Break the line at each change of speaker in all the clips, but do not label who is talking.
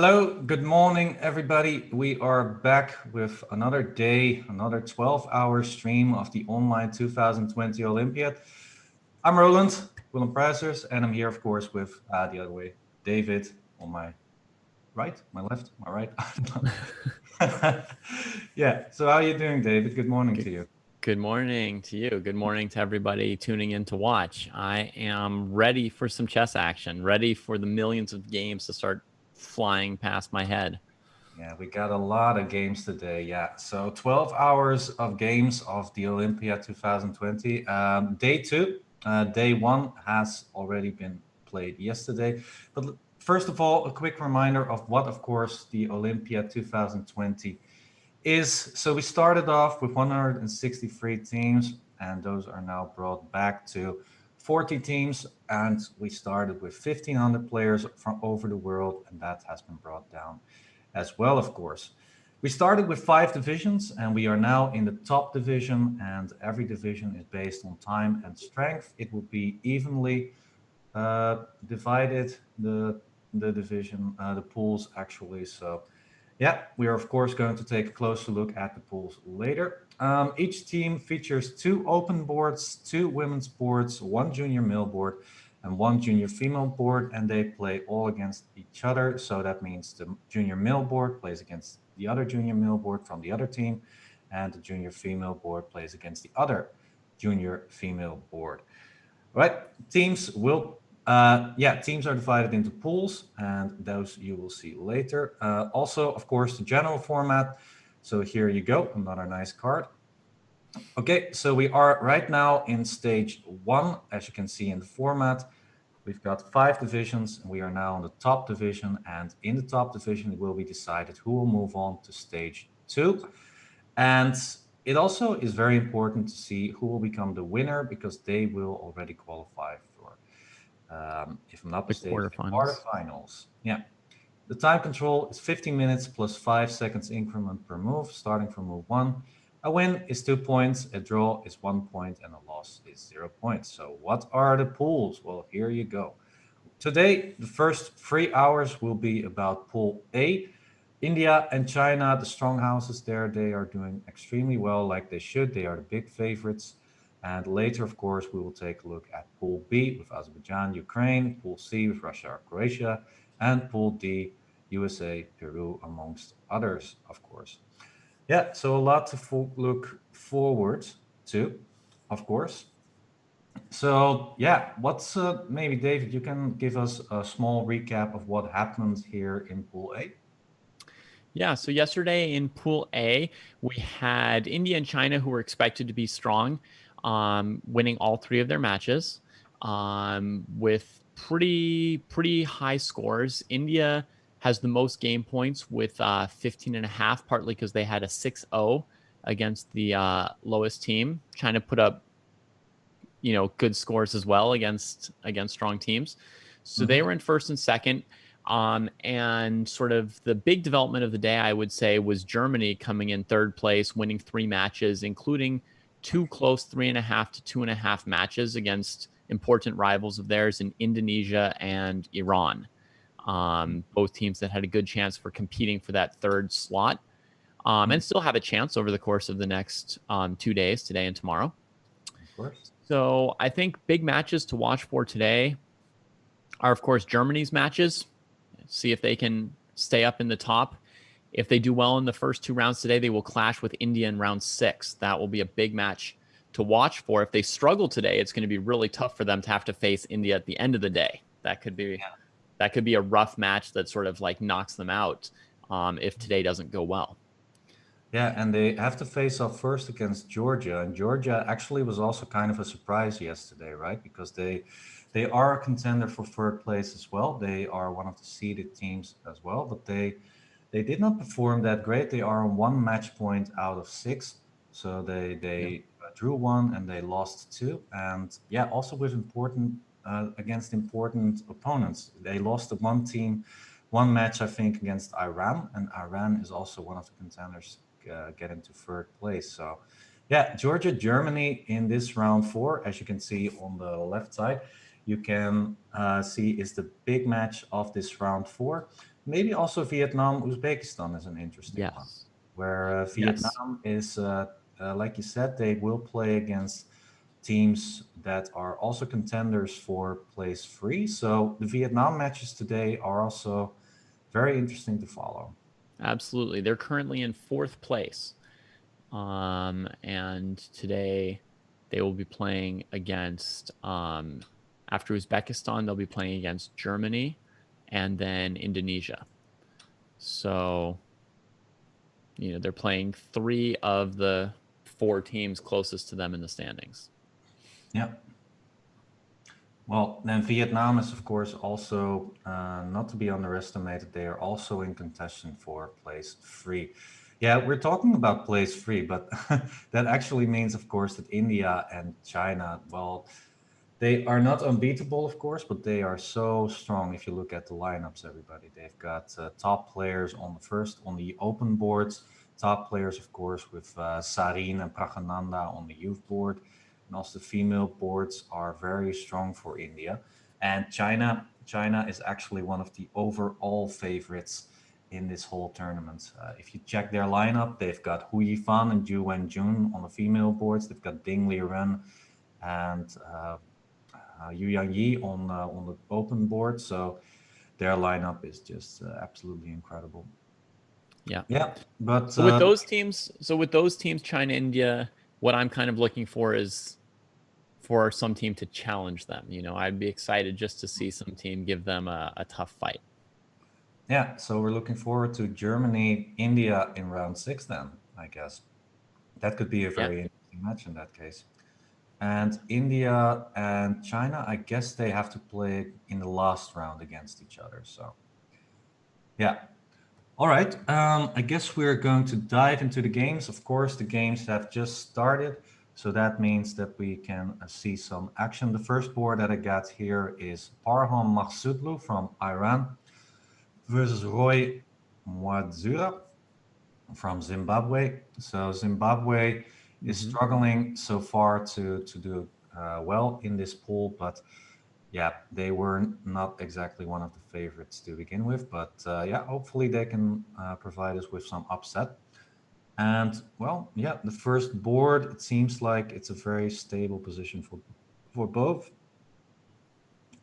Hello, good morning, everybody. We are back with another day, another 12-hour stream of the Online 2020 Olympiad. I'm Roland, Willem Prazers, and I'm here, of course, with the other way, David on my right, my left, my right. Yeah, so how are you doing, David? Good morning to you.
Good morning to you. Good morning to everybody tuning in to watch. I am ready for some chess action, ready for the millions of games to start flying past my head.
Yeah, we got a lot of games today. Yeah, so 12 hours of games of the Olympia 2020. Day two, day one has already been played yesterday. But first of all, a quick reminder of what, of course, the Olympia 2020 is. So we started off with 163 teams, and those are now brought back to 40 teams. And we started with 1,500 players from over the world, and that has been brought down as well, of course. We started with 5 divisions, and we are now in the top division, and every division is based on time and strength. It will be evenly divided, the division, the pools actually. So yeah, we are of course going to take a closer look at the pools later. Each team features 2 open boards, 2 women's boards, 1 junior male board, and 1 junior female board, and they play all against each other. So that means the junior male board plays against the other junior male board from the other team, and the junior female board plays against the other junior female board. Right? Teams will teams are divided into pools, and those you will see later. Also, of course, the general format. So here you go, another nice card. Okay, so we are right now in stage 1, as you can see in the format. We've got 5 divisions, and we are now on the top division, and in the top division it will be decided who will move on to stage 2. And it also is very important to see who will become the winner, because they will already qualify for, if I'm not mistaken, the quarterfinals. Yeah. The time control is 15 minutes plus 5 seconds increment per move, starting from move 1. A win is 2 points, a draw is 1 point, and a loss is 0 points. So what are the pools? Well, here you go. Today, the first 3 hours will be about Pool A. India and China, the strong houses there, they are doing extremely well, like they should. They are the big favorites. And later, of course, we will take a look at Pool B with Azerbaijan, Ukraine, Pool C with Russia or Croatia, and Pool D, USA, Peru, amongst others, of course. Yeah, so a lot to look forward to, of course. So yeah, what's maybe David, you can give us a small recap of what happened here in Pool A.
Yeah, so yesterday in Pool A, we had India and China, who were expected to be strong, winning all 3 of their matches with pretty high scores. India has the most game points with 15.5, partly because they had a 6-0 against the lowest team. China put up good scores as well against strong teams. So they were in first and second. And sort of the big development of the day, I would say, was Germany coming in third place, winning 3 matches, including 2 close 3.5 to 2.5 matches against important rivals of theirs in Indonesia and Iran. Both teams that had a good chance for competing for that third slot, and still have a chance over the course of the next 2 days, today and tomorrow.
Of course.
So I think big matches to watch for today are, of course, Germany's matches. See if they can stay up in the top. If they do well in the first 2 rounds today, they will clash with India in round 6. That will be a big match to watch for. If they struggle today, it's going to be really tough for them to have to face India at the end of the day. That could be a rough match that sort of like knocks them out if today doesn't go well.
Yeah, and they have to face off first against Georgia, and Georgia actually was also kind of a surprise yesterday, right? Because they are a contender for third place as well. They are one of the seeded teams as well, but they did not perform that great. They are on 1 match point out of 6, so they drew 1 and they lost 2, and yeah, also with important against important opponents. They lost to one team, 1 match, I think, against Iran, and Iran is also one of the contenders getting to third place. So yeah, Georgia, Germany in this round 4, as you can see on the left side, you can see is the big match of this round 4. maybe also Vietnam, Uzbekistan is an interesting one,
Yes.
where
Yes.
Vietnam is, like you said, they will play against teams that are also contenders for place three. So the Vietnam matches today are also very interesting to follow.
Absolutely. They're currently in fourth place. And today they will be playing against, after Uzbekistan, they'll be playing against Germany and then Indonesia. So, they're playing three of the four teams closest to them in the standings.
Yeah. Well, then Vietnam is, of course, also not to be underestimated. They are also in contention for place three. Yeah, we're talking about place three, but that actually means, of course, that India and China, well, they are not unbeatable, of course, but they are so strong. If you look at the lineups, everybody, they've got top players on the open boards, top players, of course, with Sarin and Pragananda on the youth board, and also the female boards are very strong for India. And China is actually one of the overall favorites in this whole tournament. If you check their lineup, they've got Hu Yifan and Zhu Wenjun on the female boards. They've got Ding Liren and Yu Yang Yi on the open board. So their lineup is just absolutely incredible.
Yeah.
Yeah, but
So with those teams, China, India, what I'm kind of looking for is for some team to challenge them. I'd be excited just to see some team give them a tough fight.
yeah, so we're looking forward to Germany, India in round six. Then I guess that could be a
Yeah.
very interesting match in that case. And India and China, I guess they have to play in the last round against each other. So yeah. All right. I guess we're going to dive into the games. Of course, the games have just started. So that means that we can see some action. The first board that I got here is Parham Maghsoodloo from Iran versus Roy Mwadzura from Zimbabwe. So Zimbabwe is
Mm-hmm.
struggling so far to do well in this pool, but yeah, they were not exactly one of the favorites to begin with, but yeah, hopefully they can provide us with some upset. And well, yeah, the first board, it seems like it's a very stable position for both.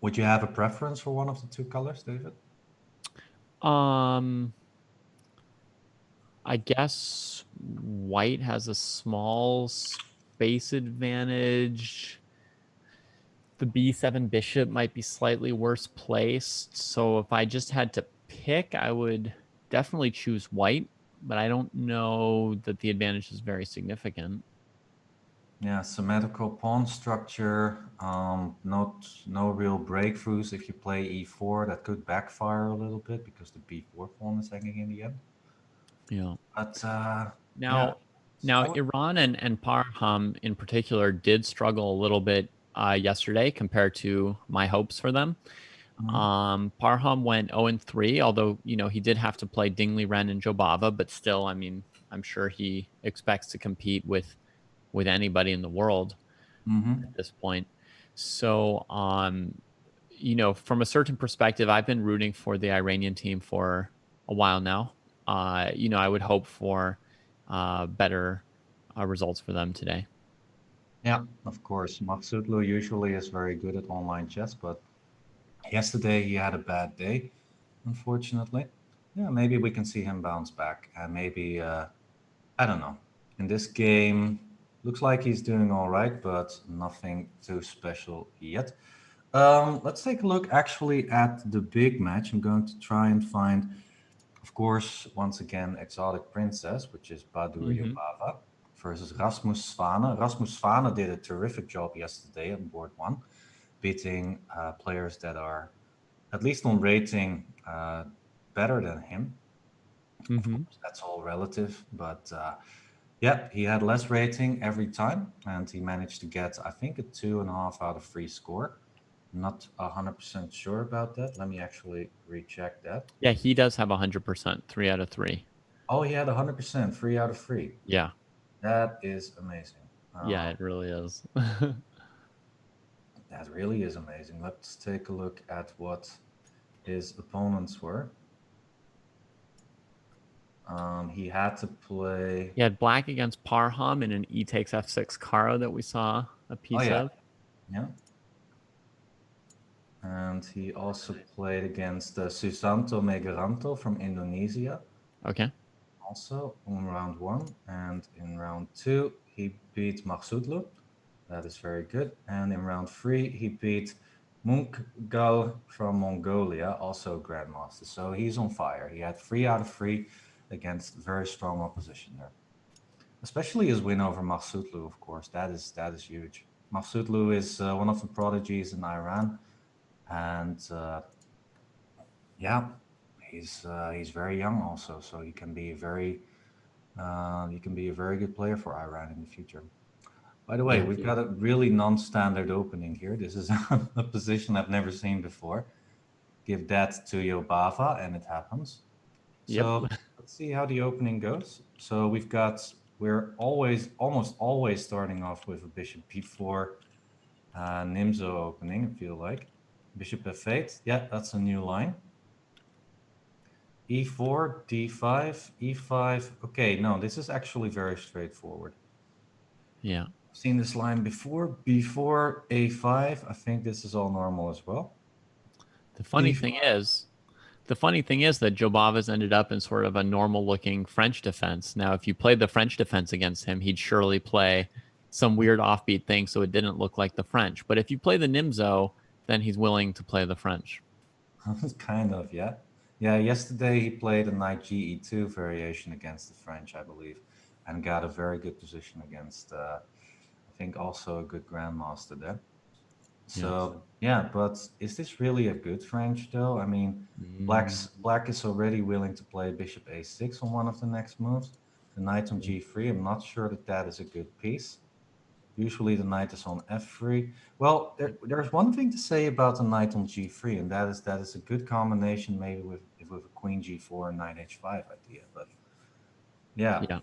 Would you have a preference for one of the two colors, David?
Um, I guess white has a small space advantage. The B7 bishop might be slightly worse placed. So if I just had to pick, I would definitely choose white, but I don't know that the advantage is very significant.
Yeah, symmetrical pawn structure. No real breakthroughs. If you play e4, that could backfire a little bit because the b4 pawn is hanging in the end.
Yeah.
But yeah,
Now, now
I would.
Iran and Parham in particular did struggle a little bit yesterday compared to my hopes for them.
Mhm.
Parham went 0-3, although he did have to play Dingley Ren and Jobava, but still, I mean, I'm sure he expects to compete with anybody in the world at
Mhm.
this point. So, from a certain perspective, I've been rooting for the Iranian team for a while now. I would hope for better results for them today.
Yeah, of course. Maksutlu usually is very good at online chess, but yesterday he had a bad day, unfortunately. Yeah, maybe we can see him bounce back, and maybe I don't know. In this game, looks like he's doing all right, but nothing too special yet. Let's take a look actually at the big match. I'm going to try and find, of course, once again, Exotic Princess, which is Badur
Hmm.
Yobava versus Rasmus Svane. Rasmus Svane did a terrific job yesterday on board one, beating players that are, at least on rating, better than him. Of
Hmm.
course, that's all relative, but yeah, he had less rating every time, and he managed to get, I think, a 2.5 out of 3 score. Not 100% sure about that. Let me actually recheck that.
Yeah, he does have 100%, 3 out of 3.
Oh, he had 100%, 3 out of 3.
Yeah,
That is amazing.
yeah, it really is.
That really is amazing. Let's take a look at what his opponents were. He had to play.
He had black against Parham in an e takes f6 Caro that we saw a
Oh
piece
yeah,
of.
yeah. And he also played against Susanto Megaranto from Indonesia,
Okay.
also in round one. And in round two, he beat Maksudlu. That is very good. And in round three, he beat Munkgal from Mongolia, also Grandmaster. So he's on fire. He had 3 out of 3 against very strong opposition there. Especially his win over Maksudlu, of course. That is huge. Maksudlu is one of the prodigies in Iran, and yeah, he's very young also, so he can be a very good player for Iran in the future. By the way,
Yeah.
we've got a really non-standard opening here. This is a position I've never seen before. Give that to Yobava, and it happens.
Yep.
So let's see how the opening goes. So we're almost always starting off with a bishop b4 Nimzo opening, I feel like. Bishop f8, yeah, that's a new line. E4, D5, E5. Okay, no, this is actually very straightforward.
Yeah.
I've seen this line before. B4, A5. I think this is all normal as well.
The funny thing is, that Jobava's ended up in sort of a normal looking French defense. Now, if you played the French defense against him, he'd surely play some weird offbeat thing so it didn't look like the French. But if you play the Nimzo, then he's willing to play the French.
Kind of, yeah. Yeah, yesterday he played a knight GE2 variation against the French, I believe, and got a very good position against, I think, also a good grandmaster there. So yeah, but is this really a good French though? I mean, black is already willing to play bishop a6 on one of the next moves. The knight on g3. I'm not sure that that is a good piece. Usually the knight is on f3. Well, there's one thing to say about the knight on g3, and that is a good combination maybe with a queen g4 and knight h5 idea. But yeah,
Yeah.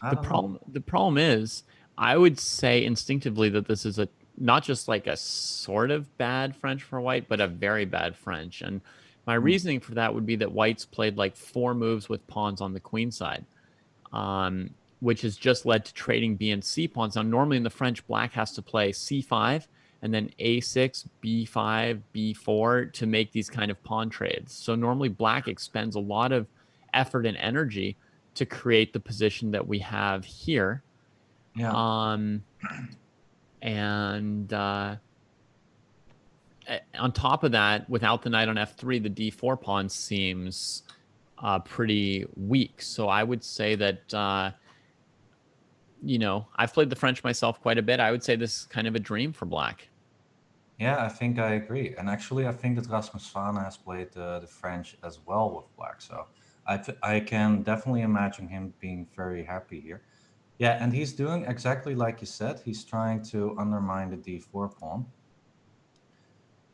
I
The
don't know.
problem is, I would say instinctively that this is a not just like a sort of bad French for white, but a very bad French. And my
Hmm.
reasoning for that would be that white's played like 4 moves with pawns on the queen side, which has just led to trading B and C pawns. Now, normally in the French, black has to play C5 and then A6, B5, B4 to make these kind of pawn trades. So normally black expends a lot of effort and energy to create the position that we have here.
Yeah.
Um, and on top of that, without the knight on f3, the d4 pawn seems pretty weak. So I would say that, I've played the French myself quite a bit. I would say this is kind of a dream for black.
Yeah, I think I agree. And actually, I think that Rasmus Fana has played the French as well with black. So I can definitely imagine him being very happy here. Yeah, and he's doing exactly like you said. He's trying to undermine the d4 pawn.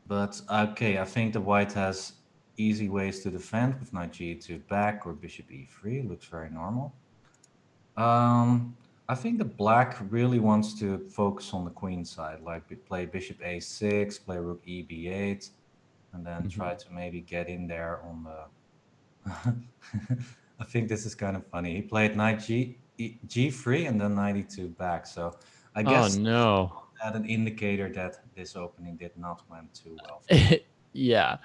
But okay, I think the white has easy ways to defend with knight g2 back or bishop e3. Looks very normal. I think the black really wants to focus on the queen side, like play bishop a6, play rook eb8, and then try to maybe get in there on the. I think this is kind of funny. He played knight g3 and then knight e2 back. So I
Oh,
guess
no.
that an indicator that this opening did not went too well for him.
Yeah,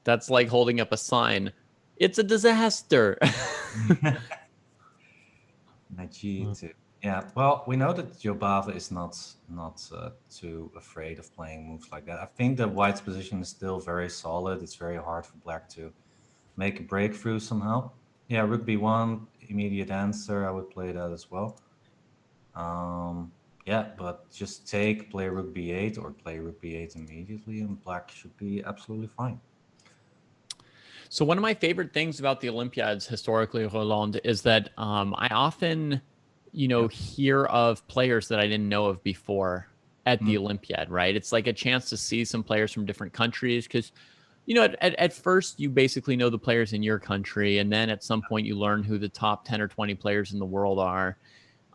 that's like holding up a sign. It's a disaster.
Knight g2. Yeah, well, we know that Jobava is not too afraid of playing moves like that. I think the white's position is still very solid. It's very hard for black to make a breakthrough somehow. Yeah, rook b1, immediate answer. I would play that as well. Yeah, but just play rook b8 or play rook b8 immediately, and black should be absolutely fine.
So one of my favorite things about the Olympiads historically, Roland, is that I often, hear of players that I didn't know of before at the
Mm,
Olympiad, right? It's like a chance to see some players from different countries because, at first you basically know the players in your country, and then at some point you learn who the top 10 or 20 players in the world are.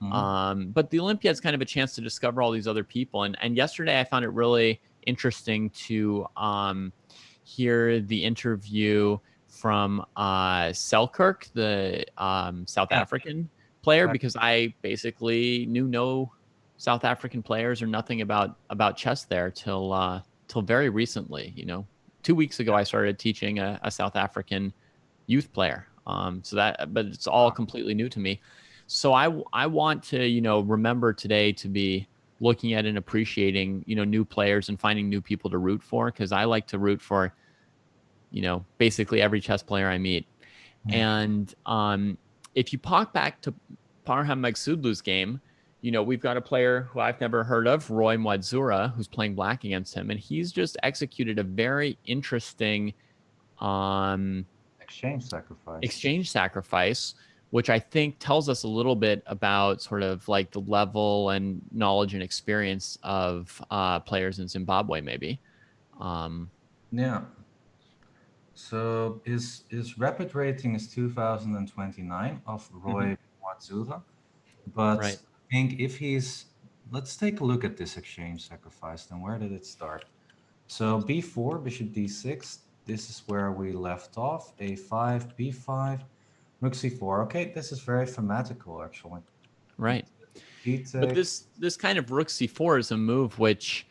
mm,
But the Olympiad's kind of a chance to discover all these other people. And yesterday I found it really interesting to hear the interview from Selkirk, the South
Yeah.
African player,
Exactly.
because I basically knew no South African players or nothing about chess there till very recently. 2 weeks ago, I started teaching a South African youth player. But it's all completely new to me. So I want to remember today to be looking at and appreciating new players and finding new people to root for, because I like to root for basically every chess player I meet.
Yeah.
And if you pop back to Parham Magsudlu's game, we've got a player who I've never heard of, Roy Mwadzura, who's playing black against him, and he's just executed a very interesting um,
Exchange sacrifice.
exchange sacrifice, which I think tells us a little bit about sort of like the level and knowledge and experience of players in Zimbabwe, maybe. Um,
Yeah. So his rapid rating is 2029 of
mhm,
Roy Watsula. But
right,
I think if he's, let's take a look at this exchange sacrifice. Then where did it start? So b4, bishop d6. This is where we left off. a5, b5, rook c4. Okay, this is very thematical actually.
right.
D
But
takes.
this kind of rook c4 is a move which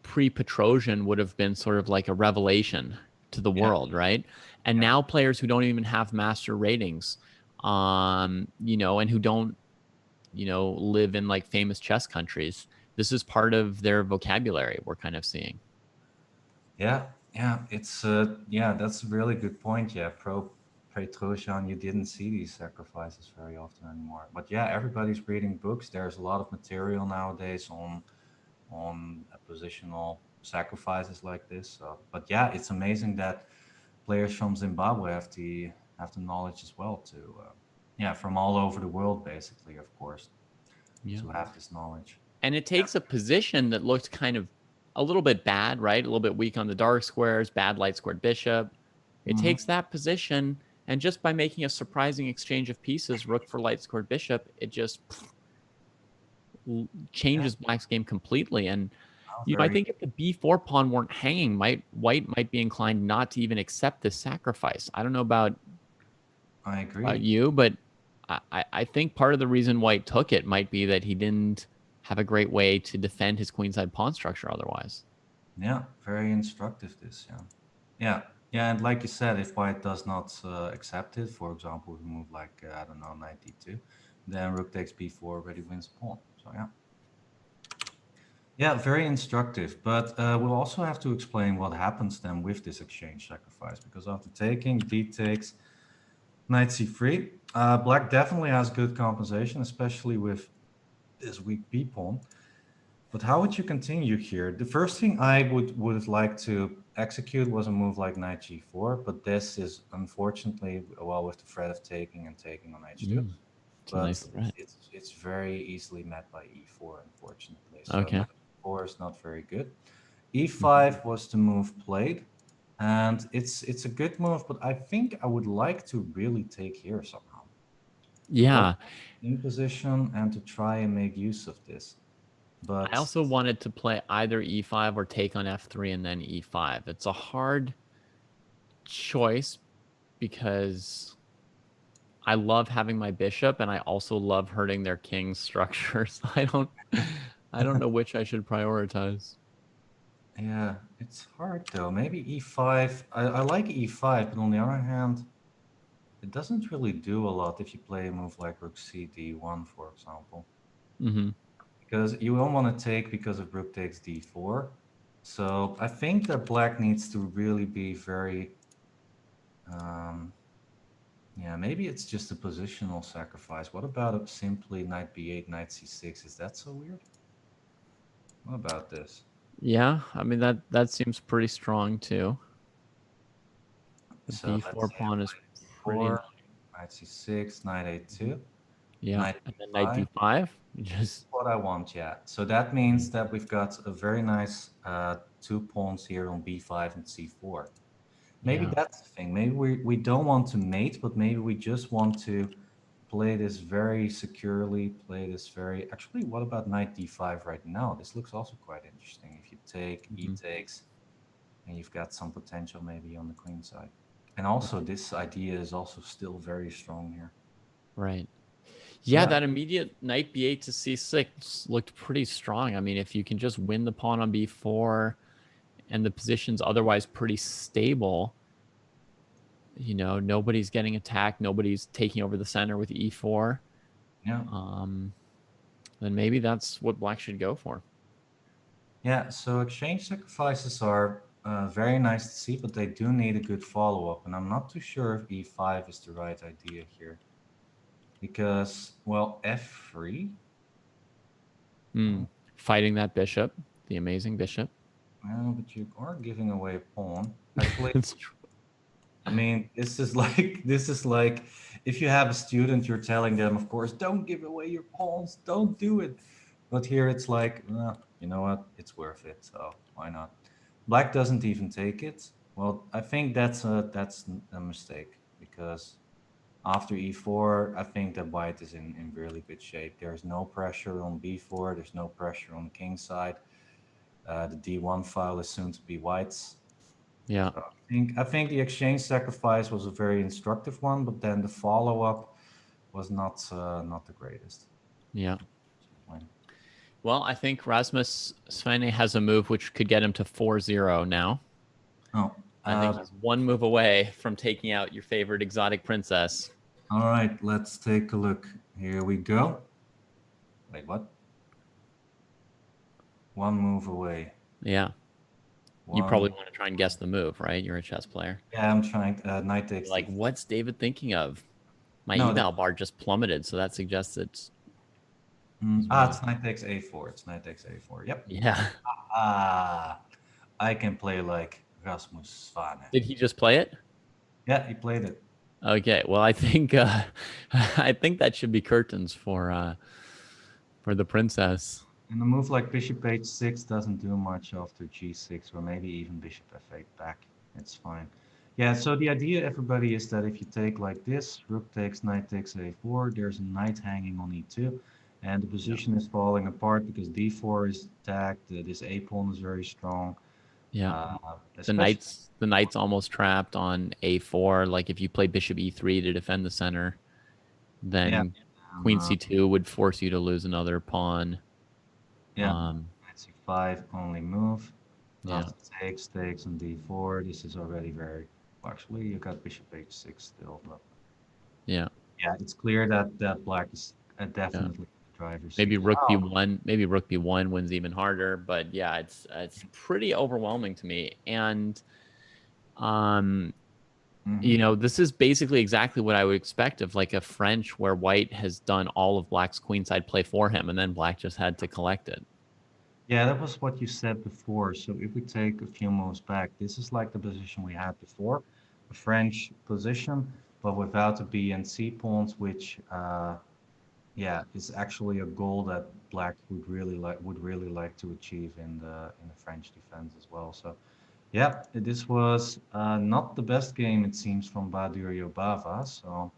pre-Petrosian would have been sort of like a revelation to the
Yeah,
world, right? And
yeah,
now players who don't even have master ratings, and who don't, live in like famous chess countries, this is part of their vocabulary we're kind of seeing.
yeah, yeah. It's yeah, that's a really good point. Yeah, pro Petrosian, you didn't see these sacrifices very often anymore. But yeah, everybody's reading books. There's a lot of material nowadays on positional sacrifices like this. So, but yeah, it's amazing that players from Zimbabwe have the knowledge as well to yeah, from all over the world basically, of course,
Yeah.
to have this knowledge.
And it
Yeah.
takes a position that looked kind of a little bit bad, right? A little bit weak on the dark squares, bad light squared bishop. It
Hmm.
takes that position, and just by making a surprising exchange of pieces, rook for light squared bishop, it just
Yeah.
changes black's game completely. And
Oh,
I
very.
think if the b4 pawn weren't hanging, white might be inclined not to even accept this sacrifice. I don't know
I
about
agree.
you, but I think part of the reason white took it might be that he didn't have a great way to defend his queenside pawn structure otherwise.
Yeah, very instructive. This. Yeah. Yeah. Yeah, and like you said, if white does not accept it, for example, we move like I don't know, 92, then rook takes b4 already wins pawn. So yeah. Yeah, very instructive. But we'll also have to explain what happens then with this exchange sacrifice, because after taking, d takes, knight c3. Black definitely has good compensation, especially with this weak b pawn. But how would you continue here? The first thing I would like to execute was a move like knight g4, but this is unfortunately, well, with the threat of taking and taking on h2.
Mm, it's a
But
nice threat.
it's very easily met by e4, unfortunately. So
Okay.
knight e4 is not very good.
Mhm.
e5 was the move played, and it's a good move, but I think I would like to really take here somehow, to go
Yeah.
in position and to try and make use of this.
I
But
also wanted to play either e5 or take on f3 and then e5. It's a hard choice because I love having my bishop and I also love hurting their king structures. I don't know which I should prioritize.
yeah, it's hard though. Maybe e5. I like e5, but on the other hand, it doesn't really do a lot if you play a move like rook c d1, for example.
Hmm.
Because you don't want to take because of rook takes d4. So I think that black needs to really be very, um, yeah, maybe it's just a positional sacrifice. What about simply knight b8, knight c6? Is that so weird? What about this?
Yeah, I mean that seems pretty strong too. The
So let's
b4
say I
pawn is
play
pretty
d4, knight c6, knight a2,
yeah,
knight
and then knight
b5.
d5. You just
What I want, yeah. So that means that we've got a very nice two pawns here on b5 and c4. Maybe
yeah.
that's the thing. Maybe we don't want to mate, but maybe we just want to play this very securely, play this very... Actually, what about knight d5 right now? This looks also quite interesting. If you take, e
Mhm.
takes, and you've got some potential maybe on the queen side. And also, this idea is also still very strong here.
Right.
So
Yeah,
yeah,
that immediate knight b8 to c6 looked pretty strong. I mean, if you can just win the pawn on b4 and the position's otherwise pretty stable, you know, nobody's getting attacked, nobody's taking over the center with e4,
yeah,
then maybe that's what black should go for.
yeah. So exchange sacrifices are very nice to see, but they do need a good follow-up. And I'm not too sure if e5 is the right idea here. Because, well, f3.
Fighting that bishop, the amazing bishop.
Well, but you are giving away a pawn. Actually,
It's true.
I mean, this is like if you have a student, you're telling them, of course, don't give away your pawns, don't do it. But here it's like, you know what? It's worth it, so why not? Black doesn't even take it. Well, I think that's a mistake because after e4, I think that white is in really good shape. There's no pressure on b4. There's no pressure on the king side. The d1 file is soon to be white's.
Yeah.
So I think the exchange sacrifice was a very instructive one, but then the follow up was not the greatest.
Yeah. Well, I think Rasmus Svane has a move which could get him to 4-0 now.
Oh,
I think he's one move away from taking out your favorite exotic princess.
all right, let's take a look. Here we go. Wait, what? One move away.
Yeah. You probably want to try and guess the move, right? You're a chess player.
Yeah, I'm trying. Knight takes.
Like, what's David thinking of? My
No,
eval bar just plummeted, so that suggests it's.
It's knight takes a4. It's knight takes a4. Yep.
Yeah.
I can play like Rasmus Svane.
Did he just play it?
Yeah, he played it.
Okay. Well, I think I think that should be curtains for the princess.
And a move like bishop h6 doesn't do much after g6, or maybe even bishop f8 back. It's fine. Yeah, so the idea, everybody, is that if you take like this, rook takes, knight takes a4, there's a knight hanging on e2, and the position is falling apart because d4 is attacked, this a pawn is very strong.
Yeah. The knight's almost trapped on a4. Like if you play bishop e3 to defend the center, then queen c2 would force you to lose another pawn.
Yeah, knight c5, only move.
Yeah.
Takes on d4. This is already very... Actually, you got bishop h6 still, but...
Yeah.
Yeah, it's clear that black is definitely the driver's seat.
Maybe rook b1. Maybe rook b1 wins even harder. But yeah, it's pretty overwhelming to me. And you know, this is basically exactly what I would expect of like a French where white has done all of black's queenside play for him, and then black just had to collect it.
Yeah, that was what you said before. So if we take a few moves back, this is like the position we had before, a French position, but without the B and C pawns, which yeah, is actually a goal that black would really like to achieve in the French defense as well. So yeah, this was not the best game, it seems, from Badur Yobava. So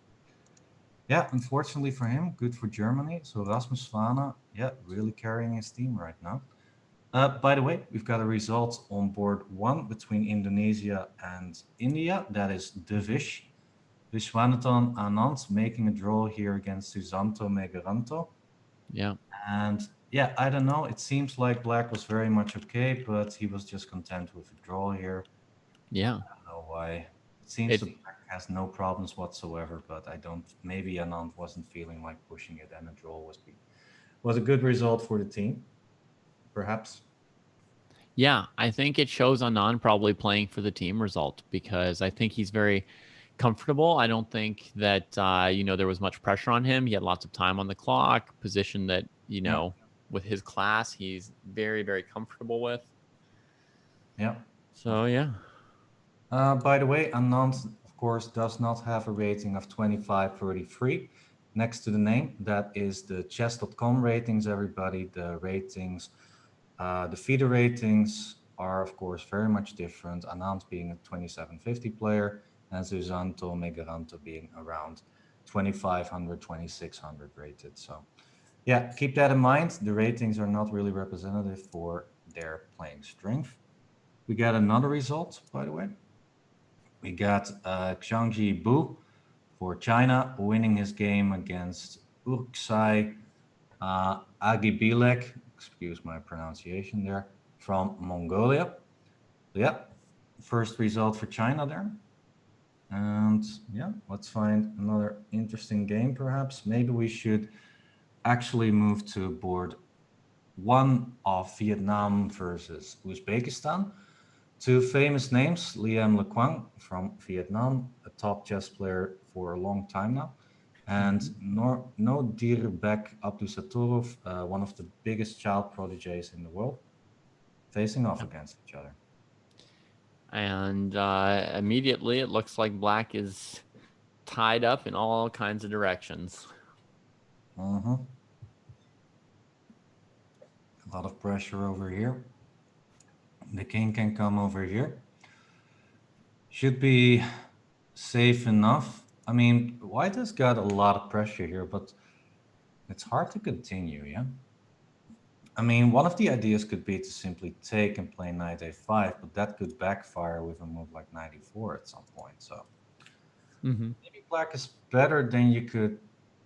yeah, unfortunately for him, good for Germany. So Rasmus Svane, yeah, really carrying his team right now. By the way, we've got a result on board one between Indonesia and India. That is Devish. Vishwanathan Anand making a draw here against Susanto Megaranto.
Yeah.
And yeah, I don't know. It seems like black was very much okay, but he was just content with a draw here.
Yeah.
I don't know why. It seems that black has no problems whatsoever, but I don't... Maybe Anand wasn't feeling like pushing it, and a draw was a good result for the team, perhaps.
Yeah, I think it shows Anand probably playing for the team result because I think he's very comfortable. I don't think that you know, there was much pressure on him. He had lots of time on the clock, position that, you know, with his class, he's very, very comfortable with.
Yeah.
So yeah.
By the way, Anand, of course, does not have a rating of 2533 next to the name. That is the Chess.com ratings, everybody. The ratings, the FIDE ratings are, of course, very much different. Anand being a 2750 player, and Susanto Megaranto being around 2500, 2600 rated. So yeah, keep that in mind. The ratings are not really representative for their playing strength. We got another result, by the way. We got Xiangji Bu for China winning his game against Urksai Agibilek, excuse my pronunciation there, from Mongolia. Yeah, first result for China there. And yeah, let's find another interesting game perhaps. Maybe we should actually move to board one of Vietnam versus Uzbekistan. Two famous names, Liam Lequang from Vietnam, a top chess player for a long time now, and Nodirbek Abdusattorov, one of the biggest child prodigies in the world, facing off against each other.
And immediately it looks like black is tied up in all kinds of directions.
A lot of pressure over here. The king can come over here. Should be safe enough. I mean, white has got a lot of pressure here, but it's hard to continue, yeah? I mean, one of the ideas could be to simply take and play knight a5, but that could backfire with a move like knight e4 at some point. So maybe black is better than you could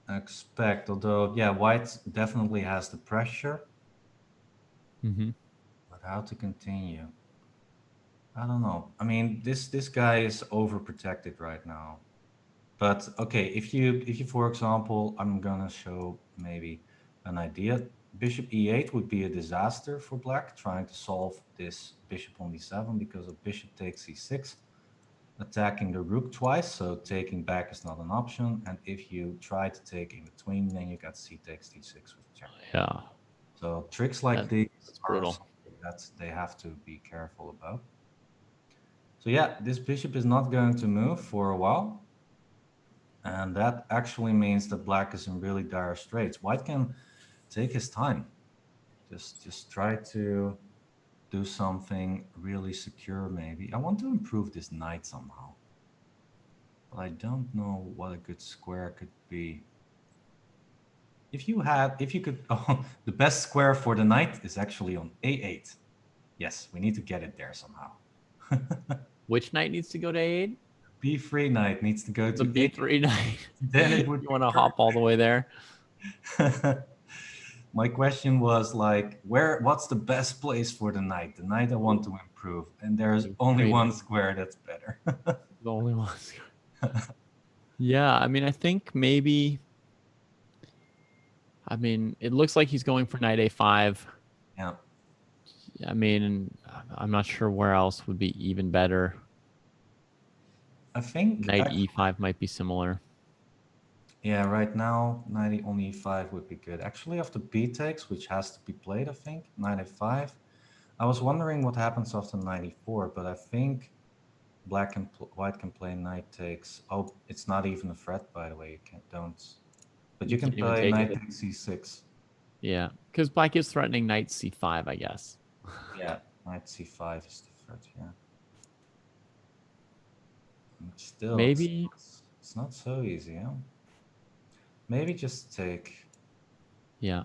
expect. Although, yeah, white definitely has the pressure. But how to continue? I don't know. I mean, this guy is overprotected right now. But okay, if you for example, I'm gonna show maybe an idea. Bishop e8 would be a disaster for black, trying to solve this bishop on d7 because a bishop takes e6, attacking the rook twice, so taking back is not an option. And if you try to take in between, then you got c takes d6 with check.
Yeah.
So tricks like these
That's
are
brutal.
something that they have to be careful about. So yeah, this bishop is not going to move for a while. And that actually means that black is in really dire straits. White can take his time. Just try to do something really secure maybe. I want to improve this knight somehow. But I don't know what a good square could be. If you could, oh, the best square for the knight is actually on a8. Yes, we need to get it there somehow.
Which knight needs to go to a8?
b3 knight needs to go to
The
a8.
b3 knight.
Then it would
You
be
want to hop all the way there?
My question was like, what's the best place for the knight? The knight I want to improve, and there's only one square that's better.
The only one. Yeah, I mean, I think maybe. I mean, it looks like he's going for knight a5.
Yeah,
I mean, I'm not sure where else would be even better.
I think
Knight e5 might be similar.
Yeah, right now knight on e5 would be good. Actually, after b takes, which has to be played, I think knight a5. I was wondering what happens after knight e4, but I think black and white can play knight takes. Oh, it's not even a threat, by the way. You don't. But you can
can't even
play
take
knight
it.
takes c6.
Yeah, because black is threatening knight c5, I guess.
Yeah, knight c5 is the threat. Yeah. Still,
Maybe
it's not so easy. Huh? Maybe just take.
Yeah.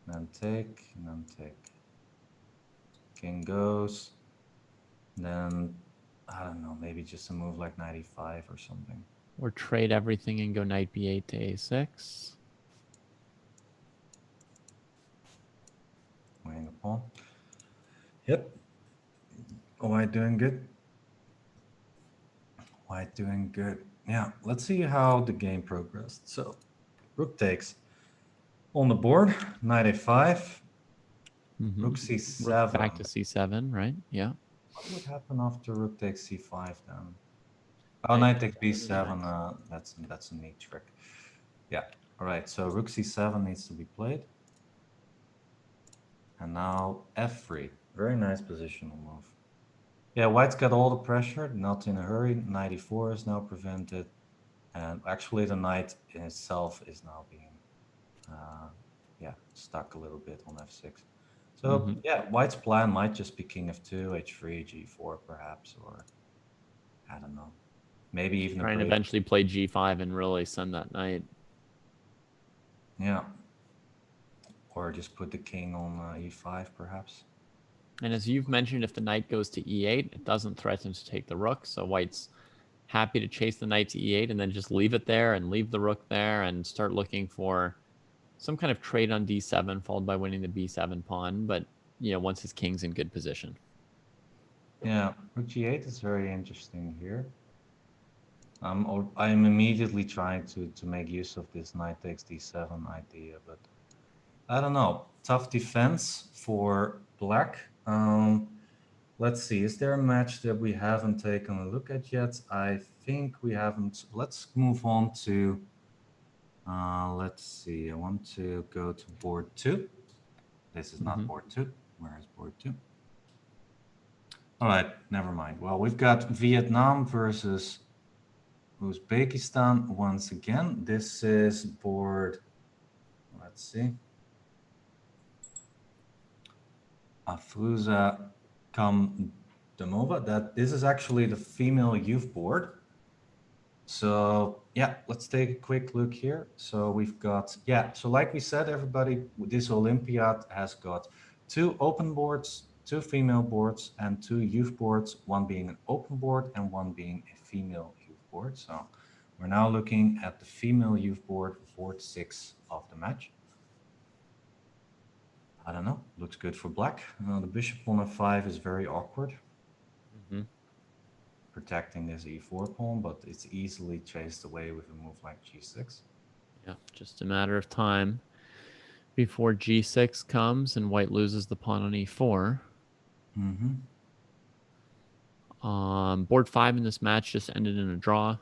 Then take, and then take. King goes. Then I don't know. Maybe just a move like knight e5 or something.
Or trade everything and go knight b8 to a6.
Winning the pawn. Yep. White doing good. White doing good. Yeah, let's see how the game progressed. So, rook takes. On the board, knight a5, rook c7.
Rook back to c7, right? Yeah.
What would happen after rook takes c5 then? Oh, knight takes b7. That's a neat trick. Yeah. All right. So rook c7 needs to be played. And now f3. Very nice positional move. Yeah, white's got all the pressure, not in a hurry. Knight e4 is now prevented. And actually the knight in itself is now being stuck a little bit on f6. So yeah, white's plan might just be king f2, h3, g4 perhaps, or I don't know. Maybe even
trying to eventually play g5 and really send that knight.
Yeah. Or just put the king on e5 perhaps.
And as you've mentioned, if the knight goes to e8, it doesn't threaten to take the rook. So white's happy to chase the knight to e8 and then just leave it there and leave the rook there and start looking for some kind of trade on d7 followed by winning the b7 pawn. But, once his king's in good position.
Yeah, rook g8 is very interesting here. I'm immediately trying to make use of this knight takes d7 idea, but I don't know. Tough defense for black. Let's see. Is there a match that we haven't taken a look at yet? I think we haven't. Let's move on to. Let's see. I want to go to board 2. This is not board 2. Where is board 2? All right, never mind. Well, we've got Vietnam versus Uzbekistan once again. This is board. Let's see. Afruza Kamdamova. This is actually the female youth board. So yeah, let's take a quick look here. So we've got, so like we said, everybody, this Olympiad has got 2 open boards, 2 female boards, and 2 youth boards, one being an open board and one being a female youth board. So we're now looking at the female youth board, board 6 of the match. I don't know, looks good for black. The bishop on f5 is very awkward. Protecting this e4 pawn, but it's easily chased away with a move like g6.
Yeah, just a matter of time before g6 comes and white loses the pawn on e4. Board 5 in this match just ended in a draw.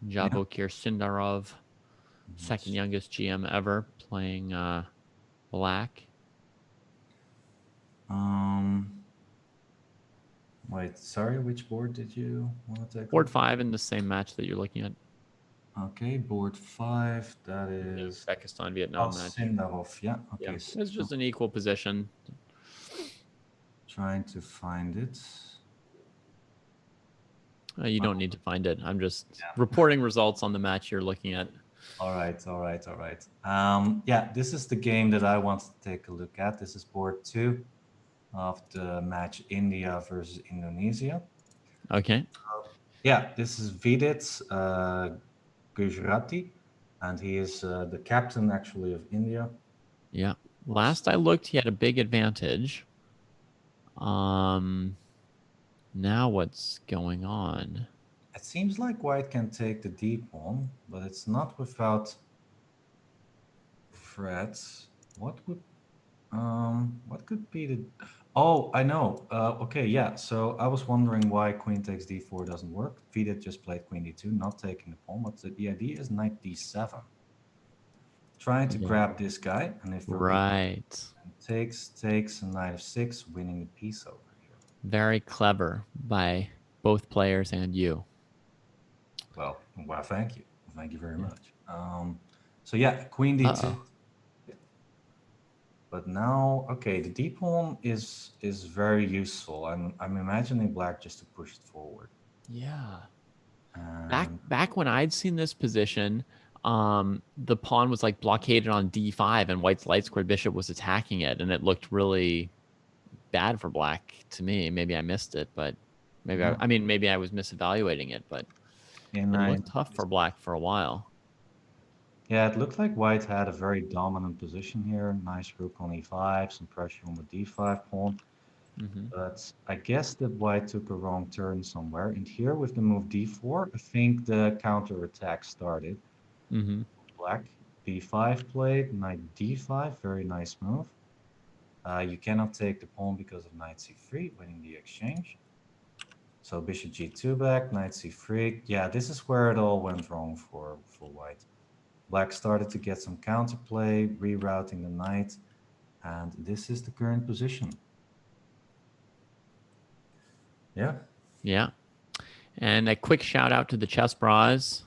Jabokir Sindarov, second youngest GM ever, playing black.
Wait, sorry, which board did you want to take?
Board 5 in the same match that you're looking at.
Okay, board 5, that is
Uzbekistan, Vietnam match.
Sindarov, yeah. Okay,
yeah. So it's just an equal position.
Trying to find it.
You don't need to find it. I'm just reporting results on the match you're looking at.
All right. This is the game that I want to take a look at. This is board 2 of the match India versus Indonesia.
Okay.
This is Vidit Gujarati, and he is the captain actually of India.
Yeah. Last I looked, he had a big advantage. Now what's going on?
It seems like white can take the d pawn, but it's not without threats. What could be the? Oh, I know. Okay, yeah. So I was wondering why queen takes d4 doesn't work. Vidit just played queen d2, not taking the pawn. But the idea is knight d7. Trying to grab this guy, and if takes a knight of 6, winning the piece over here.
Very clever by both players and you.
Well, thank you. Thank you very much. So yeah, queen d2. But now, okay, the d pawn is very useful. I'm imagining black just to push it forward.
Yeah. Back when I'd seen this position, the pawn was like blockaded on d5, and white's light squared bishop was attacking it, and it looked really bad for black to me. Maybe I missed it, but maybe maybe I was misevaluating it, but it looked tough for black for a while.
Yeah, it looked like white had a very dominant position here. Nice rook on e5, some pressure on the d5 pawn. But I guess that white took a wrong turn somewhere. And here with the move d4, I think the counter attack started. Black b5 played, knight d5, very nice move. You cannot take the pawn because of knight c3, winning the exchange. So bishop g2 back, knight c3. Yeah, this is where it all went wrong for white. Black started to get some counterplay, rerouting the knight, and this is the current position. Yeah.
And a quick shout out to the Chess Bras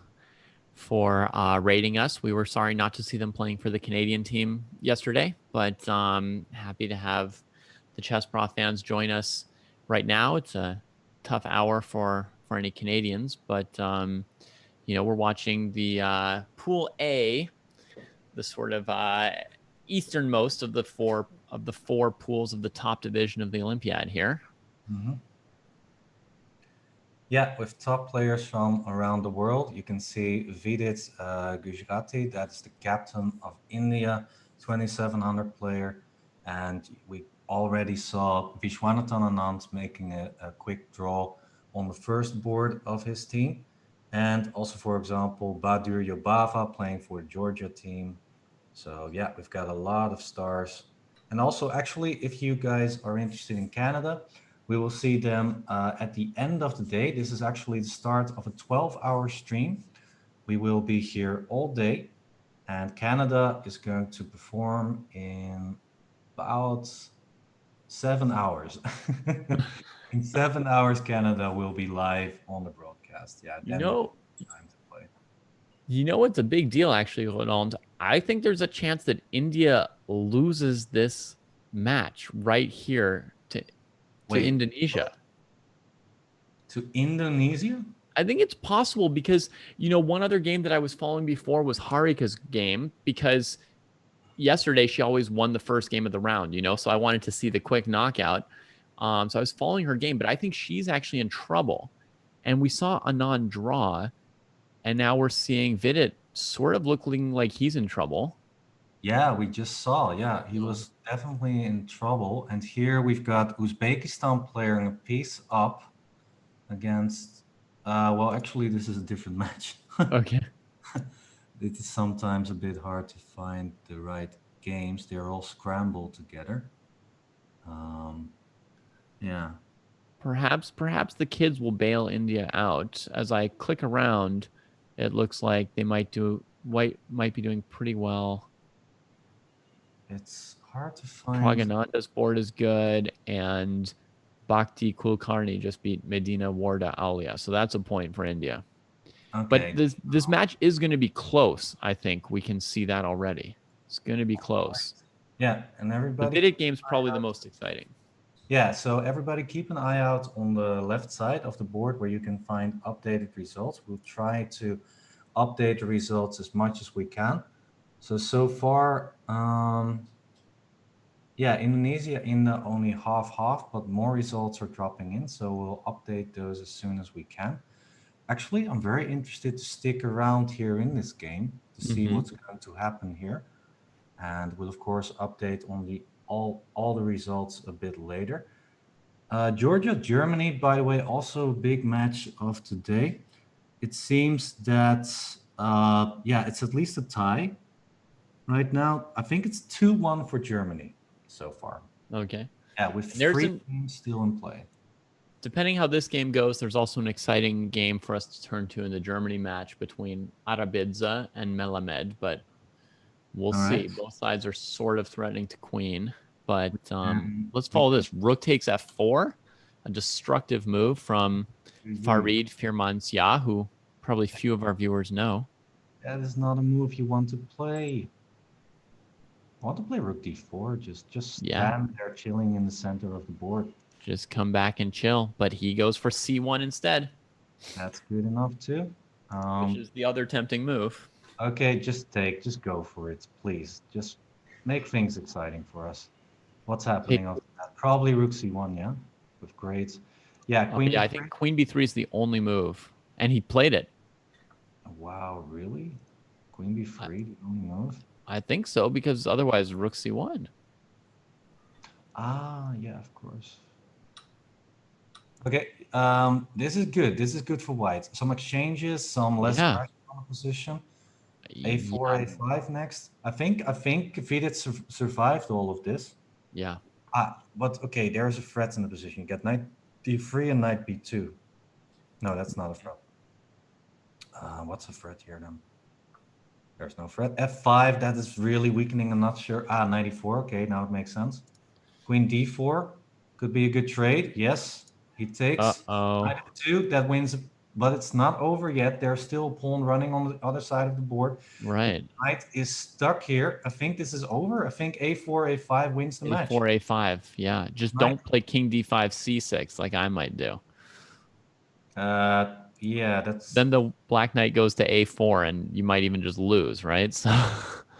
for rating us. We were sorry not to see them playing for the Canadian team yesterday, but happy to have the Chess Bra fans join us right now. It's a tough hour for any Canadians, but we're watching the Pool A, the sort of easternmost of the 4 of the 4 pools of the top division of the Olympiad here.
Mm-hmm. Yeah, with top players from around the world, you can see Vidit Gujrati, that's the captain of India, 2,700 player. And we already saw Vishwanathan Anand making a quick draw on the first board of his team. And also, for example, Badur Yobava playing for the Georgia team. So yeah, we've got a lot of stars. And also, actually, if you guys are interested in Canada, we will see them at the end of the day. This is actually the start of a 12-hour stream. We will be here all day, and Canada is going to perform in about 7 hours. In 7 hours, Canada will be live on the broadcast. Yeah,
You
then we
know,
have time to play.
you know what's a big deal actually, Ronald? I think there's a chance that India loses this match right here to
Wait,
Indonesia.
what? To Indonesia?
I think it's possible because, one other game that I was following before was Harika's game, because yesterday she always won the first game of the round, so I wanted to see the quick knockout. So I was following her game, but I think she's actually in trouble. And we saw Anand draw, and now we're seeing Vidit sort of looking like he's in trouble.
Yeah, we just saw. Yeah, he
Oh.
was definitely in trouble. And here we've got Uzbekistan playing a piece up against. Well, actually, this is a different match.
Okay.
It is sometimes a bit hard to find the right games. They're all scrambled together. Yeah.
Perhaps the kids will bail India out. As I click around, it looks like they might be doing pretty well.
It's hard to find.
Pragananda's board is good, and Bhakti Kulkarni just beat Medina Warda Alia, so that's a point for India.
Okay.
But this match is going to be close. I think we can see that already. It's going to be close.
Yeah, and
The
everybody.
Vidit game's probably the most exciting.
Yeah, so everybody keep an eye out on the left side of the board where you can find updated results. We'll try to update the results as much as we can. So far, yeah, Indonesia in the only half, but more results are dropping in. So we'll update those as soon as we can. Actually, I'm very interested to stick around here in this game to see what's going to happen here. And we'll, of course, update on all the results a bit later. Georgia, Germany, by the way, also a big match of today. It seems that, yeah, it's at least a tie right now. I think it's 2-1 for Germany so far.
Okay.
Yeah, with 3 teams still in play.
Depending how this game goes, there's also an exciting game for us to turn to in the Germany match between Arabidza and Melamed, but we'll see. Both sides are sort of threatening to queen, but let's follow this. Rook takes f4, a destructive move from Farid Firmansyah, who probably few of our viewers know.
That is not a move you want to play. I want to play rook d4, just stand there chilling in the center of the board.
Just come back and chill, but he goes for c1 instead.
That's good enough too.
Which is the other tempting move.
Okay, just go for it, please. Just make things exciting for us. What's happening after that? Probably rook c1, yeah? With grades. Yeah, queen b3.
I think queen b3 is the only move, and he played it.
Wow, really? Queen b3, the only move?
I think so, because otherwise rook c1.
Ah, yeah, of course. Okay, this is good. This is good for white. Some exchanges, some less pressure on the position. A4, A5 next. I think Vidit survived all of this.
Yeah.
But okay, there's a threat in the position. You get knight d3 and knight b2. No, that's not a threat. What's a threat here then? There's no threat. F5, that is really weakening. I'm not sure. Knight e4. Okay, now it makes sense. Queen d4 could be a good trade. Yes, he takes. Knight f2, that wins, but it's not over yet. There's still a pawn running on the other side of the board.
Right.
The knight is stuck here. I think this is over. I think a4, a5 wins the match.
A4, a5. Yeah, just don't play king d5, c6 like I might do.
Yeah, that's.
Then the black knight goes to a4, and you might even just lose, right? So.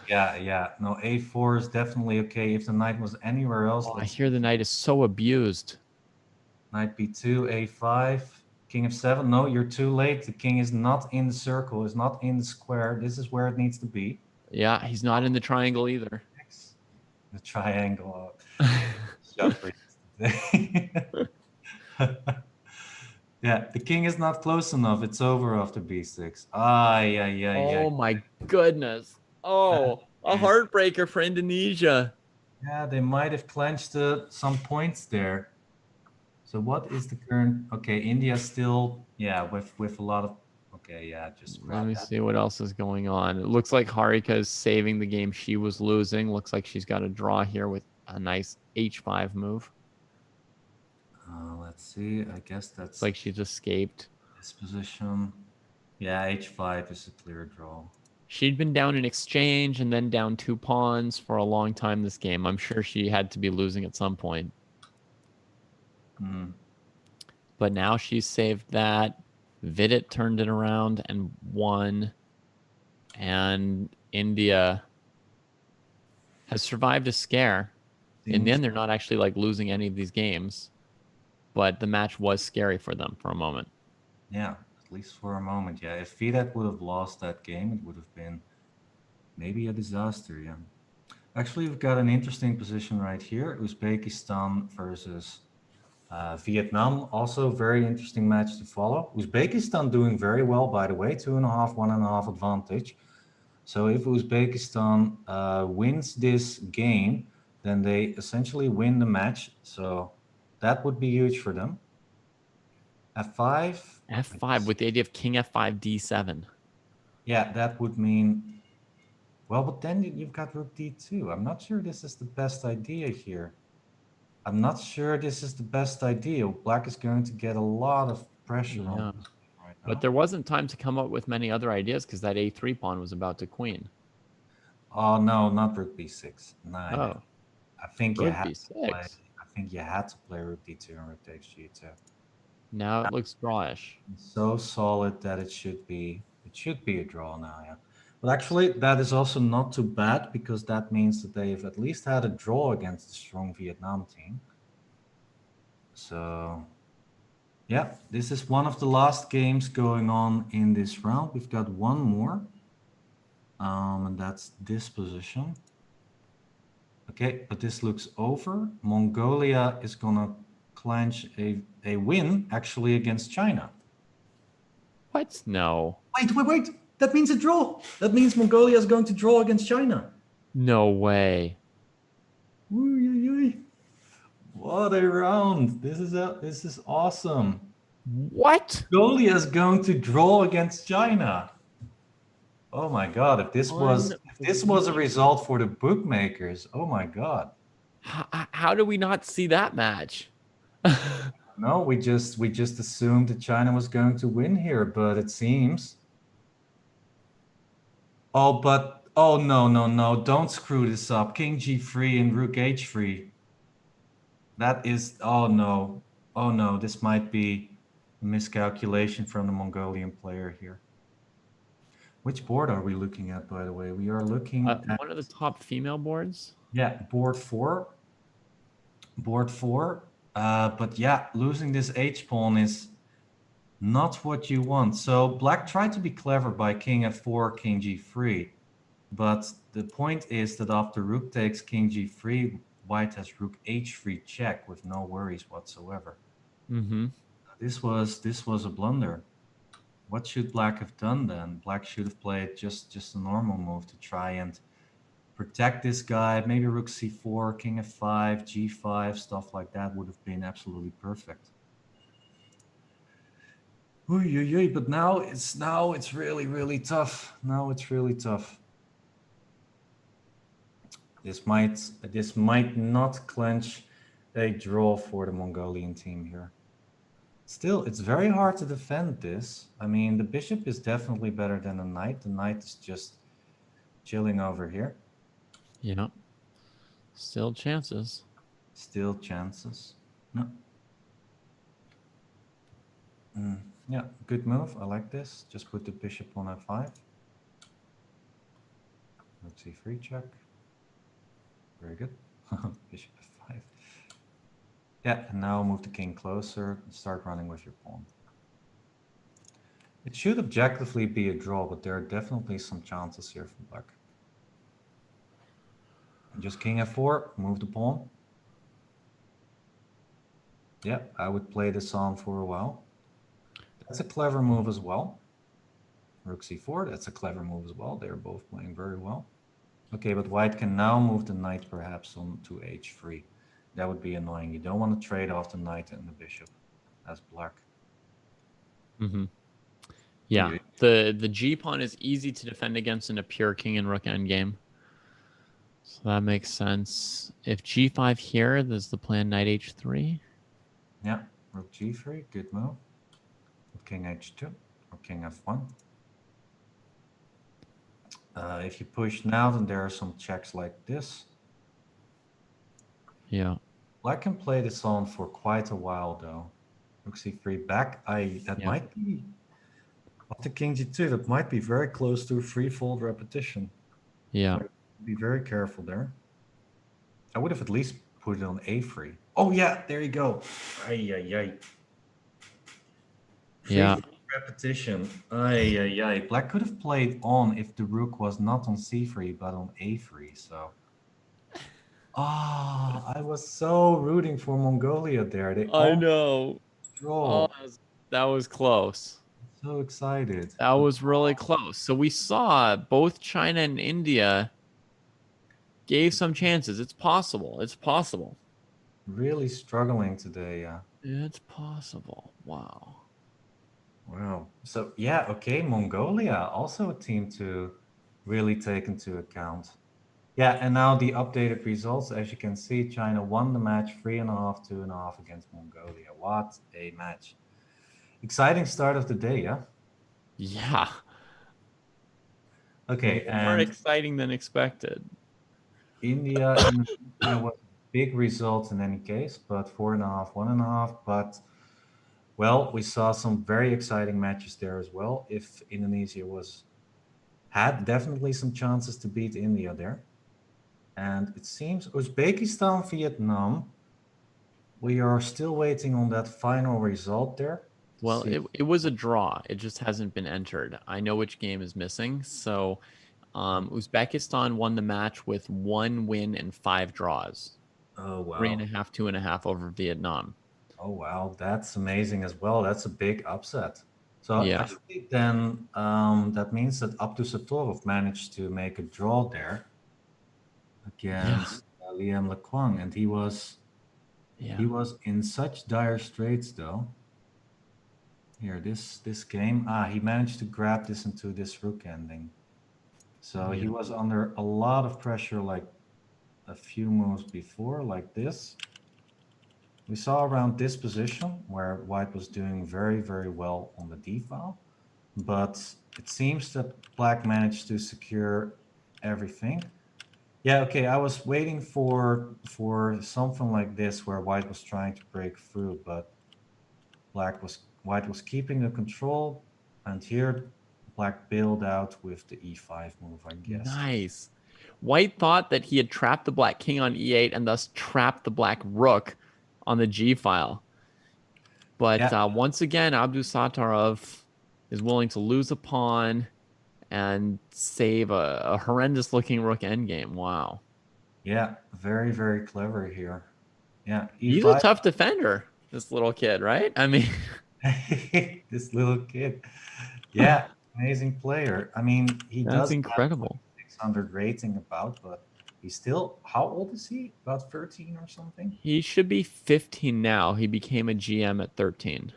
Yeah. No, a4 is definitely okay. If the knight was anywhere else,
Oh, I
let's
hear the knight is so abused.
knight b2, a5, king f7. No, you're too late. The king is not in the circle, is not in the square. This is where it needs to be.
Yeah, he's not in the triangle either.
The triangle. Shopper yesterday. Yeah, the king is not close enough. It's over after b6. Ah, yeah.
Oh my goodness.
That
Oh, a
is,
heartbreaker for Indonesia.
yeah, they might have clenched some points there. So what is the current? Okay, India still, yeah, with a lot of. Okay, yeah, just
Let
grab
me
that.
see what else is going on. It looks like Harika is saving the game she was losing. Looks like she's got a draw here with a nice h5 move.
Let's see. I guess
Looks
that's
like she's escaped.
this position. Yeah, h5 is a clear draw.
She'd been down in exchange and then down 2 pawns for a long time this game. I'm sure she had to be losing at some point.
Hmm.
But now she's saved that. Vidit turned it around and won. And India has survived a scare. In the
Seems
end, they're not actually like losing any of these games, but the match was scary for them for a moment.
yeah, at least for a moment. Yeah, if FIDE would have lost that game, it would have been maybe a disaster. Yeah. Actually, we've got an interesting position right here. Uzbekistan versus Vietnam. Also, very interesting match to follow. Uzbekistan doing very well, by the way, 2.5, 1.5 advantage. So if Uzbekistan wins this game, then they essentially win the match. So that would be huge for them. F5. I
F5
guess,
with the idea of king F5 D7.
yeah, that would mean, well, but then you've got rook D2. I'm not sure this is the best idea here. I'm not sure this is the best idea. Black is going to get a lot of pressure on
Yeah.
this right
But
now.
there wasn't time to come up with many other ideas because that A3 pawn was about to queen.
Oh no, not rook b6. No.
Oh,
I think you
rook
had to play.
B6.
I think you had to play rook d2 and rook takes g2.
Now it looks drawish.
It's so solid that it should be a draw now. Yeah, but actually that is also not too bad because that means that they've at least had a draw against the strong Vietnam team. So yeah, this is one of the last games going on in this round. We've got one more, and that's this position. Okay, but this looks over. Mongolia is gonna clinch a win actually against China.
What? No.
Wait. That means a draw. That means Mongolia is going to draw against China.
No way.
Ooh. What a round. This is awesome.
What?
Mongolia is going to draw against China. Oh my god, if this was a
Unbelievable.
result for the bookmakers, oh my god.
How do we not see that match?
No, we just assumed that China was going to win here, but it seems. Oh no, don't screw this up. King G3 and Rook H3. That is, oh no. Oh no, this might be a miscalculation from the Mongolian player here. Which board are we looking at, by the way? We are looking at,
One of the top female boards.
yeah, board four. Board four. But yeah, losing this H pawn is not what you want. So black tried to be clever by king f4, king g3. But the point is that after rook takes king g3, white has rook h3 check with no worries whatsoever.
Mm-hmm.
This was a blunder. What should black have done then? Black should have played just a normal move to try and protect this guy. Maybe rook c4, king f5, g5, stuff like that would have been absolutely perfect. But now it's really tough. Now it's really tough. This might not clench a draw for the Mongolian team here. Still, it's very hard to defend this. I mean, the bishop is definitely better than the knight. The knight is just chilling over here.
Yeah. Still chances.
Still chances. No. Yeah, good move. I like this. Just put the bishop on f5. Rook c3 check. Very good. Bishop f5. Yeah, and now move the king closer and start running with your pawn. It should objectively be a draw, but there are definitely some chances here for black. And just king f4, move the pawn. Yeah, I would play this on for a while. That's a clever move as well. Rook c4, that's a clever move as well. They're both playing very well. Okay, but white can now move the knight perhaps on to h3. That would be annoying. You don't want to trade off the knight and the bishop as black.
Mm-hmm. Yeah, the G pawn is easy to defend against in a pure king and rook endgame. So that makes sense. If g5 here, there's the plan knight h3.
Yeah, rook g3, good move. King h2 or king f1. If you push now, then there are some checks like this.
Yeah.
Black can play this on for quite a while, though. Rook c3 back. Might be after king g2. That might be very close to a threefold repetition.
Yeah.
So be very careful there. I would have at least put it on a3. Oh yeah, there you go. Ay ay ay.
Yeah.
Repetition. Ay ay ay. Black could have played on if the rook was not on c3 but on a3. So. Ah, I was so rooting for Mongolia there.
I know.
Draw.
Oh, that was close.
So excited.
That was really close. So we saw both China and India gave some chances. It's possible. It's possible.
Really struggling today, yeah.
It's possible. Wow.
Wow. So yeah, okay, Mongolia, also a team to really take into account. Yeah, and now the updated results. As you can see, China won the match 3.5, 2.5 against Mongolia. What a match. Exciting start of the day, yeah?
Yeah.
Okay,
More
and
exciting than expected.
India was big results in any case, but 4.5, 1.5. But well, we saw some very exciting matches there as well. If Indonesia had definitely some chances to beat India there, and it seems Uzbekistan, Vietnam. We are still waiting on that final result there.
Well, it was a draw. It just hasn't been entered. I know which game is missing. So Uzbekistan won the match with 1 win and 5 draws.
Oh wow.
3.5, 2.5 over Vietnam.
Oh wow, that's amazing as well. That's a big upset. So
Yeah.
actually then that means that Abdusattorov managed to make a draw there against Liam Lequang, and he was in such dire straits though. Here, this game, he managed to grab this into this rook ending. So he was under a lot of pressure, like a few moves before, like this. We saw around this position where white was doing very, very well on the d file, but it seems that black managed to secure everything. Yeah, okay, I was waiting for something like this where white was trying to break through, but white was keeping the control, and here black bailed out with the e5 move, I guess.
Nice. White thought that he had trapped the black king on e8 and thus trapped the black rook on the g file. But once again, Abdusattorov is willing to lose a pawn and save a horrendous looking rook endgame. Wow.
Yeah, very, very clever here. Yeah, E5.
He's a tough defender, this little kid, right? I mean,
this little kid. Yeah, amazing player. I mean, he
that's
does
incredible.
Have 600 rating about, but he's still, how old is he? About 13 or something?
He should be 15 now. He became a GM at 13.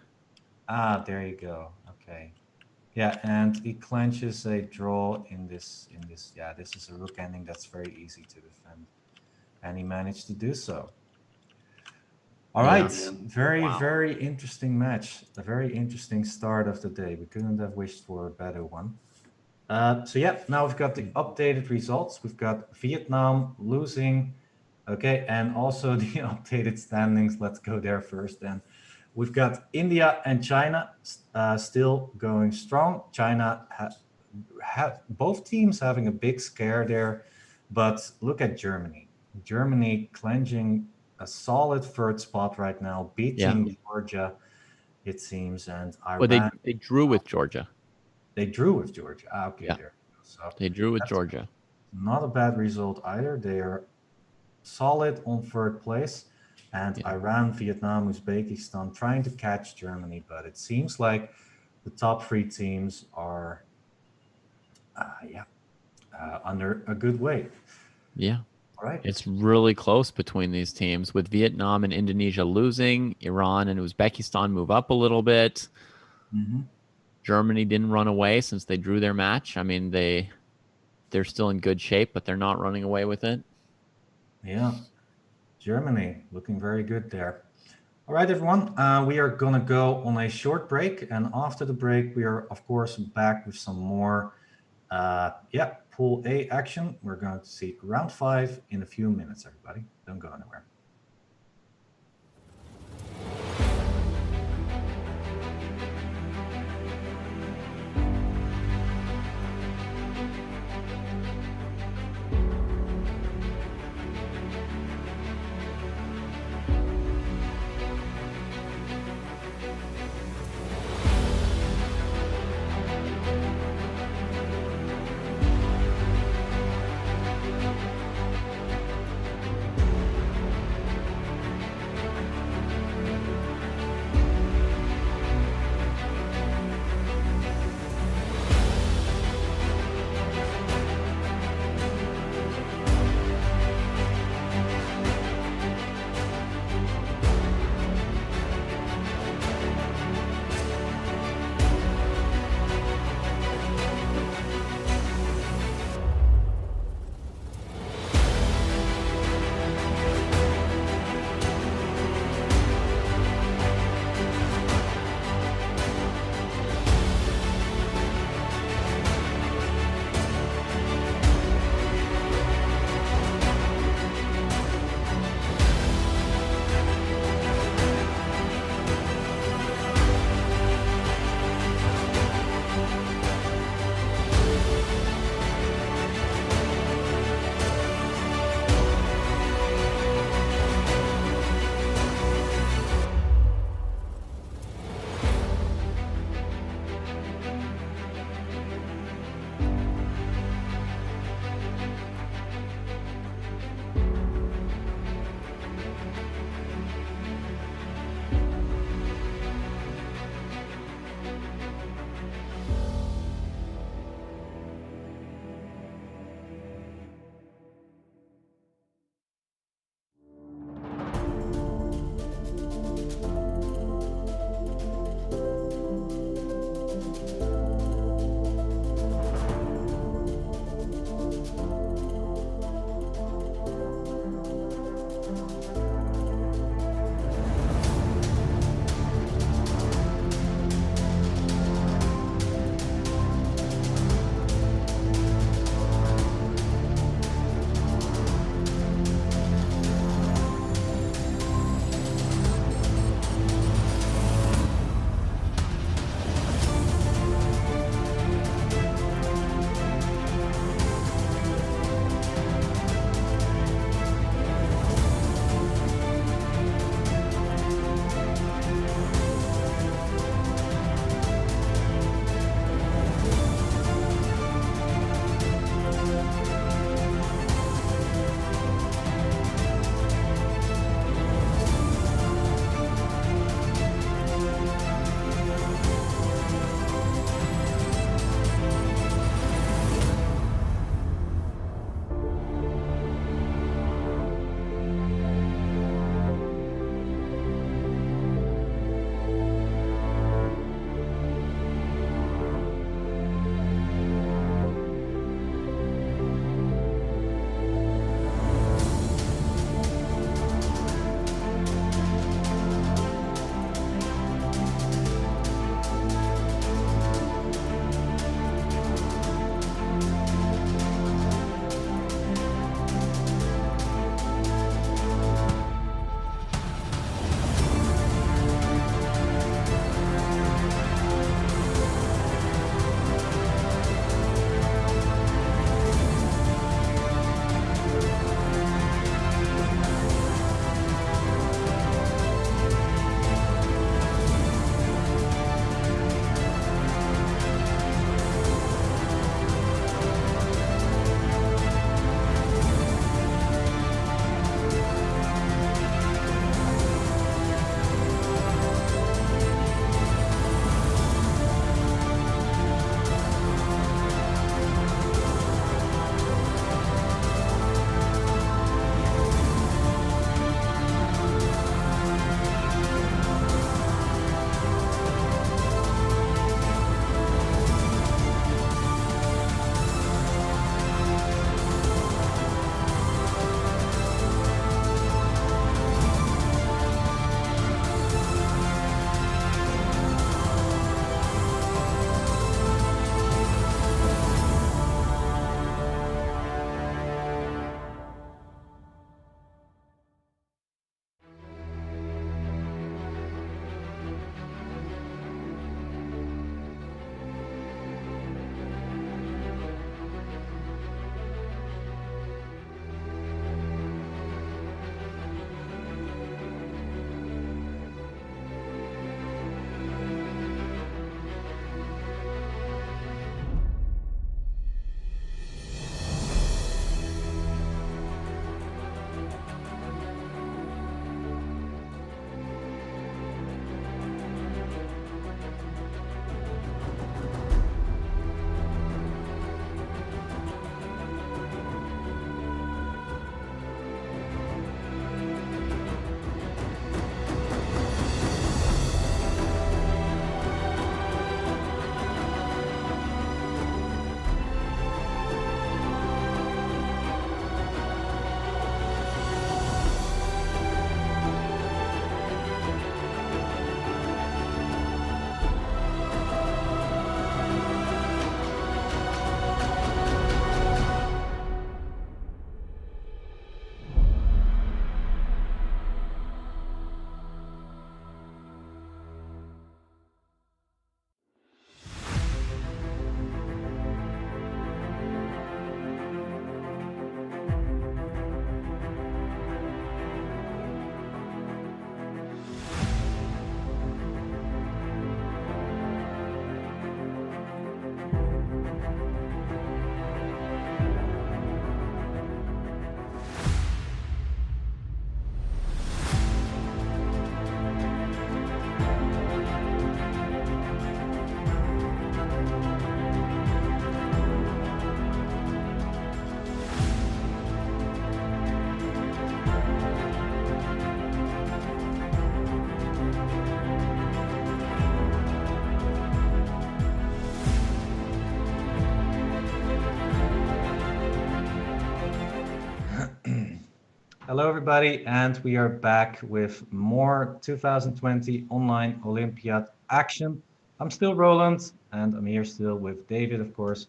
Ah, there you go. Okay. Yeah, and he clenches a draw in this. Yeah, this is a rook ending that's very easy to defend. And he managed to do so. All right, very, very interesting match. A very interesting start of the day. We couldn't have wished for a better one. So yeah, now we've got the updated results. We've got Vietnam losing, okay, and also the updated standings. Let's go there first then. We've got India and China still going strong. China have both teams having a big scare there, but look at Germany. Germany clenching a solid third spot right now,
Yeah.
beating Georgia, it seems, and
Well,
Iran.
they drew with Georgia.
They drew with Georgia. Okay,
Yeah.
there. So
They drew with
that's
Georgia.
not a bad result either. They are solid on third place. And
Yeah.
Iran, Vietnam, Uzbekistan trying to catch Germany, but it seems like the top three teams are, under a good weight.
Yeah.
All right.
It's really close between these teams, with Vietnam and Indonesia losing. Iran and Uzbekistan move up a little bit.
Mm-hmm.
Germany didn't run away since they drew their match. I mean, they're still in good shape, but they're not running away with it.
Yeah. Germany looking very good there. All right, everyone. We are going to go on a short break. And after the break, we are, of course, back with some more, Pool A action. We're going to see round 5 in a few minutes, everybody. Don't go anywhere. Hello, everybody, and we are back with more 2020 Online Olympiad action. I'm still Roland, and I'm here still with David, of course.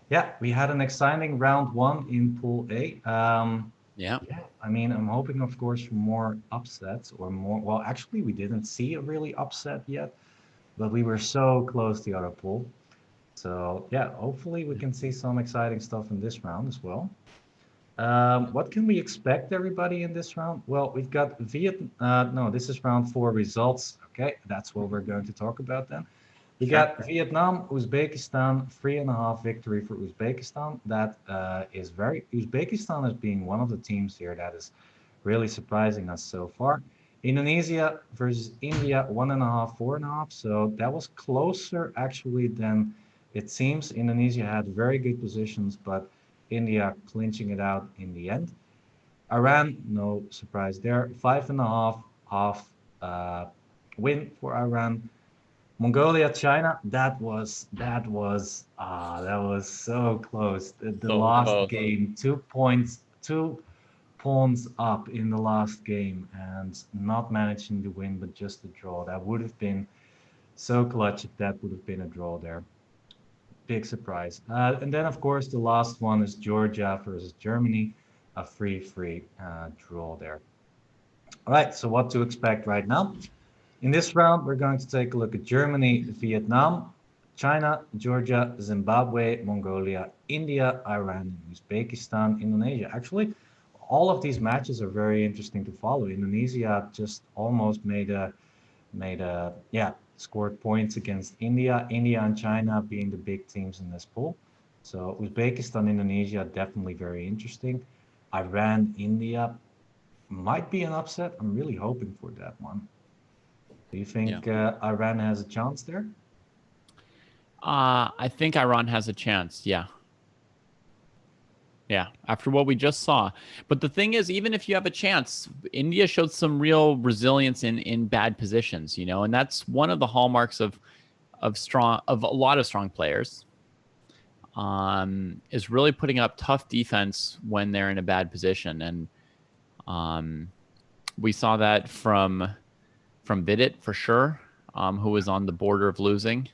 Yeah, we had an exciting round one in Pool A.
Yeah.
Yeah, I mean, I'm hoping, of course, for more upsets or more. Well, actually, we didn't see a really upset yet, but we were so close to the other pool. So, yeah, hopefully, we can see some exciting stuff in this round as well. What can we expect, everybody, in this round? Well, we've got no, this is round four results. Okay, that's what we're going to talk about then. We
Sure.
got Vietnam, Uzbekistan, 3.5 victory for Uzbekistan. That is very, Uzbekistan as being one of the teams here that is really surprising us so far. Indonesia versus India, 1.5, 4.5. So that was closer actually than it seems. Indonesia had very good positions, but India clinching it out in the end. Iran, no surprise there, 5.5 half win for Iran. Mongolia, China, that was so close. The
So
last
close.
game, 2 points, 2 pawns up in the last game, and not managing to win, but just a draw. That would have been so clutch if that would have been a draw there. Big surprise. And then, of course, the last one is Georgia versus Germany, a free draw there. All right, so what to expect right now? In this round, we're going to take a look at Germany, Vietnam, China, Georgia, Zimbabwe, Mongolia, India, Iran, Uzbekistan, Indonesia. Actually, all of these matches are very interesting to follow. Indonesia just almost yeah, scored points against India. India and China being the big teams in this pool. So Uzbekistan, Indonesia, definitely very interesting. Iran, India might be an upset. I'm really hoping for that one. Do you
Yeah.
think Iran has a chance there?
I think Iran has a chance. Yeah. Yeah. After what we just saw. But the thing is, even if you have a chance, India showed some real resilience in bad positions, and that's one of the hallmarks of a lot of strong players. Is really putting up tough defense when they're in a bad position. And we saw that from Vidit for sure, who was on the border of losing.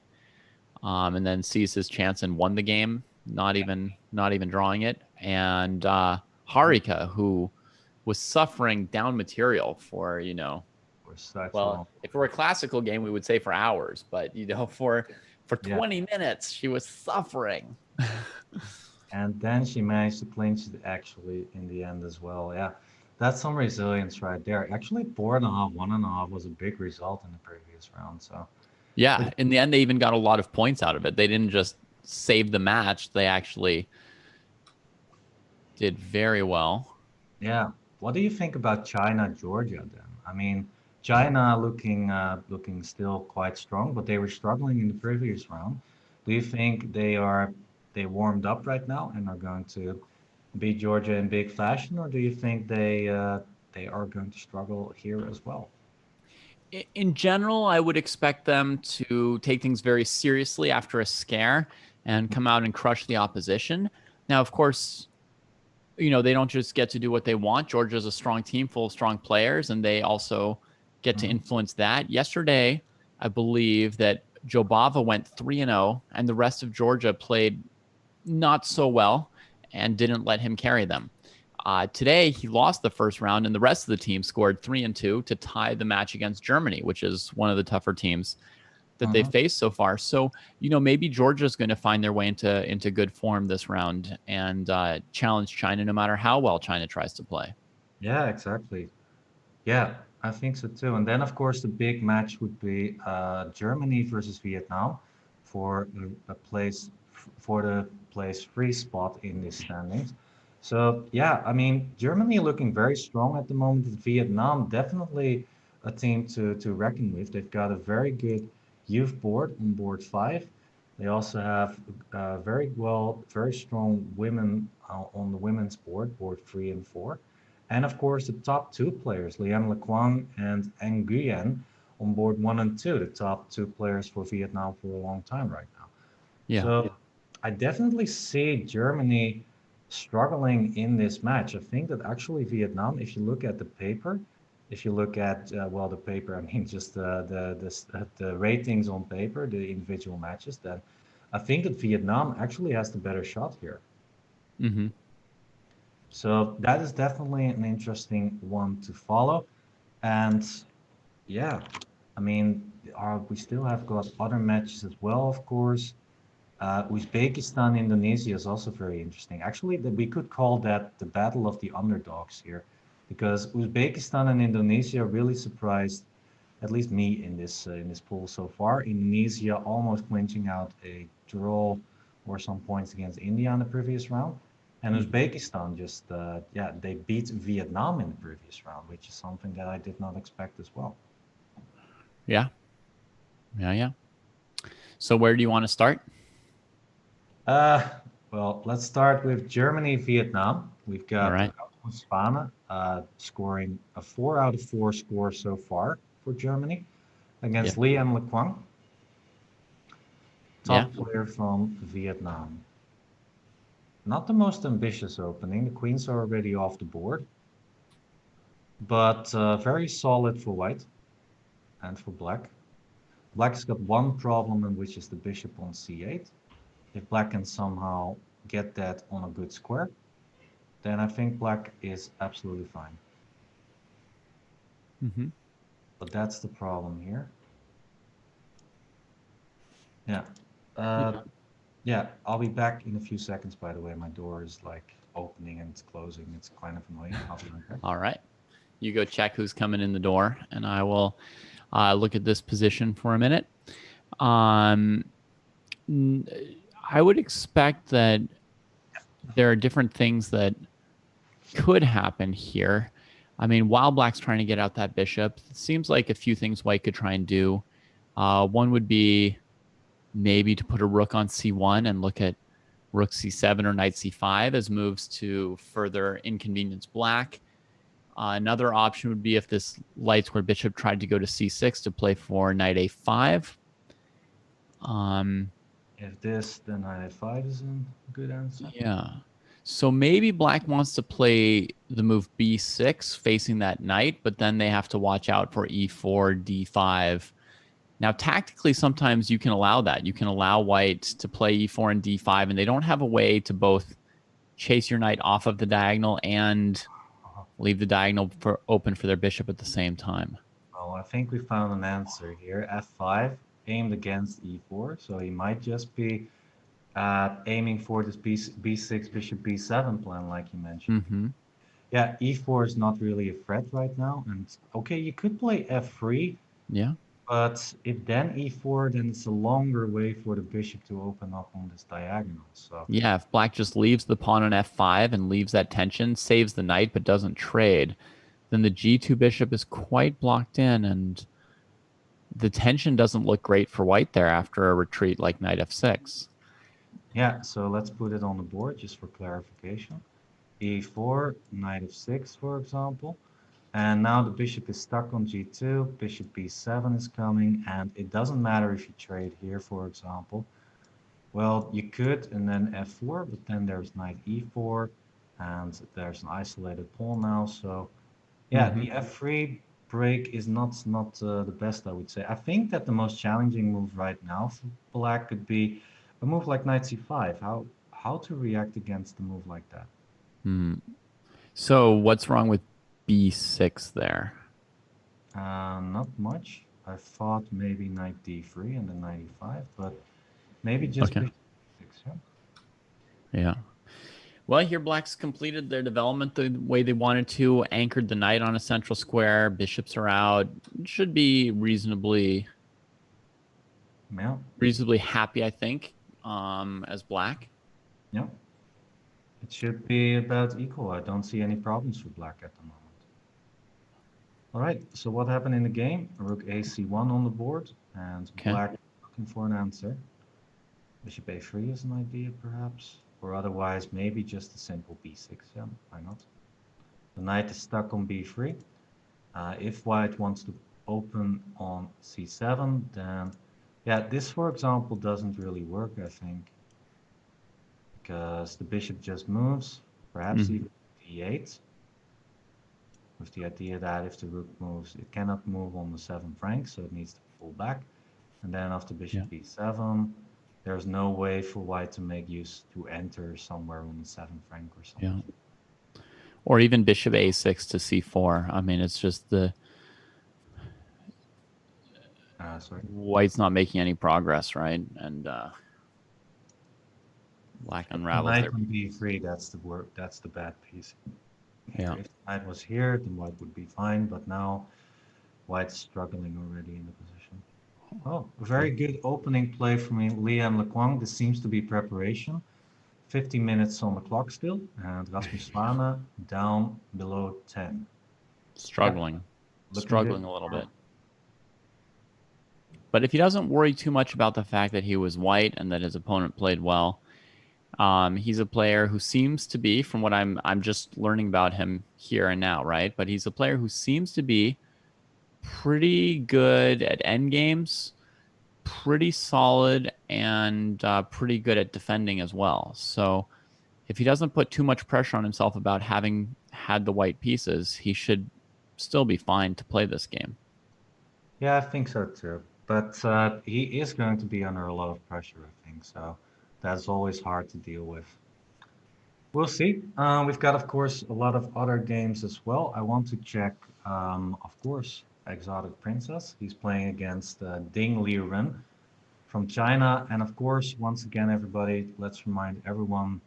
And then seized his chance and won the game, not even drawing it. And Harika, who was suffering down material for
For such
well,
long.
if it were a classical game, we would say for hours, but for
Yeah.
20 minutes, she was suffering.
And then she managed to clinch it actually in the end as well. Yeah. That's some resilience right there. Actually, 4.5, 1.5 was a big result in the previous round. So,
Yeah,
but
in the end, they even got a lot of points out of it. They didn't just save the match; they actually did very well.
yeah, what do you think about China, Georgia then? I mean, China looking still quite strong, but they were struggling in the previous round. Do you think they warmed up right now and are going to beat Georgia in big fashion, or do you think they are going to struggle here as well?
In general, I would expect them to take things very seriously after a scare and come out and crush the opposition. Now, of course, they don't just get to do what they want. Georgia's a strong team full of strong players, and they also get to
Mhm.
influence that. Yesterday, I believe that Jobava went 3-0, and the rest of Georgia played not so well and didn't let him carry them. Today, he lost the first round, and the rest of the team scored 3-2 to tie the match against Germany, which is one of the tougher teams that they've
Mhm.
faced so far. So, maybe Georgia's going to find their way into good form this round and challenge China, no matter how well China tries to play.
Yeah, exactly. Yeah, I think so too. And then, of course, the big match would be Germany versus Vietnam for a place for the place free spot in the standings. So yeah, I mean, Germany looking very strong at the moment. Vietnam definitely a team to reckon with. They've got a very good youth board on board five. They also have very strong women on the women's board, board 3 and 4. And of course, the top two players, Liam Lequang and Anh Nguyen, on board 1 and 2, the top two players for Vietnam for a long time right now.
Yeah.
So I definitely see Germany struggling in this match. I think that actually Vietnam, if you look at the paper, if you look at well, the paper, I mean just the ratings on paper, the individual matches, then I think that Vietnam actually has the better shot here.
Mm-hmm.
So that is definitely an interesting one to follow. And yeah, I mean, we still have got other matches as well, of course. Uzbekistan, Indonesia is also very interesting. Actually, we could call that the battle of the underdogs here, because Uzbekistan and Indonesia really surprised at least me in this pool so far. Indonesia almost clinching out a draw or some points against India in the previous round, and
Mm-hmm.
Uzbekistan just yeah, they beat Vietnam in the previous round, which is something that I did not expect as well.
Yeah. Yeah. Yeah. So where do you want to start?
Uh, well, let's start with Germany, Vietnam. We've
All
got
right.
Spana scoring a 4 out of 4 score so far for Germany
Yeah.
against Lian Lequang,
Yeah.
top player from Vietnam. Not the most ambitious opening. The queens are already off the board, but very solid for white and for black. Black has got one problem, and which is the bishop on c8. If black can somehow get that on a good square, then I think black is absolutely fine.
Mm-hmm.
But that's the problem here. Yeah.
Yeah.
Yeah, I'll be back in a few seconds, by the way. My door is like opening and it's closing. It's kind of annoying. I'll be right back.
All right. You go check who's coming in the door, and I will look at this position for a minute. Um, I would expect that there are different things that could happen here. I mean, while black's trying to get out that bishop, it seems like a few things white could try and do. One would be maybe to put a rook on c1 and look at rook c7 or knight c5 as moves to further inconvenience black. Another option would be if this light square bishop tried to go to c6 to play for knight a5.
If this, then knight a5 is a good answer.
Yeah. So maybe black wants to play the move b6 facing that knight, but then they have to watch out for e4, d5. Now, tactically, sometimes you can allow that. You can allow white to play e4 and d5, and they don't have a way to both chase your knight off of the diagonal and leave the diagonal open for their bishop at the same time.
Well, I think we found an answer here. f5 aimed against e4, so he might just be aiming for this b6, bishop b7 plan, like you mentioned.
Mm-hmm.
Yeah, e4 is not really a threat right now. And okay, you could play f3,
Yeah.
but if then e4, then it's a longer way for the bishop to open up on this diagonal. So
Yeah, if black just leaves the pawn on f5 and leaves that tension, saves the knight but doesn't trade, then the g2 bishop is quite blocked in, and the tension doesn't look great for white there after a retreat like knight f6.
yeah, so let's put it on the board just for clarification. e4, knight f6, for example. And now the bishop is stuck on g2, bishop b7 is coming, and it doesn't matter if you trade here, for example. Well, you could, and then f4, but then there's knight e4, and there's an isolated pawn now. So yeah,
Mm-hmm.
the f3 break is not the best, I would say. I think that the most challenging move right now for black could be a move like knight c5. How to react against a move like that?
So what's wrong with b6 there?
Not much. I thought maybe knight d3 and then knight e5, but maybe just
Okay.
bishop e6. Yeah?
Yeah. Well, here black's completed their development the way they wanted to, anchored the knight on a central square, bishops are out. Should be reasonably
Yeah.
happy, I think, as black.
Yeah. It should be about equal. I don't see any problems for black at the moment. All right, so what happened in the game? Rook a c1 on the board, and
Okay.
black looking for an answer. Bishop a3 is an idea, perhaps. Or otherwise, maybe just a simple b6. Yeah, why not? The knight is stuck on b3. If white wants to open on c7, then... Yeah, this, for example, doesn't really work, I think. because the bishop just moves, perhaps even d8, with the idea that if the rook moves, it cannot move on the 7th rank, so it needs to pull back. And then after bishop b7, there's no way for white to make use to enter somewhere on the 7th rank or something.
Yeah. Or even bishop a6 to c4. I mean, it's just the white's not making any progress, right? And black unravels
knight
there.
on b3, that's the word. That's the bad piece.
Yeah.
If the knight was here, then white would be fine. But now white's struggling already in the position. Oh, very good opening play from Liam Lequang. This seems to be preparation. 50 minutes on the clock still, and Rasmus Lana down below 10.
Struggling.
Yeah,
struggling a little bit. But if he doesn't worry too much about the fact that he was white and that his opponent played well, he's a player who seems to be, from what I'm just learning about him here and now, right? But he's a player who seems to be pretty good at end games, pretty solid, and pretty good at defending as well. So if he doesn't put too much pressure on himself about having had the white pieces, he should still be fine to play this game.
Yeah, I think so too. But he is going to be under a lot of pressure, I think. So that's always hard to deal with. We'll see. We've got, of course, a lot of other games as well. I want to check, of course, Exotic Princess. He's playing against Ding Liren from China. And of course, once again, everybody, let's remind everyone,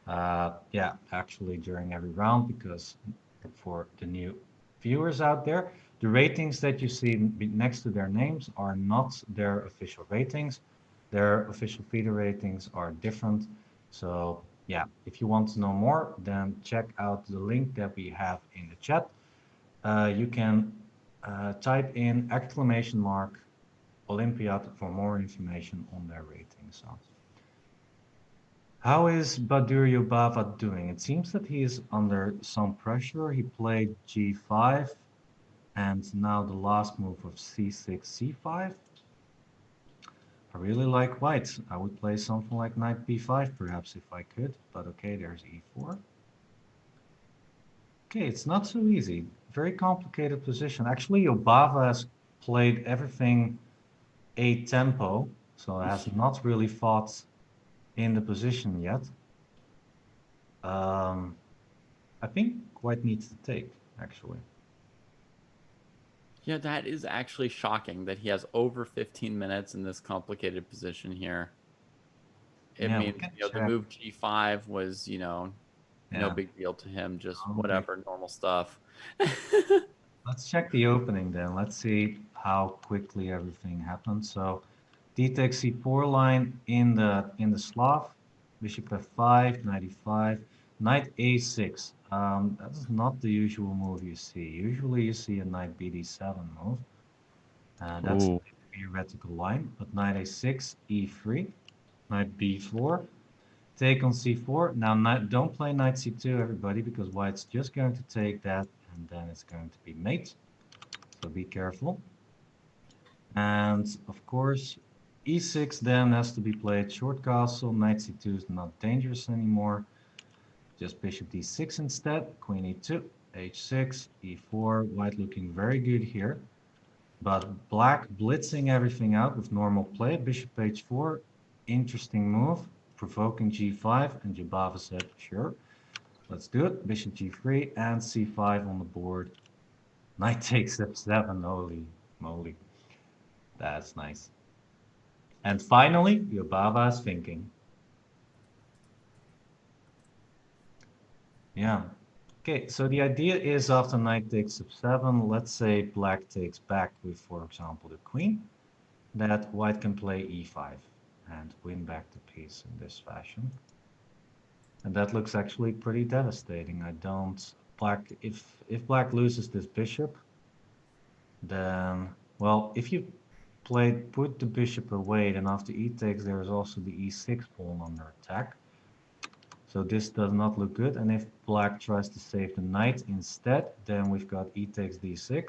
yeah, actually during every round, because for the new viewers out there, the ratings that you see next to their names are not their official ratings. Their official FIDE ratings are different. So yeah, if you want to know more, then check out the link that we have in the chat. You can type in !! Olympiad for more information on their ratings. So, how is Badur Yobava doing? It seems that he is under some pressure. He played g5 and now the last move of c6, c5. I really like white. I would play something like knight b5 perhaps if I could, but okay, there's e4. Okay, it's not so easy. Very complicated position. Actually, Yobava has played everything a tempo, so has not really fought in the position yet. I think white needs to take, actually.
Yeah, that is actually shocking that he has over 15 minutes in this complicated position here. It means, the move g5 was, no big deal to him, just whatever, normal stuff.
Let's check the opening then. Let's see how quickly everything happened. So d takes c4 line in the Slav, bishop f5, knight e5, knight a6. That is not the usual move you see. Usually you see a knight bd7 move. That's the theoretical line, but knight a6, e3, knight b4, take on c4. Now don't play knight c2, everybody, because white's just going to take that, and then it's going to be mate. So be careful. And of course, e6 then has to be played short castle. Knight c2 is not dangerous anymore. Just bishop d6 instead. Queen e2, h6, e4. White looking very good here. But black blitzing everything out with normal play. Bishop h4, interesting move. Provoking g5, and Yobava said, sure, let's do it. Bishop g3 and c5 on the board. Knight takes f7, holy moly. That's nice. And finally, Yobava is thinking. Yeah. Okay, so the idea is after knight takes f7, let's say black takes back with, for example, the queen, that white can play e5 and win back the piece in this fashion. And that looks actually pretty devastating. If black loses this bishop, then, well, if you put the bishop away, then after e takes, there is also the e6 pawn under attack. So this does not look good. And if black tries to save the knight instead, then we've got e takes d6.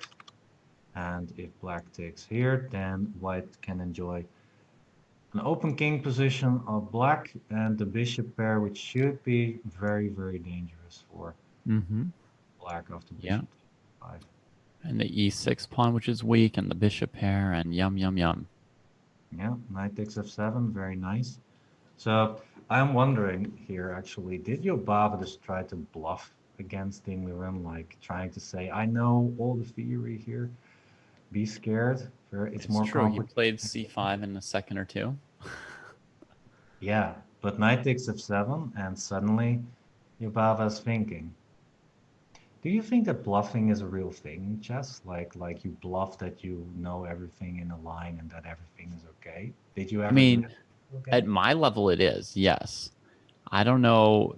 And if black takes here, then white can enjoy an open king position of black and the bishop pair, which should be very, very dangerous for
Mm-hmm.
black after
Yeah.
bishop 5.
And the e6 pawn, which is weak, and the bishop pair, and yum, yum, yum.
Yeah, knight takes f7, very nice. So I'm wondering here, actually, did Yobava just try to bluff against Ding Liren, like trying to say, I know all the theory here, be scared, it's
It's
more
true. He
complicated.
played c5 in a second or two.
Yeah, but knight takes f7, and suddenly Yobava's thinking. Do you think that bluffing is a real thing in chess? Like you bluff that you know everything in a line and that everything is okay? Did you
I
ever do
mean,
that? Okay.
at my level, it is, yes. I don't know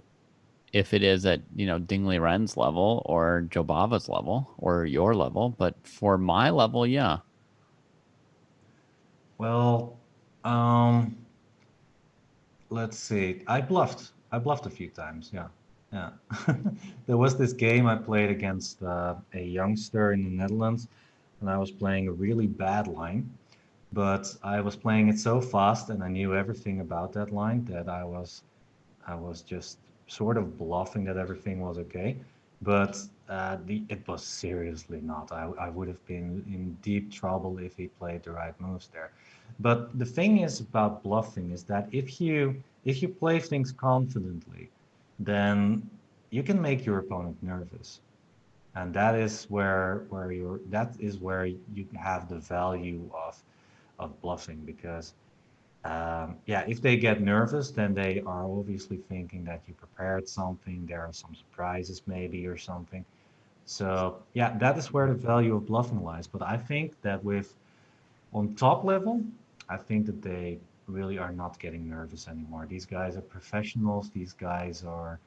if it is at, Dingley Ren's level or Jobava's level or your level, but for my level, yeah.
Well, um, let's see. I bluffed a few times. Yeah, yeah. There was this game I played against a youngster in the Netherlands, and I was playing a really bad line. But I was playing it so fast, and I knew everything about that line that I was just sort of bluffing that everything was okay, but it was seriously not. I would have been in deep trouble if he played the right moves there. But the thing is about bluffing is that if you play things confidently, then you can make your opponent nervous, and that is where you have the value of bluffing because yeah, if they get nervous, then they are obviously thinking that you prepared something. There are some surprises, maybe, or something. So, yeah, that is where the value of bluffing lies. But I think that on top level, I think that they really are not getting nervous anymore. These guys are professionals. These guys are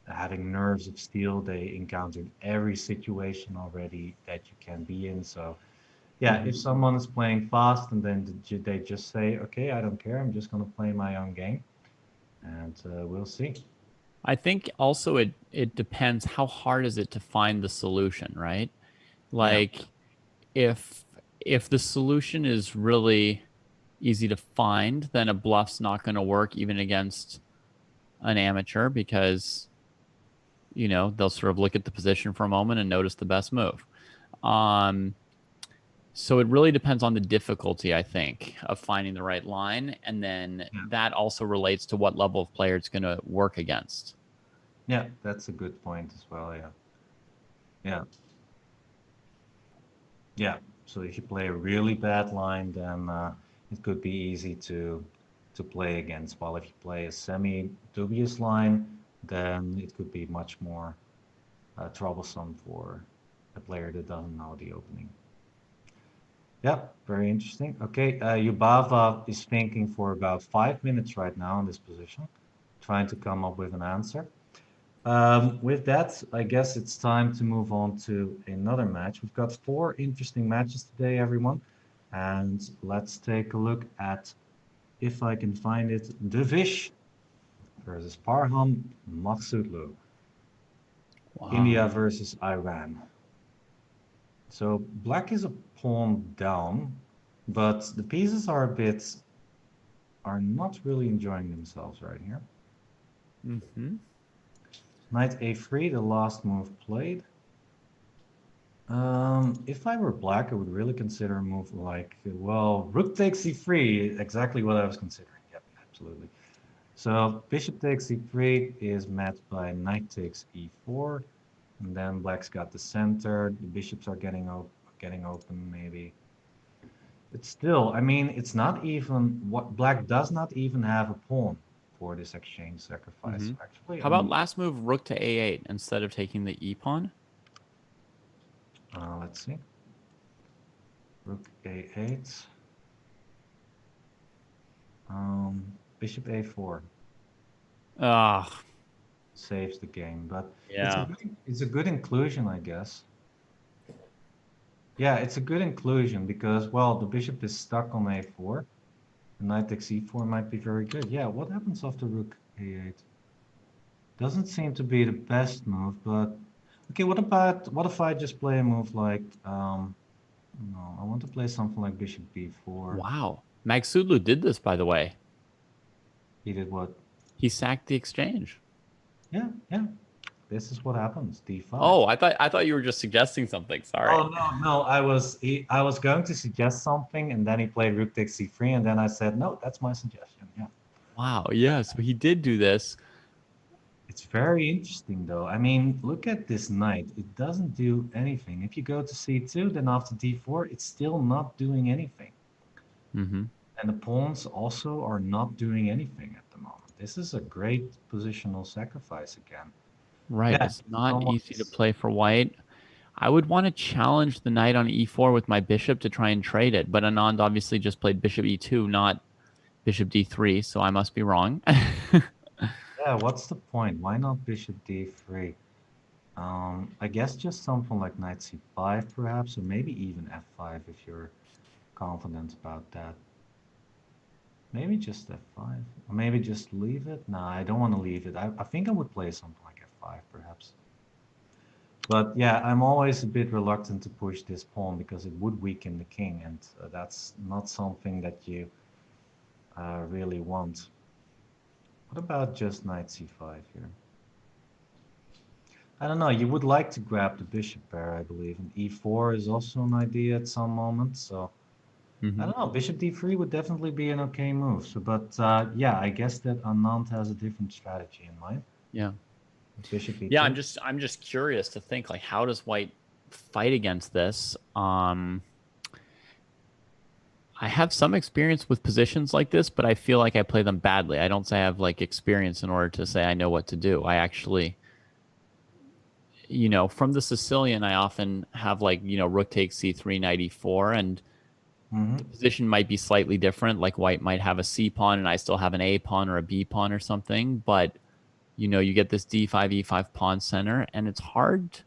having nerves of steel. They encountered every situation already that you can be in. So, yeah, if
Mhm.
someone is playing fast and then they just say, okay, I don't care, I'm just going to play my own game, and we'll see.
I think also it depends how hard is it to find the solution, right?
Yeah,
Like if if the solution is really easy to find, then a bluff's not going to work even against an amateur because they'll sort of look at the position for a moment and notice the best move. Um, so it really depends on the difficulty, I think, of finding the right line, and then
yeah,
that also relates to what level of player it's going to work against.
yeah, that's a good point as well. Yeah, yeah, yeah. So if you play a really bad line, then it could be easy to play against. While if you play a semi-dubious line, then it could be much more troublesome for a player that doesn't know the opening. Yeah, very interesting. Okay, Yubava is thinking for about 5 minutes right now in this position, trying to come up with an answer. With that, I guess it's time to move on to another match. We've got four interesting matches today, everyone. And let's take a look at, if I can find it, Devish versus Parham Maksutlu.
Wow.
India versus Iran. So black is a pawn down, but the pieces are not really enjoying themselves right here.
Mm-hmm.
Knight a3, the last move played. If I were black, I would really consider a move like, well, rook takes c3, exactly what I was considering. Yep, absolutely. So bishop takes c3 is met by knight takes e4, and then black's got the center. The bishops are getting open, maybe. But still, I mean, it's not even what black does not even have a pawn for this exchange sacrifice.
Mm-hmm.
So actually,
How about last move rook to a8 instead of taking the e pawn?
let's see. Rook a8. Bishop a4
Ah,
saves the game, but
yeah.
it's a good inclusion, I guess. Yeah, it's a good inclusion because, well, the bishop is stuck on a4. The knight takes e4 might be very good. Yeah, what happens after rook a8? Doesn't seem to be the best move, but okay, what if I just play a move like No, I want to play something like bishop b4.
Wow. Magsudlu did this, by the way.
He did what?
He sacked the exchange.
Yeah, yeah. This is what happens. d5.
Oh, I thought you were just suggesting something. Sorry.
Oh no, no. I was going to suggest something, and then he played rook takes c3, and then I said no, that's my suggestion. Yeah.
Wow. Yeah. So he did do this.
It's very interesting though. I mean, look at this knight. It doesn't do anything. If you go to c2, then after d4, it's still not doing anything.
Mm-hmm.
And the pawns also are not doing anything at the moment. This is a great positional sacrifice again.
Right.
Yeah,
It's not easy to
someone's
play for white. I would want to challenge the knight on e4 with my bishop to try and trade it, but Anand obviously just played bishop e2, not bishop d3, so I must be wrong.
yeah, what's the point? Why not bishop d3? I guess just something like knight c5 perhaps, or maybe even f5 if you're confident about that. Maybe just f5, or maybe just leave it. No, I don't want to leave it. I think I would play something like f5 perhaps. But yeah, I'm always a bit reluctant to push this pawn because it would weaken the king, and that's not something that you really want. What about just knight c5 here? I don't know, you would like to grab the bishop pair, I believe, and e4 is also an idea at some moment, so I
Mm-hmm.
don't know, bishop d3 would definitely be an okay move. So, but yeah, I guess that Anand has a different strategy in mind.
Yeah.
Bishop
Yeah,
e2.
I'm just curious to think like how does white fight against this? I have some experience with positions like this, but I feel like I play them badly. I don't say I have like experience in order to say I know what to do. I actually, from the Sicilian, I often have like, rook takes c3, knight e4, and the
Mm-hmm.
position might be slightly different. Like white might have a c pawn and I still have an a pawn or a b pawn or something, but you get this d5 e5 pawn center, and it's hard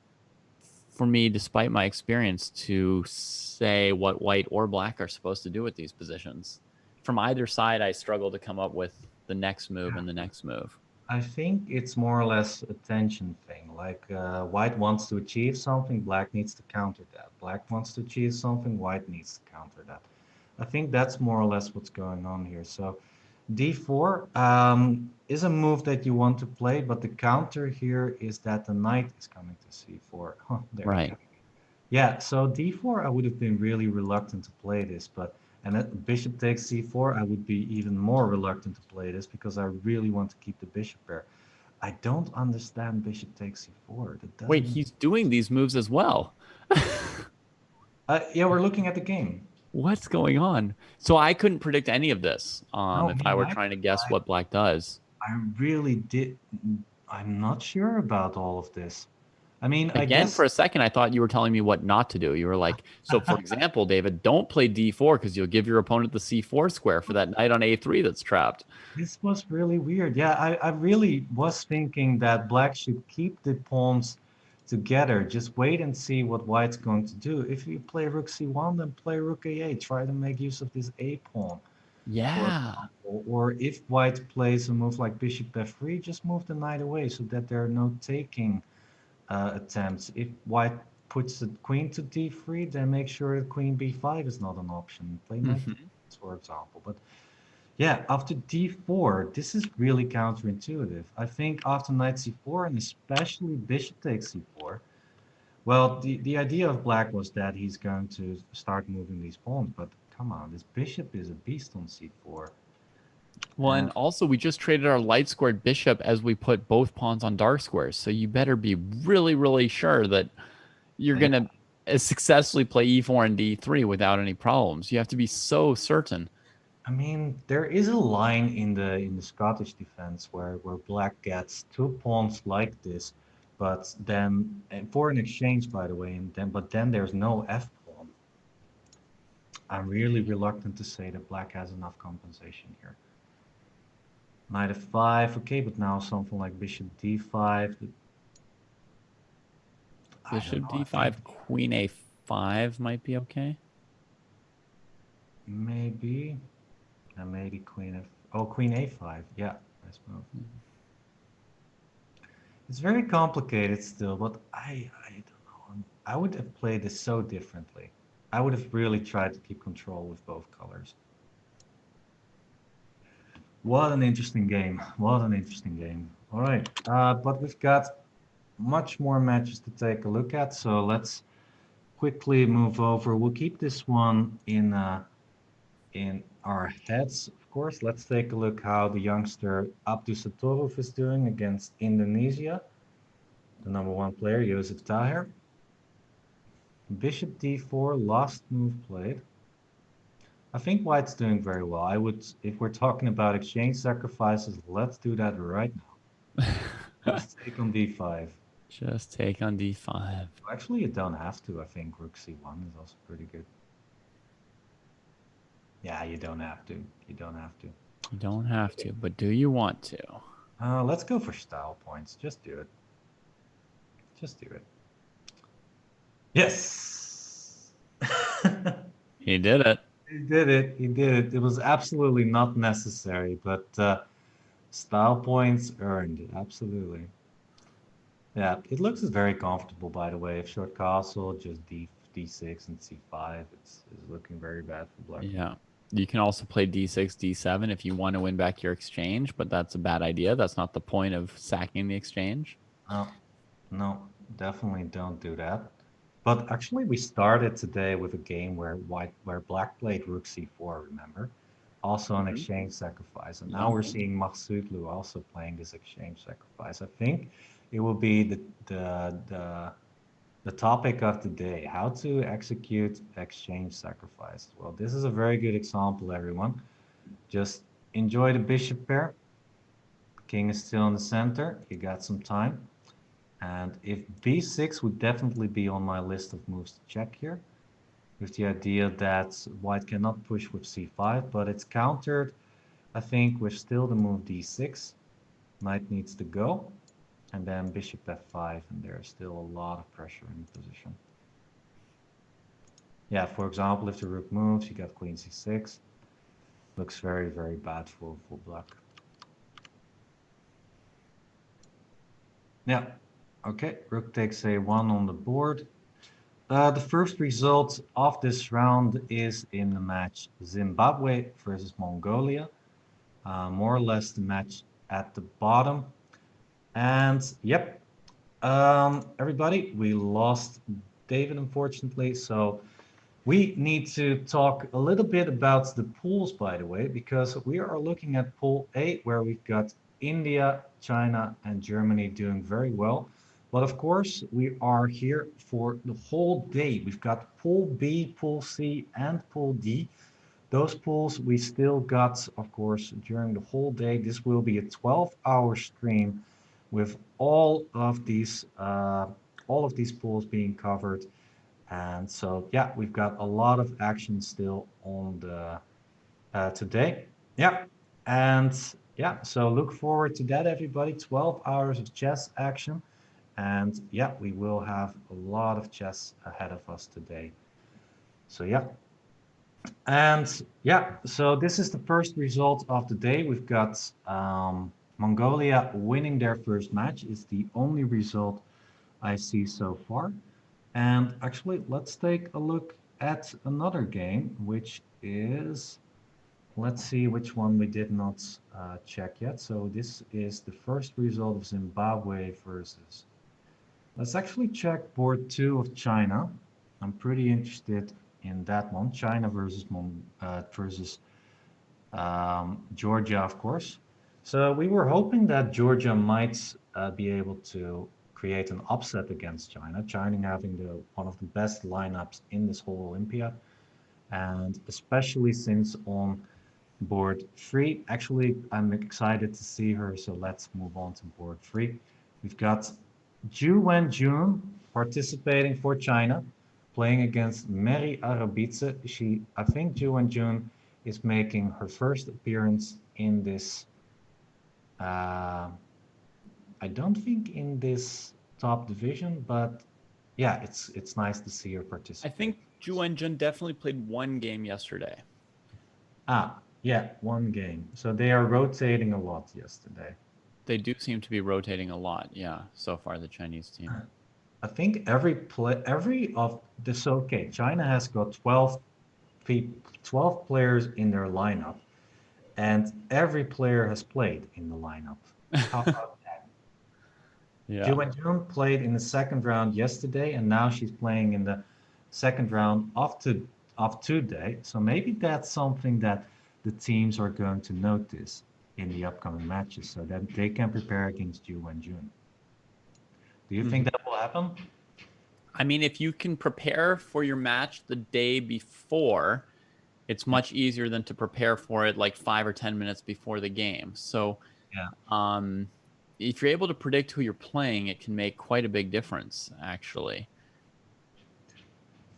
for me, despite my experience, to say what white or black are supposed to do with these positions. From either side, I struggle to come up with the next move and the next move.
I think it's more or less a tension thing. Like white wants to achieve something, black needs to counter that. Black wants to achieve something, white needs to counter that. I think that's more or less what's going on here. So d4 is a move that you want to play, but the counter here is that the knight is coming to c4. Huh, there you go.
Right.
Yeah, so d4, I would have been really reluctant to play this, but and bishop takes c4, I would be even more reluctant to play this because I really want to keep the bishop there. I don't understand bishop takes c4. That
Wait,
doesn't.
he's doing these moves as well.
Yeah, we're looking at the game.
What's going on? So I couldn't predict any of this
No,
if
me
I were
neither.
trying to guess what black does.
I really did. I'm not sure about all of this. I mean, I
Again,
guess.
for a second, I thought you were telling me what not to do. You were like, so for example, David, don't play d4 because you'll give your opponent the c4 square for that knight on a3 that's trapped.
This was really weird. Yeah, I really was thinking that black should keep the pawns together. Just wait and see what white's going to do. If you play rook c1, then play rook a8. Try to make use of this a pawn, for
Yeah.
example. Or if white plays a move like bishop f3, just move the knight away so that there are no taking attempts. If white puts the queen to d3, then make sure that queen b5 is not an option. Play knight
Hmm.
d6, for example. But yeah, after d4, this is really counterintuitive. I think after knight c4 and especially bishop takes c4, well, the idea of black was that he's going to start moving these pawns, but come on, this bishop is a beast on c4.
Well, and
And
also we just traded our light squared bishop as we put both pawns on dark squares. So you better be really, really sure that you're
yeah,
going to successfully play e4 and d3 without any problems. You have to be so certain.
I mean, there is a line in the Scottish defense where black gets two pawns like this, but then and for an exchange, by the way, and then there's no f pawn. I'm really reluctant to say that black has enough compensation here. Knight f5, okay, but now something like bishop d5. I don't
Bishop
know. I think
d5, queen a5 might be okay.
maybe, and maybe queen f. Oh, queen a5. Yeah, nice move. It's very complicated still, but I don't know. I would have played this so differently. I would have really tried to keep control with both colors. What an interesting game. What an interesting game. All right, but we've got much more matches to take a look at, so let's quickly move over. We'll keep this one in our heads, of course. Let's take a look how the youngster Abdusatorov is doing against Indonesia. The number one player, Joseph Tahir. Bishop d4, last move played. I think White's doing very well. I would, if we're talking about exchange sacrifices, let's do that right now. Just take on d5.
Just take on d5.
Actually, you don't have to. I think rook c1 is also pretty good. Yeah, you don't have to. You don't have to.
You don't have to, but do you want to?
Let's go for style points. Just do it. Just do it. Yes!
He did it.
He did it. He did it. It was absolutely not necessary, but style points earned. Absolutely. Yeah, it looks very comfortable, by the way. If short castle, just d6 and c5. It's looking very bad for black.
Yeah. You can also play d6, d7 if you want to win back your exchange, but that's a bad idea. That's not the point of sacking the exchange.
No, no, definitely don't do that. But actually, we started today with a game where black played rook c4. Remember, also an exchange sacrifice, and now we're seeing Maksutlu also playing this exchange sacrifice. I think it will be the topic of the day: how to execute exchange sacrifice. Well, this is a very good example, everyone. Just enjoy the bishop pair. King is still in the center. You got some time. And if b6 would definitely be on my list of moves to check here, with the idea that white cannot push with c5, but it's countered, I think, with still the move d6. Knight needs to go, and then bishop f5, and there's still a lot of pressure in the position. Yeah, for example, if the rook moves, you got queen c6. Looks very, very bad for black. Yeah. Okay, rook takes a1 on the board. The first result of this round is in the match Zimbabwe versus Mongolia. More or less the match at the bottom. And yep, everybody, we lost David, unfortunately. So we need to talk a little bit about the pools, by the way, because we are looking at Pool A, where we've got India, China, and Germany doing very well. But of course, we are here for the whole day. We've got Pool B, Pool C, and Pool D. Those pools we still got, of course, during the whole day. This will be a 12-hour stream with all of these pools being covered. And so, yeah, we've got a lot of action still on the today. Yeah, and yeah, so look forward to that, everybody. 12 hours of chess action. And yeah, we will have a lot of chess ahead of us today. So yeah. And yeah, so this is the first result of the day. We've got Mongolia winning their first match. It's the only result I see so far. And actually, let's take a look at another game, which is, let's see which one we did not check yet. So this is the first result of Zimbabwe versus. Let's actually check board 2 of China. I'm pretty interested in that one. China versus Georgia, of course. So we were hoping that Georgia might be able to create an upset against China. China having one of the best lineups in this whole Olympiad, and especially since on board 3. Actually, I'm excited to see her. So let's move on to board 3. We've got Zhu Wenjun participating for China, playing against Mary Arabidze. I think Zhu Wenjun is making her first appearance in this. I don't think in this top division, but yeah, it's nice to see her participate.
I think Zhu Wenjun definitely played one game yesterday.
Yeah, one game. So they are rotating a lot yesterday.
They do seem to be rotating a lot, yeah, so far, the Chinese team.
I think every of this. Okay, China has got 12 players in their lineup, and every player has played in the lineup. How about that?
Yeah.
Ju Jun played in the second round yesterday, and now she's playing in the second round of today. So maybe that's something that the teams are going to notice in the upcoming matches, so that they can prepare against Ju Jun. Do you think
Mhm.
that will happen?
I mean, if you can prepare for your match the day before, it's
Yeah.
much easier than to prepare for it like 5 or 10 minutes before the game. So,
Yeah.
um, if you're able to predict who you're playing, it can make quite a big difference, actually.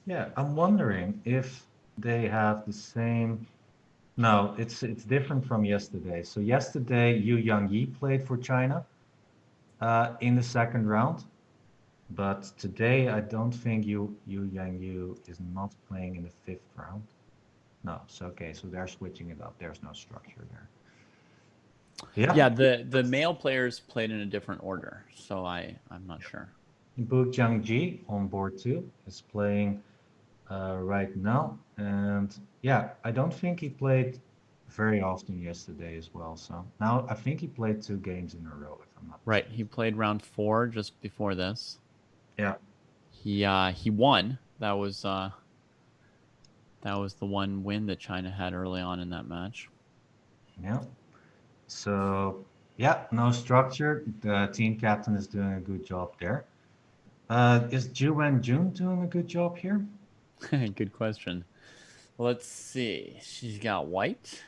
Yeah, I'm wondering if they have the same. No, it's different from yesterday. So yesterday, Yu Yi played for China in the second round, but today I don't think Yu is not playing in the fifth round. No, so okay, so they're switching it up. There's no structure there. Yeah,
Yeah, the male players played in a different order, so I'm not sure.
Bu Jiangji on board two is playing right now. And yeah, I don't think he played very often yesterday as well. So now I think he played 2 games in a row, if I'm not
Right, he
mistaken.
played round 4 just before this.
Yeah,
He won. That was the one win that China had early on in that match.
yeah. So yeah, no structure. The team captain is doing a good job there. Is Ju Jun doing a good job here?
Good question. Let's see. She's got white,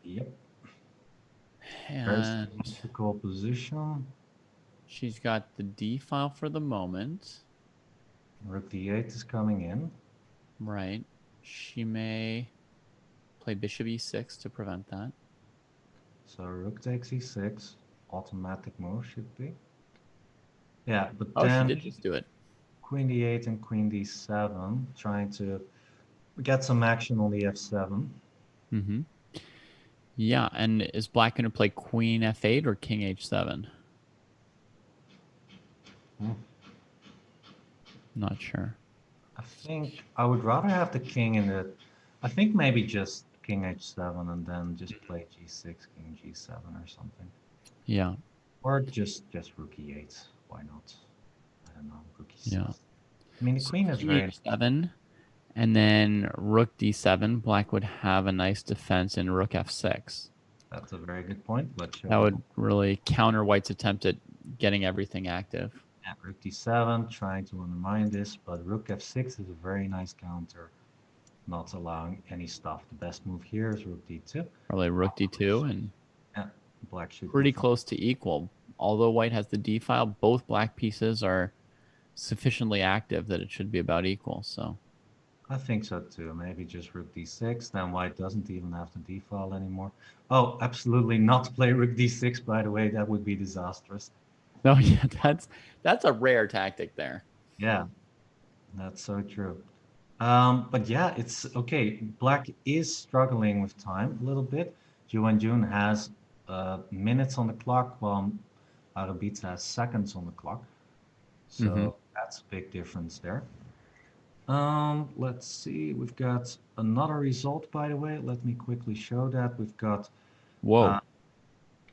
Yep. Very
and
symmetrical position.
she's got the D file for the moment.
Rook D8 is coming in.
Right. She may play bishop e6 to prevent that.
So rook takes E6. Automatic move should be. Yeah, but
Oh, she
then
did just do it.
Queen D8 and Queen D7, trying to get some action on the F7.
Mm-hmm. Yeah, and is black going to play queen f8 or king h7?
Hmm.
Not sure.
I think I would rather have the king in the. I think maybe just King H7 and then just play G6, King G7 or something.
Yeah,
Or just Rook E8. Why not? I don't know. Rook E6.
yeah.
I mean, the
So
queen is
king
very.
h7, and then rook d7. Black would have a nice defense in rook f6.
That's a very good point. Let's show
That
it.
would really counter white's attempt at getting everything active.
Yeah, Rook D7, trying to undermine this, but Rook F6 is a very nice counter, not allowing any stuff. The best move here is Rook D2.
Probably rook d2, and
Yeah, black should be
pretty
fine.
close to equal. Although white has the d file, both black pieces are sufficiently active that it should be about equal. So
I think so too. Maybe just Rook D6, then white doesn't even have the D file anymore. Oh, absolutely not play Rook D6, by the way. That would be disastrous.
no, yeah, that's a rare tactic there.
Yeah, that's so true. But yeah, it's okay. Black is struggling with time a little bit. Juan Jun has minutes on the clock, while Arabitsa has seconds on the clock.
Mm-hmm.
So that's a big difference there. Let's see. We've got another result, by the way. Let me quickly show that. We've got uh,
Whoa.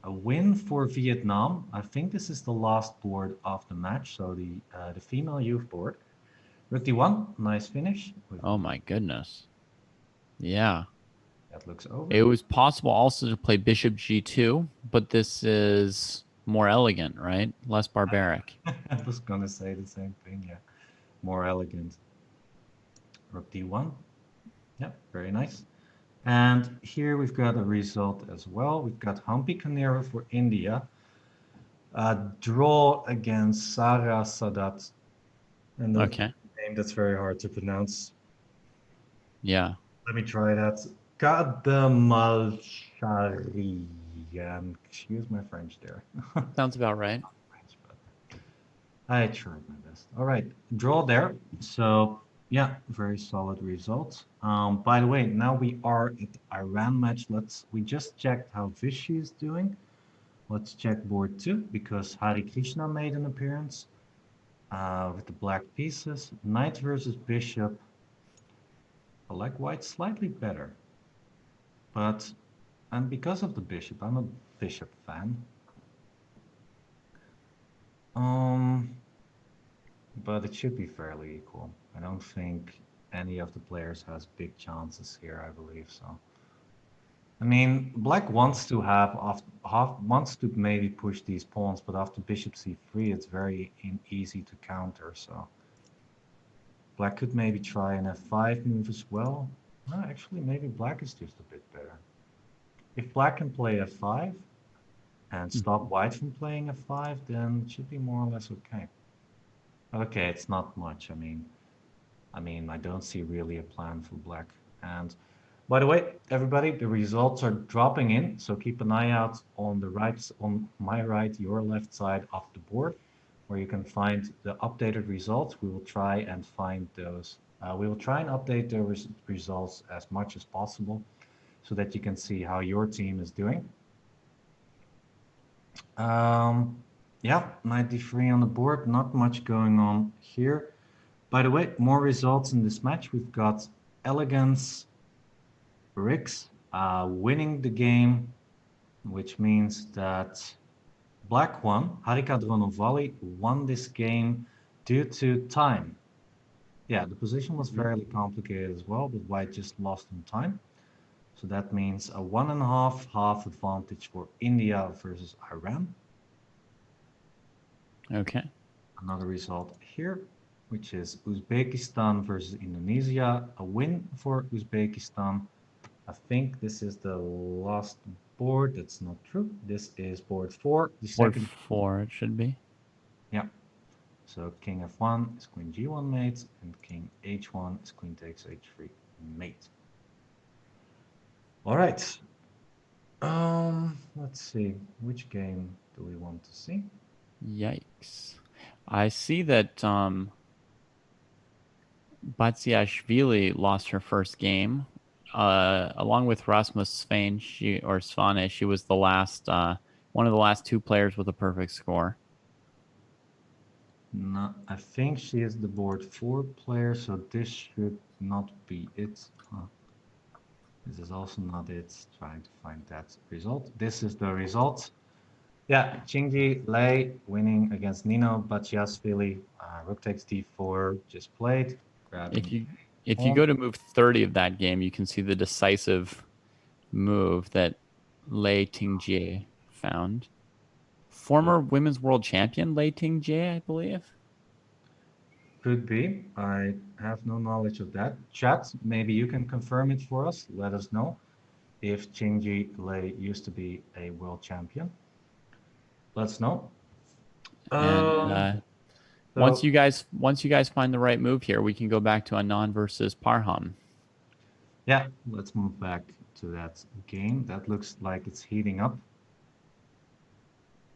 a win for Vietnam. I think this is the last board of the match, so the female youth board. Rook D1, nice finish. With
Oh my goodness. Yeah.
that looks
It
over.
was possible also to play bishop g2, but this is more elegant, right? Less barbaric.
I was gonna say the same thing. Yeah, more elegant. Rook D1. Yep, very nice. And here we've got a result as well. We've got Hampi Kanero for India. Draw against Sara Sadat. And the
Okay.
name that's very hard to pronounce.
Yeah.
Let me try that. Kadamalshari. Excuse my French there.
Sounds about right.
French, but I tried my best. All right, draw there. So yeah, very solid result. By the way, now we are at the Iran match. We just checked how Vishy is doing. Let's check board two because Hari Krishna made an appearance. with the black pieces. Knight versus bishop. I like white slightly better. But, and because of the bishop, I'm a bishop fan. But it should be fairly equal. I don't think any of the players has big chances here, I believe so. I mean, black wants to wants to maybe push these pawns, but after bishop c3, it's very easy to counter. So black could maybe try an f5 move as well. No, actually, maybe black is just a bit better. If black can play f5 and stop white from playing f5, then it should be more or less okay. Okay, it's not much. I mean, I don't see really a plan for black. And by the way, everybody, the results are dropping in, so keep an eye out on the right, on my right, your left side of the board, where you can find the updated results. We will try and find those. We will try and update those results as much as possible, so that you can see how your team is doing. Yeah, 93 on the board. Not much going on here. By the way, more results in this match. We've got Elegance Rix winning the game, which means that black won. Harika Dronovali won this game due to time. Yeah, the position was fairly complicated as well, but white just lost in time. So that means a 1.5 advantage for India versus Iran.
Okay.
Another result here, which is Uzbekistan versus Indonesia, a win for Uzbekistan. I think this is the last board. That's not true. This is board 4. The
Board
second.
4 it should be.
Yeah. So king f1 is queen g1 mate, and king h1 is queen takes h3 mate. All right. Let's see. Which game do we want to see?
Yikes. I see that Batsiashvili lost her first game. Along with Rasmus Svane, she was the last one of the last two players with a perfect score.
No, I think she is the board 4 player, so this should not be it. This is also not it. Trying to find that result. This is the result. Yeah, Chingy Lei winning against Nino Batsiashvili. Rook takes d4, just played.
If you go to move 30 of that game, you can see the decisive move that Lei Tingjie found. Former women's world champion Lei Tingjie, I believe.
Could be. I have no knowledge of that. Chat, maybe you can confirm it for us. Let us know if Chingy Lei used to be a world champion. Let us know.
And once you guys find the right move here, we can go back to Anand versus Parham.
Yeah, let's move back to that game. That looks like it's heating up.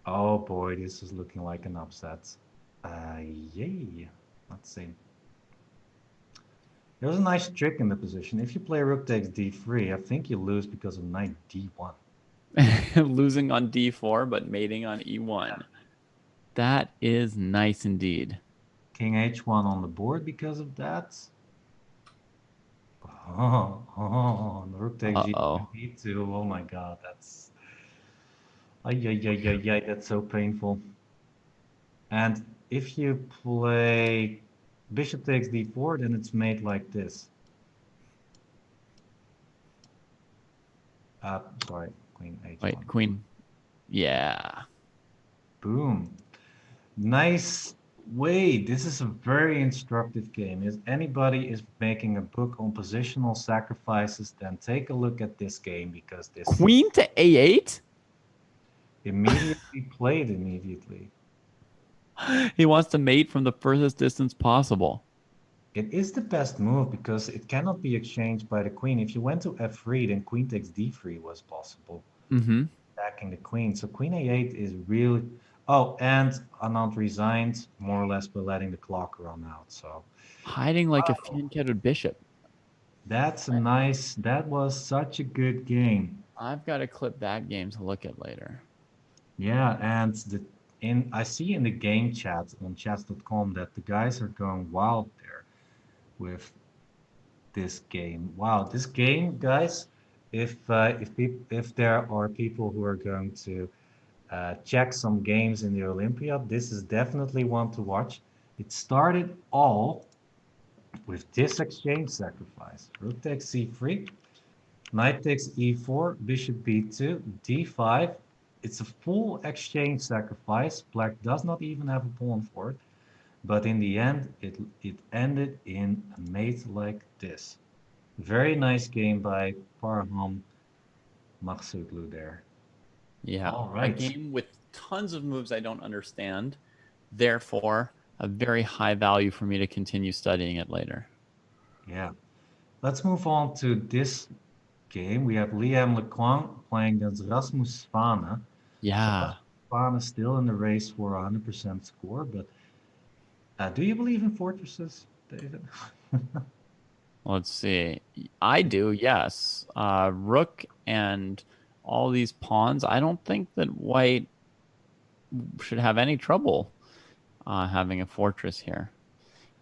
Oh boy, this is looking like an upset. Yay. Let's see. There's a nice trick in the position. If you play rook takes d3, I think you lose because of knight d1.
Losing on d4, but mating on e1. Yeah. That is nice indeed.
King h1 on the board because of that. Oh, rook takes g2. Oh my god, that's... Ay, that's so painful. And if you play bishop takes d4, then it's made like this. Sorry, queen h1.
Wait, queen. Yeah.
Boom. Nice. Wait, this is a very instructive game. If anybody is making a book on positional sacrifices, then take a look at this game because this...
Queen to a8?
Immediately played immediately.
He wants to mate from the furthest distance possible.
It is the best move because it cannot be exchanged by the queen. If you went to f3, then queen takes d3 was possible. Attacking the queen. So queen a8 is really... Oh, and Anand resigned more or less by letting the clock run out. So
hiding like a fianchetted bishop.
That's a nice... That was such a good game.
I've got to clip that game to look at later.
Yeah, and I see in the game chat on Chess.com that the guys are going wild there with this game. Wow, this game, guys. If there are people who are going to check some games in the Olympiad, this is definitely one to watch. It started all with this exchange sacrifice. Rook takes c3, knight takes e4, bishop b2, d5. It's a full exchange sacrifice. Black does not even have a pawn for it. But in the end, it ended in a mate like this. Very nice game by Parham Maghsoodloo there.
Yeah,
All
a
right.
game with tons of moves I don't understand. Therefore, a very high value for me to continue studying it later.
Yeah. Let's move on to this game. We have Liam Lequan playing against Rasmus Svane. So
Yeah.
Rasmus Svane is still in the race for a 100% score, but do you believe in fortresses, David?
Let's see. I do, yes. Rook and all these pawns. I don't think that white should have any trouble having a fortress here.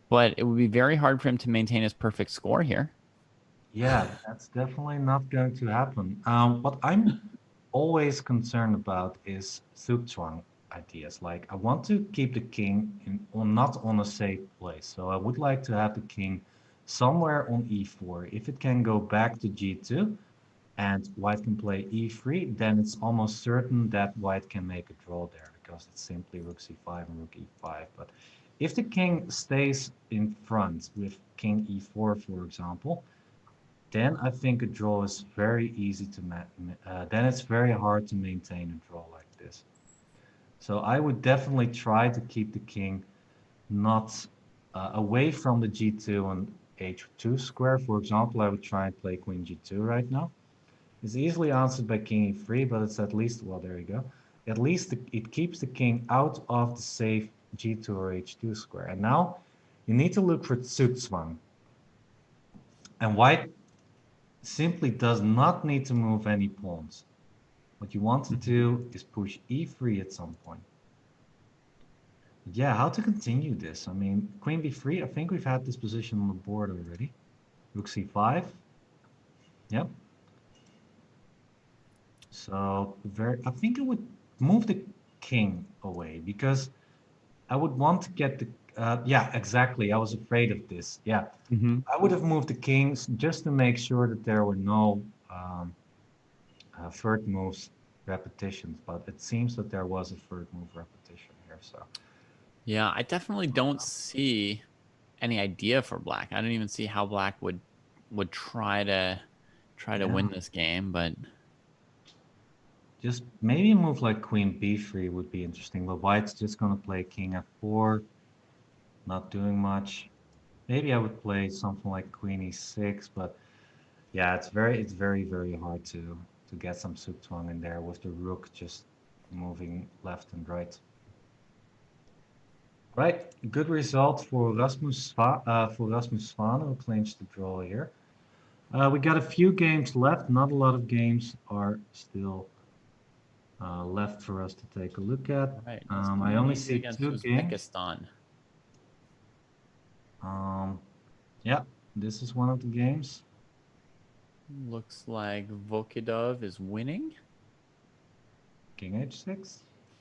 But it would be very hard for him to maintain his perfect score here.
Yeah, that's definitely not going to happen. What I'm always concerned about is Zugzwang ideas. Like I want to keep the king not on a safe place. So I would like to have the king somewhere on e4. If it can go back to g2 and white can play e3, then it's almost certain that white can make a draw there because it's simply rook c5 and rook e5. But if the king stays in front with king e4, for example, then I think a draw is very easy to then it's very hard to maintain a draw like this. So I would definitely try to keep the king not away from the g2 and h2 square. For example, I would try and play queen g2 right now. It's easily answered by king e3, but it's at least, well, there you go. At least it keeps the king out of the safe g2 or h2 square. And now you need to look for Zugzwang. And white simply does not need to move any pawns. What you want to do is push e3 at some point. Yeah, how to continue this? I mean, queen b3, I think we've had this position on the board already. Rook c5. Yep. So I think I would move the king away because I would want to get the, yeah, exactly. I was afraid of this. Yeah.
Mm-hmm.
I would have moved the kings just to make sure that there were no third moves repetitions, but it seems that there was a third move repetition here. So
Yeah, I definitely don't see any idea for black. I don't even see how black would try to
yeah,
win this game, but
just maybe a move like queen b3 would be interesting. But white's just gonna play king f4, not doing much. Maybe I would play something like queen e6, but yeah, it's very hard to get some Zugzwang in there with the rook just moving left and right. Right, good result for Rasmus Svane, who claims the draw here. We got a few games left. Not a lot of games are still left for us to take a look at.
all right.
I only
Tunisia
see
against
two games.
Uzbekistan.
Um, yeah, this is one of the games.
Looks like Vokidov is winning.
King h6,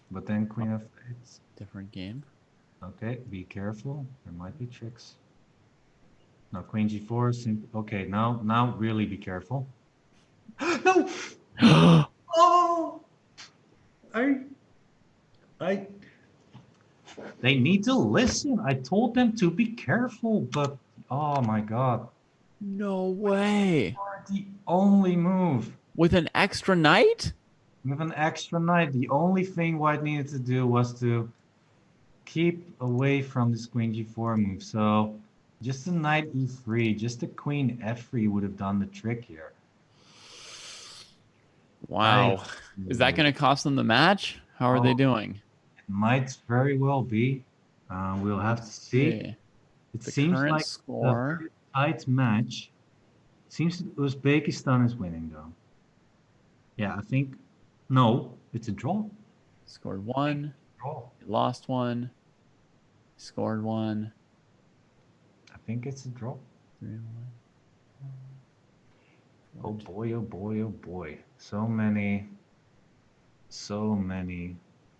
but then queen f8.
Different game.
Okay, be careful. There might be tricks. Now queen g4. Okay, now really be careful. No! Oh! I I They need to listen. I told them to be careful, but oh my god.
No way.
The only move.
With an extra knight?
With an extra knight, the only thing white needed to do was to keep away from this queen g4 move. So just a knight e3, just a queen f3 would have done the trick here.
Wow. Is that going to cost them the match? How are they doing?
It might very well be. We'll have to see. It
The
seems
current
like
score.
a very tight match. Seems Uzbekistan is winning though. Yeah, I think no, it's a draw.
Scored 1.
draw.
He lost one. Scored one.
I think it's a draw.
3-1.
Oh boy, oh boy, oh boy. So many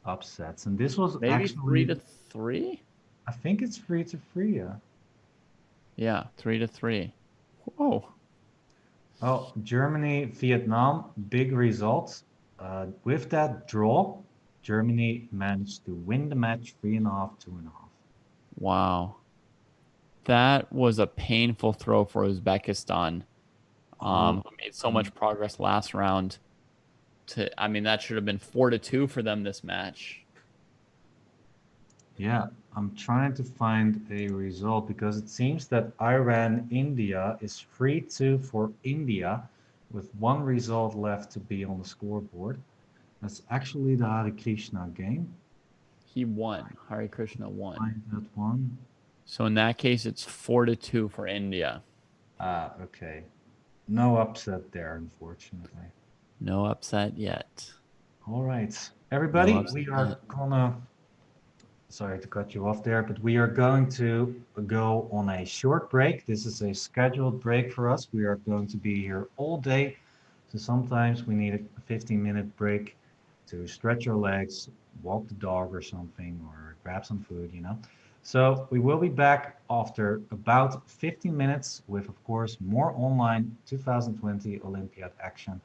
upsets. And this was
Maybe
actually,
3-3.
I think it's 3-3, yeah.
Yeah, 3-3. Whoa.
Oh, Germany, Vietnam, big results. With that draw, Germany managed to win the match 3.5, 2.5.
Wow. That was a painful throw for Uzbekistan,
Oh,
who made so much progress last round. I mean, that should have been 4-2 for them this match.
yeah, I'm trying to find a result because it seems that Iran, India is 3-2 for India with one result left to be on the scoreboard. That's actually the Hare Krishna game.
He won. Hare Krishna won.
Find that one.
So in that case, it's 4-2 for India.
Ah, okay. No upset there, unfortunately.
No upset yet.
All right,
No
everybody,
upset
we are
yet.
gonna, sorry to cut you off there, but we are going to go on a short break. This is a scheduled break for us. We are going to be here all day. So sometimes we need a 15-minute break to stretch our legs, walk the dog or something, or grab some food, you know. So we will be back after about 15 minutes with, of course, more online 2020 Olympiad action.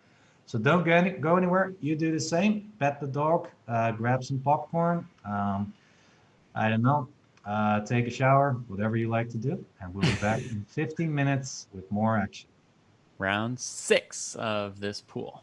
So don't go anywhere. You do the same. Pet the dog, grab some popcorn. I don't know. Take a shower, whatever you like to do. And we'll be back in 15 minutes with more action.
Round 6 of this pool.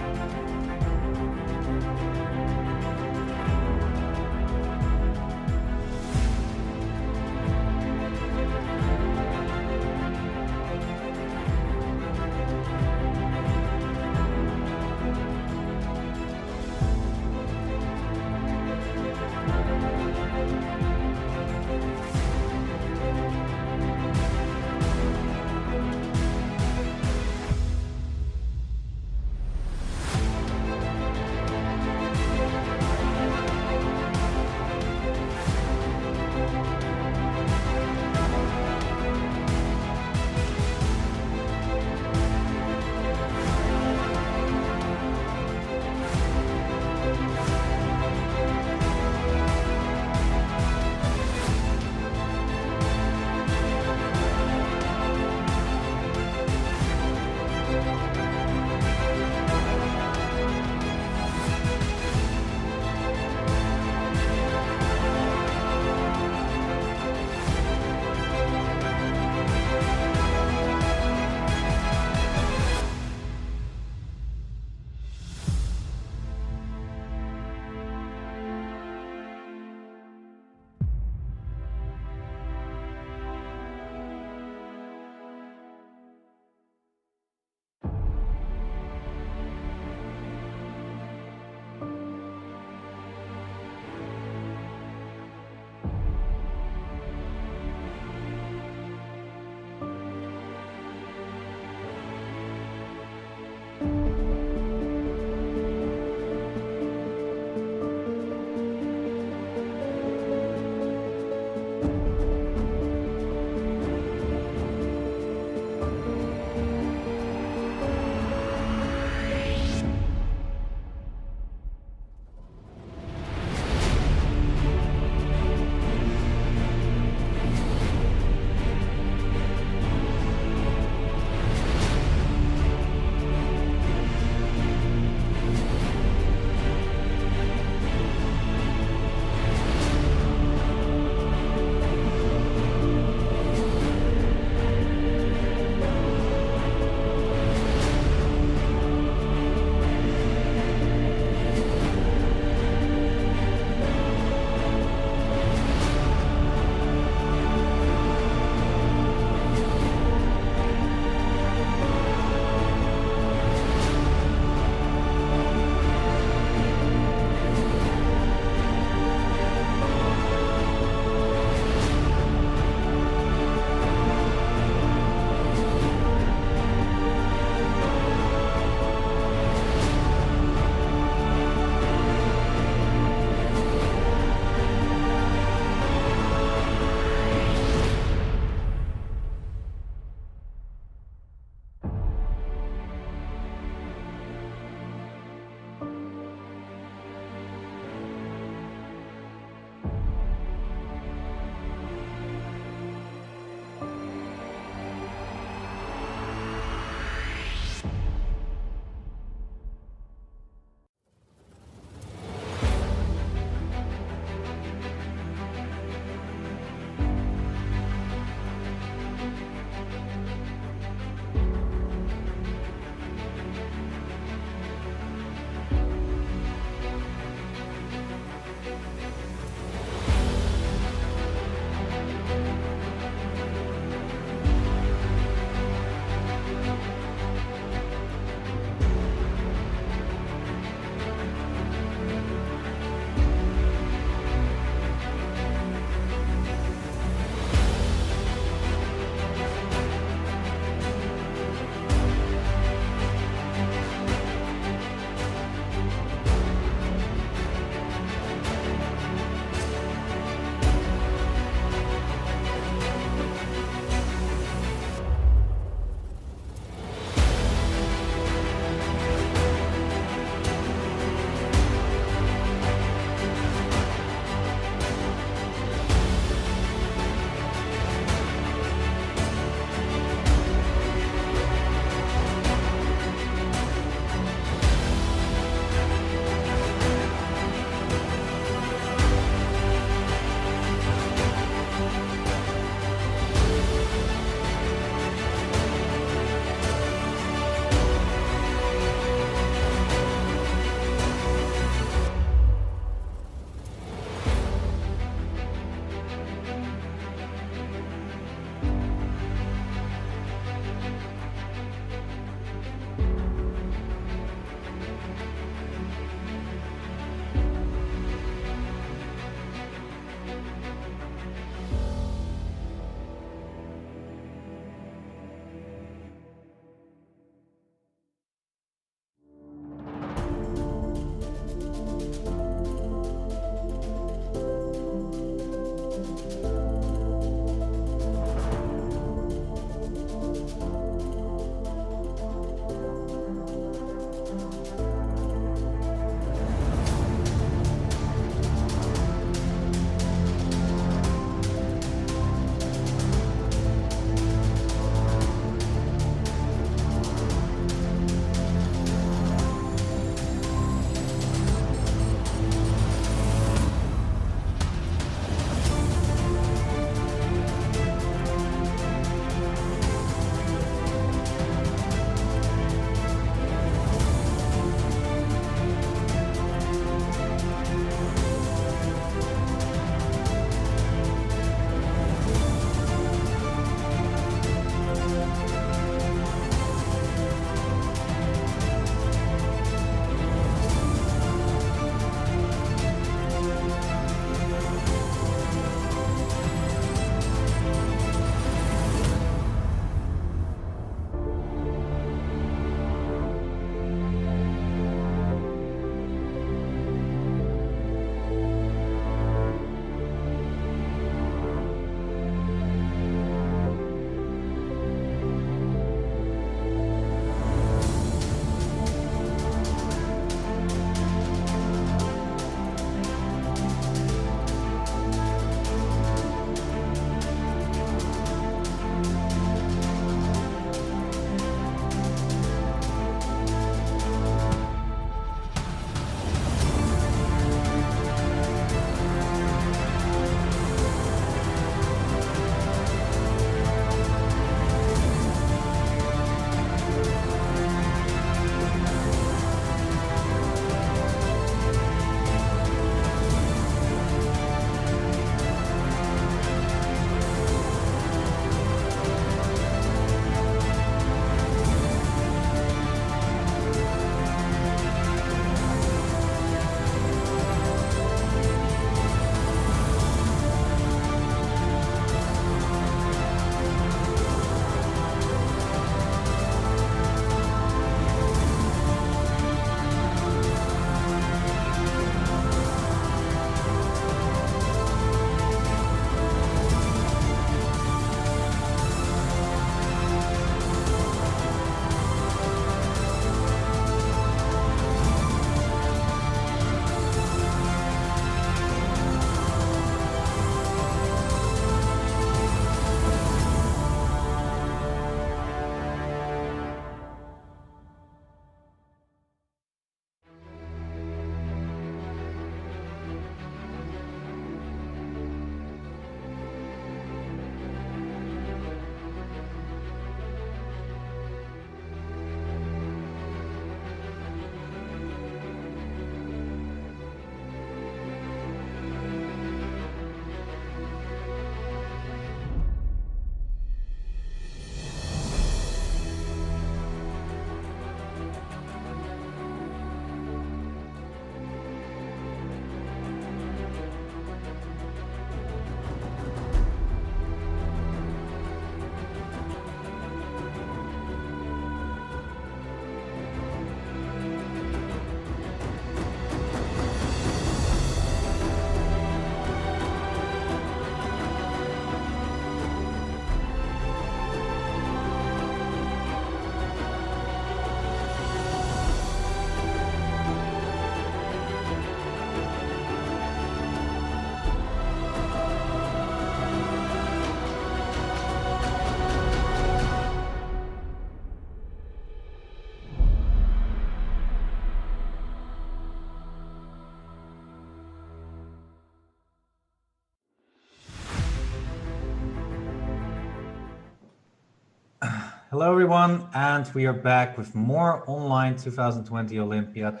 Hello everyone, and we are back with more online 2020 Olympiad.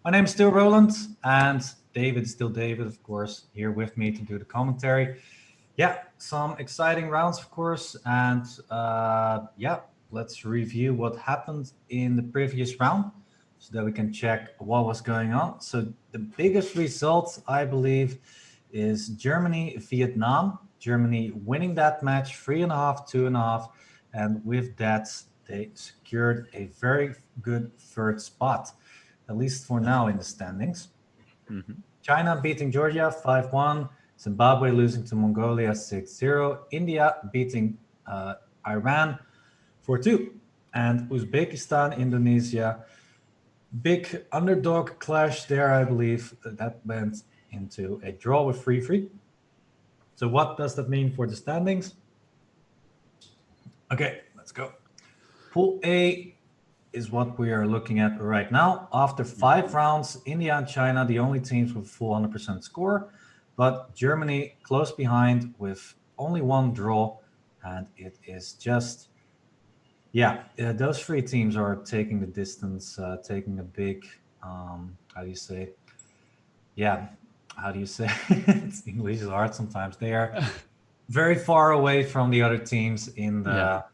My name is still Roland, and David is still David, of course, here with me to do the commentary. Yeah, some exciting rounds, of course, and yeah, let's review what happened in the previous round so that we can check what was going on. So the biggest result, I believe, is Germany-Vietnam. Germany winning that match 3.5, 2.5, and with that, they secured a very good third spot, at least for now in the standings.
Mhm.
China beating Georgia 5-1, Zimbabwe losing to Mongolia 6-0, India beating Iran 4-2, and Uzbekistan, Indonesia. Big underdog clash there, I believe. That went into a draw with 3-3. So what does that mean for the standings? Okay, let's go. Pool A is what we are looking at right now. After 5 rounds, India and China, the only teams with full 100% score, but Germany close behind with only one draw, and it is just, yeah, those 3 teams are taking the distance, taking a big, how do you say, yeah, how do you say, it's English is hard sometimes. They are very far away from the other teams in
Yeah.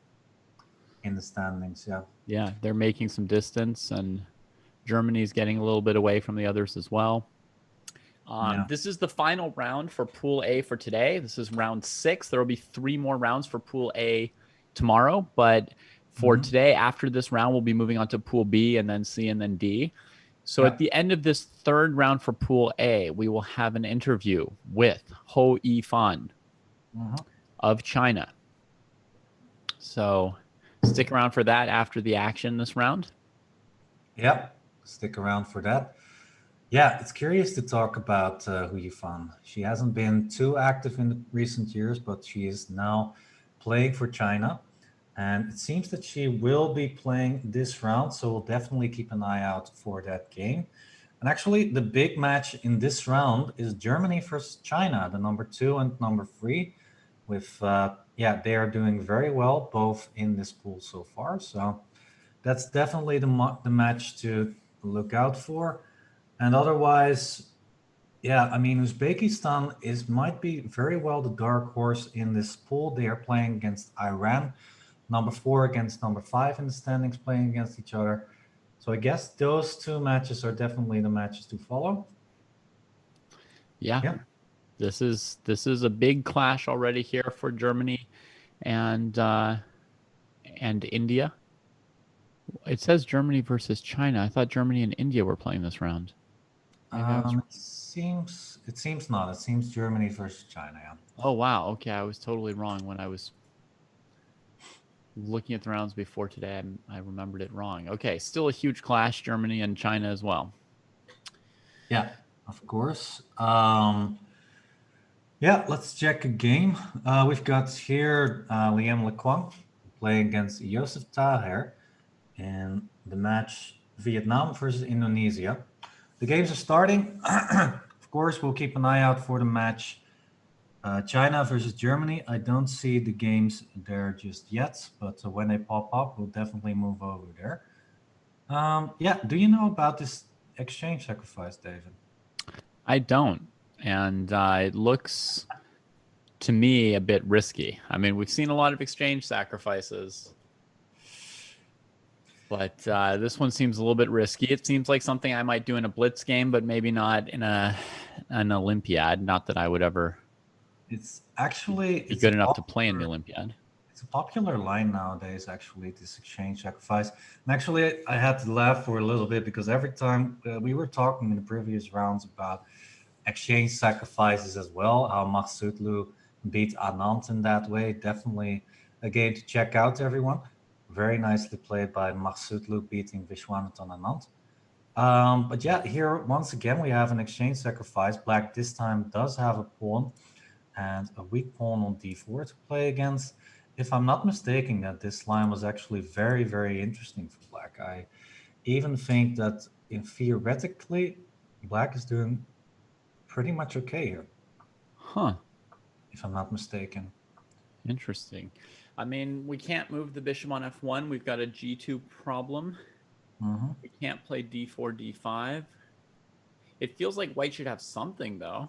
the standings. Yeah.
Yeah, they're making some distance, and Germany's getting a little bit away from the others as well.
Yeah.
This is the final round for Pool A for today. This is round 6. There will be 3 more rounds for Pool A tomorrow, but for
Mhm.
today, after this round, we'll be moving on to Pool B and then C and then D. So at
Yeah.
the end of this third round for Pool A, we will have an interview with Ho Yifan
Mhm.
of China. So stick around for that after the action this round.
Yeah. Stick around for that. Yeah, it's curious to talk about Hu Yifan. She hasn't been too active in the recent years, but she is now playing for China. And it seems that she will be playing this round, so we'll definitely keep an eye out for that game. And actually, the big match in this round is Germany versus China, the number 2 and number 3. With yeah, they are doing very well both in this pool so far. So that's definitely the match to look out for. And otherwise, yeah, I mean, Uzbekistan might be very well the dark horse in this pool. They are playing against Iran, number 4 against number 5 in the standings, playing against each other. So I guess those 2 matches are definitely the matches to follow.
Yeah,
Yeah.
this is a big clash already here for Germany and India. It says Germany versus China. I thought Germany and India were playing this round. Maybe I was.
It seems not. It seems Germany versus China. Yeah.
Oh wow. Okay, I was totally wrong when I was looking at the rounds before today. I remembered it wrong. Okay, still a huge clash, Germany and China as well.
Yeah, of course. Yeah, let's check a game. We've got here Liam Lequan playing against Joseph Taher in the match Vietnam versus Indonesia. The games are starting. Of course, we'll keep an eye out for the match China versus Germany. I don't see the games there just yet, but when they pop up, we'll definitely move over there. Yeah, do you know about this exchange sacrifice, David?
I don't, and it looks to me a bit risky. I mean, we've seen a lot of exchange sacrifices, but this one seems a little bit risky. It seems like something I might do in a blitz game, but maybe not in an Olympiad. Not that I would ever
It's actually
be good enough to play in the Olympiad.
it's a popular line nowadays. Actually, this exchange sacrifice. And actually, I had to laugh for a little bit because every time we were talking in the previous rounds about exchange sacrifices as well, how Mahsutlu beat Anand in that way. Definitely a game to check out, everyone. Very nicely played by Mahsutlu beating Vishwanathan Anand. But yeah, here once again we have an exchange sacrifice. Black this time does have a pawn and a weak pawn on d4 to play against. If I'm not mistaken, that this line was actually very, very interesting for black. I even think that in theoretically, black is doing pretty much okay here,
Huh.
if I'm not mistaken.
Interesting. I mean, we can't move the bishop on f1. We've got a g2 problem. We can't play d4, d5. It feels like white should have something, though.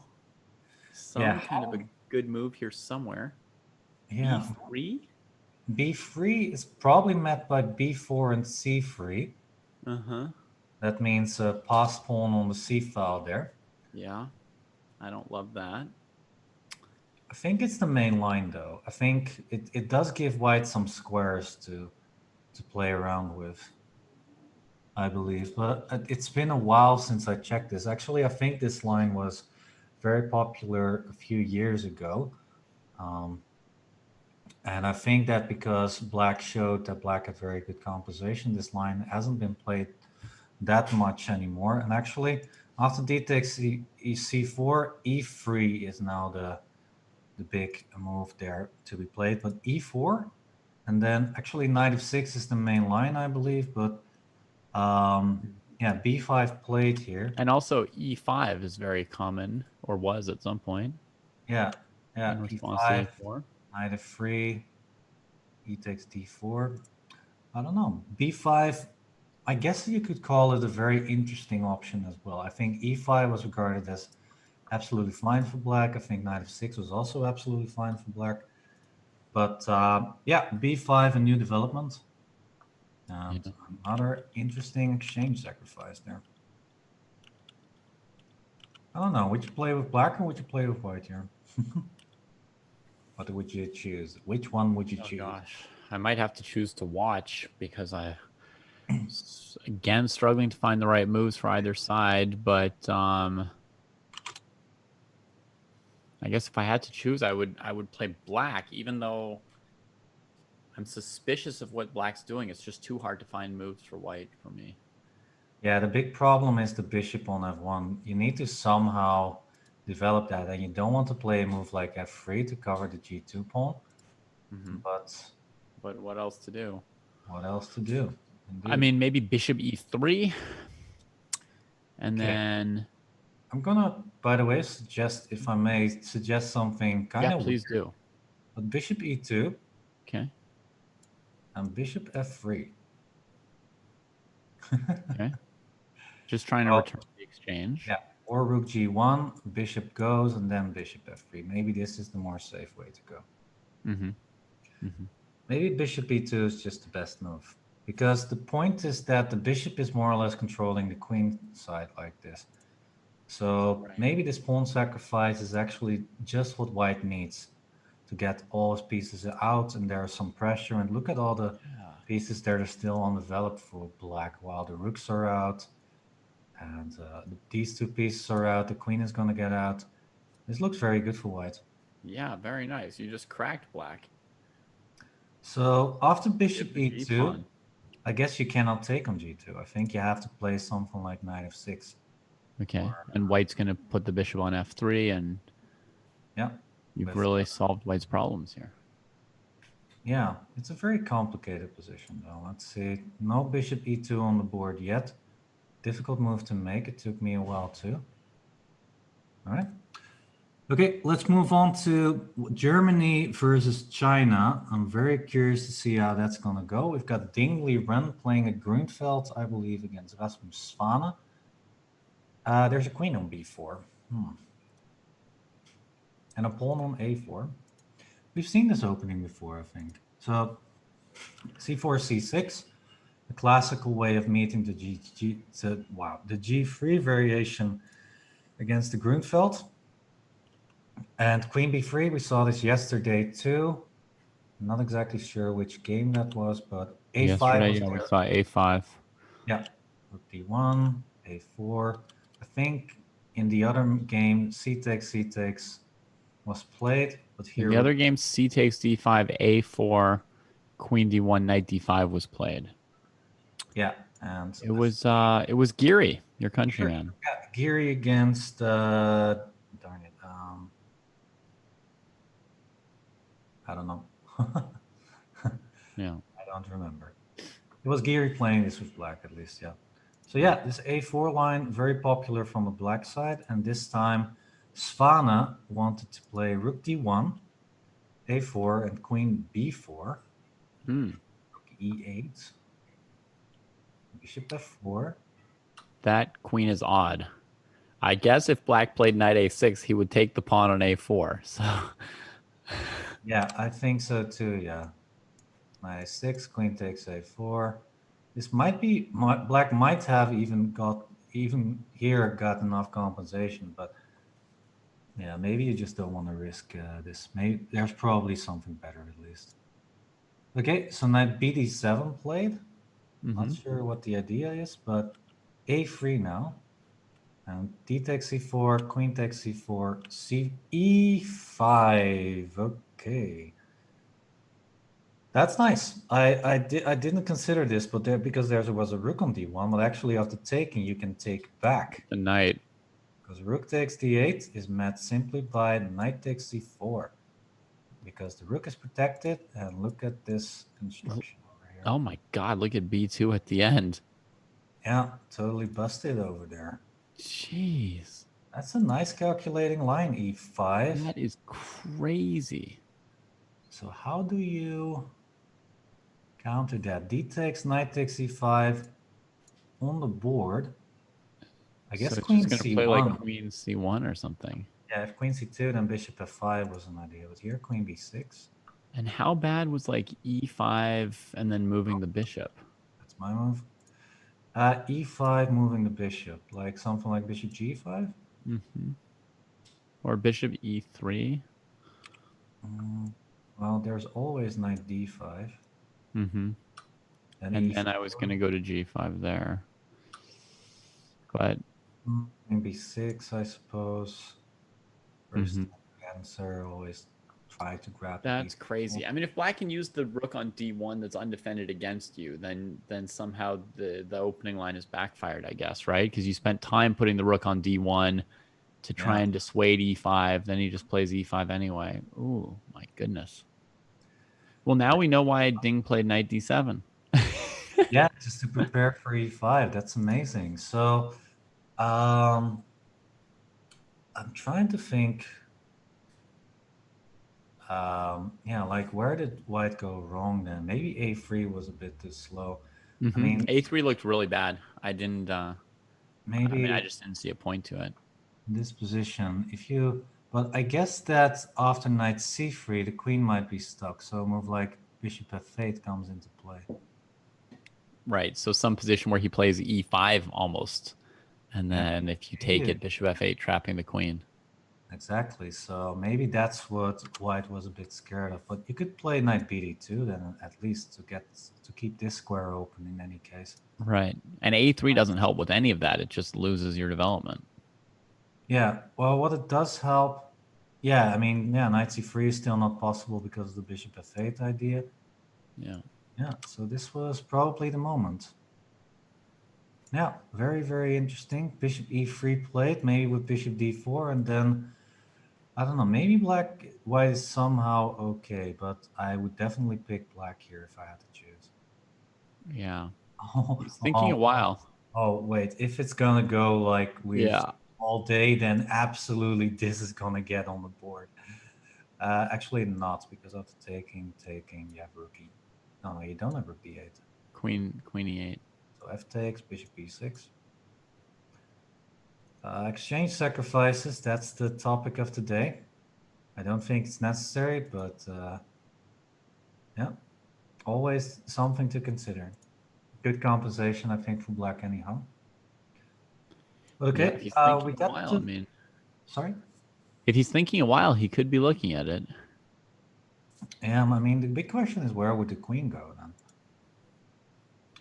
Some kind of a good move here somewhere.
Yeah.
b3?
b3 is probably met by b4 and c3.
Uh-huh.
That means a pass pawn on the c file there.
Yeah. I don't love that.
I think it's the main line, though. I think it does give white some squares to play around with, I believe. But it's been a while since I checked this. Actually, I think this line was very popular a few years ago. And I think that because black showed that black had very good composition, this line hasn't been played that much anymore. And actually, after d takes c4, e3 is now the big move there to be played. But e4, and then actually knight f6 is the main line, I believe. But yeah, b5 played here.
And also e5 is very common, or was at some point.
Yeah,
in response
e5,
to e4.
knight f3, e takes d4. I don't know. b5, I guess you could call it a very interesting option as well. I think e5 was regarded as absolutely fine for black. I think knight f6 was also absolutely fine for black. But yeah, b5, a new development. And another interesting exchange sacrifice there. I don't know. Would you play with black or would you play with white here? What would you choose? Which one would you choose?
Gosh, I might have to choose to watch because again, struggling to find the right moves for either side. But I guess if I had to choose, I would play black, even though I'm suspicious of what black's doing. It's just too hard to find moves for white for me.
Yeah, the big problem is the bishop on f1. You need to somehow develop that, and you don't want to play a move like f3 to cover the g2 pawn. But
what else to do?
What else to do?
Indeed. I mean, maybe bishop e3, and then
I'm gonna, by the way, suggest, if I may, suggest something kind of
please
weird.
Do.
But bishop e2.
Okay.
And bishop f3.
Okay. Just trying to return the exchange.
Yeah. Or rook g1, bishop goes, and then bishop f3. Maybe this is the more safe way to go. Maybe bishop e2 is just the best move. Because the point is that the bishop is more or less controlling the queen side like this. So maybe this pawn sacrifice is actually just what white needs to get all his pieces out, and there's some pressure. And look at all the pieces that are still undeveloped for black, while the rooks are out, and these two pieces are out. The queen is going to get out. This looks very good for white.
Yeah, very nice. You just cracked black.
So after bishop e2, I guess you cannot take on g2. I think you have to play something like knight f6.
Okay, and white's going to put the bishop on f3, and
yeah,
you've really solved white's problems here.
Yeah, it's a very complicated position, though. Let's see. No bishop e2 on the board yet. Difficult move to make. It took me a while, too. All right. Okay, let's move on to Germany versus China. I'm very curious to see how that's going to go. We've got Dingley Ren playing at Grunfeld, I believe, against Rasmus Svane. There's a queen on b4. And a pawn on a4. We've seen this opening before, I think. So c4, c6, the classical way of meeting the the g3 variation against the Grunfeld. And queen b3, we saw this yesterday too. I'm not exactly sure which game that was, but a5.
Yesterday, we saw a5.
Yeah, rook d1, a4. I think in the other game, c takes was played, but here
the other game, c takes d5, a4, queen d1, knight d5 was played.
Yeah, and
it was Geary, your countryman.
Yeah, Geary against darn it. I don't know.
Yeah,
I don't remember. It was Geary playing this with black, at least. Yeah. So yeah, this a4 line very popular from the black side, and this time Svane wanted to play rook d1, a4 and queen b4,
Hmm.
rook e8, bishop f4.
That queen is odd. I guess if black played knight a6, he would take the pawn on a4. So
Yeah, I think so too. Yeah, knight a6, queen takes a4. This might be black might have even here got enough compensation, but yeah, maybe you just don't want to risk this. Maybe there's probably something better at least. Okay, so knight bd7 played. Not
Mhm.
sure what the idea is, but a3 now. And d takes c4, queen takes c4, c e5. Okay, that's nice. I didn't consider this, but there because there was a rook on d1, but actually after taking you can take back
The knight.
because rook takes d8 is met simply by knight takes c4 because the rook is protected. And look at this construction over here.
Oh my god, look at b2 at the end.
Yeah, totally busted over there.
Jeez.
That's a nice calculating line, e5.
That is crazy.
So how do you counter that? D takes, knight takes e5 on the board. I
So
guess
it's
queen
just going to play like
c1.
queen c1 or something.
Yeah, if queen c2, then bishop f5 was an idea. But here, queen b6.
And how bad was like e5 and then moving the bishop?
That's my move. E5 moving the bishop, like something like bishop g5.
Mm-hmm. Or bishop e3.
Well, there's always knight d5.
Mm-hmm.
Then
And then I
e4.
was going to go to g5 there. But
Queen b6, I suppose. First
mhm.
answer, always try to grab the
That's
piece.
crazy. I mean, if black can use the rook on d1 that's undefended against you, then somehow the opening line is backfired, I guess, right? Because you spent time putting the rook on d1 to try
Yeah.
and dissuade e5, then he just plays e5 anyway. Ooh, my goodness. Well, now we know why Ding played knight d7.
Yeah, just to prepare for e5. That's amazing. So, um, I'm trying to think. Yeah, like where did white go wrong then? Maybe a3 was a bit too slow. I
Mm-hmm.
mean,
A3 looked really bad. I didn't. I mean, I
maybe
just didn't see a point to it.
in this position, if you, but I guess that after knight c3, the queen might be stuck. So a move like bishop f8 comes into play.
Right. So some position where he plays e5 almost, and
Yeah,
then if you take
maybe
it, bishop f8, trapping the queen.
exactly. So maybe that's what white was a bit scared of. But you could play knight bd2 then at least to keep this square open in any case.
Right. And a3 doesn't help with any of that. It just loses your development.
Yeah, well, what it does help, yeah, I mean, yeah, knight c3 is still not possible because of the bishop f8 idea.
Yeah.
Yeah, so this was probably the moment. Yeah, very, very interesting. Bishop e3 played, maybe with bishop d4, and then, I don't know, maybe white is somehow okay, but I would definitely pick black here if I had to choose.
Yeah.
Oh,
He's thinking a
oh,
while.
oh, wait, if it's gonna go like we've
Yeah.
all day, then absolutely this is gonna get on the board. Actually not, because after taking, you have rook e. No, you don't have rook d8.
Queen e8.
So f takes, bishop e6. Exchange sacrifices, that's the topic of today. I don't think it's necessary, but yeah, always something to consider. Good compensation, I think, for black anyhow.
Yeah. If
Okay,
he's thinking
we
a
got
while, I
to,
mean,
sorry?
if he's thinking a while, he could be looking at it.
I mean, the big question is where would the queen go then?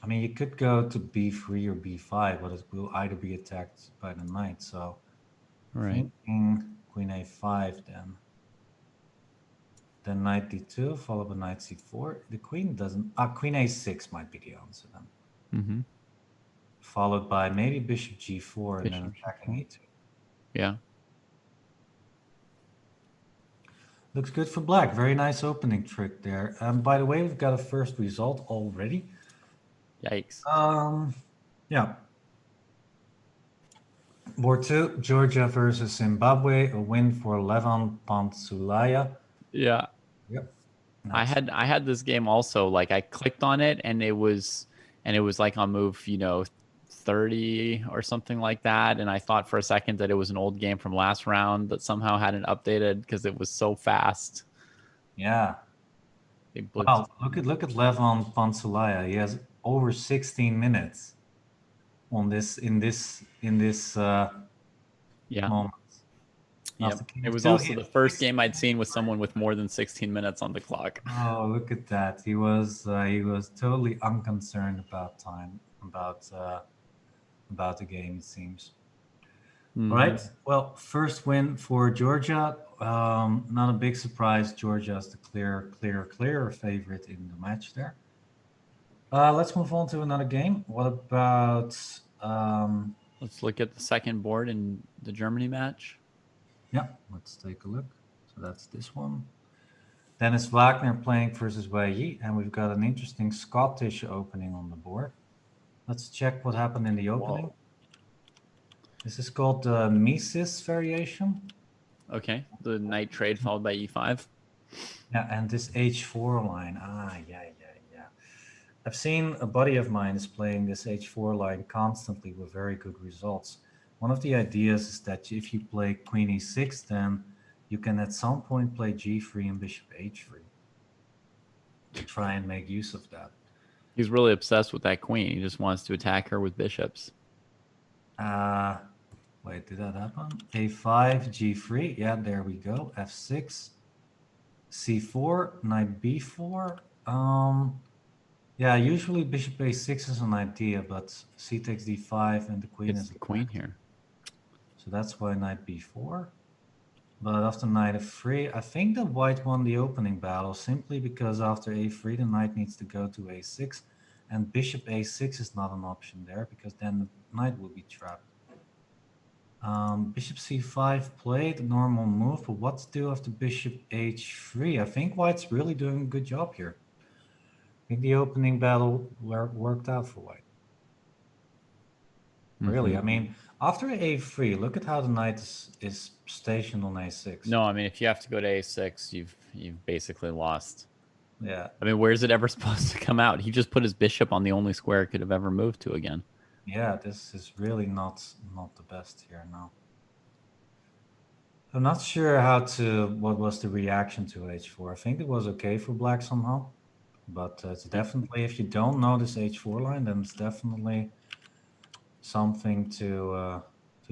I mean, you could go to b3 or b5, but it will either be attacked by the knight. So
Right.
thinking queen a5 then knight d2 followed by knight c4. The queen doesn't. Queen a6 might be the answer then,
Mm-hmm.
followed by maybe bishop g4 and then
Bishop
attacking
g4.
e2.
Yeah.
Looks good for black. Very nice opening trick there. By the way, we've got a first result already.
Yikes.
Yeah. Board 2, Georgia versus Zimbabwe, a win for Levan Pantsulaya.
Yeah.
Yep.
I
That's
had this game also. Like I clicked on it and it was like on move, 30 or something like that. And I thought for a second that it was an old game from last round that somehow hadn't updated because it was so fast.
yeah.
Big blitz.
Wow, look at Levon Pansulaya. He has over 16 minutes on this in this
Yeah.
moment.
Yep.
After King
It
of
was
Two,
also
he
the
had
first game
16
I'd
minutes.
seen with someone with more than 16 minutes on the clock.
Oh, look at that. He was totally unconcerned about time, about the game, it seems. All
Mm-hmm.
right. Well, first win for Georgia. Not a big surprise. Georgia is the clear favorite in the match there. Let's move on to another game. What about
Let's look at the second board in the Germany match.
yeah, let's take a look. So that's this one. Dennis Wagner playing versus Wei Yi, and we've got an interesting Scottish opening on the board. Let's check what happened in the opening.
Whoa.
This is called the Mises variation.
Okay. The knight trade followed by e5.
Yeah, and this H4 line. Yeah. I've seen a buddy of mine is playing this H4 line constantly with very good results. One of the ideas is that if you play Queen E6, then you can at some point play G3 and Bishop H3 to try and make use of that.
He's really obsessed with that queen. He just wants to attack her with bishops.
Uh, Wait, did that happen? A5, G3. Yeah, there we go. F6, C4, Knight B4. Yeah, usually Bishop A6 is an idea, but C takes D5 and the queen
It's
is
the queen
attacked.
here.
So that's why Knight B4. But after Knight F3, I think the white won the opening battle simply because after A3, the knight needs to go to A6, and Bishop A6 is not an option there because then the knight will be trapped. Bishop C5 played, a normal move, but what to do after Bishop H3? I think White's really doing a good job here. I think the opening battle worked out for White. Really,
Mm-hmm.
I mean, after A3, look at how the knight is stationed on A6.
No, I mean if you have to go to a6, you've basically lost.
Yeah,
I mean, where's it ever supposed to come out? He just put his bishop on the only square it could have ever moved to again.
yeah, this is really not the best here now. I'm not sure what was the reaction to H4. I think it was okay for black somehow, but it's
Yeah.
definitely, if you don't know this H4 line, then it's definitely something to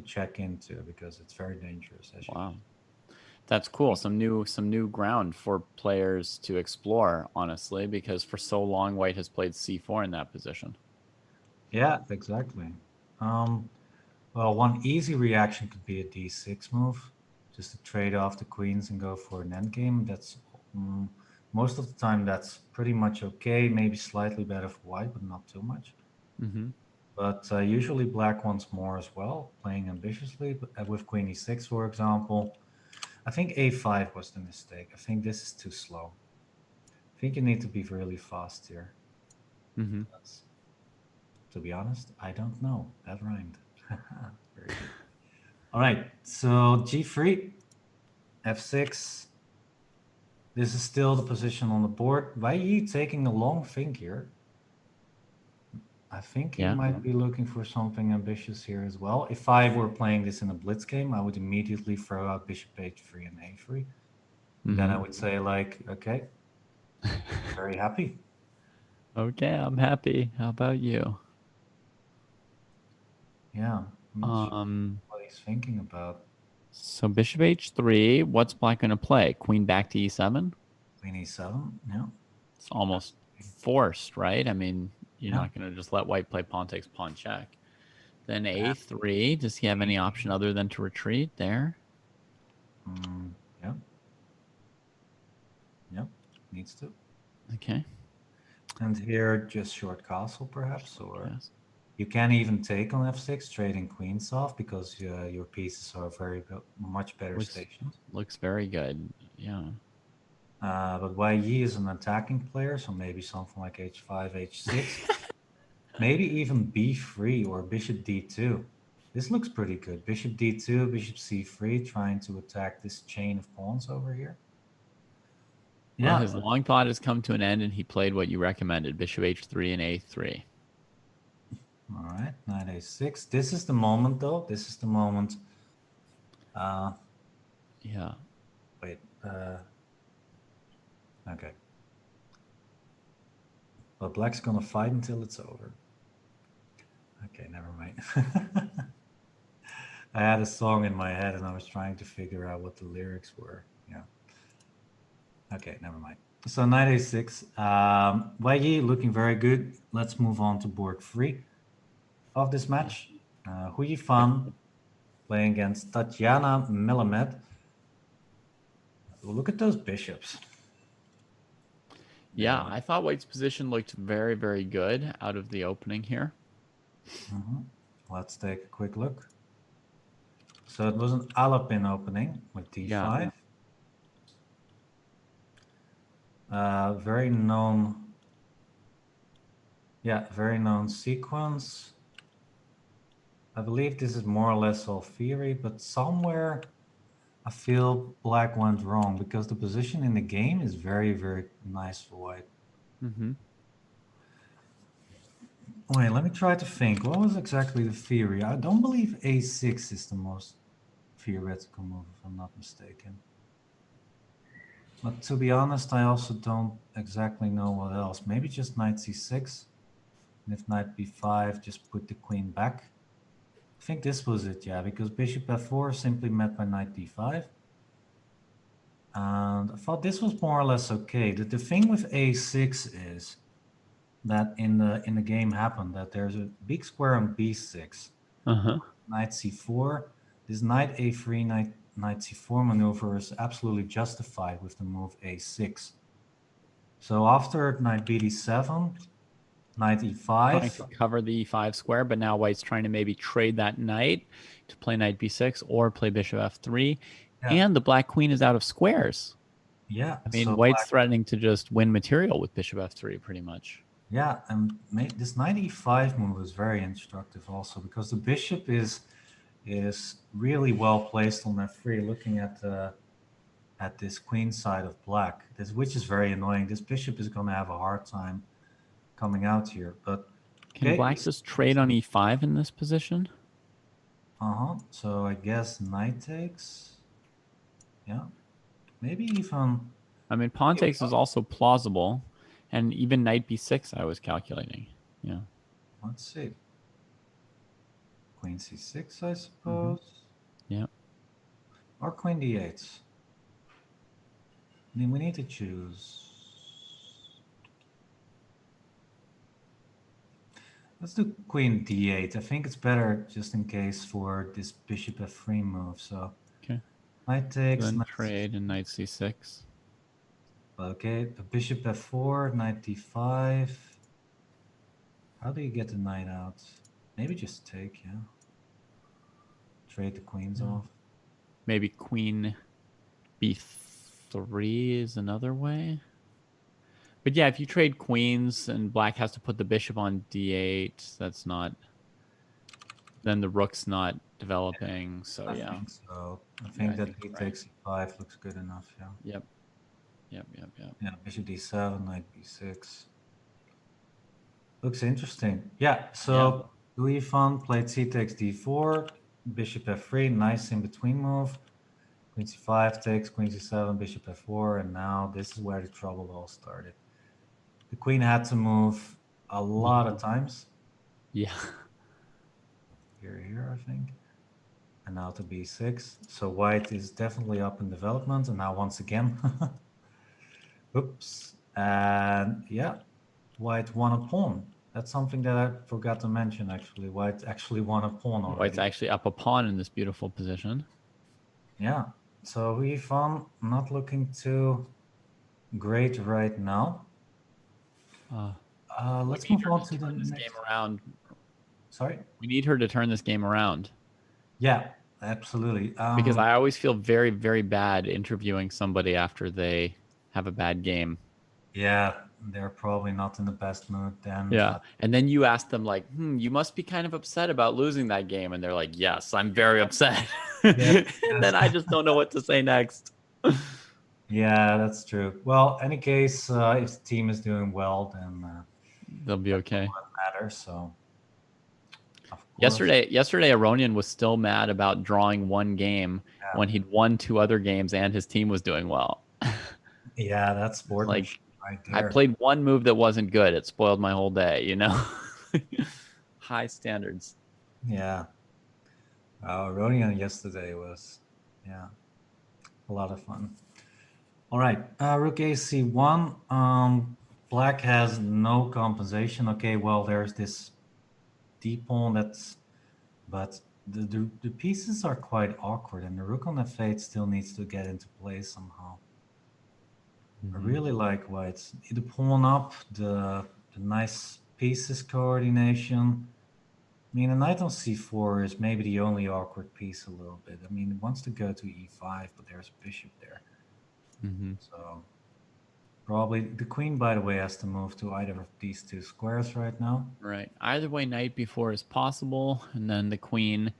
check into because it's very dangerous as
Wow.
usual.
That's cool. Some new ground for players to explore, honestly, because for so long White has played c4 in that position.
Yeah, exactly. Um, well, one easy reaction could be a D6 move, just to trade off the queens and go for an endgame. That's mm, most of the time that's pretty much okay. Maybe slightly better for white, but not too much.
Mm-hmm.
But usually black wants more as well, playing ambitiously. But with queen e6, for example, I think a5 was the mistake. I think this is too slow. I think you need to be really fast here.
Mm-hmm.
That's, to be honest, I don't know. That rhymed. Very good. All right, so g3, f6. This is still the position on the board. Why are you taking a long think here? I think he
Yeah.
might be looking for something ambitious here as well. If I were playing this in a blitz game, I would immediately throw out bishop h3 and a3. And then I
Mm-hmm.
would say like, okay, very happy.
Okay, I'm happy. How about you?
Yeah, I'm not sure
Um,
what he's thinking about.
so bishop h3, what's black going to play? Queen back to e7?
Queen e7, yeah.
It's almost forced, right? I mean, you're
Yeah,
not going to just let white play pawn takes pawn check. Then
yeah.
a3, does he have any option other than to retreat there?
Yeah, yeah, needs to.
Okay.
And here, just short castle perhaps, or
Yes.
you can even take on f6, trading queens off because your pieces are much better
Looks
stationed.
looks very good. Yeah.
But Wei Yi is an attacking player, so maybe something like h5, h6, maybe even b3 or bishop d2. This looks pretty good. Bishop d2, bishop c3, trying to attack this chain of pawns over here.
Well,
Yeah.
his long thought has come to an end, and he played what you recommended: bishop h3 and a3.
All right. Knight a6. This is the moment, though. This is the moment.
Yeah.
Wait. Okay. But black's gonna fight until it's over. Okay, never mind. I had a song in my head and I was trying to figure out what the lyrics were. Yeah. Okay, never mind. So knight a6. Wei looking very good. Let's move on to board 3 of this match. Hui Fan playing against Tatiana Melamed. Look at those bishops.
Yeah, I thought White's position looked very, very good out of the opening here.
Let's take a quick look. So it was an Alapin opening with d5. Very known. Yeah, very known sequence. I believe this is more or less all theory, but somewhere I feel black went wrong because the position in the game is very, very nice for white. Wait, let me try to think. What was exactly the theory? I don't believe a6 is the most theoretical move, if I'm not mistaken. But to be honest, I also don't exactly know what else. Maybe just knight c6. And if knight b5, just put the queen back. I think this was it, yeah, because bishop f4 simply met by knight d5. And I thought this was more or less okay. The thing with a6 is that in the game happened that there's a big square on b6. Knight c4. This knight a3, knight c4 maneuver is absolutely justified with the move a6. So after knight bd7, knight e5.
Trying to cover the e5 square, but now White's trying to maybe trade that knight to play knight b6 or play bishop f3. Yeah. And the black queen is out of squares.
Yeah.
I mean, so White's threatening to just win material with bishop f3 pretty much.
Yeah, and this knight e5 move is very instructive also because the bishop is really well placed on f3, looking at this queen side of black, which is very annoying. This bishop is going to have a hard time coming out here. But
can black just trade on e5 in this position?
So I guess knight takes. Yeah, maybe even.
I mean, pawn takes is also plausible. And even knight b6, I was calculating. Yeah.
Let's see. Queen c6, I suppose.
Yeah.
Or queen d8. I mean, we need to choose. Let's do queen d8. I think it's better just in case for this bishop f3 move. So
okay.
Knight takes.
Then trade and knight c6.
Okay, the bishop f4, knight d5. How do you get the knight out? Maybe just take, yeah. Trade the queens off.
Maybe queen b3 is another way. But yeah, if you trade queens and black has to put the bishop on d8, that's not... Then the rook's not developing, so
I
yeah.
Think so. I think that b takes e5 looks good enough, yeah.
Yep.
Yeah, bishop d7, knight b6. Looks interesting. Yeah, so Louis Van played c takes d4, bishop f3, nice in between move. Queen c5 takes, queen c7, bishop f4, and now this is where the trouble all started. The queen had to move a lot of times.
Yeah.
Here, I think. And now to b6. So white is definitely up in development, and now once again. Oops. And yeah, white won a pawn. That's something that I forgot to mention, actually. White actually won a pawn already.
White's actually up a pawn in this beautiful position.
Yeah. So Yifan not looking too great right now. Let's move on to the next
game around.
Sorry?
We need her to turn this game around.
Yeah, absolutely.
Because I always feel very, very bad interviewing somebody after they have a bad game.
Yeah, they're probably not in the best mood then.
Yeah. And then you ask them like, you must be kind of upset about losing that game. And they're like, yes, I'm very upset. And then I just don't know what to say next.
Yeah, that's true. Well, any case, if the team is doing well, then
They'll be
that's all
okay.
that matters. So, of course,
Yesterday, Aronian was still mad about drawing one game
yeah,
when he'd won two other games and his team was doing well.
yeah, that's
It's like,
sportsmanship right
I
there.
played one move that wasn't good. It spoiled my whole day, you know? High standards.
Yeah, Rodion yesterday was, yeah, a lot of fun. All right, Rook AC1. Black has no compensation. Okay, well, there's this D pawn that's, but the pieces are quite awkward, and the Rook on F8 still needs to get into play somehow. I really like white's the pawn up, the nice pieces coordination. I mean, a knight on c4 is maybe the only awkward piece a little bit. I mean, it wants to go to e5, but there's a bishop there.
Mm-hmm.
So probably the queen, by the way, has to move to either of these two squares right now.
Right. Either way, knight b4 is possible, and then the queen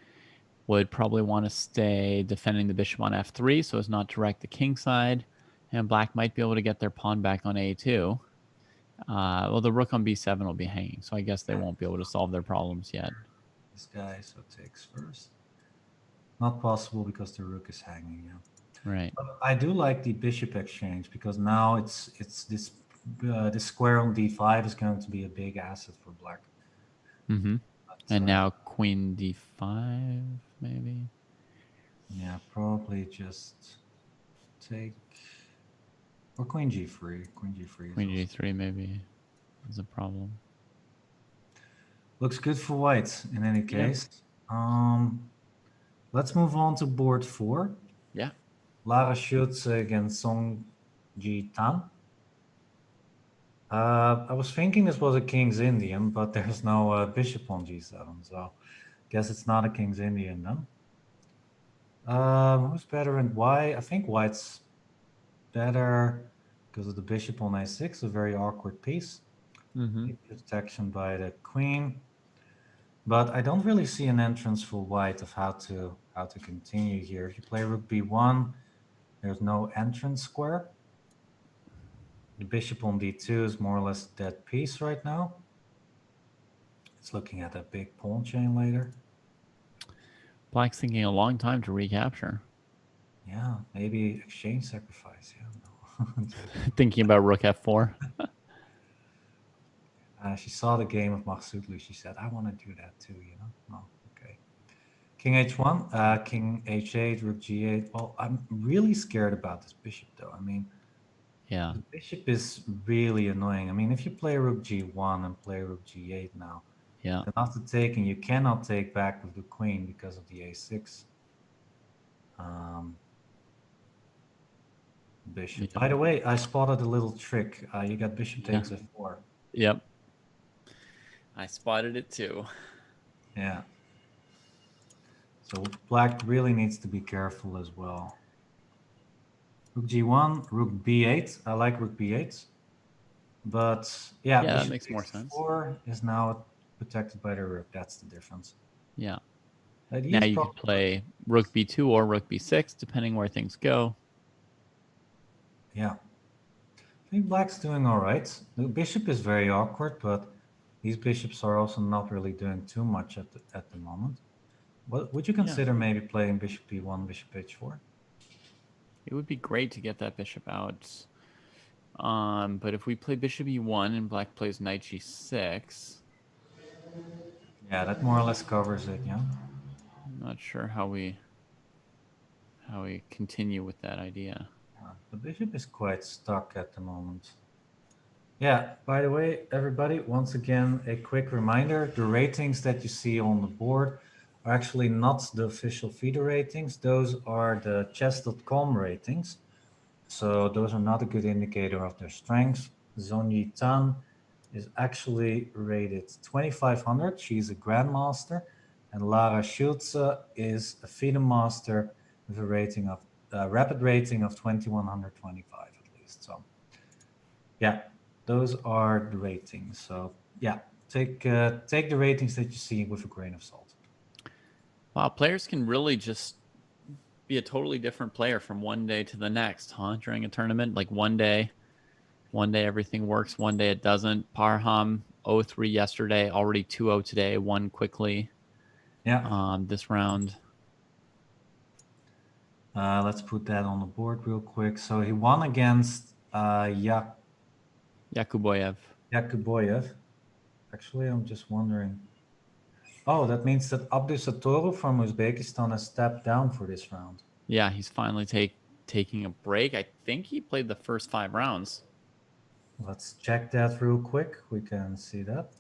would probably want to stay defending the bishop on f3 so as not to wreck the king side, and black might be able to get their pawn back on a2. Well, the rook on b7 will be hanging, so I guess they won't be able to solve their problems yet.
This guy, so takes first. Not possible because the rook is hanging, yeah.
Right.
But I do like the bishop exchange because now it's this this square on d5 is going to be a big asset for black.
Mm-hmm.
But,
And now queen d5, maybe.
yeah, probably just take or queen g3. Queen g3 is
Queen
also
g3 maybe is a problem.
looks good for white in any
Yeah.
case. Let's move on to board 4.
Yeah.
Lara Schultz against Song Ji Tan. I was thinking this was a King's Indian, but there's no bishop on g7, so guess it's not a King's Indian then. Who's better and why? I think white's better because of the bishop on a6, a very awkward piece.
Mm-hmm.
Protection by the queen. But I don't really see an entrance for white of how to continue here. If you play rook b1, there's no entrance square. The bishop on d2 is more or less a dead piece right now. It's looking at a big pawn chain later.
Black's thinking a long time to recapture.
Yeah, maybe exchange sacrifice. Yeah, no.
Thinking about rook f4.
She saw the game of Maksutlu. She said, I want to do that too, you know? Oh, okay. King h1, king h8, rook g8. Well, I'm really scared about this bishop, though. I mean,
Yeah.
the bishop is really annoying. I mean, if you play rook g1 and play rook g8 now,
Yeah.
then after taking, you cannot take back with the queen because of the a6. Bishop.
Yeah.
By the way, I spotted a little trick. You got bishop takes f4.
Yep. I spotted it too.
Yeah. So black really needs to be careful as well. Rook g1, rook b8. I like rook b8. But yeah,
Yeah, that
bishop
makes more
takes
sense.
f4 is now protected by the rook. That's the difference.
Yeah.
He
Now
is
you could
probably
play rook b2 or rook b6, depending where things go.
yeah. I think black's doing all right. The bishop is very awkward, but these bishops are also not really doing too much at the moment. What would you consider maybe playing bishop b1, bishop h4?
It would be great to get that bishop out. But if we play bishop e1 and black plays knight g6,
Yeah, that more or less covers it, yeah.
I'm not sure how we continue with that idea.
The bishop is quite stuck at the moment. Yeah, by the way, everybody, once again, a quick reminder, the ratings that you see on the board are actually not the official FIDE ratings. Those are the Chess.com ratings. So those are not a good indicator of their strength. Zonyi Tan is actually rated 2500. She's a grandmaster. And Lara Schulze is a FIDE master with a rating of rapid rating of 2125 at least. So yeah, those are the ratings. So yeah, take the ratings that you see with a grain of salt.
Wow, players can really just be a totally different player from one day to the next, huh? During a tournament, like one day everything works, one day it doesn't. Parham 0-3 yesterday, already 2-0 today, won quickly.
Yeah.
This round.
Let's put that on the board real quick. So he won against
Yakuboyev.
Yakuboyev. Actually, I'm just wondering. Oh, that means that Abdusattorov from Uzbekistan has stepped down for this round.
Yeah, he's finally taking a break. I think he played the first 5 rounds.
Let's check that real quick. We can see that.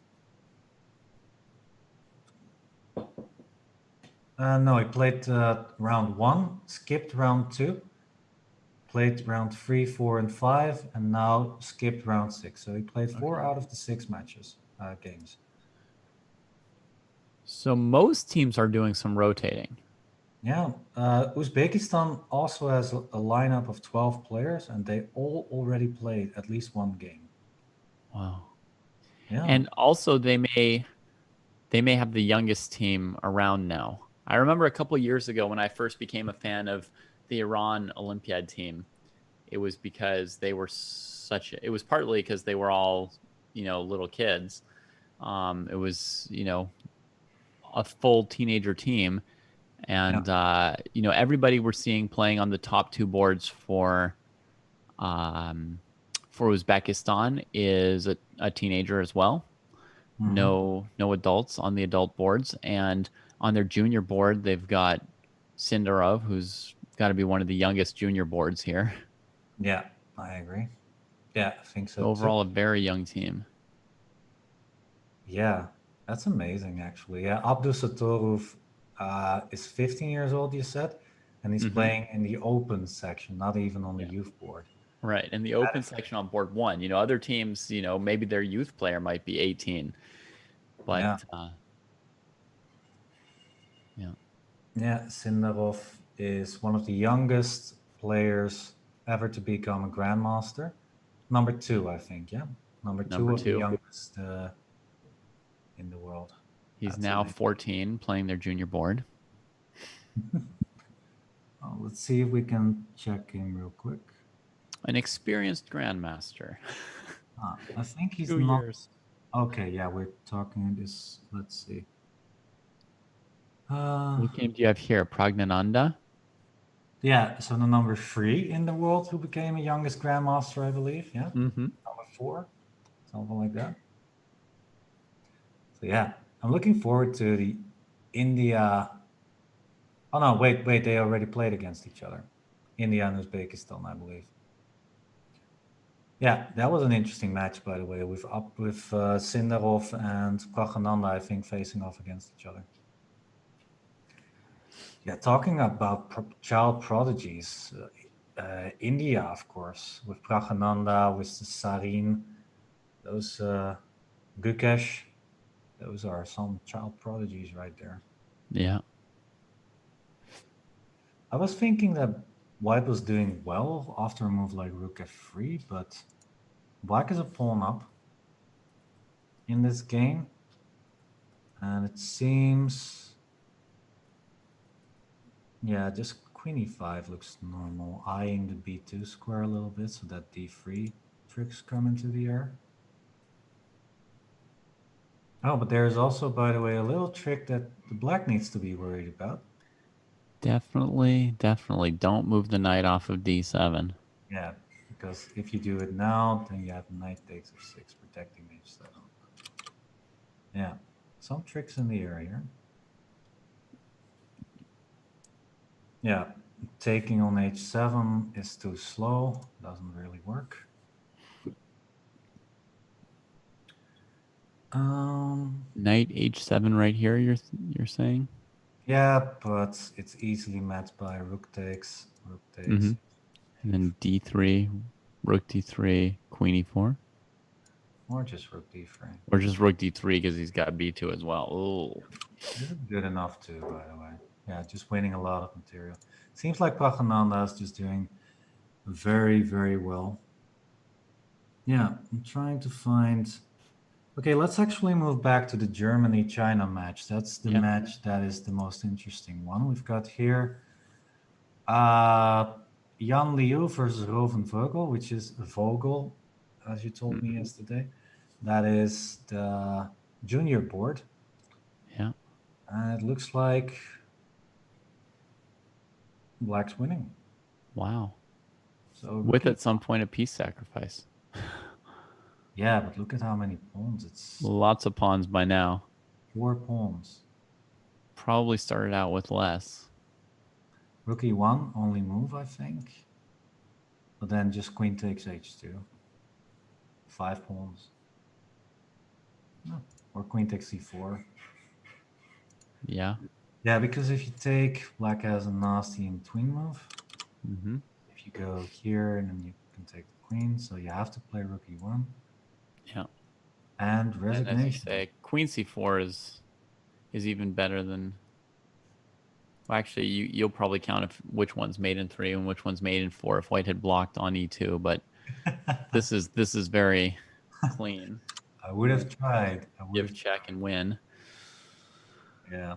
No, he played round 1, skipped round 2, played round 3, 4, and 5, and now skipped round 6. So he played 4 out of the 6 matches, games.
So most teams are doing some rotating.
Yeah, Uzbekistan also has a lineup of 12 players, and they all already played at least one game.
Wow.
Yeah.
And also they may have the youngest team around now. I remember a couple years ago when I first became a fan of the Iran Olympiad team. It was because they were it was partly because they were all, little kids. It was, a full teenager team. And, everybody we're seeing playing on the top 2 boards for Uzbekistan is a teenager as well.
Mm-hmm.
No adults on the adult boards, and on their junior board they've got Sindarov, who's got to be one of the youngest junior boards here.
Yeah, I agree. Yeah, I think so
Overall,
too.
a very young team.
Yeah, that's amazing, actually. Yeah, Abdusattorov is 15 years old, you said, and he's playing in the open section, not even on the
Yeah.
youth board.
Right. And the open section on board 1, other teams, maybe their youth player might be 18, but
Yeah.
yeah.
Yeah, Sindarov is one of the youngest players ever to become a grandmaster. Number 2, I think. Yeah, number
Number
2 of the
2.
youngest in the world.
He's
That's
now
amazing.
14 playing their junior board.
Let's see if we can check him real quick.
An experienced grandmaster.
I think he's
2
not.
years.
Okay, yeah, we're talking this. Let's see.
What game do you have here? Pragnananda?
Yeah, so the number 3 in the world who became the youngest grandmaster, I believe. Yeah, number 4, something like that. So yeah, I'm looking forward to the India. Oh no, wait, they already played against each other. India and Uzbekistan, I believe. Yeah, that was an interesting match, by the way, with Sindarov and Pragananda, I think, facing off against each other. Yeah, talking about child prodigies, India, of course, with Pragananda, with Sarin, those Gukesh, those are some child prodigies right there.
Yeah.
I was thinking that White was doing well after a move like Rook F3, but Black is a pawn up in this game, and it seems, yeah, just Queen E5 looks normal, eyeing the B2 square a little bit so that D3 tricks come into the air. Oh, but there's also, by the way, a little trick that the Black needs to be worried about.
Definitely don't move the knight off of D7.
Yeah, because if you do it now, then you have knight takes F6 protecting H7. Yeah, some tricks in the air here. Yeah, taking on H7 is too slow, doesn't really work.
Knight H7 right here, you're saying?
Yeah, but it's easily met by rook takes.
And then D3, rook D3, Queen E4.
Or just rook D3.
Or just rook D3 because he's got B2 as well. Ooh.
This is good enough too, by the way. Yeah, just winning a lot of material. Seems like Pragananda is just doing very, very well. Yeah, I'm trying to find. Okay, let's actually move back to the Germany-China match. That's the match that is the most interesting one. We've got here Jan Liu versus Roven Vogel, which is Vogel, as you told me yesterday. That is the junior board.
Yeah.
And it looks like Black's winning.
Wow.
So
With
Rookie,
at some point a piece sacrifice.
yeah, but look at how many pawns. It's
Lots of pawns by now.
4 pawns.
Probably started out with less.
Rookie 1 only move, I think. But then just queen takes h2. 5 pawns. No. Or queen takes c4.
Yeah.
Yeah, because if you take, Black has a nasty in-between move.
Mm-hmm.
If you go here, and then you can take the queen, so you have to play rook e1.
Yeah.
And
And
resignation.
as you say, queen c4 is even better than. Well, actually, you'll probably count if which one's made in 3 and which one's made in 4 if white had blocked on e2. But this is very clean.
I would have tried. I would
Give,
have
check, and win.
Yeah.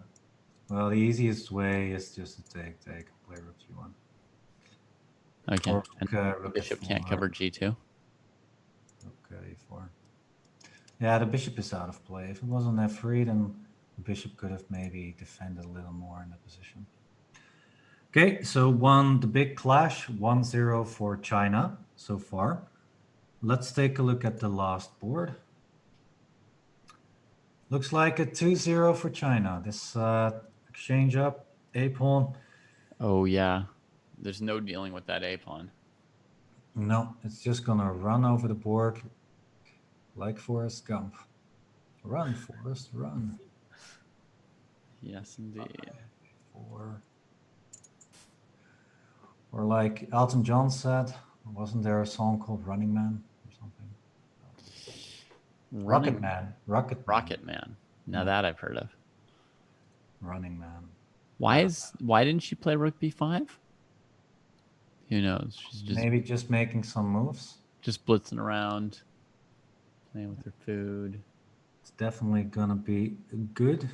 Well, the easiest way is just to take, and play rook g1.
Okay.
Or
And the
rook
bishop
f4.
can't cover g2.
Rook e4. Yeah, the bishop is out of play. If it was on f3, then the bishop could have maybe defended a little more in the position. Okay, so the big clash, 1-0 for China so far. Let's take a look at the last board. Looks like a 2-0 for China. This exchange up, a pawn.
Oh yeah, there's no dealing with that a pawn.
No, it's just gonna run over the board like Forrest Gump. Run, Forrest, run.
Yes, indeed.
Or like Elton John said, wasn't there a song called Running Man or something? Rocket Man.
Rocket Man. Now that I've heard of.
Running Man.
Why didn't she play rook b5? Who knows? She's just
maybe just making some moves.
Just blitzing around, playing with her food.
It's definitely gonna be good.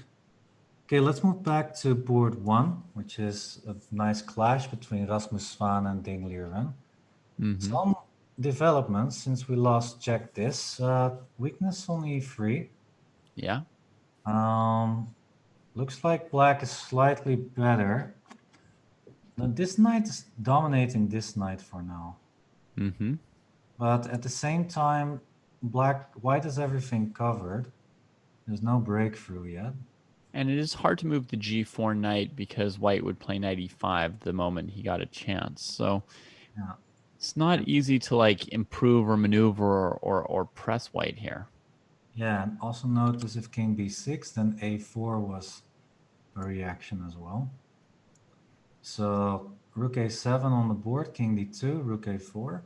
Okay, let's move back to board 1, which is a nice clash between Rasmus Svan and Ding Liren. Some developments since we last checked this. Weakness on e3.
Yeah.
Looks like Black is slightly better. Now, this knight is dominating this knight for now. But at the same time, White has everything covered. There's no breakthrough yet.
And it is hard to move the g4 knight because white would play knight e5 the moment he got a chance. So
yeah.
It's not easy to like improve or maneuver or press white here.
Yeah, and also notice if king b6, then a4 was a reaction as well. So rook a7 on the board, king d2, rook a4.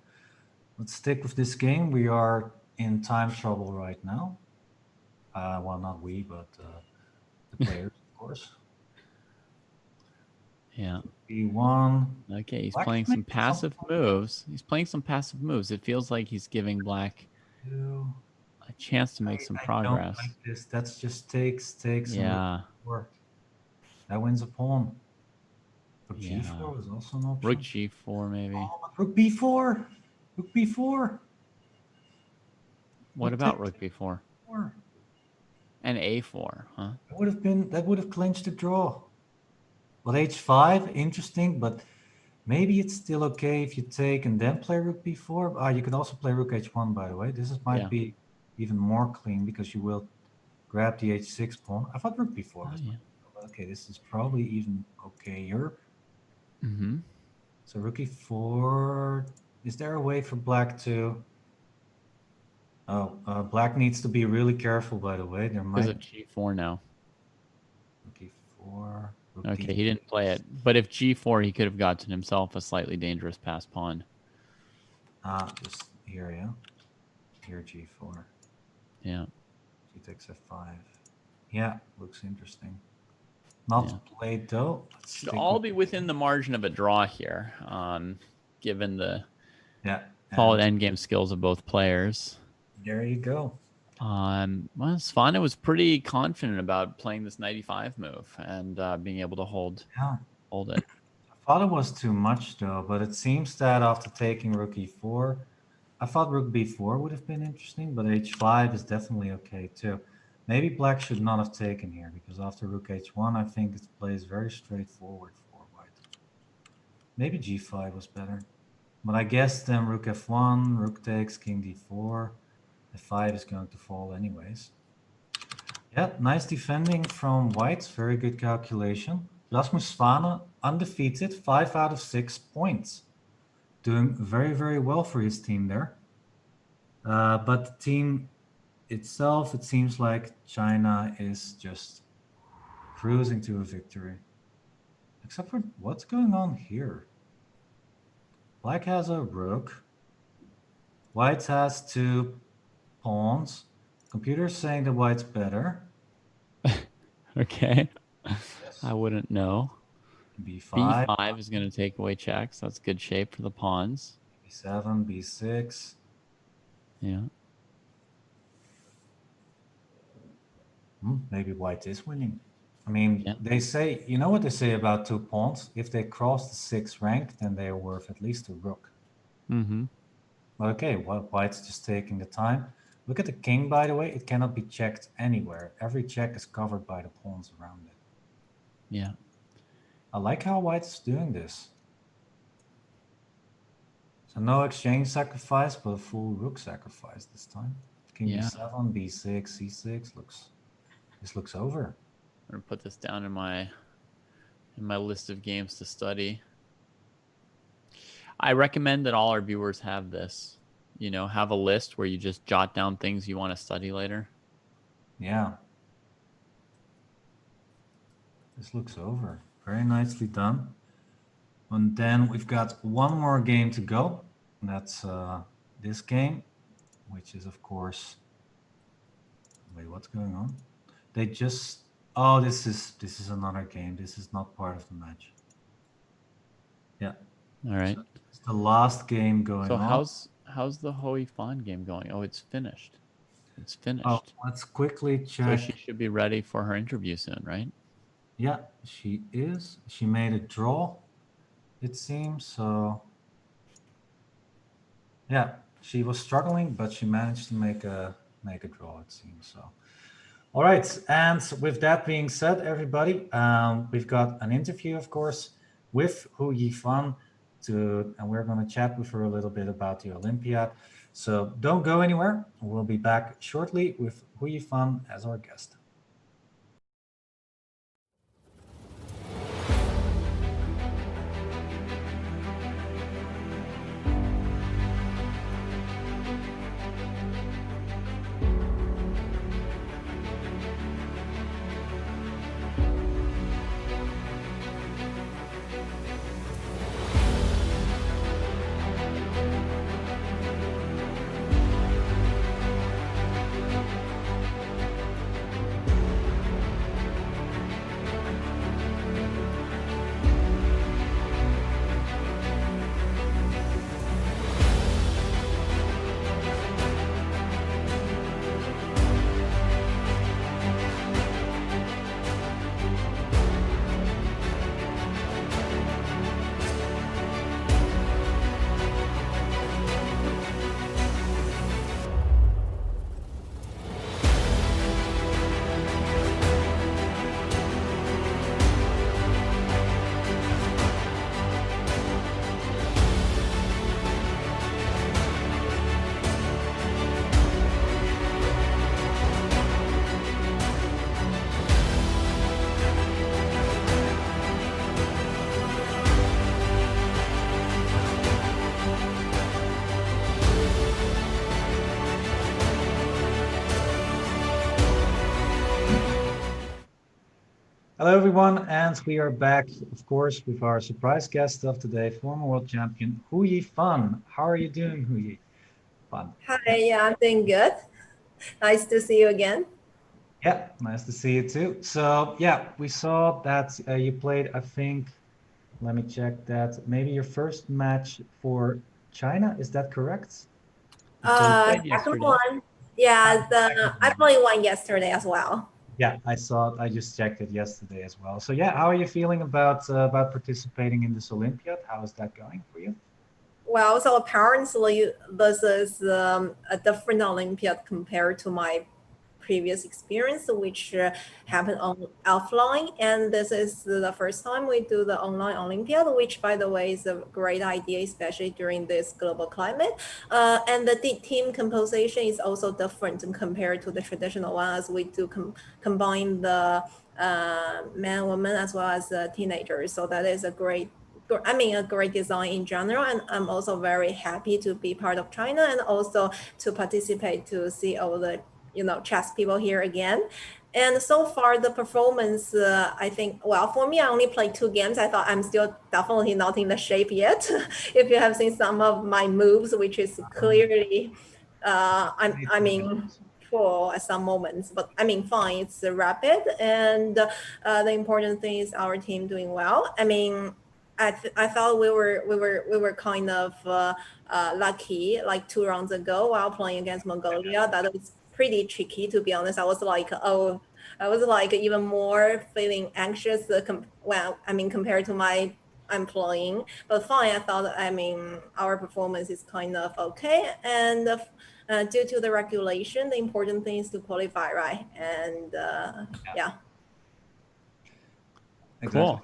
Let's stick with this game. We are in time trouble right now. Well, not we, but the players, of course.
Yeah.
b1.
Okay, he's playing some passive moves. He's playing some passive moves. It feels like he's giving black a chance to make some progress.
Don't like this. That's just takes.
Yeah.
That wins a pawn. Rook g4 was also an option.
Rook g4 maybe.
Oh, but rook b4. Rook b4.
What about rook b4? And a4, huh?
That would have clinched the draw. Well, h5, interesting, but maybe it's still okay if you take and then play rook b4. You can also play rook h1, by the way. This might be even more clean because you will grab the h6 pawn. I thought rook b4 was okay. This is probably even okayer. So rook e4. Is there a way for black to? Oh, black needs to be really careful. By the way, there might.
Because of g4 now.
Rook e4.
Okay, he didn't play it. But if g4, he could have gotten himself a slightly dangerous pass pawn.
Just here, yeah. Here, g4.
Yeah.
G takes f5. Yeah, looks interesting. Not played though.
Should all be within the margin of a draw here, given the solid endgame skills of both players.
There you go.
Well, Svana was pretty confident about playing this knight e5 move and being able to hold it.
I Thought it was too much though, but it seems that after taking rook e4, I thought rook b4 would have been interesting, but h5 is definitely okay too. Maybe black should not have taken here, because after rook h1, I think it plays very straightforward for white. Maybe g5 was better. But I guess then rook f1, rook takes, king d4, f5 is going to fall anyways. Yeah, nice defending from white. Very good calculation. Rasmus Svane, undefeated, 5 out of 6 points. Doing very, very well for his team there. But the team itself, it seems like China is just cruising to a victory. Except for what's going on here? Black has a rook. White has 2 pawns. Computer's saying that white's better.
Okay.
Yes.
I wouldn't know.
b5.
b5 is going to take away checks. That's good shape for the pawns.
b7, b6.
Yeah.
Maybe white is winning. I mean,
Yeah.
they say, you know what they say about 2 pawns? If they cross the 6th rank, then they are worth at least a rook.
Mm-hmm.
But okay, well, white's just taking the time. Look at the king, by the way. It cannot be checked anywhere. Every check is covered by the pawns around it.
Yeah.
I like how white's doing this. So no exchange sacrifice, but a full rook sacrifice this time. King b7, b6, c6 this looks over.
I'm gonna put this down in my list of games to study. I recommend that all our viewers have this. You know, have a list where you just jot down things you want to study later.
Yeah. This looks over. Very nicely done. And then we've got one more game to go. And that's this game, which is, of course... Wait, what's going on? They just... Oh, this is another game. This is not part of the match. Yeah.
All right.
So it's the last game going on.
So how's the Hoi Fan game going? Oh, it's finished. It's finished.
Oh, let's quickly check.
So she should be ready for her interview soon, right?
Yeah, she is. She made a draw, it seems. So yeah, she was struggling, but she managed to make a draw, it seems. So all right, and with that being said, everybody, we've got an interview, of course, with Hu Yifan, and we're going to chat with her a little bit about the Olympiad. So don't go anywhere. We'll be back shortly with Hu Yifan as our guest. Hello, everyone, and we are back, of course, with our surprise guest of today, former world champion Hu Yifan. How are you doing, Hu Yifan?
Hi, yeah, I'm doing good. Nice to see you again.
Yeah, nice to see you too. So, yeah, we saw that you played, I think, let me check that, maybe your first match for China, is that correct?
Second one. Yeah, I played one yesterday as well.
Yeah, I saw it. I just checked it yesterday as well. So yeah, how are you feeling about participating in this Olympiad? How is that going for you?
Well, so apparently this is a different Olympiad compared to my previous experience, which happened on offline. And this is the first time we do the online Olympiad, which, by the way, is a great idea, especially during this global climate. And the team composition is also different compared to the traditional one, as we do combine the men, women, as well as teenagers. So that is a great a great design in general, and I'm also very happy to be part of China and also to participate to see all the chess people here again. And so far, the performance, I think, well, for me, I only played 2 games. I thought I'm still definitely not in the shape yet. If you have seen some of my moves, which is clearly, I mean, poor at some moments, but I mean, fine, it's rapid. And the important thing is our team doing well. I mean, I thought we were kind of lucky like 2 rounds ago while playing against Mongolia. That was pretty tricky, to be honest. I was like even more feeling anxious. Well, I mean, compared to my I'm playing, but fine. I thought I mean our performance is kind of okay, and due to the regulation, the important thing is to qualify, right? And yeah.
Exactly.
Cool.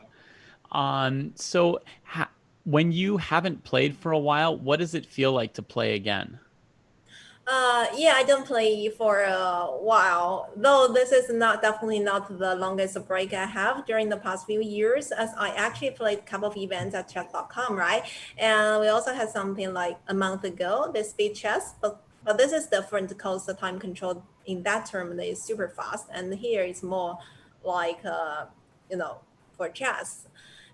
So when you haven't played for a while, what does it feel like to play again?
Yeah, I don't play for a while, though this is not definitely not the longest break I have during the past few years, as I actually played a couple of events at Chess.com, right? And we also had something like a month ago, the speed chess, but this is different because the time control in that term is super fast, and here it's more like you know for chess.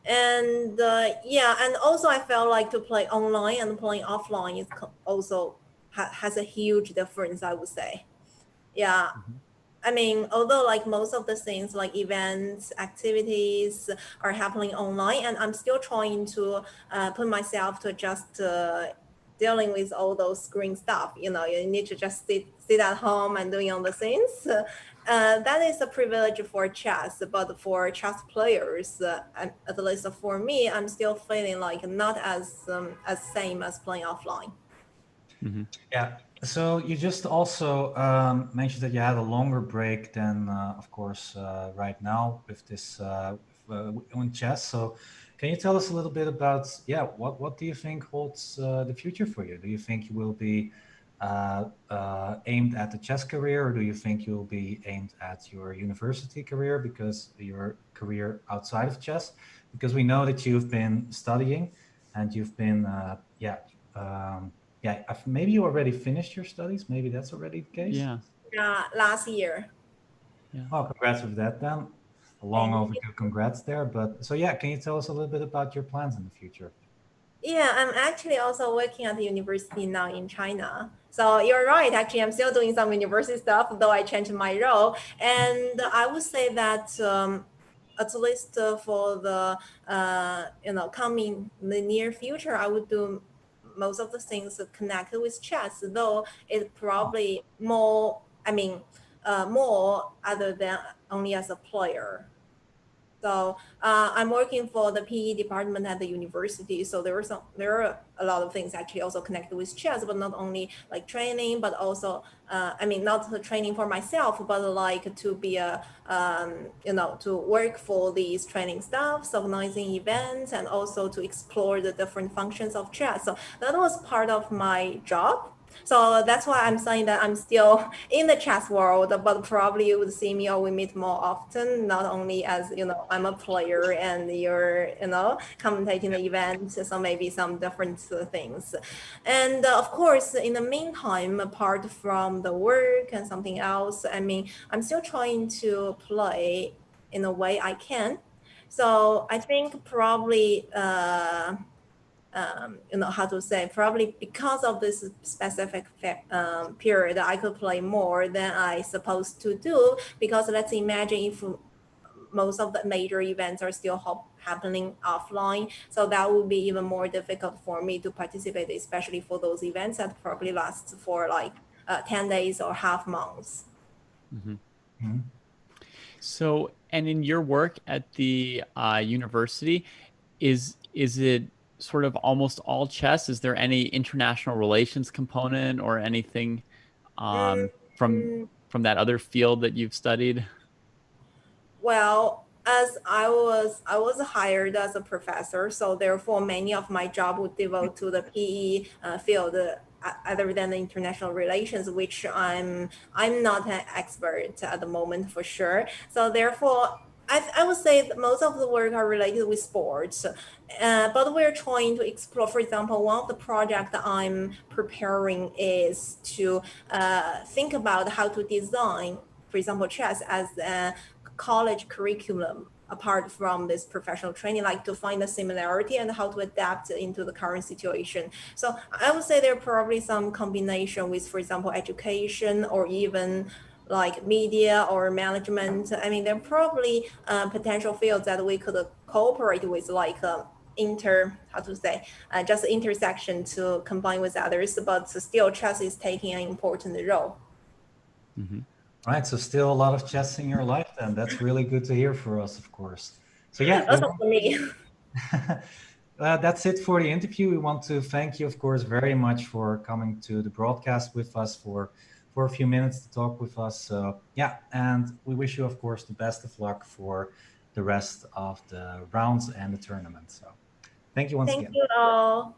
And yeah, and also I felt like to play online and playing offline is also has a huge difference, I would say. Yeah.
Mhm.
I mean, although like most of the things like events, activities are happening online, and I'm still trying to put myself to just dealing with all those screen stuff. You need to just sit at home and doing all the things. That is a privilege for chess, but for chess players, at least for me, I'm still feeling like not as same as playing offline.
Mhm.
Yeah. So you just also mentioned that you had a longer break than, of course, right now with this on chess. So can you tell us a little bit about, yeah, what do you think holds the future for you? Do you think you will be aimed at the chess career, or do you think you'll be aimed at your university career, because your career outside of chess? Because we know that you've been studying and you've been, yeah, maybe you already finished your studies. Maybe that's already the case.
Yeah.
Last year.
Yeah.
Oh, congrats with that then. A long
Thank
overdue congrats there. But so yeah, can you tell us a little bit about your plans in the future?
Yeah, I'm actually also working at the university now in China. So you're right. Actually, I'm still doing some university stuff, though I changed my role. And I would say that at least for the coming the near future, I would do most of the things connected with chess. Though it
Oh,
probably more. I mean, more other than only as a player. So I'm working for the PE department at the university. So there are a lot of things actually also connected with chess, but not only like training, but also not the training for myself, but like to be a to work for these training staffs, organizing events, and also to explore the different functions of chess. So that was part of my job. So that's why I'm saying that I'm still in the chess world, but probably you would see me or we meet more often, not only as, I'm a player and you're, commentating the event. So maybe some different things. And of course, in the meantime, apart from the work and something else, I'm still trying to play in a way I can. So I think probably, how to say, probably because of this specific period, I could play more than I supposed to do. Because let's imagine if most of the major events are still happening offline, so that would be even more difficult for me to participate, especially for those events that probably last for like 10 days or half months.
Mhm.
mhm.
So, and in your work at the university, is it sort of almost all chess? Is there any international relations component or anything
Mm,
from
mm,
that other field that you've studied?
Well, as I was hired as a professor, so therefore many of my job would devote to the PE field, other than the international relations, which I'm not an expert at the moment for sure. So therefore. I would say that most of the work are related with sports, but we're trying to explore. For example, one of the projects I'm preparing is to think about how to design, for example, chess as a college curriculum apart from this professional training, like to find the similarity and how to adapt into the current situation. So I would say there are probably some combination with, for example, education or even like media or management. I mean, there are probably potential fields that we could cooperate with, like just intersection to combine with others, but still chess is taking an important role.
Mm-hmm.
Right, so still a lot of chess in your life then. That's really good to hear for us, of course. So yeah,
Also for me.
that's it for the interview. We want to thank you, of course, very much for coming to the broadcast with us for a few minutes to talk with us. So yeah, and we wish you, of course, the best of luck for the rest of the rounds and the tournament. So thank you once
Thank
again.
you all.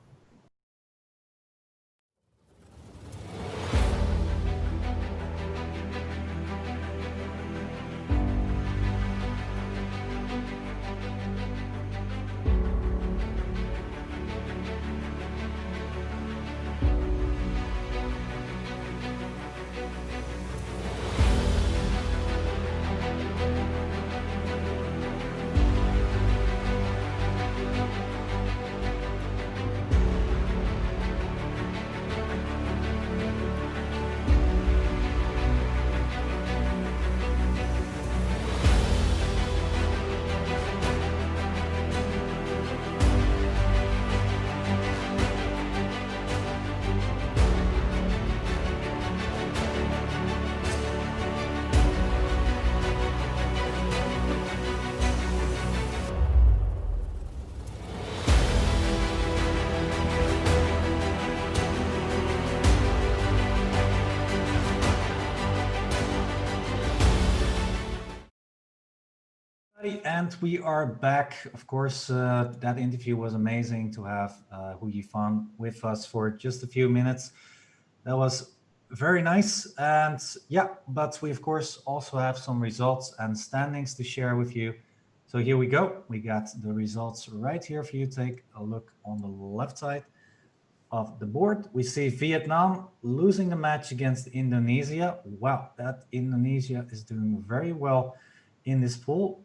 And we are back. Of course, that interview was amazing to have Hu Yifan with us for just a few minutes. That was very nice. And yeah, but we, of course, also have some results and standings to share with you. So here we go. We got the results right here for you. Take a look on the left side of the board. We see Vietnam losing the match against Indonesia. Wow, that Indonesia is doing very well in this pool.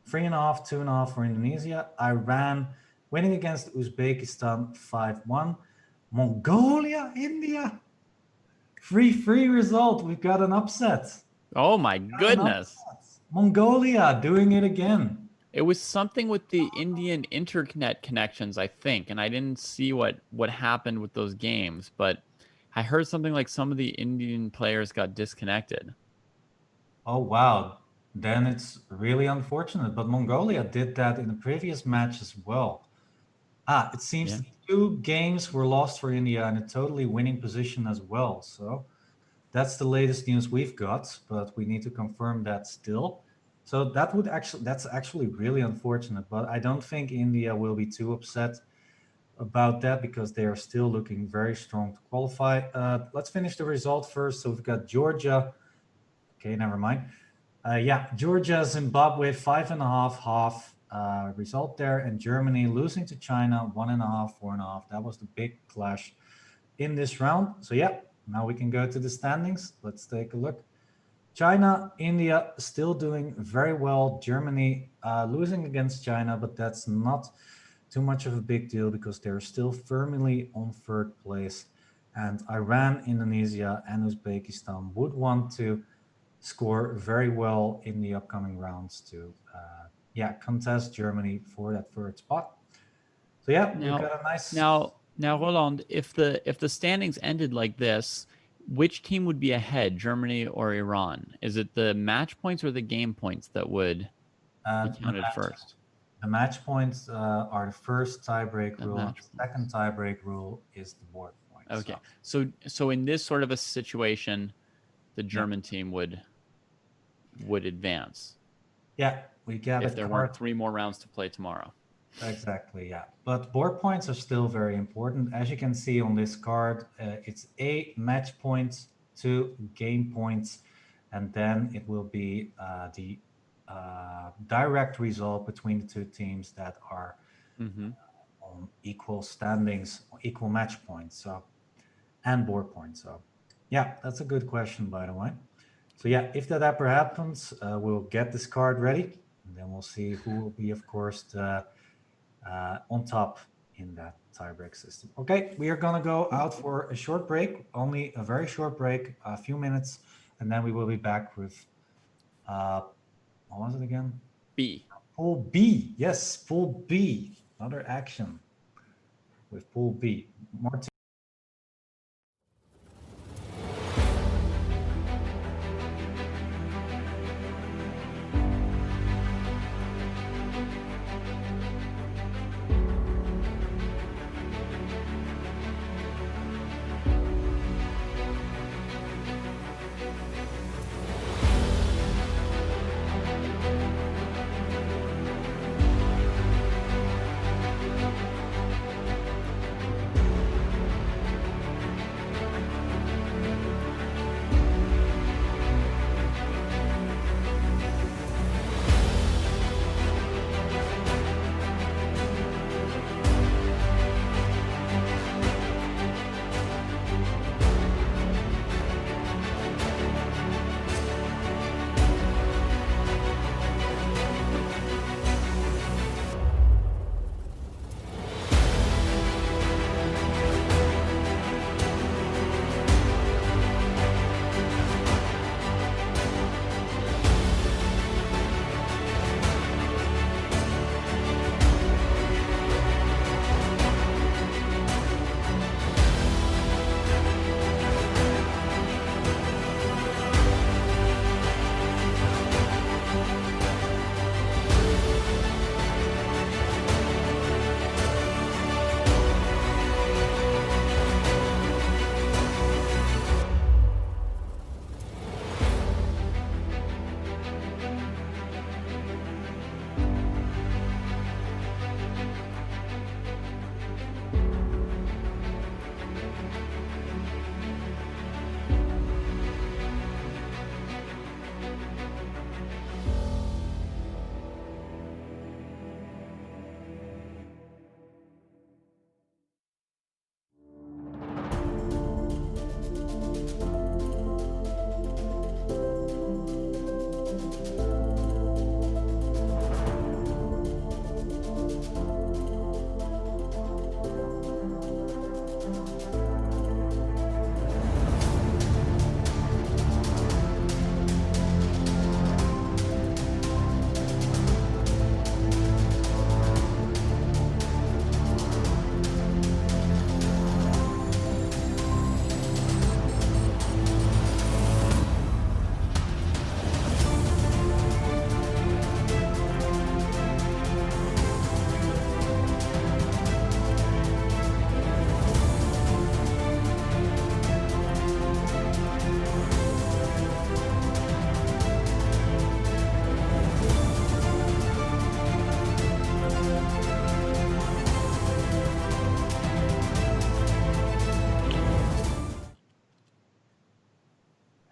3.5, 2.5 for Indonesia. Iran winning against Uzbekistan 5-1. Mongolia, India. 3-3 result. We've got an upset.
Oh my goodness.
Mongolia doing it again.
It was something with the Indian internet connections, I think, and I didn't see what happened with those games, but I heard something like some of the Indian players got disconnected.
Oh, wow. Then it's really unfortunate. But Mongolia did that in the previous match as well. It seems
Yeah.
2 games were lost for India in a totally winning position as well. So that's the latest news we've got, but we need to confirm that still. So that's actually really unfortunate. But I don't think India will be too upset about that because they are still looking very strong to qualify. Let's finish the result first. So we've got Georgia. Okay, never mind. Yeah, Georgia, Zimbabwe, 5.5 half result there, and Germany losing to China 1.5, 4.5. That was the big clash in this round. So yeah, now we can go to the standings. Let's take a look. China, India still doing very well. Germany losing against China, but that's not too much of a big deal because they're still firmly on 3rd place. And Iran, Indonesia, and Uzbekistan would want to score very well in the upcoming rounds to contest Germany for that 3rd spot. So yeah, we've got a nice
now Roland, if the standings ended like this, which team would be ahead, Germany or Iran? Is it the match points or the game points that would be counted first?
The match points are the first tiebreak
The
rule.
match
The second tiebreak rule is the board points.
Okay, so in this sort of a situation, the German team would advance.
Yeah, we get
if there weren't 3 more rounds to play tomorrow.
Exactly, yeah. But board points are still very important. As you can see on this card, it's 8 match points, 2 game points, and then it will be the direct result between the two teams that are on equal standings, equal match points, so and board points. So, yeah, that's a good question, by the way. So yeah, if that ever happens, we'll get this card ready, and then we'll see who will be, of course, the on top in that tiebreak system. Okay, we are gonna go out for a short break, only a very short break, a few minutes, and then we will be back with what was it again?
B.
Pool B. Yes, Pool B. Another action with Pool B. More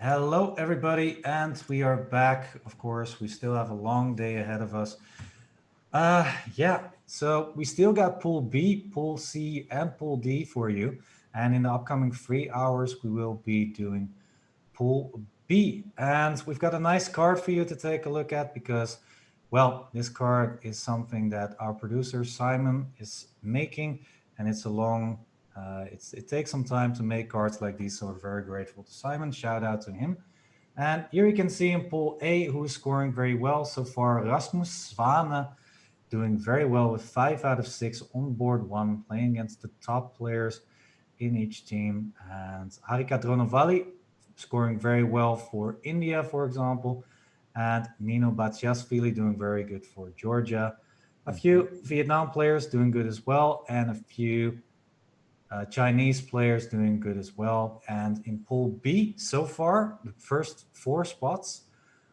Hello, everybody, and we are back. Of course, we still have a long day ahead of us. Yeah, so we still got Pool B, Pool C, and Pool D for you. And in the upcoming 3 hours, we will be doing Pool B. And we've got a nice card for you to take a look at because, well, this card is something that our producer Simon is making, and it's a long it takes some time to make cards like these, so we're very grateful to Simon. Shout out to him. And here you can see in Pool A who is scoring very well so far. Rasmus Svane doing very well with 5 out of 6 on board 1, playing against the top players in each team. And Harika Dronovalli scoring very well for India, for example, and Nino Batsiashvili doing very good for Georgia. A few Vietnam players doing good as well, and a few Chinese players doing good as well. And in Pool B, so far, the first 4 spots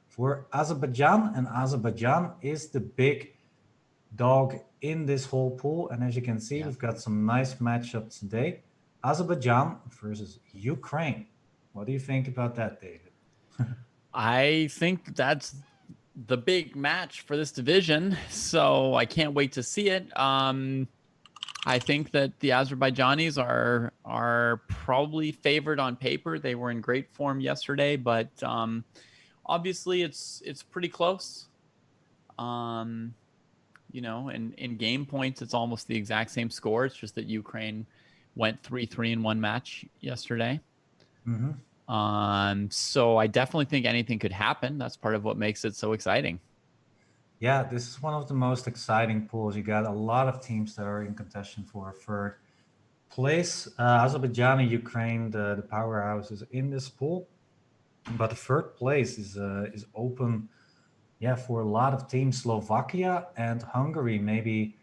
for Azerbaijan, and Azerbaijan is the big dog in this whole pool. And as you can see, we've got some nice matchups today. Azerbaijan versus Ukraine. What do you think about that, David?
I think that's the big match for this division, so I can't wait to see it. I think that the Azerbaijanis are probably favored on paper. They were in great form yesterday, but obviously it's pretty close. You know, in game points, it's almost the exact same score. It's just that Ukraine went 3-3 in one match yesterday. So I definitely think anything could happen. That's part of what makes it so exciting.
Yeah, this is one of the most exciting pools. You got a lot of teams that are in contention for a third place. Azerbaijan and Ukraine, the powerhouses in this pool. But the third place is open, for a lot of teams. Slovakia and Hungary, maybe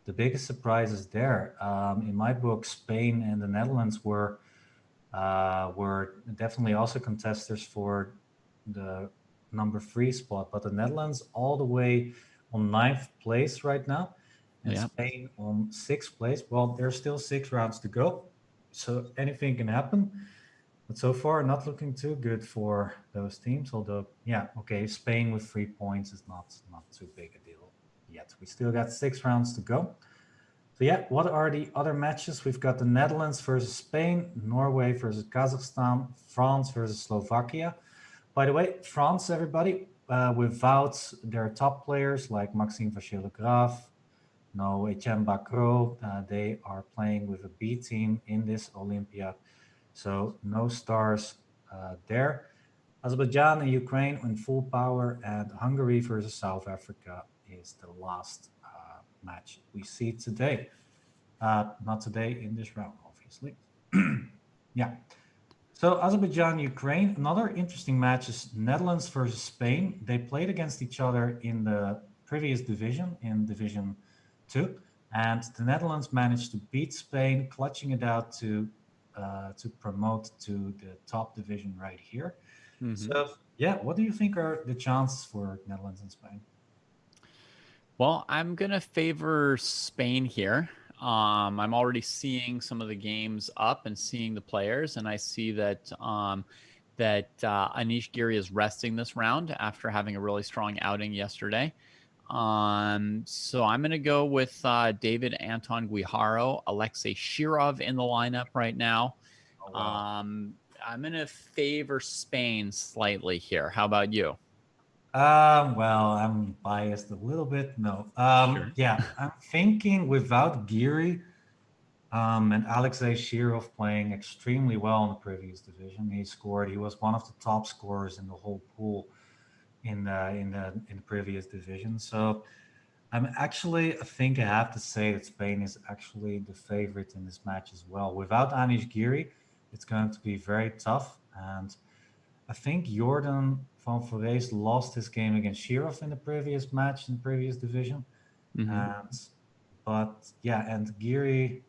the biggest surprises there. In my book, Spain and the Netherlands were definitely also contesters for the number 3 spot, but the Netherlands all the way on 9th place right now, and Spain on 6th place. Well, there's still 6 rounds to go, so anything can happen. But so far, not looking too good for those teams. Although, Spain with 3 points is not too big a deal yet. We still got 6 rounds to go. So what are the other matches? We've got the Netherlands versus Spain, Norway versus Kazakhstan, France versus Slovakia. By the way, France, everybody, without their top players like Maxime Vachier-Lagrave, no Etienne Bacro, they are playing with a B team in this Olympiad. So no stars there. Azerbaijan and Ukraine in full power, and Hungary versus South Africa is the last match we see today. Not today in this round, obviously. So Azerbaijan, Ukraine. Another interesting match is Netherlands versus Spain. They played against each other in the previous division, in Division 2, and the Netherlands managed to beat Spain, clutching it out to promote to the top division right here. So what do you think are the chances for Netherlands and Spain?
Well, I'm gonna favor Spain here. I'm already seeing some of the games up and seeing the players, and I see that Anish Giri is resting this round after having a really strong outing yesterday. So I'm going to go with David Anton Guijarro, Alexei Shirov in the lineup right now.
Oh, wow.
I'm going to favor Spain slightly here. How about you?
Well, I'm biased a little bit. No.
Sure.
I'm thinking without Giri and Alexei Shirov playing extremely well in the previous division. He was one of the top scorers in the whole pool in the previous division. So I think I have to say that Spain is actually the favorite in this match as well. Without Anish Giri, it's going to be very tough. And I think Jordan van Voorhees lost his game against Shirov in the previous match in the previous division. And Giri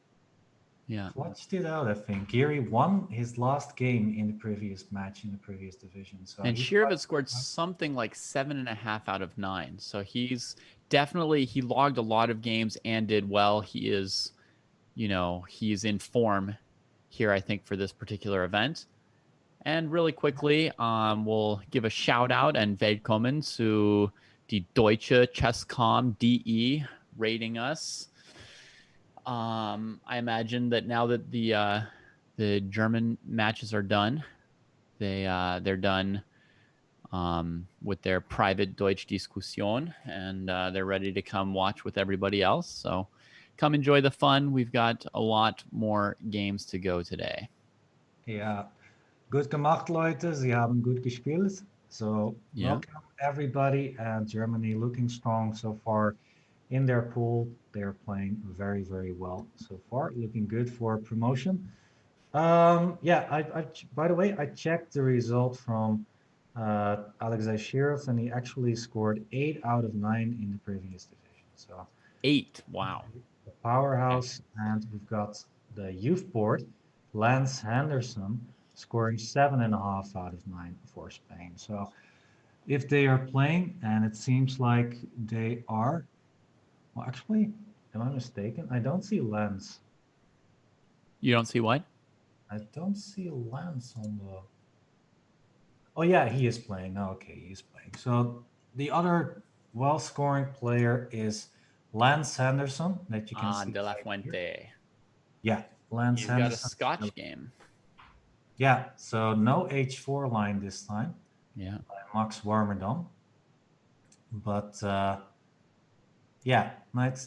clutched it out, I think. Giri won his last game in the previous match in the previous division. So
and Shirov had scored something like 7.5 out of 9. So he's definitely, he logged a lot of games and did well. He is, he's in form here, I think, for this particular event. And really quickly, we'll give a shout out and willkommen zu die deutsche Chess.com DE rating us. I imagine that now that the German matches are done, they're done with their private Deutsch Diskussion, and they're ready to come watch with everybody else. So come enjoy the fun. We've got a lot more games to go today.
Yeah. Gut gemacht, Leute. Sie haben gut gespielt. So welcome everybody. And Germany looking strong so far in their pool. They're playing very, very well so far. Looking good for promotion. Yeah, by the way, I checked the result from Alexei Shirov, and he actually scored 8 out of 9 in the previous division. So
8. Wow.
the powerhouse, and we've got the youth board, Lance Henderson, scoring 7.5 out of 9 for Spain. So if they are playing, and it seems like they are, well, actually, am I mistaken? I don't see Lance.
You don't see what?
I don't see Lance on the. Oh yeah, he is playing. Oh, okay, he is playing. So the other well-scoring player is Lance Henderson that you can see
De La
right here.
Fuente.
Yeah, Lance
He's got a
Henderson.
Scotch game.
Yeah, so no H4 line this time
Yeah.
by Max Warmerdam. But yeah,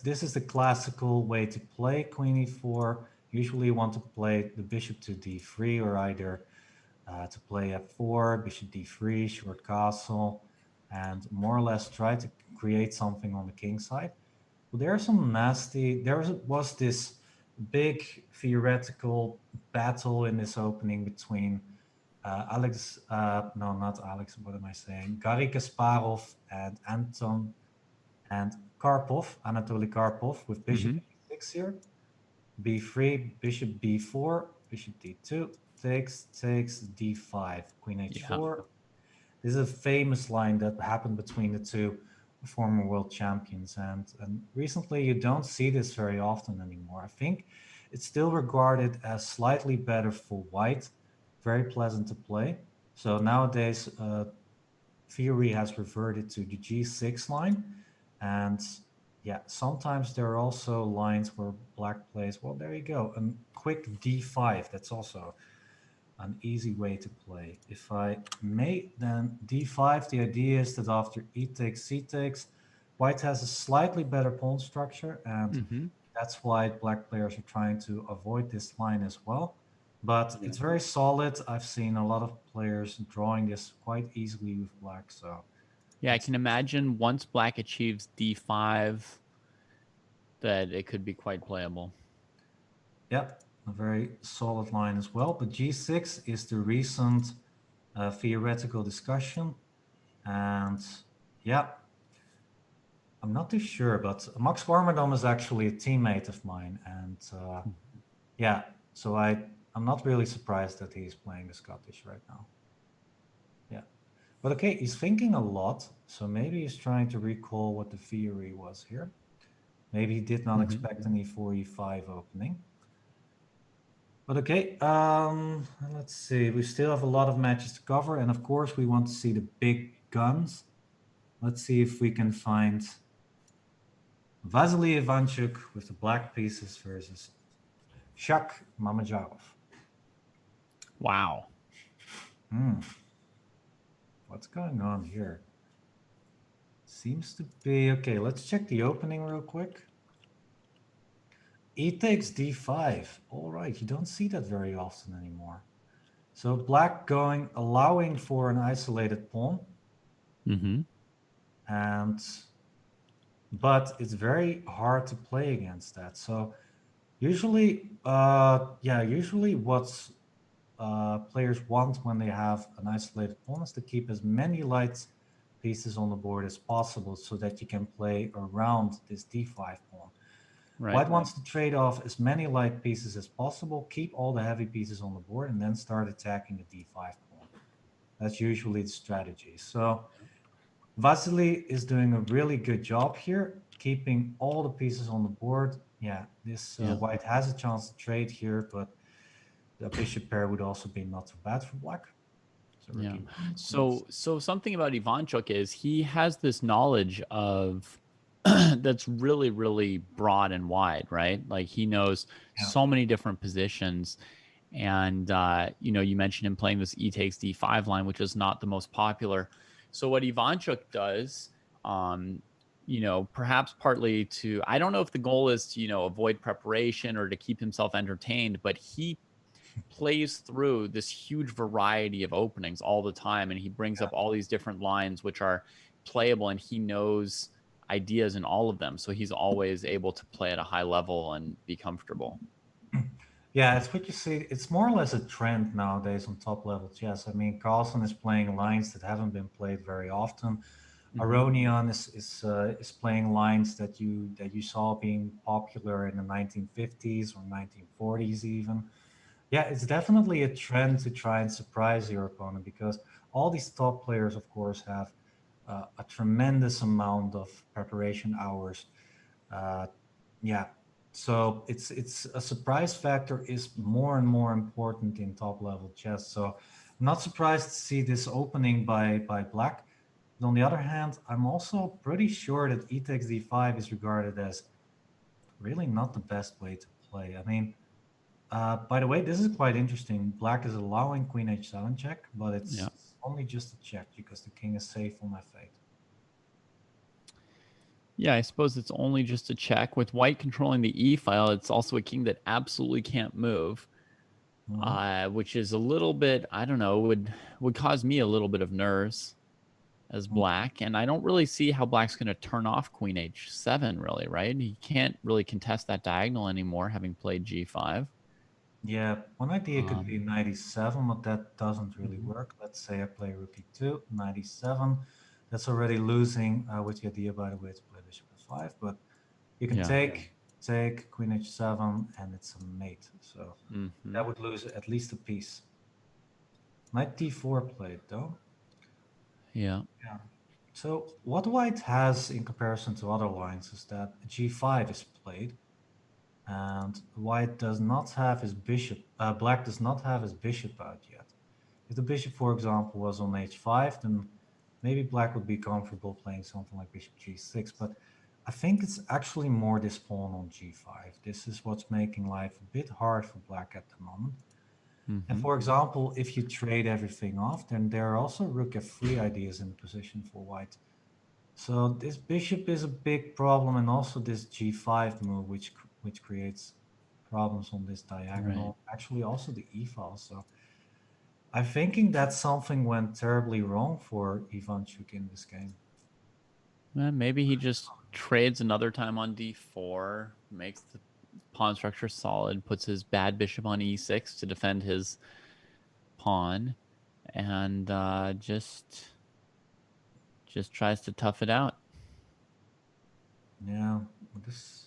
this is the classical way to play Queen E4. Usually you want to play the bishop to D3 or either to play F4, bishop D3, short castle, and more or less try to create something on the king side. Well, there are some nasty. Was this big theoretical battle in this opening between Alex. No, not Alex. What am I saying? Garry Kasparov and Anatoly Karpov, with bishop E6 here. B3, bishop B4, bishop D2, takes, D5, queen H4.
Yeah.
This is a famous line that happened between the two former world champions. And recently you don't see this very often anymore. I think it's still regarded as slightly better for white, very pleasant to play. So nowadays, theory has reverted to the G6 line. And yeah, sometimes there are also lines where black plays, well, there you go, a quick D5. That's also an easy way to play. If I may, then D5, the idea is that after E takes, C takes, white has a slightly better pawn structure, and that's why black players are trying to avoid this line as well. But it's very solid. I've seen a lot of players drawing this quite easily with black. So
yeah, I can imagine once black achieves D5 that it could be quite playable.
Yep, a very solid line as well. But G6 is the recent theoretical discussion. And yeah, I'm not too sure, but Max Warmerdam is actually a teammate of mine. And yeah, so I'm not really surprised that he's playing the Scottish right now. Yeah. But okay, he's thinking a lot. So maybe he's trying to recall what the theory was here. Maybe he did not expect an E4, E5 opening. But okay, let's see. We still have a lot of matches to cover. And of course, we want to see the big guns. Let's see if we can find Vasily Ivanchuk with the black pieces versus Shak Mamajarov.
Wow.
What's going on here? Seems to be... Okay, let's check the opening real quick. E takes D5. All right, you don't see that very often anymore. So black allowing for an isolated pawn. But it's very hard to play against that. So usually, usually what players want when they have an isolated pawn is to keep as many light pieces on the board as possible so that you can play around this D5 pawn. White wants to trade off as many light pieces as possible, keep all the heavy pieces on the board, and then start attacking the D5 pawn. That's usually the strategy. So Vasily is doing a really good job here, keeping all the pieces on the board. Yeah, this white has a chance to trade here, but the bishop pair would also be not so bad for black.
So something about Ivanchuk is he has this knowledge of that's really, really broad and wide, right? Like he knows so many different positions. And, you mentioned him playing this E takes D5 line, which is not the most popular. So what Ivanchuk does, perhaps partly to, I don't know if the goal is to, avoid preparation or to keep himself entertained, but he plays through this huge variety of openings all the time. And he brings up all these different lines, which are playable, and he knows ideas in all of them. So he's always able to play at a high level and be comfortable.
Yeah, it's what you see. It's more or less a trend nowadays on top level chess. I mean, Carlsen is playing lines that haven't been played very often. Aronian is playing lines that you saw being popular in the 1950s or 1940s even. Yeah, it's definitely a trend to try and surprise your opponent because all these top players, of course, have a tremendous amount of preparation hours. Uh, yeah, so it's a surprise factor is more and more important in top level chess. So I'm not surprised to see this opening by Black. But on the other hand, I'm also pretty sure that e takes d5 is regarded as really not the best way to play. I mean, by the way, this is quite interesting. Black is allowing queen h7 check, but
Yeah.
it's only just a check because the king is safe on f8.
Yeah, I suppose it's only just a check. With white controlling the e file, it's also a king that absolutely can't move, which is a little bit, I don't know, would cause me a little bit of nerves as black. And I don't really see how black's going to turn off queen h7, really, right? He can't really contest that diagonal anymore, having played g5.
Yeah, one idea could be 97, but that doesn't really work. Let's say I play rook e2, 97. That's already losing with the idea, by the way, to play bishop f5. But you can
Yeah.
take queen h7, and it's a mate. So that would lose at least a piece. Knight d4 played, though.
Yeah.
Yeah. So what white has in comparison to other lines is that g5 is played, and white does not have his bishop. Black does not have his bishop out yet. If the bishop, for example, was on h5, then maybe black would be comfortable playing something like bishop g6. But I think it's actually more this pawn on g5. This is what's making life a bit hard for black at the moment. And for example, if you trade everything off, then there are also rook f3 ideas in position for white. So this bishop is a big problem, and also this g5 move, which creates problems on this diagonal.
Right.
Actually, also the e file. So I'm thinking that something went terribly wrong for Ivanchuk in this game.
Well, maybe he just trades another time on d4, makes the pawn structure solid, puts his bad bishop on e6 to defend his pawn, and just tries to tough it out.
Yeah, this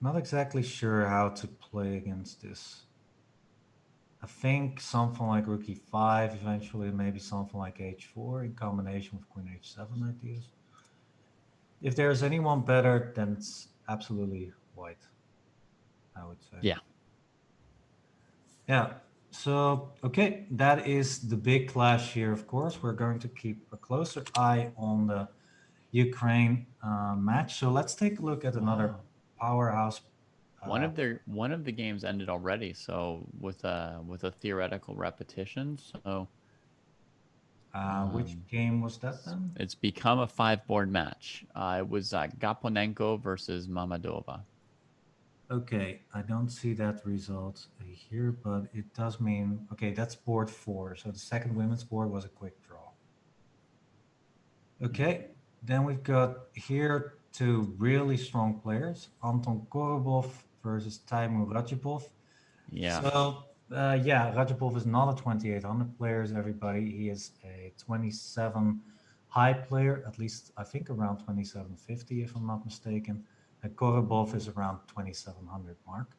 not exactly sure how to play against this. I think something like rook e5, eventually maybe something like h4 in combination with queen h7 ideas. If there's anyone better, then it's absolutely white, I would say.
Yeah.
Yeah. So, okay, that is the big clash here, of course. We're going to keep a closer eye on the Ukraine match. So let's take a look at another powerhouse.
One of the games ended already, so with a theoretical repetition. So
Which game was that then?
it's become a 5-board match. It was Gaponenko versus Mamadova.
Okay, I don't see that result here, but it does mean, okay, that's board 4. So the second women's board was a quick draw. Okay, then we've got here two really strong players, Anton Korobov versus Taimur Rajapov.
Yeah.
So, yeah, Rajapov is not a 2800 player, everybody. He is a 27 high player, at least I think around 2750, if I'm not mistaken. And Korobov is around 2700 mark.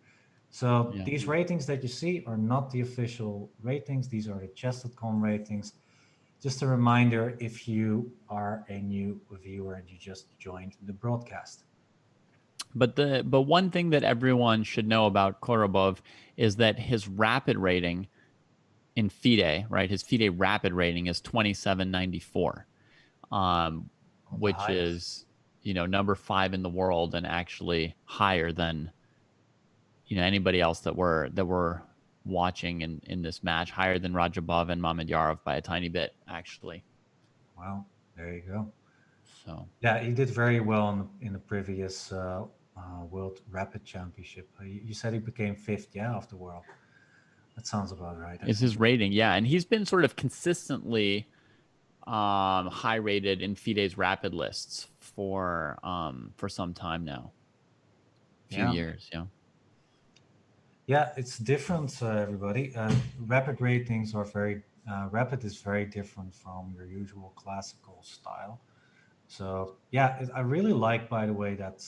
So these ratings that you see are not the official ratings. These are the Chess.com ratings. Just a reminder if you are a new viewer and you just joined the broadcast.
But one thing that everyone should know about Korobov is that his rapid rating in FIDE, right? His FIDE rapid rating is 2794, which is, number 5 in the world and actually higher than, anybody else that we're watching in this match, higher than Rajabov and Mamedyarov by a tiny bit, actually.
Wow, there you go.
So
yeah, he did very well in the previous World Rapid Championship. You said he became 5th, of the world. That sounds about right.
Is his rating, yeah, and he's been sort of consistently high rated in FIDE's rapid lists for some time now, few years.
Yeah, it's different, everybody. Rapid ratings are rapid is very different from your usual classical style. So yeah, I really like, by the way, that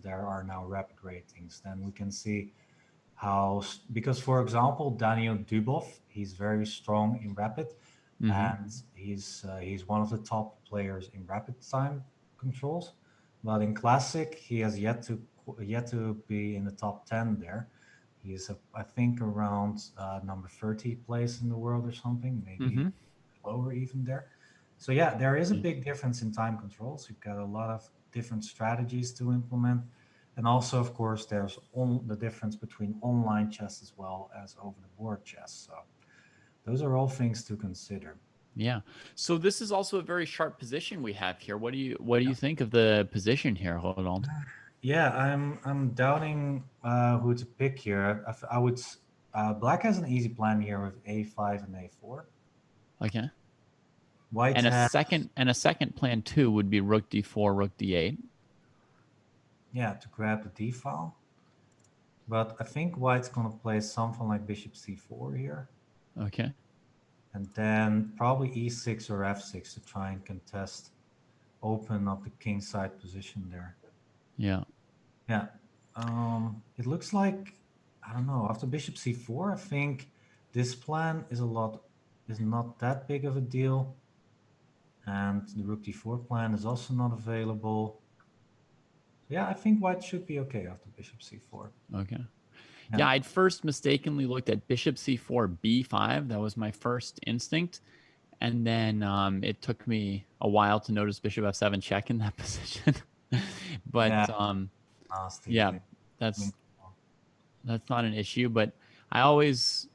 there are now rapid ratings. Then we can see because for example, Daniel Dubov, he's very strong in rapid, and he's one of the top players in rapid time controls. But in classic, he has yet to be in the top 10 there. He is, I think, around number 30 place in the world or something, maybe
Mm-hmm.
lower even there. So yeah, there is a big difference in time controls. You've got a lot of different strategies to implement. And also, of course, there's the difference between online chess as well as over the board chess. So those are all things to consider.
Yeah. So this is also a very sharp position we have here. What do you think of the position here, Roland?
Yeah, I'm doubting who to pick here. I would. Black has an easy plan here with a5 and a4.
Okay.
White
And a
has,
second plan too would be rook d4, rook d8.
yeah, to grab the d file. But I think White's gonna play something like bishop c4 here,
Okay.
and then probably e6 or f6 to try and open up the king side position there.
Yeah.
Yeah. It looks like, I don't know, after bishop c4, I think this plan is not that big of a deal. And the rook d4 plan is also not available. So yeah, I think white should be okay after bishop c4.
Okay.
Yeah.
Yeah, I'd first mistakenly looked at bishop c4, b5. That was my first instinct. And then it took me a while to notice bishop f7 check in that position. But
Yeah, nasty.
yeah, that's not an issue. But I always,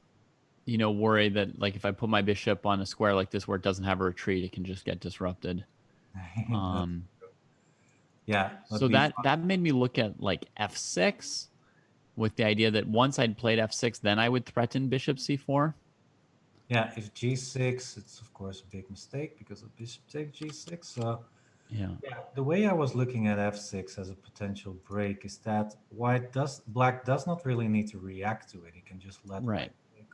worry that like if I put my bishop on a square like this where it doesn't have a retreat, it can just get disrupted.
Yeah. But
So that made me look at like f6 with the idea that once I'd played f6, then I would threaten bishop c4.
yeah, if g6, it's of course a big mistake because of bishop takes g6. So
Yeah.
yeah, the way I was looking at f6 as a potential break is that black does not really need to react to it. He can just let
Right.
white take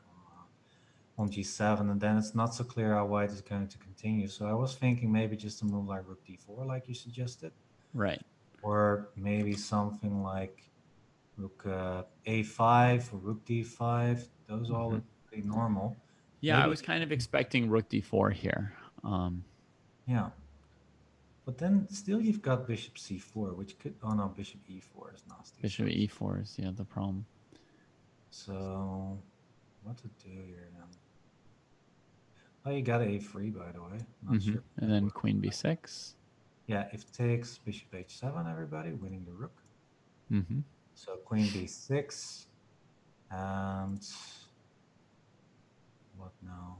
on g7, and then it's not so clear how white is going to continue. So I was thinking maybe just a move like rook d4, like you suggested,
Right.
or maybe something like rook a5 or rook d5. Those all look pretty normal.
Yeah, I
Maybe,
was kind of expecting rook d4 here.
yeah. But then still you've got bishop c4, which could, oh no, bishop e4 is nasty.
Bishop e4 is the problem.
So what to do here then? Oh, you got a3, by the way. Not sure.
And then queen b6.
Yeah, if takes bishop h7, everybody, winning the rook.
Mm-hmm.
So queen b6. And what now?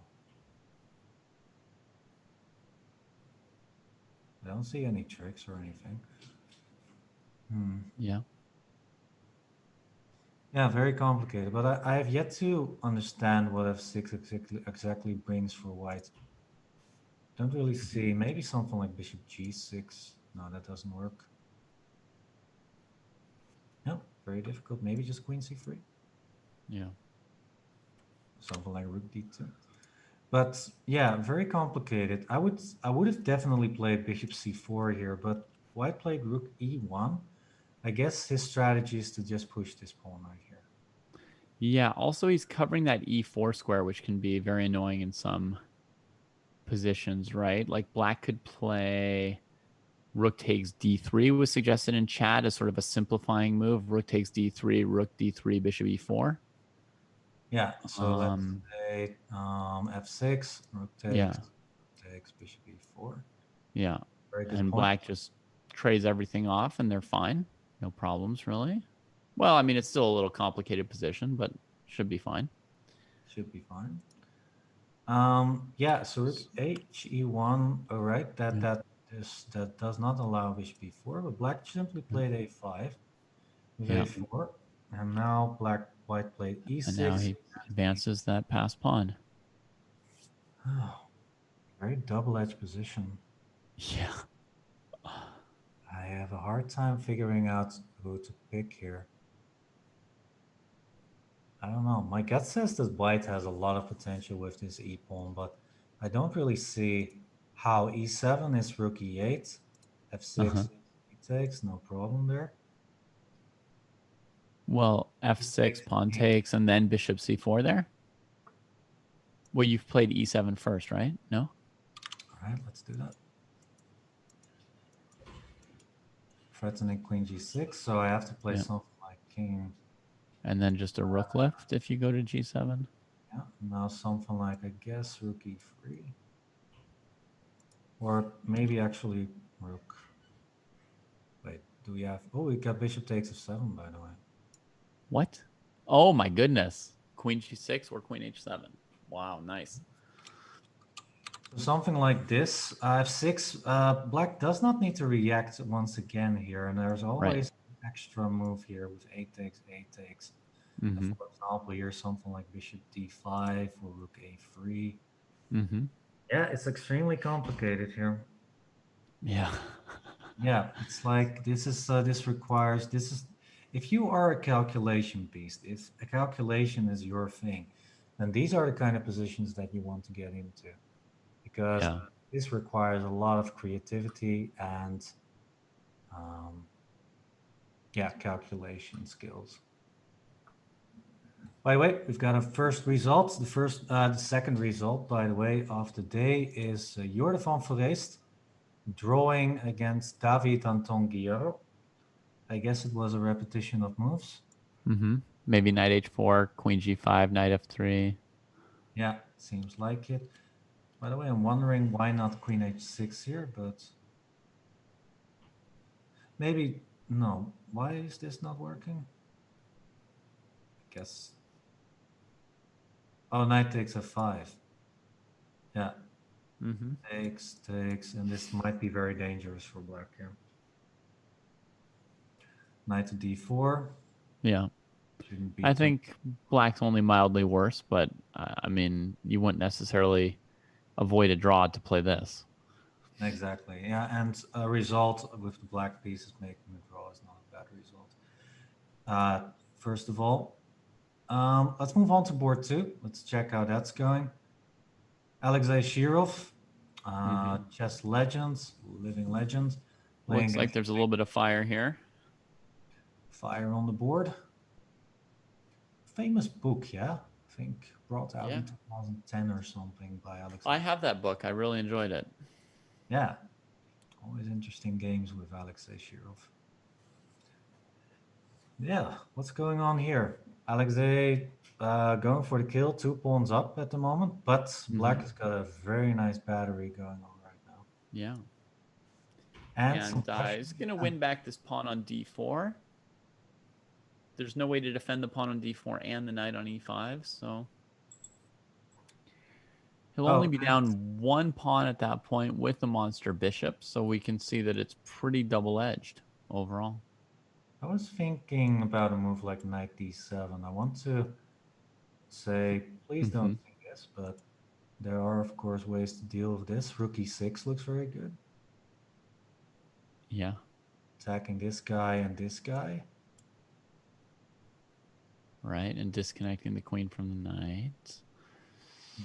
I don't see any tricks or anything.
Yeah.
Yeah, very complicated. But I have yet to understand what f6 exactly brings for white. Don't really see. Maybe something like bishop g6. No, that doesn't work. No, very difficult. Maybe just queen c3.
Yeah.
Something like rook d2. But yeah, very complicated. I would have definitely played bishop c4 here, but white played rook e1. I guess his strategy is to just push this pawn right here.
Yeah. Also, he's covering that e4 square, which can be very annoying in some positions, right? Like black could play rook takes d3 was suggested in chat as sort of a simplifying move. Rook takes d3, rook d3, bishop e4.
Yeah, so let's say f6, rook takes bishop e4.
Yeah.
Very good
And
point.
black just trades everything off and they're fine. No problems, really. Well, I mean, it's still a little complicated position, but should be fine.
Should be fine. Yeah, so rook h e1, all right, that does not allow bishop e4, but black simply played a5 with a4, and now white played e6.
And now he advances that passed pawn.
Oh, very double-edged position.
Yeah.
I have a hard time figuring out who to pick here. I don't know. My gut says that white has a lot of potential with this e pawn, but I don't really see how e7 is rook e8,
Uh-huh.
f6 he takes, no problem there.
Well, f6, pawn takes, and then bishop c4 there. Well, you've played e7 first, right? No?
All right, let's do that. Threatening queen g6, so I have to play something like king.
And then just a rook left if you go to g7.
Yeah, now something like, I guess, rook e3. Or maybe actually rook. Wait, do we have... Oh, we got bishop takes f7, by the way.
What? Oh, my goodness. Queen g6 or queen h7. Wow, nice.
So something like this, f6, black does not need to react once again here, and there's always an extra move here with a takes, a takes. And for example, here something like bishop d5 or rook a3. Yeah, it's extremely complicated here.
Yeah.
Yeah, it's like this requires if you are a calculation beast, if a calculation is your thing, then these are the kind of positions that you want to get into, because this requires a lot of creativity and calculation skills. By the way, we've got a first result. The second result, by the way, of the day is Jordi van Foreest drawing against David Anton Guerrero. I guess it was a repetition of moves.
Maybe knight h4, queen g5, knight f3.
Yeah, seems like it. By the way, I'm wondering why not queen h6 here, but maybe no. Why is this not working? I guess. Oh, knight takes f5. Yeah. Takes, and this might be very dangerous for black here. Knight to d4.
Yeah.
Shouldn't be
I think black's only mildly worse, but I mean, you wouldn't necessarily avoid a draw to play this.
Exactly. Yeah, and a result with the black pieces making the draw is not a bad result. First of all, let's move on to board 2. Let's check how that's going. Alexei Shirov, chess legends, living legend.
Looks like there's a little bit of fire here.
Fire on the board. Famous book, yeah? I think brought out in 2010 or something by Alexei.
I have that book. I really enjoyed it.
Yeah. Always interesting games with Alexei Shirov. Yeah, what's going on here? Alexei going for the kill, 2 pawns up at the moment, but black has got a very nice battery going on right now.
Yeah.
And
he's going to win back this pawn on d4. There's no way to defend the pawn on d4 and the knight on e5, so he'll only be down 1 pawn at that point with the monster bishop, so we can see that it's pretty double-edged overall.
I was thinking about a move like knight d7. I want to say, please don't think this, but there are, of course, ways to deal with this. Rook e6 looks very good.
Yeah.
Attacking this guy and this guy.
Right, and disconnecting the queen from the knight.
Yeah.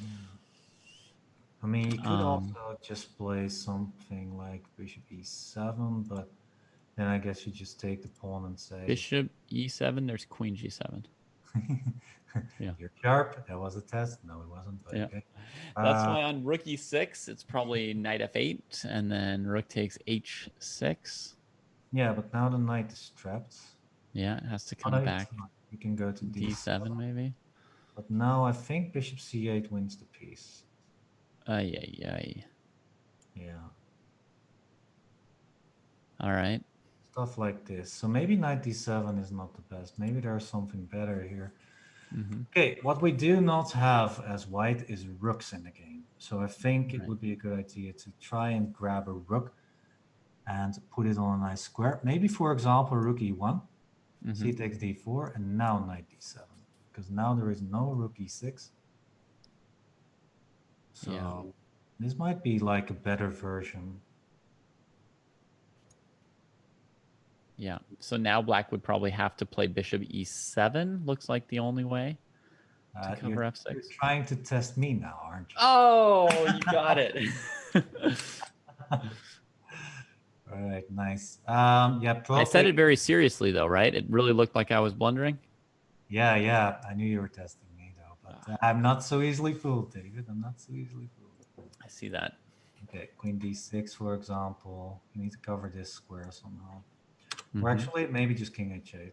I mean, you could also just play something like bishop e7, but then I guess you just take the pawn and say...
Bishop e7, there's queen g7. Yeah.
You're sharp. That was a test. No, it wasn't, but okay.
That's why on rook e6, it's probably knight f8, and then rook takes h6.
Yeah, but now the knight is trapped.
Yeah, it has to come back.
You can go to
d7 maybe.
But now I think bishop c8 wins the piece.
Ay.
Yeah.
All right.
Stuff like this. So maybe knight d7 is not the best. Maybe there's something better here. Okay, what we do not have as white is rooks in the game. So I think it would be a good idea to try and grab a rook and put it on a nice square. Maybe, for example, rook e1, c takes d4, and now knight d7. Because now there is no rook e6. So this might be like a better version.
Yeah, so now black would probably have to play bishop e7, looks like the only way. to cover f6.
You're trying to test me now, aren't you?
Oh, you got it.
All right, nice. Yeah,
I said it very seriously, though, right? It really looked like I was blundering.
Yeah. I knew you were testing me, though, but I'm not so easily fooled, David. I'm not so easily fooled.
I see that.
Okay, Queen D6, for example. You need to cover this square somehow. Or actually, maybe just King H8.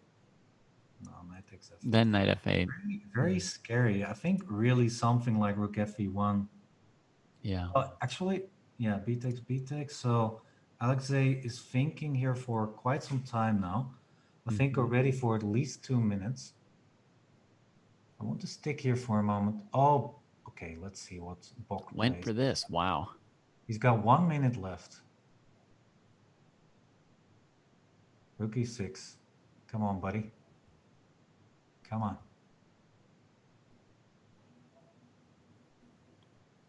No, Knight takes F8.
Then Knight F8.
Very scary. I think really something like Rook F1.
Yeah.
Actually, yeah, B takes. So Alexei is thinking here for quite some time now. I think already for at least 2 minutes. I want to stick here for a moment. Oh, okay. Let's see what Bok
went
plays.
for this. Wow.
He's got 1 minute left. Rook E6. Come on, buddy. Come on.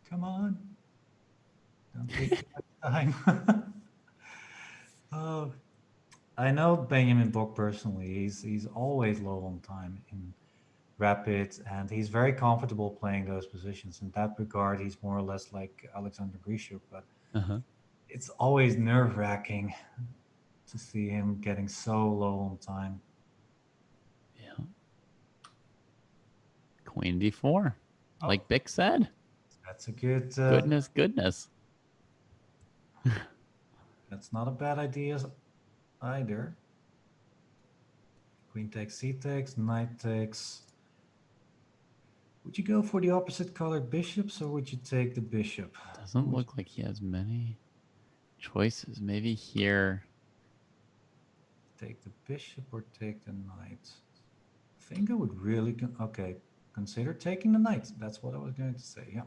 Come on. Don't take too much time. Oh, I know Benjamin Bok personally. He's always low on time in rapid, and he's very comfortable playing those positions. In that regard, he's more or less like Alexander Grishuk, but it's always nerve-wracking to see him getting so low on time.
Yeah. Queen D4, like Bick said.
That's a good...
Goodness.
That's not a bad idea either. Queen takes, C takes, Knight takes. Would you go for the opposite colored bishops, or would you take the bishop?
Doesn't look like he has many choices. Maybe here.
Take the bishop or take the knight? I think I would really... consider taking the knight. That's what I was going to say, yeah.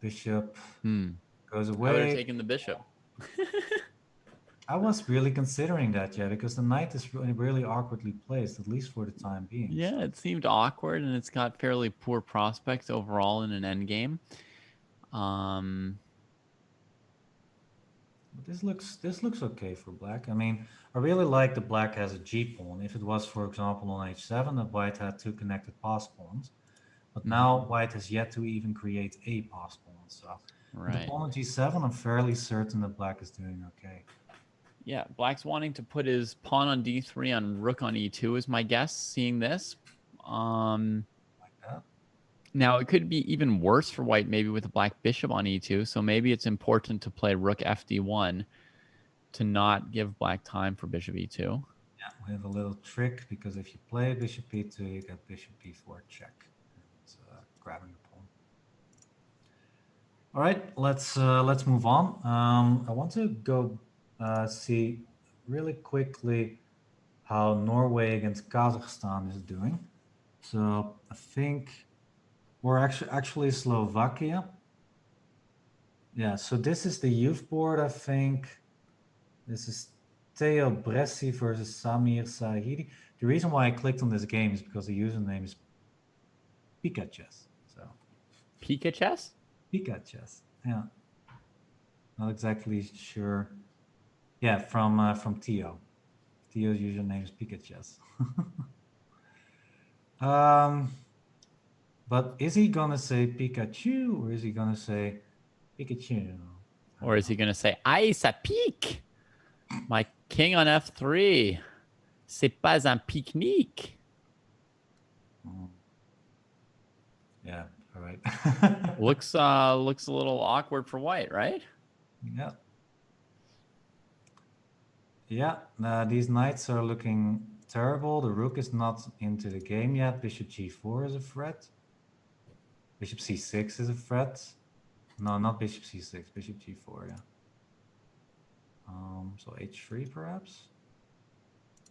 Bishop goes away.
I would have taken the bishop.
I was really considering that, yeah, because the knight is really awkwardly placed, at least for the time being.
Yeah, it seemed awkward, and it's got fairly poor prospects overall in an endgame.
But this looks okay for black. I mean, I really like that black has a G pawn. If it was, for example, on H7, that white had 2 connected pass pawns. But now white has yet to even create a pass pawn. So with the pawn on G7, I'm fairly certain that black is doing okay.
Yeah, black's wanting to put his pawn on D3 on rook on E2 is my guess, seeing this.
Like that.
Now, it could be even worse for white, maybe with a black bishop on E2. So maybe it's important to play rook FD1 to not give black time for bishop E2.
Yeah, we have a little trick, because if you play bishop E2, you get bishop B4 check. It's grabbing the pawn. All right, let's move on. I want to go see really quickly how Norway against Kazakhstan is doing. So I think, or actually Slovakia. Yeah, so this is the youth board, I think. This is Theo Bressi versus Samir Sahidi. The reason why I clicked on this game is because the username is Pika Chess. So
Pika Chess?
Pika Chess, yeah. Not exactly sure. Yeah, from Theo. Theo's username is Pika Chess. But is he gonna say Pikachu, or is he gonna say Pikachu?
Or is he going to say, Ice a peak? My king on F3. C'est pas un pique-nique.
Yeah, all right.
looks a little awkward for white, right?
Yeah. Yeah, these knights are looking terrible. The rook is not into the game yet. Bishop G4 is a threat. Bishop C6 is a threat. No, not Bishop C6, Bishop G4, yeah. So H3 perhaps.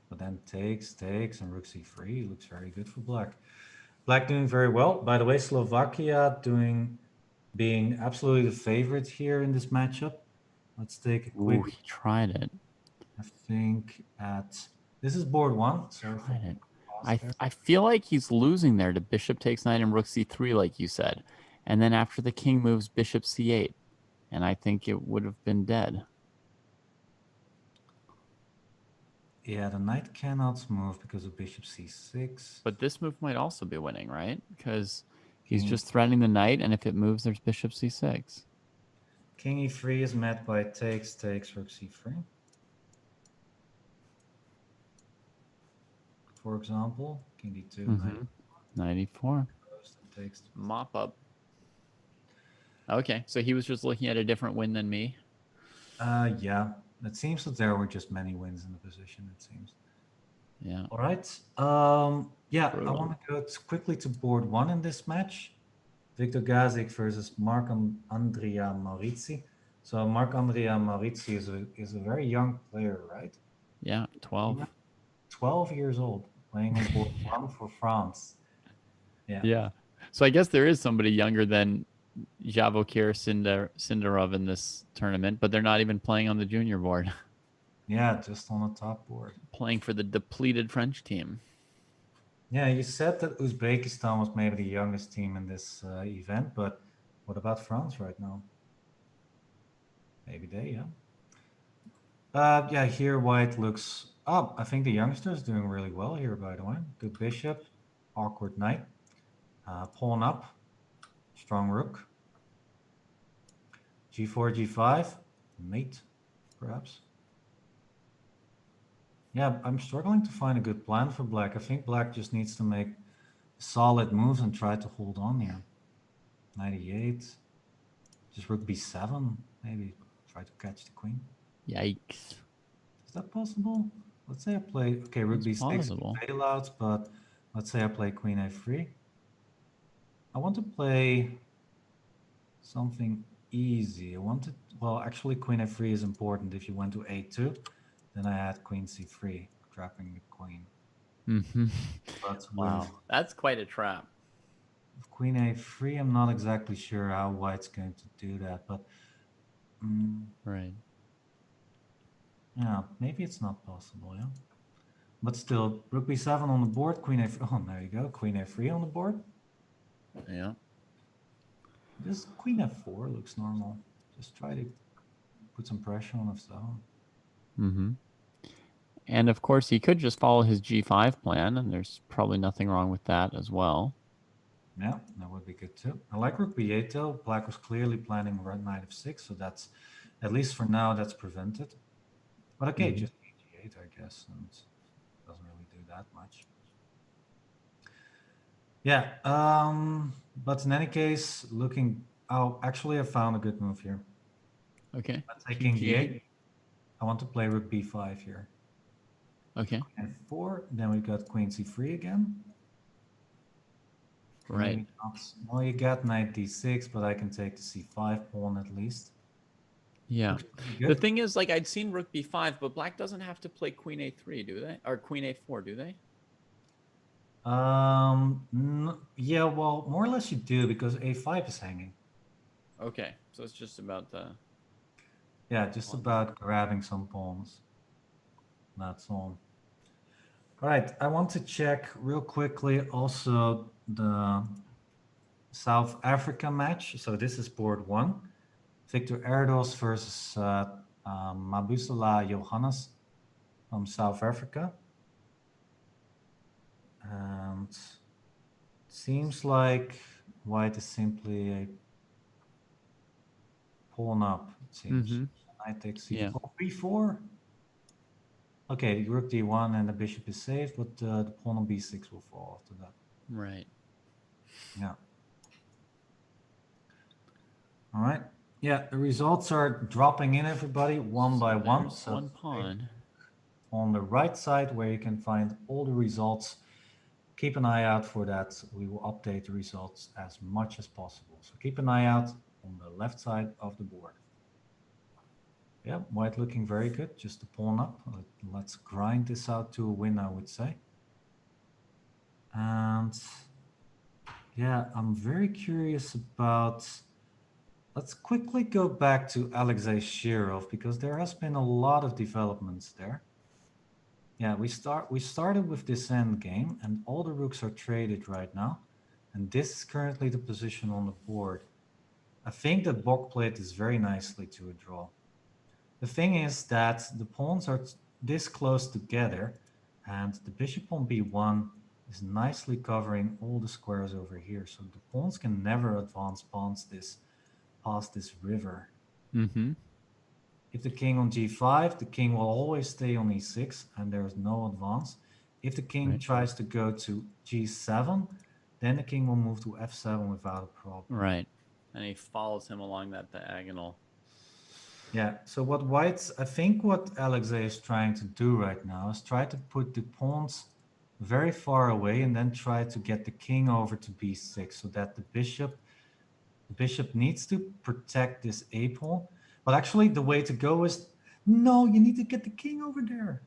But then takes, and Rook C3 looks very good for black. Black doing very well. By the way, Slovakia being absolutely the favorite here in this matchup. Let's take a quick...
Ooh, he tried it.
I think this is board 1. So
I feel like he's losing there to bishop takes knight and rook C3, like you said. And then after the king moves, bishop C8. And I think it would have been dead.
Yeah, the knight cannot move because of bishop c6.
But this move might also be winning, right? Because he's
King,
just threatening the knight, and if it moves, there's bishop c6.
king e3 is met by takes, rook c3. For example, king d2, knight
94.
goes and takes.
Mop up. Okay, so he was just looking at a different win than me.
Yeah, it seems that there were just many wins in the position, it seems.
Yeah.
All right. Yeah, I
Brutal.
want to go quickly to board one in this match. Victor Gazik versus Marc-Andrea Maurizi. So Marc-Andrea Maurizi is a very young player, right?
Yeah, 12.
12 years old, playing on board one for France. Yeah.
Yeah. So I guess there is somebody younger than Javokir Sindarov in this tournament, but they're not even playing on the junior board.
Yeah, just on the top board.
Playing for the depleted French team.
Yeah, you said that Uzbekistan was maybe the youngest team in this event, but what about France right now? Maybe they, yeah. Yeah, here white looks up. I think the youngster is doing really well here, by the way. Good bishop, awkward knight, pawn up, strong rook, g4, g5, mate, perhaps. Yeah, I'm struggling to find a good plan for black. I think black just needs to make solid moves and try to hold on here. 98, just rook b7, maybe try to catch the queen.
Yikes.
Is that possible? Let's say I play, okay, rook
It's
b6
possible.
bailouts, but let's say I play queen a3. I want to play something easy. I wanted, well, actually queen a3 is important. If you went to a2, then I had queen c3, trapping the queen. But
Wow, that's quite a trap.
with queen a3, I'm not exactly sure how white's going to do that, but
Right.
yeah, maybe it's not possible, yeah. But still, rook b7 on the board, queen a3. Oh, there you go, queen a3 on the board.
Yeah.
This queen f4 looks normal. Just try to put some pressure on f7.
And of course, he could just follow his g5 plan, and there's probably nothing wrong with that as well.
Yeah, that would be good too. I like rook b8 though. Black was clearly planning knight f6, so that's, at least for now, that's prevented. But okay, just g8, I guess, and doesn't really do that much. Yeah, but in any case, looking, oh, actually I found a good move here.
Okay.
Let's take king d8. I want to play rook b5 here.
Okay.
Queen f4, then we got queen c3 again.
Right.
Maybe not. Well, you got knight d6, but I can take the c5 pawn at least.
Yeah. The thing is, like, I'd seen rook b5, but black doesn't have to play queen a3, do they? Or queen a4, do they?
Yeah, well, more or less you do, because a5 is hanging.
Okay, so it's just about the...
Yeah, just about grabbing some pawns. That's all. All right, I want to check real quickly also the South Africa match. So this is board one. Victor Erdos versus Mabusela Johannes from South Africa. And it seems like white is simply a pawn up, it seems. Knight takes c4, b4. Okay, rook d1 and the bishop is safe, but the pawn on b6 will fall after that.
Right.
Yeah. All right. Yeah, the results are dropping in, everybody, one by one. So
one pawn.
On the right side, where you can find all the results, keep an eye out for that. We will update the results as much as possible. So keep an eye out on the left side of the board. Yeah, white looking very good. Just a pawn up. Let's grind this out to a win, I would say. And yeah, I'm very curious about... Let's quickly go back to Alexei Shirov, because there has been a lot of developments there. Yeah, we started with this end game, and all the rooks are traded right now. And this is currently the position on the board. I think that Bok played this very nicely to a draw. The thing is that the pawns are this close together, and the bishop on b1 is nicely covering all the squares over here. So the pawns can never advance past this river.
Mm-hmm.
If the king on g5, the king will always stay on e6, and there is no advance. If the king tries to go to g7, then the king will move to f7 without a problem.
Right. And he follows him along that diagonal.
Yeah, so I think what Alexei is trying to do right now is try to put the pawns very far away and then try to get the king over to b6 so that the bishop needs to protect this a pawn. But actually the way to go is, no, you need to get the king over there.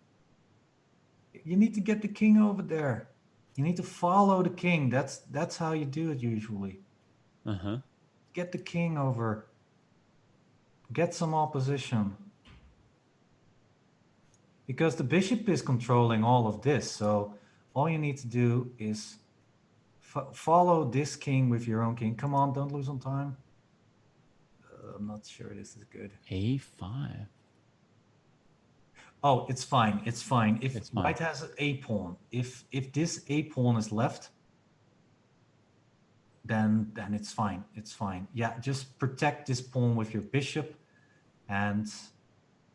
You need to get the king over there. You need to follow the king. That's how you do it usually.
Uh-huh.
Get the king over. Get some opposition. Because the bishop is controlling all of this. So all you need to do is follow this king with your own king. Come on, don't lose on time. I'm not sure this is good.
a5.
Oh, it's fine. It's fine. If
It's fine.
white has an a pawn, if this a pawn is left, then it's fine. It's fine. Yeah, just protect this pawn with your bishop, and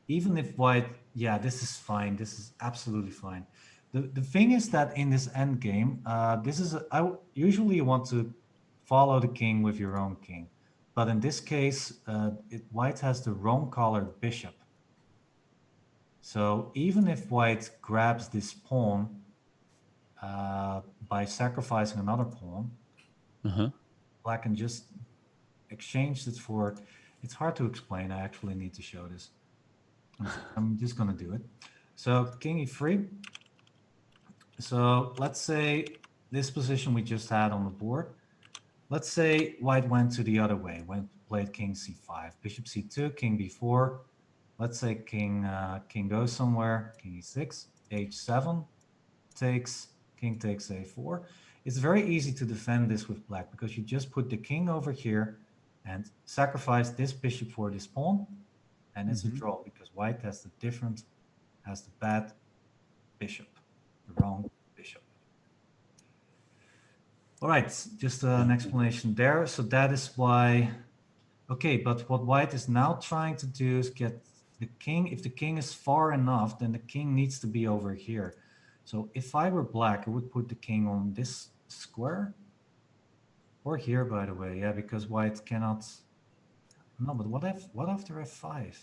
even if white, yeah, this is fine. This is absolutely fine. The thing is that in this endgame, usually you want to follow the king with your own king, but in this case, white has the wrong colored bishop. So even if white grabs this pawn by sacrificing another pawn, black can just exchange it for. It's hard to explain. I actually need to show this. I'm just gonna do it. So king e3. So let's say this position we just had on the board. Let's say white went to the other way, played king c5, bishop c2, king b4. Let's say king goes somewhere, king e6, h7 takes, king takes a4. It's very easy to defend this with black because you just put the king over here and sacrifice this bishop for this pawn, and it's a draw because white has the bad bishop, the wrong bishop. All right, just an explanation there. So that is why, okay, but what white is now trying to do is get the king. If the king is far enough, then the king needs to be over here. So if I were black, I would put the king on this square. Or here, by the way, yeah, because white cannot. No, but what after f5?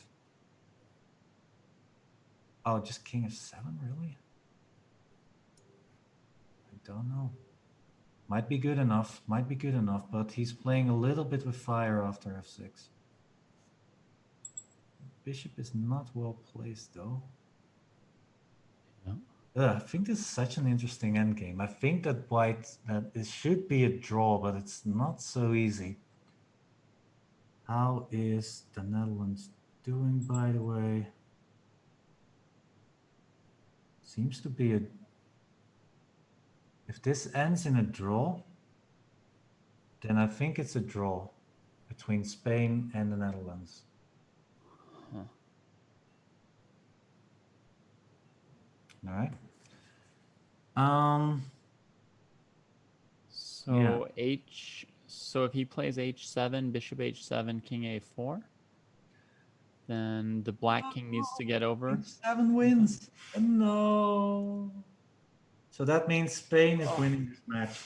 Oh, just king f7, really? I don't know. Might be good enough, but he's playing a little bit with fire after f6. Bishop is not well placed, though. I think this is such an interesting endgame. I think that it should be a draw, but it's not so easy. How is the Netherlands doing, by the way? Seems to be if this ends in a draw, then I think it's a draw between Spain and the Netherlands. All right.
So yeah. So if he plays h7, bishop h7, king a4, then the black king needs to get over.
H7 wins. No. So that means Spain is winning this match.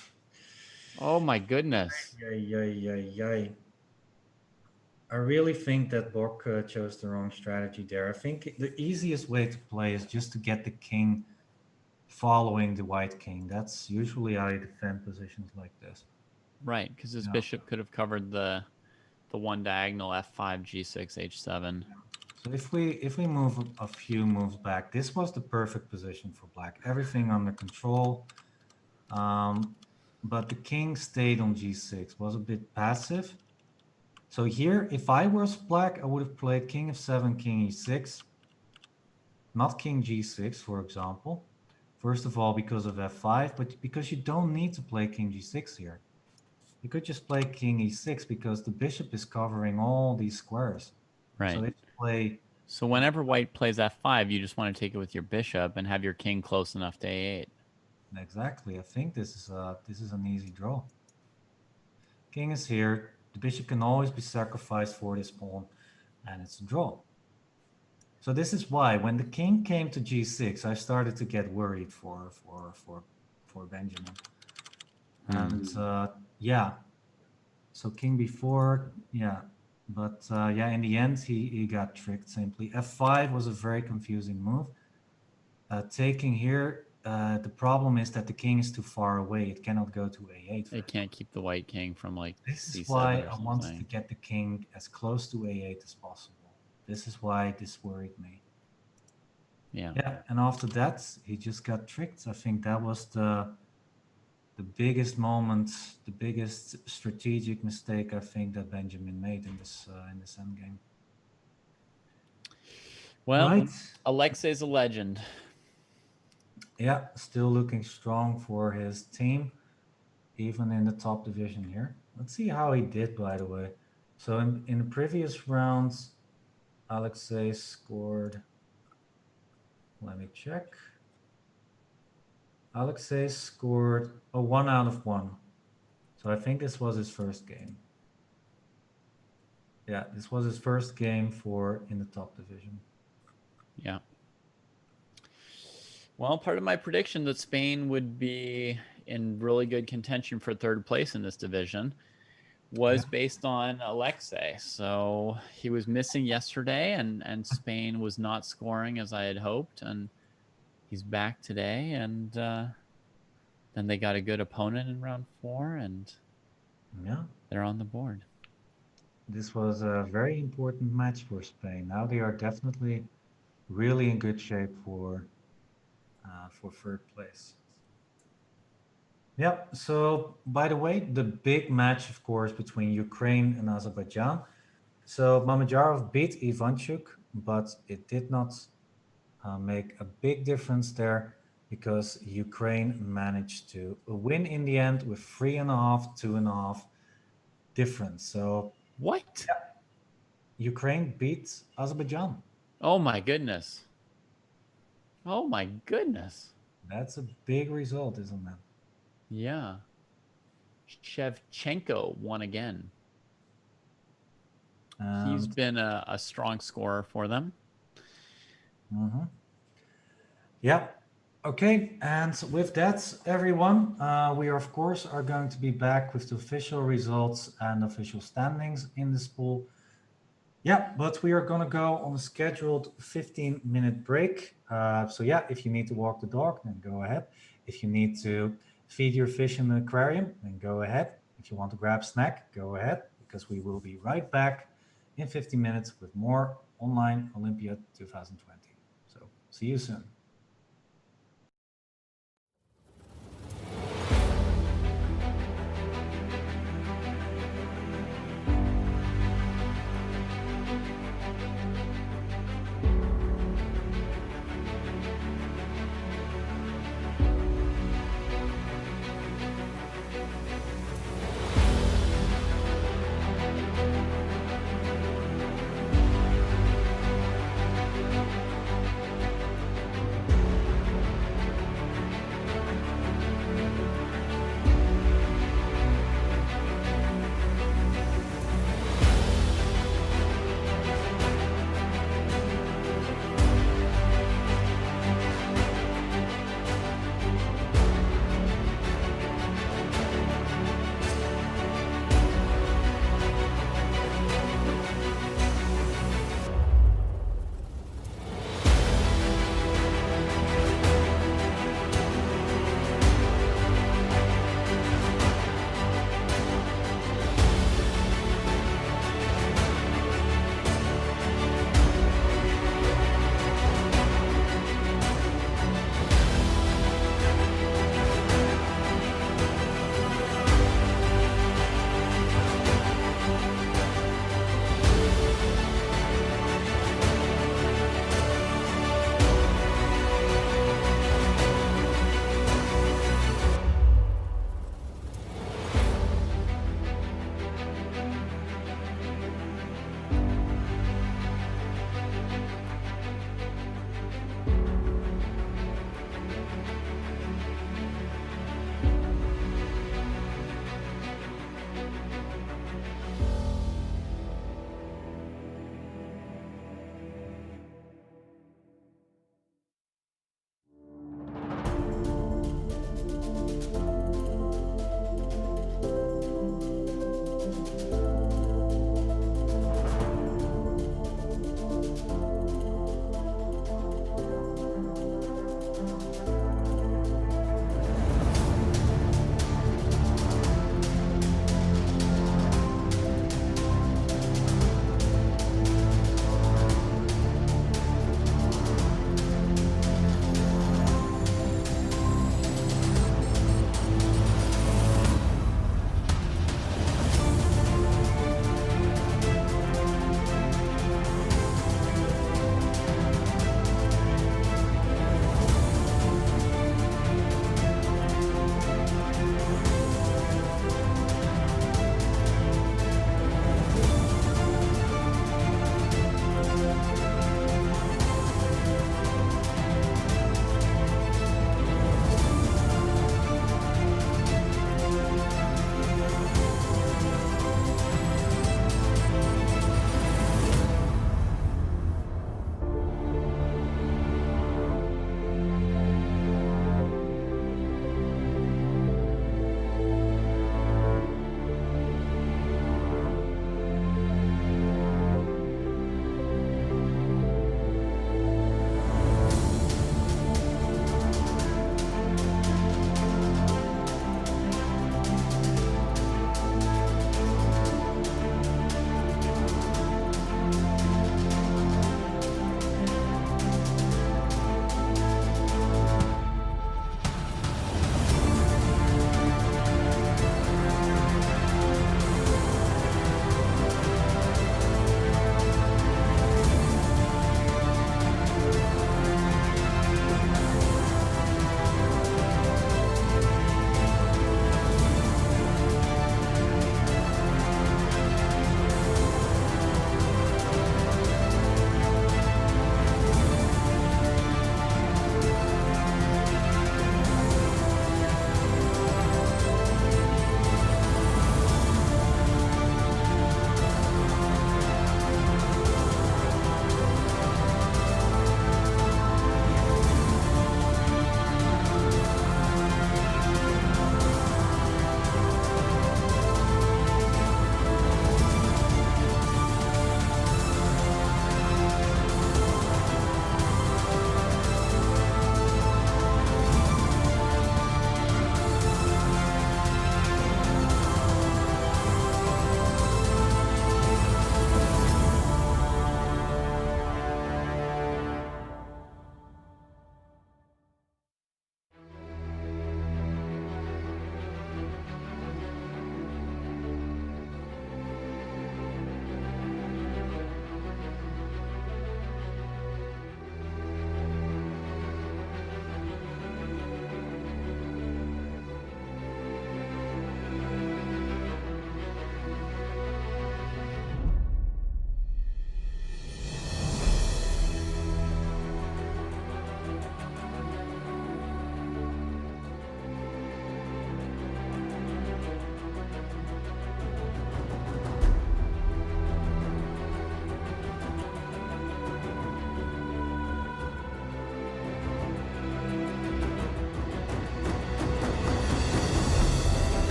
Oh my goodness.
Yay. I really think that Bork chose the wrong strategy there. I think the easiest way to play is just to get the king following the white king. That's usually how you defend positions like this.
Right, because his bishop could have covered the one diagonal f5, g6, h7.
So if we move a few moves back, this was the perfect position for black. Everything under control. But the king stayed on g6, was a bit passive. So here, if I was black, I would have played king f7, king e6, not king g6, for example. First of all, because of f5, but because you don't need to play king g6 here. You could just play king e6 because the bishop is covering all these squares.
Right.
So if you play
So whenever white plays f5, you just want to take it with your bishop and have your king close enough to a8.
Exactly. I think this is an easy draw. King is here. The bishop can always be sacrificed for this pawn, and it's a draw. So this is why when the king came to g6, I started to get worried for Benjamin. And yeah, so king b4, yeah. But yeah, in the end, he got tricked simply. f5 was a very confusing move. Taking here, the problem is that the king is too far away. It cannot go to a8.
It can't keep the white king from like
This is
c7
why
or
I wanted to
something.
get the king as close to a8 as possible. This is why this worried me.
Yeah.
Yeah, and after that, he just got tricked. I think that was the biggest moment, the biggest strategic mistake I think that Benjamin made in this endgame.
Well,
Right.
Alexei's a legend.
Yeah, still looking strong for his team, even in the top division here. Let's see how he did, by the way. So in the previous rounds, Alexei scored, let me check. Alexei scored a 1 out of 1. So I think this was his first game. Yeah, this was his first game in the top division.
Yeah. Well, part of my prediction that Spain would be in really good contention for third place in this division was based on Alexei. So he was missing yesterday, and Spain was not scoring as I had hoped, and he's back today, and then they got a good opponent in round 4, and
yeah,
they're on the board.
This was a very important match for Spain. Now they are definitely really in good shape for third place. Yep. So, by the way, the big match, of course, between Ukraine and Azerbaijan. So Mamedyarov beat Ivanchuk, but it did not make a big difference there because Ukraine managed to win in the end with 3.5, 2.5 difference. So
what?
Yeah, Ukraine beat Azerbaijan.
Oh my goodness. Oh my goodness.
That's a big result, isn't it?
Yeah. Shevchenko won again. He's been a strong scorer for them.
Yeah. Okay. And with that, everyone, we are, of course, are going to be back with the official results and official standings in this pool. Yeah, but we are going to go on a scheduled 15-minute break. So yeah, if you need to walk the dog, then go ahead. If you need to feed your fish in the aquarium, then go ahead. If you want to grab a snack, go ahead, because we will be right back in 15 minutes with more Online Olympiad 2020. So see you soon.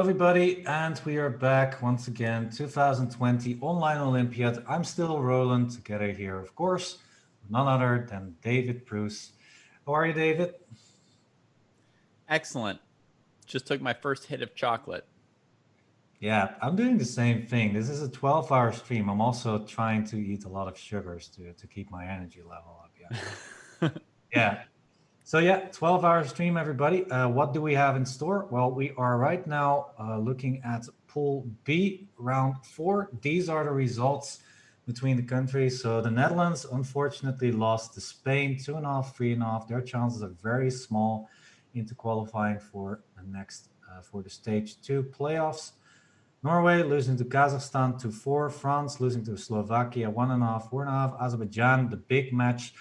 everybody, and we are back once again. 2020 Online Olympiad. I'm still Roland, together here, of course, none other than David Bruce. How are you, David?
Excellent. Just took my first hit of chocolate.
Yeah, I'm doing the same thing. This is a 12-hour stream. I'm also trying to eat a lot of sugars to keep my energy level up. Yeah. Yeah. So yeah, 12-hour stream, everybody. What do we have in store? Well, we are right now looking at Pool B, round 4. These are the results between the countries. So the Netherlands, unfortunately, lost to Spain 2.5, 3.5. Their chances are very small into qualifying for the next for the stage 2 playoffs. Norway losing to Kazakhstan 2-4. France losing to Slovakia 1.5, 4.5. Azerbaijan, the big match,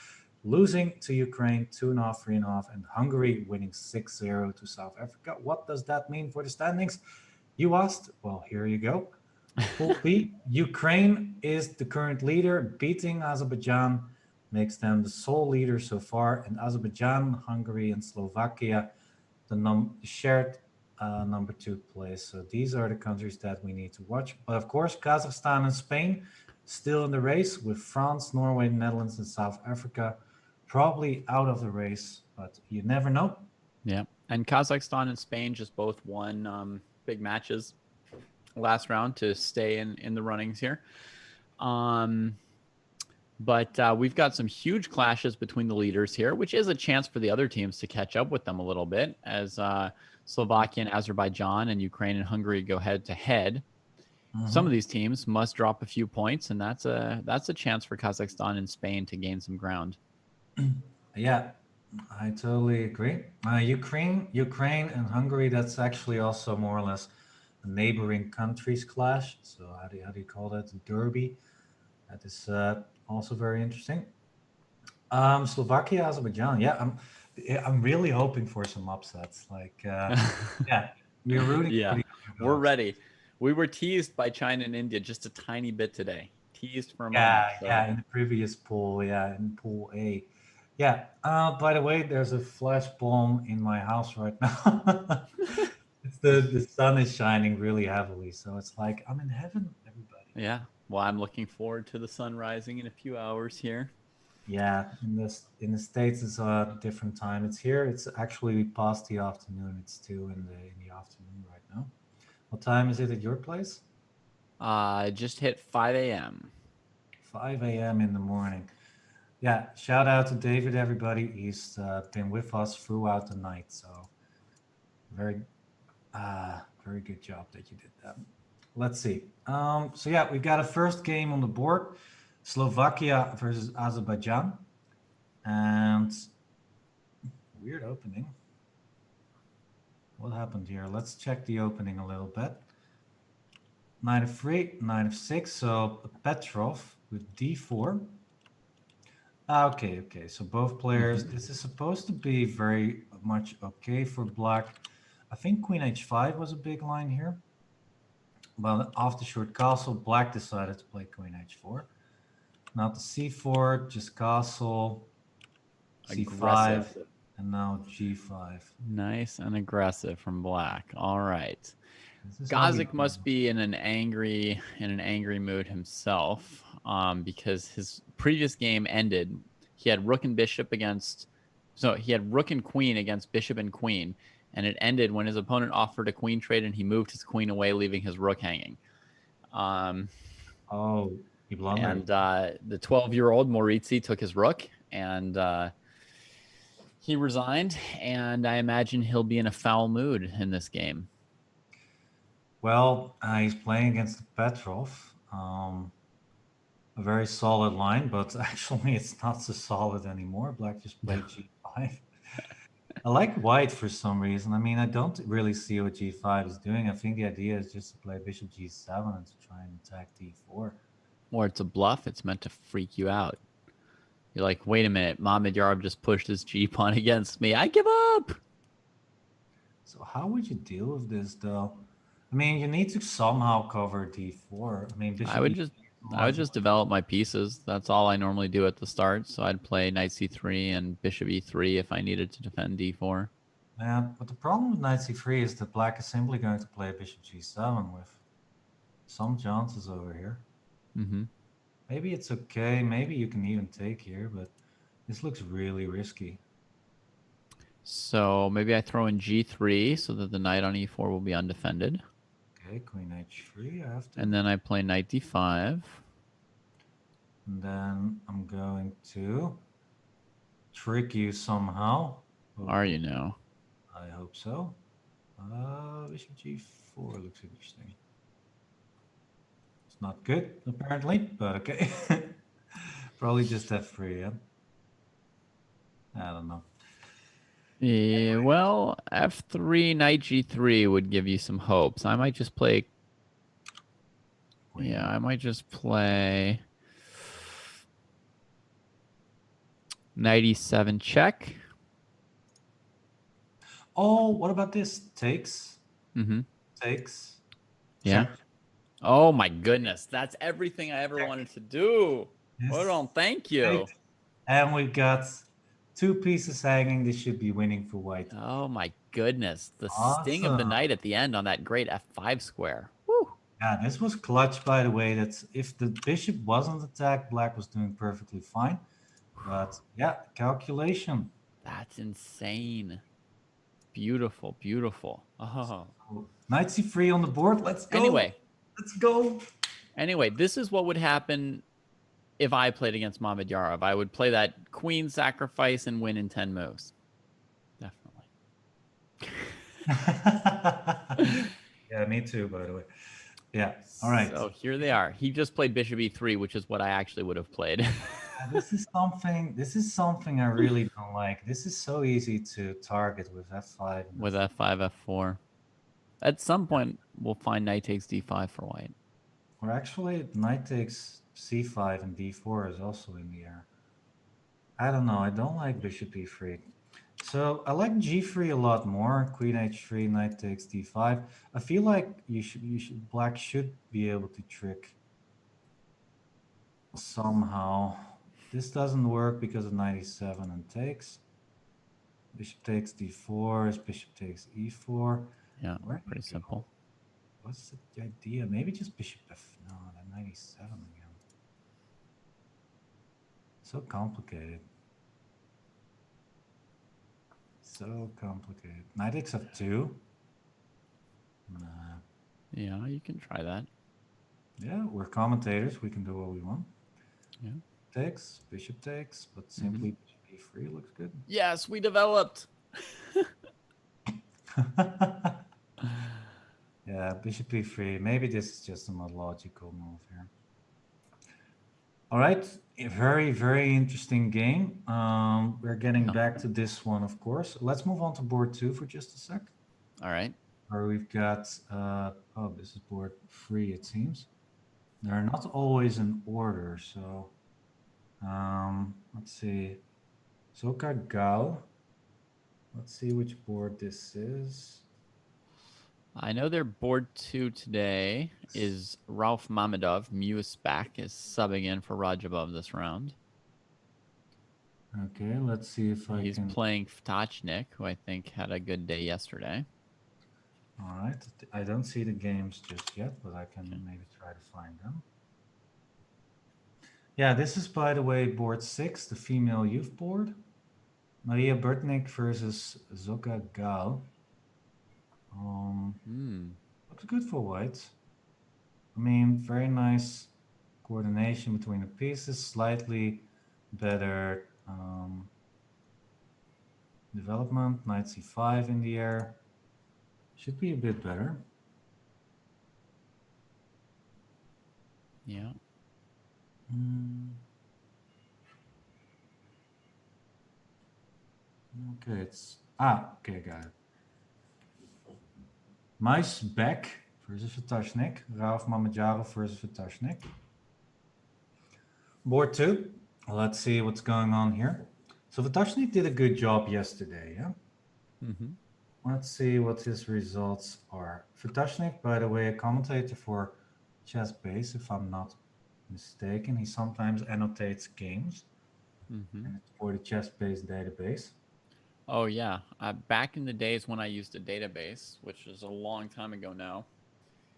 losing to Ukraine 2.5, 3.5, and Hungary winning 6-0 to South Africa. What does that mean for the standings? You asked. Well, here you go. Pool B, Ukraine is the current leader, beating Azerbaijan, makes them the sole leader so far. And Azerbaijan, Hungary, and Slovakia, the shared number 2 place. So these are the countries that we need to watch. But of course, Kazakhstan and Spain still in the race, with France, Norway, Netherlands, and South Africa probably out of the race, but you never know.
Yeah. And Kazakhstan and Spain just both won big matches last round to stay in the runnings here. But we've got some huge clashes between the leaders here, which is a chance for the other teams to catch up with them a little bit, as Slovakia and Azerbaijan and Ukraine and Hungary go head to head. Some of these teams must drop a few points, and that's a chance for Kazakhstan and Spain to gain some ground.
Yeah, I totally agree. Ukraine and Hungary, that's actually also more or less a neighboring countries clash. So how do you call that? A derby. That is also very interesting. Slovakia, Azerbaijan. Yeah, I'm really hoping for some upsets. Like, yeah, we're rooting.
Yeah,
for the
we're
underdogs.
ready. We were teased by China and India just a tiny bit today. Teased for a
Yeah,
moment. So.
yeah, in the previous pool, yeah, in pool A. Yeah. By the way, there's a flash bomb in my house right now. It's the sun is shining really heavily, so it's like I'm in heaven, everybody.
Yeah. Well, I'm looking forward to the sun rising in a few hours here.
Yeah, in the States it's a different time. It's here. It's actually past the afternoon. It's 2 in the afternoon right now. What time is it at your place?
Just hit 5 a.m.
5 a.m. in the morning. Yeah, shout out to David, everybody. He's been with us throughout the night, so very good job that you did that. Let's see. So yeah, we've got a first game on the board, Slovakia versus Azerbaijan, and weird opening. What happened here? Let's check the opening a little bit. Knight of 3, knight of 6. So Petrov with d4. Okay. So both players. This is supposed to be very much okay for black. I think queen h5 was a big line here. But after short castle, black decided to play queen h4. Now to c4, just castle, c5,
Aggressive.
and now g5.
Nice and aggressive from black. All right.
This is how we
Gazik must be in an angry mood himself, because his previous game ended. He had rook and bishop against, so he had rook and queen against bishop and queen, and it ended when his opponent offered a queen trade and he moved his queen away, leaving his rook hanging.
Oh, he blundered.
And the 12-year-old Moritzi took his rook, and he resigned. And I imagine he'll be in a foul mood in this game.
Well, he's playing against Petrov, a very solid line, but actually it's not so solid anymore. Black just played g5. I like white for some reason. I mean, I don't really see what g5 is doing. I think the idea is just to play bishop g7 and to try and attack d4.
Or it's a bluff. It's meant to freak you out. You're like, wait a minute, Mohamed Yarab just pushed his g-pawn against me. I give up.
So how would you deal with this, though? I mean, you need to somehow cover d4. I mean,
I would just develop my pieces. That's all I normally do at the start. So I'd play knight c3 and bishop e3 if I needed to defend d4.
But the problem with knight c3 is that black is simply going to play bishop g7 with some chances over here.
Mm-hmm.
Maybe it's okay. Maybe you can even take here, but this looks really risky.
So maybe I throw in g3 so that the knight on e4 will be undefended.
Okay, queen h3, I have to.
And then I play knight d5.
And then I'm going to trick you somehow.
Are you now?
I hope so. Bishop g4 looks interesting. It's not good, apparently, but okay. Probably just f3, yeah? I don't know.
Yeah, well, f3, knight g3 would give you some hopes. I might just play...
Queen.
Yeah, I might just play... knight e7 check.
Oh, what about this? Takes?
Mm-hmm.
Takes?
Yeah.
Check.
Oh my goodness, that's everything I ever wanted to do.
Yes.
Hold on, thank you.
And we've got 2 pieces hanging. This should be winning for white.
Oh my goodness, the sting of the
Awesome.
knight at the end on that great f5 square. Woo.
Yeah, this was clutch, by the way. That's if the bishop wasn't attacked, black was doing perfectly fine. But yeah, calculation.
That's insane. Beautiful, beautiful. Oh.
Knight c3 on the board. Let's go. Let's go.
Anyway, this is what would happen if I played against Mamedyarov. I would play that queen sacrifice and win in 10 moves. Definitely.
Yeah, me too, by the way. Yeah. All right.
So here they are. He just played bishop e3, which is what I actually would have played.
This is something I really don't like. This is so easy to target with f5.
With f5, f4. At some point, we'll find knight takes d5 for white.
Or actually, knight takes c5 and d4 is also in the air. I don't know. I don't like bishop e3. So I like g3 a lot more. Queen h3, knight takes d5. I feel like black should be able to trick somehow. This doesn't work because of knight e7 and takes. Bishop takes d4 is bishop takes e4.
Yeah, pretty simple.
What's the idea? Maybe just bishop f. No, then knight e7 again. So complicated. So complicated. Knight takes f2. Nah.
Yeah, you can try that.
Yeah, we're commentators. We can do what we want.
Yeah.
Takes, bishop takes, but simply bishop e3 looks good.
Yes, we developed.
Yeah, bishop e3. Maybe this is just a more logical move here. All right, a very, very interesting game. We're getting back to this one, of course. Let's move on to board 2 for just a sec.
All right.
Where we've got, oh, this is board 3, it seems. They're not always in order, so let's see. Zoka Gao. Let's see which board this is.
I know their board 2 today is Ralph Mamedov. Muisbach is subbing in for Rajabov this round.
Okay, let's see if
He's playing Ftachnik, who I think had a good day yesterday.
All right. I don't see the games just yet, but I can maybe try to find them. Yeah, this is, by the way, board 6, the female youth board. Maria Burtnik versus Zoka Gao. Looks good for white. I mean, very nice coordination between the pieces, slightly better development. Knight c5 in the air. Should be a bit better.
Yeah.
Okay, it's... okay, got it. Muisbach versus Ftachnik. Ralph Mamedyarov versus Ftachnik. Board 2. Let's see what's going on here. So Ftachnik did a good job yesterday, yeah? Let's see what his results are. Ftachnik, by the way, a commentator for Chess.com, if I'm not mistaken. He sometimes annotates games for the Chess.com database.
Oh yeah, back in the days when I used a database, which is a long time ago now,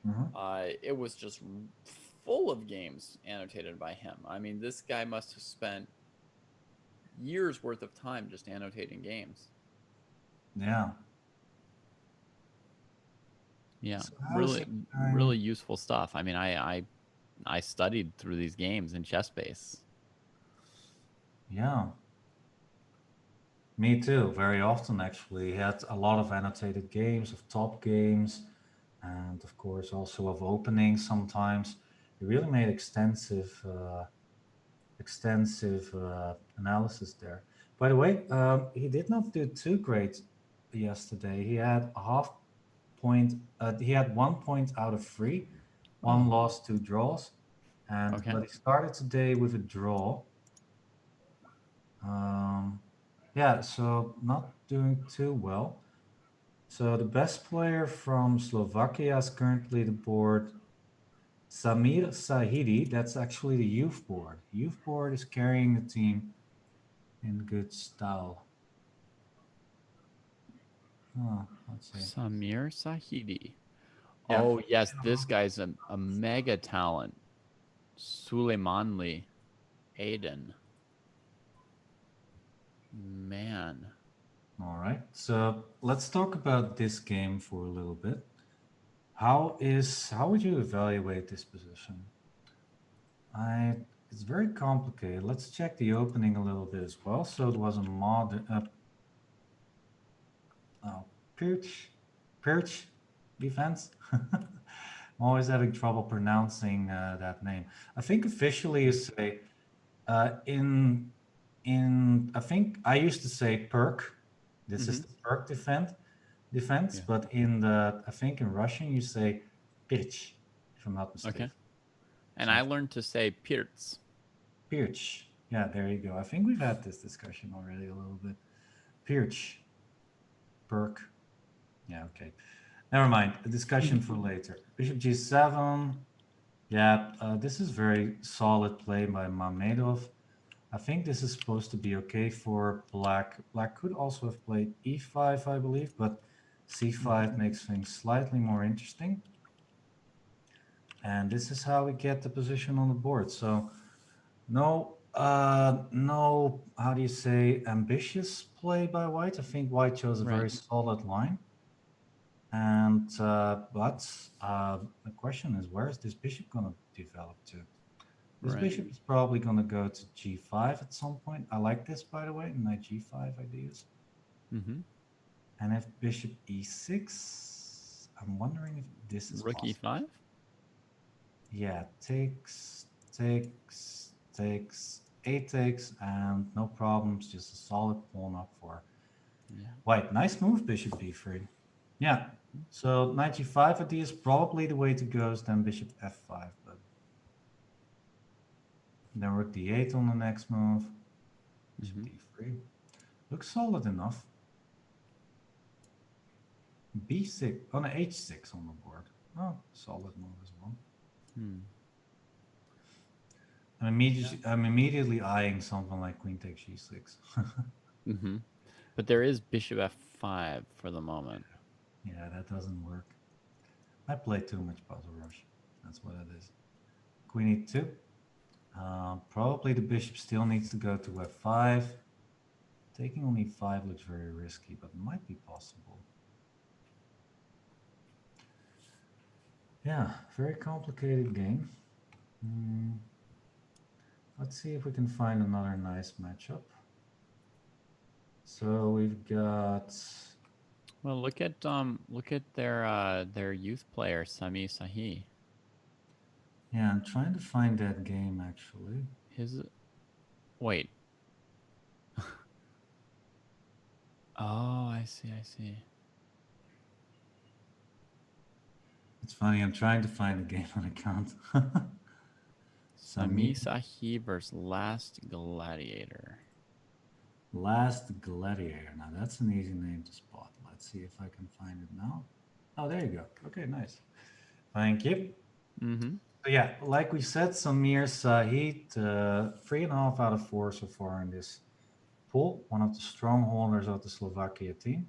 Mhm.
it was just full of games annotated by him. I mean, this guy must have spent years worth of time just annotating games.
Yeah.
Yeah,
So how's
really,
it
really
going?
useful stuff. I mean, I studied through these games in ChessBase.
Yeah. Me too, very often actually. He had a lot of annotated games, of top games, and of course also of openings sometimes. He really made extensive analysis there. By the way, he did not do too great yesterday. He had a half point. He had 1 point out of three, one
Oh,
loss, two draws, and
okay.
but he started today with a draw. Um, yeah, so not doing too well. So the best player from Slovakia is currently the board Samir Sahidi. That's actually the youth board. Youth board is carrying the team in good style. Let's see.
Samir Sahidi.
Yeah.
Oh yes, this guy's a mega talent. Suleimanli Aiden. Man.
All right. So let's talk about this game for a little bit. How would you evaluate this position? It's very complicated. Let's check the opening a little bit as well. So it was a oh, Pirch defense. I'm always having trouble pronouncing that name. I think officially you say in I think I used to say perk. This is
Mm-hmm.
the perk defense,
Yeah.
but in the I think in Russian you say pirch, if I'm not
Okay.
mistaken.
And I
Something
learned to say Pirts.
pirch. Yeah, there you go. I think we've had this discussion already a little bit. Pirch, perk. Yeah, okay. Never mind. A discussion for later. Bishop g7. Yeah, this is very solid play by Mamedov. I think this is supposed to be okay for black. Black could also have played e5, I believe, but c5 makes things slightly more interesting. And this is how we get the position on the board. So no, how do you say, ambitious play by white. I think white chose a very
Right.
solid line. And but the question is, where is this bishop going to develop to? This
Right.
bishop is probably going to go to g5 at some point. I like this, by the way, knight g5 ideas.
Mm-hmm.
And if bishop e6, I'm wondering if this is
Rook
possible.
e5.
Yeah, takes, a takes, and no problems. Just a solid pawn up for
Yeah.
white. Nice move, bishop b3. Yeah, so knight g5 idea is probably the way to go, is then bishop f5, but then rook d8 on the next move, bishop
Mm-hmm.
d3. Looks solid enough. b6, on oh, h6 on the board. Oh, solid move as well.
Hmm.
I'm immediately eyeing something like queen takes g6.
Mm-hmm. But there is bishop f5 for the moment.
Yeah, that doesn't work. I play too much puzzle rush. That's what it is. Queen e2. Probably the bishop still needs to go to f5. Taking on e5 looks very risky, but might be possible. Yeah, very complicated game. Let's see if we can find another nice matchup. So we've got.
Well, look at their youth player Sami Sahi.
Yeah, I'm trying to find that game actually.
His wait. Oh, I see. I see.
It's funny, I'm trying to find the game and I can't.
Sami
Samir,
Sahi versus Last Gladiator.
Last Gladiator. Now that's an easy name to spot. Let's see if I can find it now. Oh, there you go. Okay, nice. Thank you.
Mm-hmm.
So yeah, like we said, Samir Sahid, 3.5 out of 4 so far in this Pool, one of the strongholders of the Slovakia team.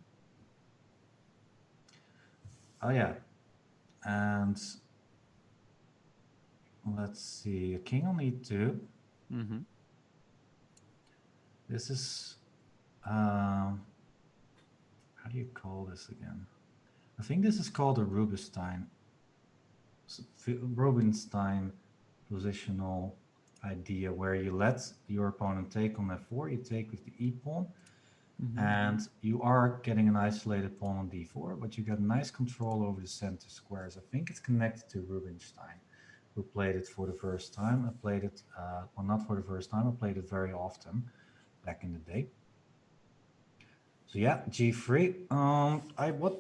Oh yeah, and let's see, king on e2.
Mm-hmm.
This is how do you call this again? I think this is called a Rubinstein positional idea, where you let your opponent take on f4, you take with the e pawn, and you are getting an isolated pawn on d4, but you got nice control over the center squares. I think it's connected to Rubinstein, who played it for the first time. I played it, well, not for the first time, I played it very often back in the day. So yeah, g3.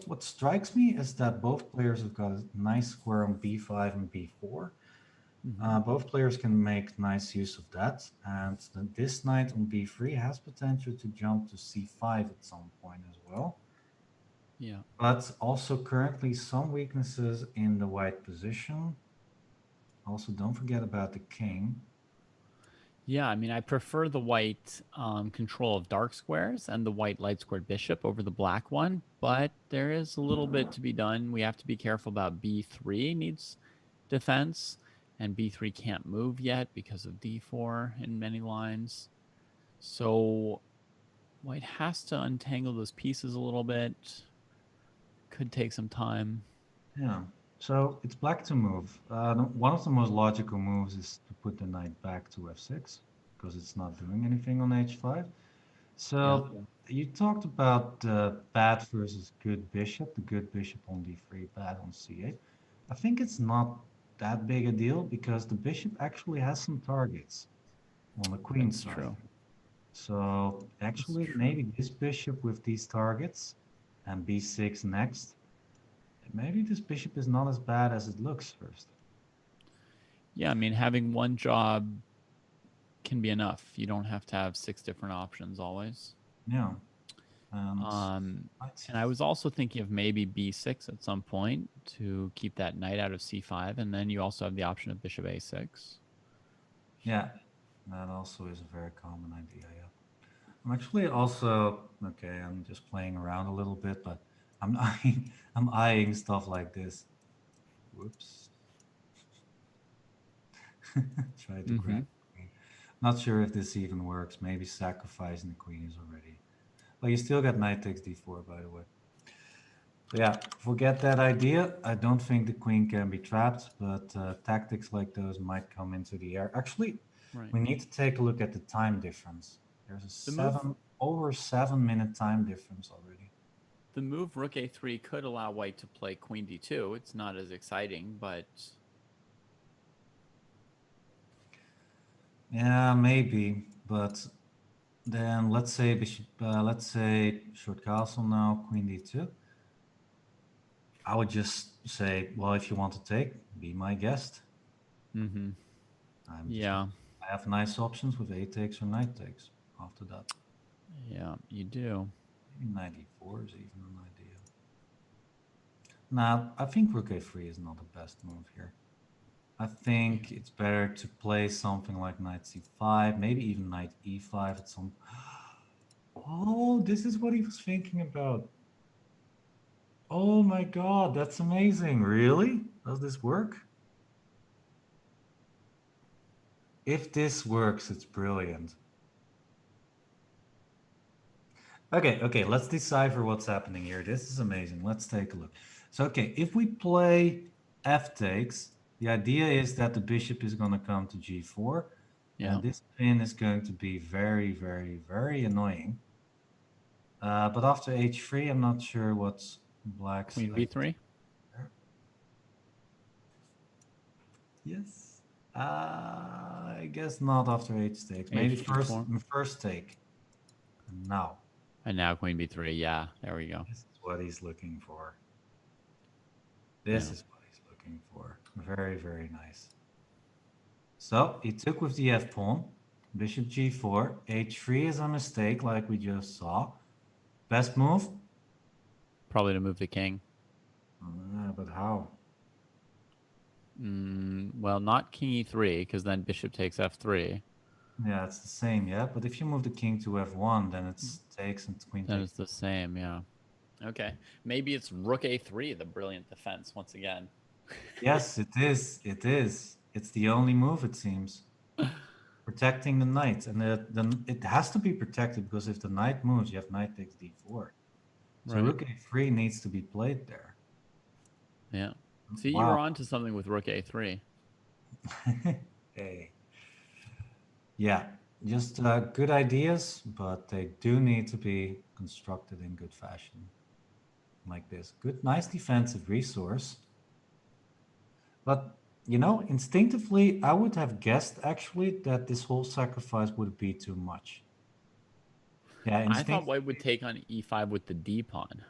What strikes me is that both players have got a nice square on b5 and b4. Both players can make nice use of that, and this knight on b3 has potential to jump to c5 at some point as well.
Yeah.
But also currently some weaknesses in the white position. Also, don't forget about the king.
Yeah, I mean, I prefer the white control of dark squares and the white light squared bishop over the black one, but there is a little bit to be done. We have to be careful about b3 needs defense, and b3 can't move yet because of d4 in many lines. So white has to untangle those pieces a little bit. Could take some time.
Yeah. So it's black to move. One of the most logical moves is to put the knight back to f6 because it's not doing anything on h5. So you talked about the bad versus good bishop, the good bishop on d3, bad on c8. I think it's not that big a deal because the bishop actually has some targets on the queen
That's
side.
true.
So actually, maybe this bishop with these targets and b6 next, maybe this bishop is not as bad as it looks first.
Yeah, I mean, having one job can be enough. You don't have to have 6 different options always.
Yeah.
And I was also thinking of maybe b6 at some point to keep that knight out of c5, and then you also have the option of bishop a6.
Yeah, that also is a very common idea, yeah. I'm actually also, okay, I'm just playing around a little bit, but I'm I'm eyeing stuff like this. Whoops. Try to grab the queen. Not sure if this even works. Maybe sacrificing the queen is already. Well, you still got knight takes d4, by the way. So yeah, forget that idea. I don't think the queen can be trapped, but tactics like those might come into the air. Actually, we need to take a look at the time difference. There's a over 7 minute time difference already.
The move rook a3 could allow white to play queen d2. It's not as exciting, but
yeah, maybe. But then let's say bishop, let's say short castle now, queen d2. I would just say, well, if you want to take, be my guest.
Yeah,
I have nice options with a takes or knight takes after that.
Yeah, you do.
Maybe knight e4 is even an idea. Now, I think rook a3 is not the best move here. I think it's better to play something like knight c5, maybe even knight e5 at some... Oh, this is what he was thinking about. Oh my god, that's amazing. Really? Does this work? If this works, it's brilliant. Okay, let's decipher what's happening here. This is amazing. Let's take a look. So, okay, if we play f takes, the idea is that the bishop is going to come to g4.
Yeah.
And this pin is going to be very, very, very annoying. But after h3, I'm not sure what's black's...
Queen b3?
Yes. I guess not after h takes. Maybe first take. And now.
And now queen b3. Yeah, there we go.
This is what he's looking for. This is what he's looking for. Very, very nice. So he took with the f pawn. Bishop g4. h3 is a mistake, like we just saw. Best move?
Probably to move the king.
But how?
Well, not king e3, because then bishop takes f3.
Yeah, it's the same. Yeah, but if you move the king to f1, then it's takes and queen
Then
takes.
it's the same, yeah. Okay. Maybe it's rook a3, the brilliant defense once again.
Yes, it is. It is. It's the only move, it seems. Protecting the knight, and it has to be protected because if the knight moves, you have knight takes d4. So
Right.
rook a3 needs to be played there.
Yeah. See, you were
Wow.
on to something with rook a3.
Hey. Yeah, just good ideas, but they do need to be constructed in good fashion, like this. Good, nice defensive resource. But, you know, instinctively, I would have guessed actually that this whole sacrifice would be too much. Yeah,
I thought
instinct.
white would take on e5 with the d pawn.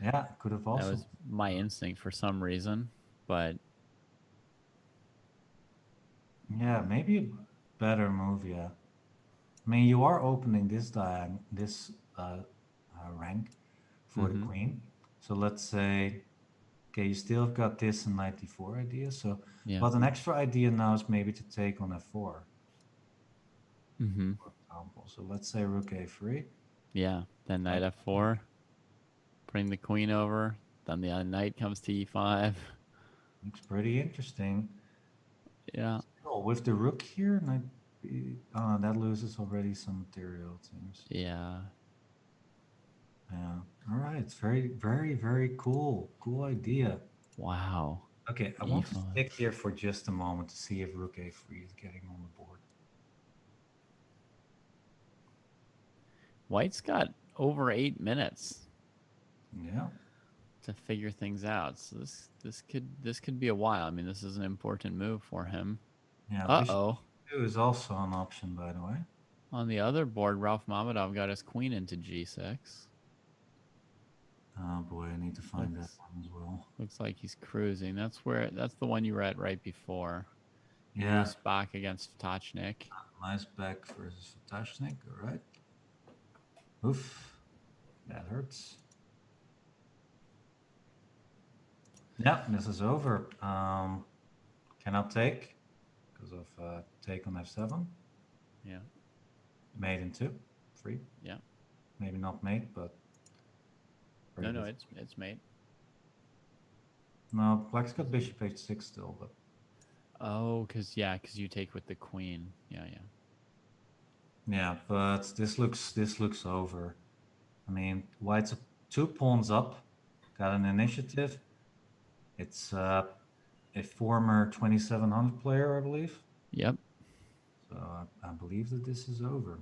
Yeah, could have
That
also.
was my instinct for some reason, but
Yeah, maybe a better move. Yeah, I mean, you are opening this rank for the
mm-hmm.
queen. So let's say, okay, you still have got this and 94 idea. So,
Yeah.
but an extra idea now is maybe to take on f4,
Mm-hmm.
for example. So let's say rook a3.
Yeah. Then knight
Like,
f4, bring the queen over. Then the knight comes to e5.
looks pretty interesting.
Yeah.
Oh, with the rook here, that loses already some material, it seems.
Yeah.
Yeah. All right. It's very, very, very cool. Cool idea.
Wow.
Okay, I want to
e5.
stick here for just a moment to see if rook a3 is getting on the board.
White's got over 8 minutes
Yeah.
to figure things out. So this could be a while. I mean, this is an important move for him.
Yeah. Bishop
Uh-oh.
e2 is also an option, by the way.
On the other board, Ralph Mamedov got his queen into g6.
Oh boy, I need to find that one as well.
Looks like he's cruising. That's the one you were at right before.
Yeah.
Back against Tachnik.
Nice back versus Tashnik. All right. Oof. That hurts. Yeah, this is over. Cannot take because of take on f7.
Yeah.
Mate in 2. Free.
Yeah.
Maybe not mate, but
No, it's mate.
No, black's got bishop h6 still, but
Oh, because you take with the queen. Yeah.
yeah, but this looks over. I mean, white's 2 pawns up, got an initiative. It's a former 2700 player, I believe.
Yep.
So I believe that this is over.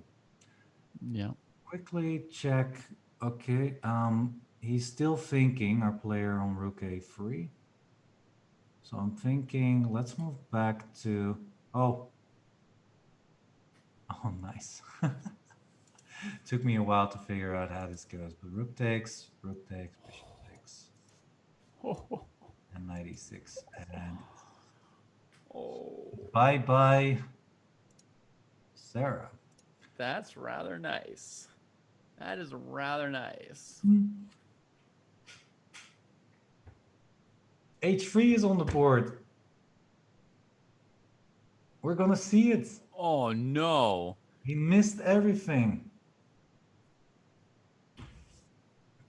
Yeah.
Quickly check. Okay, he's still thinking, our player on rook a3. So I'm thinking, let's move back to, oh, nice. Took me a while to figure out how this goes, but rook takes, bishop takes, and knight e6, and bye-bye, Sarah.
That's rather nice. That is rather nice.
h3 is on the board. We're gonna see it.
Oh no.
He missed everything.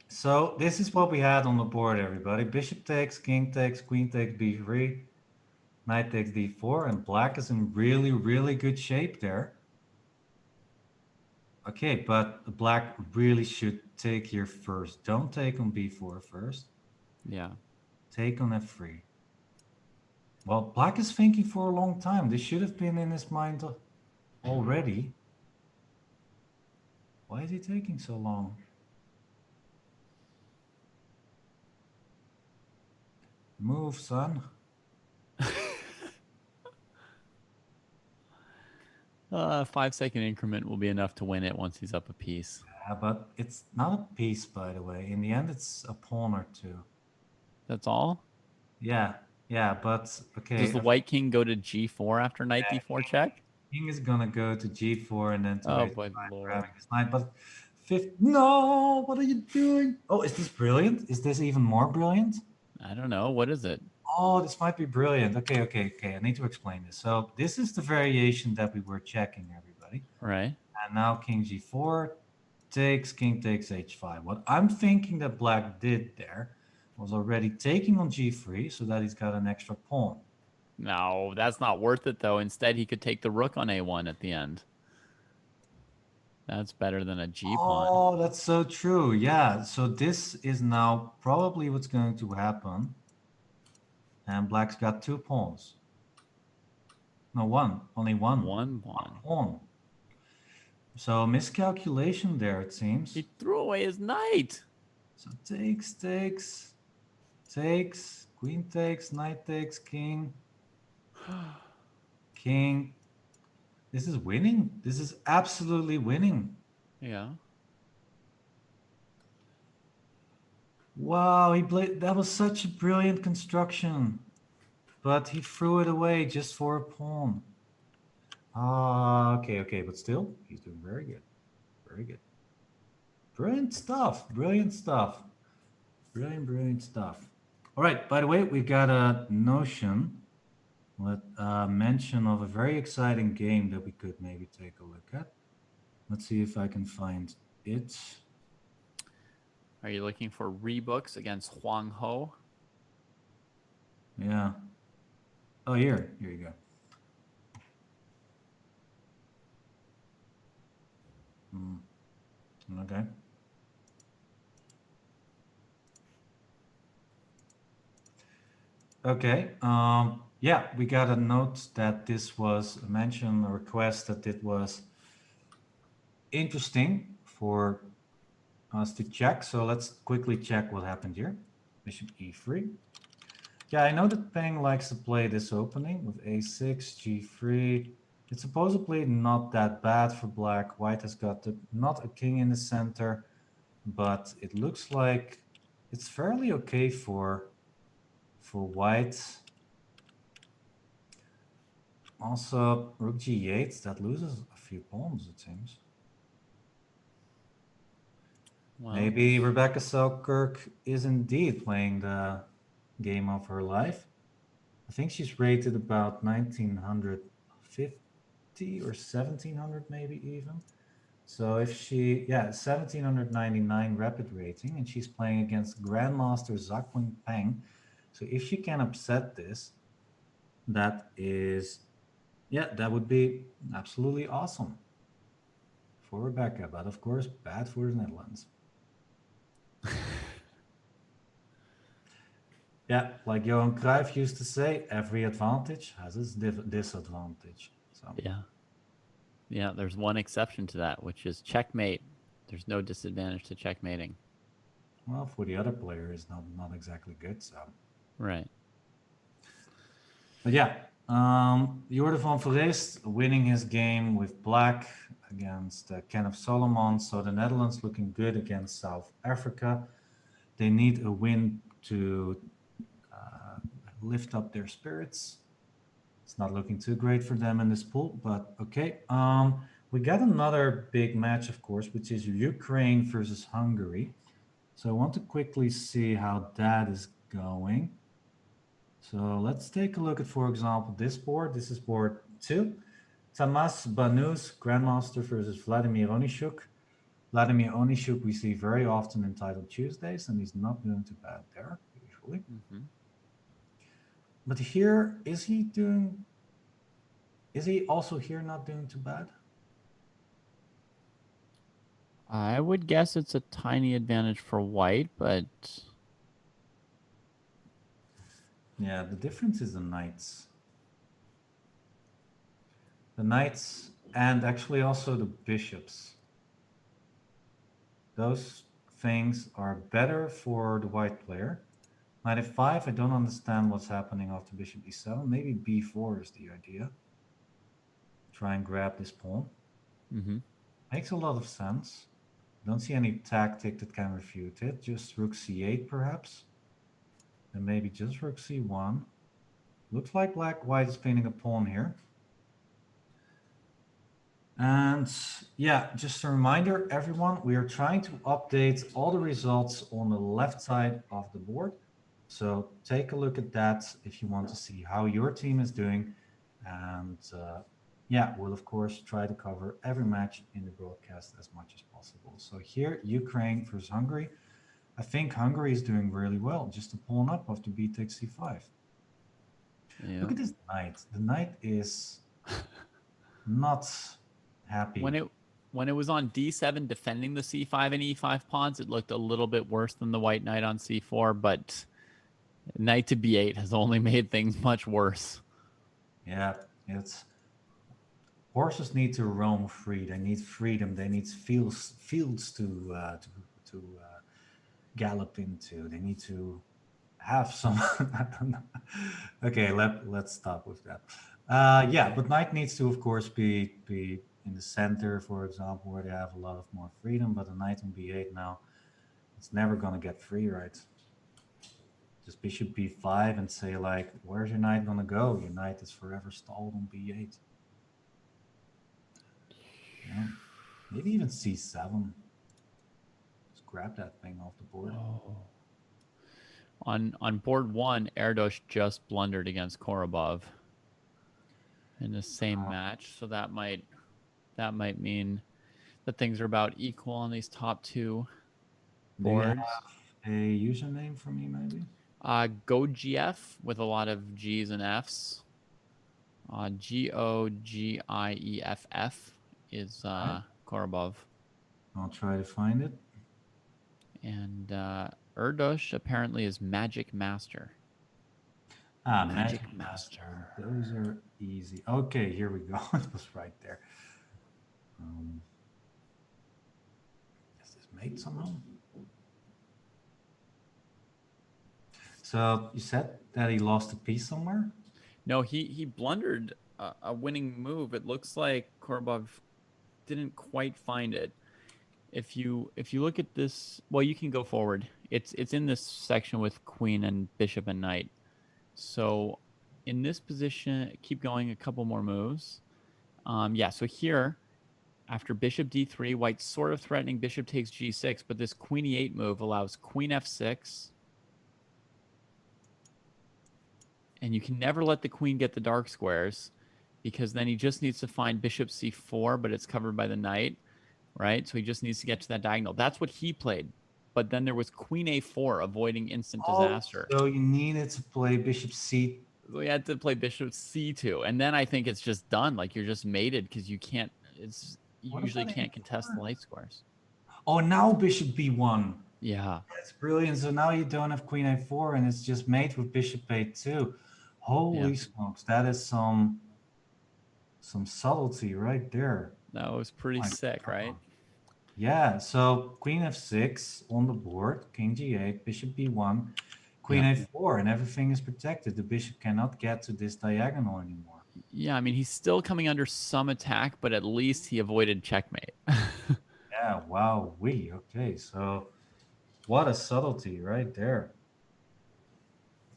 So this is what we had on the board, everybody. Bishop takes, king takes, queen takes b3, knight takes d4, and black is in really, really good shape there. Okay, but black really should take here first. Don't take on b4 first.
Yeah.
Take on f3. Well, black is thinking for a long time. This should have been in his mind already. Why is he taking so long? Move, son.
5-second increment will be enough to win it once he's up a piece.
Yeah, but it's not a piece, by the way. In the end, it's a pawn or two.
That's all?
Yeah, but okay.
Does the white king go to g4 after knight d4 check?
King is gonna go to g4 and then to
Oh,
h5,
my lord.
grabbing his knight. But no, what are you doing? Oh, is this brilliant? Is this even more brilliant?
I don't know. What is it?
Oh, this might be brilliant. Okay. I need to explain this. So this is the variation that we were checking, everybody.
Right.
And now king g4 takes, king takes h5. What I'm thinking that black did there was already taking on g3 so that he's got an extra pawn.
No, that's not worth it, though. Instead, he could take the rook on a1 at the end. That's better than a g pawn.
Oh, that's so true. Yeah. So this is now probably what's going to happen. And black's got 2 pawns. No, one. Only one.
One pawn.
Pawn. So miscalculation there, it seems.
He threw away his knight.
So takes, queen takes, knight takes, king. King. This is winning. This is absolutely winning.
Yeah.
Wow, he played. That was such a brilliant construction, but he threw it away just for a pawn. Ah, okay, but still, he's doing very good. Very good. Brilliant stuff. Brilliant stuff. Brilliant stuff. All right, by the way, we got a notion, mention of a very exciting game that we could maybe take a look at. Let's see if I can find it.
Are you looking for rebooks against Huang Ho?
Yeah. Oh, here you go. Okay. Okay. Yeah, we got a note that this was a mention, a request that it was interesting for us to check. So let's quickly check what happened here. Bishop e3. Yeah, I know that Peng likes to play this opening with a6, g3. It's supposedly not that bad for black. White has got not a king in the center, but it looks like it's fairly okay for white. Also, rook g8, that loses a few pawns, it seems. Well, maybe Rebecca Selkirk is indeed playing the game of her life. I think she's rated about 1950 or 1700 maybe even. So if she, 1799 rapid rating, and she's playing against Grandmaster Zakwing Peng. So if she can upset this, that is, that would be absolutely awesome for Rebecca, but of course, bad for the Netherlands. Yeah, like Johan Cruyff used to say, every advantage has its disadvantage. So
yeah, there's one exception to that, which is checkmate. There's no disadvantage to checkmating.
Well, for the other player, it's not exactly good. So
right.
But yeah, Jordan van Verreest winning his game with black against Kenneth Solomon. So the Netherlands looking good against South Africa. They need a win to lift up their spirits. It's not looking too great for them in this pool, but okay. We got another big match, of course, which is Ukraine versus Hungary. So I want to quickly see how that is going. So let's take a look at, for example, this board. This is board 2. Tamas Banus, Grandmaster versus Vladimir Onishuk. Vladimir Onishuk we see very often in Title Tuesdays, and he's not doing too bad there, usually. Mm-hmm. But here, is he also here not doing too bad?
I would guess it's a tiny advantage for white, but...
Yeah, the difference is the knights. The knights and actually also the bishops. Those things are better for the white player. Knight f5, I don't understand what's happening after bishop e7. Maybe b4 is the idea. Try and grab this pawn.
Mm-hmm.
Makes a lot of sense. Don't see any tactic that can refute it. Just rook c8 perhaps. And maybe just rook c1. Looks like white is painting a pawn here. And yeah, just a reminder, everyone, we are trying to update all the results on the left side of the board. So take a look at that if you want to see how your team is doing. And yeah, we'll of course try to cover every match in the broadcast as much as possible. So here, Ukraine versus Hungary. I think Hungary is doing really well. Just a pawn up of the b takes c5.
Yeah.
Look at this knight. The knight is not happy.
When it was on d7 defending the c5 and e5 pawns, it looked a little bit worse than the white knight on c4, but knight to b8 has only made things much worse.
Yeah, it's horses need to roam free. They need freedom. They need fields to gallop into. They need to have some. I don't know. Okay, let's stop with that. Yeah, but knight needs to, of course, be in the center, for example, where they have a lot of more freedom. But a knight on b8 now, it's never gonna get free, right? Just bishop b5 and say like, where's your knight gonna go? Your knight is forever stalled on b8. Yeah, maybe even c7. Just grab that thing off the board.
Oh. On board one, Erdos just blundered against Korobov in the same match, so that might mean that things are about equal on these top two boards.
Do you have a username for me, maybe?
GoGF with a lot of G's and F's. GOGIEFF is Korobov.
I'll try to find it.
And Erdos apparently is Magic Master.
Magic Master. Those are easy. Okay, here we go. It was right there. Is this made somehow? So you said that he lost a piece somewhere?
No, he blundered a winning move. It looks like Korobov didn't quite find it. If you look at this, well, you can go forward. It's in this section with queen and bishop and knight. So in this position, keep going a couple more moves. Yeah, so here, after bishop d3, white's sort of threatening bishop takes g6, but this queen e8 move allows queen f6. And you can never let the queen get the dark squares, because then he just needs to find bishop c4, but it's covered by the knight, right? So he just needs to get to that diagonal. That's what he played. But then there was queen a4, avoiding instant disaster.
So you needed to play bishop c.
We had to play bishop c2, and then I think it's just done. Like, you're just mated because you can't. You usually can't contest the light squares.
Oh, now bishop b1.
Yeah,
that's brilliant. So now you don't have queen a4, and it's just made with bishop a2. Holy smokes, that is some subtlety right there.
That was pretty sick, right?
Yeah, so queen f6 on the board, king g8, bishop b1, queen a4, and everything is protected. The bishop cannot get to this diagonal anymore.
Yeah, I mean, he's still coming under some attack, but at least he avoided checkmate.
Yeah, wow, okay, so what a subtlety right there.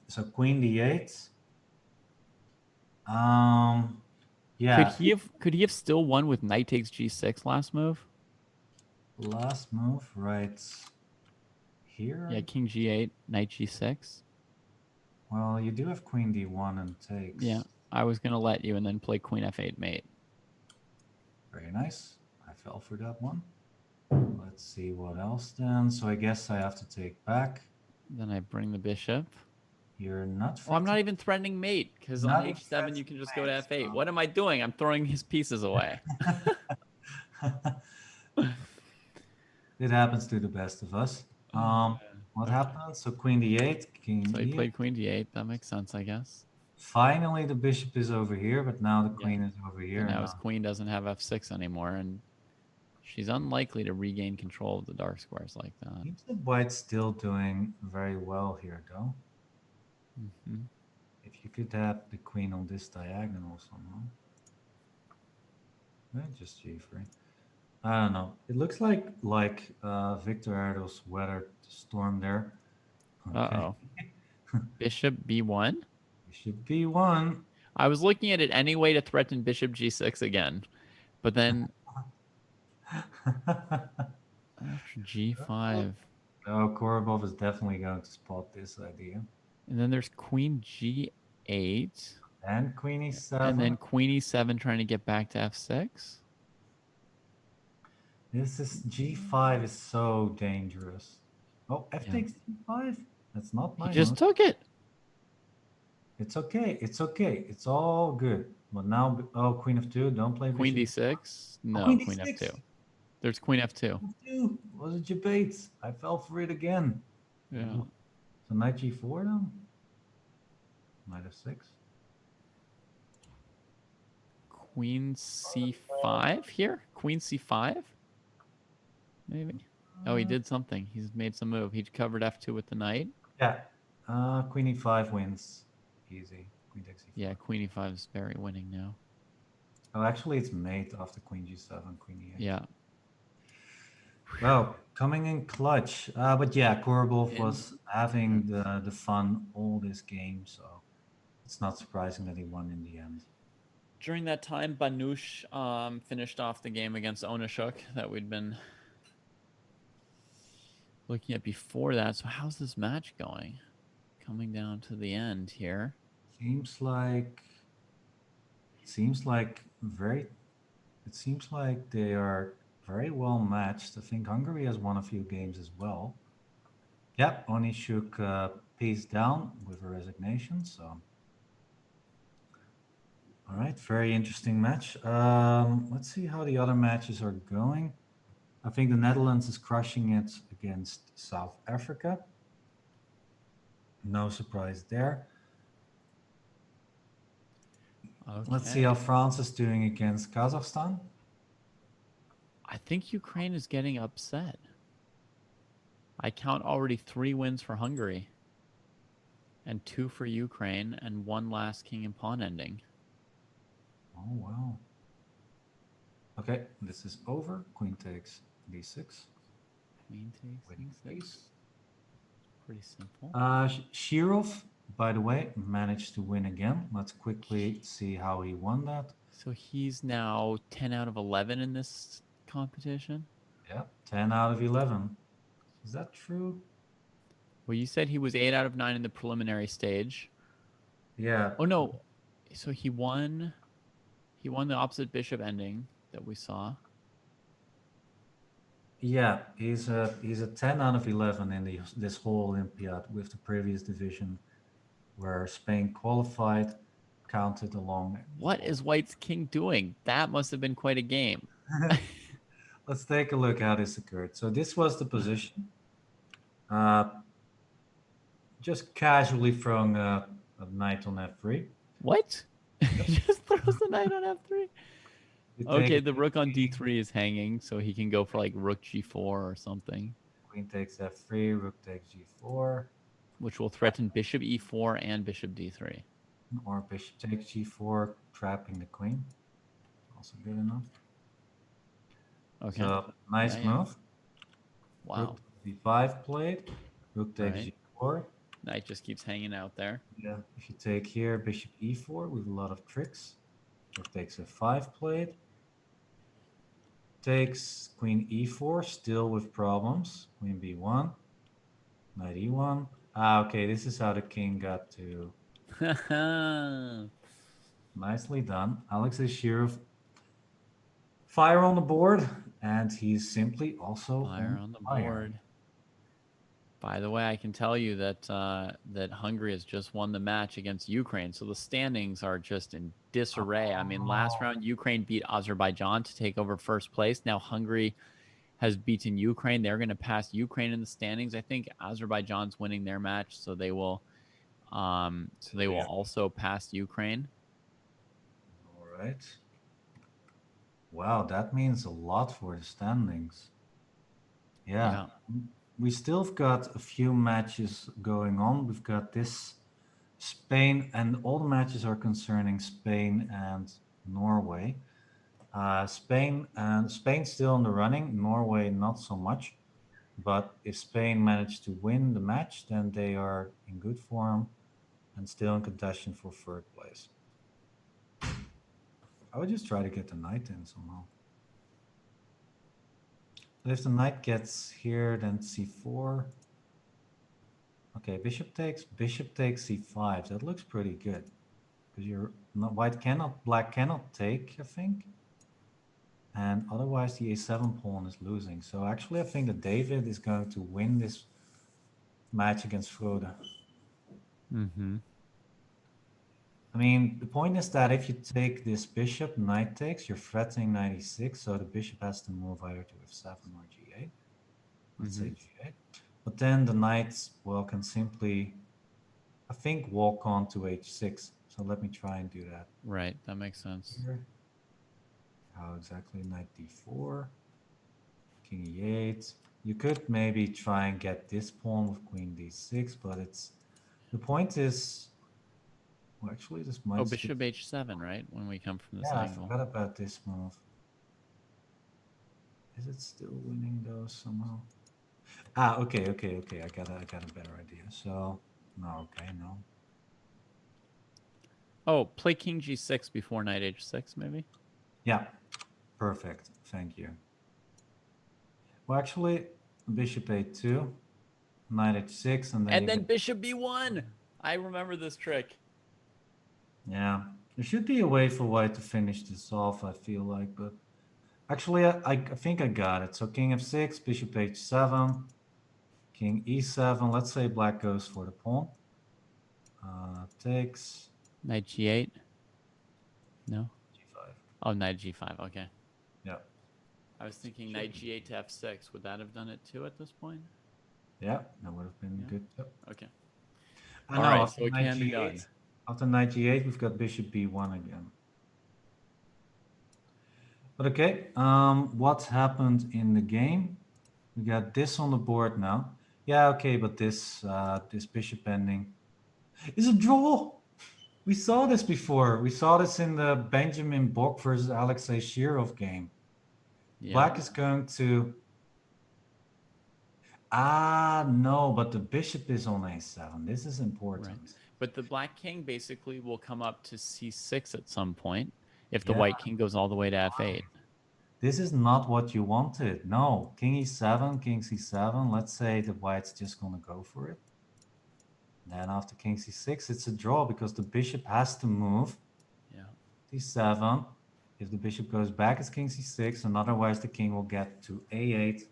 So queen d8. Yeah.
Could he have still won with knight takes g6 last move?
Last move right here?
Yeah, king g8, knight g6.
Well, you do have queen d1 and takes.
Yeah, I was going to let you and then play queen f8 mate.
Very nice. I fell for that one. Let's see what else then. So I guess I have to take back.
Then I bring the bishop.
You're not.
Oh, I'm not even threatening mate, because on h7 you can just go to f8. What am I doing? I'm throwing his pieces away.
It happens to the best of us. What happened? So queen d8, king.
So he played queen d8. That makes sense, I guess.
Finally, the bishop is over here, but now the queen is over here.
And now his queen doesn't have f6 anymore, and she's unlikely to regain control of the dark squares like that.
Seems that white's still doing very well here, though.
Mm-hmm.
If you could have the queen on this diagonal somehow. Just g3. I don't know. It looks like Victor Erdos weathered the storm there. Okay.
Uh-oh. Bishop b1?
Bishop b1.
I was looking at it anyway to threaten bishop g6 again. But then after g5.
Oh, Korobov is definitely going to spot this idea.
And then there's queen g8.
And queen e7.
And then queen e7 trying to get back to f6.
This is g5 is so dangerous. Oh, f
Yeah.
takes g5. That's not my
He just
move.
took it.
It's okay. It's okay. It's all good. But now, oh, queen f2. Don't play
Queen
bishop.
d6. No,
queen
queen
d6.
f2. There's queen f2.
F2 was a debate. I fell for it again.
Yeah.
So knight g4 then. Knight f6.
Queen c5 here. Queen c5. Maybe. Oh, he did something. He's made some move. He covered f2 with the knight.
Yeah. Queen e5 wins. Easy. Queen takes e5.
Yeah, queen e5 is very winning now.
Oh, actually, it's mate after queen g7, queen e8.
Yeah.
Well, coming in clutch. But yeah, Korobov was having the fun all this game, so it's not surprising that he won in the end.
During that time, Banush finished off the game against Onashuk that we'd been looking at before that. So how's this match going? Coming down to the end here.
Seems like they are very well matched. I think Hungary has won a few games as well. Yep, Onishuk pieced down with a resignation. So, all right, very interesting match. Let's see how the other matches are going. I think the Netherlands is crushing it against South Africa. No surprise there.
Okay.
Let's see how France is doing against Kazakhstan.
I think Ukraine is getting upset. I count already 3 wins for Hungary and 2 for Ukraine and 1 last king and pawn ending.
Oh, wow. Okay, this is over. Queen takes d6.
Queen takes d6. Pretty simple.
Shirov, by the way, managed to win again. Let's quickly see how he won that.
So he's now 10 out of 11 in this competition?
Yeah, 10 out of 11. Is that true?
Well, you said he was 8 out of 9 in the preliminary stage.
Yeah.
Oh, no. So he won the opposite bishop ending that we saw.
Yeah, he's a 10 out of 11 in this whole Olympiad with the previous division where Spain qualified, counted along.
What is White's king doing? That must have been quite a game.
Let's take a look how this occurred. So this was the position. Just casually throwing a knight on f3.
What? He just throws the knight on f3? Okay, the rook on d3 is hanging, so he can go for like rook g4 or something.
Queen takes f3, rook takes g4.
Which will threaten bishop e4 and bishop d3.
Or bishop takes g4, trapping the queen. Also good enough.
Okay.
So, nice move.
Wow.
Rook d5 played. Rook takes g4.
Knight just keeps hanging out there.
Yeah, if you take here, bishop e4 with a lot of tricks. Rook takes f5 played. Takes queen e4, still with problems. Queen b1. Knight e1. Okay, this is how the king got to. Nicely done. Alexei Shirov. Fire on the board, and he's simply also
fire on the board. By the way, I can tell you that that Hungary has just won the match against Ukraine, so the standings are just in disarray. I mean, last round Ukraine beat Azerbaijan to take over first place. Now Hungary has beaten Ukraine. They're going to pass Ukraine in the standings. I think Azerbaijan's winning their match, so they will also pass Ukraine.
All right. Wow, that means a lot for the standings. Yeah. We still have got a few matches going on. We've got this Spain, and all the matches are concerning Spain and Norway. Spain's still in the running. Norway not so much. But if Spain managed to win the match, then they are in good form and still in contention for third place. I would just try to get the knight in somehow. But if the knight gets here, then c4. Okay, bishop takes c5. That looks pretty good. Because you're not black cannot take, I think. And otherwise the a7 pawn is losing. So actually I think that David is going to win this match against Frode.
Mm-hmm.
I mean, the point is that if you take this bishop, knight takes, you're threatening knight e6, so the bishop has to move either to f7 or g8. Let's say g8. But then the knights, well, can simply, I think, walk on to h6. So let me try and do that.
Right, that makes sense.
Here. How exactly? Knight d4, king e8. You could maybe try and get this pawn with queen d6, but it's, the point is, well, actually, this might.
Oh, bishop h7, right? When we come from this angle.
I forgot about this move. Is it still winning though somehow? Ah, okay. I got a better idea. So no, no.
Oh, play king g6 before knight h6, maybe.
Yeah, perfect. Thank you. Well, actually, bishop a2, knight h6, and then
bishop b1. I remember this trick.
Yeah, there should be a way for white to finish this off, I feel like, but actually, I think I got it. So king f6, bishop h7, king e7. Let's say black goes for the pawn. Takes.
Knight g8. No.
g5.
Oh, knight g5. Okay.
Yeah.
I was thinking knight g8 to f6. Would that have done it too at this point?
Yeah, that would have been good. Too.
Okay.
All
right, so it can be done.
After knight g8, we've got bishop b1 again. But okay, what happened in the game? We got this on the board now. Yeah, okay, but this this bishop ending is a draw. We saw this before. We saw this in the Benjamin Bock versus Alexei Shirov game. Yeah. Black is going to... no, but the bishop is on a7. This is important.
Right. But the black king basically will come up to c6 at some point if the white king goes all the way to f8.
This is not what you wanted. No, king e7, king c7. Let's say the white's just going to go for it. Then after king c6, it's a draw because the bishop has to move.
Yeah.
d7. If the bishop goes back, it's king c6, and otherwise the king will get to a8,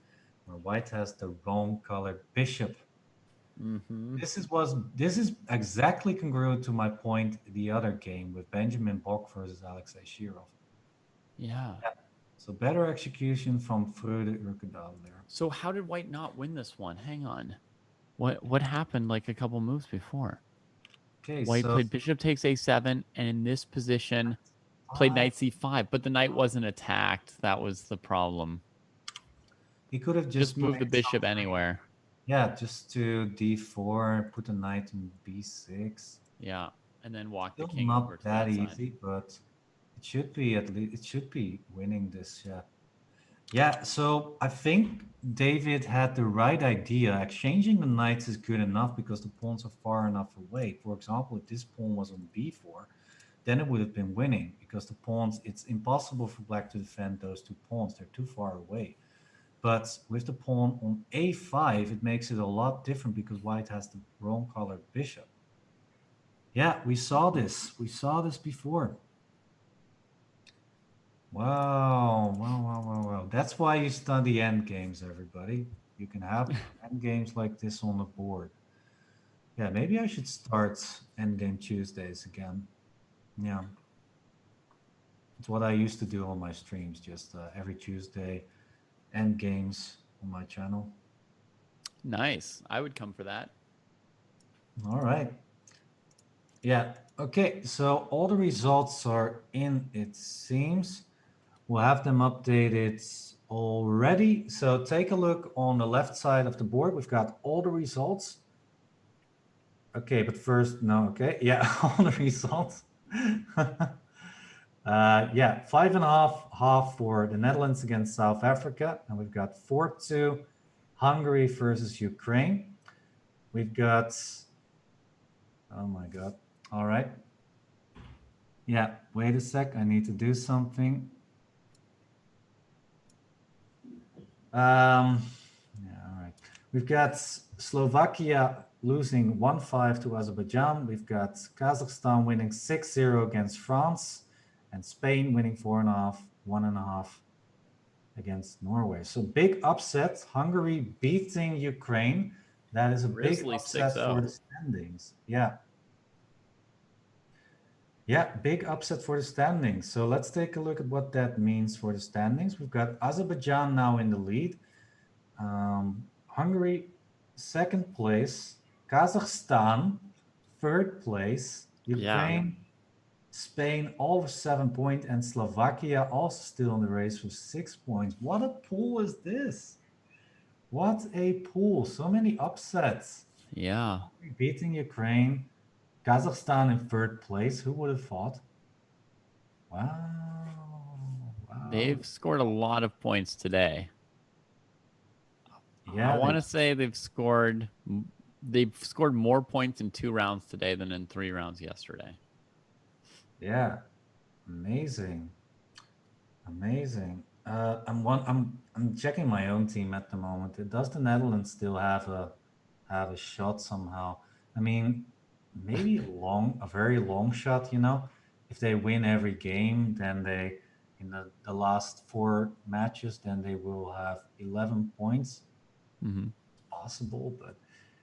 where white has the wrong colored bishop.
Mm-hmm.
This is exactly congruent to my point the other game with Benjamin Bock versus Alexei Shirov.
Yeah.
So better execution from Frode Urkedal there.
So how did white not win this one? Hang on. What happened like a couple moves before? Okay, white played bishop takes a7, and in this position played knight c5, but the knight wasn't attacked. That was the problem.
He could have just
moved the bishop anywhere.
Yeah, just to d4, put a knight in b6.
Yeah, and then walk
Still
the king
not
over to
that
that
easy,
side.
but it should be at least, it should be winning this. Yeah, so I think David had the right idea. Exchanging the knights is good enough because the pawns are far enough away. For example, if this pawn was on b4, then it would have been winning because the pawns, it's impossible for black to defend those two pawns. They're too far away. But with the pawn on a5, it makes it a lot different because white has the wrong colored bishop. Yeah, we saw this. We saw this before. Wow. That's why you study endgames, everybody. You can have endgames like this on the board. Yeah, maybe I should start endgame Tuesdays again. Yeah. It's what I used to do on my streams, just every Tuesday, endgames on my channel.
Nice. I would come for that.
All right. Yeah. Okay. So all the results are in, it seems. We'll have them updated already. So take a look on the left side of the board. We've got all the results. Okay, but first, no, okay. Yeah, all the results. Yeah, 5.5 for the Netherlands against South Africa. And we've got 4-2 Hungary versus Ukraine. We've got, oh my God. All right. Yeah, wait a sec. I need to do something. Yeah, all right. We've got Slovakia losing 1-5 to Azerbaijan. We've got Kazakhstan winning 6-0 against France, and Spain winning 4.5, 1.5 against Norway. So big upset. Hungary beating Ukraine. That is a big upset for the standings. Yeah. Yeah, big upset for the standings. So let's take a look at what that means for the standings. We've got Azerbaijan now in the lead. Hungary, second place. Kazakhstan, third place. Ukraine, Spain, all with 7 points. And Slovakia also still in the race with 6 points. What a pool is this? What a pool. So many upsets.
Yeah.
Hungary beating Ukraine. Kazakhstan in third place. Who would have thought? Wow.
They've scored a lot of points today.
Yeah,
I want to say they've scored more points in 2 rounds today than in 3 rounds yesterday.
Yeah. Amazing. I'm checking my own team at the moment. Does the Netherlands still have a shot somehow? I mean, maybe a very long shot, if they win every game, then they in the last 4 matches, then they will have 11 points. It's possible, but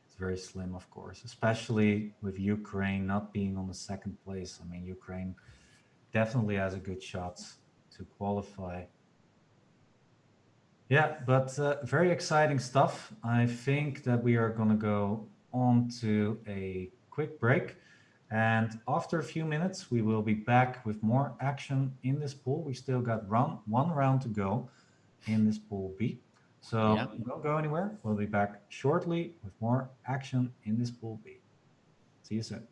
it's very slim, of course, especially with Ukraine not being on the second place. I mean, Ukraine definitely has a good shot to qualify. Yeah, but very exciting stuff. I think that we are going to go on to a quick break. And after a few minutes, we will be back with more action in this pool. We still got one round to go in this pool B. So don't go anywhere. We'll be back shortly with more action in this pool B. See you soon.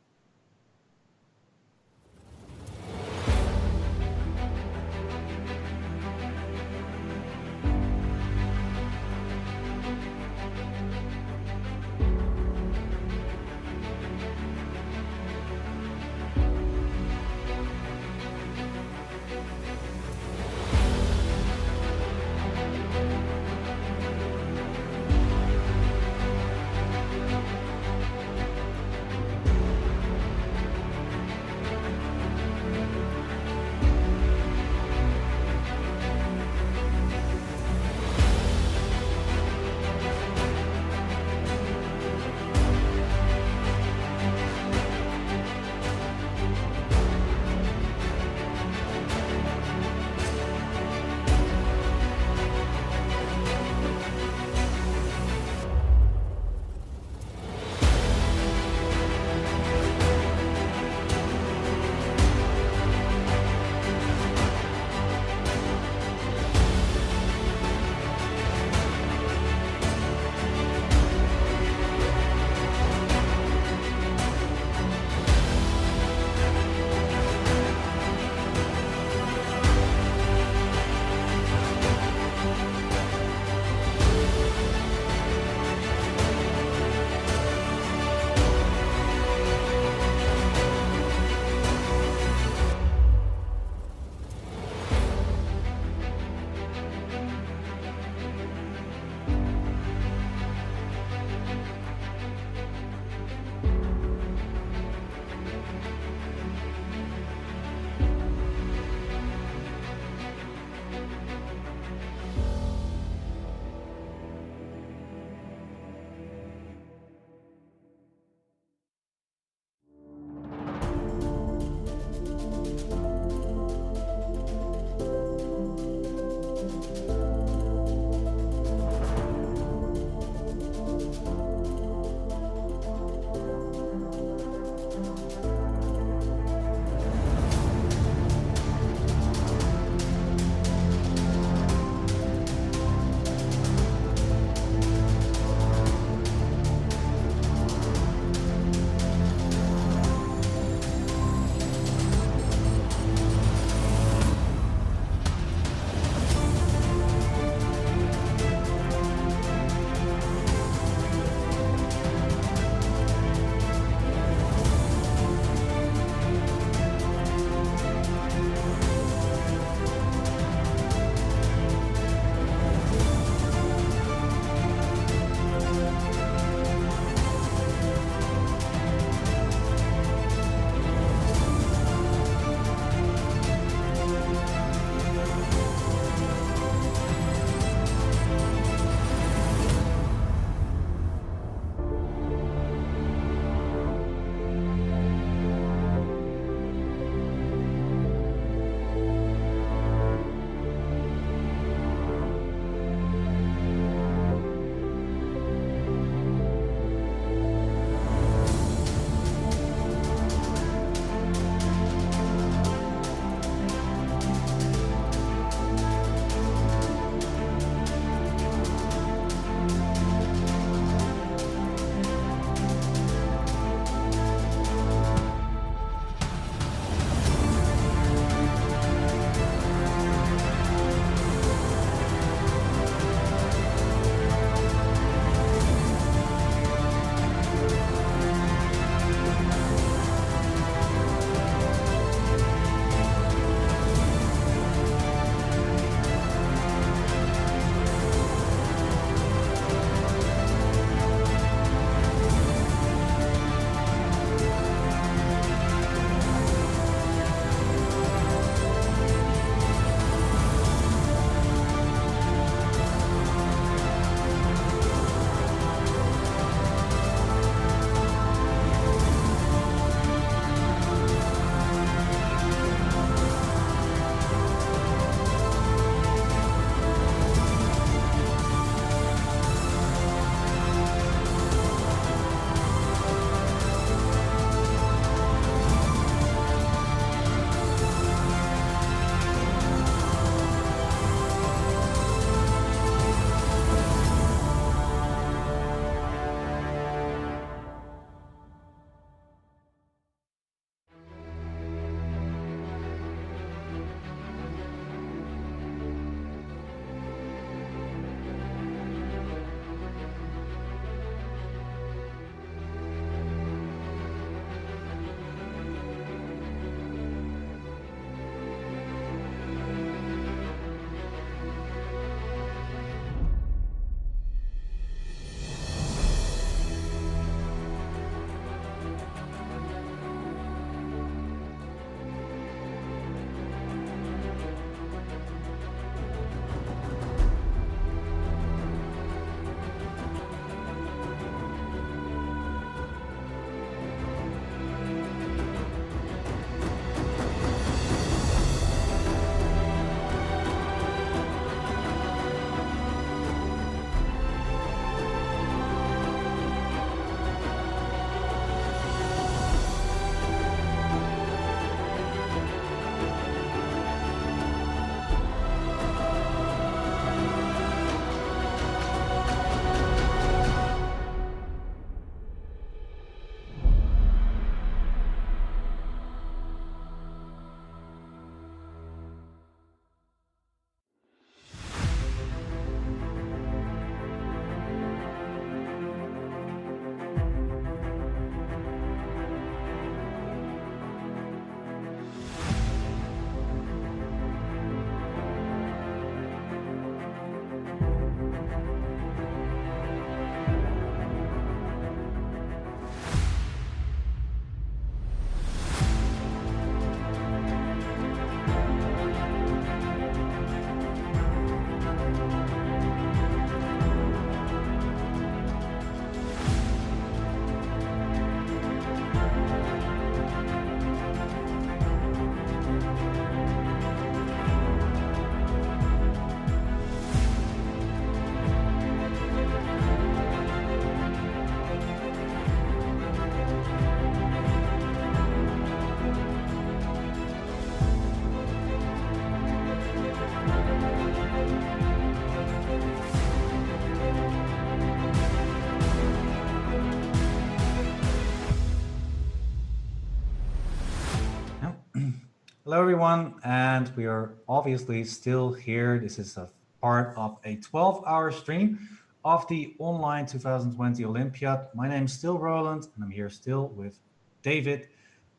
Hello, everyone, and we are obviously still here. This is a part of a 12-hour stream of the Online 2020 Olympiad. My name is still Roland, and I'm here still with David.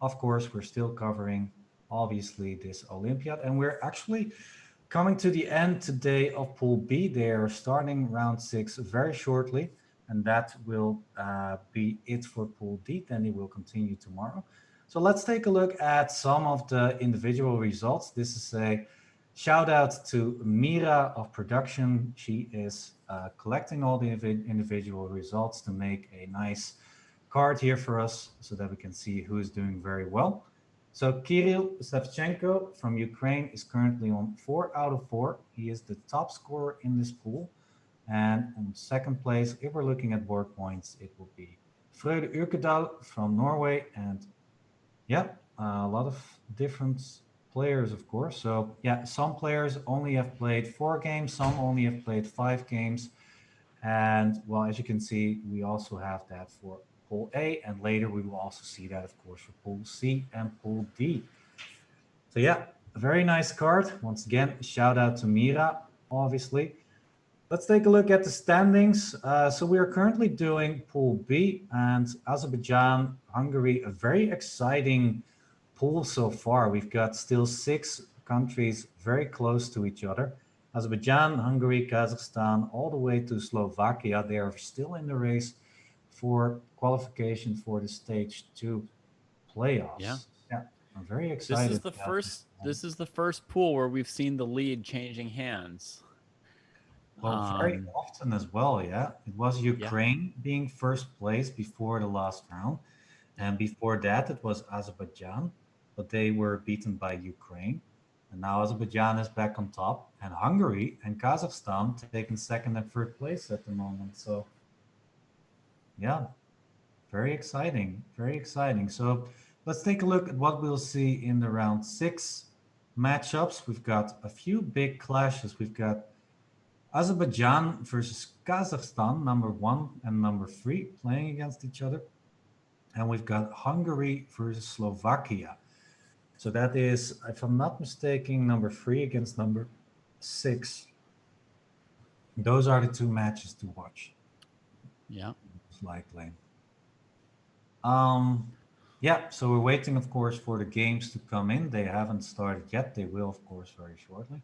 Of course, we're still covering, obviously, this Olympiad, and we're actually coming to the end today of Pool B. They are starting round 6 very shortly, and that will be it for Pool D. Then it will continue tomorrow. So let's take a look at some of the individual results. This is a shout out to Mira of production. She is collecting all the individual results to make a nice card here for us so that we can see who is doing very well. So Kirill Savchenko from Ukraine is currently on 4 out of 4. He is the top scorer in this pool. And in second place, if we're looking at board points, it will be Freude Urkedal from Norway. And yeah, a lot of different players, of course. So yeah, some players only have played 4 games, some only have played 5 games. And well, as you can see, we also have that for Pool A, and later we will also see that, of course, for Pool C and Pool D. So yeah, a very nice card. Once again, shout out to Mira, obviously. Let's take a look at the standings. So we are currently doing Pool B, and Azerbaijan, Hungary, a very exciting pool so far. We've got still 6 countries very close to each other. Azerbaijan, Hungary, Kazakhstan, all the way to Slovakia. They are still in the race for qualification for the stage 2 playoffs. Yeah, I'm very excited.
This is the first pool where we've seen the lead changing hands.
Well, very often as well, yeah. It was Ukraine being first place before the last round. And before that, it was Azerbaijan, but they were beaten by Ukraine. And now Azerbaijan is back on top, and Hungary and Kazakhstan taking second and third place at the moment. So, yeah, very exciting, very exciting. So let's take a look at what we'll see in the round 6 matchups. We've got a few big clashes. We've got Azerbaijan versus Kazakhstan, number 1 and number 3, playing against each other. And we've got Hungary versus Slovakia. So that is, if I'm not mistaken, number 3 against number 6. Those are the 2 matches to watch.
Yeah.
Most likely. Yeah, so we're waiting, of course, for the games to come in. They haven't started yet. They will, of course, very shortly.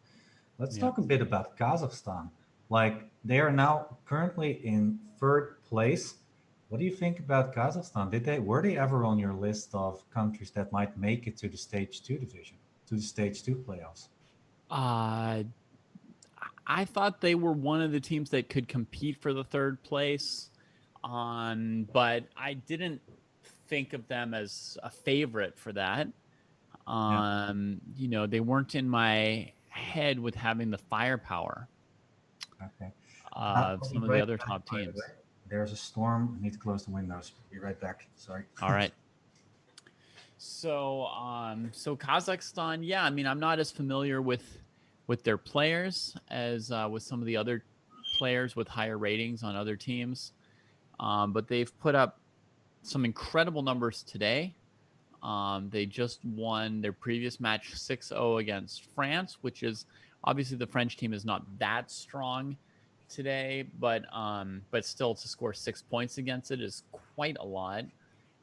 Let's talk a bit about Kazakhstan. Like, they are now currently in 3rd place. What do you think about Kazakhstan? Were they ever on your list of countries that might make it to the stage 2 division, to the stage 2 playoffs?
I thought they were one of the teams that could compete for the 3rd place, but I didn't think of them as a favorite for that. You know, they weren't in my head with having the firepower.
Okay.
Some of the other top teams.
There's a storm. I need to close the windows. Be right back. Sorry.
All right. So, so Kazakhstan, yeah. I mean, I'm not as familiar with their players as with some of the other players with higher ratings on other teams, but they've put up some incredible numbers today. They just won their previous match 6-0 against France, which is obviously the French team is not that strong today, but still to score 6 points against it is quite a lot.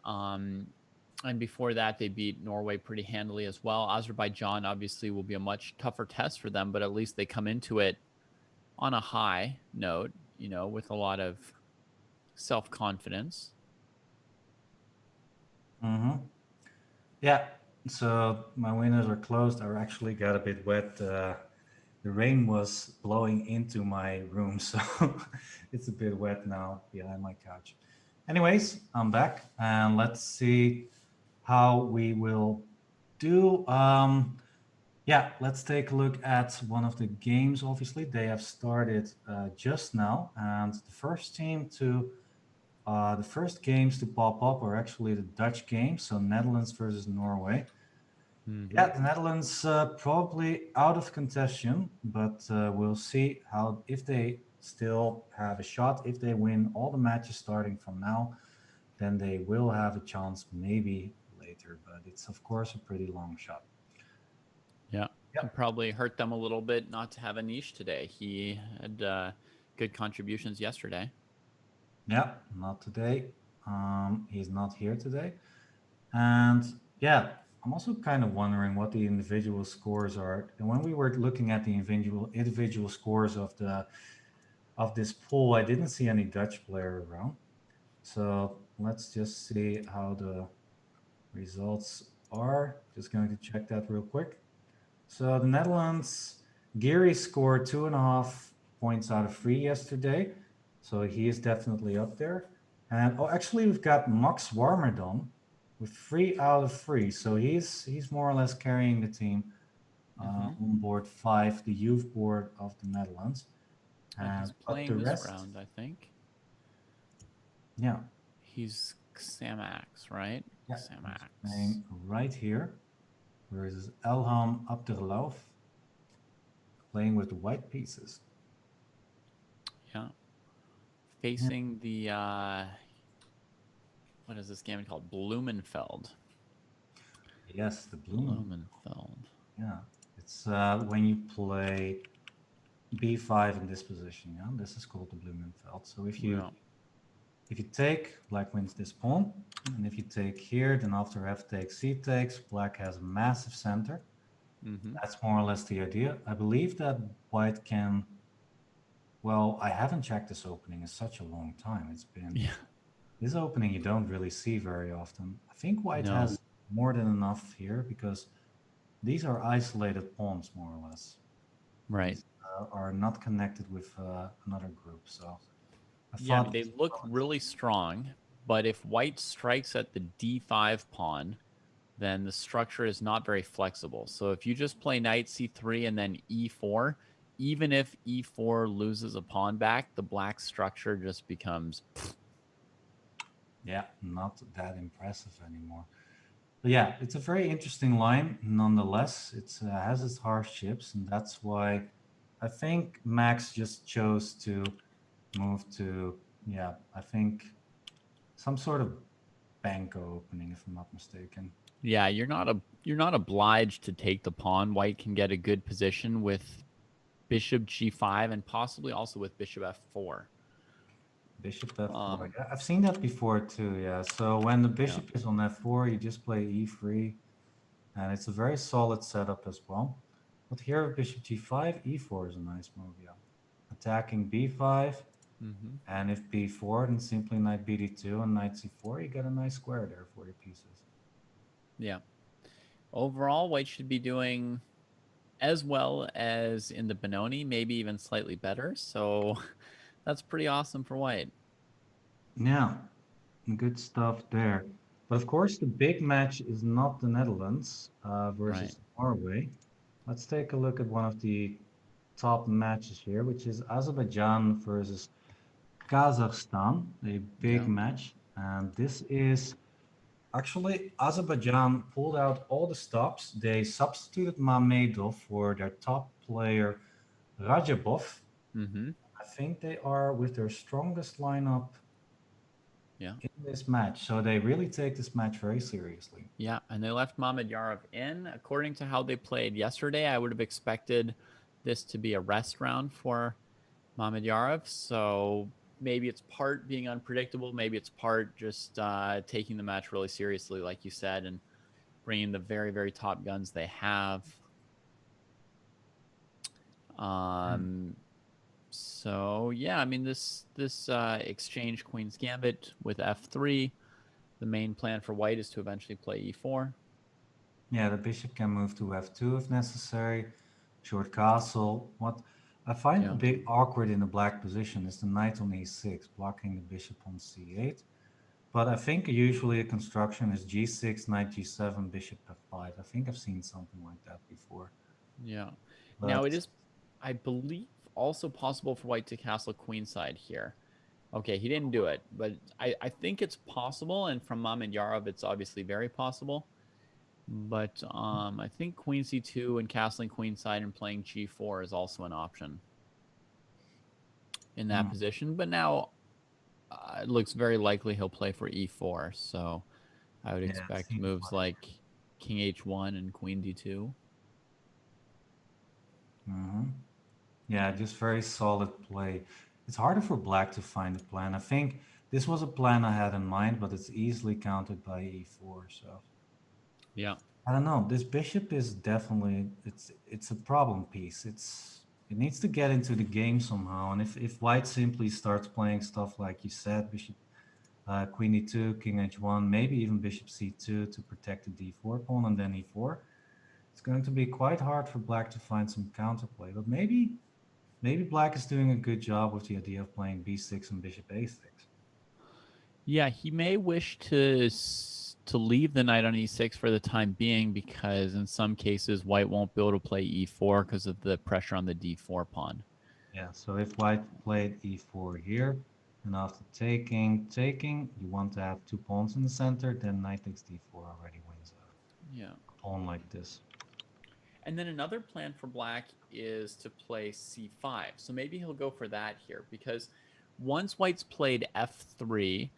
And before that, they beat Norway pretty handily as well. Azerbaijan obviously will be a much tougher test for them, but at least they come into it on a high note, you know, with a lot of self-confidence.
Mm-hmm. Yeah, so my windows are closed. I actually got a bit wet. The rain was blowing into my room, so it's a bit wet now behind my couch. Anyways, I'm back, and let's see how we will do. Yeah, let's take a look at one of the games. Obviously, they have started just now, and the first games to pop up are actually the Dutch games, so Netherlands versus Norway. Mm-hmm. Yeah, the Netherlands probably out of contention, but we'll see if they still have a shot. If they win all the matches starting from now, then they will have a chance maybe later, but it's of course a pretty long shot.
Yeah.
Yep.
It probably hurt them a little bit not to have a niche today. He had good contributions yesterday.
Yeah, not today. He's not here today. And yeah, I'm also kind of wondering what the individual scores are. And when we were looking at the individual scores of this pool, I didn't see any Dutch player around. So let's just see how the results are. Just going to check that real quick. So the Netherlands, Geary scored 2.5 points out of 3 yesterday. So he is definitely up there. And oh, actually, we've got Max Warmerdam with 3 out of 3. So he's more or less carrying the team on board 5, the youth board of the Netherlands.
And he's
But the
playing this
rest,
round, I think.
yeah,
He's Xamax, right?
yeah,
Xamax.
he's playing right here. Versus Elham Abderlauf, playing with the white pieces.
Yeah. Facing the what is this game called? Blumenfeld.
Yes, the
Blumenfeld.
Yeah, it's when you play b5 in this position. Yeah, this is called the Blumenfeld. So if you take, black wins this pawn, and if you take here, then after f takes, c takes, black has a massive center. That's more or less the idea. I believe that white can. Well, I haven't checked this opening in such a long time. It's been this opening you don't really see very often. I think white has more than enough here because these are isolated pawns, more or less.
Right.
These are not connected with another group. So
I mean, they look really strong, but if white strikes at the d5 pawn, then the structure is not very flexible. So if you just play knight c3 and then e4, even if e4 loses a pawn back, the black structure just becomes
not that impressive anymore. But yeah, it's a very interesting line. Nonetheless, it has its hardships, and that's why I think Max just chose to move to I think some sort of banco opening, if I'm not mistaken.
Yeah, you're not obliged to take the pawn. White can get a good position with bishop g5 and possibly also with bishop f4.
Bishop f4. Yeah, I've seen that before too. Yeah. So when the bishop is on f4, you just play e3, and it's a very solid setup as well. But here with bishop g5, e4 is a nice move. Yeah. Attacking b5, and if b4, then simply knight bd2 and knight c4. You get a nice square there for your pieces.
Yeah. Overall, white should be doing as well as in the Benoni, maybe even slightly better. So that's pretty awesome for white.
Yeah, good stuff there. But of course, the big match is not the Netherlands versus Norway. Let's take a look at one of the top matches here, which is Azerbaijan versus Kazakhstan, a big match. And this is actually Azerbaijan pulled out all the stops. They substituted Mamedov for their top player Rajabov. I think they are with their strongest lineup in this match. So they really take this match very seriously.
Yeah, and they left Mamedyarov in. According to how they played yesterday, I would have expected this to be a rest round for Mamedyarov. So maybe it's part being unpredictable. Maybe it's part just taking the match really seriously, like you said, and bringing the very, very top guns they have. So yeah, I mean this exchange Queen's Gambit with f3. The main plan for white is to eventually play e4.
Yeah, the bishop can move to f2 if necessary. Short castle. What I find a bit awkward in the black position is the knight on e6, blocking the bishop on c8. But I think usually a construction is g6, knight g7, bishop f5. I think I've seen something like that before.
Yeah.
But
Now it is, I believe, also possible for white to castle queenside here. Okay, he didn't do it, but I think it's possible, and from Mamedyarov, it's obviously very possible. But I think queen c2 and castling queenside and playing g4 is also an option in that position. But now it looks very likely he'll play for e4, so I would expect moves like king h1 and queen d2.
Hmm. Yeah, just very solid play. It's harder for black to find a plan. I think this was a plan I had in mind, but it's easily countered by e4. So
Yeah.
I don't know. This bishop is definitely it's a problem piece. It needs to get into the game somehow. And if white simply starts playing stuff like you said, bishop queen e2, king h1, maybe even bishop c2 to protect the d4 pawn, and then e4, it's going to be quite hard for black to find some counterplay. But maybe black is doing a good job with the idea of playing b6 and bishop a6.
Yeah, he may wish to leave the knight on e6 for the time being because in some cases white won't be able to play e4 because of the pressure on the d4 pawn.
Yeah, so if white played e4 here, and after taking, you want to have two pawns in the center, then knight takes d4 already wins
Yeah.
a pawn like this.
And then another plan for black is to play c5. So maybe he'll go for that here because once white's played f3,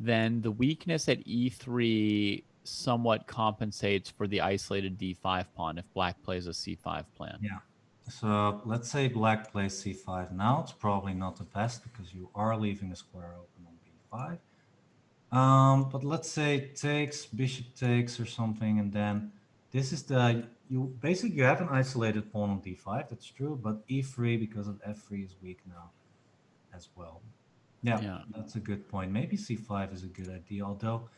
then the weakness at e3 somewhat compensates for the isolated d5 pawn if black plays a c5 plan.
Yeah. So let's say black plays c5 now. It's probably not the best because you are leaving a square open on b5. But let's say takes, bishop takes or something, and then this is you have an isolated pawn on d5, that's true, but e3 because of f3 is weak now as well. Yeah,
Yeah.
that's a good point. Maybe c5 is a good idea, although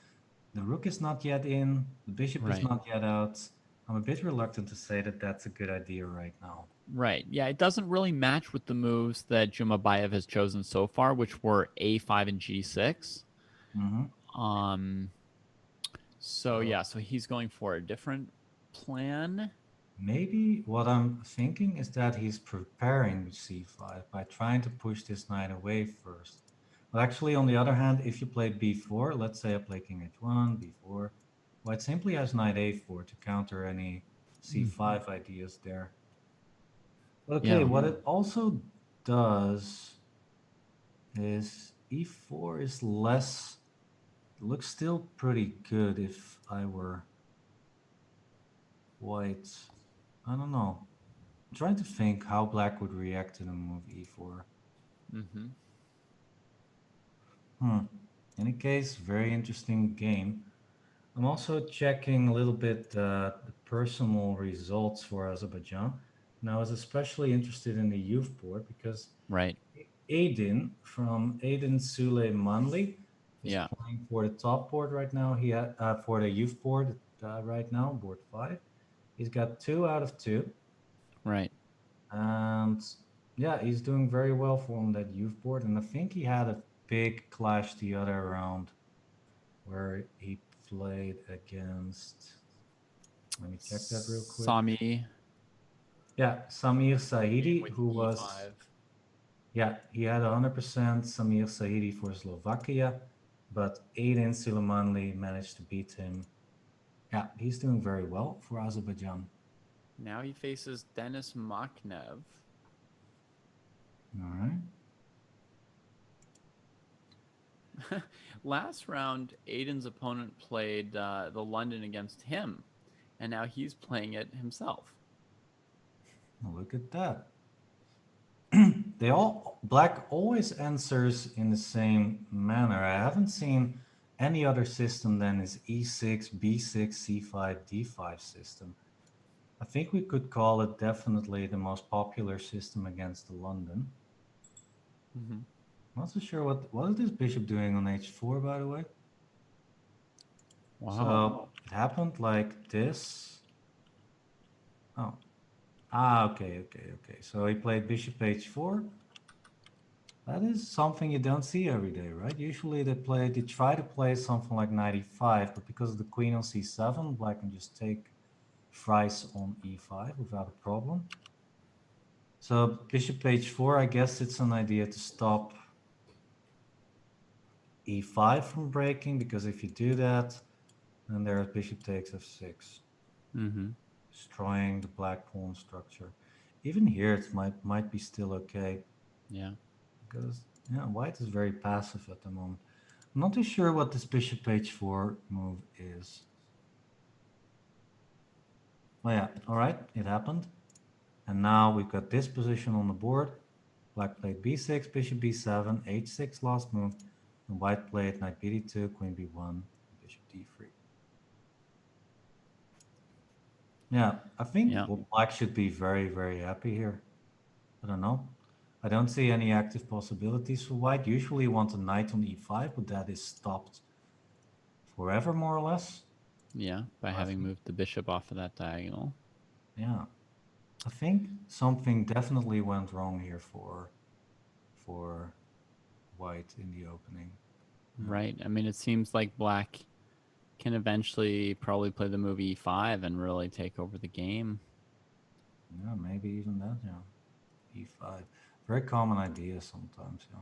the rook is not yet in, the bishop is
Right.
not yet out. I'm a bit reluctant to say that that's a good idea right now.
Right. Yeah, it doesn't really match with the moves that Jumabayev has chosen so far, which were a5 and g6.
Hmm.
So yeah, so he's going for a different plan.
Maybe what I'm thinking is that he's preparing with c5 by trying to push this knight away first. But actually, on the other hand, if you play b4, let's say I play king h1, b4, white simply has knight a4 to counter any c5 ideas there. Okay,
Yeah.
what it also does is e4 is less, looks still pretty good if I were white. I don't know. I'm trying to think how black would react to the move e4.
Mm-hmm.
Hmm. In any case, very interesting game. I'm also checking a little bit the personal results for Azerbaijan. And I was especially interested in the youth board because
Right.
Aiden Sule Manli is
Yeah.
playing for the top board right now. He had for the youth board right now, board 5. He's got 2 out of 2.
Right.
And yeah, he's doing very well for that youth board. And I think he had a big clash the other round where he played against. Let me check that real quick.
Sami
Yeah, Samir
game
Sahidi,
with
who was,
e5.
yeah, he had 100% Samir Sahidi for Slovakia, but Aiden Sulemanli managed to beat him. Yeah, he's doing very well for Azerbaijan.
Now he faces Denis Makhnev.
All right.
Last round, Aiden's opponent played the London against him, and now he's playing it himself.
Look at that. Black always answers in the same manner. I haven't seen any other system than his e6, b6, c5, d5 system. I think we could call it definitely the most popular system against the London.
Mm-hmm.
I'm not so sure what is this bishop doing on h4, by the way.
Wow.
So it happened like this. Oh, okay. So he played bishop h4. That is something you don't see every day, right? Usually they try to play something like knight e5, but because of the queen on c7, black can just take Fries on e5 without a problem. So bishop h4, I guess it's an idea to stop e5 from breaking, because if you do that, then there's bishop takes f6,
Mm-hmm.
destroying the black pawn structure. Even here, it might be still okay,
Yeah.
because yeah, white is very passive at the moment. I'm not too sure what this bishop h4 move is. Oh yeah, all right, it happened. And now we've got this position on the board. Black played b6, bishop b7, h6 last move, and white played knight bd2, queen b1, bishop d3. Yeah, I think black should be very, very happy here. I don't know. I don't see any active possibilities for white. Usually you want a knight on e5, but that is stopped forever, more or less.
Yeah, by having moved the bishop off of that diagonal.
Yeah. I think something definitely went wrong here for white in the opening.
Right. I mean, it seems like black can eventually probably play the move e5 and really take over the game.
Yeah, maybe even that, yeah. e5. Very common idea sometimes, yeah.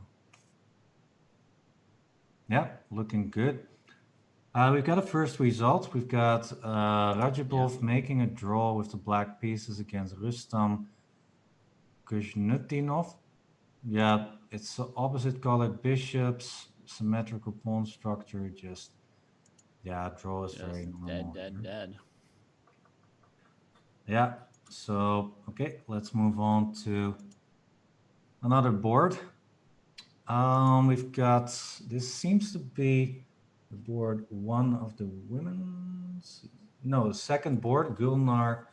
Yeah, looking good. We've got a first result. We've got Rajabov making a draw with the black pieces against Rustam Kushnutinov. Yeah, it's opposite colored bishops, symmetrical pawn structure, just, yeah, draw is very normal.
Dead.
Yeah, so, okay, let's move on to another board. We've got, this seems to be the board one of the women's, no, second board, Gulnar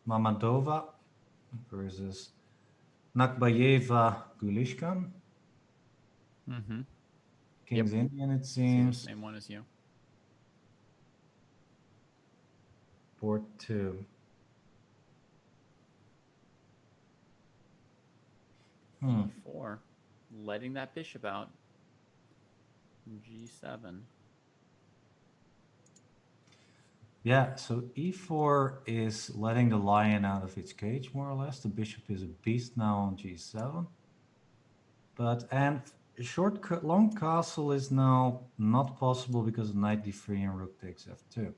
Mamadova versus Nakbayeva Gulishkan.
Mm-hmm.
King's Indian, it seems.
Same one as you.
Board 2.
E4. Letting that bishop out. G7.
Yeah, so e4 is letting the lion out of its cage, more or less. The bishop is a beast now on g7. And long castle is now not possible because of knight d3 and rook takes f2.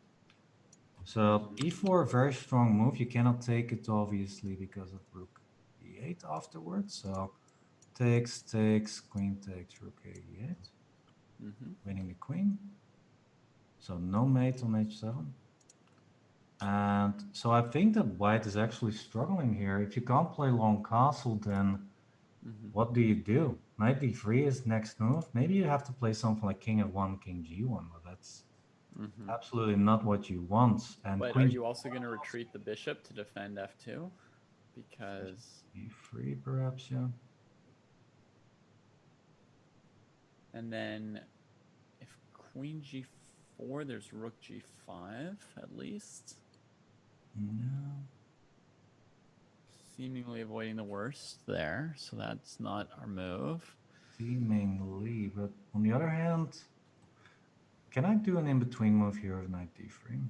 So e4, very strong move. You cannot take it, obviously, because of rook e8 afterwards. So takes, queen takes, rook e8. Winning the queen. So no mate on h7. And so I think that white is actually struggling here. If you can't play long castle, then what do you do? Knight d3 is next move. Maybe you have to play something like king f1, king g1, but that's absolutely not what you want. And
but
queen,
are you also going to retreat the bishop to defend f2? Because
e3 perhaps, yeah.
And then if queen g4, there's rook g5 at least.
No.
Seemingly avoiding the worst there, so that's not our move.
Seemingly, but on the other hand, can I do an in-between move here of knight d3?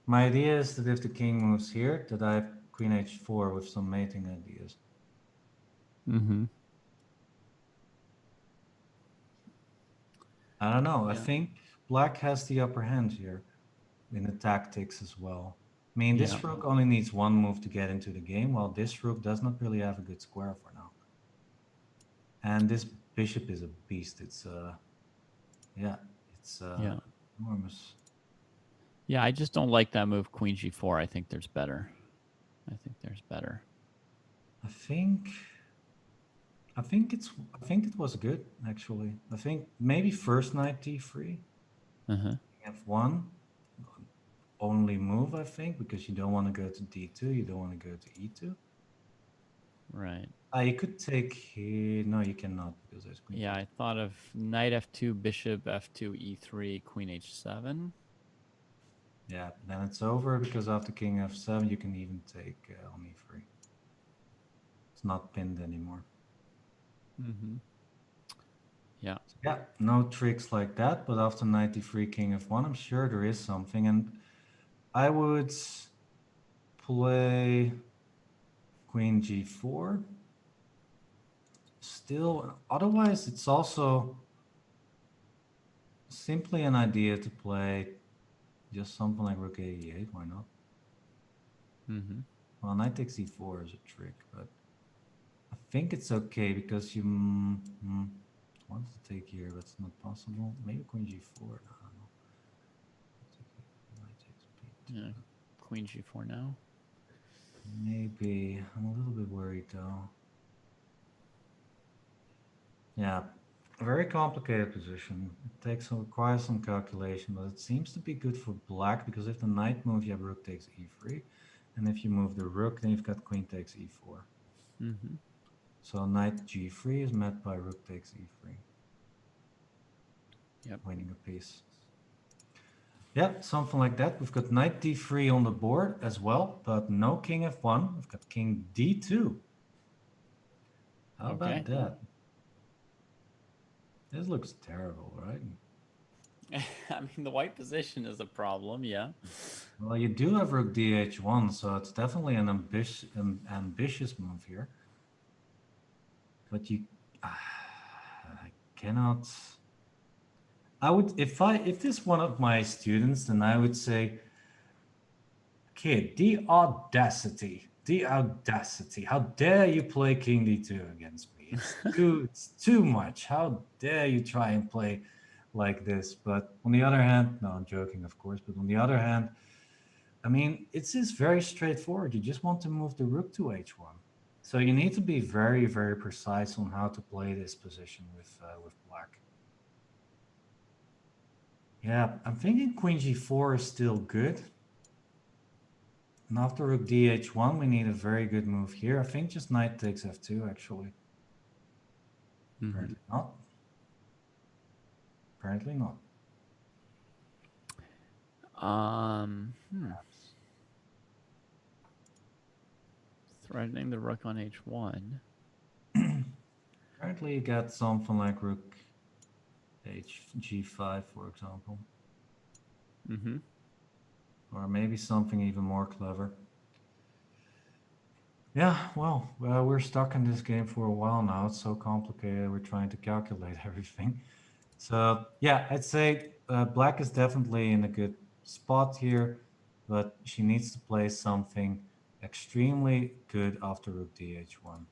My idea is that if the king moves here, that I have queen h4 with some mating ideas. I don't know. Yeah. I think black has the upper hand here in the tactics as well. I mean, this rook only needs one move to get into the game, while this rook does not really have a good square for now. And this bishop is a beast. It's enormous.
Yeah, I just don't like that move, queen g4. I think there's better. I
think it was good, actually. I think maybe first knight d3, f1, only move, I think, because you don't want to go to d2, you don't want to go to e2.
Right.
You could take here. No, you cannot, because there's queen.
Yeah, I thought of knight f2, bishop f2, e3, queen h7.
Yeah, then it's over, because after king f7, you can even take on e3. It's not pinned anymore.
Yeah.
Yeah, no tricks like that, but after knight d3, king f1, I'm sure there is something, and I would play queen g4. Still, otherwise it's also simply an idea to play just something like rook a8, why not? Well, knight takes e4 is a trick, but I think it's okay because you want to take here, that's not possible. Maybe queen g4, I don't know.
Yeah, queen g4 now.
Maybe. I'm a little bit worried though. Yeah, very complicated position. Requires some calculation, but it seems to be good for black because if the knight moves, you have rook takes e3, and if you move the rook, then you've got queen takes e4.
Mm-hmm.
So knight g3 is met by rook takes e3.
Yep.
Winning a piece. Yeah, something like that. We've got knight d3 on the board as well, but no king f1. We've got king d2. How about that? This looks terrible, right?
I mean, the white position is a problem, yeah.
Well, you do have rook dh1, so it's definitely an ambitious move here. But you, I cannot. I would, if this one of my students, then I would say, kid, the audacity, How dare you play king d2 against me? It's too much. How dare you try and play like this? But on the other hand, no, I'm joking, of course. But on the other hand, I mean, it's just very straightforward. You just want to move the rook to h1. So you need to be very, very precise on how to play this position with black. Yeah, I'm thinking queen g4 is still good. And after rook dh1, we need a very good move here. I think just knight takes f2, actually.
Mm-hmm.
Apparently not. Apparently not.
Threatening the rook on h1.
Apparently you got something like rook g5, for example.
Mm-hmm.
Or maybe something even more clever. Yeah, well, we're stuck in this game for a while now. It's so complicated. We're trying to calculate everything. So yeah, I'd say black is definitely in a good spot here, but she needs to play something extremely good after rook dh1. All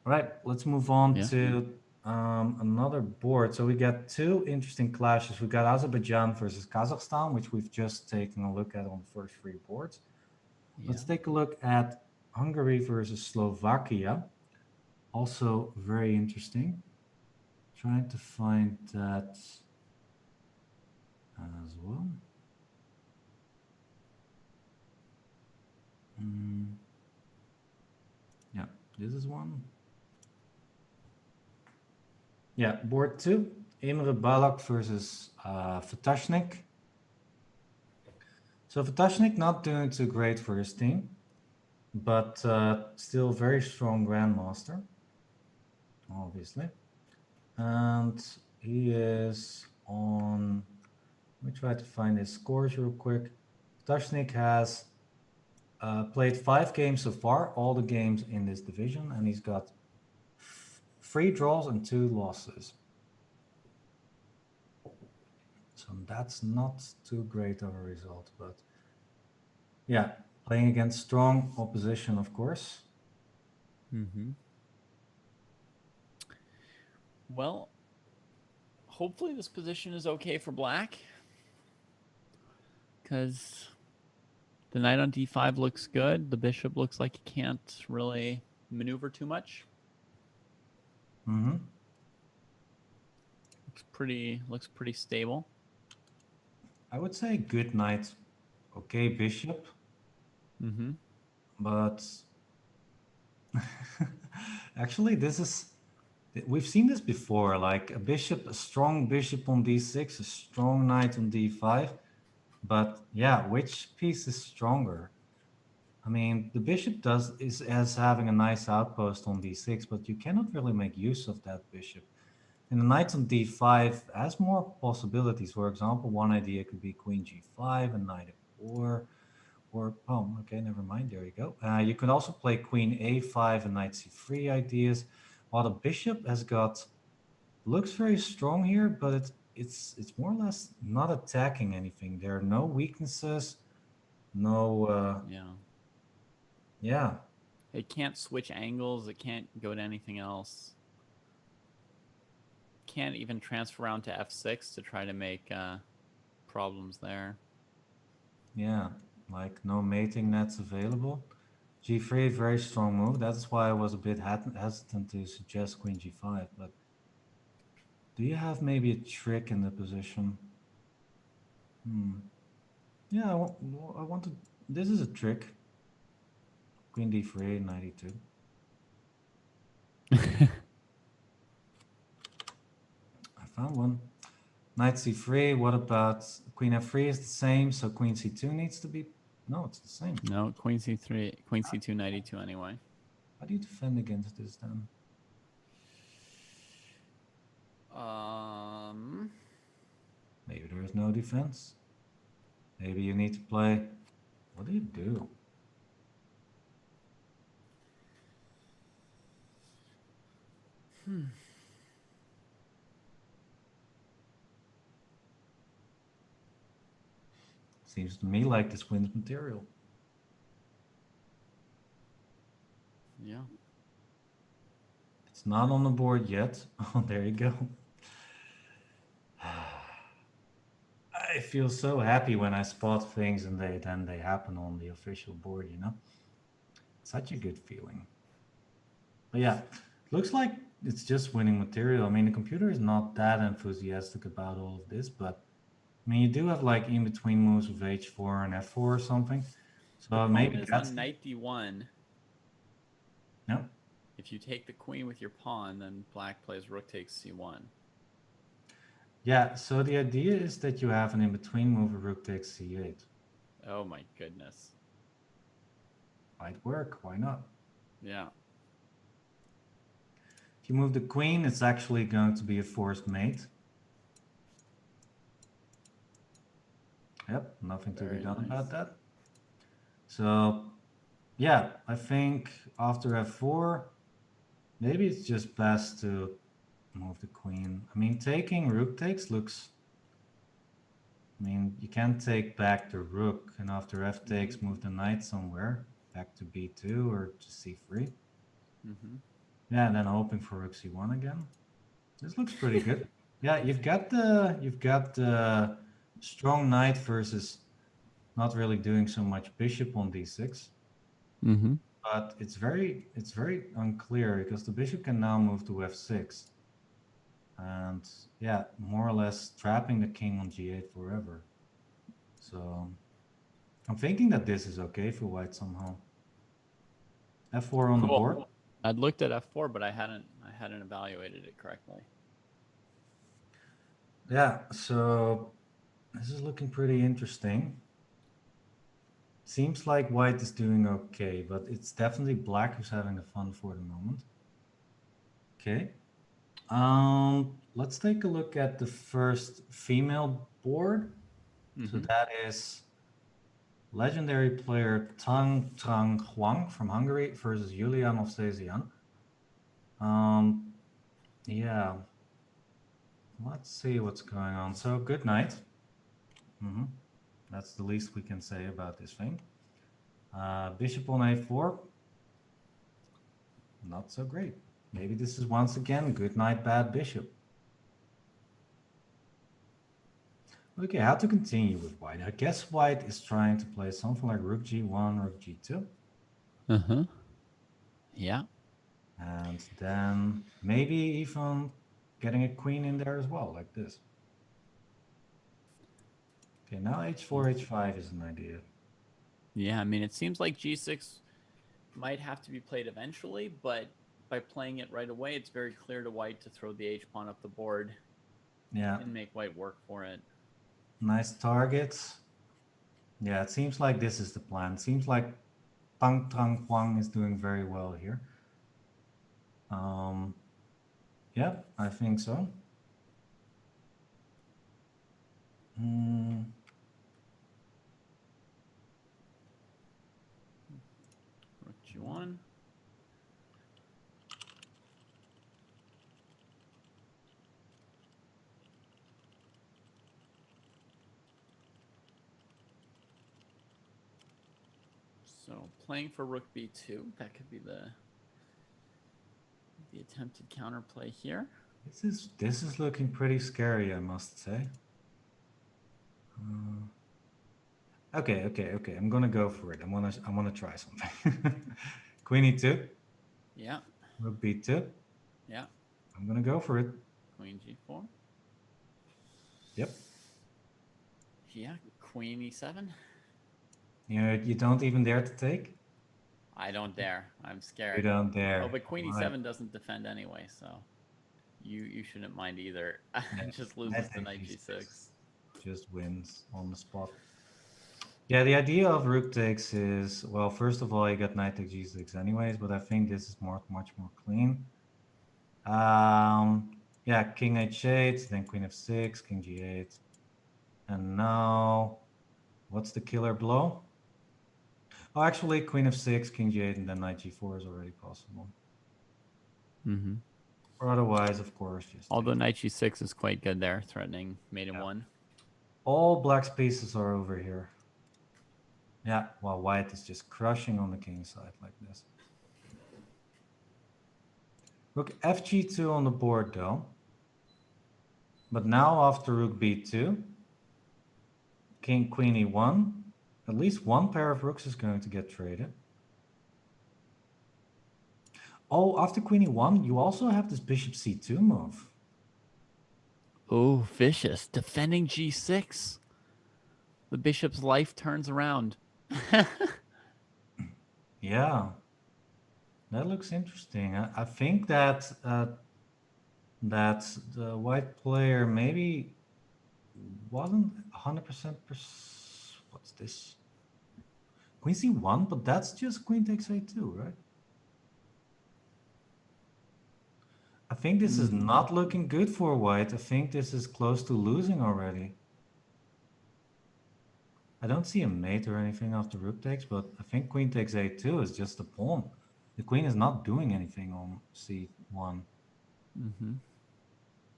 right, let's move on to another board. So we got two interesting clashes. We got Azerbaijan versus Kazakhstan, which we've just taken a look at on the first three boards. Let's take a look at Hungary versus Slovakia. Also very interesting. Trying to find that as well. Yeah, this is one. Yeah, board two. Emre Balak versus Fatashnik. So Fatashnik not doing too great for his team, but still very strong grandmaster, obviously. And he is on. Let me try to find his scores real quick. Fatashnik has played 5 games so far, all the games in this division, and he's got 3 draws and 2 losses. So that's not too great of a result, but yeah, playing against strong opposition, of course.
Mm-hmm. Well, hopefully this position is okay for black, because the knight on d5 looks good. The bishop looks like he can't really maneuver too much.
Mm-hmm.
Looks pretty stable.
I would say good knight, okay bishop,
Mm-hmm.
but actually we've seen this before, like a strong bishop on d6, a strong knight on d5, but yeah, which piece is stronger? I mean, the bishop is as having a nice outpost on d6, but you cannot really make use of that bishop. And the knight on d5 has more possibilities. For example, one idea could be queen g5 and knight f4, or oh, okay, never mind. There you go. You can also play queen a5 and knight c3 ideas. While the bishop looks very strong here, but it's more or less not attacking anything. There are no weaknesses, no. Yeah.
It can't switch angles. It can't go to anything else. Can't even transfer around to f6 to try to make problems there.
Yeah, like no mating nets available. G3, very strong move. That's why I was a bit hesitant to suggest queen G5. But do you have maybe a trick in the position? Yeah, I want to. This is a trick. Queen D3, knight E2. I found one. Knight C3. What about Queen F3 is the same, so Queen C2 needs to be. No, it's the same.
No, Queen C3, Queen C2, Knight E2 anyway.
How do you defend against this then? Maybe there is no defense. Maybe you need to play. What do you do? Seems to me like this wins material.
Yeah.
It's not on the board yet. Oh, there you go. I feel so happy when I spot things and then they happen on the official board, you know? Such a good feeling. But yeah, looks like it's just winning material. I mean, the computer is not that enthusiastic about all of this, but I mean, you do have like in between moves of h4 and f4 or something. So maybe
Problem is
that's
on Knight D1.
no.
If you take the queen with your pawn, then black plays rook takes C1.
Yeah, so the idea is that you have an in-between move of rook takes c8.
Oh my goodness.
Might work, why not?
Yeah.
If you move the queen, it's actually going to be a forced mate. Yep, nothing to be
Very
done
nice.
about that. So, yeah, I think after f4, maybe it's just best to move the queen. I mean, taking rook takes looks... I mean, you can't take back the rook, and after f takes, move the knight somewhere, back to b2 or to c3. Yeah, and then hoping for rook c1 again. This looks pretty good. Yeah, you've got the strong knight versus not really doing so much bishop on d6. But it's very unclear because the bishop can now move to f6. And yeah, more or less trapping the king on g8 forever. So I'm thinking that this is okay for white somehow. f4 on the board.
I'd looked at f4, but I hadn't evaluated it correctly.
Yeah, so this is looking pretty interesting. Seems like white is doing okay, but it's definitely black who's having the fun for the moment. Okay. Let's take a look at the first female board. So that is legendary player Tang Trang Huang from Hungary versus Julia Movsesian. Yeah. Let's see what's going on. So good night. That's the least we can say about this thing. Bishop on a4. Not so great. Maybe this is once again good night, bad bishop. Okay, how to continue with white? I guess white is trying to play something like rook g1, rook g2.
Yeah.
And then maybe even getting a queen in there as well, like this. Okay, now h4, h5 is an idea.
Yeah, I mean, it seems like g6 might have to be played eventually, but by playing it right away, it's very clear to white to throw the h-pawn up the board.
Yeah.
And make white work for it.
Nice targets. Yeah, it seems like this is the plan. It seems like Tang Trang Huang is doing very well here. Yeah, I think so.
Rook g1. So playing for rook b2, that could be the attempted counterplay here.
This is looking pretty scary, I must say. Okay. I'm gonna go for it. I wanna try something. Queen e2,
Yeah.
rook b2.
Yeah.
I'm gonna go for it.
Queen g4.
Yep.
Yeah. Queen e7.
You don't even dare to take.
I don't dare. I'm
You
scared.
don't
Oh,
dare.
but queen
All right.
e7 doesn't defend anyway, so you shouldn't mind either.
Yeah.
It just
I
loses to
think
knight
g6
g6.
just wins on the spot. Yeah, the idea of rook takes is, well, first of all, you got knight takes g6 anyways, but I think this is much more clean. Yeah, king h8, then queen f6, king g8. And now, what's the killer blow? Oh, actually, queen f6, king g8, and then knight g4 is already possible.
Mm-hmm.
Or otherwise, of course, just
Although
take.
knight g6 is quite good there, threatening mate in
Yeah.
one.
All black's pieces are over here. Yeah, while white is just crushing on the king side like this. Rook fg2 on the board though. But now after rook b2, king queen e1, at least one pair of rooks is going to get traded. Oh, after queen e1, you also have this bishop c2 move.
Oh, vicious. Defending g6. The bishop's life turns around.
Yeah, that looks interesting. I think that that the white player maybe wasn't 100%. What's this? Queen c1, but that's just queen takes a2, right? I think this is not looking good for white. I think this is close to losing already. I don't see a mate or anything after rook takes, but I think queen takes a2 is just a pawn. The queen is not doing anything on c1.
Mm-hmm.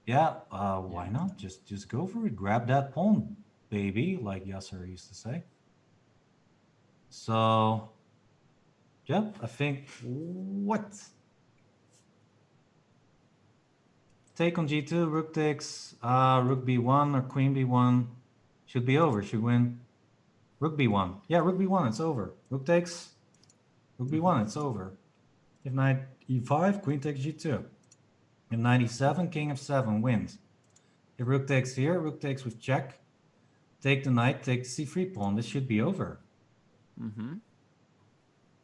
Yeah, why not? Just go for it. Grab that pawn, baby, like Yasser used to say. So, yep, I think what? Take on g2, rook takes, rook b1 or queen b1 should be over, should win. Rook b1. Yeah, rook b1, it's over. Rook takes, rook b1, it's over. If knight e5, queen takes g2. If knight e7, king f7 wins. If rook takes here, rook takes with check. Take the knight, take the c3 pawn. This should be over.
Mm-hmm.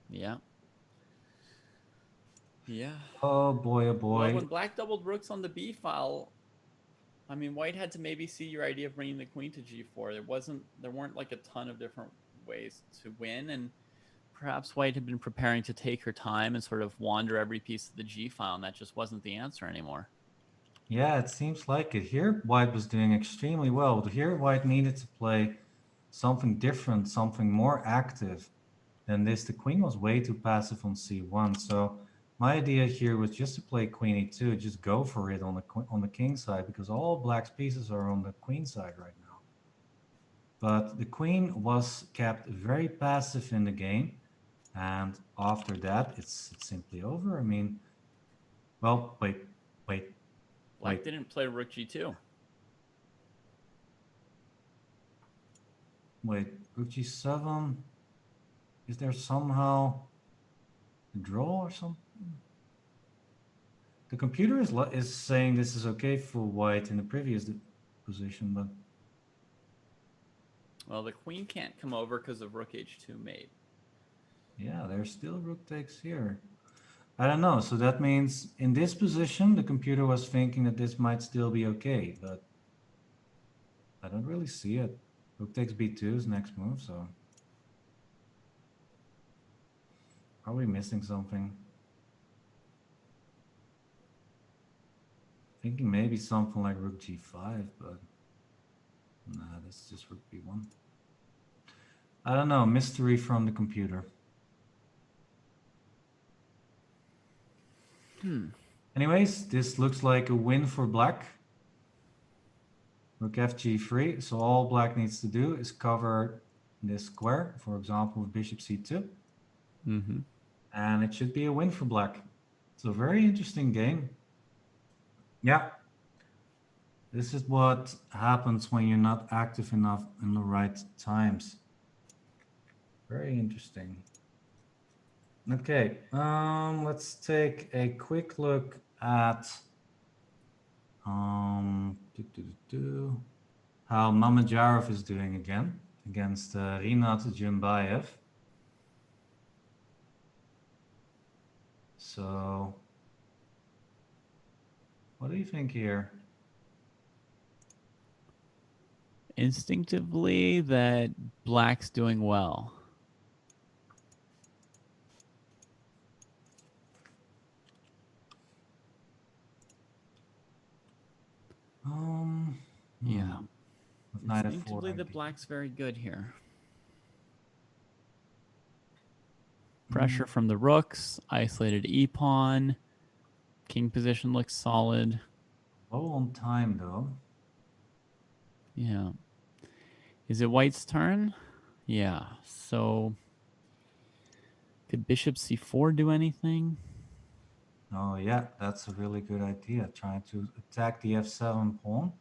Yeah. Yeah.
Oh boy, oh
Well,
boy.
when black doubled rooks on the b file, I mean, white had to maybe see your idea of bringing the queen to g4. There weren't like a ton of different ways to win, and perhaps white had been preparing to take her time and sort of wander every piece of the g file, and that just wasn't the answer anymore.
Yeah, it seems like it. Here, white was doing extremely well. But here, white needed to play something different, something more active than this. The queen was way too passive on c1. So my idea here was just to play queen e2, just go for it on the king side, because all black's pieces are on the queen side right now. But the queen was kept very passive in the game, and after that, it's simply over. I mean, well, wait.
Black didn't play rook g2.
Wait, rook g7. Is there somehow a draw or something? The computer is saying this is okay for white in the previous position, but
Well, the queen can't come over because of rook h2 mate.
yeah, there's still rook takes here. I don't know. So that means in this position, the computer was thinking that this might still be okay, but I don't really see it. Rook takes b2 is next move, so are we missing something? Thinking maybe something like rook g5, but nah, that's just rook b1. I don't know. Mystery from the computer. Anyways, this looks like a win for black. Rook fg3. So all black needs to do is cover this square, for example, with bishop c2.
Mm-hmm.
And it should be a win for black. It's a very interesting game. Yeah. This is what happens when you're not active enough in the right times. Very interesting. Okay, let's take a quick look at how Mamedyarov is doing again against Rinat Jumbayev. So, what do you think here?
Instinctively, that black's doing well. Yeah.
With knight f4,
Instinctively, the black's very good here.
Hmm.
Pressure from the rooks, isolated e-pawn. King position looks solid.
Low on time, though.
Yeah. Is it white's turn? Yeah. So could bishop c4 do anything?
Oh, yeah, that's a really good idea. Trying to attack the f7 pawn.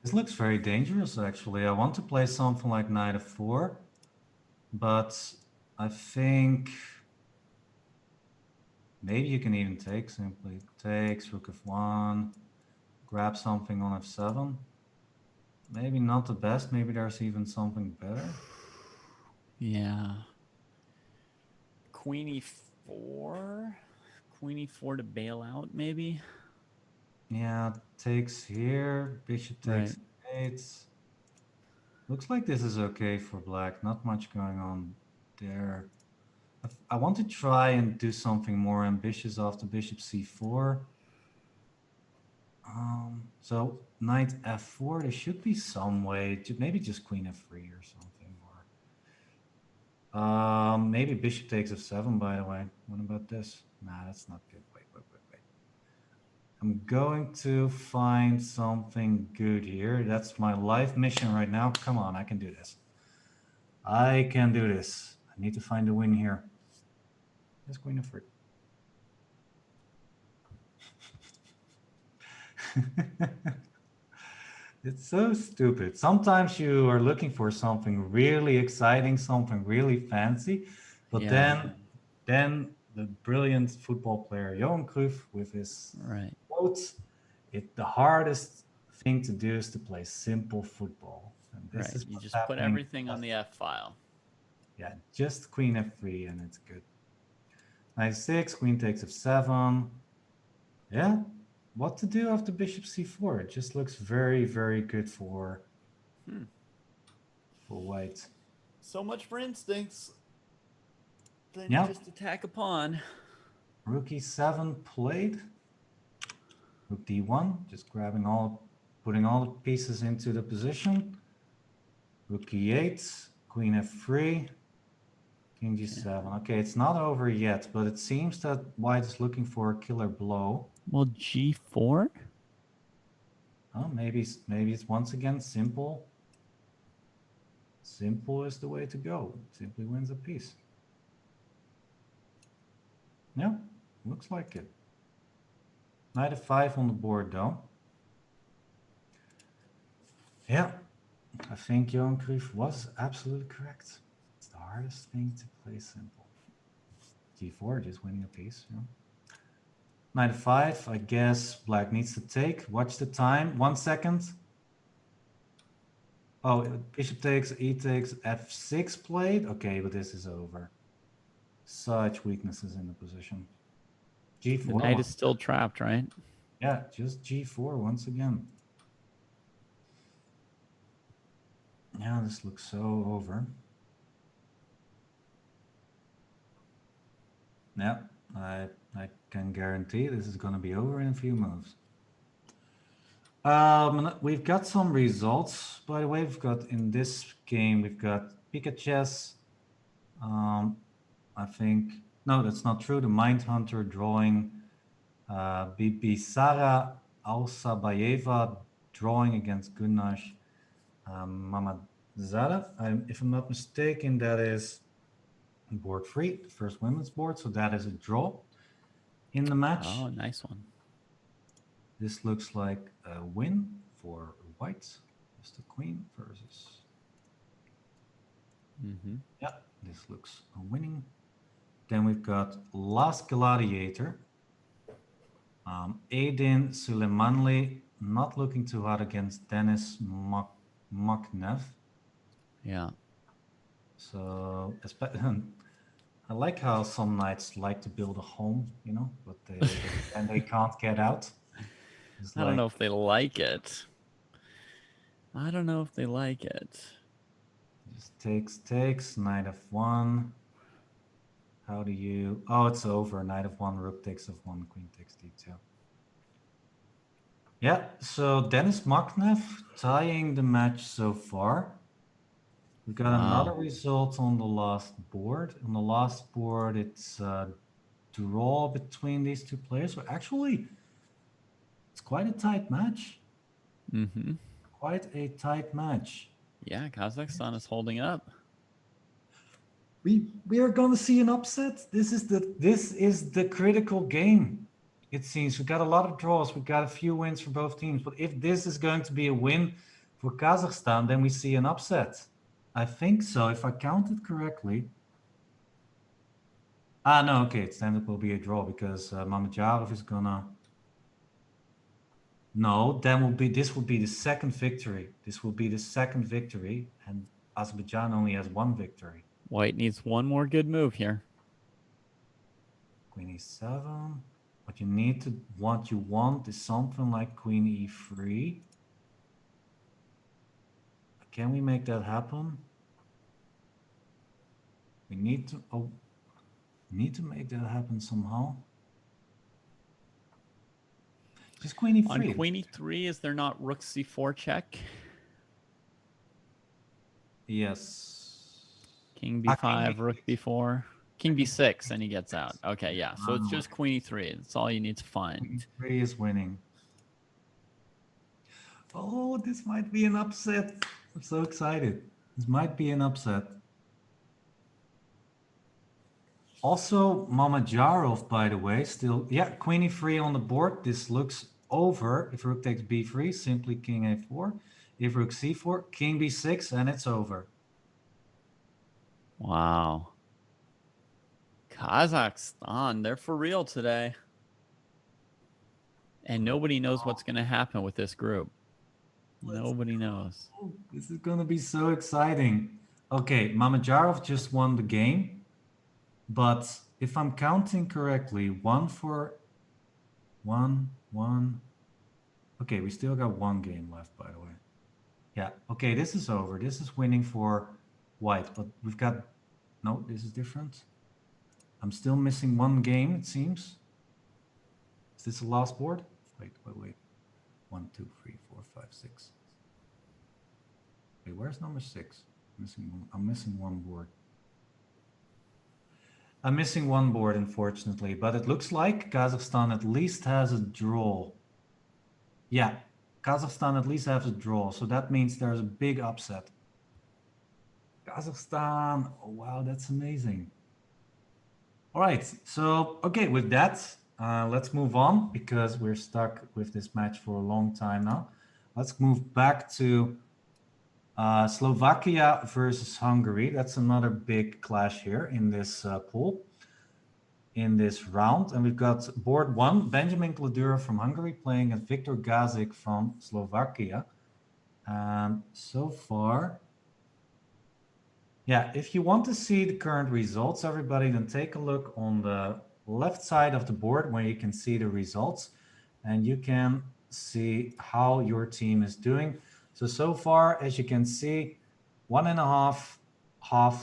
This looks very dangerous, actually. I want to play something like knight f4, but I think maybe you can even take simply. Takes, rook f1, grab something on f7. Maybe not the best. Maybe there's even something better.
Yeah. Queen e4? Queen e4 to bail out, maybe?
Yeah, takes here, bishop takes
Right.
8. Looks like this is okay for black. Not much going on there. I want to try and do something more ambitious after bishop c4. So knight f4, there should be some way to maybe just queen f3 or something. Or maybe bishop takes f7, by the way. What about this? Nah, that's not good. Wait. I'm going to find something good here. That's my life mission right now. Come on, I can do this. I can do this. I need to find a win here. Just queen f3. It's so stupid. Sometimes you are looking for something really exciting, something really fancy, but then the brilliant football player Johan Cruyff with his quotes, the hardest thing to do is to play simple football. And this is
You
what's
just
happening.
put everything on the F file.
Yeah, just queen f3 and it's good. Knight 6, queen takes f7. Yeah, what to do after bishop c4? It just looks very, very good for white.
So much for instincts. Then
Yeah.
you just attack a pawn.
Rook e7 played. Rook d1, just putting all the pieces into the position. Rook e8, queen f3, king g7. Okay, it's not over yet, but it seems that white is looking for a killer blow.
Well, g4?
Oh, maybe it's once again simple. Simple is the way to go. Simply wins a piece. Yeah, looks like it. Knight f5 on the board, though. Yeah, I think Johan Cruyff was absolutely correct. It's the hardest thing to play simple. g4, just winning a piece. Yeah. Knight f5, I guess black needs to take. Watch the time, 1 second. Oh, bishop takes, e takes, f6 played. Okay, but this is over. Such weaknesses in the position. g4.
The knight is still trapped, right?
Yeah, just g4 once again. Yeah, this looks so over. Yeah, I can guarantee this is going to be over in a few moves. We've got some results, by the way. We've got in this game, we've got Pika Chess. I think, no, that's not true. The Mindhunter drawing Bibisara Alsabayeva drawing against Gunash Zara. If I'm not mistaken, that is board 3, the first women's board. So that is a draw in the match.
Oh, nice one.
This looks like a win for white. Just the queen versus. Yeah, this looks a winning. Then we've got Last Gladiator. Aidin Suleimanli not looking too hot against Denis Maknev.
Yeah.
So I like how some knights like to build a home, you know, but they can't get out. It's
I don't know if they like it. I don't know if they like it.
Just takes, knight f1. How do you... Oh, it's over. Knight f1, rook takes f1, queen takes d2. Yeah, so Denis Maknev tying the match so far. We've got another result on the last board. On the last board, it's a draw between these two players. So actually, it's quite a tight match. Quite a tight match.
Yeah, Kazakhstan is holding up.
We are gonna see an upset. This is the critical game. It seems we got a lot of draws. We got a few wins for both teams. But if this is going to be a win for Kazakhstan, then we see an upset. I think so, if I counted correctly. No, okay, then it will be a draw because Mamedyarov is gonna. No, then this will be the second victory. This will be the second victory, and Azerbaijan only has one victory.
White needs one more good move here.
Queen e7. What you want is something like Queen e3. Can we make that happen? We need to make that happen somehow. Just Queen e3.
On Queen e3, is there not Rook c4 check?
Yes.
King b5, Rook b4. King b6, and he gets out. Okay, yeah. So it's just Queen e3. That's all you need to find.
Queen e3 is winning. Oh, this might be an upset. I'm so excited. This might be an upset. Also, Mamedyarov, by the way, still... Yeah, Queen e3 on the board. This looks over. If Rook takes b3, simply King a4. If Rook c4, King b6, and it's over.
Wow. Kazakhstan, they're for real today. And nobody knows what's going to happen with this group. Nobody knows.
Oh, this is going to be so exciting. Okay, Mamedyarov just won the game. But if I'm counting correctly, 1 for 1, 1. Okay, we still got one game left, by the way. Yeah, okay, this is over. This is winning for white, but we've got... No, this is different. I'm still missing one game, it seems. Is this the last board? Wait. 1, 2, 3, 4, 5, 6. Wait, where's number 6? I'm missing one board. I'm missing one board, unfortunately, but it looks like Kazakhstan at least has a draw. Yeah, Kazakhstan at least has a draw, so that means there's a big upset. Kazakhstan, oh wow, that's amazing. All right, so, okay, with that, let's move on because we're stuck with this match for a long time now. Let's move back to Slovakia versus Hungary. That's another big clash here in this pool, in this round. And we've got board 1, Benjamin Kladura from Hungary playing at Viktor Gazik from Slovakia. And so far, yeah, if you want to see the current results, everybody, then take a look on the left side of the board where you can see the results and you can see how your team is doing. So far, as you can see, 1.5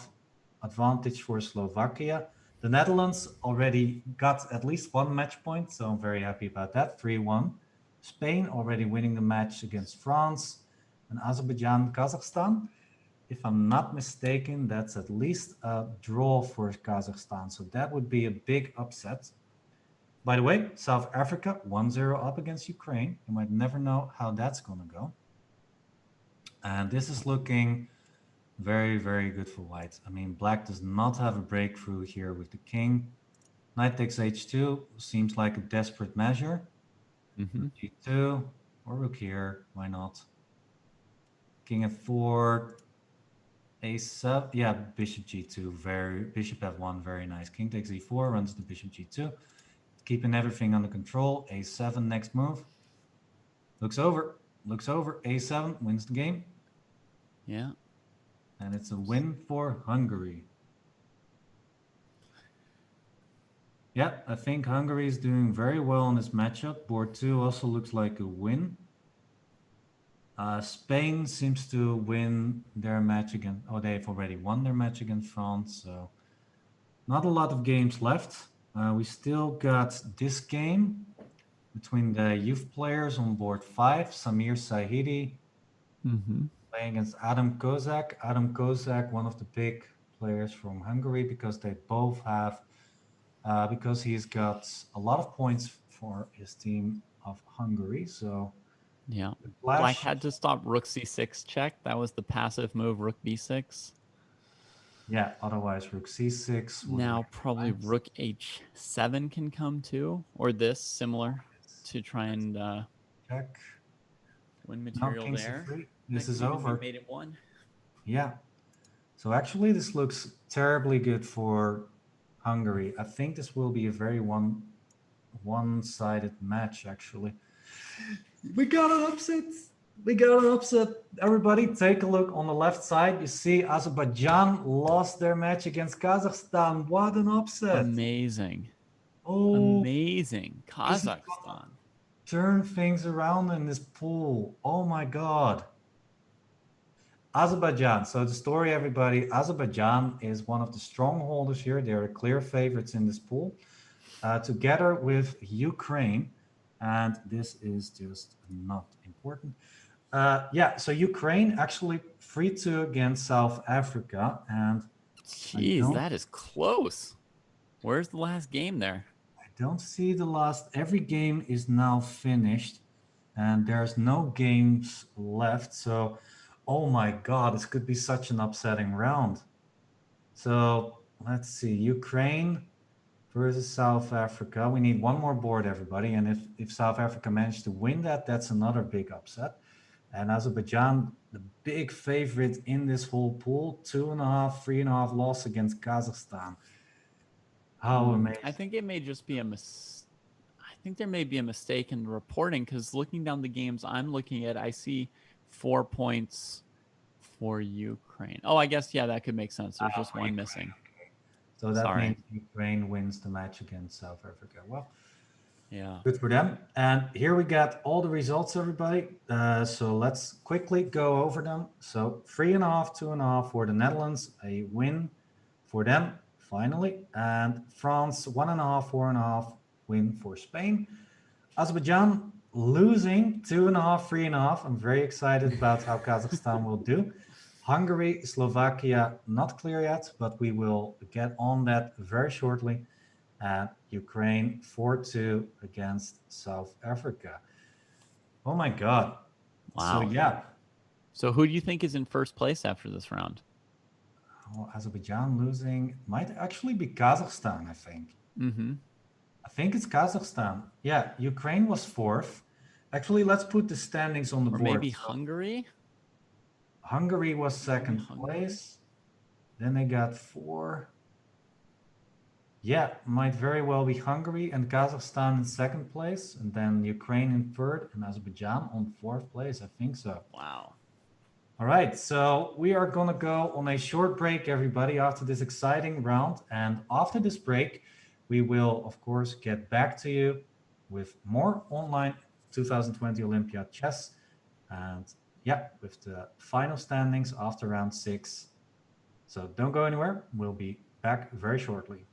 advantage for Slovakia. The Netherlands already got at least one match point, so I'm very happy about that, 3-1. Spain already winning the match against France, and Azerbaijan, Kazakhstan. If I'm not mistaken, that's at least a draw for Kazakhstan, so that would be a big upset. By the way, South Africa 1-0 up against Ukraine. You might never know how that's going to go. And this is looking Very, very good for white. I mean, black does not have a breakthrough here with the king. Knight takes h2 seems like a desperate measure.
Mm-hmm.
g2 or rook here, why not? King f4, a7, yeah, bishop g2, bishop f1, very nice. King takes e4, runs the bishop g2, keeping everything under control. a7, next move. Looks over, a7, wins the game.
Yeah.
And it's a win for Hungary. Yeah, I think Hungary is doing very well in this matchup. Board 2 also looks like a win. Spain seems to win their match against, oh, they've already won their match against France, so not a lot of games left. We still got this game between the youth players on board 5, Samir Sahidi playing against Adam Kozak. Adam Kozak, one of the big players from Hungary, because they both have, because he's got a lot of points for his team of Hungary, so
yeah. Black had to stop rook c6 check. That was the passive move, rook b6.
Yeah, otherwise rook c6.
Now probably rook h7 can come too, or this similar to try and
check.
win material
King
there.
C3. This is over.
Made it one.
Yeah. So actually, this looks terribly good for Hungary. I think this will be a very one-sided match. Actually, we got an upset. We got an upset. Everybody, take a look on the left side. You see Azerbaijan lost their match against Kazakhstan. What an upset.
Amazing.
Oh,
amazing. Kazakhstan.
Turn things around in this pool. Oh my God. Azerbaijan. So the story, everybody, Azerbaijan is one of the strongholders here. They're the clear favorites in this pool, together with Ukraine. And this is just not important. Yeah, so Ukraine actually 3-2 against South Africa. And
jeez, that is close. Where's the last game there?
I don't see the last. Every game is now finished and there's no games left. So, oh my God, this could be such an upsetting round. So let's see, Ukraine versus South Africa. We need one more board, everybody. And if South Africa managed to win that, that's another big upset. And Azerbaijan, the big favorite in this whole pool, 2.5, 3.5 loss against Kazakhstan. How amazing.
I think it may just be I think there may be a mistake in the reporting, because looking down the games I'm looking at, I see 4 points for Ukraine. Oh, I guess, yeah, that could make sense. There's just one missing.
So that means Ukraine wins the match against South Africa. Well,
yeah,
good for them. And here we got all the results, everybody. So let's quickly go over them. So 3.5, 2.5 for the Netherlands, a win for them, finally. And France, 1.5, 4.5 win for Spain. Azerbaijan losing 2.5, 3.5. I'm very excited about how Kazakhstan will do. Hungary, Slovakia, not clear yet, but we will get on that very shortly. And Ukraine 4-2 against South Africa. Oh my God.
Wow.
So yeah.
So who do you think is in first place after this round?
Oh, Azerbaijan losing might actually be Kazakhstan, I think. I think it's Kazakhstan. Yeah, Ukraine was 4th. Actually, let's put the standings on the board.
Or maybe Hungary?
Hungary was 2nd place. Then they got 4. Yeah, might very well be Hungary and Kazakhstan in 2nd place, and then Ukraine in 3rd and Azerbaijan on 4th place. I think so.
Wow.
All right, so we are going to go on a short break, everybody, after this exciting round. And after this break, we will, of course, get back to you with more online 2020 Olympiad chess. And yeah, with the final standings after round 6. So don't go anywhere. We'll be back very shortly.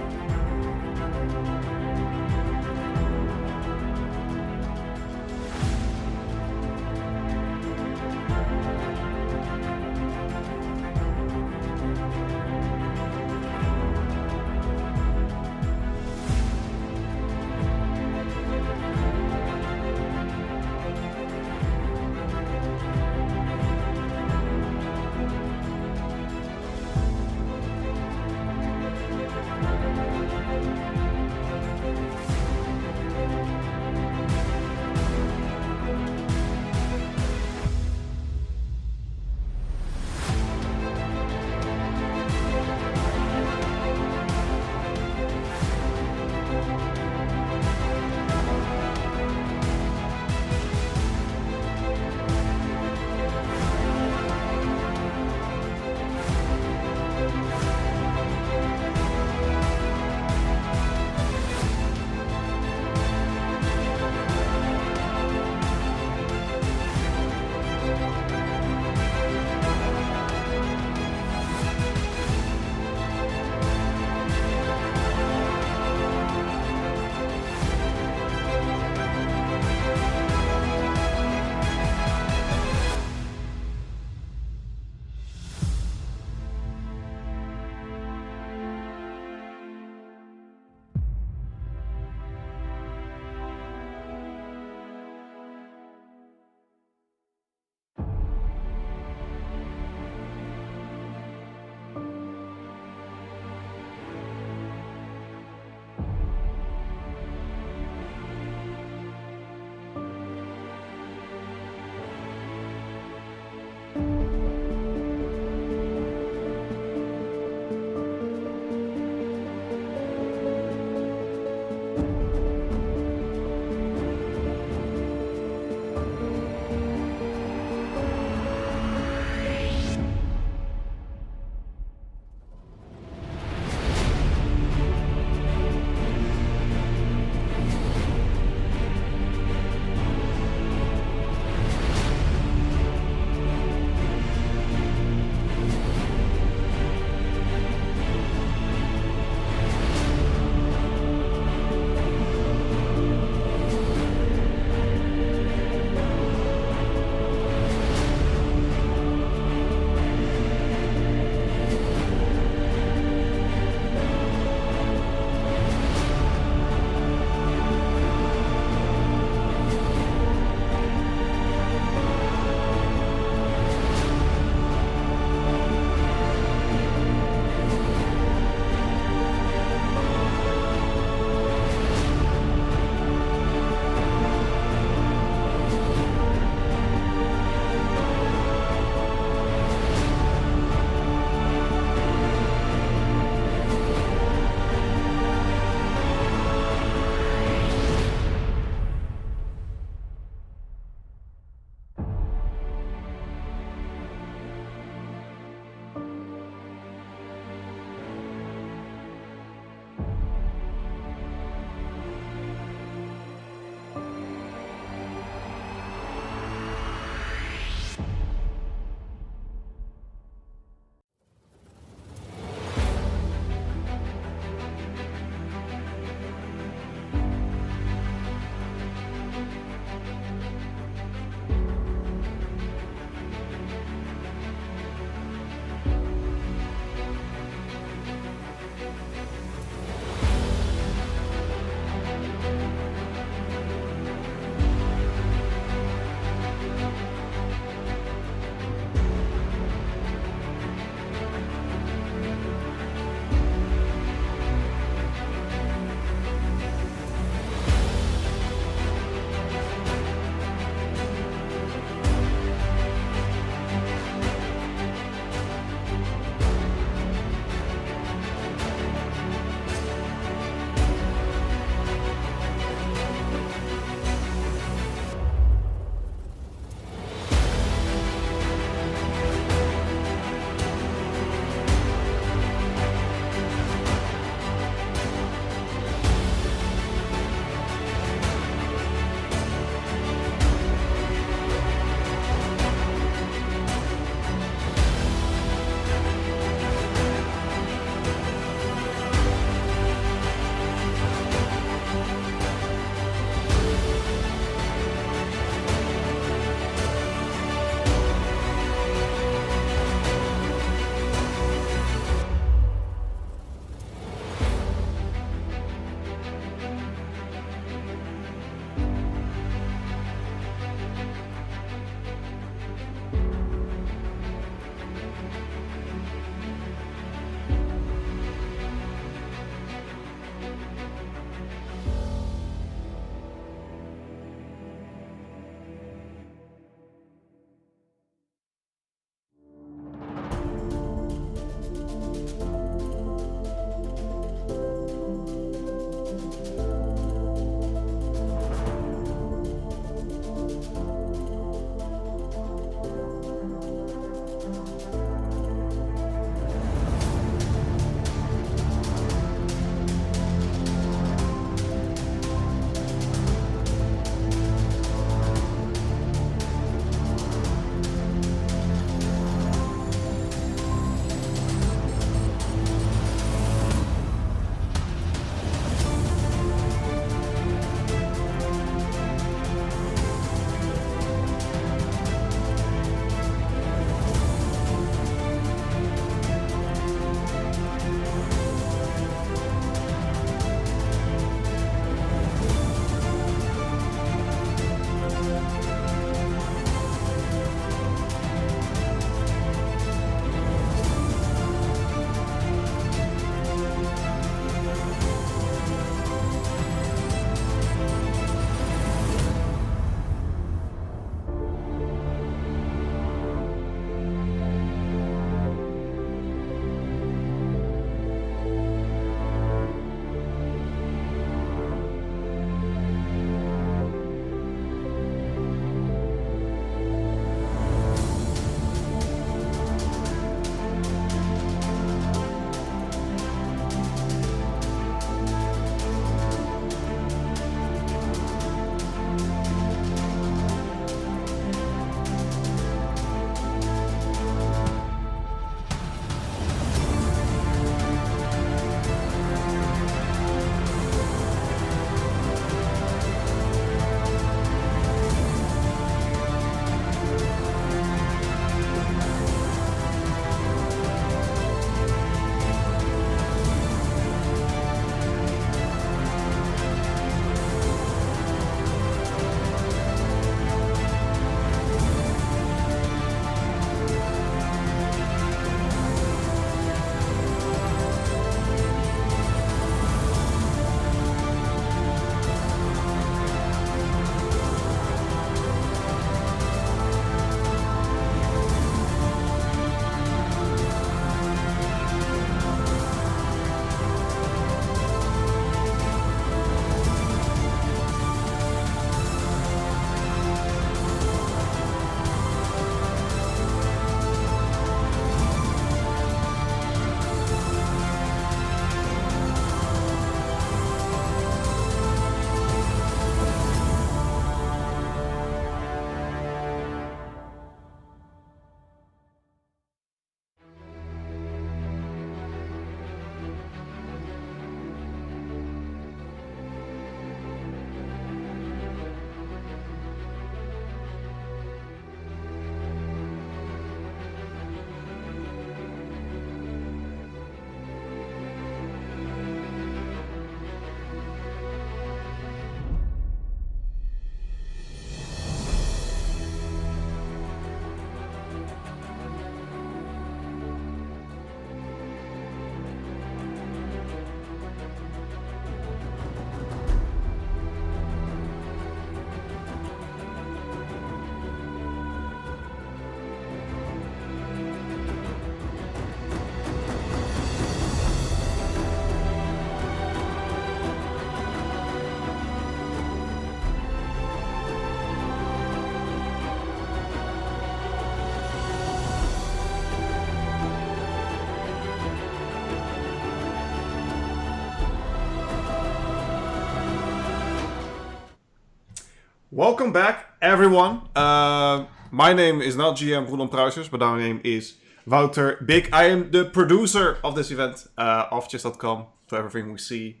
Welcome back, everyone. My name is not GM Roland Pruisers, but my name is Wouter Big. I am the producer of this event of Chess.com. So everything we see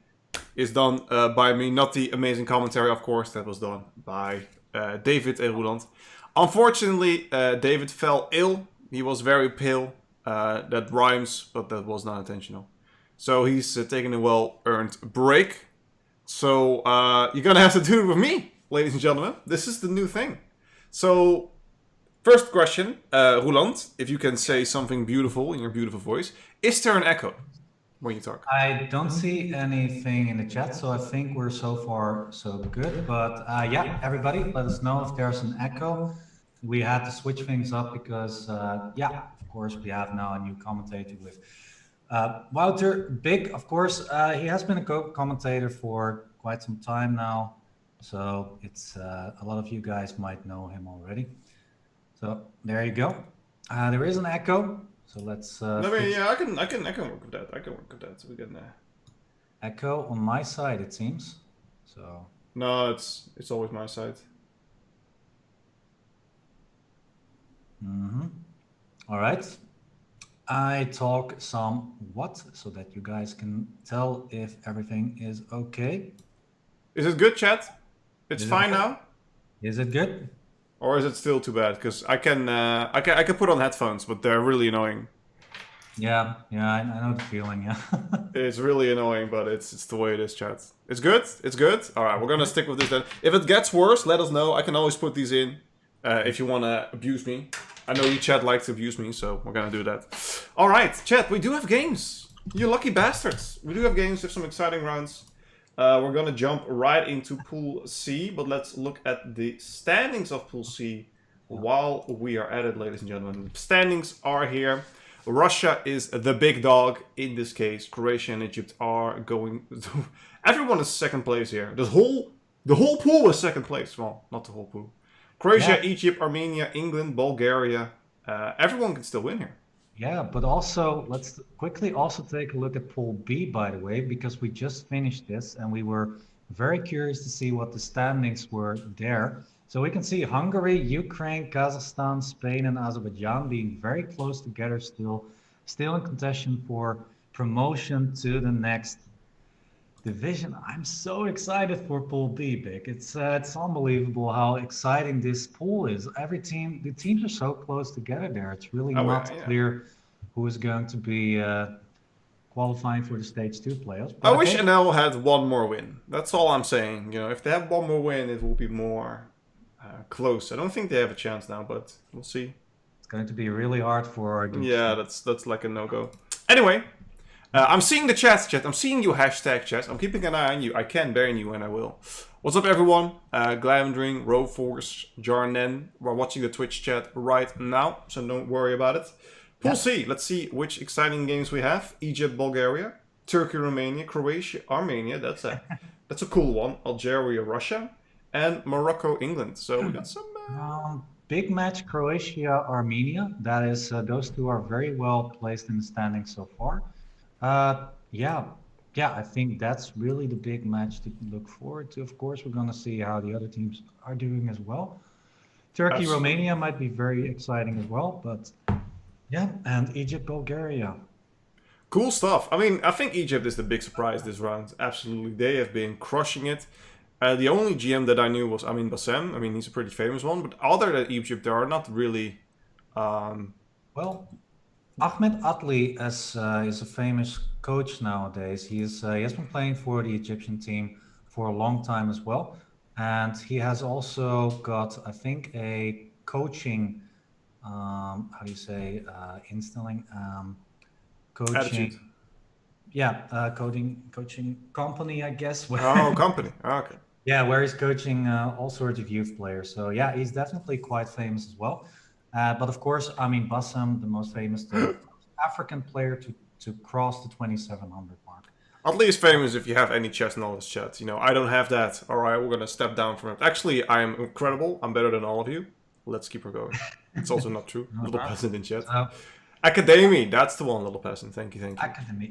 is done by me, not the amazing commentary, of course. That was done by David and Roland. Unfortunately, David fell ill. He was very pale. That rhymes, but that was not intentional. So he's taking a well-earned break. So you're gonna have to do it with me, ladies and gentlemen. This is the new thing. So first question, Roland, if you can say something beautiful in your beautiful voice. Is there an echo when you talk?
I don't see anything in the chat, so I think we're so far so good. But yeah, everybody, let us know if there's an echo. We had to switch things up because, yeah, of course, we have now a new commentator with Wouter Big. Of course, he has been a co-commentator for quite some time now. So it's a lot of you guys might know him already. So there you go. There is an echo. So let's.
Yeah, I can work with that. I can work with that. So we can.
Echo on my side, it seems. So.
No, it's always my side.
All right. I talk somewhat so that you guys can tell if everything is okay.
Is it good, chat? It's fine now.
Is it good?
Or is it still too bad? Because I can put on headphones, but they're really annoying.
Yeah, I know the feeling. Yeah.
It's really annoying, but it's the way it is, chat. It's good. It's good. All right, we're gonna stick with this then. If it gets worse, let us know. I can always put these in if you wanna abuse me. I know you chat likes to abuse me, so we're gonna do that. All right, chat. We do have games. You lucky bastards. We do have games with some exciting rounds. We're gonna jump right into Pool C, but let's look at the standings of Pool C while we are at it, ladies and gentlemen. Standings are here. Russia is the big dog in this case. Croatia and Egypt are going. Everyone is second place here. The whole pool is second place. Well, not the whole pool. Croatia, Egypt, Armenia, England, Bulgaria. Everyone can still win here.
Yeah, but also let's quickly also take a look at Pool B, by the way, because we just finished this and we were very curious to see what the standings were there. So we can see Hungary, Ukraine, Kazakhstan, Spain, and Azerbaijan being very close together, still in contention for promotion to the next division. I'm so excited for Pool B, Big. It's unbelievable how exciting this pool is. The teams are so close together there. It's really not clear who is going to be qualifying for the Stage 2 playoffs.
I wish NL had one more win. That's all I'm saying. You know, if they have one more win, it will be more close. I don't think they have a chance now, but we'll see.
It's going to be really hard for.
Yeah, that's like a no-go. Anyway. I'm seeing the chat. I'm seeing you hashtag chat. I'm keeping an eye on you. I can ban you and I will. What's up, everyone? Glamdring, Roforce, Jarnen. We're watching the Twitch chat right now, so don't worry about it. Pool C. Let's see which exciting games we have. Egypt, Bulgaria, Turkey, Romania, Croatia, Armenia. That's a cool one. Algeria, Russia, and Morocco, England. So we got some.
Big match, Croatia, Armenia. That is, those two are very well placed in the standings so far. Yeah, I think that's really the big match to look forward to. Of course, we're going to see how the other teams are doing as well. Turkey, Romania might be very exciting as well, but yeah, and Egypt, Bulgaria.
Cool stuff. I mean, I think Egypt is the big surprise this round. Absolutely, they have been crushing it. The only GM that I knew was Amin Bassem. I mean, he's a pretty famous one, but other than Egypt, there are not really.
Well, Ahmed Atli is a famous coach nowadays. He has been playing for the Egyptian team for a long time as well, and he has also got, I think, a coaching, how do you say, instilling, coaching.
Attitude.
Yeah, coaching company, I guess.
Oh, company. Okay.
Yeah, where he's coaching all sorts of youth players. So yeah, he's definitely quite famous as well. But of course, I mean, Bassam, the most famous African player to cross the 2,700 mark.
At least famous if you have any chess knowledge, chat. You know, I don't have that. All right, we're gonna step down from it. Actually, I am incredible. I'm better than all of you. Let's keep her going. It's also not true. Little peasant in chat. Academy, that's the one, little peasant. Thank you.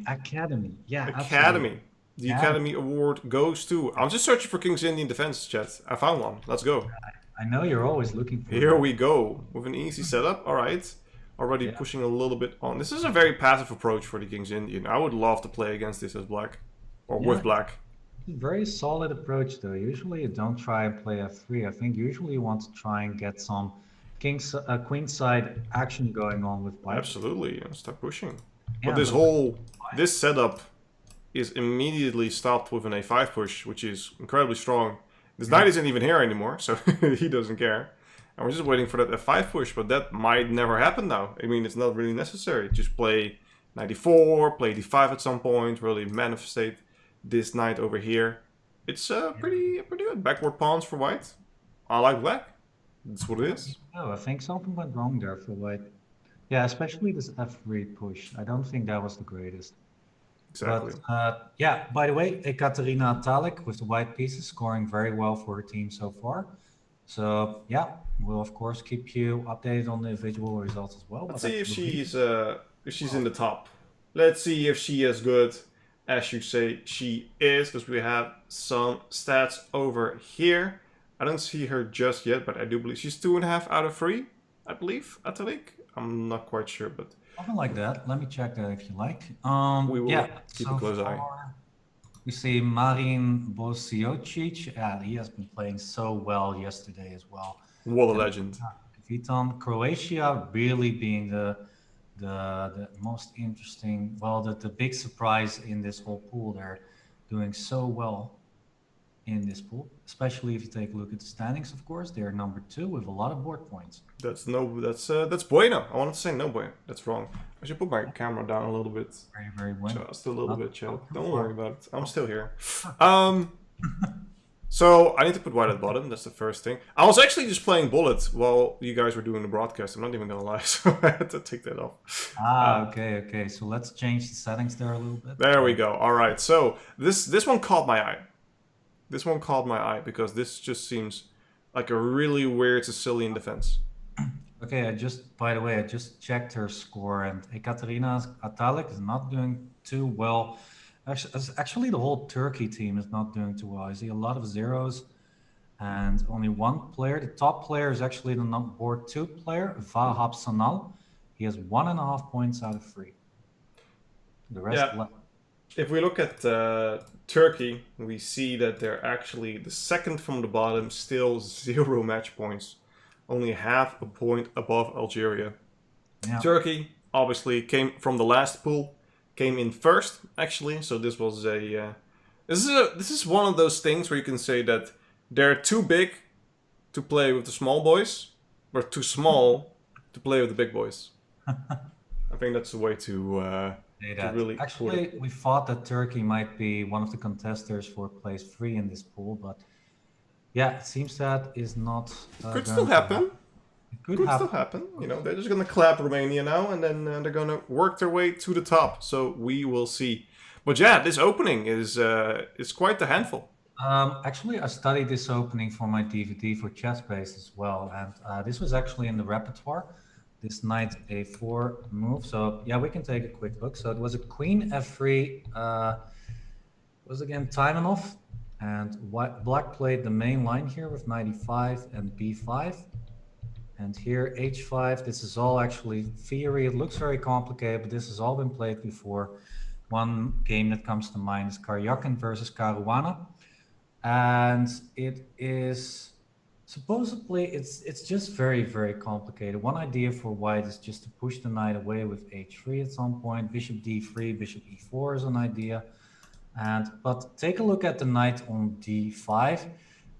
Academy. Yeah.
Academy. The Academy Award goes to... I'm just searching for King's Indian Defense, chat. I found one. Let's go.
I know you're always looking for
Here we go. With an easy setup. All right. Already pushing a little bit on. This is a very passive approach for the King's Indian. I would love to play against this as black. Or with black.
Very solid approach, though. Usually you don't try and play f3. I think usually you want to try and get some queenside action going on with white.
Absolutely. Start pushing. But this setup is immediately stopped with an a5 push, which is incredibly strong. This knight isn't even here anymore, so he doesn't care. And we're just waiting for that f5 push, but that might never happen now. I mean, it's not really necessary. Just play knight e4, play d5 at some point, really manifestate this knight over here. It's pretty good. Backward pawns for white. I like black. That's what it is.
Oh, I think something went wrong there for white. Yeah, especially this f3 push. I don't think that was the greatest.
Exactly.
But, yeah, by the way, Ekaterina Talik with the white pieces scoring very well for her team so far. So, yeah, we'll of course keep you updated on the individual results as well.
Let's see if she's in the top. Let's see if she is good as you say she is, because we have some stats over here. I don't see her just yet, but I do believe she's 2.5 out of 3, I believe, Atalik. I'm not quite sure, but...
Something like that. Let me check that if you like.
We will keep a close eye.
We see Marin Bosiocic. Yeah, he has been playing so well yesterday as well.
What a legend.
Vitan, Croatia really being the most interesting, well, the big surprise in this whole pool. They're doing so well in this pool, especially if you take a look at the standings. Of course, they're number 2 with a lot of board points.
That's bueno. I wanted to say no bueno. That's wrong. I should put my camera down a little bit.
Very bueno.
Just a little bit, chill. Don't worry about it. I'm still here. So I need to put white at the bottom. That's the first thing. I was actually just playing bullet while you guys were doing the broadcast. I'm not even gonna lie, so I had to take that off.
Okay. So let's change the settings there a little bit.
There we go. All right. So this one caught my eye. This one caught my eye because this just seems like a really weird Sicilian defense.
Okay, by the way, I just checked her score, and Ekaterina Atalik is not doing too well. Actually, the whole Turkey team is not doing too well. I see a lot of zeros, and only one player. The top player is actually the board 2 player, Vahab Sanal. He has 1.5 points out of 3. The rest left.
If we look at Turkey, we see that they're actually the second from the bottom, still 0 match points. Only half a point above Algeria. Yeah. Turkey, obviously, came from the last pool, came in first, actually. So this was this is one of those things where you can say that they're too big to play with the small boys, or too small to play with the big boys. I think that's the way to really...
Actually, we thought that Turkey might be one of the contesters for place 3 in this pool, but yeah, it seems that is not...
could still happen.
It could
still happen. You know, they're just going to clap Romania now, and then they're going to work their way to the top. So we will see. But yeah, this opening is quite the handful.
Actually, I studied this opening for my DVD for Chess.com as well, and this was actually in the repertoire. This knight a4 move. So yeah, we can take a quick look. So it was a queen f3. Was again Taimanov, and black played the main line here with knight e5 and b5. And here h5. This is all actually theory. It looks very complicated, but this has all been played before. One game that comes to mind is Karyakin versus Caruana, and it is supposedly it's just very complicated. One idea for white is just to push the knight away with h3 at some point. Bishop d3, bishop e4 is an idea. But take a look at the knight on d5.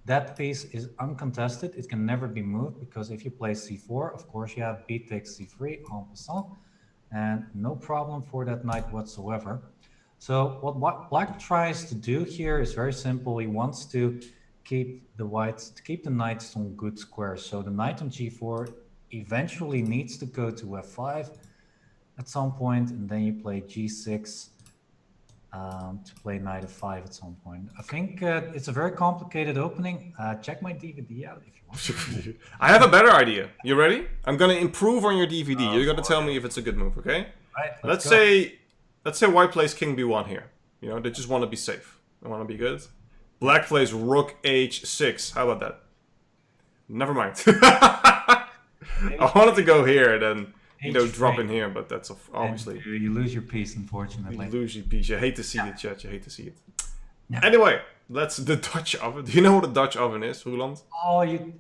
That piece is uncontested. It can never be moved, because if you play c4, of course you have b takes c3 en passant, and no problem for that knight whatsoever. So what black tries to do here is very simple. He wants to keep the knights on good squares. So the knight on g4 eventually needs to go to f5 at some point, and then you play g6 to play knight f5 at some point. I think it's a very complicated opening. Check my DVD out if you want.
I have a better idea. You ready? I'm gonna improve on your DVD. You're gonna tell me if it's a good move, okay?
Right.
Let's say white plays king b1 here. You know, they just want to be safe. They want to be good. Black plays rook h6. How about that? Never mind. I wanted to go here and then, you know, drop in here, but that's obviously...
You lose your piece, unfortunately.
You lose your piece. You hate to see it, chat. You hate to see it.
Yeah.
Anyway, that's the Dutch oven. Do you know what a Dutch oven is, Roland?
Oh, you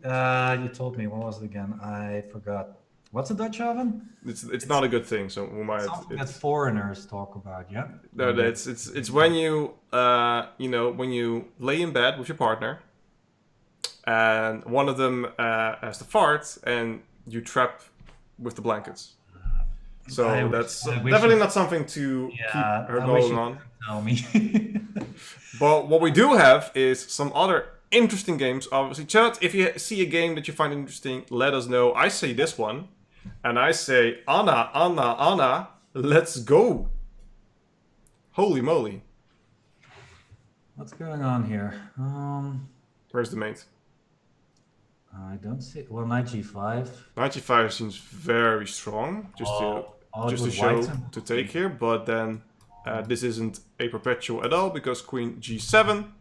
told me. What was it again? I forgot. What's a Dutch oven?
It's not a good thing, so we might...
Something that foreigners talk about, yeah?
No, it's when you, you know, when you lay in bed with your partner, and one of them has to fart, and you trap with the blankets. So that's definitely not something to keep her going on.
Tell me.
But what we do have is some other interesting games. Obviously, chat, if you see a game that you find interesting, let us know. I say this one, and I say, Anna, let's go. Holy moly.
What's going on here?
Where's the mate?
I don't see. Well, knight g5.
Knight g5 seems very strong, just to show to take here, but then this isn't a perpetual at all because queen g7.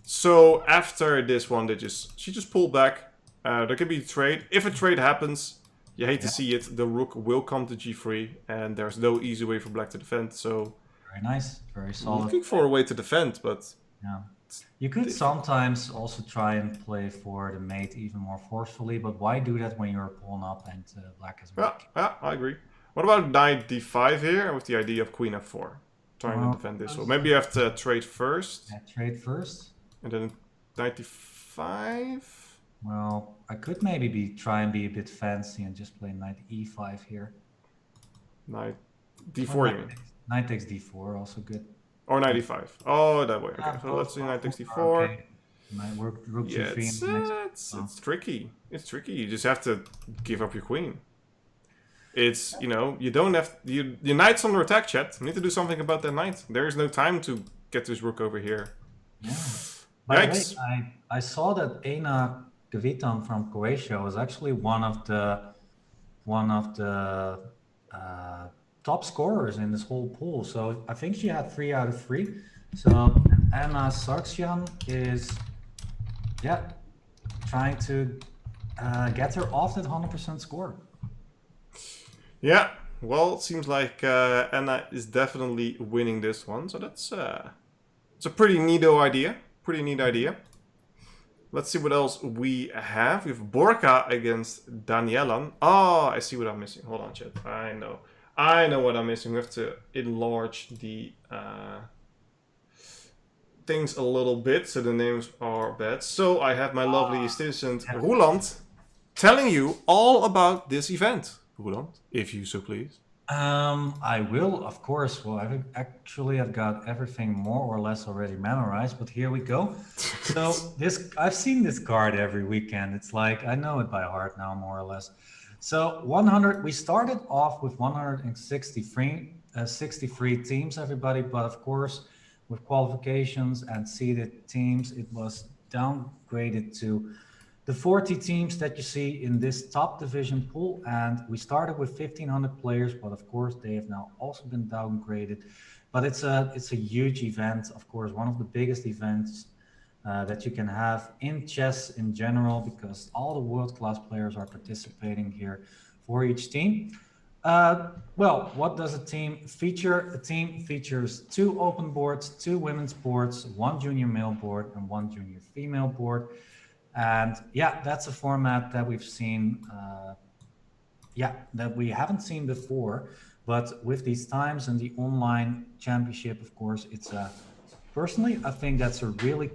So after this one, she just pulled back. There could be a trade. If a trade happens, you hate to see it. The rook will come to g3, and there's no easy way for black to defend. So
very nice, very solid.
Looking for a way to defend, but
yeah. You could sometimes also try and play for the mate even more forcefully, but why do that when you're a pawn up and black is weak?
Yeah, I agree. What about knight d5 here with the idea of queen f4? Trying to defend this. So maybe you have to trade first.
Yeah, trade first.
And then knight d5?
Well, I could maybe try and be a bit fancy and just play knight e5 here.
Knight d4 you mean?
Knight takes d4, also good.
Or knight e5. Oh, that way. Okay, so let's see knight takes d4.
Okay. Rook
Yeah,
g3.
it's tricky. It's tricky. You just have to give up your queen. It's, you know, you don't have... Your knight's under attack, chat. You need to do something about that knight. There is no time to get this rook over here.
Yeah. By the way, I saw that Ena Gavitan from Croatia was actually one of the top scorers in this whole pool. So I think she had 3 out of 3. So Anna Sargsyan is, trying to get her off that 100% score.
Yeah, well, it seems like Anna is definitely winning this one. So that's it's a pretty neato idea. Pretty neat idea. Let's see what else we have. We have Borka against Danielan. Oh, I see what I'm missing. Hold on, chat. I know what I'm missing. We have to enlarge the things a little bit so the names are bad. So I have my lovely assistant Roland telling you all about this event. Roland, if you so please.
I will, of course. Well, I've got everything more or less already memorized, but here we go. So I've seen this card every weekend. It's like, I know it by heart now, more or less. So we started off with 163 teams, everybody, but of course, with qualifications and seeded teams, it was downgraded to the 40 teams that you see in this top division pool. And we started with 1,500 players, but of course, they have now also been downgraded. But it's a huge event, of course, one of the biggest events that you can have in chess in general, because all the world-class players are participating here for each team. Well, what does a team feature? A team features 2 open boards, 2 women's boards, 1 junior male board, and 1 junior female board. And yeah, that's a format that we've seen, that we haven't seen before. But with these times and the online championship, of course, it's personally, I think that's a really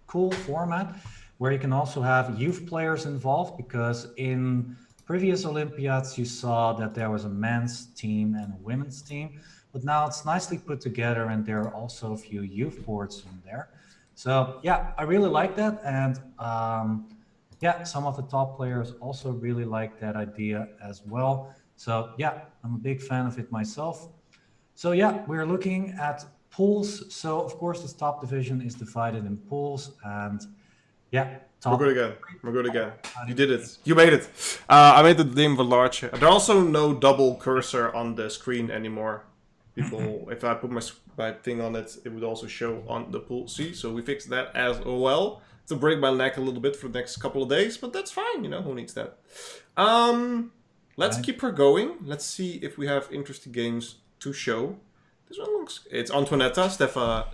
cool format where you can also have youth players involved, because in previous Olympiads, you saw that there was a men's team and a women's team, but now it's nicely put together and there are also a few youth boards in there. So yeah, I really like that. And some of the top players also really like that idea as well. So yeah, I'm a big fan of it myself. So yeah, we're looking at pools. So of course, this top division is divided in pools, and yeah.
We're good again. You did it. You made it. I made the name large. There's also no double cursor on the screen anymore. People, if I put my thing on it, it would also show on the pool C. So we fixed that as well to break my neck a little bit for the next couple of days, but that's fine. You know, who needs that? Let's keep her going. Let's see if we have interesting games to show. This one looks... It's Antoinetta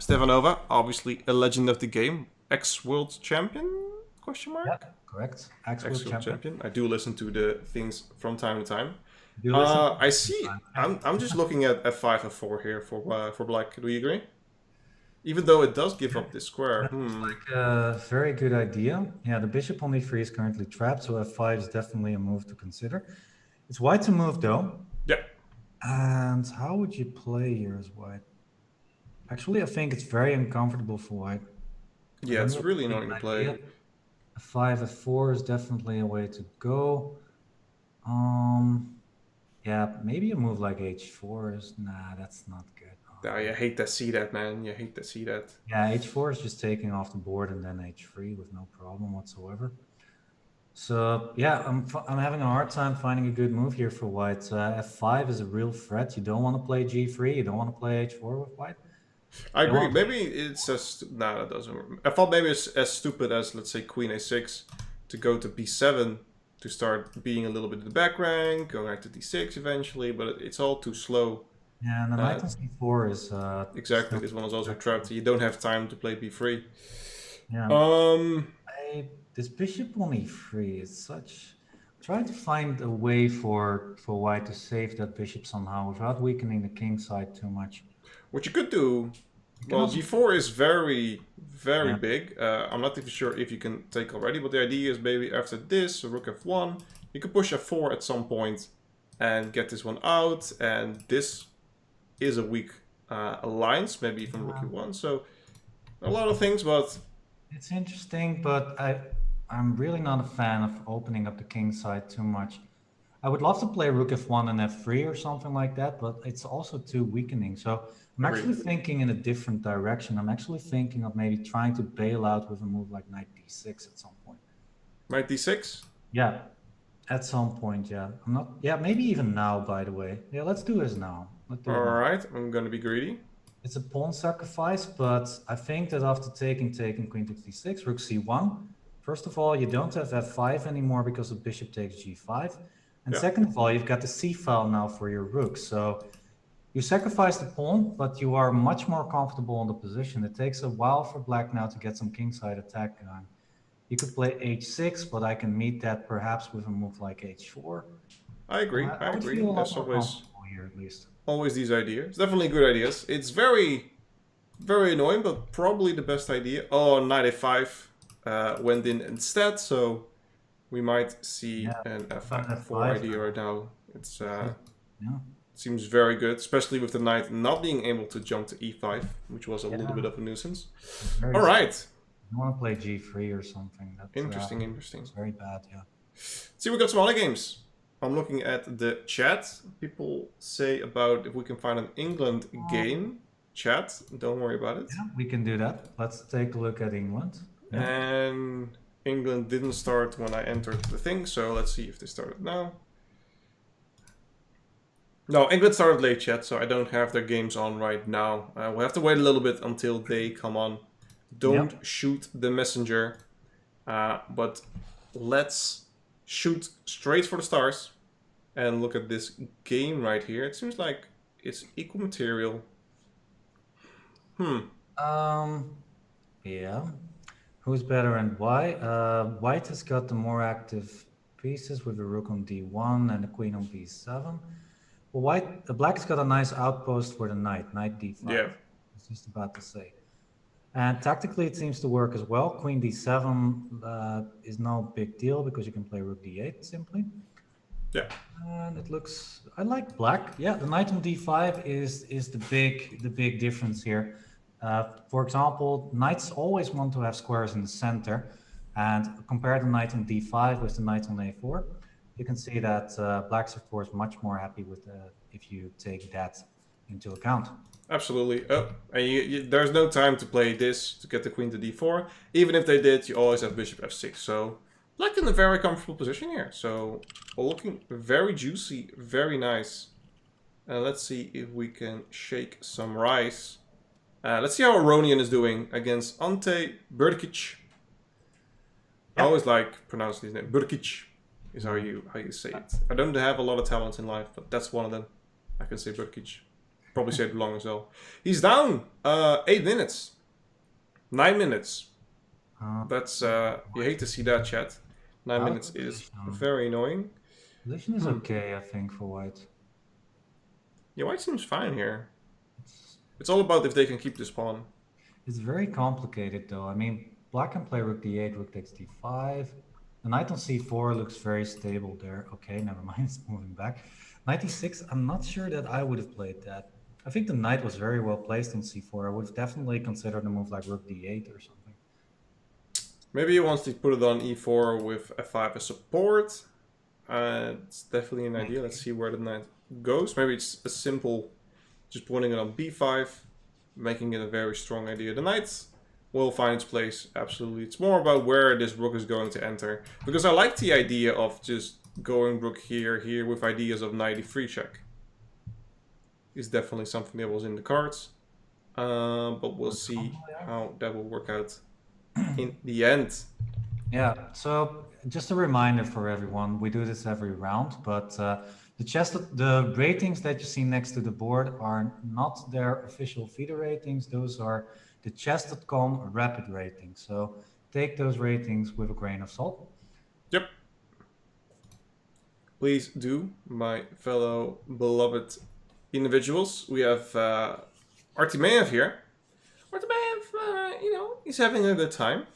Stefanova, obviously a legend of the game. Ex-world champion? Question mark?
Yeah, correct. Ex-world champion.
I do listen to the things from time to time.
I
I see. I'm just looking at F5, F4 here for black. Do you agree? Even though it does give up this square.
It's like a very good idea. Yeah, the bishop on d3 is currently trapped, so f5 is definitely a move to consider. It's white to move though.
Yeah.
And how would you play here as white? Actually, I think it's very uncomfortable for white.
Yeah, it's really annoying to play.
f5, f4 is definitely a way to go. Yeah, maybe a move like h4 is... Nah, that's not good.
Oh, you hate to see that, man. You hate to see that.
Yeah, h4 is just taking off the board and then h3 with no problem whatsoever. So yeah, I'm having a hard time finding a good move here for white. f5 is a real threat. You don't want to play g3. You don't want to play h4 with white.
I agree. Maybe it's as... No, that doesn't work. I thought maybe it's as stupid as, let's say, queen a6 to go to b7 to start being a little bit in the back rank, going back to d6 eventually, but it's all too slow.
Yeah, and the knight on c4 is...
exactly, this one is also trapped. You don't have time to play b3.
Yeah. This bishop on e3 is such... Try to find a way for white to save that bishop somehow without weakening the king side too much.
What you could do... Well, g4 is very big. I'm not even sure if you can take already, but the idea is maybe after this, rook f1, you could push f4 at some point and get this one out, and this is a weak alliance, maybe even rook e1, so a lot of things, but...
It's interesting, but I'm really not a fan of opening up the king side too much. I would love to play rook f1 and f3 or something like that, but it's also too weakening. So I'm actually thinking in a different direction. I'm actually thinking of maybe trying to bail out with a move like knight d6 at some point.
Knight d6?
Yeah, at some point, yeah. I'm not... Yeah, maybe even now, by the way. Yeah, let's do this now.
All right, I'm going to be greedy.
It's a pawn sacrifice, but I think that after taking queen takes d6, rook c1, first of all, you don't have f5 anymore because the bishop takes g5. And second of all, you've got the c file now for your rook. So you sacrifice the pawn, but you are much more comfortable in the position. It takes a while for black now to get some kingside attack going. You could play h6, but I can meet that perhaps with a move like h4.
I agree. I agree. There's always
here at least.
Always these ideas. Definitely good ideas. It's very annoying, but probably the best idea. Oh, knight a5 went in instead, so we might see an f4 idea right now. It's seems very good, especially with the knight not being able to jump to e5, which was a little bit of a nuisance. All right.
You want to play g3 or something. That's,
interesting.
It's very bad, yeah.
See, we got some other games. I'm looking at the chat. People say about if we can find an England game. Chat, don't worry about it.
Yeah, we can do that. Let's take a look at England.
Yeah. And England didn't start when I entered the thing, so let's see if they started now. No, England started late, chat, so I don't have their games on right now. We'll have to wait a little bit until they come on. Don't shoot the messenger, but let's shoot straight for the stars and look at this game right here. It seems like it's equal material.
Yeah. Who's better and why? White has got the more active pieces with the rook on d1 and the queen on b7. Well, black has got a nice outpost for the knight d5.
Yeah.
I was just about to say. And tactically, it seems to work as well. Queen d7 is no big deal because you can play rook d8 simply.
Yeah.
And it looks... I like black. Yeah, the knight on d5 is the big difference here. For example, knights always want to have squares in the center. And compare the knight on d5 with the knight on a4. You can see that black's, of course, much more happy with if you take that into account.
Absolutely. Oh, and there's no time to play this to get the queen to d4. Even if they did, you always have bishop f6. So black in a very comfortable position here. So looking very juicy, very nice. Let's see if we can shake some rice. Let's see how Aronian is doing against Ante Burkic. I always like pronouncing his name. Burkic is how you say it. I don't have a lot of talents in life, but that's one of them. I can say Burkic. Probably say it wrong as well. He's down 8 minutes. 9 minutes. That's you hate to see that, chat. 9 minutes is very annoying.
Position is okay, I think, for white.
Yeah, white seems fine here. It's all about if they can keep this pawn.
It's very complicated, though. I mean, black can play rook d8, rook takes d5. The knight on c4 looks very stable there. Okay, never mind, it's moving back. Knight e6, I'm not sure that I would have played that. I think the knight was very well placed on c4. I would have definitely considered a move like rook d8 or something.
Maybe he wants to put it on e4 with f5 as support. It's definitely an idea. Let's see where the knight goes. Maybe it's a simple, just putting it on b5, making it a very strong idea. The knight will find its place, absolutely. It's more about where this rook is going to enter. Because I like the idea of just going rook here with ideas of knight e3 check. Is definitely something that was in the cards. But we'll see how that will work out in the end.
Yeah, so just a reminder for everyone, we do this every round, but the ratings that you see next to the board are not their official FIDE ratings. Those are the Chess.com rapid ratings. So take those ratings with a grain of salt.
Yep. Please do, my fellow beloved individuals. We have Artimeyev here. Artimeyev, he's having a good time.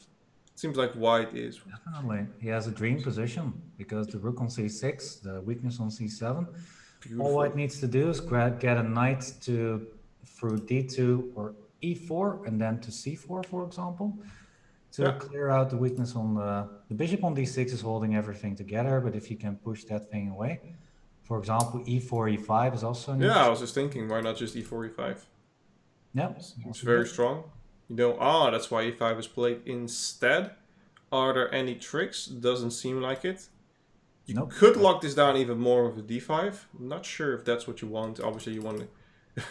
Seems like white is...
Definitely. He has a dream position because the rook on c6, the weakness on c7. Beautiful. All white needs to do is get a knight through d2 or e4 and then to c4, for example, to clear out the weakness on the bishop on d6 is holding everything together, but if you can push that thing away, for example, e4, e5 is also...
I was just thinking, why not just e4, e5?
Yeah.
It's very strong. That's why e5 is played instead. Are there any tricks? Doesn't seem like it. You could lock this down even more with a d5. I'm not sure if that's what you want. Obviously, you want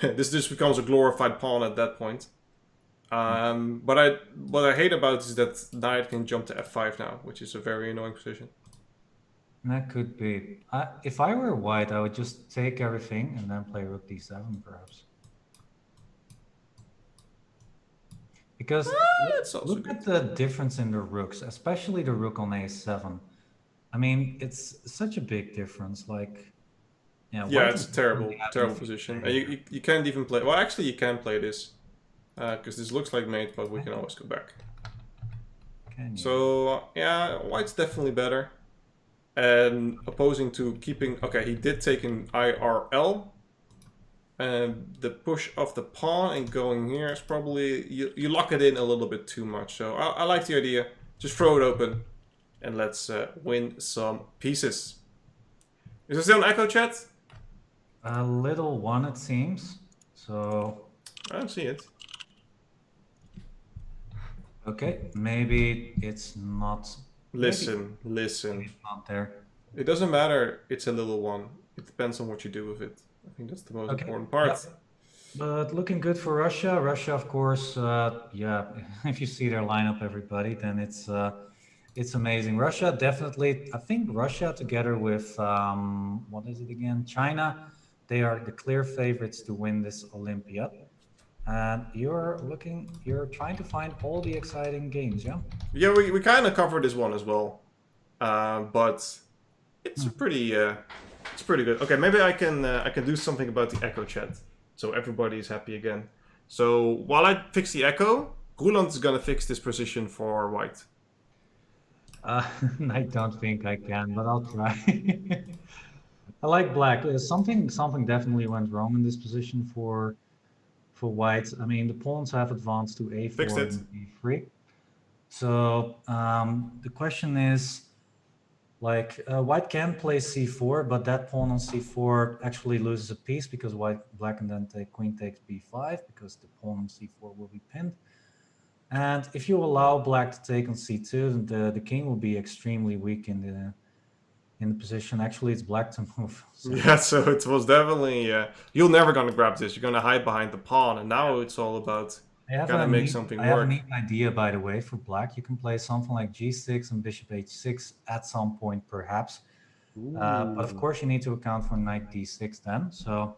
to... this just becomes a glorified pawn at that point. But what I hate about is that knight can jump to f5 now, which is a very annoying position.
That could be. If I were white, I would just take everything and then play rook d7, perhaps. Because look at the difference in the rooks, especially the rook on a7. I mean, it's such a big difference. Like,
it's a terrible position. You can't even play. Well, actually, you can play this because this looks like mate, but we can always go back. So white's definitely better, and opposing to keeping. Okay, he did take an IRL. And the push of the pawn and going here is probably, you lock it in a little bit too much. So I like the idea. Just throw it open and let's win some pieces. Is there still an echo, chat?
A little one, it seems. So
I don't see it.
Okay, maybe it's not.
Listen.
Maybe it's not there.
It doesn't matter. It's a little one. It depends on what you do with it. I think that's the most important part.
Yeah. But looking good for Russia. Russia, of course, if you see their lineup, everybody, then it's amazing. Russia, definitely. I think Russia together with, what is it again? China, they are the clear favorites to win this Olympiad. And you're trying to find all the exciting games, yeah?
Yeah, we kind of covered this one as well. But it's pretty good. Okay, maybe I can do something about the echo, chat, so everybody is happy again. So while I fix the echo, Roland is gonna fix this position for white.
I don't think I can, but I'll try. I like black. Something definitely went wrong in this position for white. I mean, the pawns have advanced to a4 and e3. So the question is, like, white can play c4, but that pawn on c4 actually loses a piece because black can then take queen takes b5 because the pawn on c4 will be pinned. And if you allow black to take on c2, then the king will be extremely weak in in the position. Actually, it's black to move. So.
Yeah, so it was definitely you're never gonna grab this. You're gonna hide behind the pawn, and now it's all about gotta make something
I have a
work.
neat idea, by the way, for black. You can play something like g6 and bishop h6 at some point, perhaps. But of course, you need to account for knight d6 then. So,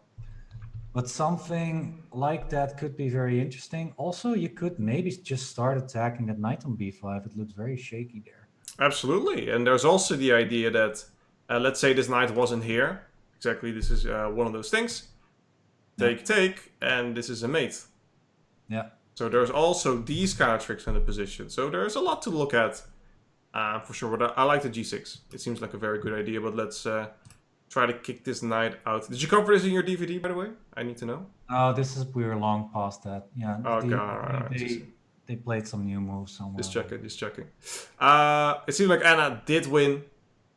but something like that could be very interesting. Also, you could maybe just start attacking that knight on b5. It looks very shaky there.
Absolutely, and there's also the idea that let's say this knight wasn't here. Exactly, this is one of those things. Take, and this is a mate.
Yeah.
So there's also these kind of tricks in the position. So there's a lot to look at, for sure. But I like the g6. It seems like a very good idea. But let's try to kick this knight out. Did you cover this in your DVD, by the way? I need to know.
Oh, we were long past that. Yeah.
Okay,
they played some new moves somewhere.
Just checking. It seems like Anna did win.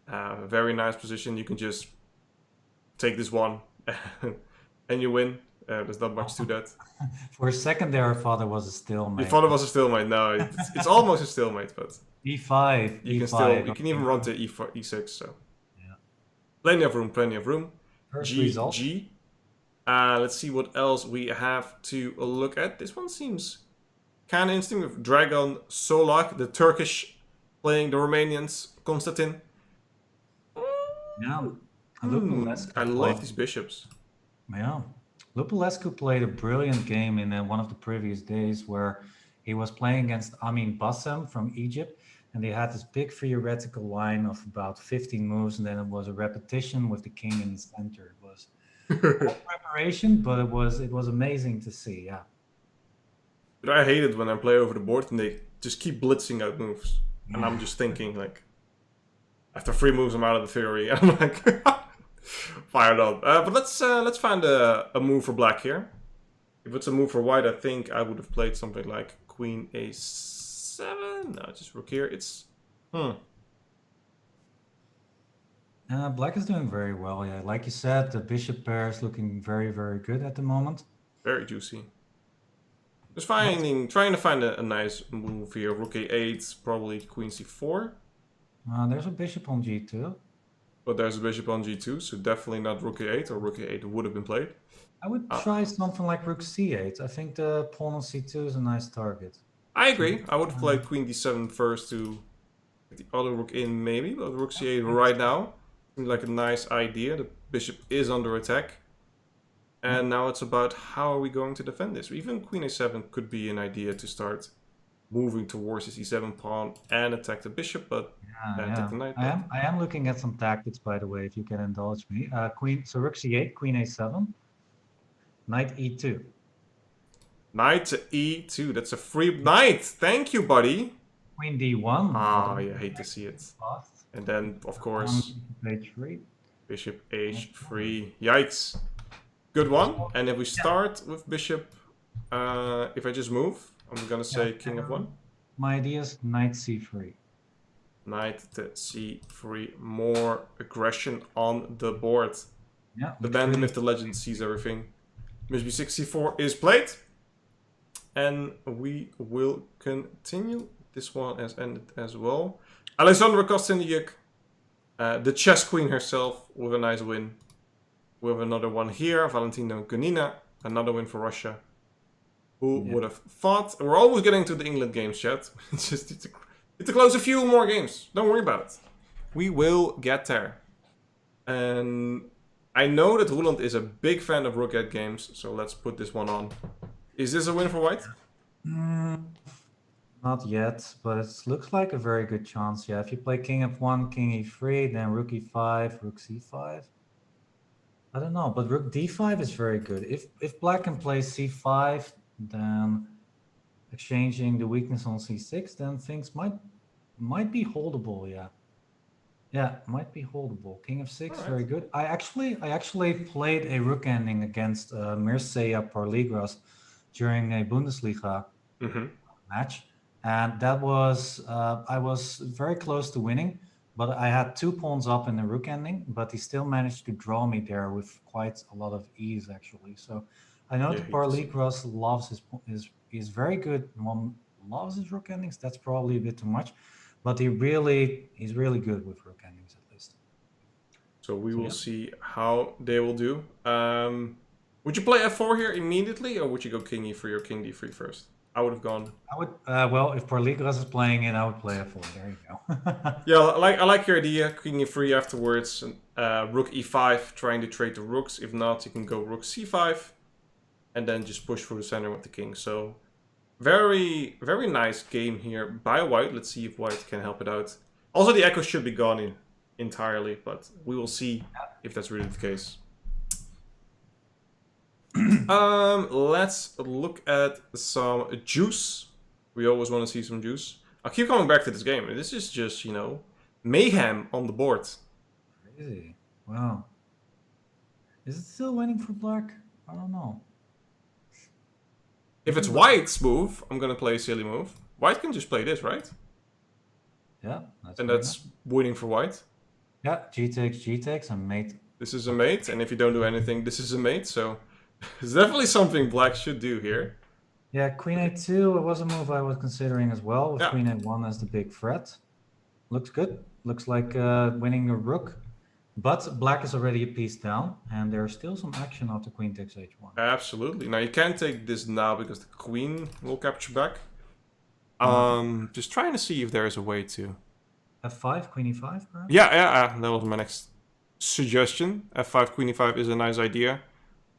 Very nice position. You can just take this one and you win. There's not much to that.
For a second there, I thought it was a stalemate.
You thought it was a stalemate. No, it's almost a stalemate, but
e5.
You can even run to e4, e6. So
yeah,
plenty of room.
First
G
result.
G. Let's see what else we have to look at. This one seems kind of interesting with Dragon Solak, the Turkish playing the Romanians, Konstantin.
Yeah,
I love these bishops.
Yeah. Lupulescu played a brilliant game in one of the previous days where he was playing against Amin Bassem from Egypt, and they had this big theoretical line of about 15 moves, and then it was a repetition with the king in the center. It was no preparation, but it was amazing to see. Yeah.
But I hate it when I play over the board and they just keep blitzing out moves, and I'm just thinking like, after 3 moves I'm out of the theory, and I'm like. Fired up. But let's find a move for black here. If it's a move for white, I think I would have played something like Queen A7. No, just rook here. It's
Black is doing very well. Yeah, like you said, the bishop pair is looking very, very good at the moment.
Very juicy. Just trying to find a nice move here. Rook A8, probably Queen C4.
There's a bishop on G2.
But there's a bishop on G2, so definitely not Rook A8, or Rook A8 would have been played.
I would try something like Rook C8. I think the pawn on C2 is a nice target.
I agree. I would have played Queen D7 first to get the other rook in, maybe. But Rook C8 right now seems like a nice idea. The bishop is under attack. And now it's about how are we going to defend this. Even Queen A7 could be an idea to start moving towards his E7 pawn and attack the bishop, but take the knight.
I am looking at some tactics, by the way, if you can indulge me. So Rook C8, Queen A7, Knight E2.
Knight to E2. That's a free knight. Thank you, buddy.
Queen D1.
Ah, I hate to see it. And then, of course,
H3.
Bishop H3. Yikes. Good one. And if we start with bishop, if I just move, I'm gonna say king f1.
My idea is knight c3.
Knight to c3. More aggression on the board.
Yeah.
The man myth, the legend sees everything. Bishop b6 c4 is played. And we will continue. This one has ended as well. Alexandra Kostyniuk, the chess queen herself, with a nice win. We have another one here. Valentino Gunina, another win for Russia. Who would have thought? We're always getting to the England games, chat. It's just need to close a few more games. Don't worry about it. We will get there. And I know that Roland is a big fan of Rook games, so let's put this one on. Is this a win for white?
Not yet, but it looks like a very good chance. Yeah, if you play king f1, king e3, then rook e5, rook c5. I don't know, but rook d5 is very good. If black can play c5, then exchanging the weakness on c6, then things might be holdable. Yeah, might be holdable. King f6, right. Very good. I actually played a rook ending against Mircea Parligras during a Bundesliga match, and that was I was very close to winning, but I had 2 pawns up in the rook ending, but he still managed to draw me there with quite a lot of ease, actually. So I know that Parligras loves is very good. One loves his rook endings. That's probably a bit too much, but he's really good with rook endings, at least.
So we will see how they will do. Would you play f4 here immediately, or would you go king e3 or king d3 first? I would have gone.
I would. Well, if Porligras is playing it, I would play f4. There you go.
Yeah, I like your idea. King e3 afterwards, and rook e5, trying to trade the rooks. If not, you can go rook c5, and then just push through the center with the king. So very, very nice game here by white. Let's see if white can help it out. Also, the echo should be gone entirely, but we will see if that's really the case. Let's look at some juice. We always want to see some juice. I'll keep coming back to this game. This is just, you know, mayhem on the board.
Crazy. Wow. Is it still winning for black? I don't know.
If it's white's move, I'm gonna play a silly move. White can just play this, right?
Yeah.
And that's winning for white.
Yeah, g takes, and mate.
This is a mate, and if you don't do anything, this is a mate, so it's definitely something black should do here.
Yeah, queen a2, it was a move I was considering as well, with queen a1 as the big threat. Looks good. Looks like winning a rook. But black is already a piece down, and there's still some action after queen takes h1.
Absolutely. Now you can't take this now because the queen will capture back. Just trying to see if there is a way to...
f5, queen e5, perhaps?
Yeah, that was my next suggestion. f5, queen e5 is a nice idea,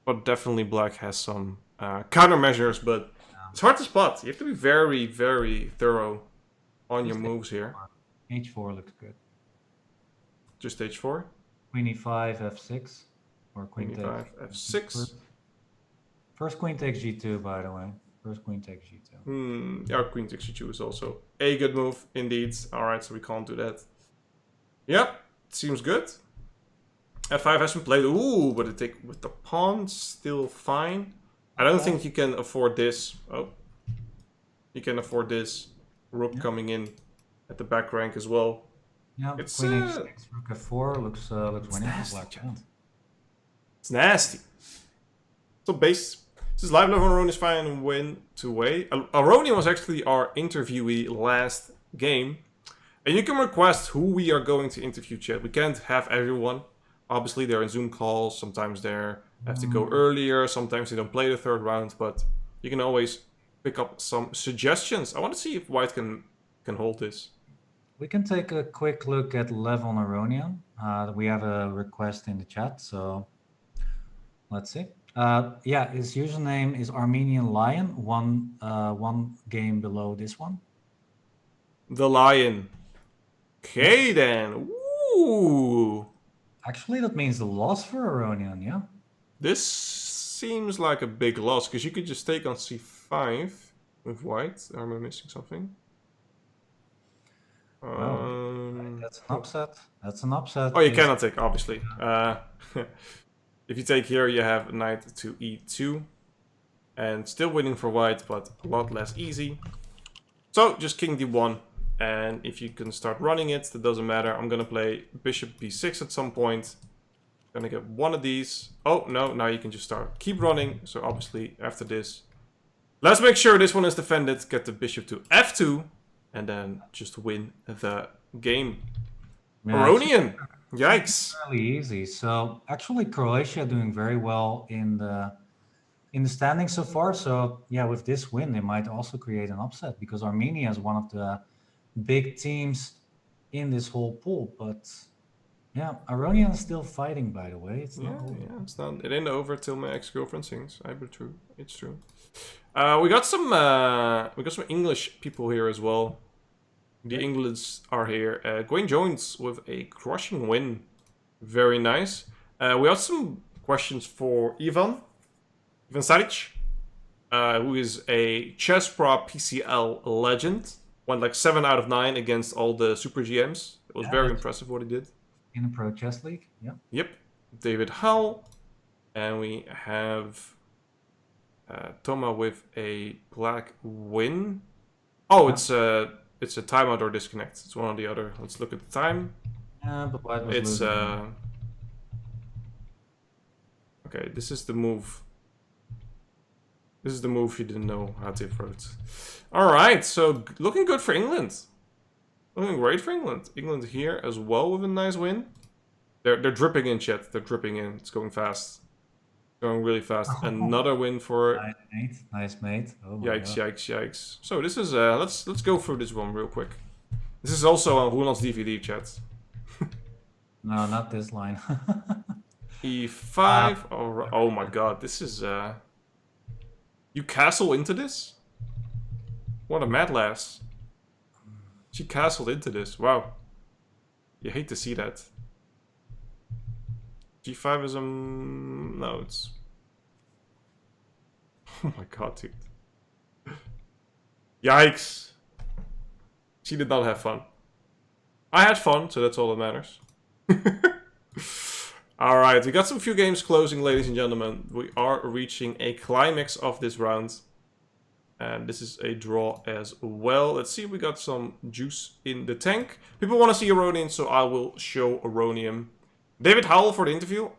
but definitely black has some countermeasures, but it's hard to spot. You have to be very, very thorough on your moves here.
h4 looks good.
Just h4?
Queen e5, f6, or queen
e5, f6.
First queen takes g2, by the way. First queen takes g2.
Yeah, queen takes g2 is also a good move, indeed. Alright, so we can't do that. Yep, seems good. f5 has been played. Ooh, but it take with the pawn still fine. I don't think you can afford this. Oh, you can afford this. Rook coming in at the back rank as well.
Yeah,
it's
queen h6, rook f4 looks winning for black.
It's nasty. So base. This is live level. Aroni is fine win two-way. Aroni was actually our interviewee last game. And you can request who we are going to interview, chat. We can't have everyone. Obviously, they're in Zoom calls. Sometimes they have to go earlier. Sometimes they don't play the third round. But you can always pick up some suggestions. I want to see if white can hold this.
We can take a quick look at Levon Aronian. We have a request in the chat, so let's see. Yeah, his username is Armenian Lion, one game below this one.
The Lion. Okay then. Ooh.
Actually, that means the loss for Aronian, yeah?
This seems like a big loss, because you could just take on c5 with white. Am I missing something?
That's an upset. That's an upset.
Oh, you cannot take, obviously. If you take here, you have knight to e2. And still winning for white, but a lot less easy. So, just king d1. And if you can start running it, that doesn't matter. I'm going to play bishop b6 at some point. Gonna get one of these. Oh, no, now you can just start. Keep running. So, obviously, after this, let's make sure this one is defended. Get the bishop to f2. And then just win the game. Yeah, Aronian! Yikes!
It's really easy. So actually, Croatia doing very well in the standings so far. So yeah, with this win, they might also create an upset because Armenia is one of the big teams in this whole pool. But yeah, Aronian is still fighting. By the way, it's not over.
Yeah, it's not. It ain't over till my ex-girlfriend sings. True. It's true. We got some English people here as well. The Englands are here. Gwen Jones with a crushing win. Very nice. We have some questions for Ivan Saric, who is a Chess Pro PCL legend. Went like 7 out of 9 against all the Super GMs. It was very impressive what he did.
In the Pro Chess League, yeah.
Yep. David Hull. And we have Toma with a black win. Oh, it's a timeout or disconnect. It's one or the other. Let's look at the time.
But white was
it's
losing.
Okay, this is the move. This is the move you didn't know how to approach. Alright, so looking good for England. Looking great for England. England here as well with a nice win. They're dripping in, chat. They're dripping in. It's going fast. Going really fast. Another win for...
Nice mate. Nice mate. Oh my
Yikes,
God.
yikes, yikes. So this is... let's go through this one real quick. This is also on Roland's DVD, chat.
No, not this line.
E5. Oh my god, this is... You castle into this? What a mad lass. She castled into this. Wow. You hate to see that. G5 is no, it's... Oh my god, dude. Yikes. She did not have fun. I had fun, so that's all that matters. Alright, we got some few games closing, ladies and gentlemen. We are reaching a climax of this round. And this is a draw as well. Let's see if we got some juice in the tank. People want to see Aronian, so I will show Aronian. David Howell for the interview.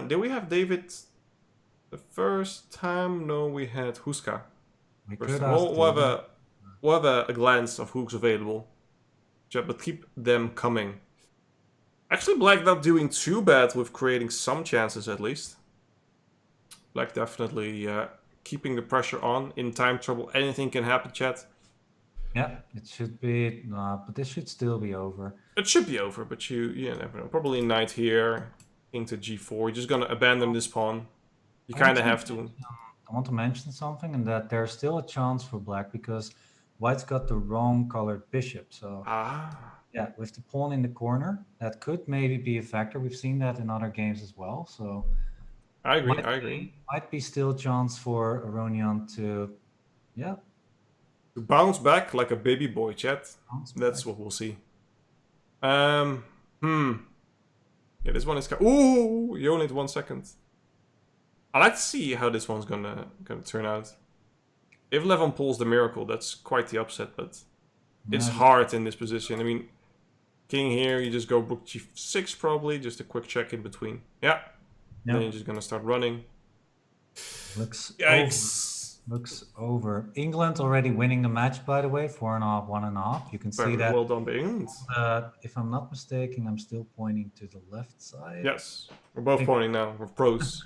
Did we have David the first time? No, we had Huska. We'll have a glance of who's available. But keep them coming. Actually, Black not doing too bad with creating some chances at least. Black definitely keeping the pressure on. In time trouble, anything can happen, chat.
Yeah, it should be, but this should still be over.
It should be over, but you never know. Probably knight here, king to g4. You're just gonna abandon this pawn. You kind of have to.
I want to mention something, and that there's still a chance for Black because White's got the wrong colored bishop. So yeah, with the pawn in the corner, that could maybe be a factor. We've seen that in other games as well. So
I agree.
Might be still a chance for Aronian to, yeah.
To bounce back like a baby boy, chat. That's what we'll see. Yeah, this one is... Ooh, you only had 1 second. I like to see how this one's gonna turn out. If Levon pulls the miracle, that's quite the upset, but it's hard in this position. I mean, king here, you just go rook g6 probably, just a quick check in between. Yeah. Then you're just gonna start running.
Looks over. England already winning the match, by the way, 4.5, 1.5. You can see that.
Well done, England.
If I'm not mistaken, I'm still pointing to the left side.
Yes, we're both pointing now. We're pros.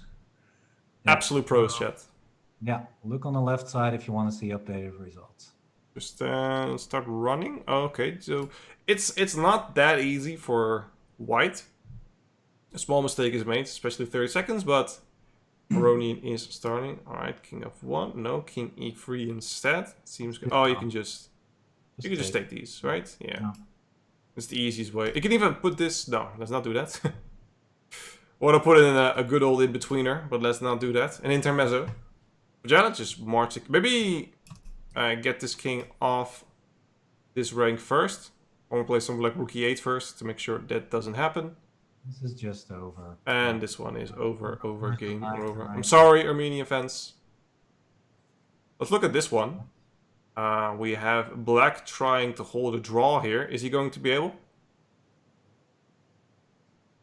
Absolute pros, chat.
Yeah, look on the left side if you want to see updated results.
Just start running. Okay, so it's not that easy for White. A small mistake is made, especially 30 seconds, but Aronian is starting. Alright, king f1. No, king e3 instead. Seems good. Oh, you can just take these, right? Yeah. No. It's the easiest way. You can even put this... No, let's not do that. I want to put it in a good old in-betweener, but let's not do that. An intermezzo. But yeah, let's just march it. Maybe get this king off this rank first. I want to play something like rook e8 first to make sure that doesn't happen.
This is just over.
And this one is over, game, over. I'm sorry, Armenian fans. Let's look at this one. We have Black trying to hold a draw here. Is he going to be able?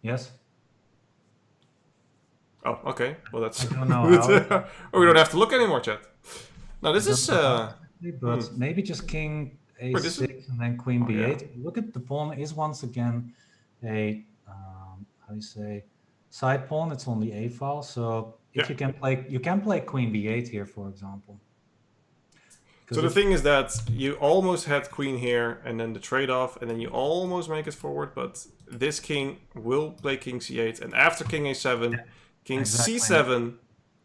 Yes.
Oh, okay. Well, that's...
I don't know how.
Oh, we don't have to look anymore, chat. Now, this is...
But maybe just king a6 and then queen b8.
Yeah.
Look at the pawn is once again a... how do you say, side pawn. It's on the a file, so if you can play queen b8 here, for example.
So the thing is that you almost had queen here, and then the trade-off, and then you almost make it forward, but this king will play king c8, and after king a7, king c7,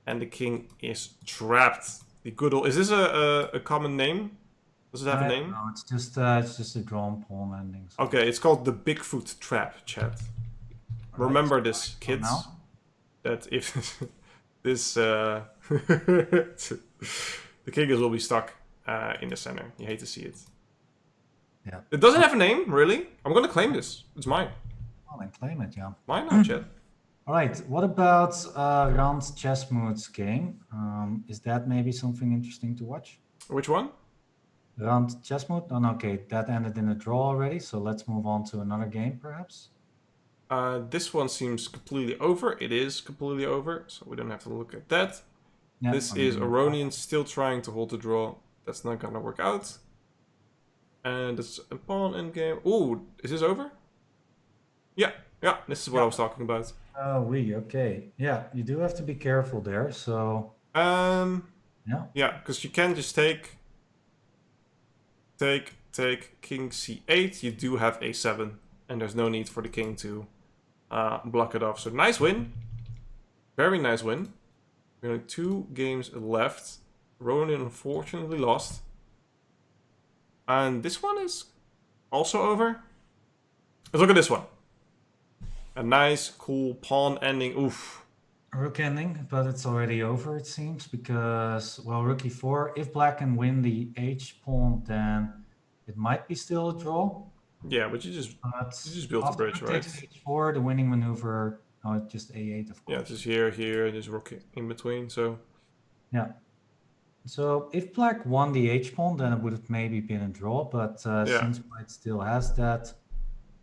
and the king is trapped. The good old... Is this a common name? Does it have a name?
No, it's just a drawn pawn ending. So.
Okay, it's called the Bigfoot trap, chat. Remember this, kids, that if this the king will be stuck in the center. You hate to see it.
Yeah.
It doesn't have a name, really. I'm gonna claim this. It's mine.
Oh, then claim it, yeah.
Why not, chat?
All right. What about Rand's Chess Moods game? Is that maybe something interesting to watch?
Which one?
Rand Chess Mood? Oh, no, okay, that ended in a draw already. So let's move on to another game, perhaps.
This one seems completely over. It is completely over, so we don't have to look at that. Yeah, this is Aronian still trying to hold the draw. That's not gonna work out. And it's a pawn in game. Ooh, is this over? Yeah, Yeah, this is what I was talking about.
Oh, okay. Yeah, you do have to be careful there. So
Yeah,
yeah,
because you can just take king c8. You do have a7, and there's no need for the king to block it off. So nice win. Very nice win. We only 2 games left. Ronan unfortunately lost. And this one is also over. Let's look at this one. A nice, cool pawn ending. Oof.
rook ending, but it's already over, it seems, because, well, rook e4, if black can win the h pawn, then it might be still a draw.
Yeah, but you just built the
after
bridge,
rook
right?
takes h4, the winning maneuver, just a8, of course.
Yeah, just here, there's rook in between, so...
Yeah. So if black won the h pawn, then it would have maybe been a draw, but since white still has that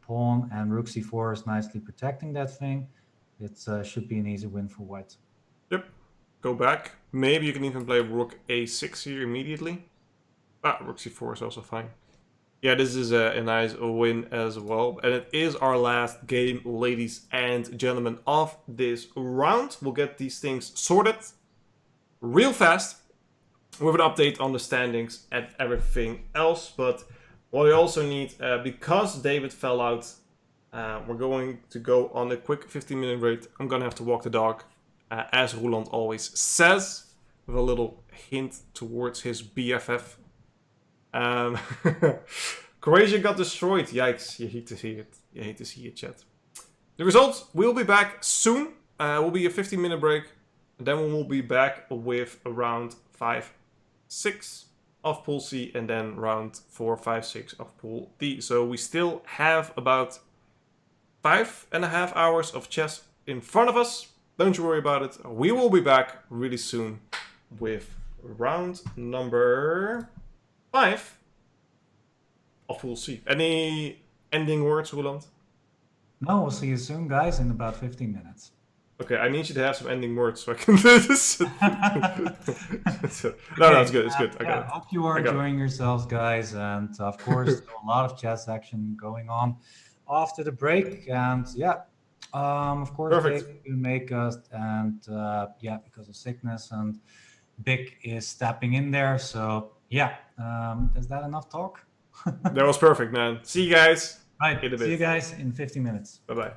pawn and rook c4 is nicely protecting that thing, it should be an easy win for white.
Yep. Go back. Maybe you can even play rook a6 here immediately. Rook c4 is also fine. Yeah, this is a nice win as well. And it is our last game, ladies and gentlemen, of this round. We'll get these things sorted real fast with an update on the standings and everything else. But what we also need, because David fell out, we're going to go on a quick 15-minute break. I'm going to have to walk the dog, as Roland always says, with a little hint towards his BFF. Croatia got destroyed. Yikes. You hate to see it. You hate to see it, chat. The results, we'll be back soon. Will be a 15-minute break. And then we'll be back with round 5, 6 of Pool C. And then round 4, 5, 6 of Pool D. So we still have about 5.5 hours of chess in front of us. Don't you worry about it. We will be back really soon with round number 5 of Pool C. Any ending words, Roland?
No, we'll see you soon, guys, in about 15 minutes.
Okay, I need you to have some ending words so I can do this. No, it's good. It's good. I got it.
Hope you are enjoying yourselves, guys. And of course, a lot of chess action going on after the break. And of course, David will make us. And because of sickness, and Big is stepping in there. So is that enough talk?
That was perfect, man. See you guys.
Right. See you guys in 15 minutes.
Bye-bye.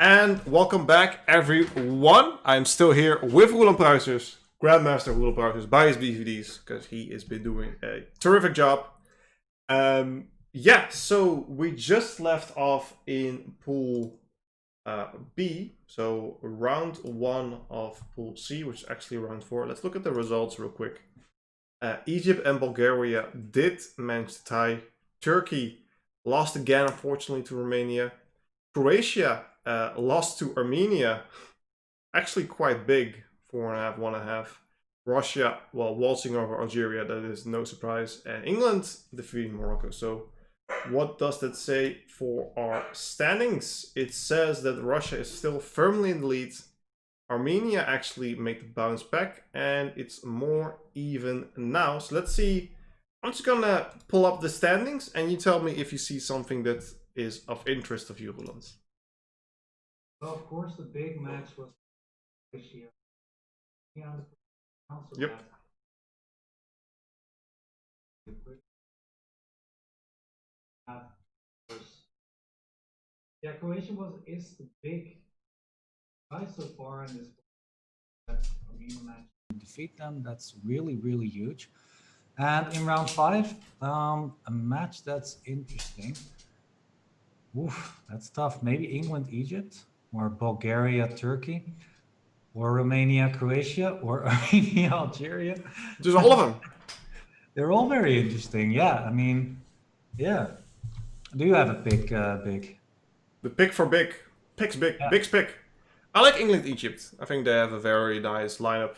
And welcome back, everyone. I'm still here with Roland Pruisers, Grandmaster Roland Pruisers, by his BVDs, because he has been doing a terrific job. Yeah, so we just left off in Pool B, so round 1 of Pool C, which is actually round 4. Let's look at the results real quick. Egypt and Bulgaria did manage to tie. Turkey lost again, unfortunately, to Romania. Croatia lost to Armenia, actually quite big, 4.5, 1.5. Russia, well, waltzing over Algeria, that is no surprise. And England defeating Morocco. So what does that say for our standings? It says that Russia is still firmly in the lead. Armenia actually made the bounce back, and it's more even now. So let's see. I'm just gonna pull up the standings, and you tell me if you see something that is of interest of you, Roland.
Well, of course, the big match was Asia. Yeah,
yep.
Yeah, Croatia is the big guy so far in this match. Defeat them, that's really huge. And in round 5, a match that's interesting. Oof, that's tough. Maybe England, Egypt, or Bulgaria, Turkey, or Romania, Croatia, or Armenia, Algeria.
Just all of them.
They're all very interesting. Yeah, I mean, yeah. Do you have a pick, Big?
The pick for big. Picks big. Yeah. Big's pick. I like England, Egypt. I think they have a very nice lineup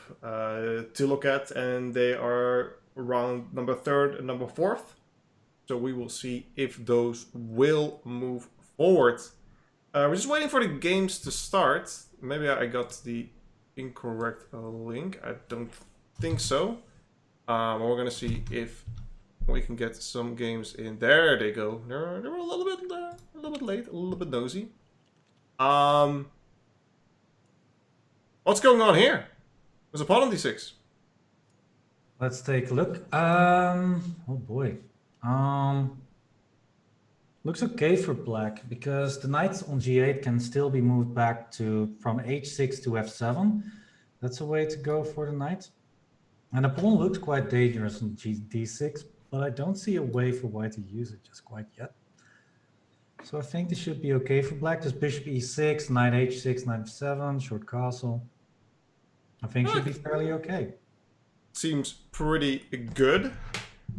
to look at, and they are around number 3rd and number 4th. So we will see if those will move forward. We're just waiting for the games to start. Maybe I got the incorrect link. I don't think so. We're gonna see if we can get some games in. There they go. They're a little bit late, a little bit nosy. What's going on here? There's a pawn on d6.
Let's take a look. Oh boy. Looks okay for black because the knight on g8 can still be moved back to from h6 to f7. That's a way to go for the knight. And the pawn looks quite dangerous on d6, but I don't see a way for white to use it just quite yet. So I think this should be okay for black. There's bishop e6, knight h6, knight f7, short castle. I think should be fairly okay.
Seems pretty good.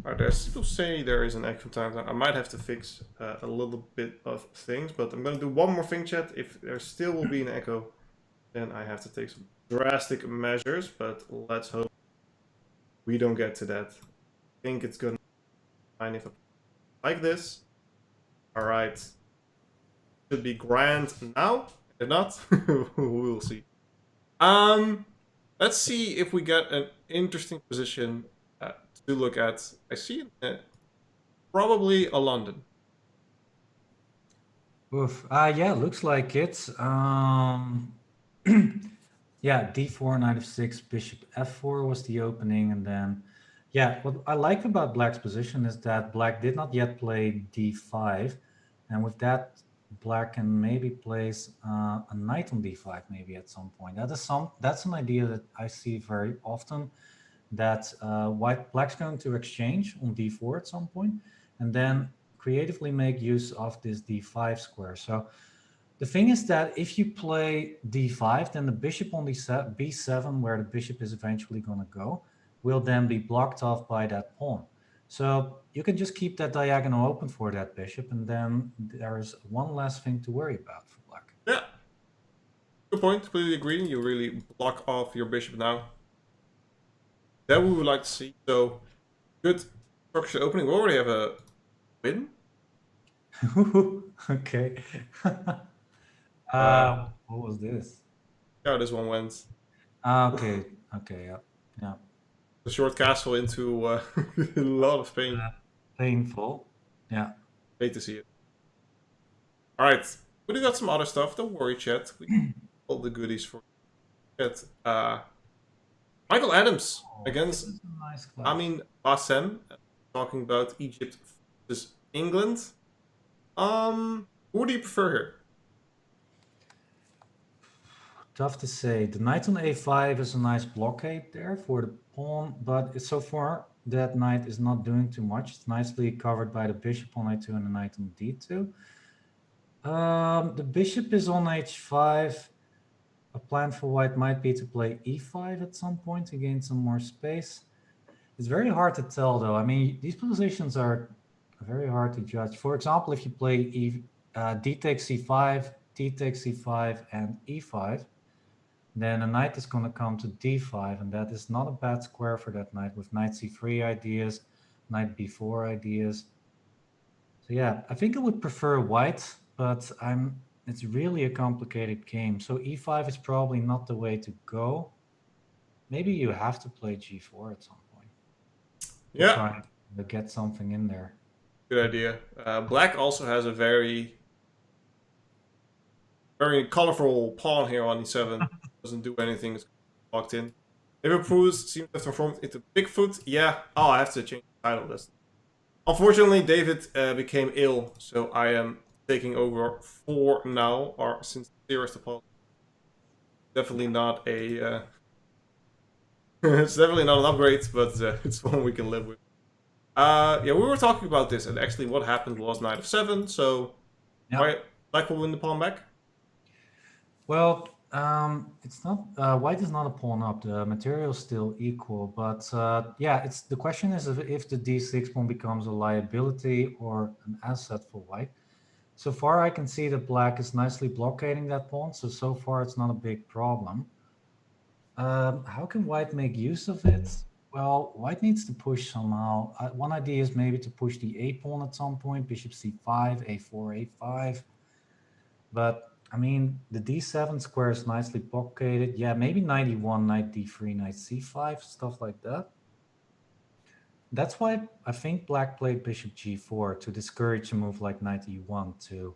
I still say there is an extra time. I might have to fix a little bit of things, but I'm going to do one more thing, chat. If there still will be an echo, then I have to take some drastic measures, but let's hope we don't get to that. I think it's going to be fine if I like this. All right. Should be grand now. If not, we'll see. Let's see if we get an interesting position to look at. I see probably a London.
Oof. Yeah, looks like it. Yeah, d4, knight f6, bishop f4 was the opening, and then, yeah, what I like about black's position is that black did not yet play d5, and with that, black can maybe place a knight on d5 maybe at some point. That's an idea that I see very often, that black's going to exchange on d4 at some point, and then creatively make use of this d5 square. So the thing is that if you play d5, then the bishop on b7, where the bishop is eventually going to go, will then be blocked off by that pawn. So you can just keep that diagonal open for that bishop, and then there's one less thing to worry about for black.
Yeah. Good point. Completely agree. You really block off your bishop now. That we would like to see. So, good structured opening. We already have a win.
Okay. What was this?
Yeah, this one went.
Okay. Yeah.
The short castle into a lot of pain.
Painful. Yeah.
Hate to see it. All right. We do got some other stuff. Don't worry, chat. We got all the goodies for chat. Michael Adams against
nice
Amin Bassem, talking about Egypt versus England. Who do you prefer here?
Tough to say. The knight on a5 is a nice blockade there for the pawn, but so far that knight is not doing too much. It's nicely covered by the bishop on a2 and the knight on d2. The bishop is on h5. A plan for white might be to play e5 at some point to gain some more space. It's very hard to tell, though. I mean, these positions are very hard to judge. For example, if you play d takes c5, d takes c5, and e5, then a knight is going to come to d5, and that is not a bad square for that knight with knight c3 ideas, knight b4 ideas. So yeah, I think I would prefer white, but it's really a complicated game. So e5 is probably not the way to go. Maybe you have to play g4 at some point.
Yeah.
Try to get something in there.
Good idea. Black also has a very colorful pawn here on e7. Doesn't do anything. It's locked in. Liverpool seems to have transformed into Bigfoot. Yeah. Oh, I have to change the title list. Unfortunately, David became ill, so I am taking over for now. Our sincerest apologies. Definitely not a. It's definitely not an upgrade, but it's one we can live with. Yeah, we were talking about this, and actually, what happened was knight of 7. So,
Yeah.
Black will win the pawn back.
Well, it's not white is not a pawn up. The material is still equal, but yeah, it's the question is if the d6 pawn becomes a liability or an asset for white. So far, I can see that black is nicely blockading that pawn. So far, it's not a big problem. How can white make use of it? Well, white needs to push somehow. One idea is maybe to push the a pawn at some point, bishop c5, a4, a5. But I mean, the d7 square is nicely blockaded. Yeah, maybe knight e1, knight d3, knight c5, stuff like that. That's why I think black played bishop g4 to discourage a move like knight e1 to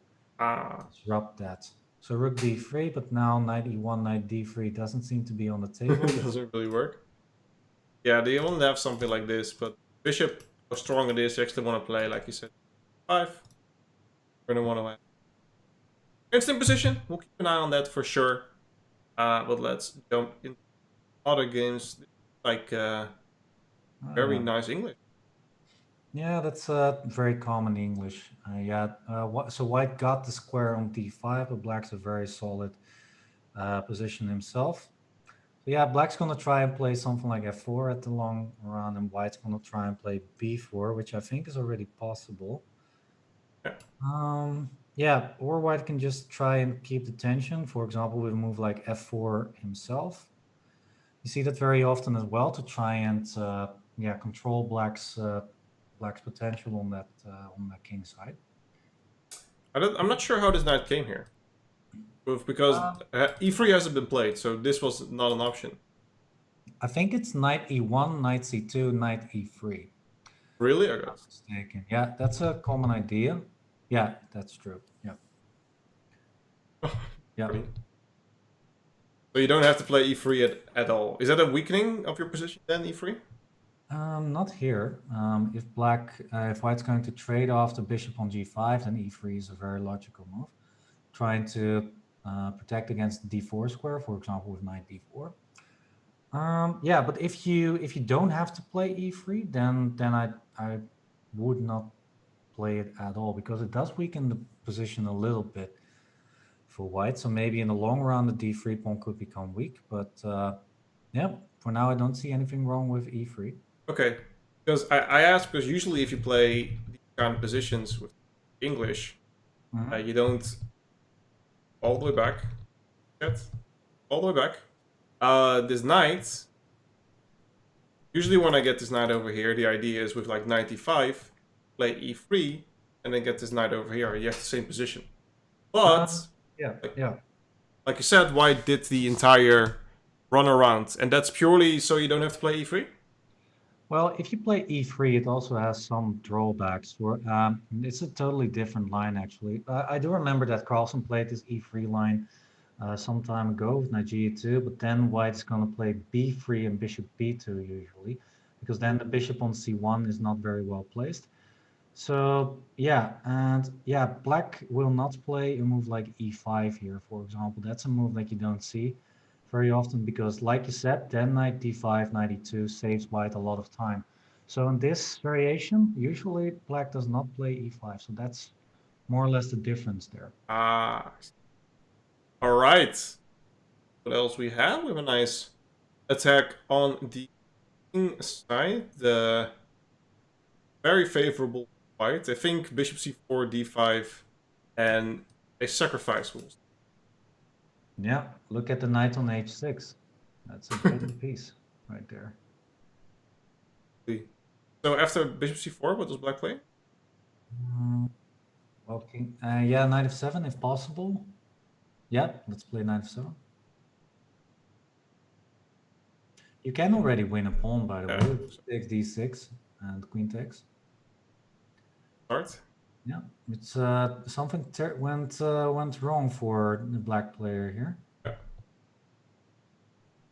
disrupt that. So rook d3, but now knight e1, knight d3 doesn't seem to be on the table.
It doesn't really work. Yeah, they want to have something like this, but bishop, how strong it is, you actually want to play, like you said, 5. We're going to want to have instant position. We'll keep an eye on that for sure. But let's jump into other games, like very nice English.
Yeah, that's very common English. So white got the square on d5, but black's a very solid position himself. So yeah, black's going to try and play something like f4 at the long run, and white's going to try and play b4, which I think is already possible. Yeah, or white can just try and keep the tension, for example, with a move like f4 himself. You see that very often as well to try and control black's potential on that king side.
I'm not sure how this knight came here, because e3 hasn't been played, so this was not an option.
I think it's knight e1, knight c2, knight e3.
Really?
I'm not mistaken. Yeah, that's a common idea. Yeah, that's true. Yeah. Yeah.
So you don't have to play e3 at all. Is that a weakening of your position then, e3?
Not here. If white's going to trade off the bishop on g5, then e3 is a very logical move. Trying to protect against the d4 square, for example, with knight d4. Yeah, but if you don't have to play e3, then I would not play it at all, because it does weaken the position a little bit for white. So maybe in the long run, the d3 pawn could become weak. But yeah, for now, I don't see anything wrong with e3.
Okay, because I asked because usually if you play these kind of positions with English, you don't all the way back. All the way back. This knight. Usually when I get this knight over here, the idea is with like knight e5, play e3, and then get this knight over here. You have the same position. But like you said, white did the entire run around, and that's purely so you don't have to play e3?
Well, if you play e3, it also has some drawbacks. It's a totally different line, actually. I do remember that Carlsen played this e3 line some time ago with knight g2, but then white is going to play b3 and bishop b2 usually, because then the bishop on c1 is not very well placed. So yeah, and yeah, black will not play a move like e5 here, for example. That's a move that you don't see very often because, like you said, then knight d5, knight e2 saves white a lot of time. So in this variation, usually black does not play e5. So that's more or less the difference there.
Ah. All right. What else we have? We have a nice attack on the king side. The very favorable white. I think bishop c4, d5, and a sacrifice rules.
Yeah, look at the knight on h6. That's a good piece right there.
So after bishop c4, what does black play?
Well, king, yeah, knight f7 if possible. Yeah, let's play knight f7. You can already win a pawn, by the way, with takes d6 and queen takes.
Start.
Yeah, it's something went wrong for the black player here.
Yeah.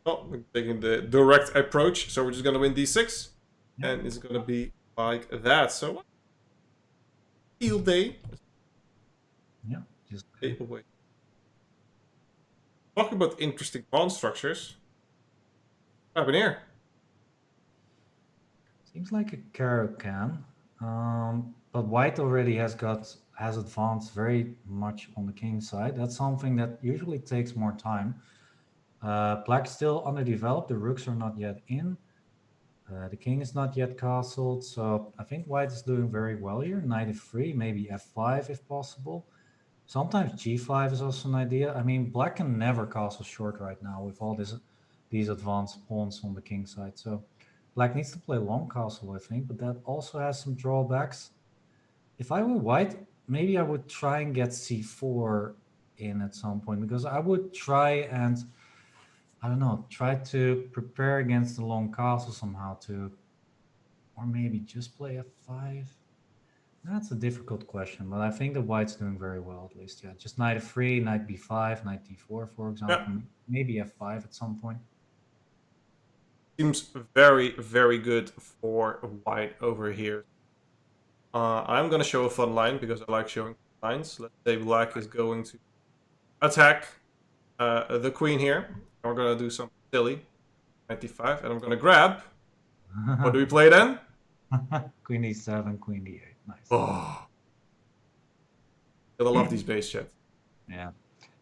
Well, we're taking the direct approach, so we're just gonna win d6,
Yeah.
and it's gonna be like that. So, field day.
Yeah, just
Away. Talking about interesting pawn structures. What happened here?
seems like a Caro-Kann, but white already has advanced very much on the king side. That's something that usually takes more time. Black's still underdeveloped. The rooks are not yet in. The king is not yet castled, so I think white is doing very well here. Knight f3, maybe f5 if possible. Sometimes g5 is also an idea. I mean, black can never castle short right now with all these advanced pawns on the king side. So black needs to play long castle, I think, but that also has some drawbacks. If I were white, maybe I would try and get c4 in at some point, because I would try and, I don't know, try to prepare against the long castle somehow to, or maybe just play f5. That's a difficult question, but I think the white's doing very well, at least. Yeah, just knight f3, knight b5, knight d4, for example.
Yeah.
Maybe f5 at some point.
Seems very, very good for white over here. I'm gonna show a fun line because I like showing lines. Let's say black is going to attack the queen here. We're gonna do something silly. 95, and I'm gonna grab. What do we play then?
Queen e7, queen d8. Nice.
Oh. Gotta love these base chat.
Yeah.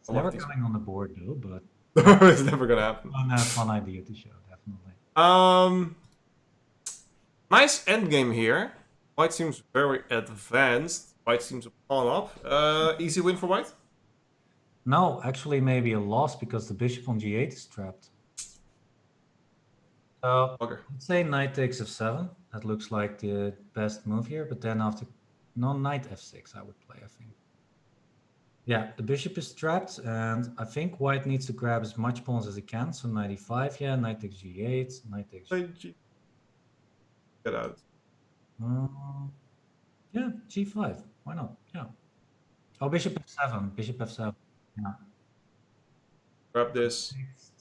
It's
I love
never
these.
coming on the board, though, but
It's never gonna happen.
fun idea to show, definitely.
Nice endgame here. White seems very advanced. White seems a pawn up. Easy win for white?
No, actually, maybe a loss because the bishop on g8 is trapped. So
Okay.
let's say knight takes f7. That looks like the best move here, but then after knight f6, I would play, I think. Yeah, the bishop is trapped, and I think white needs to grab as much pawns as he can. So knight e5, yeah, knight takes g8, knight takes.
Get out.
Yeah, g5. Why not? Yeah. Oh, bishop f7. Bishop f7. Yeah.
Grab this.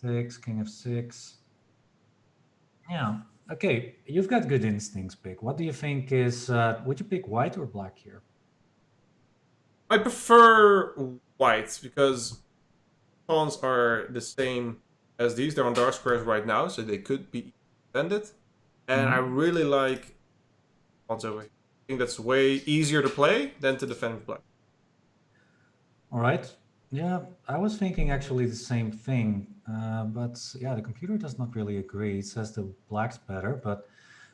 Takes king f6. Yeah. Okay, you've got good instincts, Pick. What do you think is? Would you pick white or black here?
I prefer white because pawns are the same as these. They're on dark squares right now, so they could be extended. And I really like pawns over here. I think that's way easier to play than to defend with black.
All right. Yeah, I was thinking actually the same thing, but yeah, the computer does not really agree. It says the black's better, but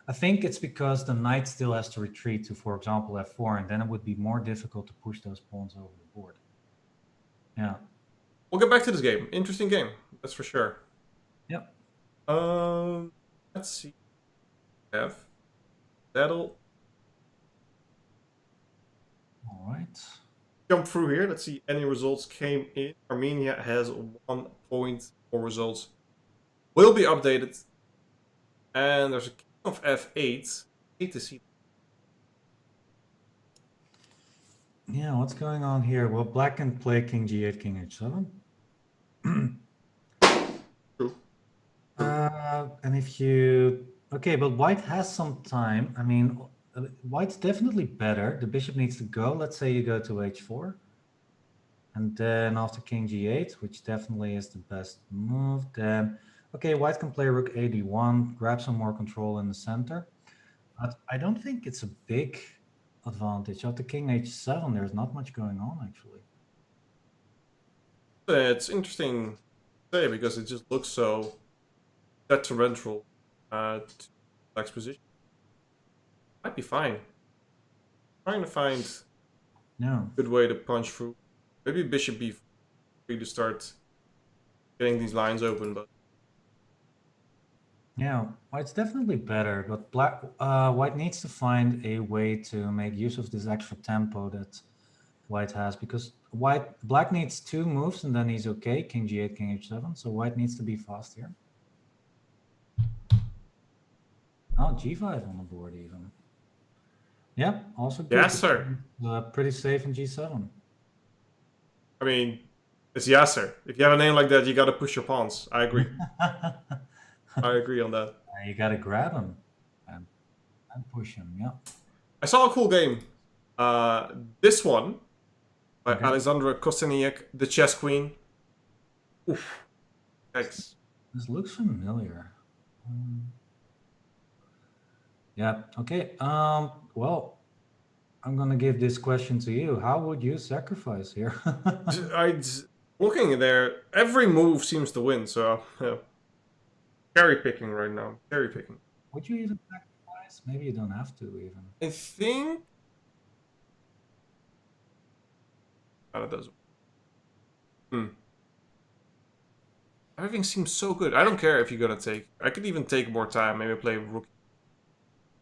I think it's because the knight still has to retreat to, for example, f4, and then it would be more difficult to push those pawns over the board. Yeah.
We'll get back to this game. Interesting game, that's for sure.
Yeah.
Let's see. Have that'll.
All right.
Jump through here. Let's see any results came in. Armenia has 1 point. More results will be updated. And there's a king of f8. Hate to see.
Yeah, what's going on here? Well, black can play king g8, king h7.
True.
And if you... Okay, but white has some time. I mean, White's definitely better. The bishop needs to go. Let's say you go to h4. And then after king g8, which definitely is the best move, then, okay, white can play rook a d1, grab some more control in the center. But I don't think it's a big advantage. After king h7, there's not much going on, actually.
It's interesting to say because it just looks so detrimental to black's position. Might be fine. Trying to find
No.
a good way to punch through. Maybe bishop b3 to start getting these lines open, but
Yeah, white's definitely better, but white needs to find a way to make use of this extra tempo that white has, because black needs 2 moves and then he's okay, king g8, king h7, so white needs to be fast here. Oh, g5 on the board even. Yeah, also good.
yes, sir.
Pretty safe in g7.
I mean, it's Yasser. If you have a name like that, you gotta push your pawns. I agree. I agree on that.
You gotta grab him and push him, yeah.
I saw a cool game. This one by
Okay.
Alexandra Kosteniuk, the chess queen. Oof. Thanks.
This looks familiar. Yeah, okay. Well, I'm gonna give this question to you. How would you sacrifice here?
Looking there, every move seems to win, so cherry picking right now. Cherry picking.
Would you even sacrifice? Maybe you don't have to even.
I think that does. Everything seems so good. I don't care if you're gonna take. I could even take more time. Maybe play rook.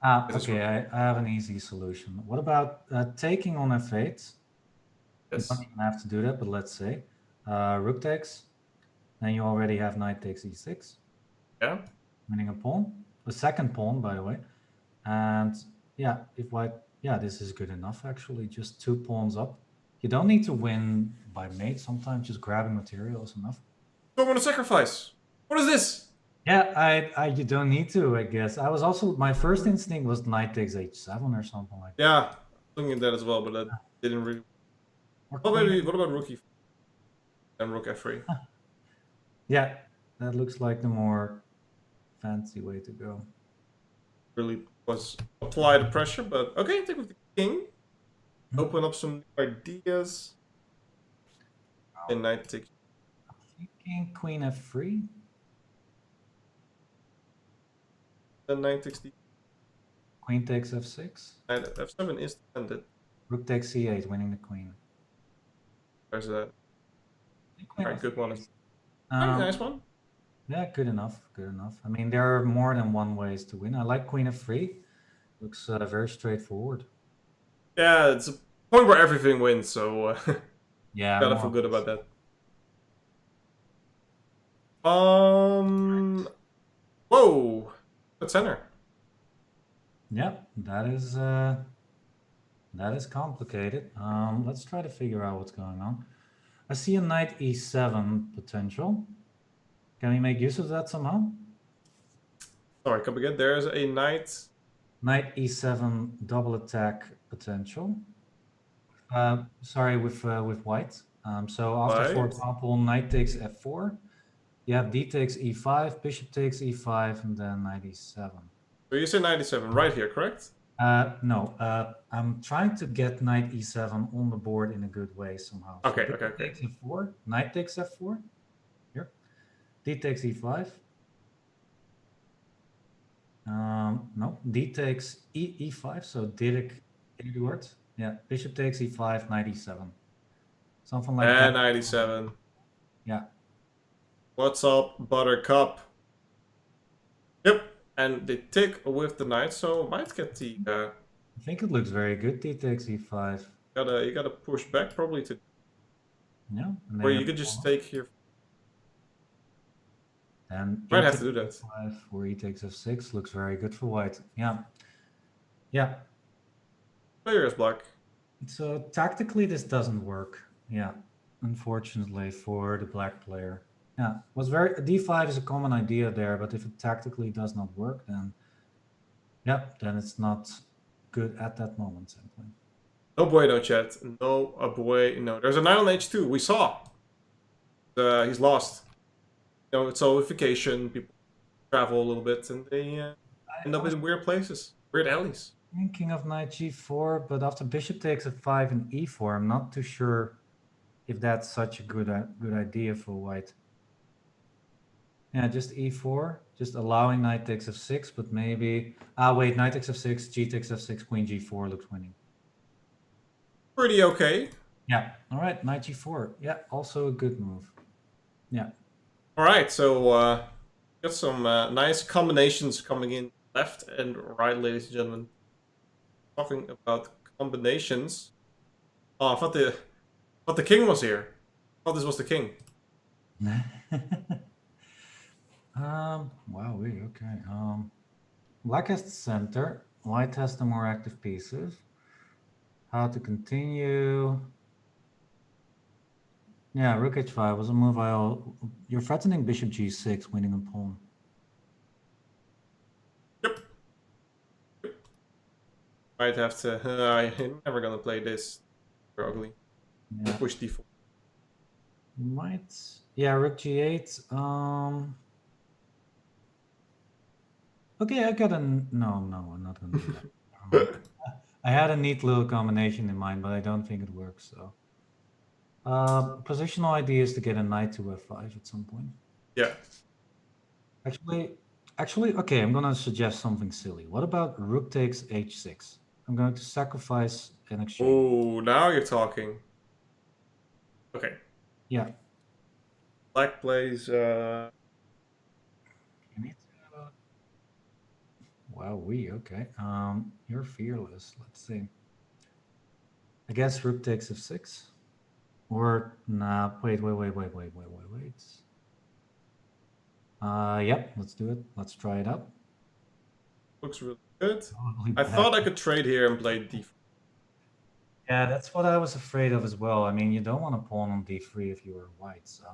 Okay, I have an easy solution. What about taking on f8? You
Yes.
don't even have to do that, but let's say rook takes. Then you already have knight takes e6.
Yeah.
Winning a pawn. A second pawn, by the way. And yeah, if white, yeah, this is good enough actually. Just 2 pawns up. You don't need to win by mate. Sometimes just grabbing material is enough.
Don't want to sacrifice. What is this?
Yeah, you don't need to, I guess. I was also, my first instinct was knight takes h7 or something like that.
Yeah, looking at that as well, but that didn't really. Oh, maybe. What about rook e4 and rook f3?
Yeah, that looks like the more fancy way to go.
Really was apply the pressure, but okay, take with the king. Open up some new ideas. And knight takes.
Thinking queen f3.
Then knight takes the.
Queen takes f6.
Knight f7 is defended.
Rook takes c8, winning the queen.
There's a
Queen
very good one.
f6.
Nice one.
Yeah, good enough. Good enough. I mean, there are more than one ways to win. I like queen f3. Looks very straightforward.
Yeah, it's a point where everything wins, so
Yeah,
gotta
more
feel good
or less.
about that. Whoa, the center.
Yeah, that is complicated. Let's try to figure out what's going on. I see a knight e7 potential. Can we make use of that somehow?
Sorry, come again. There's a knight.
Knight e7 double attack potential. Sorry, with white. So after, for
White.
example, knight takes f4, you have d takes e5, bishop takes e5, and then knight e7.
So you say 97 right here, correct?
No, I'm trying to get knight e7 on the board in a good way somehow. So
Okay,
bishop
okay.
takes f4, knight takes f4, here. D takes e5. No, D takes e5, so Dirk Eduard. Yeah, bishop takes e5, knight e7. Something like that.
And 97.
Yeah.
What's up, Buttercup? Yep. And they take with the knight, so might get the.
I think it looks very good. D takes e5.
You gotta push back probably to.
Yeah. And
Or
then
you could just take here.
And
Might have to do that.
e5 or e takes f6 looks very good for white. Yeah. Yeah.
Player is black.
So tactically, this doesn't work. Yeah. Unfortunately for the black player. Yeah. D5 is a common idea there, but if it tactically does not work, then yeah, then it's not good at that moment, simply.
No bueno, chat. No bueno. There's a knight on h2. We saw. He's lost. You know, it's all vacation. People travel a little bit, and they end up in weird places, weird alleys.
Thinking of knight g4, but after bishop takes f5 and e4, I'm not too sure if that's such a good idea for white. Yeah, just e4, just allowing knight takes f6, but maybe... wait, knight takes f6, g takes f6, queen g4 looks winning.
Pretty okay.
Yeah, all right, knight g4. Yeah, also a good move. Yeah.
All right, so got some nice combinations coming in left and right, ladies and gentlemen. Talking about combinations. Oh, I thought the king was here. I thought this was the king.
Wow, okay. Black has the center, white has the more active pieces. How to continue? Yeah, rook h5 was a move you're threatening bishop g6, winning a pawn.
Yep. Might have to. I'm never gonna play this. They're ugly.
Yeah.
Push d4.
Might. Yeah, rook g8. Okay, I got a... No, I'm not gonna do that. I had a neat little combination in mind, but I don't think it works, so... positional idea is to get a knight to f5 at some point.
Yeah.
Actually, okay, I'm gonna suggest something silly. What about rook takes h6? I'm going to sacrifice an exchange.
Oh, now you're talking. Okay.
Yeah.
Black plays.
You need to... Wow, okay. You're fearless. Let's see. I guess rook takes f6. Or nah, wait. Yep, let's do it. Let's try it out.
Looks really good.
Probably
I
bad.
thought I could trade here and play d4.
Yeah, that's what I was afraid of as well. I mean, you don't want to pawn on d3 if you were white, so...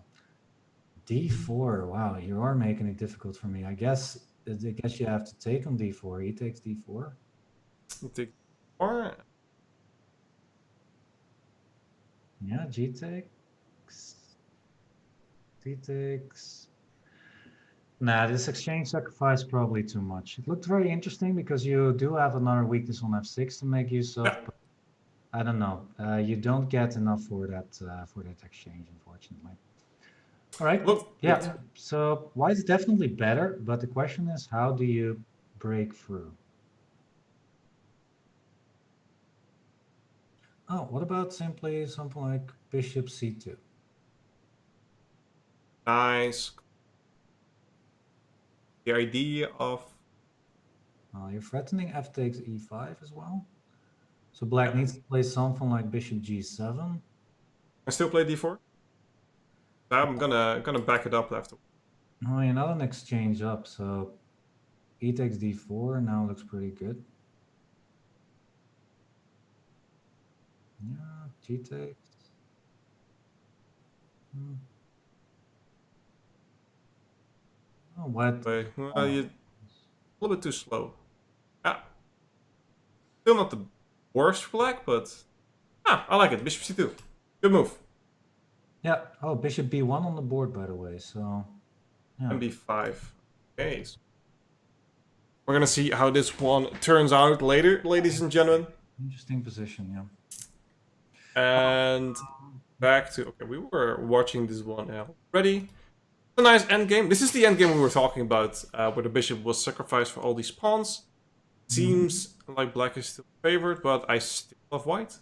d4, wow, you are making it difficult for me. I guess you have to take on d4. He takes d4.
Take d4.
Yeah, g takes. D takes. Nah, this exchange sacrifice probably too much. It looked very interesting because you do have another weakness on f6 to make use of. But I don't know. You don't get enough for that exchange, unfortunately. All right.
Look,
yeah. So white is definitely better, but the question is, how do you break through? Oh, what about simply something like bishop c2?
Nice. The idea of...
You're threatening f takes e5 as well. So black needs to play something like bishop g7.
I still play d4. I'm gonna back it up after.
Oh, you're not an exchange up, so e takes d4 now looks pretty good. Yeah, g takes. Oh, what?
Well, you're a little bit too slow. Yeah. Still not the worst for black, but I like it. Bishop c2. Good move.
Yeah. Oh, bishop b1 on the board, by the way. So. Yeah.
And b5. Okay. So we're gonna see how this one turns out later, ladies and gentlemen.
Interesting position, yeah.
And back to we were watching this one already. A nice endgame. This is the endgame we were talking about, where the bishop was sacrificed for all these pawns. Seems like black is still favored, but I still love white.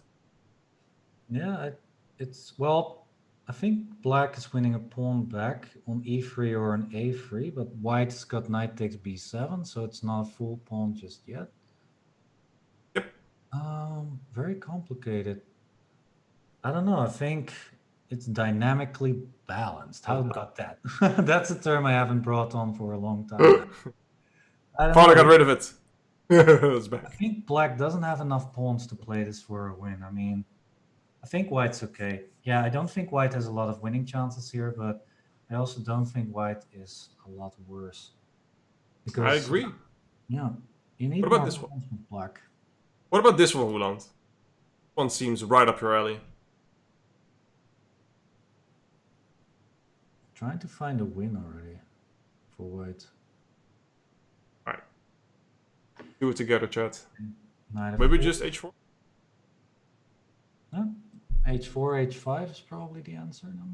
Yeah, well, I think black is winning a pawn back on e3 or an a3, but white's got knight takes b7, so it's not a full pawn just yet.
Yep.
Very complicated. I don't know. I think it's dynamically balanced. How about that? That's a term I haven't brought on for a long time.
Finally got rid of it. It's back.
I think black doesn't have enough pawns to play this for a win. I mean, I think white's okay. Yeah, I don't think white has a lot of winning chances here, but I also don't think white is a lot worse. Because,
I agree.
Yeah, you need
what about
more
this one?
pawns with black.
What about this one, Roland? This one seems right up your alley.
Trying to find a win already for white.
Alright. Do it together, chat.
Knight
Maybe
f4.
just h4?
No? H4, H5 is probably the answer now.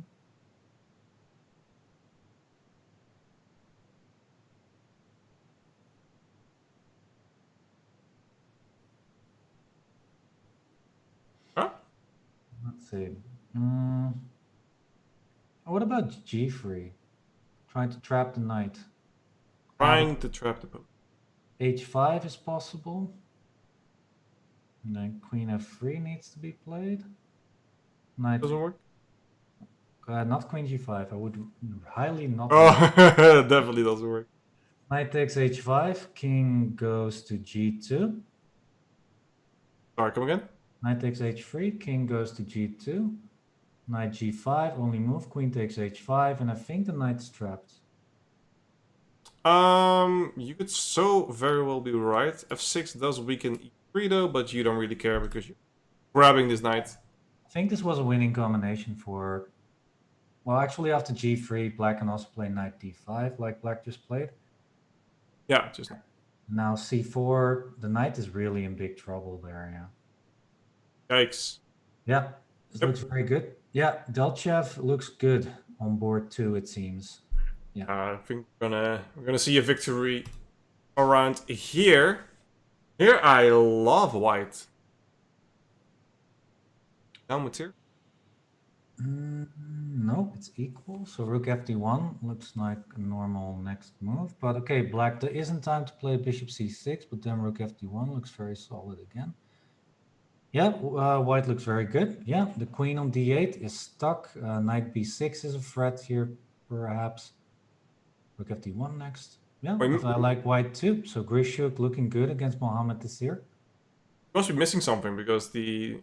Huh?
Let's see. What about G3? Trying to trap the knight.
Trying to trap the pope.
H5 is possible. And then Queen F3 needs to be played. Knight.
Doesn't work?
Not Queen G5. I would highly not.
Oh, definitely doesn't work.
Knight takes H5. King goes to G2.
Sorry, come again?
Knight takes H3. King goes to G2. Knight G5. Only move. Queen takes H5. And I think the knight's trapped.
You could so very well be right. F6 does weaken E3 though, but you don't really care because you're grabbing this knight.
I think this was a winning combination for... Well, actually after G3, Black can also play Knight D5 like Black just played.
Yeah, just
Now C4, the knight is really in big trouble there, yeah.
yikes.
Yeah, this looks very good. Yeah, Delchev looks good on board too, it seems. Yeah.
I think we're gonna see a victory around here. Here I love white. Down with here.
Nope, it's equal. So Rook FD1 looks like a normal next move. But okay, Black, there isn't time to play Bishop C6, but then Rook FD1 looks very solid again. Yeah, White looks very good. Yeah, the Queen on D8 is stuck. Knight B6 is a threat here, perhaps. Rook FD1 next. Yeah, I like White too. So Grishuk looking good against Mohamed Tassir.
You must be missing something because the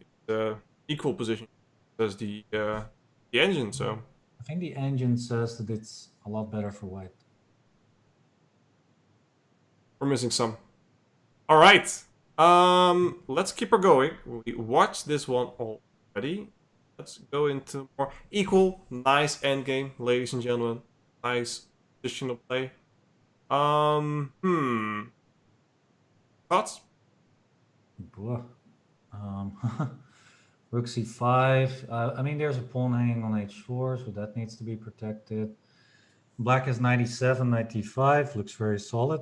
equal position says the engine, so
I think the engine says that it's a lot better for White.
we're missing some. All right, let's keep her going. We watched this one already. Let's go into more equal, nice endgame, ladies and gentlemen. Nice positional play. Thoughts?
Rook c5. I mean, there's a pawn hanging on h4, so that needs to be protected. Black has knight e7, knight d5. Looks very solid.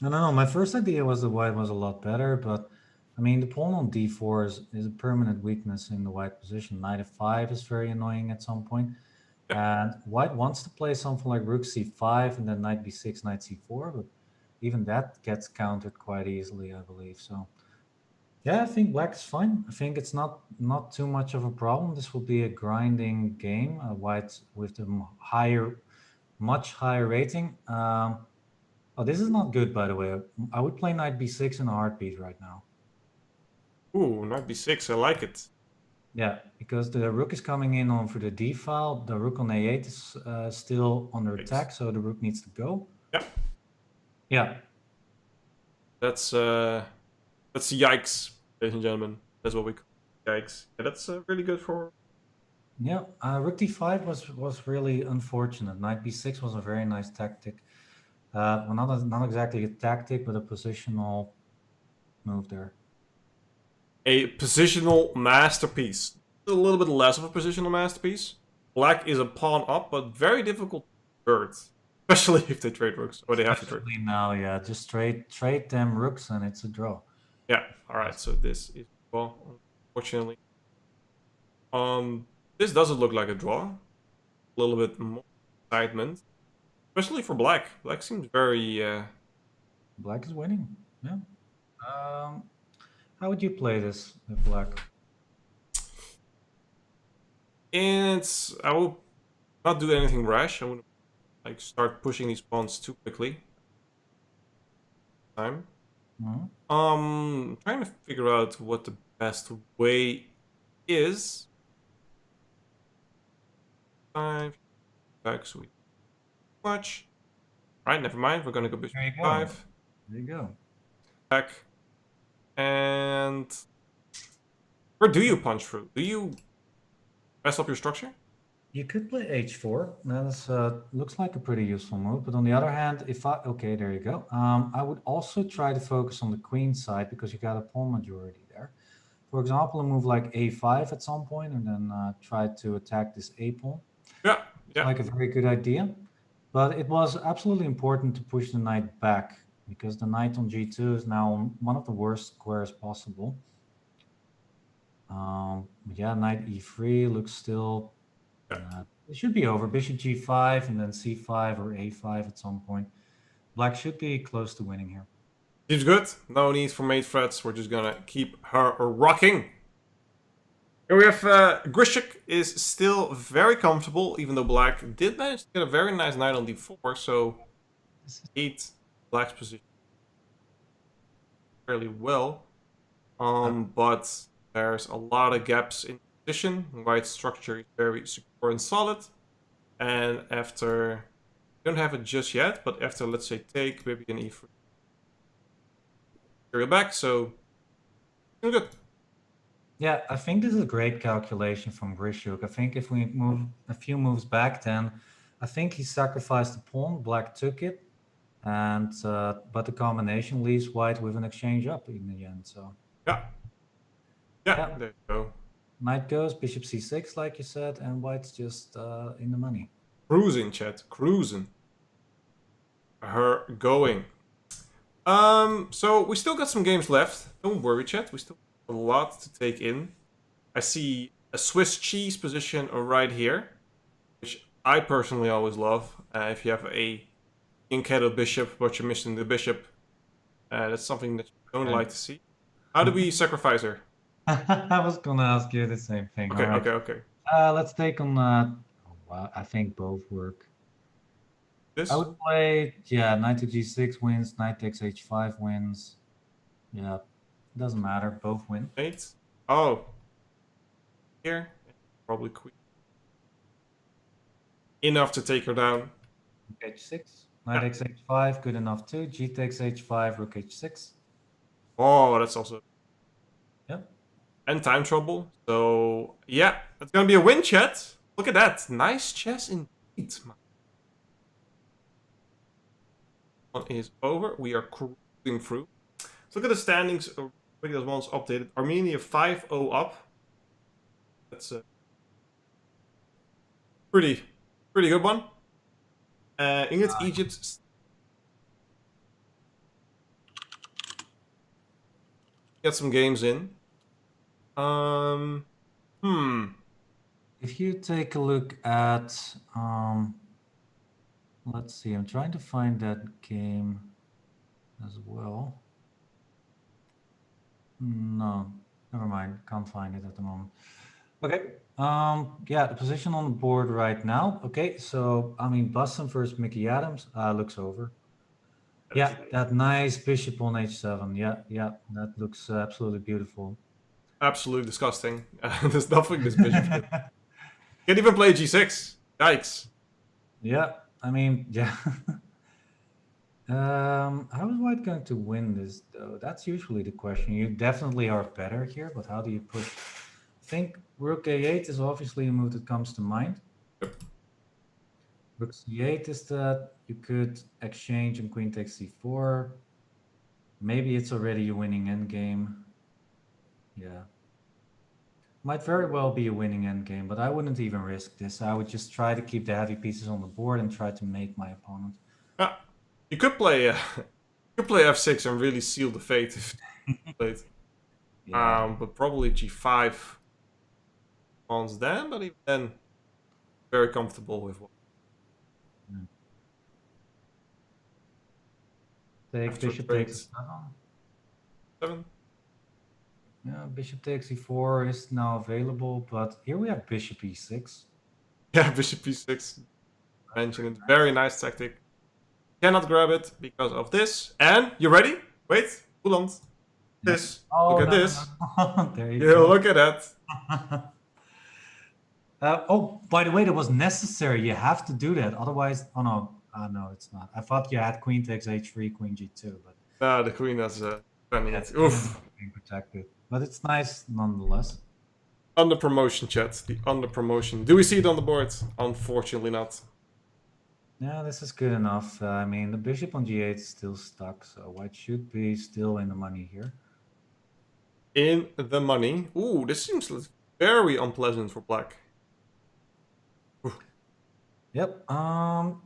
I don't know. My first idea was the white was a lot better, but I mean, the pawn on d4 is a permanent weakness in the white position. Knight f5 is very annoying at some point. And white wants to play something like rook c5 and then knight b6, knight c4, but even that gets countered quite easily, I believe. So yeah, I think black is fine. I think it's not too much of a problem. This will be a grinding game. White with the much higher rating. Oh, this is not good, by the way. I would play knight b6 in a heartbeat right now.
Ooh, knight b6, I like it.
Yeah, because the rook is coming in on for the d file. The rook on a8 is still under attack, so the rook needs to go.
Yeah.
Yeah.
That's yikes, ladies and gentlemen. That's what we call yikes. Yeah, that's really good for...
Yeah, rook d5 was really unfortunate. Knight b6 was a very nice tactic. Well, not exactly a tactic, but a positional move there.
A positional masterpiece. A little bit less of a positional masterpiece. Black is a pawn up, but very difficult to convert. Especially if they trade rooks, or they have to trade.
Now, yeah, just trade them rooks and it's a draw.
Yeah, alright, so this is draw, unfortunately. This doesn't look like a draw. A little bit more excitement. Especially for black. Black seems very...
Black is winning, yeah. How would you play this with black?
I will not do anything rash. I wouldn't like start pushing these pawns too quickly. Trying to figure out what the best way is. 5 back, so we much. Alright, never mind. We're gonna go bishop 5.
There you go.
Back. And where do you punch through? Do you mess up your structure?
You could play h4. That is, looks like a pretty useful move. But on the other hand, okay, there you go. I would also try to focus on the queen side because you got a pawn majority there. For example, a move like a5 at some point, and then try to attack this a pawn.
Yeah, yeah.
Like a very good idea. But it was absolutely important to push the knight back because the knight on g2 is now on one of the worst squares possible. Yeah, knight e3 looks still. It should be over. Bishop g5 and then c5 or a5 at some point. Black should be close to winning here.
Seems good. No need for mate threats. We're just gonna keep her rocking. Here we have Grishik is still very comfortable, even though Black did manage to get a very nice knight on d4, so 8 Black's position fairly well. But there's a lot of gaps in position. White's structure is very secure and solid. And after, we don't have it just yet, but after, let's say, take, maybe an e3. Carry back, so good.
Yeah, I think this is a great calculation from Grishuk. I think if we move a few moves back, then I think he sacrificed the pawn. Black took it, and but the combination leaves White with an exchange up in the end. So
yeah, there you go.
Knight goes, bishop c6, like you said, and White's just in the money.
Cruising, chat, cruising. Her going. So we still got some games left. Don't worry, chat. We still have a lot to take in. I see a Swiss cheese position right here, which I personally always love. If you have a in-kettle bishop, but you're missing the bishop, that's something that you don't like to see. How do we sacrifice her?
I was gonna ask you the same thing.
Okay,
right.
okay.
Let's take on. Well, I think both work.
This?
I would play, yeah, knight to g6 wins, knight takes h5 wins. Yeah, doesn't matter, both win.
8. Oh. Here. Probably queen. Enough to take her down.
Rook h6, knight takes h5, good enough too. G takes h5, rook h6.
Oh, that's also...
Yep.
And time trouble. So, yeah, that's gonna be a win, chat. Look at that. Nice chess indeed, man. One is over. We are cruising through. Let's look at the standings. Because one's updated. Armenia 5-0 up. That's a pretty good one. England, Egypt. Get some games in.
If you take a look at, let's see, I'm trying to find that game as well. No, never mind. Can't find it at the moment. Okay. Yeah, the position on the board right now. Okay, so I mean, Boston versus Mickey Adams looks over. Yeah, that nice bishop on h7. Yeah, that looks absolutely beautiful.
Absolutely disgusting. There's nothing this bishop can. Can't even play g6. Yikes.
Yeah, I mean, yeah. How is White going to win this, though? That's usually the question. You definitely are better here, but how do you push? I think rook a8 is obviously a move that comes to mind. Rook c8 is that you could exchange and queen takes c4. Maybe it's already a winning endgame. Yeah. Might very well be a winning endgame, but I wouldn't even risk this. I would just try to keep the heavy pieces on the board and try to mate my opponent.
You could play f6 and really seal the fate if you played. Yeah. But probably g5 pawns then, but even then, very comfortable with what.
Take bishop takes
7.
Yeah, bishop takes e4 is now available, but here we have bishop e6.
Yeah, bishop e6. Mentioned it. Very nice tactic. Cannot grab it because of this. And you ready? Wait, hold on. This.
Oh,
look at this.
No. There you go.
Look at that.
Oh, by the way, that was necessary. You have to do that. Otherwise, oh no. No, it's not. I thought you had queen takes h3, queen g2, but
No, the queen has 20 minutes. Oof.
being protected. But it's nice nonetheless.
Under promotion, chat. The under promotion. Do we see it on the board? Unfortunately not.
Yeah, this is good enough. I mean, the bishop on g8 is still stuck, so white should be still in the money here.
In the money. Ooh, this seems very unpleasant for black.
Yep.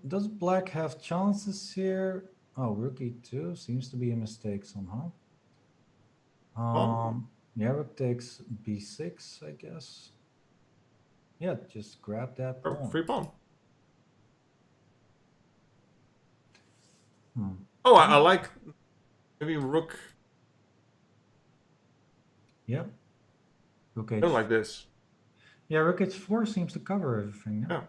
Does black have chances here? Oh, rook e2 seems to be a mistake somehow. Yeah, rook takes b6, I guess. Yeah, just grab that pawn.
Free pawn.
Hmm.
Oh, I like maybe rook.
Yep. Rook
I
h.
don't like this.
Yeah, rook h4 seems to cover everything.
Yeah.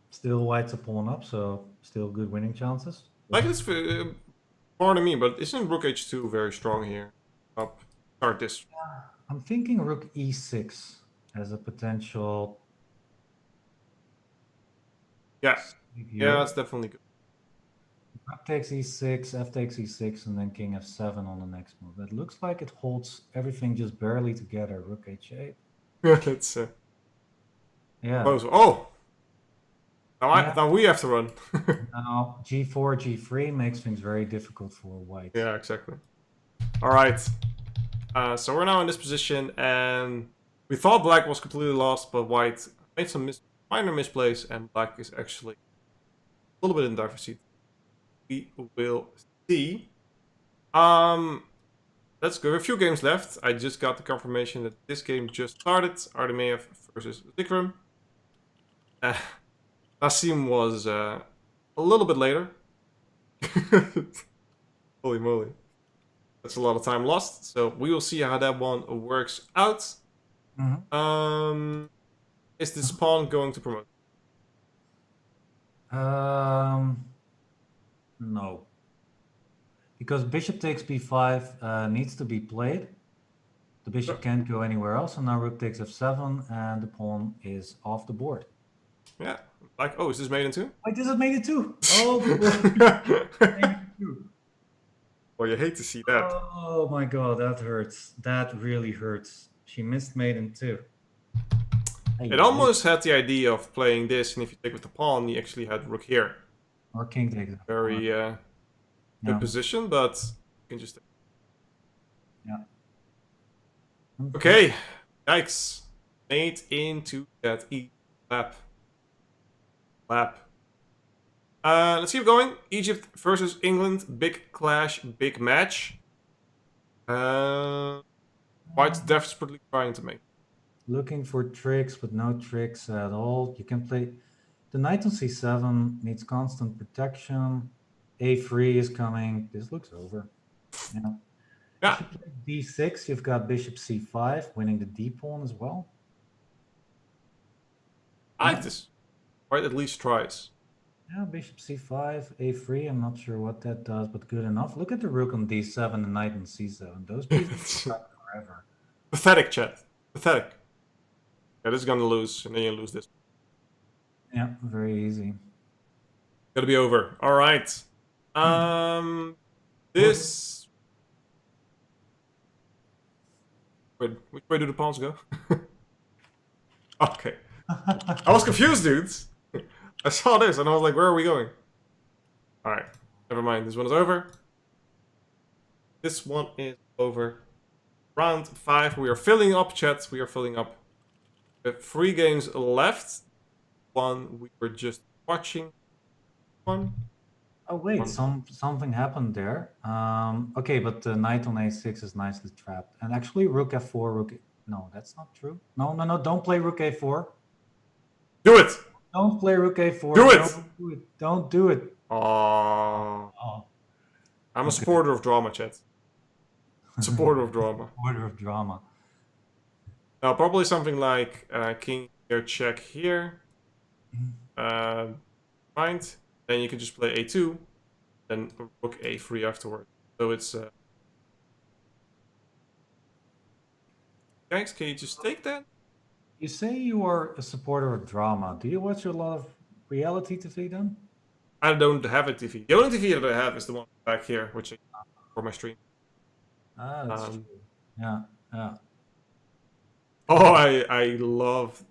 Still white's a pawn up, so still good winning chances.
Like this, pardon me, but isn't rook h2 very strong here? Up. Start this.
I'm thinking rook e6 as a potential.
Yeah.
here.
Yeah, that's definitely good.
Rook takes e6, f takes e6, and then king f7 on the next move. It looks like it holds everything just barely together. Rook h8.
It's
Yeah.
close. Oh! Now,
Yeah.
now we have to run.
Now g4, g3 makes things very difficult for white.
Yeah, exactly. All right. So we're now in this position, and we thought black was completely lost, but white made some minor misplays, and black is actually a little bit in the driver's seat. We will see. Let's go. A few games left. I just got the confirmation that this game just started. Artemeyev versus Zikram. Nassim was a little bit later. Holy moly. That's a lot of time lost. So we will see how that one works out.
Mm-hmm.
Is this pawn going to promote?
No. Because bishop takes b5 needs to be played. The bishop can't go anywhere else, and now rook takes f7, and the pawn is off the board.
Yeah. Like, oh, is this made in two?
Wait, this is made it too. Oh,
Well, you hate to see that.
oh my god, that hurts. That really hurts. She missed mate in two.
It almost had the idea of playing this, and if you take with the pawn, you actually had rook here.
Or king takes it.
Very good position, but you can just.
Yeah.
Okay, yikes! Made into that E lap. Let's keep going. Egypt versus England, big clash, big match. White's desperately trying to make.
Looking for tricks, but no tricks at all. You can play. The knight on c7 needs constant protection. a3 is coming. This looks over. Yeah.
Yeah.
d6, you've got bishop c5, winning the d pawn as well.
I like this. White at least tries.
Yeah, bishop c5, a3. I'm not sure what that does, but good enough. Look at the rook on d7 and knight on c7. Those pieces are forever.
Pathetic, chat. Pathetic. Yeah, this is gonna lose, and then you lose this.
Yeah, very easy.
Gotta be over. All right. This. Wait, which way do the pawns go? Okay. I was confused, dudes. I saw this and I was like, where are we going? All right. Never mind. This one is over. This one is over. Round 5. We are filling up, chat. We are filling up. We have 3 games left. One we were just watching. One.
Oh wait, something happened there. Okay, but the knight on a6 is nicely trapped. And actually, rook f4, rook. No, that's not true. No, don't play rook a4.
Do it.
Don't play rook a4.
Do it.
Don't do it. Don't do it.
Oh. I'm a supporter of drama, chat. Supporter of drama.
Order of drama.
Now, probably something like king here, check here. Mind. Then you can just play a2. Then rook a3 afterward. So it's... Guys, can you just take that?
You say you are a supporter of drama. Do you watch a lot of reality TV then?
I don't have a TV. The only TV that I have is the one back here, which I for my stream.
That's
Um,
true. Yeah, yeah.
Oh, I love.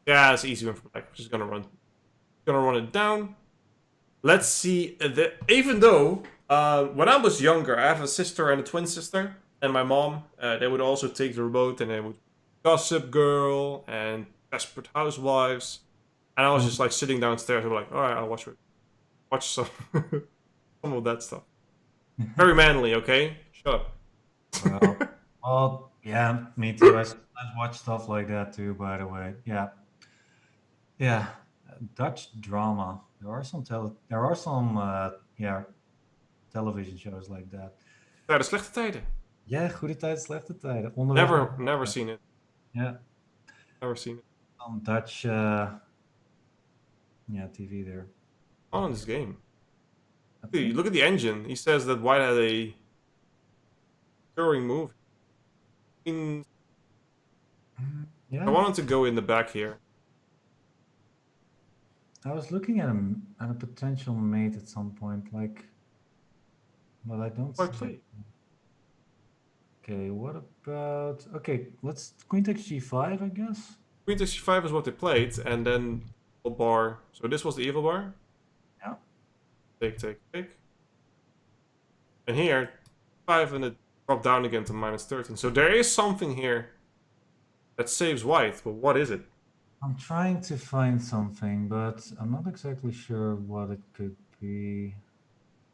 Yeah, it's easy one for black. Just gonna run it down. Let's see. Even though when I was younger, I have a sister and a twin sister, and my mom. They would also take the remote and they would Gossip Girl and Desperate Housewives, and I was just like sitting downstairs. I'm like, all right, I'll watch some some of that stuff. Very manly, okay? Shut up.
Well, yeah, me too. I sometimes watch stuff like that too, by the way. Yeah. Yeah. Dutch drama. There are some yeah, television shows like that.
Ja, de slechte tijden.
Ja, goede tijden, slechte tijden. Onderweg
Never seen it.
Yeah.
Never seen it.
Some Dutch yeah, TV there.
On this game.
I
See,
think-
look at the engine. He says that White had a stirring move.
Yeah.
I wanted to go in the back here.
I was looking at a potential mate at some point, like, but I don't
Why
see
play?
it. Okay, what about? Okay, let's queen takes g5, I guess.
Queen takes g5 is what they played, and then evil bar. So this was the evil bar.
Yeah.
Take. And here, 5 and it dropped down again to -13. So there is something here that saves white, but what is it?
I'm trying to find something, but I'm not exactly sure what it could be.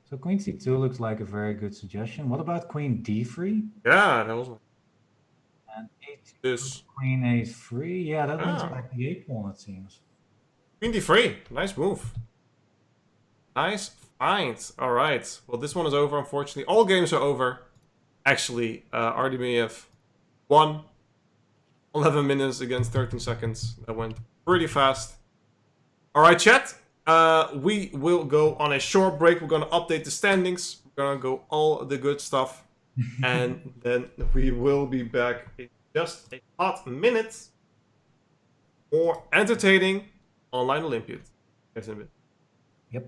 So queen c2 looks like a very good suggestion. What about queen d3?
Yeah, that was one.
And a2,
This.
queen a3? Yeah, that looks
Ah.
like the a pawn, it seems.
Queen d3. Nice move. Nice find. Alright. Well, this one is over, unfortunately. All games are over. Actually, Artemiev won. 11 minutes against 13 seconds. That went pretty fast. Alright, chat. We will go on a short break. We're going to update the standings. We're going to go all the good stuff. And then we will be back in just a hot minute. More entertaining online Olympiad. Guys, in a bit.
Yep.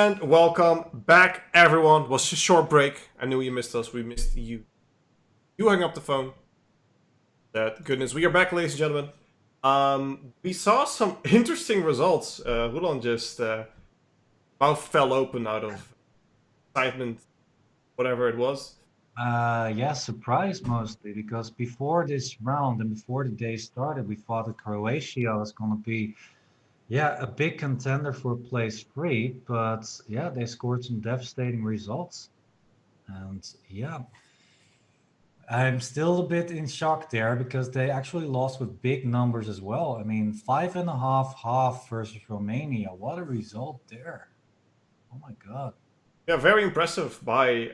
And welcome back, everyone. It was a short break. I knew you missed us. We missed you. You hung up the phone. That goodness. We are back, ladies and gentlemen. We saw some interesting results. Hulan just mouth fell open out of excitement, whatever it was.
Yeah, surprise mostly, because before this round and before the day started, we thought that Croatia was going to be, a big contender for place 3, but yeah, they scored some devastating results. And yeah, I'm still a bit in shock there because they actually lost with big numbers as well. I mean, 5.5 versus Romania. What a result there. Oh my God.
Yeah, very impressive by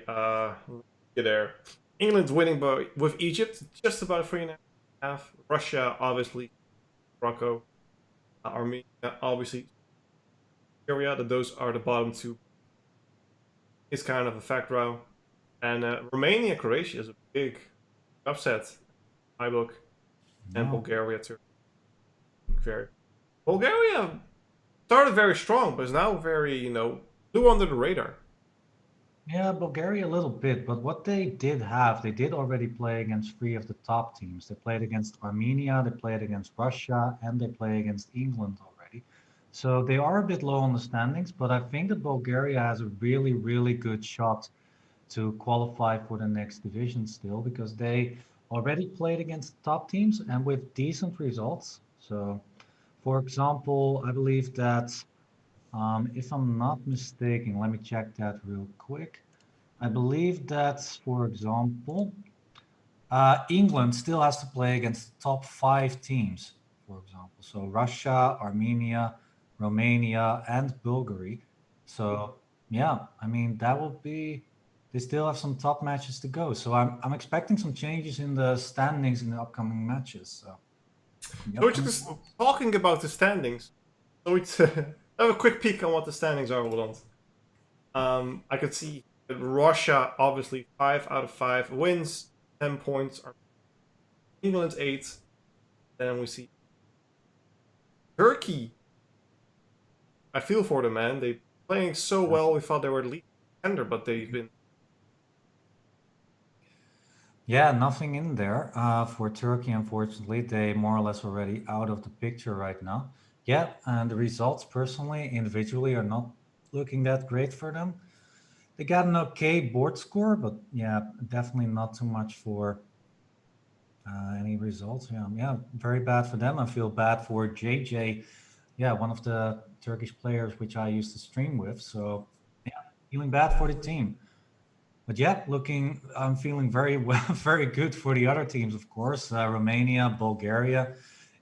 there. England winning with Egypt, just about 3.5. Russia, obviously. Morocco, Armenia, obviously. Syria, those are the bottom two. It's kind of a fact row. And Romania, Croatia is a big upset. My book. And
No.
Bulgaria, too. Bulgaria started very strong, but is now very, flew under the radar.
Yeah, Bulgaria a little bit, but what they did have, they did already play against 3 of the top teams. They played against Armenia, they played against Russia, and they play against England already. So they are a bit low on the standings, but I think that Bulgaria has a really, really good shot to qualify for the next division still, because they already played against top teams and with decent results. So, for example, I believe that if I'm not mistaken, let me check that real quick. I believe that, for example, England still has to play against the top 5 teams, for example. So Russia, Armenia, Romania, and Bulgaria. So yeah, I mean that will be. They still have some top matches to go. So I'm expecting some changes in the standings in the upcoming matches. So.
So we're just talking about the standings. So it's have a quick peek on what the standings are, Roland. I could see that Russia, obviously, 5 out of 5 wins, 10 points. England 8. Then we see Turkey. I feel for them, man. They're playing so well. We thought they were the lead contender, but they've been.
Yeah, nothing in there for Turkey, unfortunately. They more or less already out of the picture right now. Yeah, and the results personally, individually, are not looking that great for them. They got an okay board score, but yeah, definitely not too much for any results. Yeah, very bad for them. I feel bad for JJ. Yeah, one of the Turkish players which I used to stream with. So yeah, feeling bad for the team. But yeah, I'm feeling very well, very good for the other teams, of course. Romania, Bulgaria,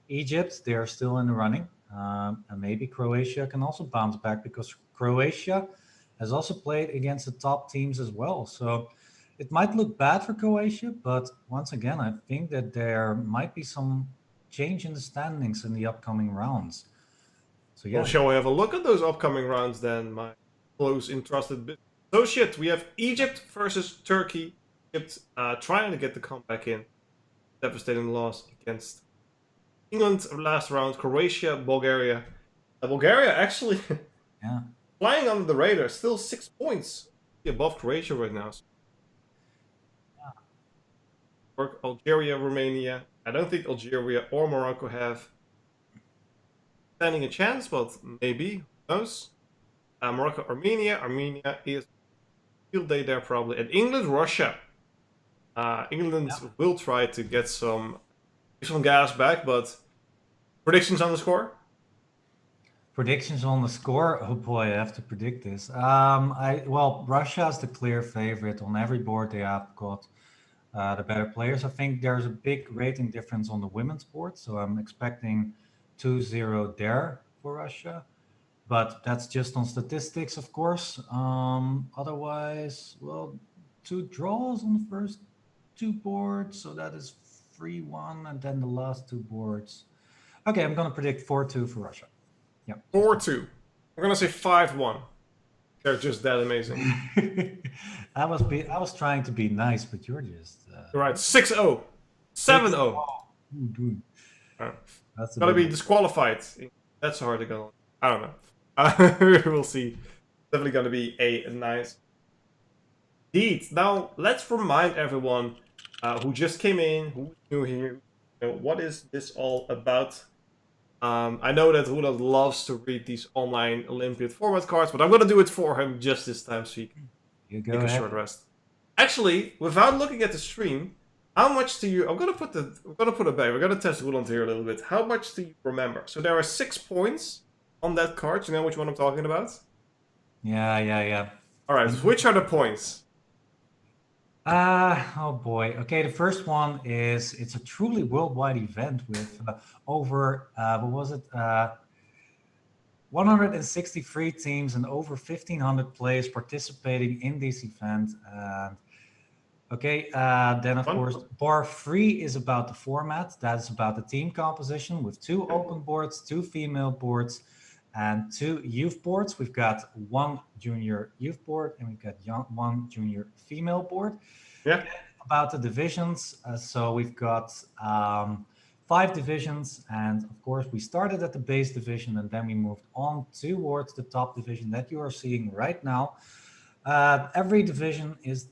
Egypt, they are still in the running. And maybe Croatia can also bounce back because Croatia has also played against the top teams as well. So it might look bad for Croatia, but once again, I think that there might be some change in the standings in the upcoming rounds. So yeah.
Well, shall we have a look at those upcoming rounds then, my close entrusted associate? We have Egypt versus Turkey. Egypt trying to get the comeback in. Devastating loss against England last round. Croatia, Bulgaria. Bulgaria actually
Yeah.
flying under the radar. Still 6 points above Croatia right now. Algeria, Romania. I don't think Algeria or Morocco have standing a chance, but maybe. Who knows? Morocco, Armenia. Armenia is field day there probably. And England, Russia. England will try to get some gas back, but predictions on the score?
Predictions on the score. Oh boy, I have to predict this. Russia is the clear favorite on every board. They have got the better players. I think there's a big rating difference on the women's board, so I'm expecting 2-0 there for Russia. But that's just on statistics, of course. Otherwise, 2 draws on the first 2 boards, so that is 3-1, and then the last 2 boards. Okay, I'm gonna predict 4-2 for Russia. Yeah.
4-2. I'm gonna say 5-1. They're just that amazing.
I was trying to be nice, but you're just.
You're right. 6-0. 7-0.
That's
Gotta be disqualified. That's hard to go. I don't know. We'll see. Definitely going to be a nice deed. Now, let's remind everyone who just came in, who's new here, what is this all about? I know that Roland loves to read these online Olympiad format cards, but I'm going to do it for him just this time so he can take a short rest. Actually, without looking at the stream, how much do you... I'm going to put it back. We're going to test Roland here a little bit. How much do you remember? So there are 6 points on that card. You know which one I'm talking about?
Yeah.
All right, which are the points?
Oh boy. Okay, the first one is it's a truly worldwide event with over 163 teams and over 1,500 players participating in this event. And then of course, bar 3 is about the format. That is about the team composition with 2 open boards, 2 female boards, and 2 youth boards. We've got 1 junior youth board and we've got 1 junior female board.
Yeah.
About the divisions, so we've got 5 divisions, and of course we started at the base division and then we moved on towards the top division that you are seeing right now. Every division is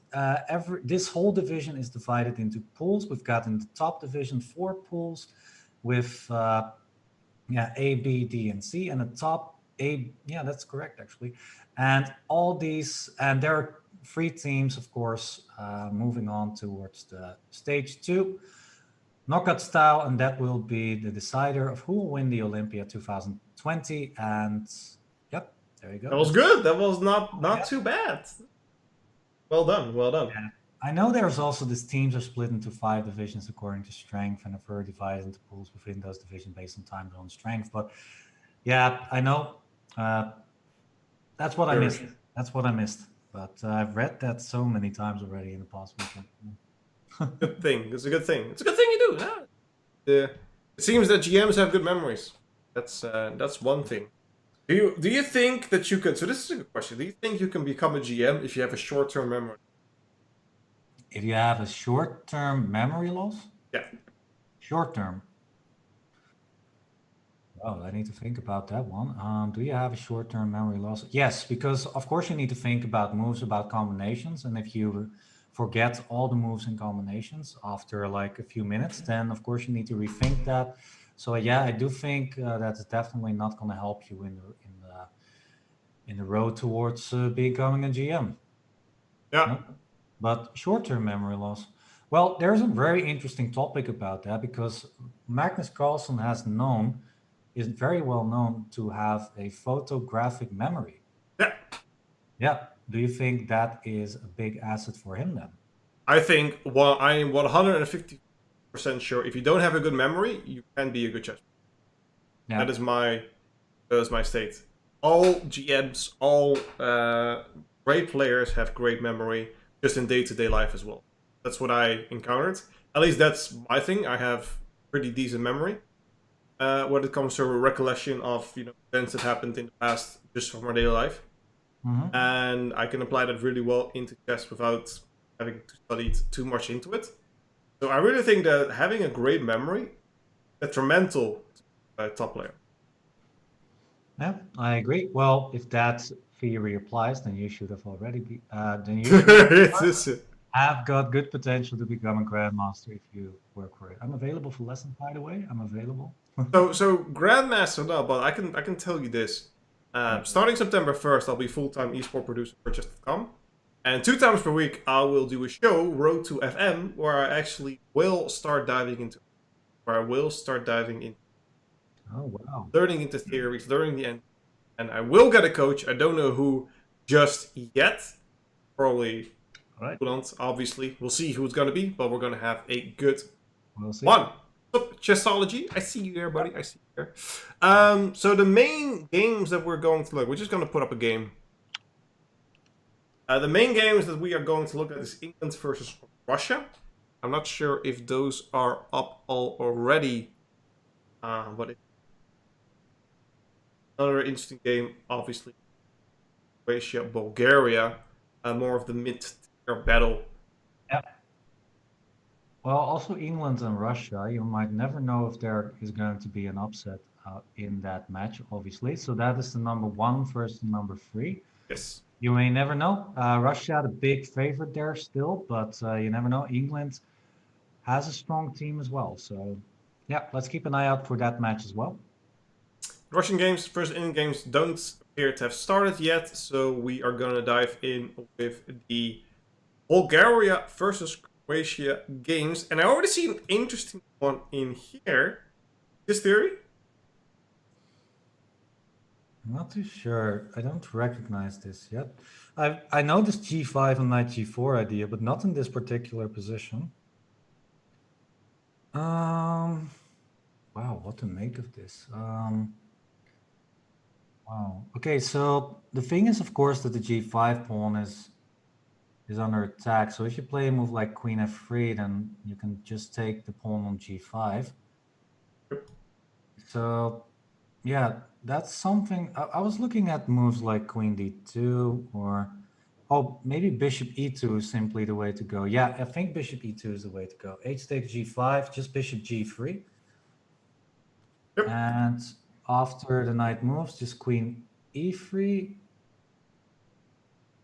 this whole division is divided into pools. We've got in the top division 4 pools with A, B, D, and C, and the top A. Yeah, that's correct actually. And all these, and there are 3 teams, of course, moving on towards the stage 2 knockout style, and that will be the decider of who will win the Olympiad 2020. And yep, there you go.
That was good. That was not too bad. Well done.
Yeah. I know there's also these teams are split into 5 divisions according to strength, and are further divided into pools within those divisions based on time zone strength. But yeah, I know that's what I missed. That's what I missed. But I've read that so many times already in the past weekend.
Good thing. It's a good thing. It's a good thing you do. Yeah. It seems that GMs have good memories. That's one thing. Do you think that you can? So this is a good question. Do you think you can become a GM if you have a short-term memory?
If you have a short-term memory loss?
Yeah.
Short-term. Oh, I need to think about that one. Do you have a short-term memory loss? Yes, because of course you need to think about moves, about combinations, and if you forget all the moves and combinations after like a few minutes, then of course you need to rethink that. So yeah, I do think that's definitely not going to help you in the road towards becoming a GM.
Yeah.
No? But short-term memory loss. Well, there's a very interesting topic about that because Magnus Carlsen is very well known to have a photographic memory.
Yeah.
Yeah. Do you think that is a big asset for him then?
I think, well, I am 150% sure if you don't have a good memory, you can be a good chess player. Yeah. That is my state. All GMs, all great players have great memory, just in day-to-day life as well. That's what I encountered. At least that's my thing. I have pretty decent memory when it comes to a recollection of events that happened in the past, just from our daily life. Mm-hmm. And I can apply that really well into chess without having to study too much into it. So I really think that having a great memory is detrimental to a top player.
Yeah, I agree. Well, if that theory applies, then you should have already be. Then you have got good potential to become a grandmaster if you work for it. I'm available for lessons, by the way. I'm available.
so grandmaster, no, but I can tell you this. Starting September 1st, I'll be full-time esport producer for Chess.com. And 2 times per week, I will do a show, Road to FM, where I actually will start diving into.
Oh, wow.
Learning into theories, learning the end. And I will get a coach. I don't know who just yet. Probably Roland, obviously. We'll see who it's going to be, but we're going to have a good one. Chessology. I see you there, buddy. I see you there. So the main games that we're going to look, we're just going to put up a game. The main games that we are going to look at is England versus Russia. I'm not sure if those are up already. But another interesting game, obviously. Croatia, Bulgaria. More of the mid-tier battle.
Yeah. Well, also England and Russia, you might never know if there is going to be an upset in that match, obviously. So that is the number 1 versus the number 3.
Yes.
You may never know. Russia, the big favorite there still, but you never know. England has a strong team as well. So, yeah, let's keep an eye out for that match as well.
Russian games, first Indian games don't appear to have started yet, so we are going to dive in with the Bulgaria versus Croatia games. And I already see an interesting one in here. This theory?
I'm not too sure. I don't recognize this yet. I know this G5 and knight G4 idea, but not in this particular position. Wow, what to make of this? Wow. Okay, so the thing is, of course, that the G5 pawn is under attack. So if you play a move like Queen F3, then you can just take the pawn on G5. So yeah, that's something. I was looking at moves like Queen D2 or maybe Bishop E2 is simply the way to go. Yeah, I think Bishop E2 is the way to go. H takes G5, just Bishop G3.
Yep.
And after the knight moves, just Queen E3.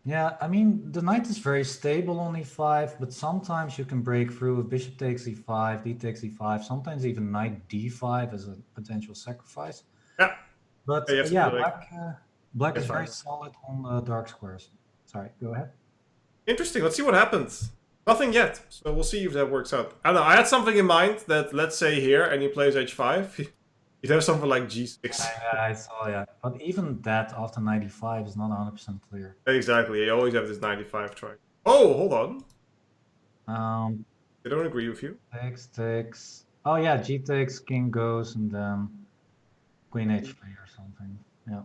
Yeah, I mean, the knight is very stable on E5, but sometimes you can break through if bishop takes E5, D takes E5, sometimes even knight D5 as a potential sacrifice.
Yeah.
But
Yeah,
black is
fine.
very solid on dark squares. Sorry, go ahead.
Interesting. Let's see what happens. Nothing yet, so we'll see if that works out. I don't know. I had something in mind that, let's say here, and he plays H5, you'd have something like G6.
I saw, yeah. But even that after 95 is not 100% clear.
Exactly. You always have this 95 try. Oh, hold on. I don't agree with you.
Takes. Oh yeah, G takes, king goes, and then Queen H3 or something. Yeah.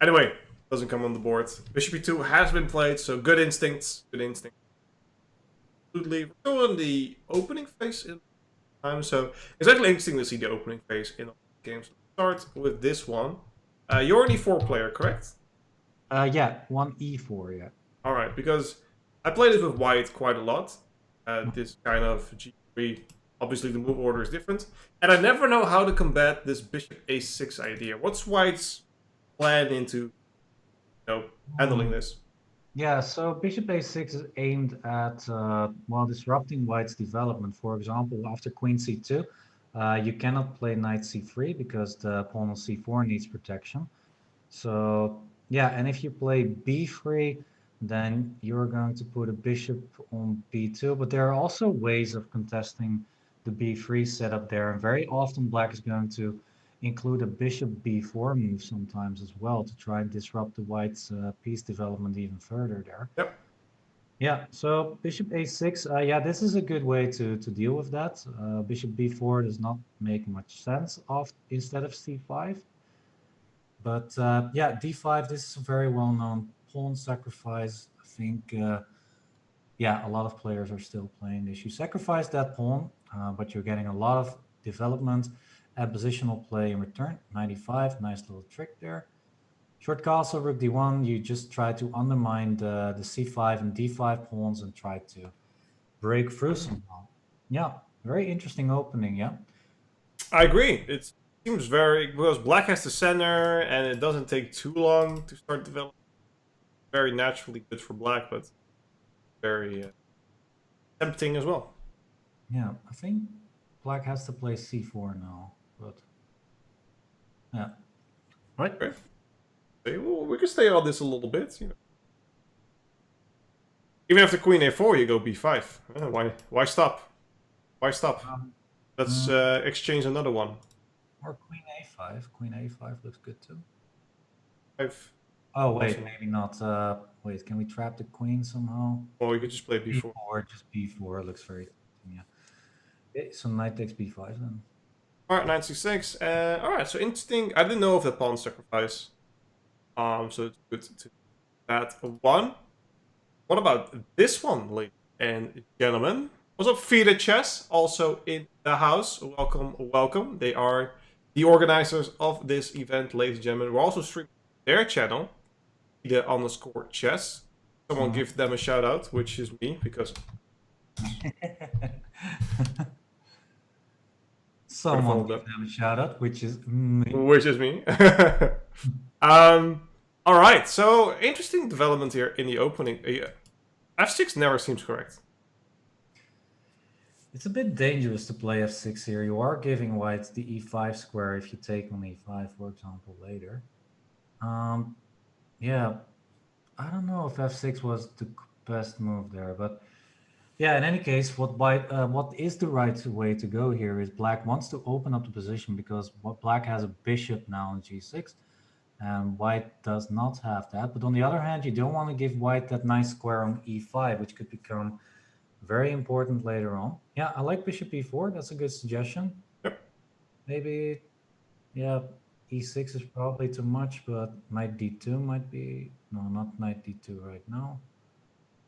Anyway, doesn't come on the board. Bishop E2 has been played, so good instincts. Good instinct. Absolutely. We're still in the opening phase in time, so it's actually interesting to see the opening phase in all games. Let's start with this one. You're an E4 player, correct?
Yeah, one E4, yeah.
Alright, because I played it with white quite a lot. This kind of G3, obviously the move order is different. And I never know how to combat this bishop A6 idea. What's white's plan into handling this?
Yeah, so bishop A6 is aimed at, disrupting white's development. For example, after queen C2, you cannot play knight C3 because the pawn on C4 needs protection. So, yeah, and if you play B3, then you're going to put a bishop on B2. But there are also ways of contesting the B3 setup there. And very often black is going to include a bishop B4 move sometimes as well to try and disrupt the white's piece development even further there.
Yep.
Yeah, so bishop A6, yeah, this is a good way to deal with that. Bishop B4 does not make much sense instead of C5. But yeah, D5, this is a very well-known pawn sacrifice. I think, yeah, a lot of players are still playing this. You sacrifice that pawn, but you're getting a lot of development and positional play in return. 95, nice little trick there. Short castle, rook D1, you just try to undermine the C5 and D5 pawns and try to break through somehow. Yeah, very interesting opening, yeah.
I agree. It seems because black has the center and it doesn't take too long to start developing. Very naturally good for black, but very tempting as well.
Yeah, I think black has to play C4 now, but yeah. Right.
Okay. Well, we can stay on this a little bit, Even after Queen A4, you go B5. Why stop? Why stop? Let's exchange another one.
Or Queen A5. Queen A5 looks good too.
5.
Oh wait, maybe not. Wait, can we trap the queen somehow?
Or you could just play B4.
Just B4 looks very. Yeah. Okay, so knight takes B5 then.
Alright, knight C6. Alright, so interesting. I didn't know of that pawn sacrifice. So it's good to that one. What about this one, ladies and gentlemen? What's up, FIDE Chess? Also in the house. Welcome, welcome. They are the organizers of this event, ladies and gentlemen. We're also streaming their channel, FIDE_Chess. Someone give them a shout out, which is me, because
someone give them a shout out, which is me.
Which is me. All right, so interesting development here in the opening. F6 never seems correct.
It's a bit dangerous to play f6 here. You are giving white the e5 square if you take on e5, for example, later. Yeah, I don't know if f6 was the best move there, but yeah, in any case, what is the right way to go here is black wants to open up the position because black has a bishop now on g6, and white does not have that. But on the other hand, you don't want to give white that nice square on e5, which could become very important later on. Yeah, I like bishop e4. That's a good suggestion.
Yep.
Maybe, yeah, e6 is probably too much, but knight d2 might be... No, not knight d2 right now.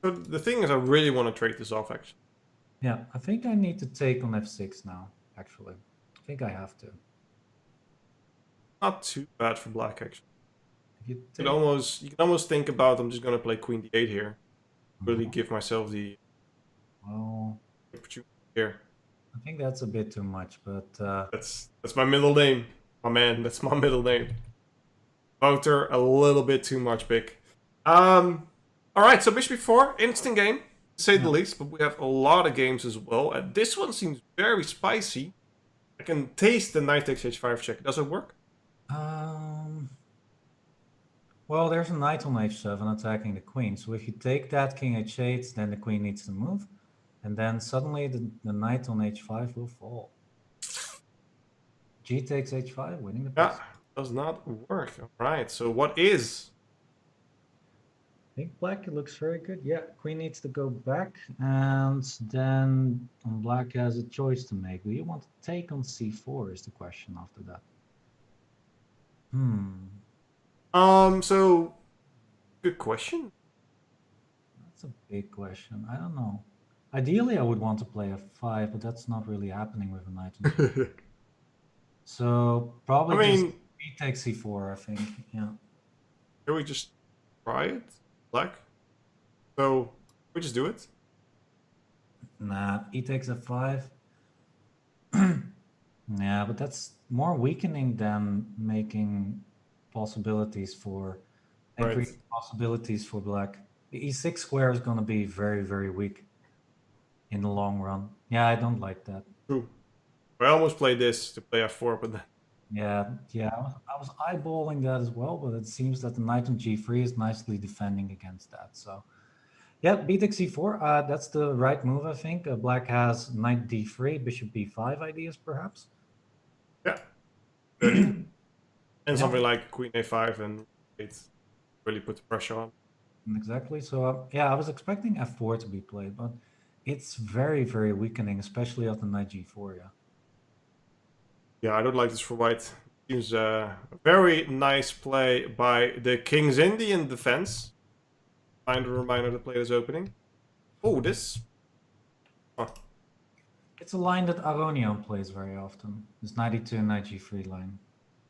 So the thing is, I really want to trade this off, actually.
Yeah, I think I need to take on f6 now, actually. I think I have to.
Not too bad for black, actually.
If you
You
take...
can almost think about, I'm just going to play queen d8 here. Really give myself the
Well,
opportunity here.
I think that's a bit too much, but...
That's my middle name. My man, that's my middle name. Wouter, a little bit too much big. Alright, so bishop e4, interesting game, to say the least, but we have a lot of games as well. And this one seems very spicy. I can taste the knight takes h5 check. Does it work?
Well, there's a knight on h7 attacking the queen. So if you take that king h8, then the queen needs to move. And then suddenly the knight on h5 will fall. G takes h5, winning the piece.
Yeah, does not work. Alright, so what is?
I think black looks very good. Yeah, queen needs to go back. And then black has a choice to make. Do you want to take on c4 is the question after that.
So, good question.
That's a big question. I don't know. Ideally, I would want to play f5, but that's not really happening with a knight on g5. So probably just b takes c4, I think. Yeah.
Can we just try it? Black? So, we just do it?
Nah, e takes f5. Yeah, but that's more weakening than making possibilities for possibilities for black. The e6 square is going to be very, very weak in the long run. Yeah, I don't like that.
True. I almost played this to play f4, but then...
Yeah, I was eyeballing that as well, but it seems that the knight on g3 is nicely defending against that. So, yeah, b takes c4. That's the right move, I think. Black has knight d3, bishop b5 ideas, perhaps.
Yeah. And something like queen a5 and it really put the pressure on.
Exactly. So, yeah, I was expecting f4 to be played, but it's very, very weakening, especially after knight g4, yeah.
Yeah, I don't like this for white. Seems a very nice play by the King's Indian defense. Find a reminder to play this opening. Oh, this... Oh.
It's a line that Aronian plays very often. This knight e2 and knight g3 line.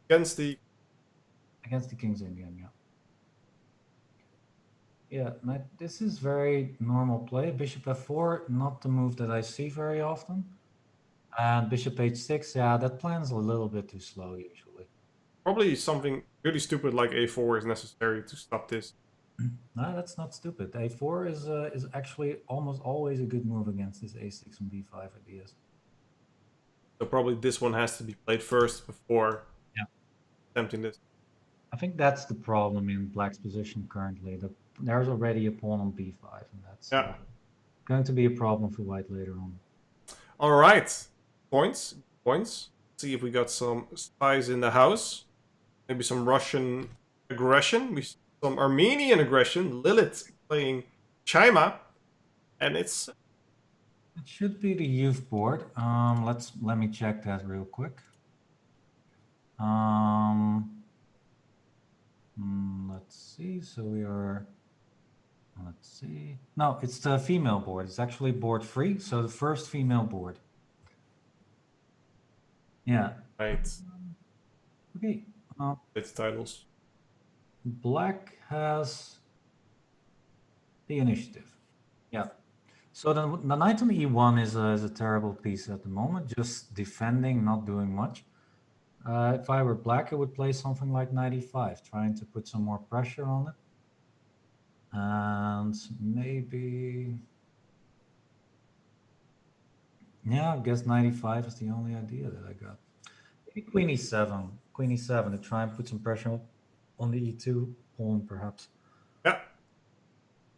Against the
King's Indian, yeah. Yeah, this is very normal play. Bishop f4, not the move that I see very often. And bishop h6, yeah, that plan's a little bit too slow usually.
Probably something really stupid like a4 is necessary to stop this.
No, that's not stupid. a4 is actually almost always a good move against this a6 and b5 ideas.
So probably this one has to be played first before attempting this.
I think that's the problem in black's position currently. There's already a pawn on b5, and that's going to be a problem for white later on.
All right, points. See if we got some spies in the house. Maybe some Russian aggression. We see some Armenian aggression. Lilith playing Chima, and it's...
It should be the youth board. Let me check that real quick. Let's see. So we are... Let's see. No, it's the female board. It's actually board 3. So the first female board. Yeah.
Right.
Okay.
It's titles.
Black has the initiative. Yeah. So the knight on e1 is a terrible piece at the moment, just defending, not doing much. If I were black, I would play something like 95, trying to put some more pressure on it. And maybe, yeah, I guess 95 is the only idea that I got. Maybe Queen E7. Queen E7 to try and put some pressure on the E2 pawn, perhaps.
Yeah.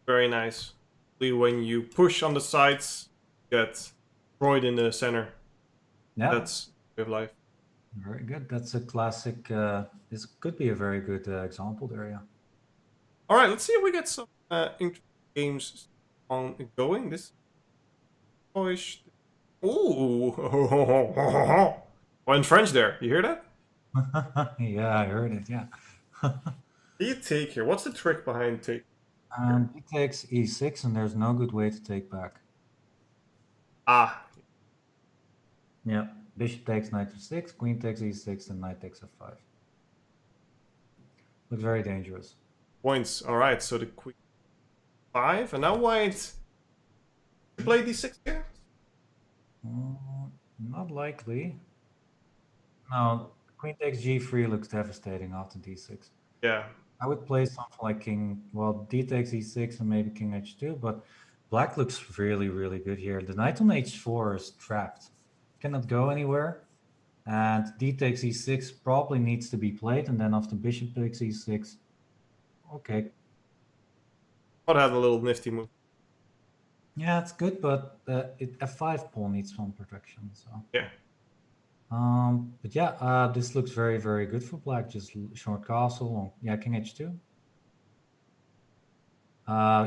Very nice. When you push on the sides, get destroyed in the center.
Yeah,
That's way of life.
very good. That's a classic. This could be a very good example there, yeah.
All right, let's see if we get some interesting games on going. This Polish. Ooh. Oh, in French there. You hear that?
Yeah, I heard it, yeah.
Do you take here? What's the trick behind take?
He takes E6, and there's no good way to take back.
Ah,
Yeah, bishop takes knight to 6, queen takes E6, and knight takes F5. Looks very dangerous.
points. All right, so the queen 5, and now white. You play D6 here?
Not likely. No, queen takes G3 looks devastating after D6.
Yeah.
I would play something like king, well, D takes E6 and maybe king H2, but black looks really, really good here. The knight on H4 is trapped. Cannot go anywhere. And D takes E6 probably needs to be played, and then after bishop takes E6, okay.
Thought I had a little nifty move.
Yeah, it's good, but F5 pawn needs some protection, so.
Yeah.
But yeah, this looks very, very good for black. Just short castle. Yeah, king H2.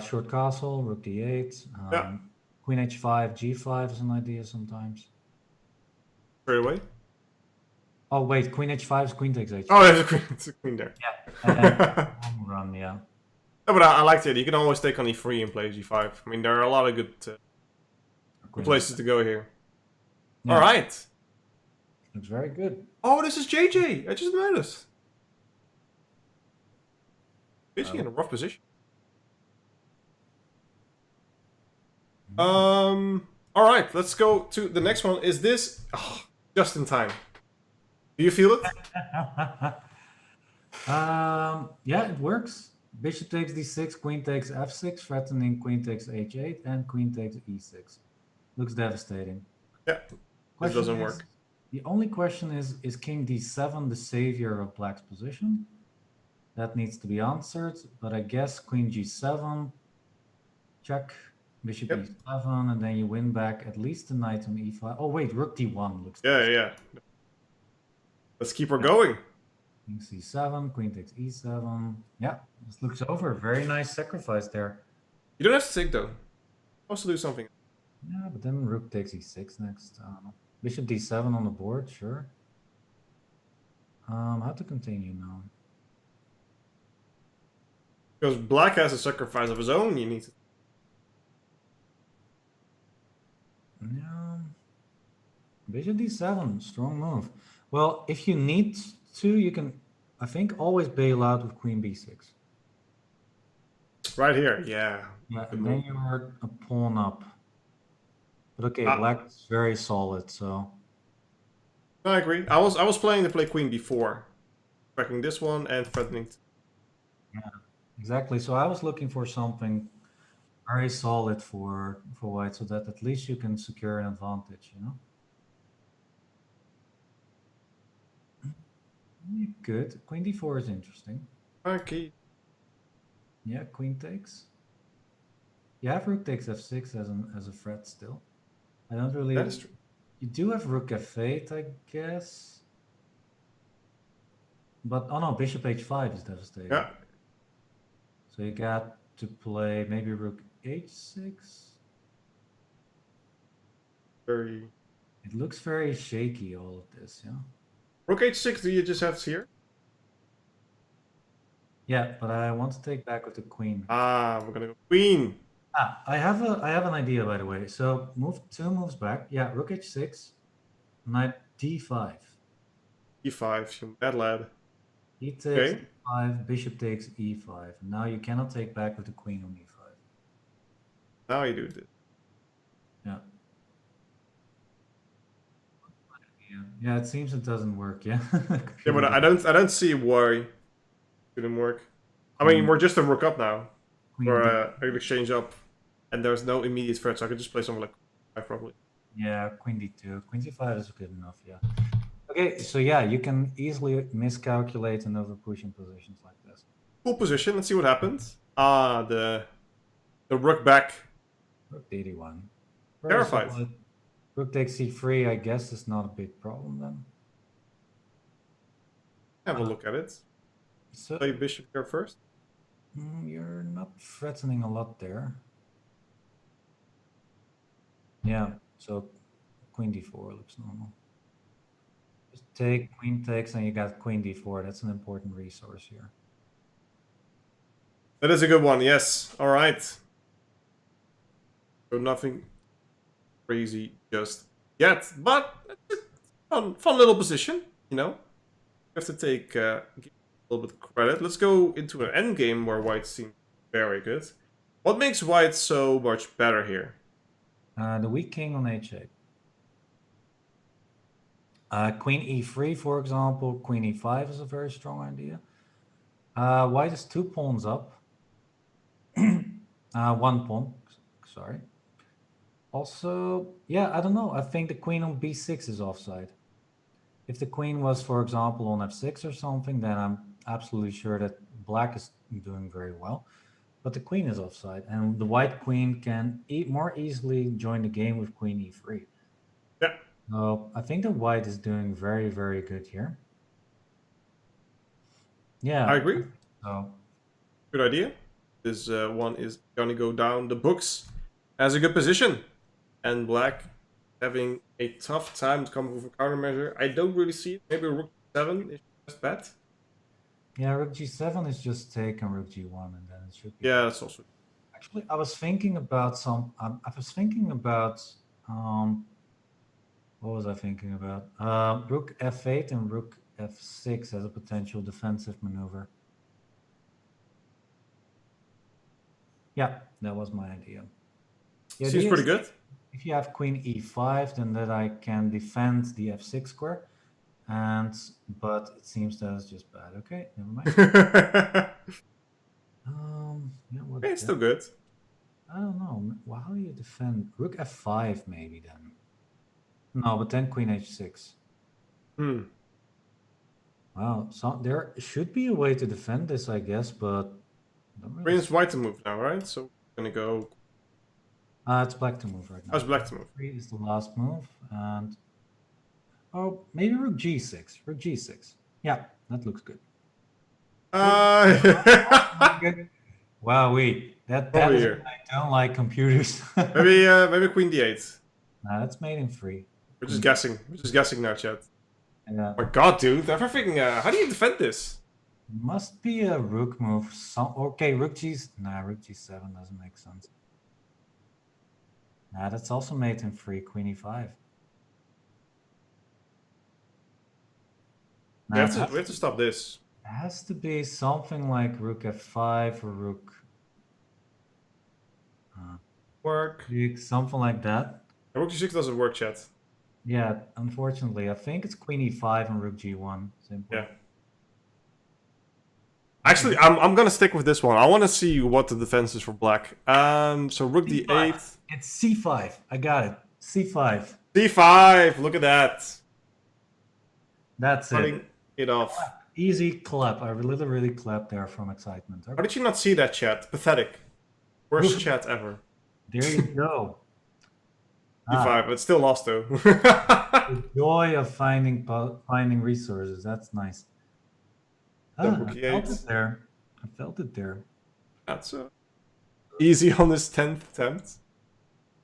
Short castle, rook D8.
Yeah.
Queen H5, G5 is an idea sometimes.
Straight away.
Oh wait, Queen H5 is queen takes H5.
Oh, there's a queen. There's a queen there.
Yeah. Long run, yeah.
No, but I liked it. You can always take on E3 and play G5. I mean, there are a lot of good places to go here.
Yeah.
All right.
Looks very good.
Oh, this is JJ. I just noticed. JJ in a rough position. All right, let's go to the next one. Is this just in time? Do you feel it?
Yeah, it works. Bishop takes D6, queen takes F6, threatening queen takes H8, and queen takes E6. Looks devastating.
Yeah, this doesn't work.
The only question is king D7 the savior of black's position? That needs to be answered, but I guess queen G7, check, bishop E7, and then you win back at least the knight on E5. Oh wait, rook D1 looks
Yeah. Let's keep her going.
King C7, queen takes E7. Yeah, this looks over. Very nice sacrifice there.
You don't have to take though. Also do something.
Yeah, but then rook takes E6 next. Bishop D7 on the board, sure. How to continue now?
Because black has a sacrifice of his own. You need to.
Yeah. Bishop D7, strong move. Well, if you need to, you can, I think, always bail out with queen B6.
Right here, yeah.
Yeah, and then you are a pawn up. But okay, black is very solid, so.
I agree. I was planning to play queen b4, tracking this one and threatening.
Yeah, exactly. So I was looking for something very solid for white, so that at least you can secure an advantage, you know. Good. Queen d4 is interesting.
Okay.
Yeah, queen takes. You have rook takes f6 as a threat still. I don't really.
That is true.
You do have rook f8, I guess. But oh no, bishop h5 is devastating.
Yeah.
So you got to play maybe rook h6.
Very.
It looks very shaky, all of this, yeah.
Rook h6. Do you just have here?
Yeah, but I want to take back with the queen.
We're gonna go queen.
I have an idea, by the way. So move 2 moves back. Yeah, rook h6, knight d5.
e5, you bad lad.
He takes e5, bishop takes e5. Now you cannot take back with the queen on e5.
Now you do this.
Yeah. Yeah, it seems it doesn't work. Yeah.
Yeah, but I don't see why it didn't work. I mean, we're just a rook up now, or an exchange up, and there's no immediate threat, so I could just play something like 5 probably.
Yeah, queen d2. Queen c5 is good enough, yeah. Okay, so yeah, you can easily miscalculate and overpush in positions like this.
Cool position. Let's see what happens. Ah, the rook back.
Rook d1.
Terrified.
Rook takes c3, I guess, is not a big problem then.
Have a look at it.
So
Play bishop here first.
you're not threatening a lot there. Yeah, so queen d4 looks normal. Just take, queen takes, and you got queen d4. That's an important resource here.
That is a good one, yes. All right. So nothing crazy just yet, but fun little position, you know. You have to take a little bit of credit. Let's go into an endgame where white seems very good. What makes white so much better here?
The weak king on h8. Queen e3, for example. Queen e5 is a very strong idea. White is 2 pawns up. 1 pawn, sorry. Also, yeah, I don't know. I think the queen on b6 is offside. If the queen was, for example, on f6 or something, then I'm absolutely sure that black is doing very well. But the queen is offside, and the white queen can more easily join the game with queen e3.
Yeah.
So I think the white is doing very, very good here. Yeah.
I agree.
So
good idea. This one is gonna go down the books as a good position. And black having a tough time to come up with a countermeasure. I don't really see it. Maybe rook 7 is just bad.
Yeah, rook g7 is just take and rook g1, and then it should be.
Yeah, that's also.
Actually, I was thinking about some. I was thinking about. What was I thinking about? Rook f8 and rook f6 as a potential defensive maneuver. Yeah, that was my idea. The
Seems
idea
pretty
is
good.
If you have queen e5, then that I can defend the f6 square. But it seems that it's just bad. Okay, never mind. Yeah, what
Okay, still good.
I don't know. Well, how do you defend rook f5 maybe then? No, but then queen h6. Wow, so there should be a way to defend this, I guess, but
Green is white to move now, right? So we're gonna go.
It's black to move right now.
Oh, it's black to move.
3 is the last move, and maybe rook g6. Rook g6. Yeah, that looks good. Wow, wait. That is
here.
I don't like computers.
maybe queen d8.
Nah, that's mate in 3.
We're just guessing. We're just guessing now, chat.
Yeah.
Oh my god, dude! Everything. How do you defend this?
Must be a rook move. Okay, rook g7 doesn't make sense. Nah, that's also mate in 3. Queen e5.
We have to stop this.
It has to be something like rook f5 or rook.
Work.
Something like that.
Rook g6 doesn't work, chat.
Yeah, unfortunately, I think it's queen e5 and rook g1. Simple.
Yeah. Actually, I'm gonna stick with this one. I want to see what the defense is for black. So rook
C5.
d8.
It's c5. I got it. c5.
d5. Look at that.
That's
Cutting it off.
Easy clap. I literally clapped there from excitement.
How did you not see that, chat? Pathetic. Worst chat ever.
There you go.
d5, but still lost though.
The joy of finding resources. That's nice. I felt it there. I felt it there.
That's easy on this 10th attempt.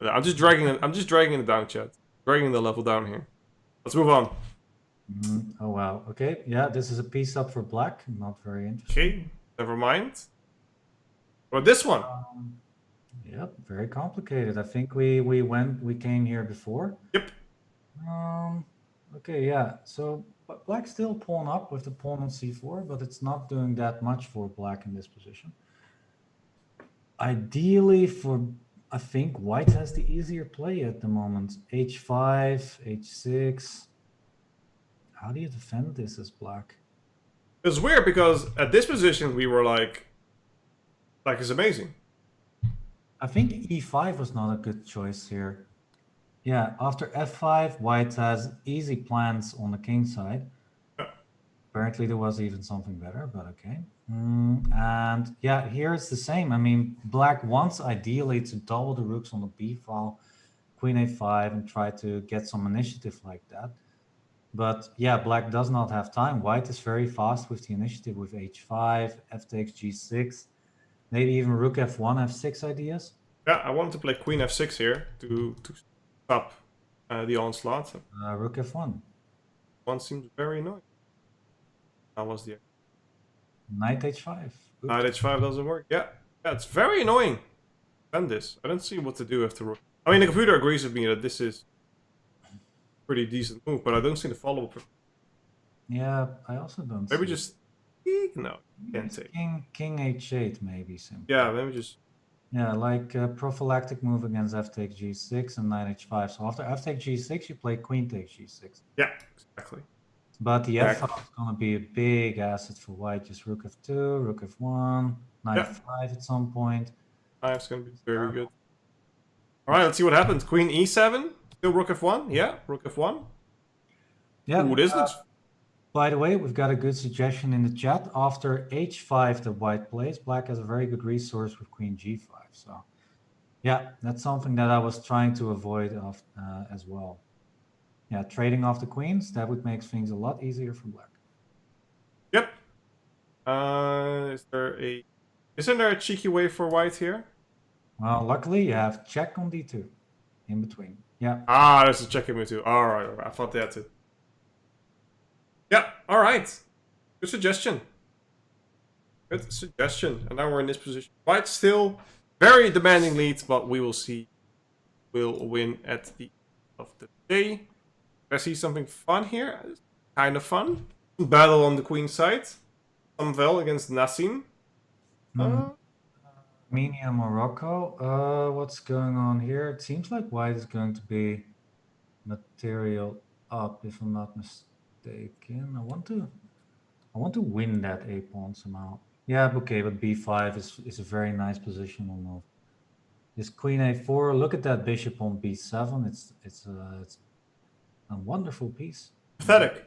I'm just dragging it down, chat. Dragging the level down here. Let's move on.
Oh wow. Okay. Yeah, this is a piece up for black. Not very interesting.
Okay, never mind. Well, this one.
Yep, very complicated. I think we came here before.
Yep.
Okay, yeah. So black's still pawn up with the pawn on c4, but it's not doing that much for black in this position. Ideally, I think white has the easier play at the moment. h5, h6. How do you defend this as black?
It's weird because at this position we were like it's amazing.
I think e5 was not a good choice here. Yeah, after f5, white has easy plans on the king side.
Yeah.
Apparently there was even something better, but okay. And yeah, here it's the same. I mean, black wants ideally to double the rooks on the b file, queen a5, and try to get some initiative like that. But yeah, black does not have time. White is very fast with the initiative with h5, f takes g6, maybe even rook f1, f6 ideas.
Yeah, I wanted to play queen f6 here to stop the onslaught.
Rook f1.
One seems very annoying. That was the
Knight h5. Oops.
knight h5 doesn't work. Yeah, it's very annoying. Defend this. I don't see what to do after rook. I mean, the computer agrees with me that this is a pretty decent move, but I don't see the follow-up.
Yeah, I also don't.
Maybe
see
just no, can't take.
King h8 maybe simply.
Yeah, maybe just.
Yeah, like a prophylactic move against f takes g6 and knight h5. So after f takes g6, you play queen takes g6.
Yeah, exactly.
But the
Back.
f file is going to be a big asset for white. Just rook f2, rook f1, knight
Yeah.
f5 at some point.
It's gonna be very good. All right, let's see what happens. Queen e7, still rook f1. Yeah, rook f1.
Yeah.
Ooh, this looks.
By the way, we've got a good suggestion in the chat. After h5 that white plays, black has a very good resource with queen g5. So yeah, that's something that I was trying to avoid of, as well. Yeah, trading off the queens, that would make things a lot easier for black.
Yep. Isn't there a cheeky way for white here?
Well, luckily you have check on d2 in between. Yeah.
Ah, there's a check in with two. All right. I thought they had to. Yeah. All right. Good suggestion. Good suggestion. And now we're in this position. White still very demanding lead, but we will see. We'll win at the end of the day. I see something fun here. Kind of fun. Battle on the queen side. Samvel against Nassim.
Armenia, Morocco. What's going on here? It seems like white is going to be material up, if I'm not mistaken. I want to win that a pawn somehow. Yeah, okay, but b5 is a very nice positional move. This queen a4. Look at that bishop on b7. It's a wonderful piece.
Pathetic.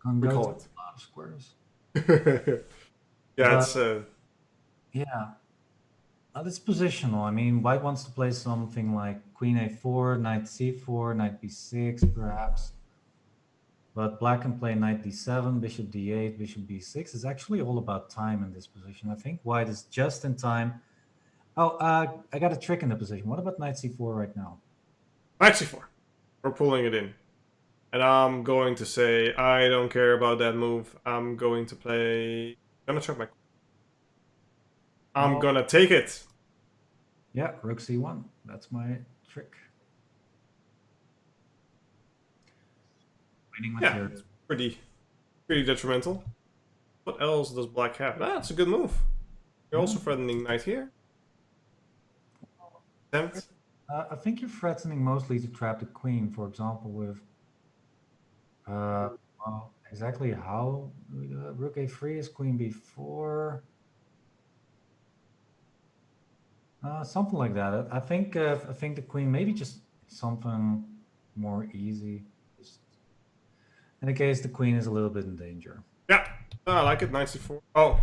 Can
We
go
call
to
it.
a lot of squares.
Yeah, it's.
Yeah. It's positional. I mean, white wants to play something like queen a4, knight c4, knight b6, perhaps. But black can play knight d7, bishop d8, bishop b6. It's actually all about time in this position. I think white is just in time. Oh, I got a trick in the position. What about knight c4 right now?
Knight c4. We're pulling it in. And I'm going to say, I don't care about that move. I'm going to play. I'm gonna check my. I'm gonna take it.
Yeah, rook c1. That's my trick. Winning material.
It's pretty detrimental. What else does black have? That's a good move. You're also threatening knight here. Attempt.
I think you're threatening mostly to trap the queen, for example, with well, exactly how rook a3 is queen b4. Something like that. I think the queen maybe just something more easy. Just in the case the queen is a little bit in danger.
Yeah, I like it. Knight c4. Oh,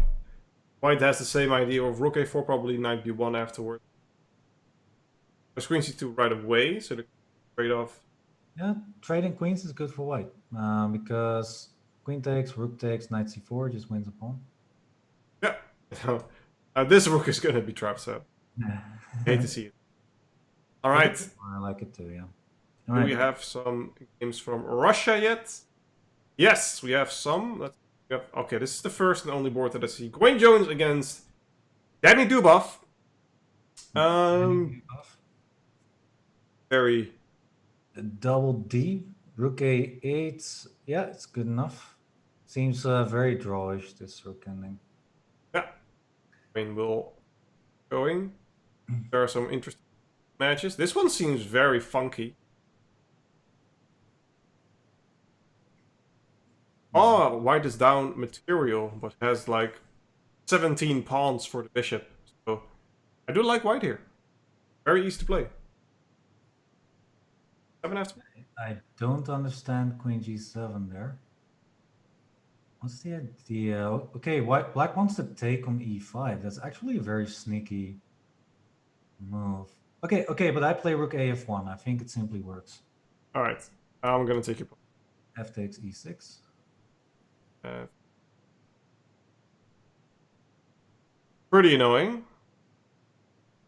white has the same idea of rook a4, probably knight b1 afterward. There's queen c2 right away, so the trade-off.
Yeah, trading queens is good for white because queen takes, rook takes, knight c4 just wins a pawn.
Yeah, this rook is gonna be trapped, so hate to see it. All right.
I like it too. Yeah.
Do we have some games from Russia yet? Yes, we have some. Okay, this is the first and only board that I see. Gwen Jones against Danny Dubov. Very.
Double D, rook a8. Yeah, it's good enough. Seems very drawish, this rook ending.
Yeah. I mean, we'll going. There are some interesting matches. This one seems very funky. Oh, white is down material, but has like 17 pawns for the bishop. So I do like white here. Very easy to play. 7 after.
I don't understand queen g7 there. What's the idea? Okay, black wants to take on e5. That's actually a very sneaky move. Okay, but I play rook af1. I think it simply works.
All right, I'm gonna take your pawn.
F takes e6.
Pretty annoying.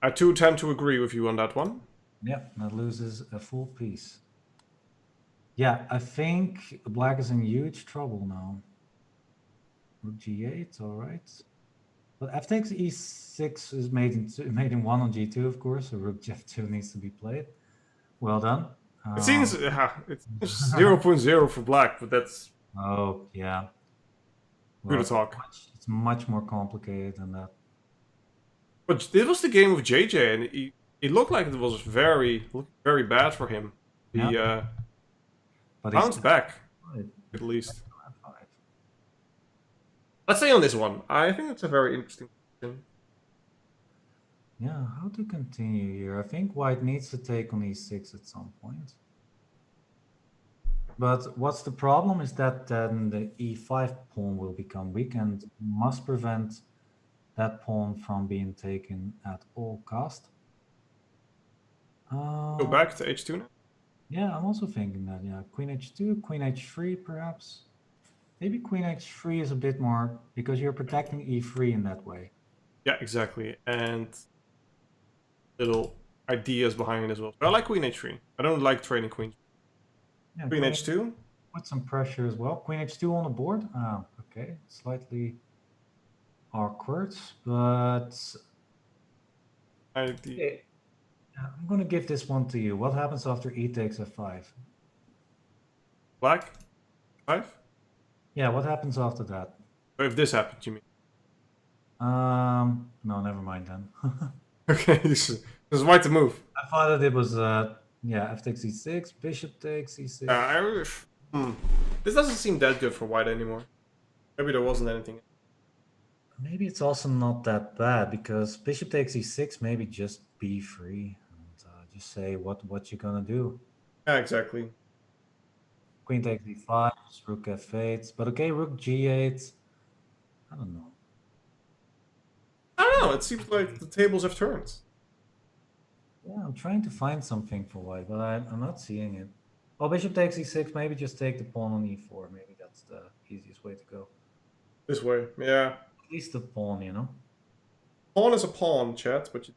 I too tend to agree with you on that one.
Yeah, that loses a full piece. Yeah, I think black is in huge trouble now. Rook g8, all right. But f takes e6 is made in 1 on g2, of course, so rook f2 needs to be played. Well done.
It seems it's 0.0 for black, but that's
Oh, yeah.
good to talk.
It's much more complicated than that.
But this was the game with JJ, and it looked like it was very bad for him. He
But
bounced back, at least. Let's say on this one, I think it's a very interesting question.
Yeah, how to continue here? I think white needs to take on e6 at some point. But what's the problem is that then the e5 pawn will become weak and must prevent that pawn from being taken at all cost.
Go back to h2 now?
Yeah, I'm also thinking that, yeah. Queen h2, queen h3 perhaps. Maybe queen h3 is a bit more, because you're protecting e3 in that way.
Yeah, exactly. And little ideas behind it as well. But I like queen h3. I don't like trading queens.
Yeah,
Queen h2.
Put some pressure as well. Queen h2 on the board. Okay, slightly awkward, but I'm going to give this one to you. What happens after e takes f5?
Black? 5?
Yeah, what happens after that?
Or if this happens, you mean?
No, never mind then.
Okay, this is white to move.
I thought that it was, yeah, f takes e6, bishop takes e6.
This doesn't seem that good for white anymore. Maybe there wasn't anything.
Maybe it's also not that bad, because bishop takes e6, maybe just b3 and just say what you're gonna do.
Yeah, exactly.
Queen takes e5, rook f8, but okay, rook g8. I don't know.
I don't know, it seems like the tables have turned.
Yeah, I'm trying to find something for white, but I'm not seeing it. Oh, bishop takes e6, maybe just take the pawn on e4. Maybe that's the easiest way to go.
This way, yeah.
At least the pawn, you know?
Pawn is a pawn, chat, but you...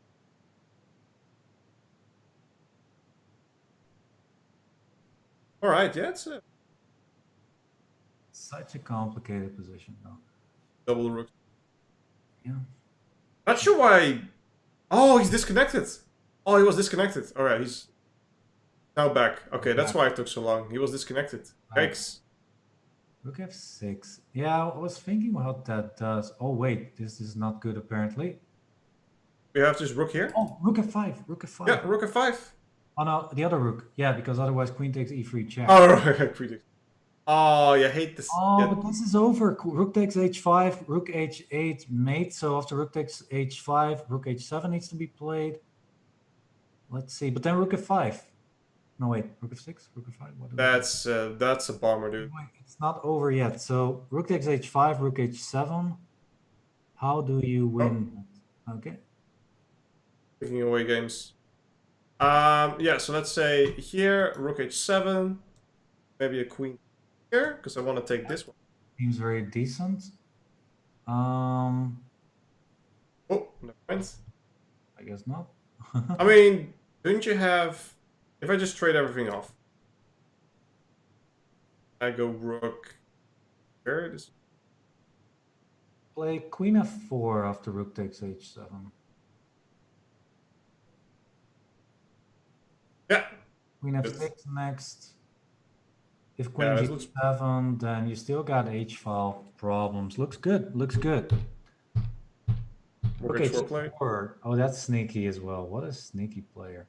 Alright, yeah, it's a...
Such a complicated position, though.
Double rook.
Yeah.
Not sure why... Oh, he's disconnected. Oh, he was disconnected. Alright, he's now back. Okay, that's why it took so long. He was disconnected. Thanks.
Rook f6. Yeah, I was thinking what that does. Oh, wait, this is not good, apparently.
We have this rook here.
Oh, rook f5. Rook f5.
Yeah, rook f5.
Oh, no, the other rook. Yeah, because otherwise queen takes e3 check.
Oh, right. Oh, you hate this.
Oh,
Yeah.
but this is over. Rook takes h5, rook h8 mate. So after rook takes h5, rook h7 needs to be played. Let's see. But then rook f5. No, wait. Rook f6, rook f5. What
That's a bummer, dude.
Wait, it's not over yet. So rook takes h5, rook h7. How do you win? Okay.
Taking away games. Yeah, so let's say here, rook h7. Maybe a queen here, because I want to take this one.
Seems very decent.
Oh, never mind.
I guess not.
I mean, don't you have... If I just trade everything off. I go rook... Here, this...
Play queen f4 after rook takes h7.
Yeah.
Queen f6 next. If queen
Yeah,
g7, then you still got h-file problems. Looks good. Looks good.
Rook
Okay,
h4 play.
oh, that's sneaky as well. What a sneaky player.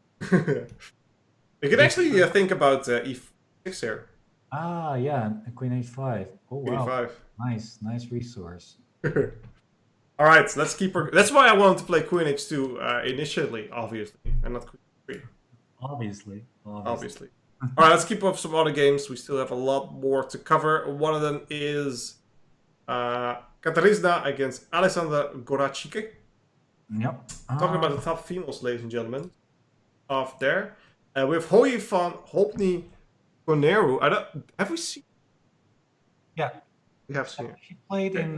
You could actually think about e6 here.
Ah, yeah, and Queen H5. Oh,
Queen
wow.
E5.
Nice resource.
All right, let's keep her. That's why I wanted to play Queen H2 initially, obviously, and not Queen H3,
Obviously.
obviously. All right, let's keep up some other games. We still have a lot more to cover. One of them is Katarzyna against Alexandra Gorachike.
Yep.
Talking about the top females, ladies and gentlemen, off there. We have Hoyi van Hopni Koneru. Have we seen?
Yeah.
We have seen it.
She played in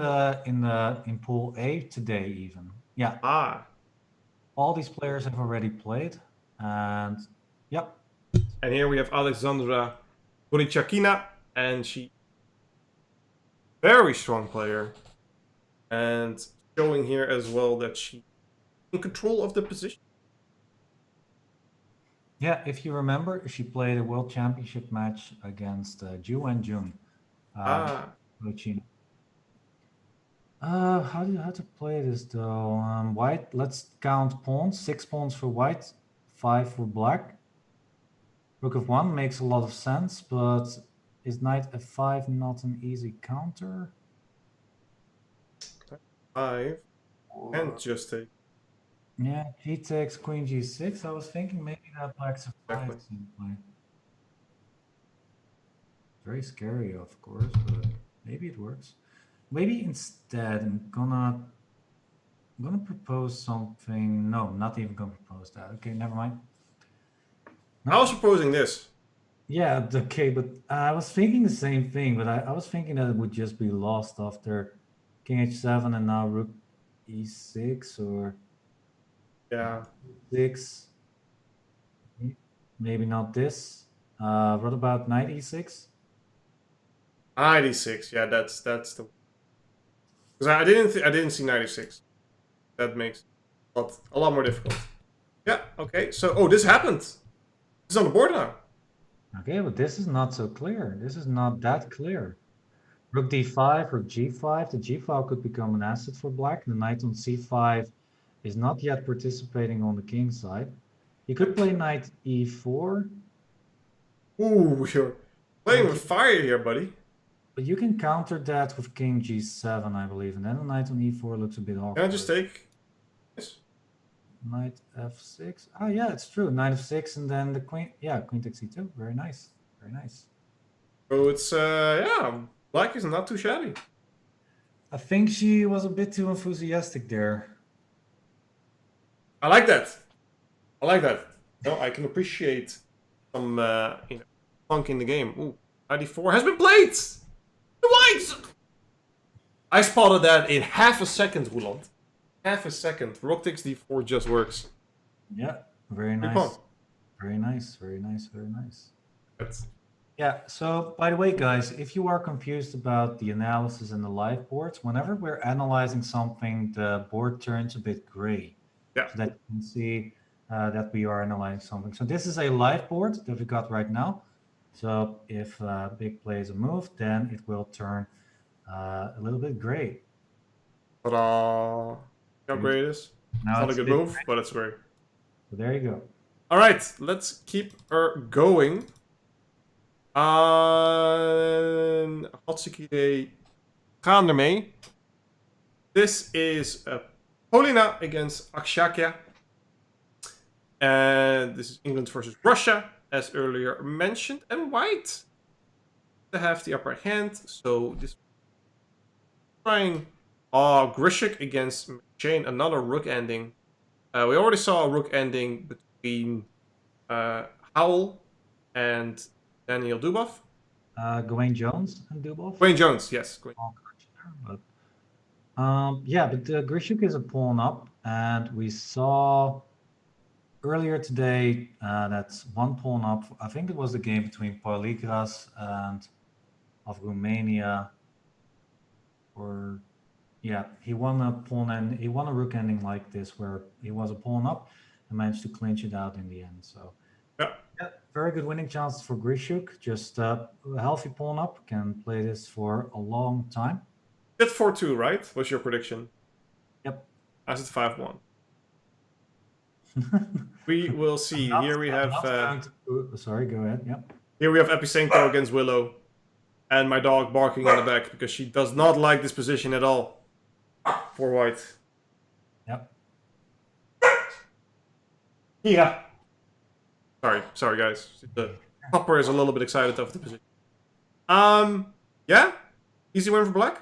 Pool A today even. Yeah.
Ah.
All these players have already played, and yep.
And here we have Alexandra Gorichakina, and she very strong player, and showing here as well that she in control of the position.
Yeah, if you remember, she played a World Championship match against Ju and Jun. China. How to play this though? White. Let's count pawns. 6 pawns for white, 5 for black. Rook of 1 makes a lot of sense, but is knight f5 not an easy counter?
5 and just take.
Yeah, g takes queen g6. I was thinking maybe that black's a 5
Exactly.
simply. Very scary, of course, but maybe it works. Maybe instead I'm gonna propose something. No, not even gonna propose that. Okay, never mind.
I was proposing this.
Yeah, okay, but I was thinking the same thing, but I was thinking that it would just be lost after king h7 and now rook e6 or
Yeah.
6. Maybe not this. What about knight e6?
Knight e6. Yeah, that's the. Because I didn't see knight e6. That makes it a lot more difficult. Yeah. Okay. So this happened. It's on the board now.
Okay, but this is not so clear. This is not that clear. Rook d5, rook g5. The g file could become an asset for black. The knight on c5 is not yet participating on the king side. He could play knight e4.
Ooh, you're playing with fire here, buddy.
But you can counter that with king g7, I believe. And then the knight on e4 looks a bit awkward.
Can I just take this?
Knight f6. Oh, yeah, it's true. Knight f6 and then the queen. Yeah, queen takes e2. Very nice. Very nice.
So it's, yeah, black is not too shabby.
I think she was a bit too enthusiastic there.
I like that. I like that. No, I can appreciate some funk in the game. Ooh, 94 has been played! The whites! I spotted that in half a second, Roland. Half a second. Rook takes d4 just works.
Yeah, very
Good
nice.
pawn.
Very nice, very nice, very nice.
That's...
Yeah, so by the way, guys, if you are confused about the analysis and the live boards, whenever we're analyzing something, the board turns a bit gray.
Yeah.
So that you can see that we are analyzing something. So this is a live board that we got right now. So if big plays a move, then it will turn a little bit gray.
Ta-da! How great it is.
Now
It's not a good
bit
move,
gray.
but it's great.
So there you go.
All right, let's keep her going. Hartstikke idee. Gaan ermee. This is Polina against Akshakia. And this is England versus Russia, as earlier mentioned. And white to have the upper hand. So this trying Grishik against Shane, another rook ending. We already saw a rook ending between Howell and Daniel Dubov.
Gawain Jones and Dubov.
Wayne Jones, yes.
But yeah, but Grishuk is a pawn up, and we saw earlier today that's one pawn up. I think it was the game between Pauligras and of Romania. Or yeah, he won a pawn and he won a rook ending like this, where he was a pawn up and managed to clinch it out in the end. So
Yeah.
very good winning chances for Grishuk. Just a healthy pawn up, can play this for a long time.
That's 4-2, right? Was your prediction?
Yep.
I said 5-1. We will see. Here we have
Sorry, go ahead. Yep.
here we have Episenko against Willow. And my dog barking on the back because she does not like this position at all. For white.
Yep.
Yeah. Sorry guys. The copper is a little bit excited of the position. Yeah? Easy win for black?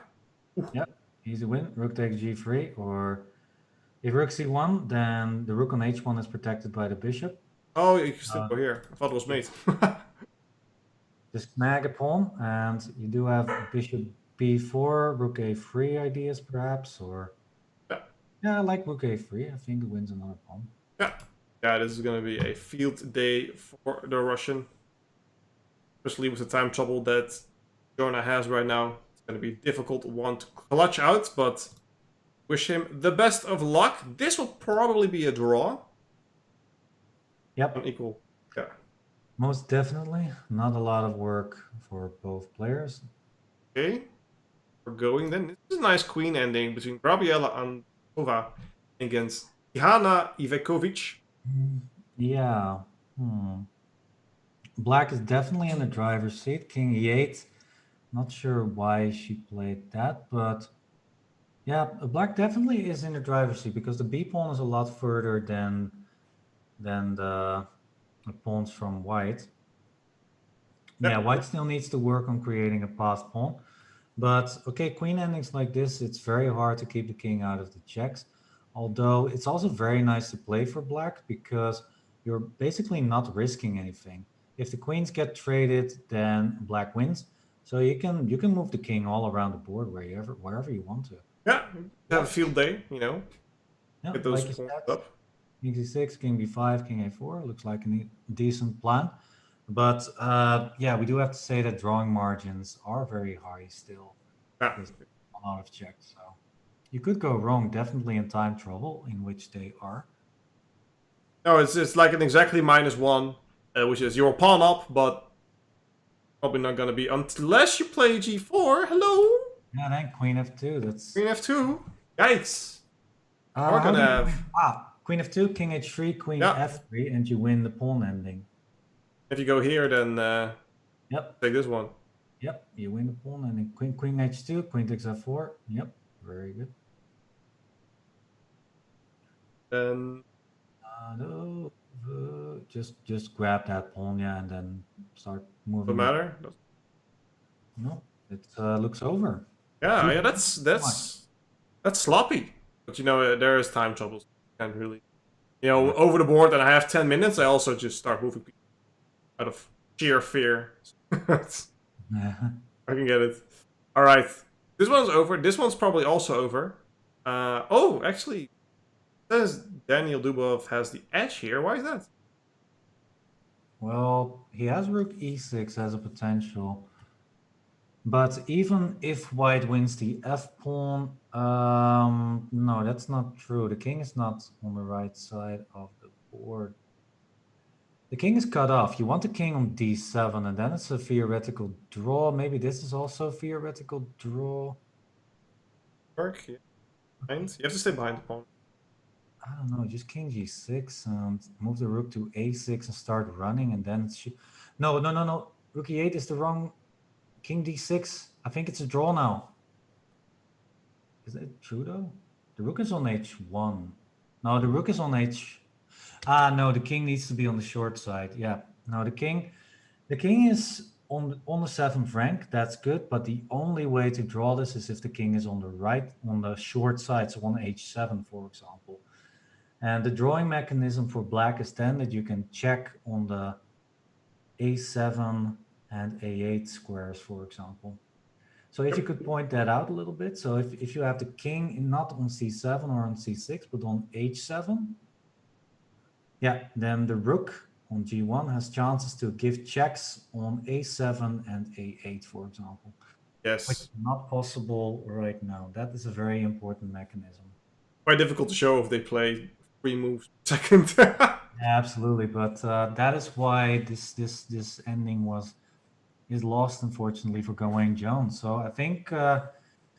Yep. Easy win. Rook takes g3, or if rook c1, then the rook on h1 is protected by the bishop.
Oh, you can still go here. I thought it was mate.
Just snag a pawn, and you do have bishop b4, rook a3 ideas perhaps, or yeah, I like rook a3. I think it wins another pawn.
Yeah, this is gonna be a field day for the Russian, especially with the time trouble that Jonah has right now. It's gonna be a difficult one to clutch out, but wish him the best of luck. This will probably be a draw.
Yep.
Unequal. Yeah.
Most definitely. Not a lot of work for both players.
Okay. We're going then. This is a nice queen ending between Gabriela Androva against Ihana Ivekovic.
Yeah. Black is definitely in the driver's seat. King e8. Not sure why she played that, but yeah, black definitely is in the driver's seat because the b pawn is a lot further than the pawns from white. Yeah, white still needs to work on creating a passed pawn. But okay, queen endings like this, it's very hard to keep the king out of the checks. Although it's also very nice to play for black because you're basically not risking anything. If the queens get traded, then black wins. So you can move the king all around the board wherever you want to.
Yeah, have a field day, you know.
Yeah,
Get those
like you
pawns
said,
up.
king c6, king b5, king a4 looks like a decent plan. But yeah, we do have to say that drawing margins are very high still.
Yeah.
There's a lot of checks, so you could go wrong definitely in time trouble, in which they are.
No, it's like an exactly -1, which is your pawn up, but probably not gonna be unless you play g4. Hello.
Yeah, then queen f2. That's
Queen f2. Yikes. We're gonna have
queen f2, king h3, queen
Yeah.
f3, and you win the pawn ending.
if you go here, then
Yep,
take this one.
yep, you win the pawn ending. Queen h2, queen takes f4. Yep, very good.
Then
No, just grab that pawn, yeah, and then start moving.
doesn't matter.
No, it looks over.
Yeah, that's sloppy. But you know, there is time troubles. Can't really, you know, over the board, and I have 10 minutes. I also just start moving people out of sheer fear. I can get it. All right, this one's over. This one's probably also over. Oh, actually, it says Daniel Dubov has the edge here. Why is that?
Well, he has rook e6 as a potential. But even if white wins the f pawn, no, that's not true. The king is not on the right side of the board. The king is cut off. You want the king on d7, and then it's a theoretical draw. Maybe this is also a theoretical draw.
Work. Yeah. You have to stay behind the pawn.
I don't know, just king g6 and move the rook to a6 and start running, and then it's... No. Rook e8 is the wrong... King d6. I think it's a draw now. Is it true though? The rook is on h1. No, the rook is on h... no, the king needs to be on the short side. Yeah. No, the king is on the 7th rank. That's good, but the only way to draw this is if the king is on the right, on the short side, so on h7, for example. And the drawing mechanism for black is then that you can check on the a7 and a8 squares, for example. So if you could point that out a little bit. So if you have the king not on c7 or on c6, but on h7, yeah, then the rook on g1 has chances to give checks on a7 and a8, for example.
Yes.
Which is not possible right now. That is a very important mechanism.
Quite difficult to show if they play 3 moves per second.
Yeah, absolutely, but that is why this ending is lost, unfortunately, for Gawain Jones. So I think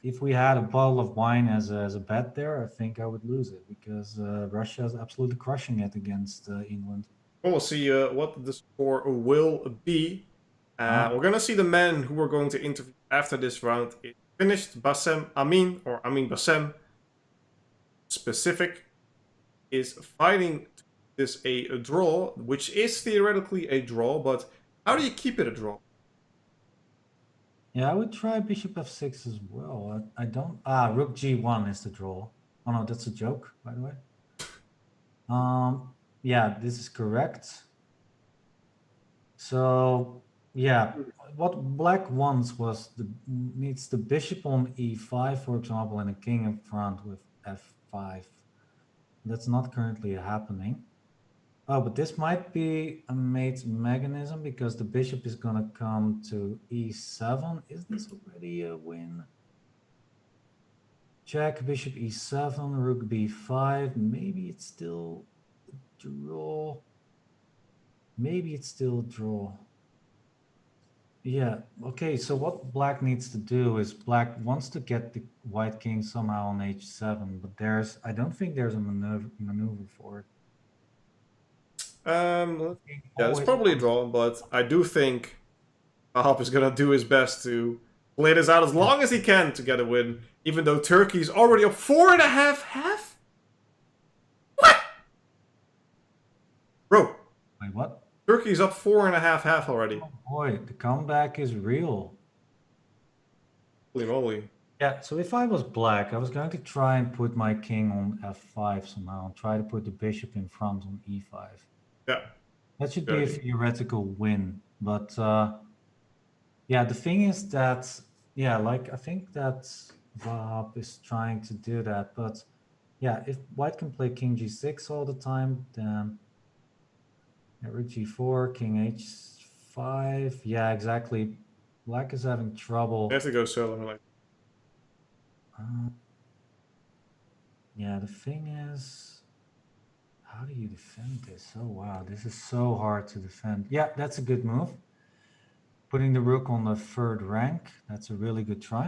if we had a bottle of wine as a bet there, I think I would lose it because Russia is absolutely crushing it against England.
We'll see what the score will be. We're gonna see the men who we're going to interview after this round. It finished Bassem Amin, or Amin Bassem. Specific is fighting to this a draw, which is theoretically a draw, but how do you keep it a draw?
Yeah, I would try bishop f6 as well. I don't. Rook g1 is the draw. Oh no, that's a joke, by the way. Yeah, this is correct. So yeah, what black wants was needs the bishop on e5, for example, and a king in front with f5. That's not currently happening. Oh, but this might be a mate mechanism because the bishop is gonna come to e7. Is this already a win? Check, bishop e7, rook b5. Maybe it's still a draw. Maybe it's still a draw. Yeah, okay, so what black needs to do is black wants to get the white king somehow on h7, but I don't think there's a maneuver for it.
Yeah, it's probably a draw, but I do think Ahab is gonna do his best to play this out as long as he can to get a win, even though Turkey's already up 4.5 half? What? Bro.
Wait, what?
Turkey's up 4.5 half already.
Oh boy, the comeback is real.
Holy moly.
Yeah, so if I was black, I was going to try and put my king on f5 somehow, and try to put the bishop in front on e5.
Yeah.
That should be a theoretical win, but yeah, the thing is that, yeah, like I think that Vahab is trying to do that, but yeah, if white can play king g6 all the time, then rook g4, king h5, yeah, exactly. Black is having trouble.
You have to go solo. Like.
Yeah, the thing is, how do you defend this? Oh wow, this is so hard to defend. Yeah, that's a good move. Putting the rook on the third rank, that's a really good try.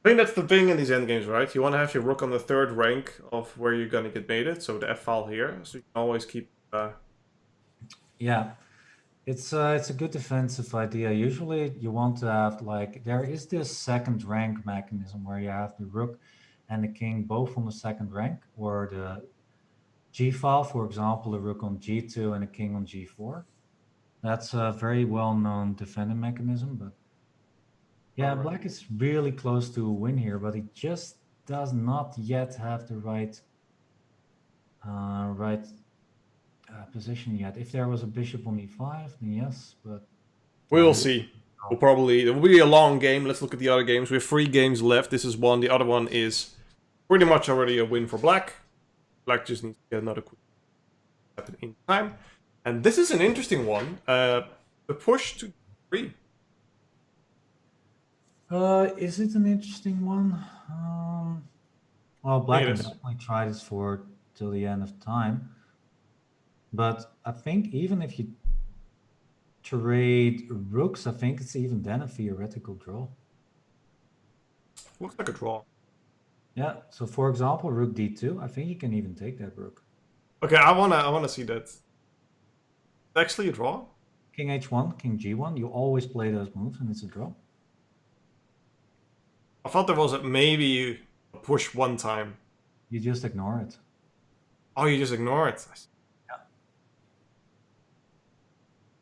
I think that's the thing in these endgames, right? You want to have your rook on the third rank of where you're gonna get mated, so the f-file here, so you can always keep...
Yeah, it's a good defensive idea. Usually you want to have, like, there is this second rank mechanism where you have the rook and the king both on the second rank, or the g-file, for example, the rook on g2 and a king on g4. That's a very well-known defending mechanism, but yeah, black is really close to a win here, but he just does not yet have the right position yet. If there was a bishop on e5, then yes, but
we will see. It will be a long game. Let's look at the other games. We have 3 games left. This is one. The other one is pretty much already a win for black. Black just needs to get another quick happen in time. And this is an interesting one. The push to 3.
Is it an interesting one? Well, black can definitely try this for till the end of time. But I think even if you trade rooks, I think it's even then a theoretical draw.
Looks like a draw.
Yeah, so for example, rook d2, I think you can even take that rook.
Okay, I wanna see that. It's actually a draw?
King h1, king g1, you always play those moves and it's a draw.
I thought there was maybe a push one time.
You just ignore it.
Oh, you just ignore it?
Yeah.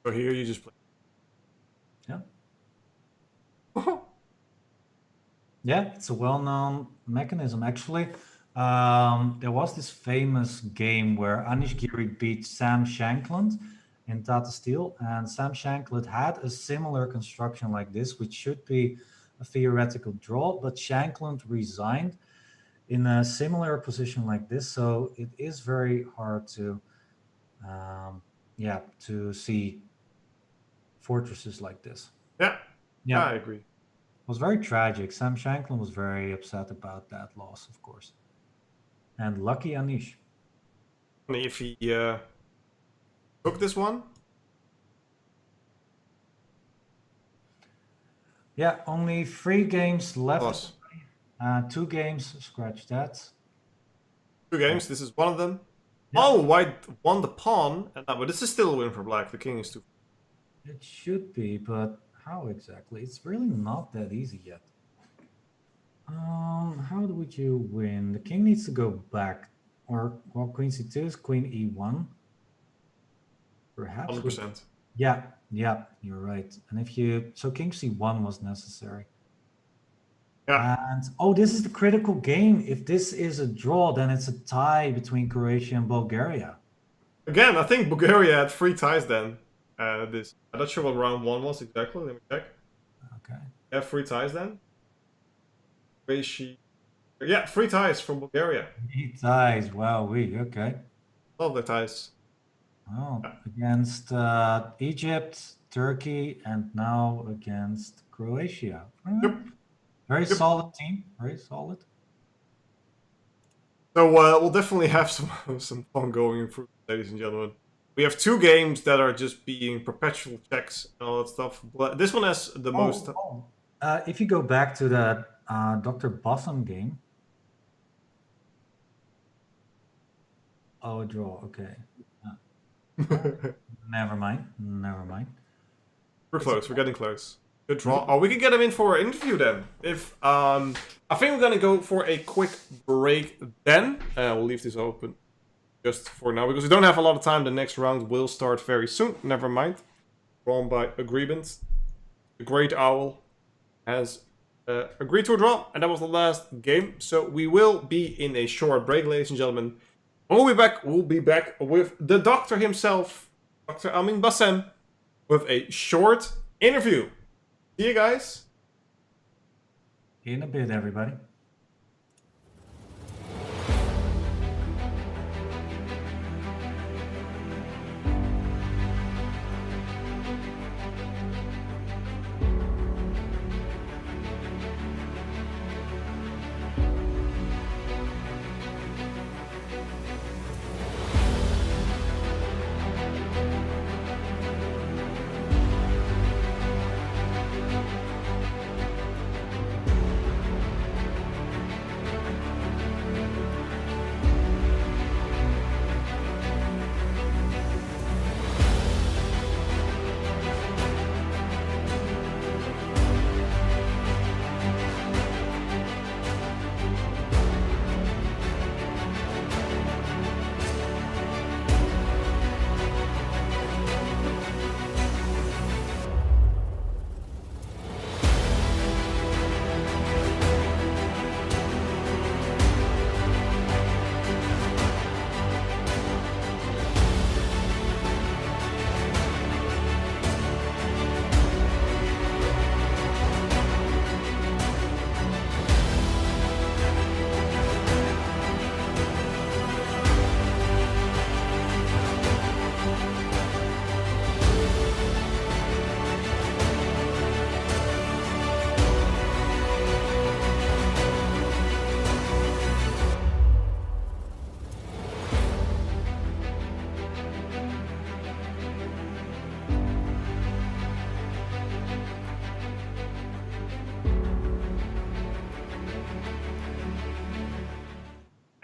So here you just play.
Yeah. Yeah, it's a well-known mechanism. Actually, there was this famous game where Anish Giri beat Sam Shankland in Tata Steel, and Sam Shankland had a similar construction like this, which should be a theoretical draw, but Shankland resigned in a similar position like this, so it is very hard to to see fortresses like this.
Yeah, I agree.
It was very tragic. Sam Shankland was very upset about that loss, of course. And lucky Anish.
If he took this one?
Yeah, only 3 games left.
Loss.
2 games, scratch that.
2 games, this is one of them.
Yeah.
Oh, white won the pawn, but this is still a win for black. The king is too.
It should be, but how exactly? It's really not that easy yet. How would you win? The king needs to go back, or well, queen c2 is queen e1. Perhaps with
100%.
yeah, yeah, you're right. And if you so king c1 was necessary.
Yeah.
And oh, this is the critical game. If this is a draw, then it's a tie between Croatia and Bulgaria.
Again, I think Bulgaria had 3 ties then. I'm not sure what round 1 was exactly. Let me check.
Okay.
Yeah, 3 ties then. Croatia. Yeah, 3 ties from Bulgaria.
He ties. Wow, okay.
Love the ties.
Oh, against Egypt, Turkey, and now against Croatia.
Yep.
Very
Yep.
solid team. Very solid.
So we'll definitely have some fun going through, ladies and gentlemen. We have 2 games that are just being perpetual checks and all that stuff. But this one has the most.
If you go back to that Dr. Bossum game. Oh, a draw. Okay. Never mind.
We're close. We're getting close. Good draw. Oh, we can get him in for an interview then. If I think we're gonna go for a quick break then. We'll leave this open just for now because we don't have a lot of time. The next round will start very soon. Never mind. Drawn by agreement. The Great Owl has agreed to a draw, and that was the last game. So we will be in a short break, ladies and gentlemen. When we'll be back with the doctor himself, Dr. Amin Bassem, with a short interview. See you guys
in a bit, everybody.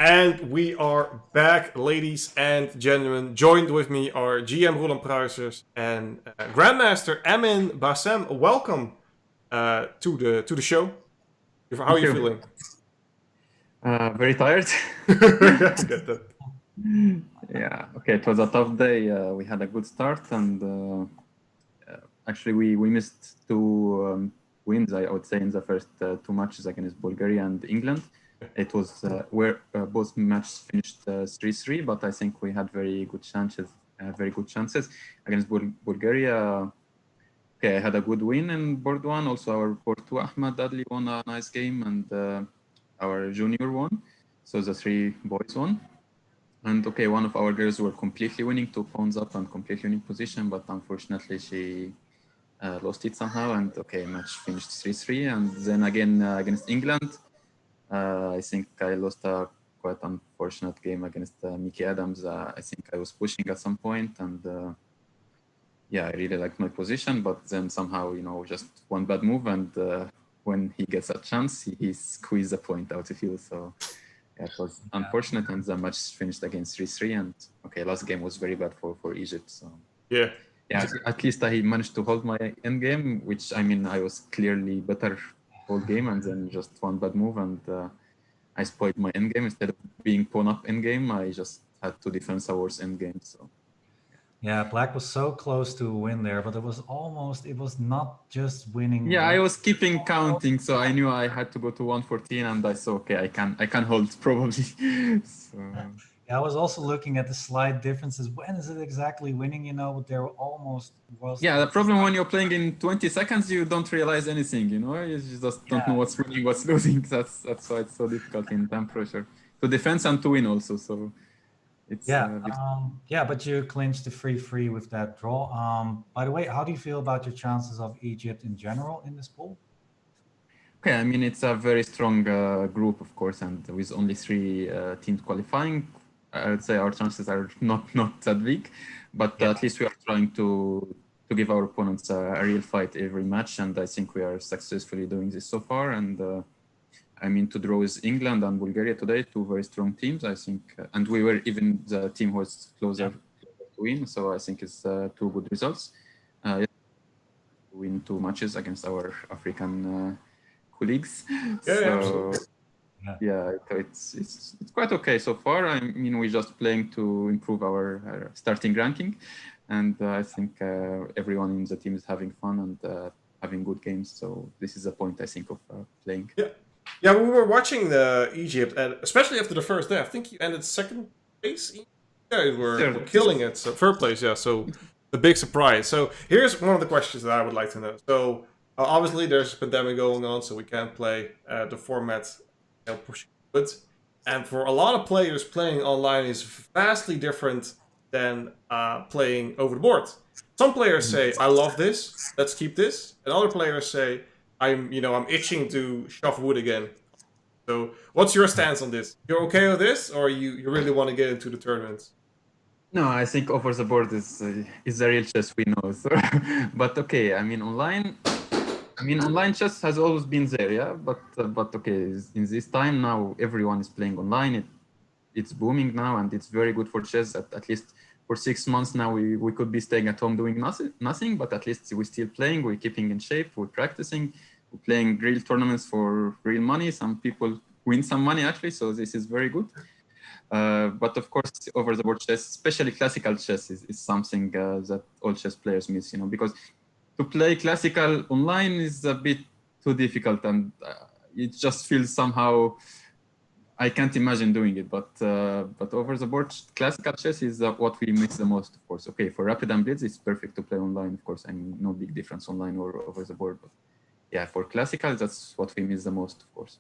And we are back, ladies and gentlemen. Joined with me are GM Roland Pruisers and Grandmaster Amin Bassem. Welcome to the show. How are you feeling?
Very tired.
Get that.
Yeah. Okay. It was a tough day. We had a good start, and actually we missed 2 wins. I would say in the first 2 matches against Bulgaria and England. It was where both matches finished 3-3, but I think we had very good chances against Bulgaria. Okay, I had a good win in board 1. Also, our board 2 Ahmad Adli won a nice game, and our junior won. So the 3 boys won. And okay, one of our girls were completely winning, 2 pawns up and completely winning position, but unfortunately she lost it somehow. And okay, match finished 3-3. And then again against England. I think I lost a quite unfortunate game against Mickey Adams. I think I was pushing at some point, and yeah, I really liked my position, but then somehow, just one bad move, and when he gets a chance, he squeezed a point out of you. So yeah, it was unfortunate, and the match finished against 3-3. And okay, last game was very bad for Egypt. So
yeah.
Yeah, at least I managed to hold my end game, which I mean I was clearly better whole game, and then just one bad move, and I spoiled my end game. Instead of being pawn up end game, I just had to defend a worse end game. So
Yeah, black was so close to a win there, but it was not just winning.
yeah, I was keeping counting, so I knew I had to go to 114, and I saw okay, I can hold probably. So
Yeah, I was also looking at the slight differences. When is it exactly winning? There almost was.
yeah, the problem when you're playing in 20 seconds, you don't realize anything. You just don't know what's winning, what's losing. That's why it's so difficult in time pressure to defend and to win also. So it's
but you clinched the 3-3 with that draw. By the way, how do you feel about your chances of Egypt in general in this pool?
okay. I mean, it's a very strong group, of course, and with only 3 teams qualifying, I would say our chances are not that big, but at least we are trying to give our opponents a real fight every match, and I think we are successfully doing this so far. And I mean, to draw with England and Bulgaria today, 2 very strong teams, I think, and we were even the team who was closer to win, so I think it's 2 good results. Win 2 matches against our African colleagues.
Absolutely.
Yeah, it's quite okay so far. I mean, we're just playing to improve our starting ranking, and I think everyone in the team is having fun and having good games. So this is the point, I think, of playing.
Yeah, we were watching the Egypt, and especially after the first day, I think you ended second place. Yeah, you were killing it. So third place, yeah. So the big surprise. So here's one of the questions that I would like to know. So obviously there's a pandemic going on, so we can't play the format pushing it. And for a lot of players, playing online is vastly different than playing over the board. Some players say, "I love this. Let's keep this," and other players say, I'm itching to shove wood again. So, what's your stance on this? You're okay with this, or you really want to get into the tournaments?
No, I think over the board is the real chess we know. So, but okay, I mean online chess has always been there, yeah. But okay, in this time now, everyone is playing online. It's booming now, and it's very good for chess. At least for 6 months now, we could be staying at home doing nothing, but at least we're still playing. We're keeping in shape. We're practicing. We're playing real tournaments for real money. Some people win some money actually, so this is very good. But of course, over the board chess, especially classical chess, is something that all chess players miss. Because to play classical online is a bit too difficult, and it just feels somehow. I can't imagine doing it, but over the board, classical chess is what we miss the most, of course. Okay, for Rapid and Blitz, it's perfect to play online, of course. I mean, no big difference online or over the board, but yeah, for classical, that's what we miss the most, of course.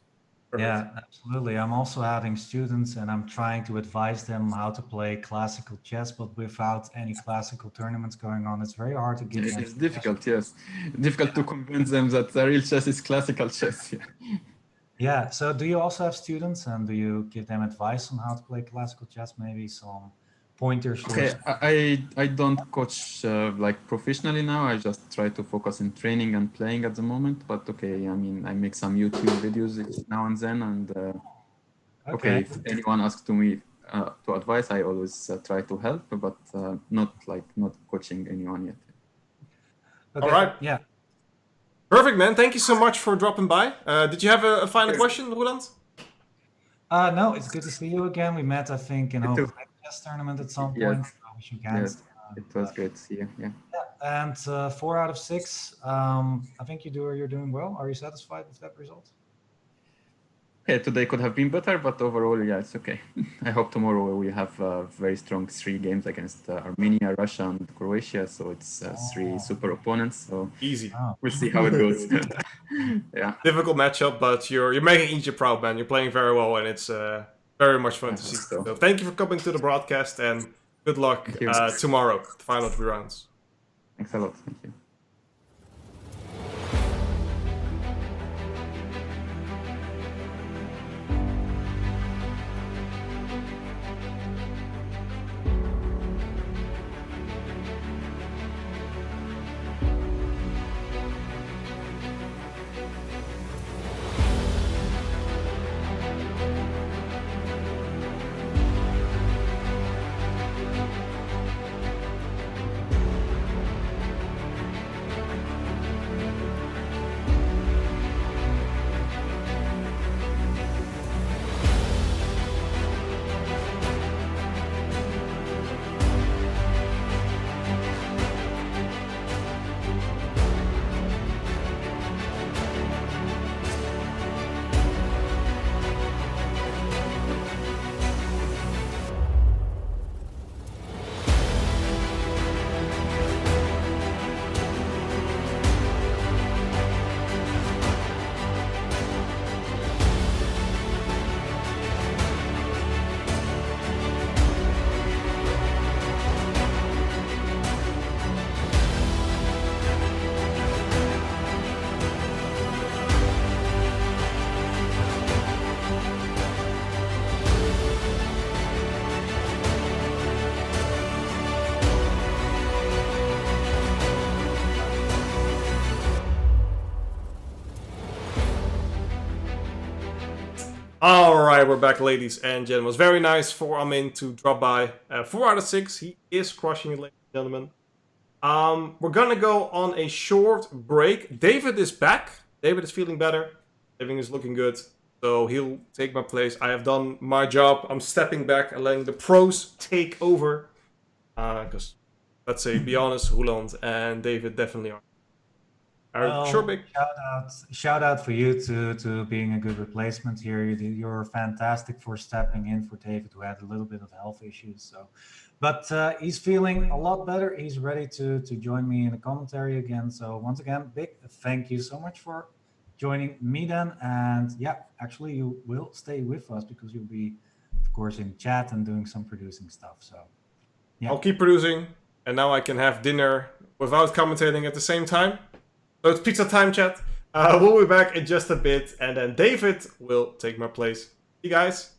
Yeah, absolutely. I'm also having students, and I'm trying to advise them how to play classical chess, but without any classical tournaments going on, it's very hard to get.
It's difficult, yes. Difficult to convince them that the real chess is classical chess. Yeah.
Yeah. So do you also have students, and do you give them advice on how to play classical chess? Maybe some pointers.
Okay, I don't coach like professionally now. I just try to focus in training and playing at the moment. But okay, I mean, I make some YouTube videos now and then, and okay, if anyone asks to me to advise, I always try to help, but not coaching anyone yet.
Okay.
All right.
Yeah.
Perfect, man. Thank you so much for dropping by. Did you have a final question, Roland?
No, it's good to see you again. We met, I think, in a chess tournament at some point. We shook hands.
Yes. It was great to see you. Yeah.
And 4 out of 6. I think you're doing well. Are you satisfied with that result?
Okay, today could have been better, but overall, yeah, it's okay. I hope tomorrow we have very strong 3 games against Armenia, Russia, and Croatia. So it's 3 super opponents. So
easy.
We'll see how it goes. Yeah.
Difficult matchup, but you're making Egypt proud, man. You're playing very well, and it's very much fun to see. So thank you for coming to the broadcast, and good luck tomorrow, the final 3 rounds.
Thanks a lot. Thank you.
Alright, we're back, ladies and gentlemen. It was very nice for Amin to drop by. 4 out of 6. He is crushing it, ladies and gentlemen. We're gonna go on a short break. David is back. David is feeling better. Everything is looking good. So he'll take my place. I have done my job. I'm stepping back and letting the pros take over. Because, let's say, be honest, Roland and David definitely are. Sure, big.
Shout out for you to being a good replacement here. You're fantastic for stepping in for David, who had a little bit of health issues. So, but he's feeling a lot better. He's ready to join me in the commentary again. So once again, big thank you so much for joining me then. And yeah, actually you will stay with us because you'll be, of course, in chat and doing some producing stuff. So yeah,
I'll keep producing, and now I can have dinner without commentating at the same time. So it's pizza time, chat. We'll be back in just a bit, and then David will take my place. See you guys.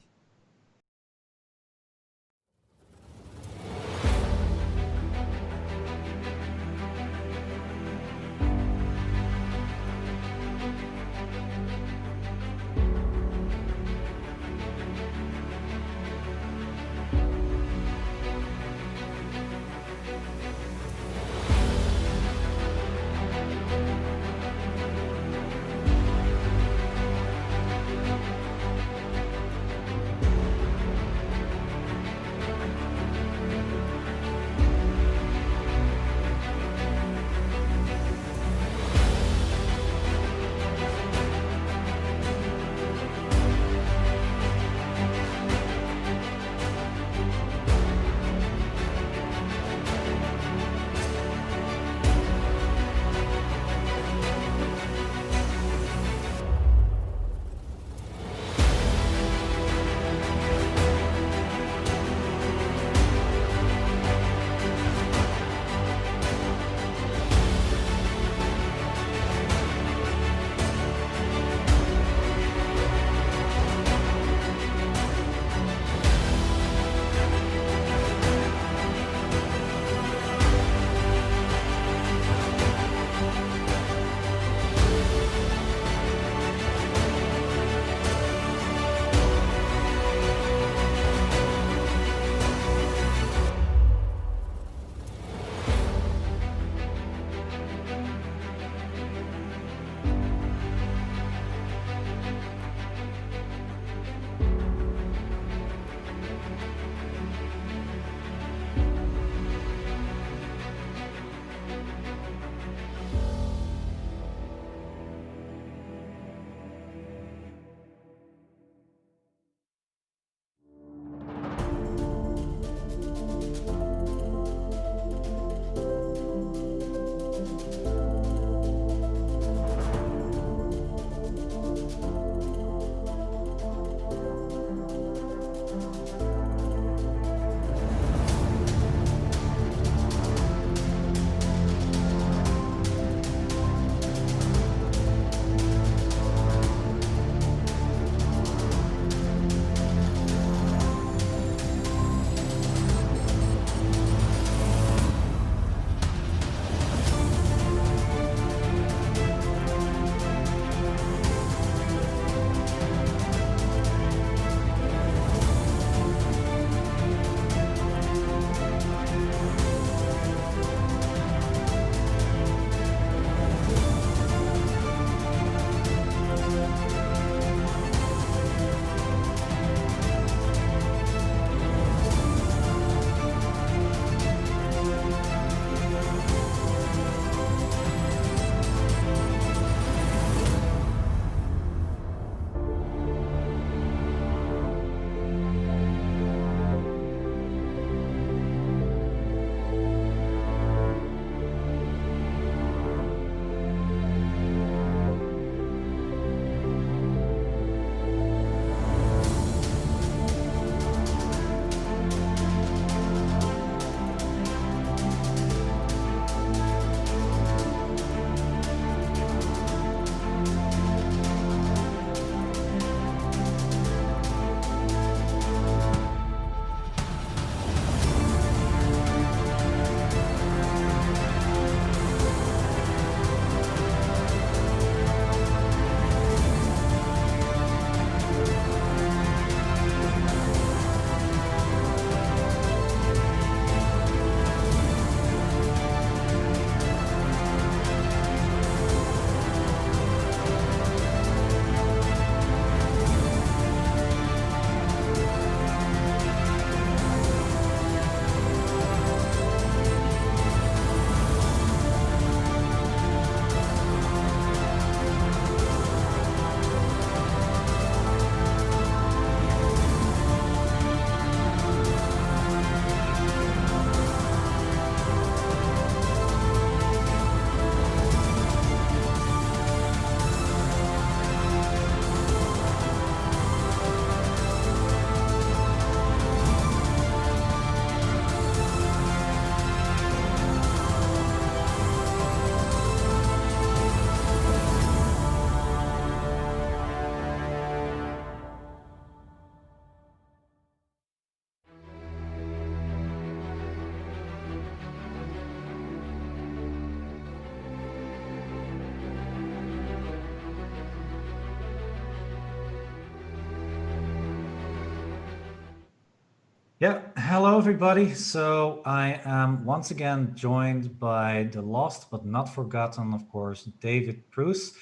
Yeah, hello everybody. So I am once again joined by the lost but not forgotten, of course, David Bruce.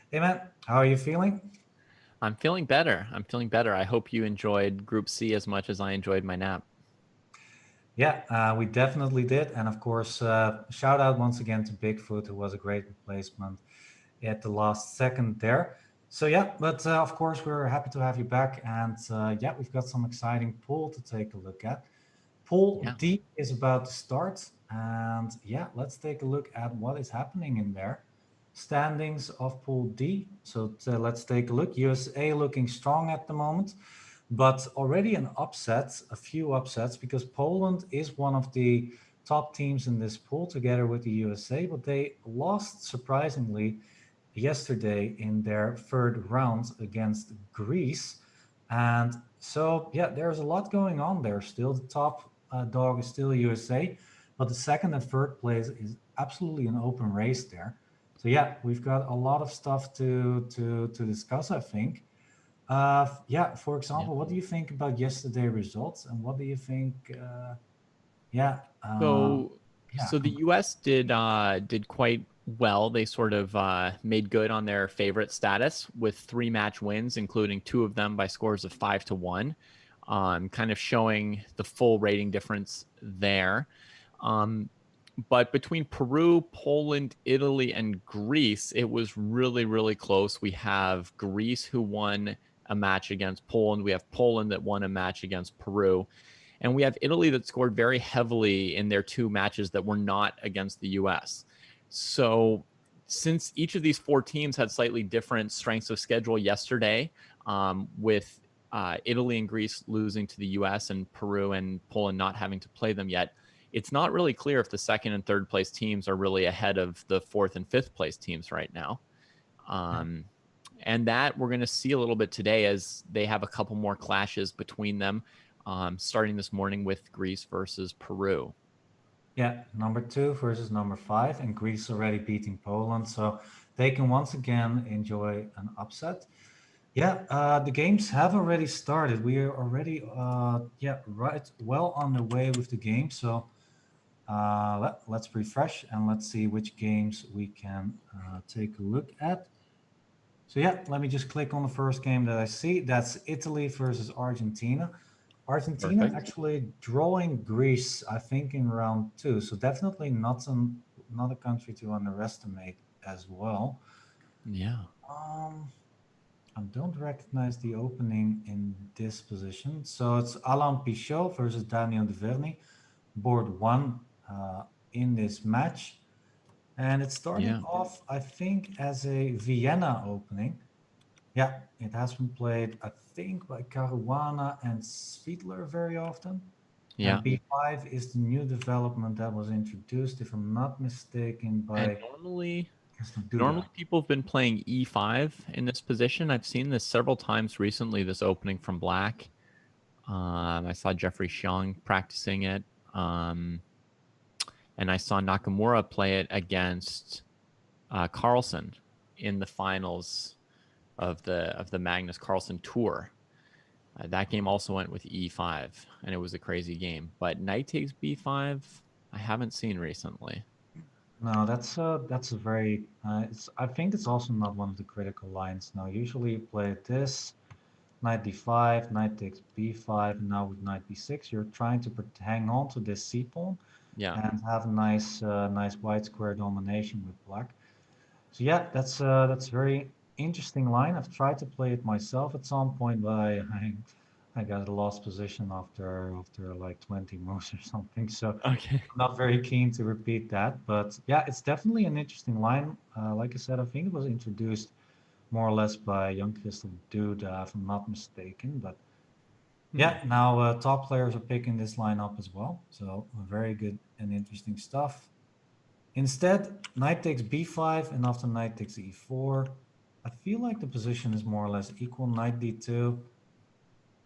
Hey man, how are you feeling?
I'm feeling better. I'm feeling better. I hope you enjoyed Group C as much as I enjoyed my nap.
Yeah, we definitely did. And of course, shout out once again to Bigfoot, who was a great replacement at the last second there. So yeah, but of course, we're happy to have you back. And yeah, we've got some exciting pool to take a look at. Pool
Yeah.
D is about to start. And yeah, let's take a look at what is happening in there. Standings of Pool D. So let's take a look. USA looking strong at the moment, but already an upset, a few upsets, because Poland is one of the top teams in this pool together with the USA, but they lost surprisingly yesterday in their third round against Greece. And so, yeah, there's a lot going on there. Still, the top dog is still USA, but the second and third place is absolutely an open race there. So, yeah, we've got a lot of stuff to discuss, I think. Yeah, for example, what do you think about yesterday results, and what do you think? Yeah,
So,
yeah,
so the U.S. did quite well. They sort of made good on their favorite status with 3 match wins, including 2 of them by scores of 5-1, kind of showing the full rating difference there. But between Peru, Poland, Italy, and Greece, it was really, really close. We have Greece who won a match against Poland. We have Poland that won a match against Peru. And we have Italy that scored very heavily in their 2 matches that were not against the US. So, since each of these 4 teams had slightly different strengths of schedule yesterday, with Italy and Greece losing to the US and Peru and Poland not having to play them yet, it's not really clear if the second and third place teams are really ahead of the fourth and fifth place teams right now. And that we're going to see a little bit today as they have a couple more clashes between them, starting this morning with Greece versus Peru.
yeah. Number 2 versus number 5, and Greece already beating Poland, so they can once again enjoy an upset. Yeah, the games have already started. We are already, yeah, right, well on the way with the game. So let's refresh and let's see which games we can take a look at. So yeah, let me just click on the first game that I see. That's Italy versus Argentina. Argentina
Perfect.
actually drawing Greece, I think, in round 2. So definitely not a country to underestimate as well.
Yeah.
I don't recognize the opening in this position. So it's Alain Pichot versus Daniel De Verny, board 1 in this match. And it's starting
Yeah.
off, I think, as a Vienna opening. Yeah, it has been played, I think, by Caruana and Svidler very often.
Yeah.
And B5 is the new development that was introduced, if I'm not mistaken,
And
by
normally
Mr. Duda.
people have been playing E5 in this position. I've seen this several times recently, this opening from Black. I saw Jeffrey Xiong practicing it. And I saw Nakamura play it against Carlsen in the finals of the Magnus Carlsen Tour. That game also went with E5, and it was a crazy game. But knight takes B5, I haven't seen recently.
No, that's a very. I think it's also not one of the critical lines. Now, usually you play this, knight d5, knight takes b5, and now with knight b6, you're trying to hang on to this c pawn
Yeah.
and have a nice white square domination with black. So yeah, that's a very interesting line. I've tried to play it myself at some point, but I got a lost position after like 20 moves or something. So
Okay.
I'm not very keen to repeat that. But yeah, it's definitely an interesting line. Like I said, I think it was introduced more or less by young Crystal Dude, if I'm not mistaken. But yeah, now top players are picking this line up as well. So very good and interesting stuff. Instead, knight takes b5, and after knight takes e4, I feel like the position is more or less equal. Knight d2.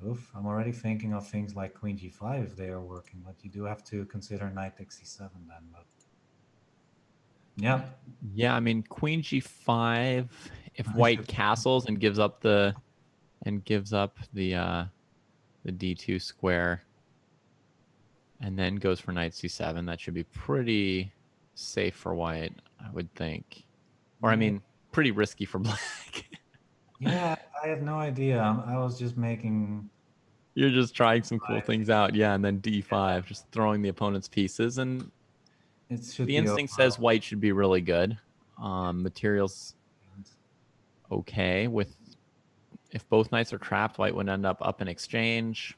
Oof, I'm already thinking of things like queen g5 if they are working, but you do have to consider knight takes c7 then. But yeah,
Yeah, I mean queen g5 if white castles and gives up the d2 square. and then goes for knight c7. That should be pretty safe for white, I would think. Or I mean, pretty risky for black.
Yeah, I have no idea. I was just making.
You're just trying some cool things out, yeah, and then d5, just throwing the opponent's pieces, and
It should
the
be
instinct
over.
says white should be really good. Materials okay. With if both knights are trapped, white would end up in exchange.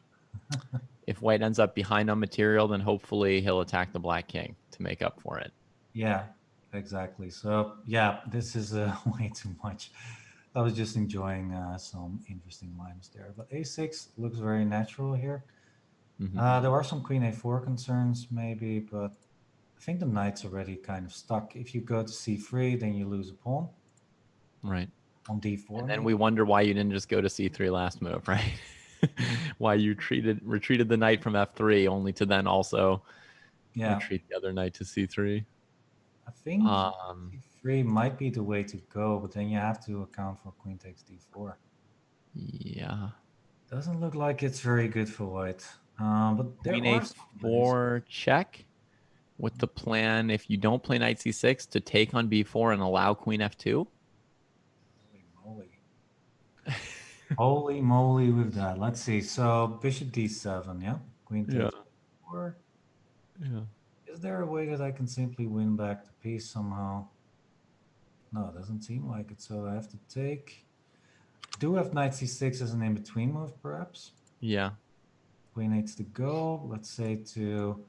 If white ends up behind on material, then hopefully he'll attack the black king to make up for it.
Yeah, exactly. So yeah, this is way too much. I was just enjoying some interesting lines there. But a6 looks very natural here. There are some queen a4 concerns maybe, but I think the knight's already kind of stuck. If you go to c3, then you lose a pawn.
Right.
On d4.
And then we wonder why you didn't just go to c3 last move, right? Why you retreated the knight from f3 only to then also retreat the other knight to c3.
I think c3 might be the way to go, but then you have to account for queen takes d4.
Yeah.
Doesn't look like it's very good for white. But there
queen
are
a4 check with the plan, if you don't play knight c6, to take on b4 and allow queen f2.
Holy moly. Holy moly with that. Let's see. So bishop d7, yeah? Queen takes b4.
Yeah.
Is there a way that I can simply win back the piece somehow? No, it doesn't seem like it. So I have to take. Do have knight c6 as an in-between move, perhaps?
Yeah.
Queen needs to go. Let's say to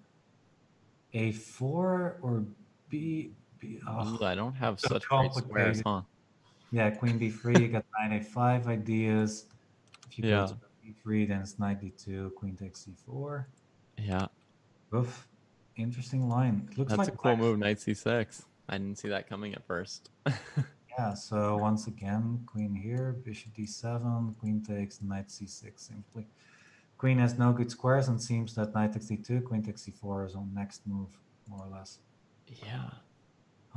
a4 or b.
Ooh, I don't have such great squares, huh?
Yeah, queen b3, you got knight a5 ideas. If you go to b3, then it's knight d2, queen takes c4.
Yeah.
Oof. Interesting line. It looks
That's
like
a cool move, knight c6. I didn't see that coming at first.
Yeah, so once again, queen here, bishop d7, queen takes, knight c6 simply. Queen has no good squares and seems that knight takes d2, queen takes c4 is on next move, more or less.
Yeah.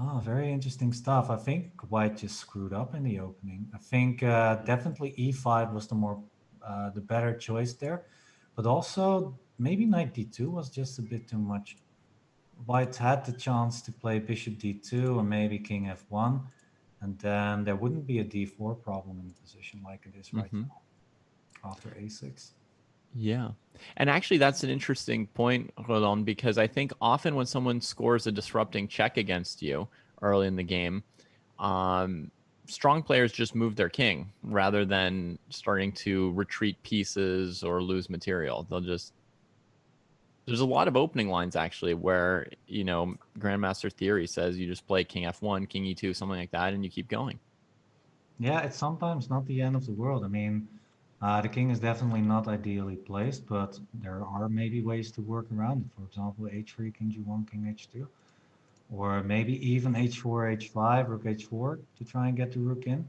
Oh, very interesting stuff. I think white just screwed up in the opening. I think definitely e5 was the better choice there, but also maybe knight d2 was just a bit too much. White had the chance to play bishop d2 or maybe king f1, and then there wouldn't be a d4 problem in the position like it is right now after a6.
Yeah. And actually, that's an interesting point, Roland, because I think often when someone scores a disrupting check against you early in the game, strong players just move their king rather than starting to retreat pieces or lose material. There's a lot of opening lines actually where, Grandmaster Theory says you just play king f1, king e2, something like that, and you keep going.
Yeah, it's sometimes not the end of the world. I mean, the king is definitely not ideally placed, but there are maybe ways to work around it. For example, h3, king g1, king h2, or maybe even h4, h5, rook h4 to try and get the rook in.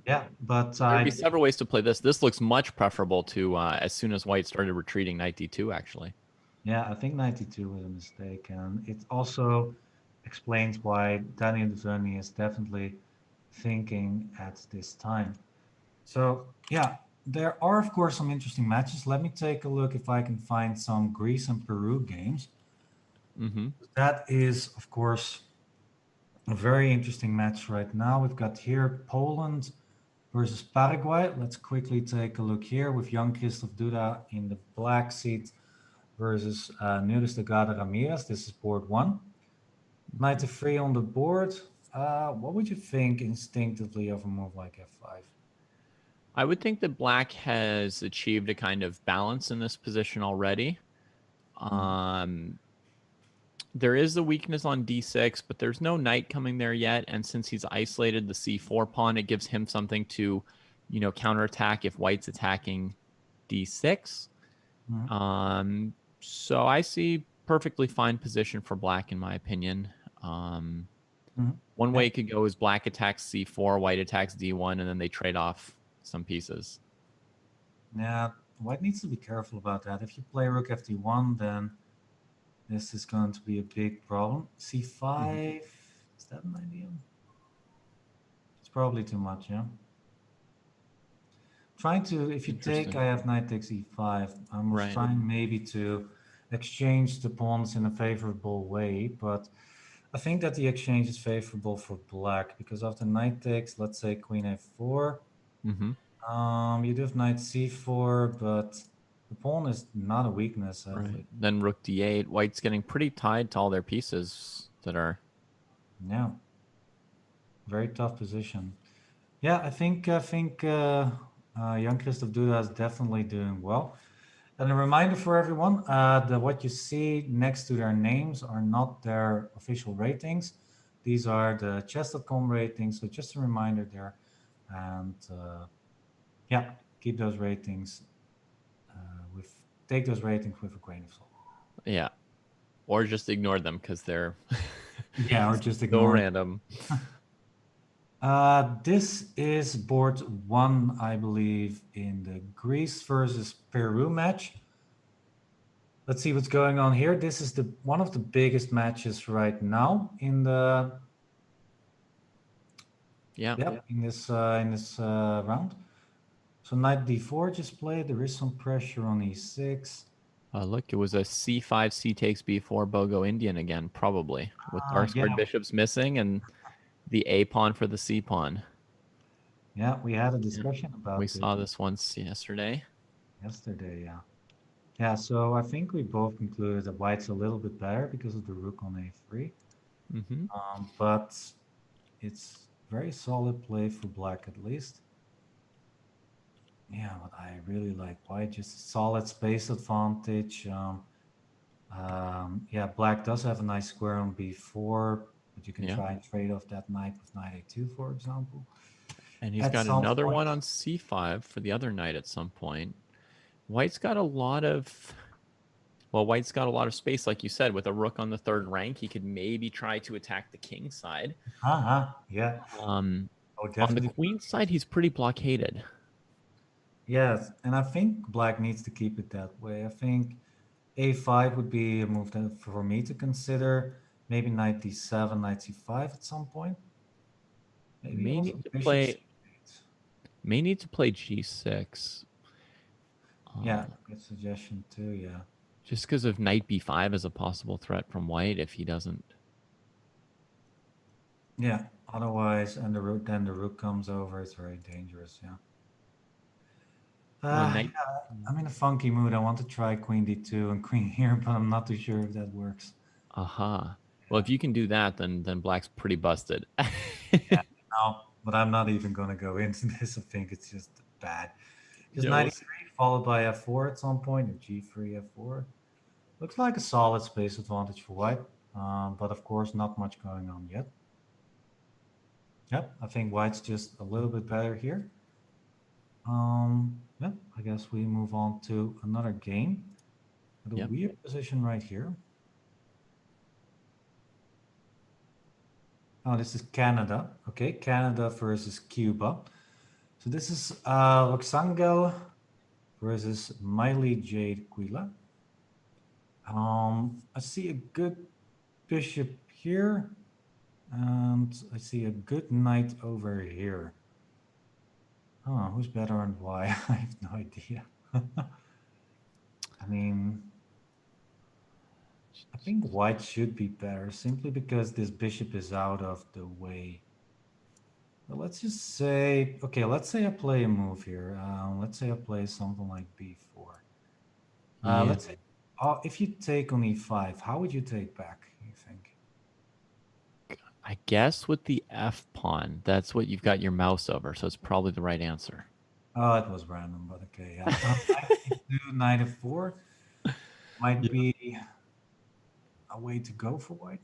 Yeah, but
there'd be several ways to play this. This looks much preferable to as soon as white started retreating, knight d2, actually.
Yeah, I think knight d2 was a mistake, and it also explains why Daniel Deverney is definitely thinking at this time. So yeah, there are of course some interesting matches. Let me take a look if I can find some Greece and Peru games. That is of course a very interesting match right now. We've got here Poland versus Paraguay. Let's quickly take a look here with young Christoph Duda in the black seat versus Nunes de Gada Ramirez. This is board 1. Knight to 3 on the board. What would you think instinctively of a move like f5?
I would think that black has achieved a kind of balance in this position already. There is a weakness on d6, but there's no knight coming there yet. And since he's isolated the c4 pawn, it gives him something to, counterattack if white's attacking d6. So I see perfectly fine position for black, in my opinion. One way it could go is black attacks c4, white attacks d1, and then they trade off some pieces.
Yeah, white needs to be careful about that. If you play rook fd1, then this is going to be a big problem. c5, is that an idea? It's probably too much, yeah? Trying to, if you take, I have knight takes e5. I'm trying maybe to exchange the pawns in a favorable way, but I think that the exchange is favorable for black because after knight takes, let's say queen a4,
Mm-hmm.
you do have knight c4, but the pawn is not a weakness.
Right. Then rook d8. White's getting pretty tied to all their pieces that are.
Yeah, very tough position. Yeah, I think young Christoph Duda is definitely doing well. And a reminder for everyone that what you see next to their names are not their official ratings. These are the Chess.com ratings. So just a reminder there. And yeah, keep those ratings with take those ratings with a grain of salt.
Yeah. Or just ignore them because they're
Yeah, or just
so
ignore.
random.
This is board 1, I believe, in the Greece versus Peru match. Let's see what's going on here. This is the one of the biggest matches right now in the
Yeah.
in this round. So knight d4 just played. There is some pressure on e6.
Look, it was a c5, c takes b4, Bogo Indian again, probably with dark squared
Yeah,
bishops missing and the a pawn for the c pawn.
yeah, we had a discussion about
We
this
saw this once yesterday.
yesterday. Yeah, yeah. So I think we both concluded that white's a little bit better because of the rook on a3.
Mm-hmm.
But it's very solid play for black at least. Yeah, but I really like white, just a solid space advantage. Yeah, black does have a nice square on b4, but you can try and trade off that knight with knight a2, for example.
And he's
At
got
some
another
point.
one on c5 for the other knight at some point. White's got a lot of, well, white's got a lot of space, like you said, with a rook on the third rank. He could maybe try to attack the king side.
Yeah.
On the
Definitely.
queen side, he's pretty blockaded.
Yes, and I think black needs to keep it that way. I think a5 would be a move that for me to consider. Maybe knight d7, knight c5 at some point. Maybe
May
also
need to
bishop
play.
c8.
May need to play g6.
Yeah, good suggestion too. Yeah.
Just because of knight b5 as a possible threat from white if he doesn't.
Yeah. Otherwise, and then the rook comes over. It's very dangerous. Yeah.
Knight.
Yeah, I'm in a funky mood. I want to try queen d2 and queen here, but I'm not too sure if that works.
Aha. Well, if you can do that, then black's pretty busted.
Yeah, no, but I'm not even going to go into this. I think it's just bad. Just knight e3 followed by f4 at some point, or g3, f4. Looks like a solid space advantage for white, but of course not much going on yet. Yep, I think white's just a little bit better here. Yeah, I guess we move on to another game. With a weird position right here. Oh, this is Canada. Okay, Canada versus Cuba. So this is Roxangel versus Miley Jade Quila. I see a good bishop here, and I see a good knight over here. Oh, who's better and why? I have no idea. I mean, I think white should be better simply because this bishop is out of the way. But let's just say, okay, let's say I play a move here. Let's say I play something like b4. Let's say, if you take on e5, how would you take back, you think?
I guess with the f pawn, that's what you've got your mouse over, so it's probably the right answer.
Oh, it was random, but okay. Yeah. Knight f4 might be a way to go for white.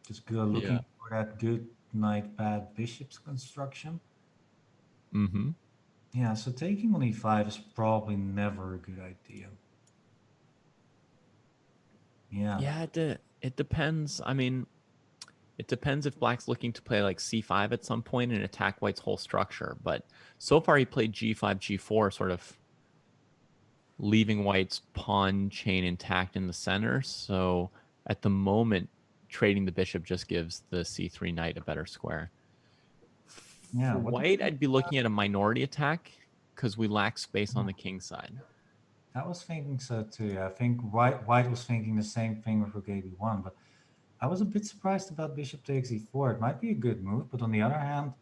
Just go looking for that good knight bad bishops construction.
Mm-hmm.
Yeah, so taking on e5 is probably never a good idea. Yeah.
Yeah, it depends. I mean, it depends if black's looking to play like c5 at some point and attack white's whole structure. But so far he played g5, g4, sort of leaving white's pawn chain intact in the center. So at the moment, trading the bishop just gives the c3 knight a better square.
Yeah,
For white, I'd be looking at a minority attack because we lack space on the king side.
I was thinking so too. Yeah. I think White was thinking the same thing with Rook AB1, but I was a bit surprised about Bishop takes E4. It might be a good move, but on the other hand,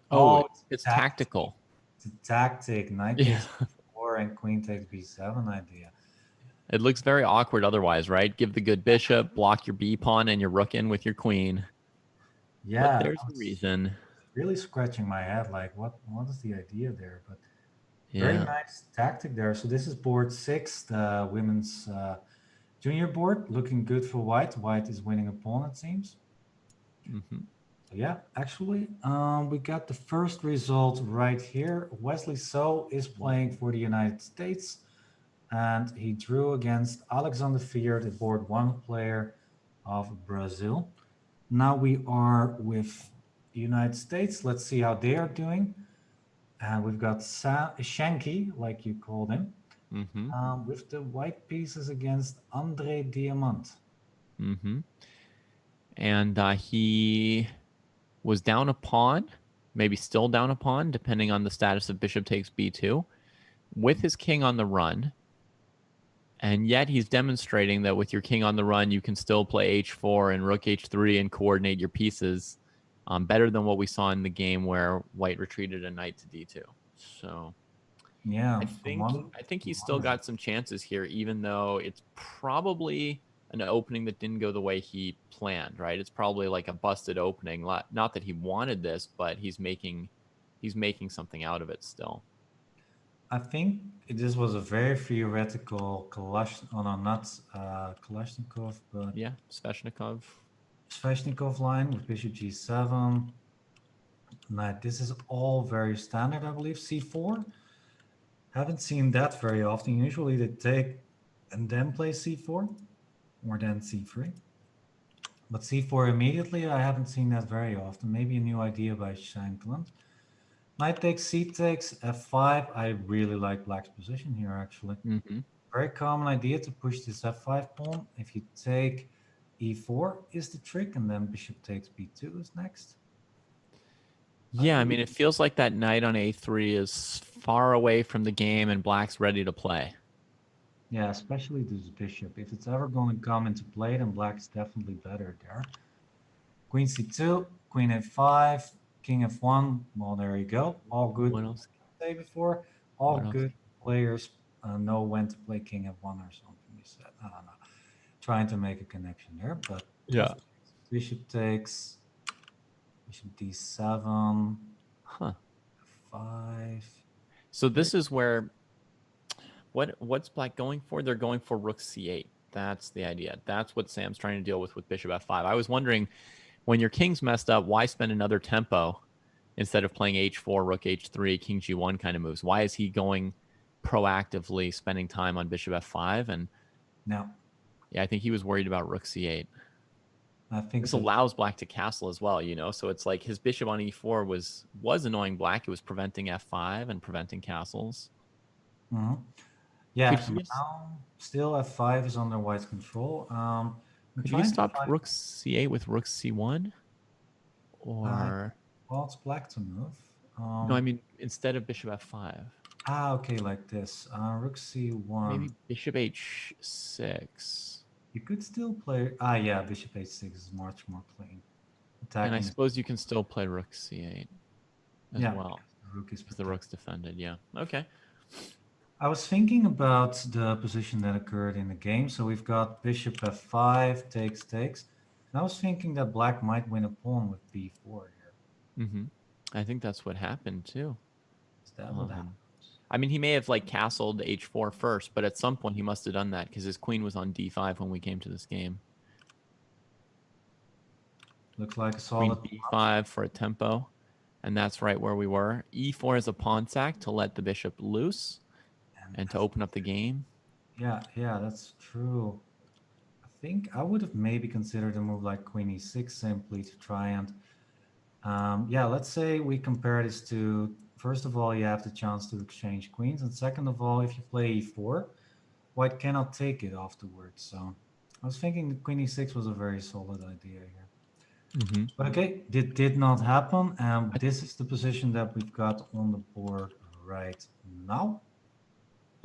Oh,
it's
it's tactical.
It's a tactic. Knight
Yeah.
takes E4 and Queen takes B7 idea.
It looks very awkward otherwise, right? Give the good bishop, block your B pawn and your rook in with your queen.
Yeah,
But there's
I
a
was
reason.
really scratching my head, like what is the idea there? But very
Yeah.
nice tactic there. So this is board 6, the women's junior board, looking good for White. White is winning a pawn, it seems.
Hmm.
So yeah, actually, we got the first result right here. Wesley So is playing for the United States, and he drew against Alexander Fiert, the board 1 player of Brazil. Now we are with the United States. Let's see how they are doing. And we've got Shanky, like you called him,
Hmm.
with the white pieces against Andre Diamant.
Hmm. And he was down a pawn, maybe still down a pawn, depending on the status of bishop takes b2, with his king on the run. And yet he's demonstrating that with your king on the run, you can still play h4 and rook h3 and coordinate your pieces better than what we saw in the game where white retreated a knight to d2. So
Yeah,
I think he's still got some chances here, even though it's probably an opening that didn't go the way he planned, right? It's probably like a busted opening. Not that he wanted this, but he's making something out of it still.
I think this was a very theoretical not Kalashnikov, but
Yeah, Sveshnikov.
Sveshnikov line with bishop g7. Knight. This is all very standard, I believe. c4. Haven't seen that very often. Usually they take and then play c4 or then c3. But c4 immediately, I haven't seen that very often. Maybe a new idea by Shankland. Knight takes, c takes, f5. I really like black's position here, actually.
Mm-hmm.
Very common idea to push this f5 pawn. If you take e4 is the trick, and then bishop takes b2 is next.
Yeah, I mean, it feels like that knight on a3 is far away from the game and black's ready to play.
Yeah, especially this bishop. If it's ever going to come into play, then black's definitely better there. Queen c2, queen f5, king f1. Well, there you go. All good.
What else?
Say before, all
What else?
good players know when to play king f1 or something. You said, I don't know. Trying to make a connection there, but
Yeah.
bishop takes, bishop d7,
Huh.
f5.
So this is where what's black going for? They're going for rook c8. That's the idea. That's what Sam's trying to deal with bishop f5. I was wondering, when your king's messed up, why spend another tempo instead of playing h4, rook h3, king g1 kind of moves? Why is he going proactively spending time on bishop f5? And
No,
yeah, I think he was worried about rook c8.
I think
This
so.
allows black to castle as well, you know? So it's like his bishop on e4 was annoying black. It was preventing f5 and preventing castles.
Mhm. Yeah,
Could he,
now still f5 is under white's control.
could he stop rook c8 with rook c1? Or
well, it's black to move.
no, I mean instead of bishop f5.
Okay, like this. Rook c1.
Maybe bishop h6.
You could still play. Yeah, bishop h6 is much more clean.
And I
Attacking.
suppose you can still play rook c8 as
Yeah,
well.
the rook is
Because the rook's defended, yeah. Okay.
I was thinking about the position that occurred in the game. So we've got bishop f5, takes, takes. And I was thinking that black might win a pawn with b4 here.
Mm-hmm. I think that's what happened too.
Is that what happened?
I mean, he may have like castled h4 first, but at some point he must have done that because his queen was on d5 when we came to this game.
Looks like a
Queen
solid
b5 for a tempo, and that's right where we were. e4 is a pawn sack to let the bishop loose and to open up the game.
Yeah, that's true. I think I would have maybe considered a move like queen e6 simply to try and yeah, let's say we compare this to, first of all, you have the chance to exchange queens, and second of all, if you play e4, white cannot take it afterwards. So I was thinking that queen e6 was a very solid idea here.
Mm-hmm.
But okay, it did not happen, and this is the position that we've got on the board right now.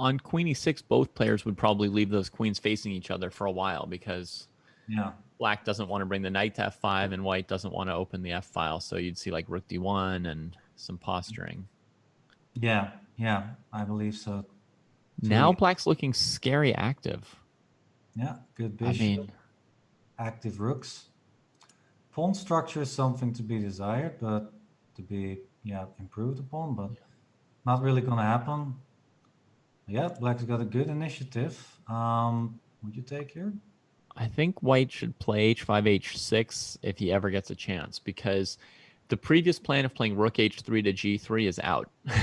on queen e6, both players would probably leave those queens facing each other for a while because
Yeah.
black doesn't want to bring the knight to f5 and white doesn't want to open the f file. So you'd see like rook d1 and some posturing.
Yeah. Yeah. I believe so.
Now
too.
black's looking scary active.
Yeah. Good
I
bishop.
mean,
Active rooks. Pawn structure is something to be desired, but to be improved upon, but not really gonna happen. Yeah, black's got a good initiative. Would you take here?
I think white should play h5, h6 if he ever gets a chance, because the previous plan of playing rook h3 to g3 is out with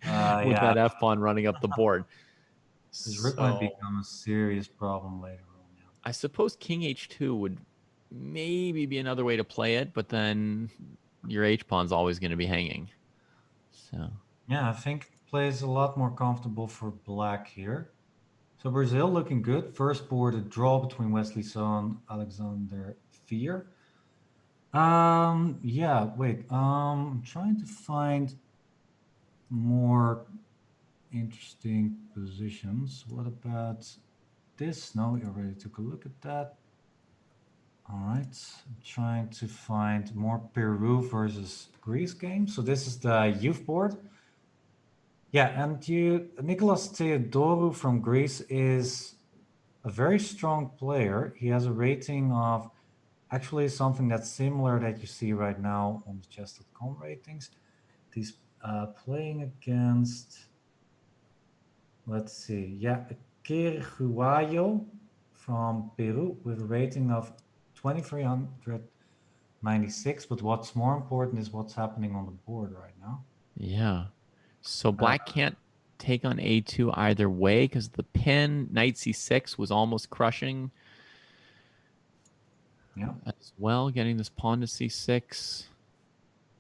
Yeah,
that f pawn running up the board.
this rook might
So
become a serious problem later on. Yeah.
I suppose king h2 would maybe be another way to play it, but then your h pawn's always going to be hanging. So
Yeah, I think play is a lot more comfortable for black here. So Brazil looking good. First board, a draw between Wesley So and Alexander Fear. Yeah, wait. I'm trying to find more interesting positions. What about this? No, we already took a look at that. All right, I'm trying to find more Peru versus Greece games. So this is the youth board. Yeah, and Nicolas Theodorou from Greece is a very strong player. He has a rating of actually something that's similar that you see right now on the Chess.com ratings. He's playing against, let's see, Kirjuayo from Peru with a rating of 2396. But what's more important is what's happening on the board right now.
yeah. So black can't take on a2 either way because the pin knight c6 was almost crushing.
Yeah.
As well, getting this pawn to c6.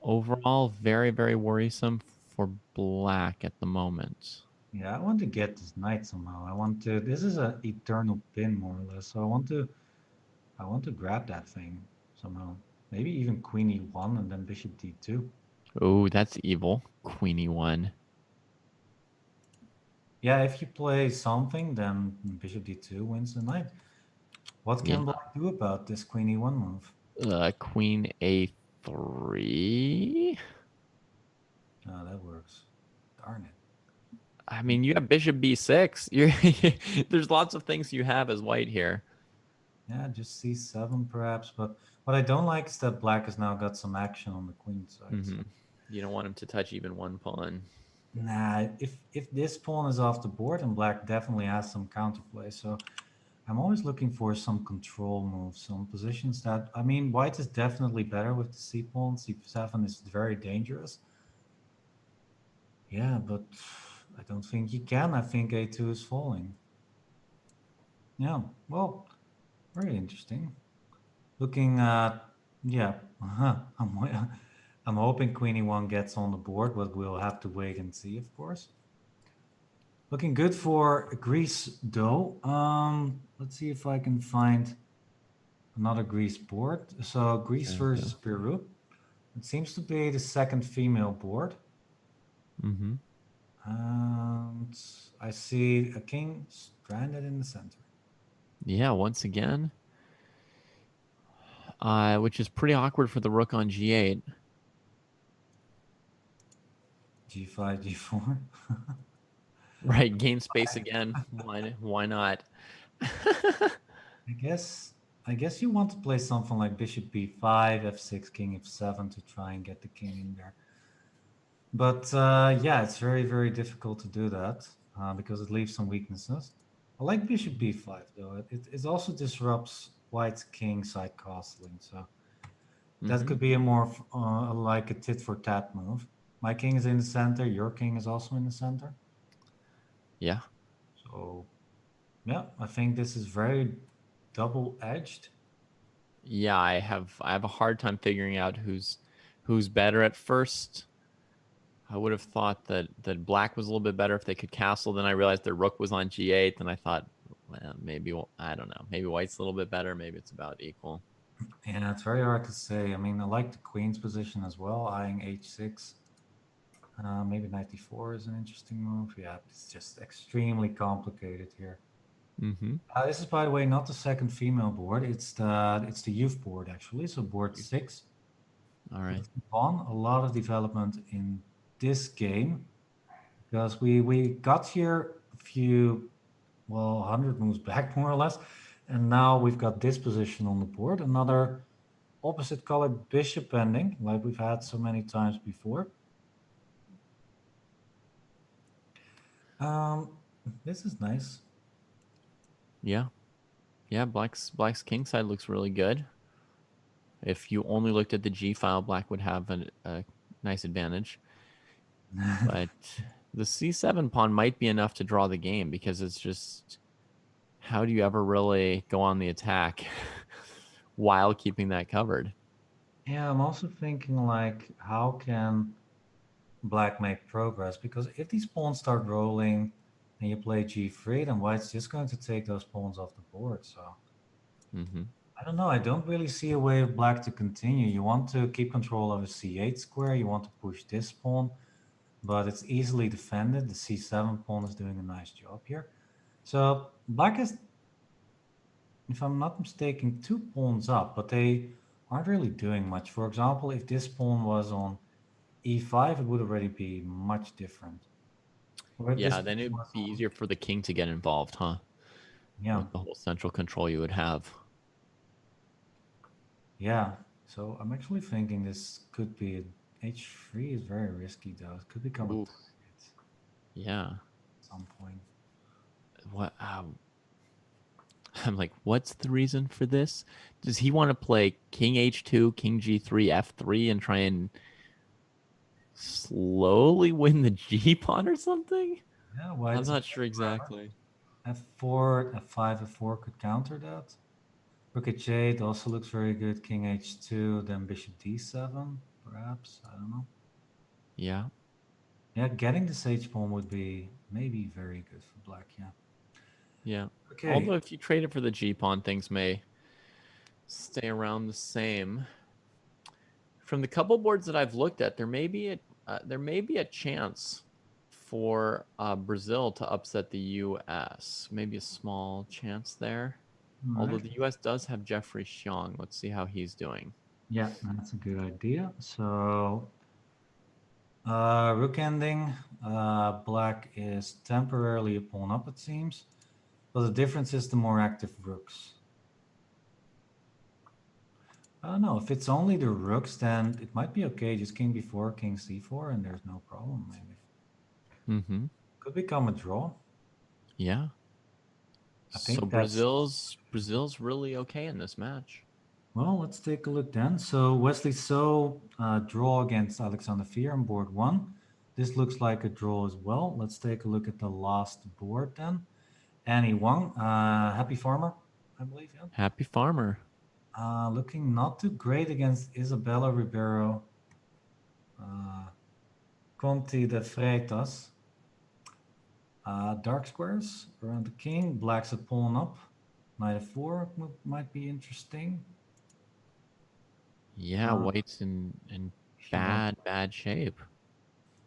Overall, very, very worrisome for black at the moment.
Yeah, I want to get this knight somehow. This is an eternal pin more or less. So I want to grab that thing somehow. Maybe even queen e1 and then bishop d2.
Oh, that's evil. Queen e1.
Yeah, if you play something, then bishop d2 wins the knight. What can black do about this queen e1 move?
Queen a3.
Oh, that works. Darn it.
I mean, you have bishop b6. There's lots of things you have as white here.
Yeah, just c7 perhaps. But what I don't like is that black has now got some action on the queen side. So.
You don't want him to touch even one pawn.
Nah, if this pawn is off the board, and black definitely has some counterplay. So I'm always looking for some control moves, some positions that, I mean, white is definitely better with the c pawn. c7 is very dangerous. Yeah, but I don't think he can. I think a2 is falling. Yeah, well, very interesting. Looking at, yeah, I'm hoping queen e1 gets on the board, but we'll have to wait and see, of course. Looking good for Greece, though. Let's see if I can find another Greece board. So Greece versus Peru. It seems to be the second female board.
Mm-hmm.
And I see a king stranded in the center.
Yeah, once again. Which is pretty awkward for the rook on g8.
G5, G4.
Right, gain space again. Why not?
I guess you want to play something like bishop b5, f6, king f7 to try and get the king in there. But yeah, it's very, very difficult to do that because it leaves some weaknesses. I like bishop b5 though. It also disrupts white's king side castling, so that could be a more like a tit for tat move. My king is in the center. Your king is also in the center.
Yeah.
So yeah, I think this is very double-edged.
Yeah, I have a hard time figuring out who's better at first. I would have thought that black was a little bit better if they could castle. Then I realized their rook was on g8, and I thought, well, maybe, I don't know, maybe white's a little bit better. Maybe it's about equal.
Yeah, it's very hard to say. I mean, I like the queen's position as well, eyeing h6. Maybe knight d4 is an interesting move. Yeah, it's just extremely complicated here.
Mm-hmm.
This is, by the way, not the second female board. It's the youth board actually. So board 6.
All right.
On a lot of development in this game because we got here a few, well, 100 moves back more or less, and now we've got this position on the board. Another opposite colored bishop ending, like we've had so many times before. This is nice.
Yeah. Yeah, black's king side looks really good. If you only looked at the G file, black would have a nice advantage. But the C7 pawn might be enough to draw the game because it's just, how do you ever really go on the attack while keeping that covered?
Yeah, I'm also thinking like, how can black make progress? Because if these pawns start rolling and you play g3, then white's just going to take those pawns off the board. So
Mm-hmm.
I don't know. I don't really see a way of black to continue. You want to keep control of a c8 square. You want to push this pawn, but it's easily defended. The c7 pawn is doing a nice job here. So black is, if I'm not mistaken, 2 pawns up, but they aren't really doing much. For example, if this pawn was on e5, it would already be much different. Or if this
Yeah, then
pawn
it'd
was
be
on-
easier for the king to get involved, huh?
Yeah,
With the whole central control you would have.
yeah. So I'm actually thinking this could be h3 is very risky though. It could become a
Oof.
target
Yeah.
at some point.
What? I'm like, what's the reason for this? Does he want to play king h2, king g3, f3, and try and slowly win the g pawn or something?
Yeah, why?
I'm not sure exactly.
f4, f5, f4 could counter that. Rook h8 also looks very good. King h2, then bishop d7, perhaps. I don't know.
Yeah.
Yeah, getting this h pawn would be maybe very good for black. Yeah.
Yeah.
Okay.
Although if you trade it for the g pawn, things may stay around the same. From the couple boards that I've looked at, there may be a chance for Brazil to upset the U.S. Maybe a small chance there. Although
Right.
the U.S. does have Jeffrey Xiong. Let's see how he's doing.
Yeah, that's a good idea. So, rook ending. Black is temporarily a pawn up, it seems. But the difference is the more active rooks. I don't know. If it's only the rooks, then it might be okay. Just king b4, king c4, and there's no problem, maybe.
Mm-hmm.
Could become a draw.
Yeah.
I
So
think that's...
Brazil's really okay in this match.
Well, let's take a look then. So Wesley So draw against Alexander Fier on board 1. This looks like a draw as well. Let's take a look at the last board then. Annie Wang, Happy Farmer, I believe. Yeah.
Happy Farmer.
Looking not too great against Isabella Ribeiro, Conti de Freitas. Dark squares around the king. Black's a pawn up. Knight f4 might be interesting.
Yeah, white's in bad shape.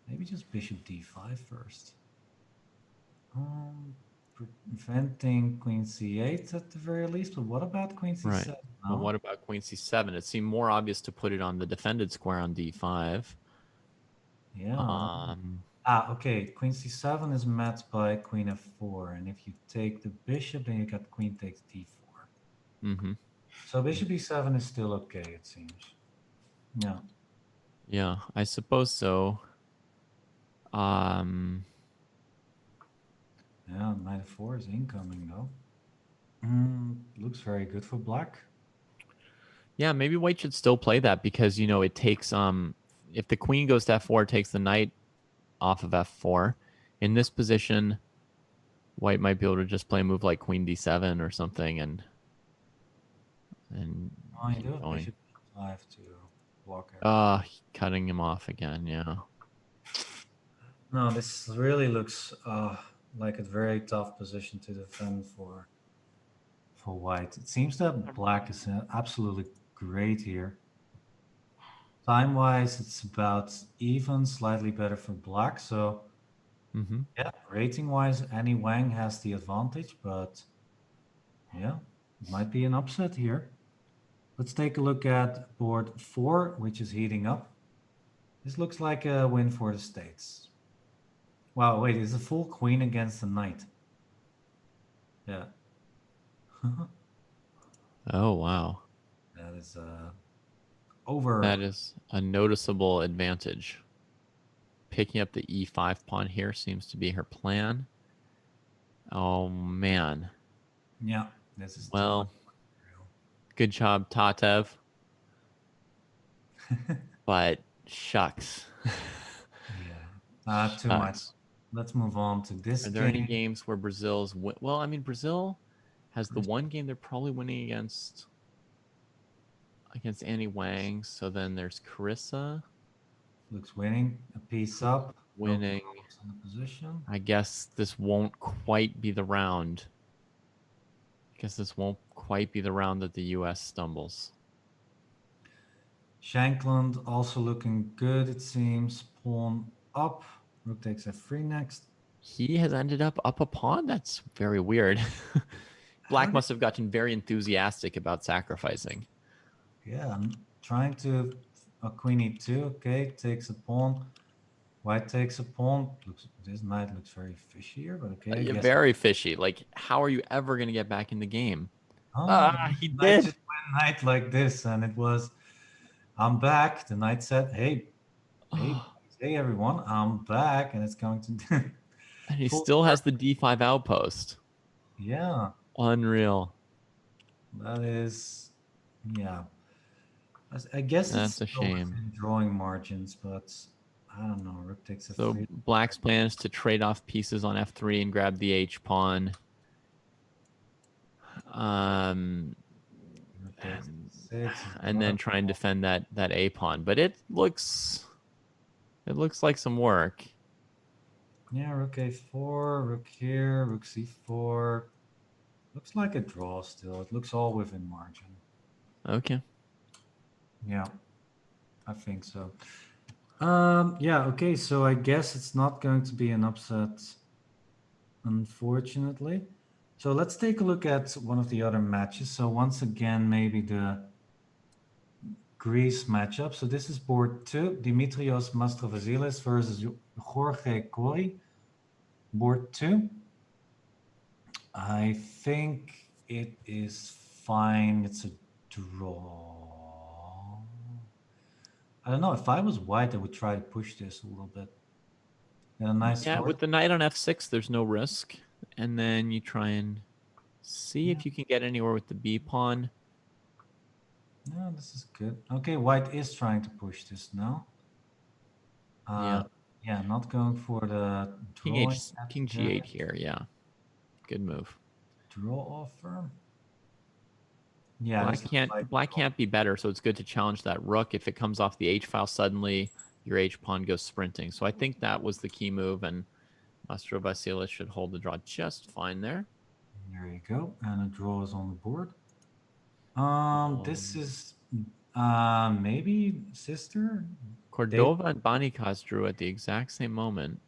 Maybe just bishop d5 first. Preventing queen c8 at the very least, but what about queen c7?
Right.
No?
Well, what about queen c7? It seemed more obvious to put it on the defended square on d5.
Yeah. Okay. Queen c7 is met by queen f4, and if you take the bishop, then you got queen takes d4.
Mm-hmm.
So bishop e7 is still okay, it seems. Yeah.
Yeah, I suppose so.
Yeah, knight f4 is incoming though. Looks very good for black.
Yeah, maybe white should still play that because it takes if the queen goes to f4, it takes the knight off of f4. In this position, white might be able to just play a move like queen d7 or something and
I
keep
do have
going.
bishop e5 to block everything.
Cutting him off again, yeah.
No, this really looks like a very tough position to defend for white. It seems that black is absolutely great here. Time-wise, it's about even, slightly better for black. So
Mm-hmm.
yeah, rating-wise, Annie Wang has the advantage, but yeah, it might be an upset here. Let's take a look at board 4, which is heating up. This looks like a win for the States. Wow, wait, it's a full queen against a knight. Yeah.
Oh, wow.
That is over.
That is a noticeable advantage. Picking up the e5 pawn here seems to be her plan. Oh, man.
Yeah, this is
Well, good job, Tatev. But shucks.
yeah, too much.
Shucks.
Let's move on to this
Are there
game.
any games where Brazil's well, I mean, Brazil has the one game they're probably winning against Annie Wang. So then there's Carissa
Looks winning, a piece up.
winning.
In the position.
I guess this won't quite be the round. I guess this won't quite be the round that the U.S. stumbles.
Shankland also looking good, it seems. Pawn up. Rook takes f3 next.
He has ended up a pawn? That's very weird. Black must have gotten very enthusiastic about sacrificing.
Yeah, I'm trying to... queen e2, okay, takes a pawn. White takes a pawn. This knight looks very fishy here, but okay, I guess.
Very fishy. Like, how are you ever going to get back in the game?
Oh,
He
knight
did.
just went knight like this, and it was... I'm back. The knight said, hey, everyone, I'm back, and it's going to...
And he still has the d5 outpost.
Yeah.
Unreal.
That is... Yeah. I guess
That's
it's
a shame.
Drawing margins, but I don't know. Rook takes f3.
So Black's plan is to trade off pieces on f3 and grab the h pawn. And then try and defend that a pawn. But it looks like some work.
Yeah, rook a4, rook here, rook c4. Looks like a draw still. It looks all within margin.
Okay.
Yeah, I think so. Yeah, okay, so I guess it's not going to be an upset, unfortunately. So let's take a look at one of the other matches. So once again, maybe the Greece matchup. So this is board 2, Dimitrios Mastrovasilis versus Jorge Cori. Board 2. I think it is fine. It's a draw. I don't know. If I was white, I would try to push this a little bit. Get a nice sword.
With the knight on f6, there's no risk. And then you try and see if you can get anywhere with the b pawn.
No, this is good. Okay, white is trying to push this now. Yeah, not going for the drawing.
King g8 here, yeah. Good move.
Draw offer. Yeah,
black can't be better, so it's good to challenge that rook. If it comes off the h-file suddenly, your h-pawn goes sprinting. So I think that was the key move, and Mastrovasilis should hold the draw just fine there.
There you go, and a draw is on the board. This is maybe sister?
Cordova and Banikas drew at the exact same moment.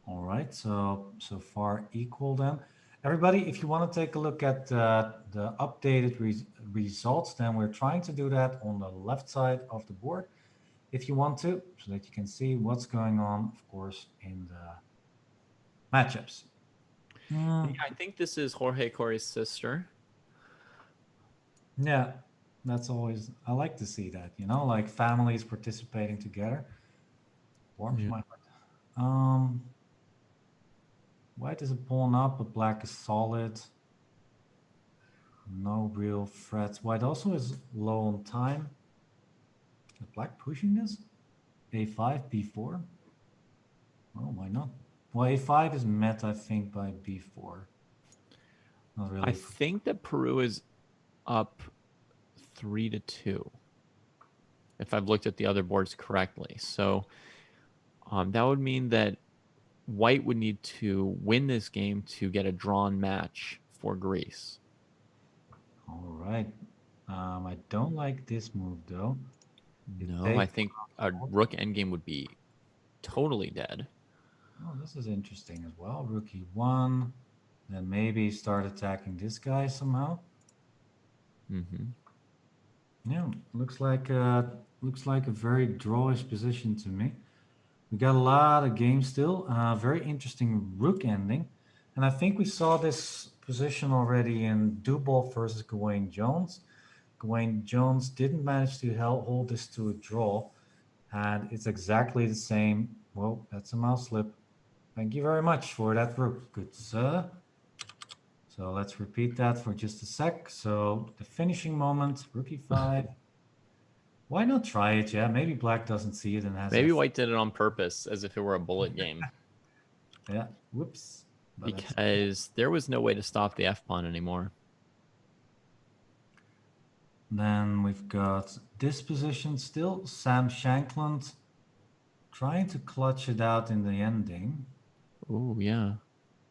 All right, so far equal then. Everybody, if you want to take a look at the updated results, then we're trying to do that on the left side of the board, if you want to, so that you can see what's going on, of course, in the matchups.
Yeah, I think this is Jorge Cori's sister.
Yeah, that's always, I like to see that, you know, like families participating together. Warms my heart. White is a pawn up, but black is solid. No real threats. White also is low on time. Is black pushing this? A5, B4? Oh, why not? Well, A5 is met, I think, by B4. Not really.
I think that Peru is up 3-2, if I've looked at the other boards correctly. So that would mean that White would need to win this game to get a drawn match for Greece.
All right. I don't like this move, though.
No, I think a rook endgame would be totally dead.
Oh, this is interesting as well. Rook e1, then maybe start attacking this guy somehow.
Mm-hmm.
Yeah, looks like a very drawish position to me. We got a lot of games still. Very interesting rook ending, and I think we saw this position already in Dubov versus Gawain Jones. Gawain Jones didn't manage to hold this to a draw, and it's exactly the same. Well, that's a mouse slip. Thank you very much for that rook, good sir. So let's repeat that for just a sec. So the finishing moment, rook e5. Why not try it? Yeah, maybe black doesn't see it and has
Maybe
F.
white did it on purpose, as if it were a bullet game,
Yeah, whoops. But
because there was no way to stop the f pawn anymore.
then we've got this position still. Sam Shankland trying to clutch it out in the ending.
Oh yeah,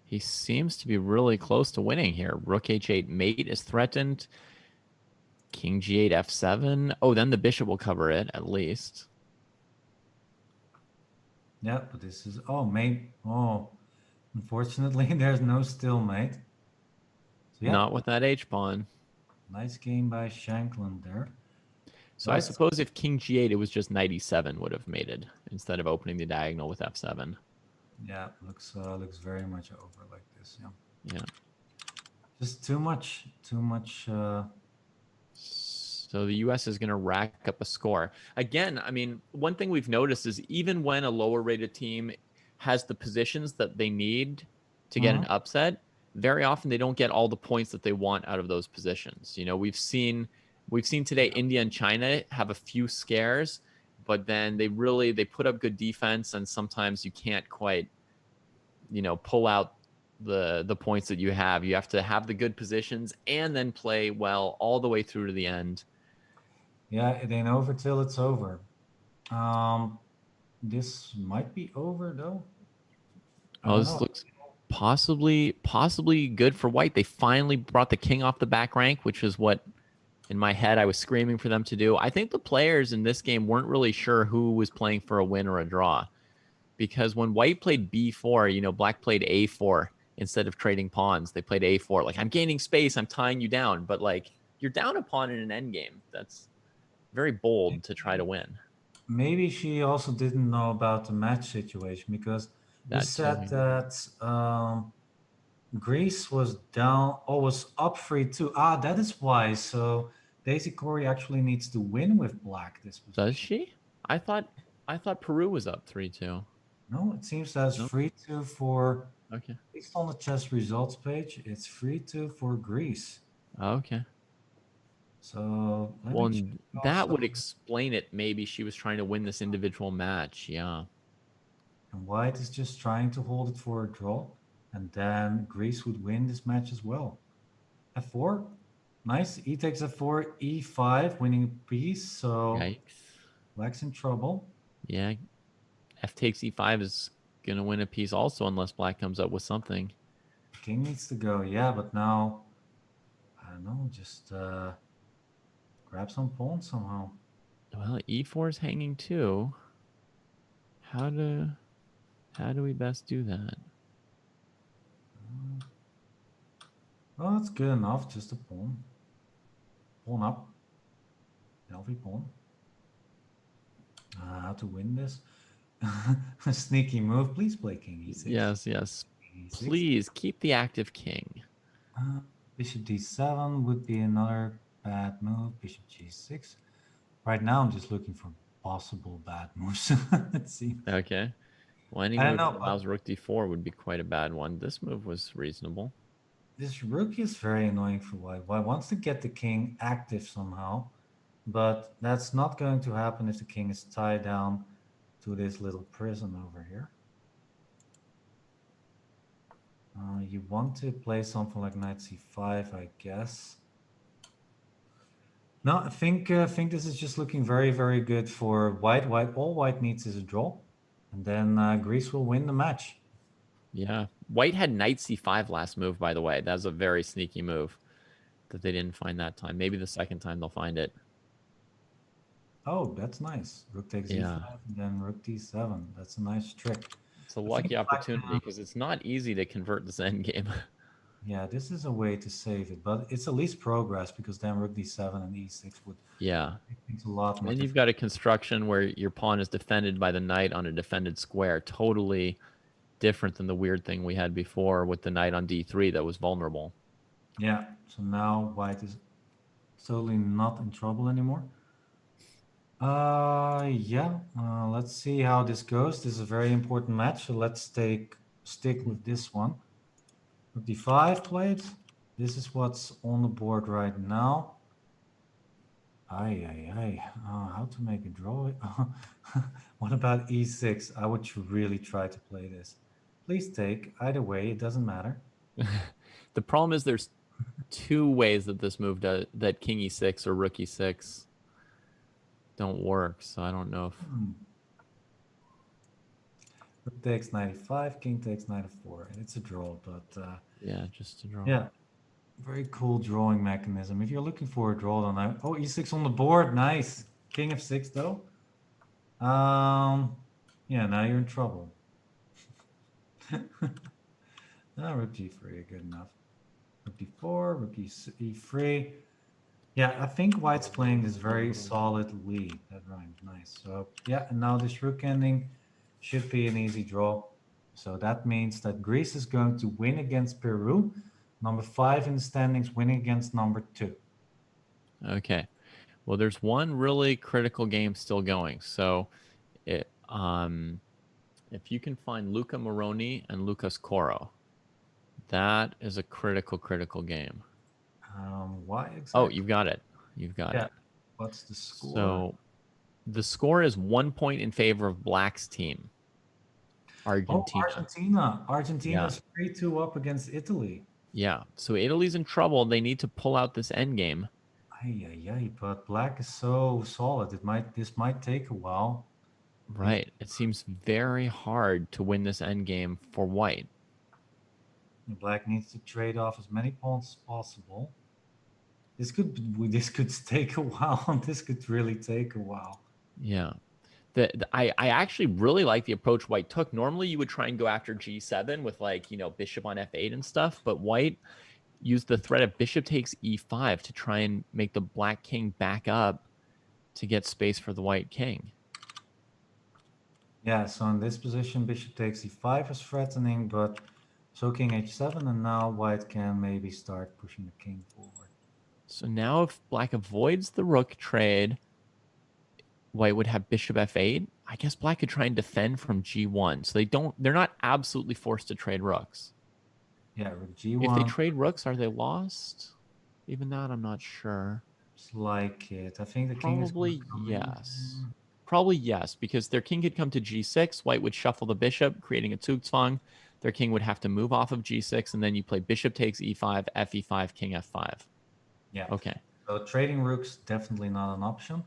he seems to be really close to winning here. Rook h8 mate is threatened. King g8 f7. Oh, then the bishop will cover it at least.
Yeah, but this is mate. Oh, unfortunately, there's no stalemate. So yeah,
Not with that h pawn.
nice game by Shankland there.
So I suppose if king g8, it was just knight e7 would have mated instead of opening the diagonal with f7.
Yeah, looks very much over like this. Yeah.
Yeah.
Just too much.
So the U.S. is going to rack up a score. Again, I mean, one thing we've noticed is even when a lower rated team has the positions that they need to get an upset, very often they don't get all the points that they want out of those positions. You know, we've seen today India and China have a few scares, but then they put up good defense, and sometimes you can't quite, pull out the points that you have. You have to have the good positions and then play well all the way through to the end.
Yeah, it ain't over till it's over. This might be over though.
Oh, this looks possibly good for white. They finally brought the king off the back rank, which is what in my head I was screaming for them to do. I think the players in this game weren't really sure who was playing for a win or a draw, because when white played b4, black played a4 instead of trading pawns. They played a4. Like, I'm gaining space, I'm tying you down, but like, you're down a pawn in an endgame. That's very bold to try to win.
Maybe she also didn't know about the match situation, because you said that Greece was down or was up 3-2. That is why. So Daisy Corey actually needs to win with black this position.
Does she? I thought Peru was up 3-2.
No, it seems that's 3-2 for.
Okay.
At least on the chess results page, it's 3-2 for Greece.
Okay.
So
that would explain it. Maybe she was trying to win this individual match. Yeah.
And white is just trying to hold it for a draw, and then Greece would win this match as well. f4, nice. E takes f4, e5, winning a piece. So
yikes.
Black's in trouble.
Yeah. F takes e5 is gonna win a piece also, unless black comes up with something.
King needs to go. Yeah, but now I don't know. Just grab some pawns somehow.
Well, e4 is hanging too. How do we best do that?
Well, it's good enough. Just a pawn. Pawn up. Healthy pawn. How to win this? A sneaky move. Please play king e6.
Yes.
E6.
Please keep the active king.
Bishop d7 would be another bad move. Bishop g6. Right now, I'm just looking for possible bad moves. Let's see.
Okay. Well, any move that allows rook d4 would be quite a bad one. This move was reasonable.
This rook is very annoying for white. White wants to get the king active somehow, but that's not going to happen if the king is tied down to this little prison over here. You want to play something like knight c5, I guess. No, I think this is just looking very, very good for white. All white needs is a draw, and then Greece will win the match.
Yeah, white had knight c5 last move, by the way. That was a very sneaky move that they didn't find that time. Maybe the second time they'll find it.
Oh, that's nice. Rook takes
Yeah.
e5, and then rook d7. That's a nice trick.
It's a
I think
lucky
black
opportunity
can-
because it's not easy to convert this endgame.
Yeah, this is a way to save it, but it's at least progress because then rook d7 and e6 would
Yeah.
make things a lot more
And you've
difficult.
got a construction where your pawn is defended by the knight on a defended square. Totally different than the weird thing we had before with the knight on d3 that was vulnerable.
Yeah, so now white is totally not in trouble anymore. Yeah, let's see how this goes. This is a very important match, so let's stick with this one. Rook d5 played. This is what's on the board right now. How to make a draw? What about e6? I would really try to play this. Please take. Either way, it doesn't matter.
The problem is there's two ways that this move does, that king e6 or rook e6 don't work. So I don't know if
Rook takes 95, king takes 94. It's a draw, but
yeah, just to draw.
yeah, very cool drawing mechanism. If you're looking for a draw, then oh, e6 on the board, nice. King f6 though. Yeah, now you're in trouble. Rook g3, good enough. Rook d4, rook e3. Yeah, I think white's playing this very solid lead. That rhymed, nice. So yeah, and now this rook ending should be an easy draw. So that means that Greece is going to win against Peru. Number 5 in the standings winning against number 2.
Okay. Well, there's one really critical game still going. So it, if you can find Luca Moroni and Lucas Coro, that is a critical game.
Why exactly?
Oh, you've got it. You've got it.
What's the score?
So the score is 1 point in favor of Black's team. Argentina.
Oh, Argentina's 3-2 up against Italy.
Yeah. So Italy's in trouble. They need to pull out this endgame.
But Black is so solid. This might take a while.
Right. It seems very hard to win this endgame for White.
Black needs to trade off as many pawns as possible. This could take a while. This could really take a while.
Yeah. I actually really like the approach White took. Normally you would try and go after g7 with bishop on f8 and stuff, but White used the threat of bishop takes e5 to try and make the Black king back up to get space for the White king.
Yeah, so in this position, bishop takes e5 is threatening, but so king h7, and now White can maybe start pushing the king forward.
So now if Black avoids the rook trade, White would have bishop f8. I guess Black could try and defend from g1. So they're not absolutely forced to trade rooks.
Yeah, rook g1.
If they trade rooks, are they lost? Even that, I'm not sure.
It's like it. I think the
Probably
king is going to come
yes.
in.
Probably yes, because their king could come to g6. White would shuffle the bishop, creating a Zugzwang. Their king would have to move off of g6, and then you play bishop takes e5, fe5, king f5.
Yeah.
Okay.
So trading rooks definitely not an option.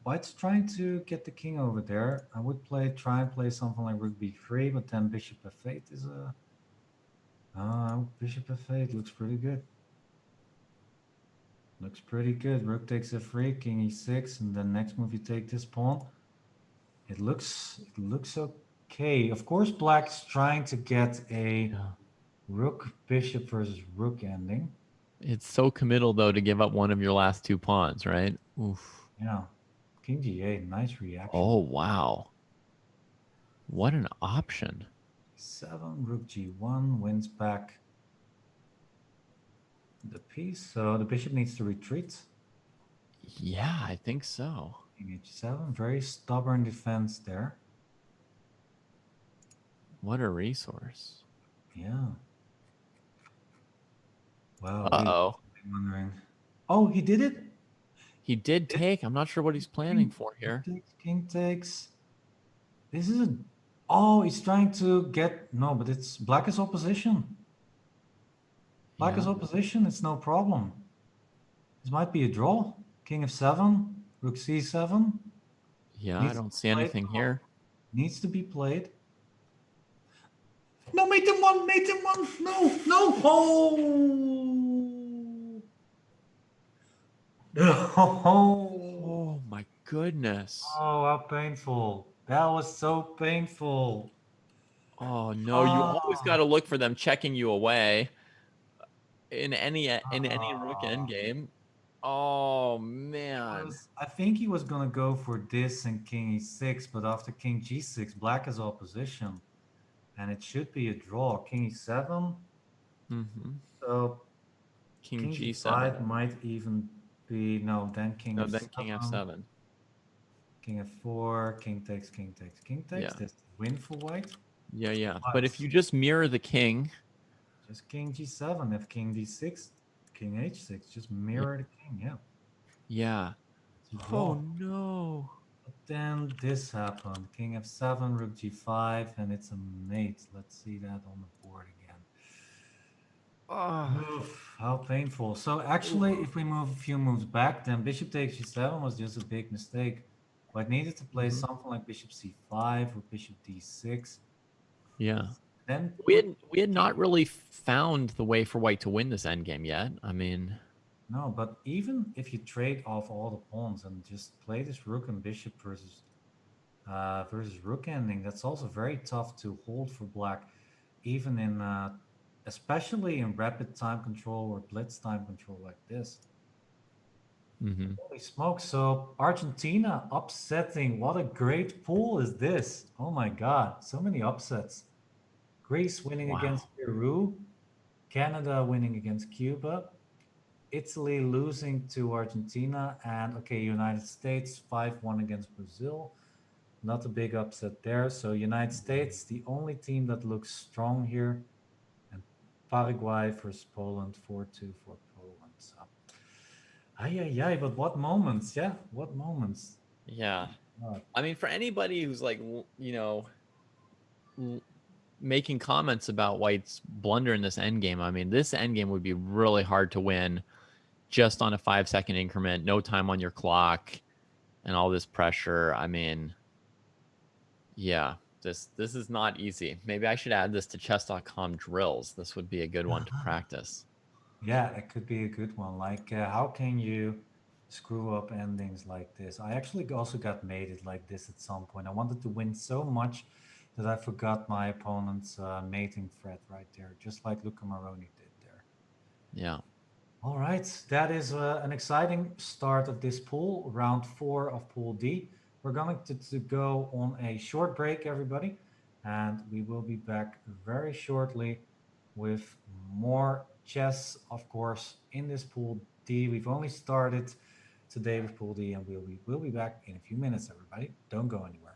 White's trying to get the king over there. I would try and play something like rook b3, but then bishop f8 is a... bishop f8 looks pretty good. Looks pretty good. Rook takes f3, king e6, and then next move you take this pawn. It looks okay. Of course, Black's trying to get a rook bishop versus rook ending.
It's so committal though to give up one of your last two pawns, right? Oof.
Yeah. King g8, nice reaction.
Oh wow. What an option.
7, rook g1 wins back the piece, so the bishop needs to retreat.
Yeah, I think so.
King h7, very stubborn defense there.
What a resource.
Yeah. Wow.
Uh-oh.
I'm wondering. Oh, he did it?
He did take. I'm not sure what he's planning for here.
King takes. This is a... Oh, he's trying to get... No, but it's Black is opposition. Black is opposition, it's no problem. This might be a draw. King f7, rook c7.
Yeah, I don't see anything here.
Needs to be played. No, mate him one, mate him one. No, no. Oh. Oh.
goodness.
Oh, how painful. That was so painful.
Oh no, you always
Oh.
got to look for them checking you away in any rook
Ah.
endgame. Oh man.
I think he was gonna go for this and king e6, but after king g6, black is opposition, and it should be a draw. King e7,
Mm-hmm.
so
King
king
G7.
g5 might even be no. Then king
No,
f7,
then King F7.
king f4, king takes, king takes, king takes.
Yeah.
That's the win for white.
Yeah.
But
But if you just mirror the king,
just king g7, if king d6, king h6, just mirror the king. Yeah,
yeah.
it's a
Oh
draw.
no.
But then this happened. King f7, rook g5, and it's a mate. Let's see that on the board again.
Oh.
Oof, how painful. So actually, if we move a few moves back, then bishop takes g7 was just a big mistake. White needed to play
Mhm.
something like bishop c5 or bishop d6.
Yeah.
Then
We had not really found the way for white to win this endgame yet. I mean,
no, but even if you trade off all the pawns and just play this rook and bishop versus rook ending, that's also very tough to hold for black, even in especially in rapid time control or blitz time control like this.
mhm.
Holy smoke! So Argentina upsetting. What a great pool is this? Oh my God, so many upsets. Greece winning
Wow.
against Peru, Canada winning against Cuba, Italy losing to Argentina, and okay, United States 5-1 against Brazil. Not a big upset there. So United States, the only team that looks strong here, and Paraguay versus Poland 4-2 for Poland. So, but what moments? Yeah, what moments?
Yeah.
God.
I mean, for anybody who's like, making comments about white's blunder in this endgame, I mean, this endgame would be really hard to win just on a 5-second increment, no time on your clock, and all this pressure. I mean, yeah, this is not easy. Maybe I should add this to chess.com drills. This would be a good one to practice.
Yeah, it could be a good one. Like, how can you screw up endings like this? I actually also got mated like this at some point. I wanted to win so much that I forgot my opponent's mating threat right there, just like Luca Moroni did there.
Yeah.
All right, that is an exciting start of this pool, round 4 of Pool D. We're going to go on a short break, everybody, and we will be back very shortly with more chess, of course, in this Pool D. We've only started today with Pool D, and we'll be back in a few minutes, everybody. Don't go anywhere.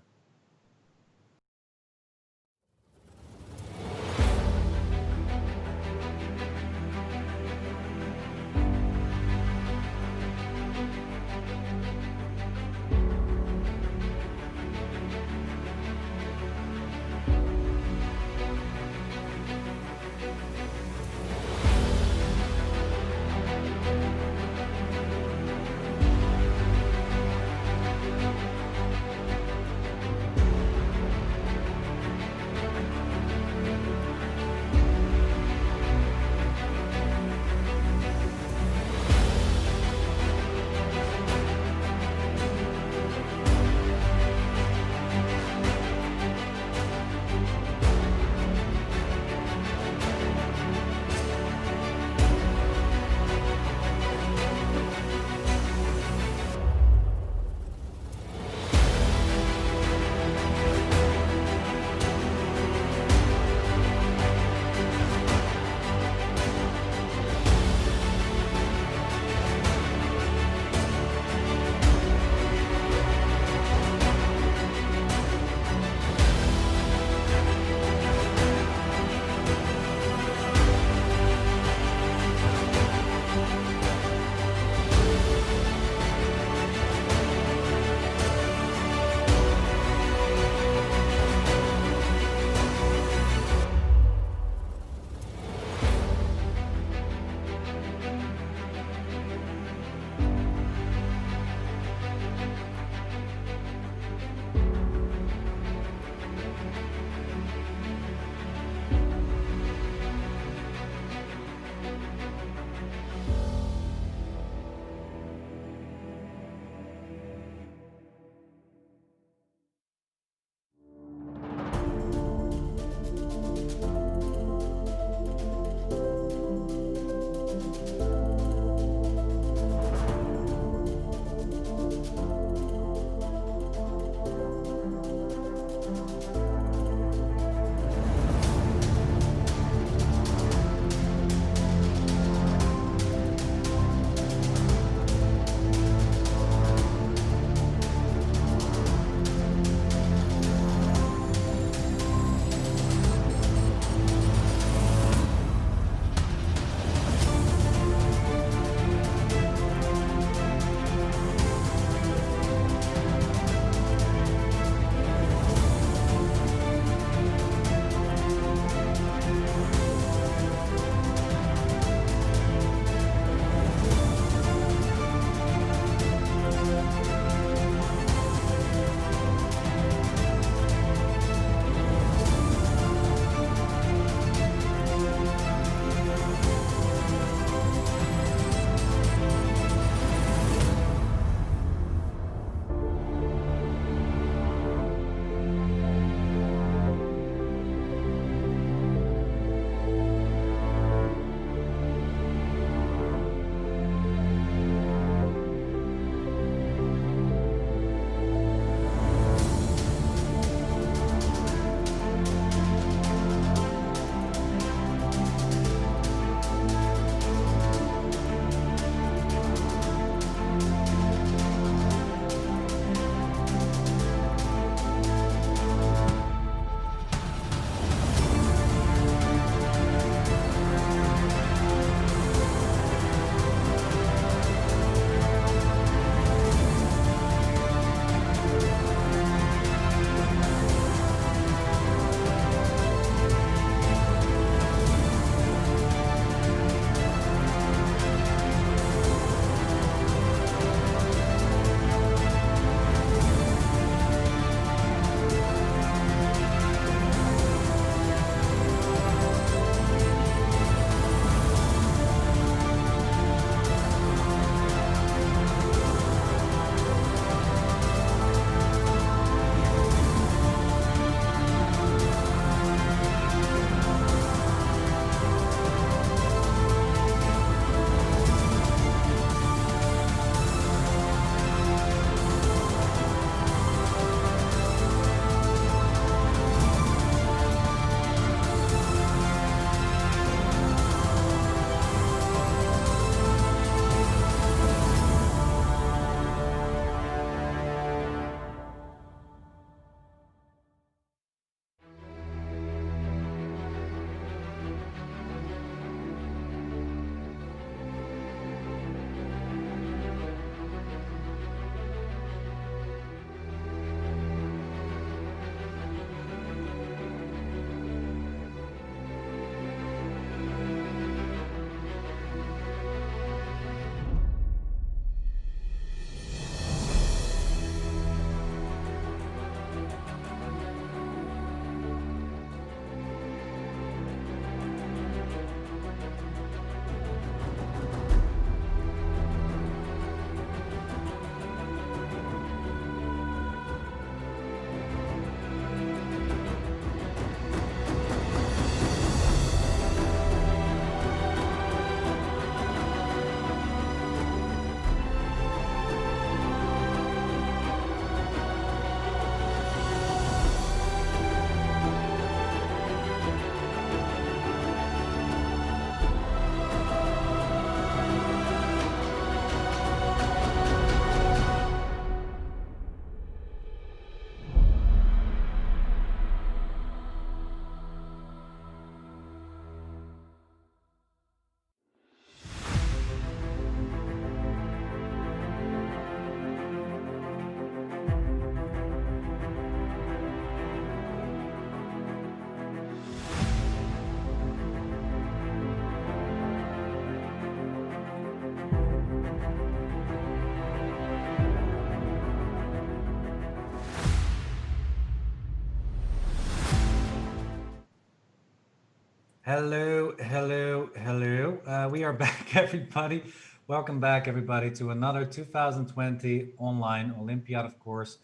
Hello, hello, hello. We are back, everybody. Welcome back, everybody, to another 2020 Online Olympiad, of course.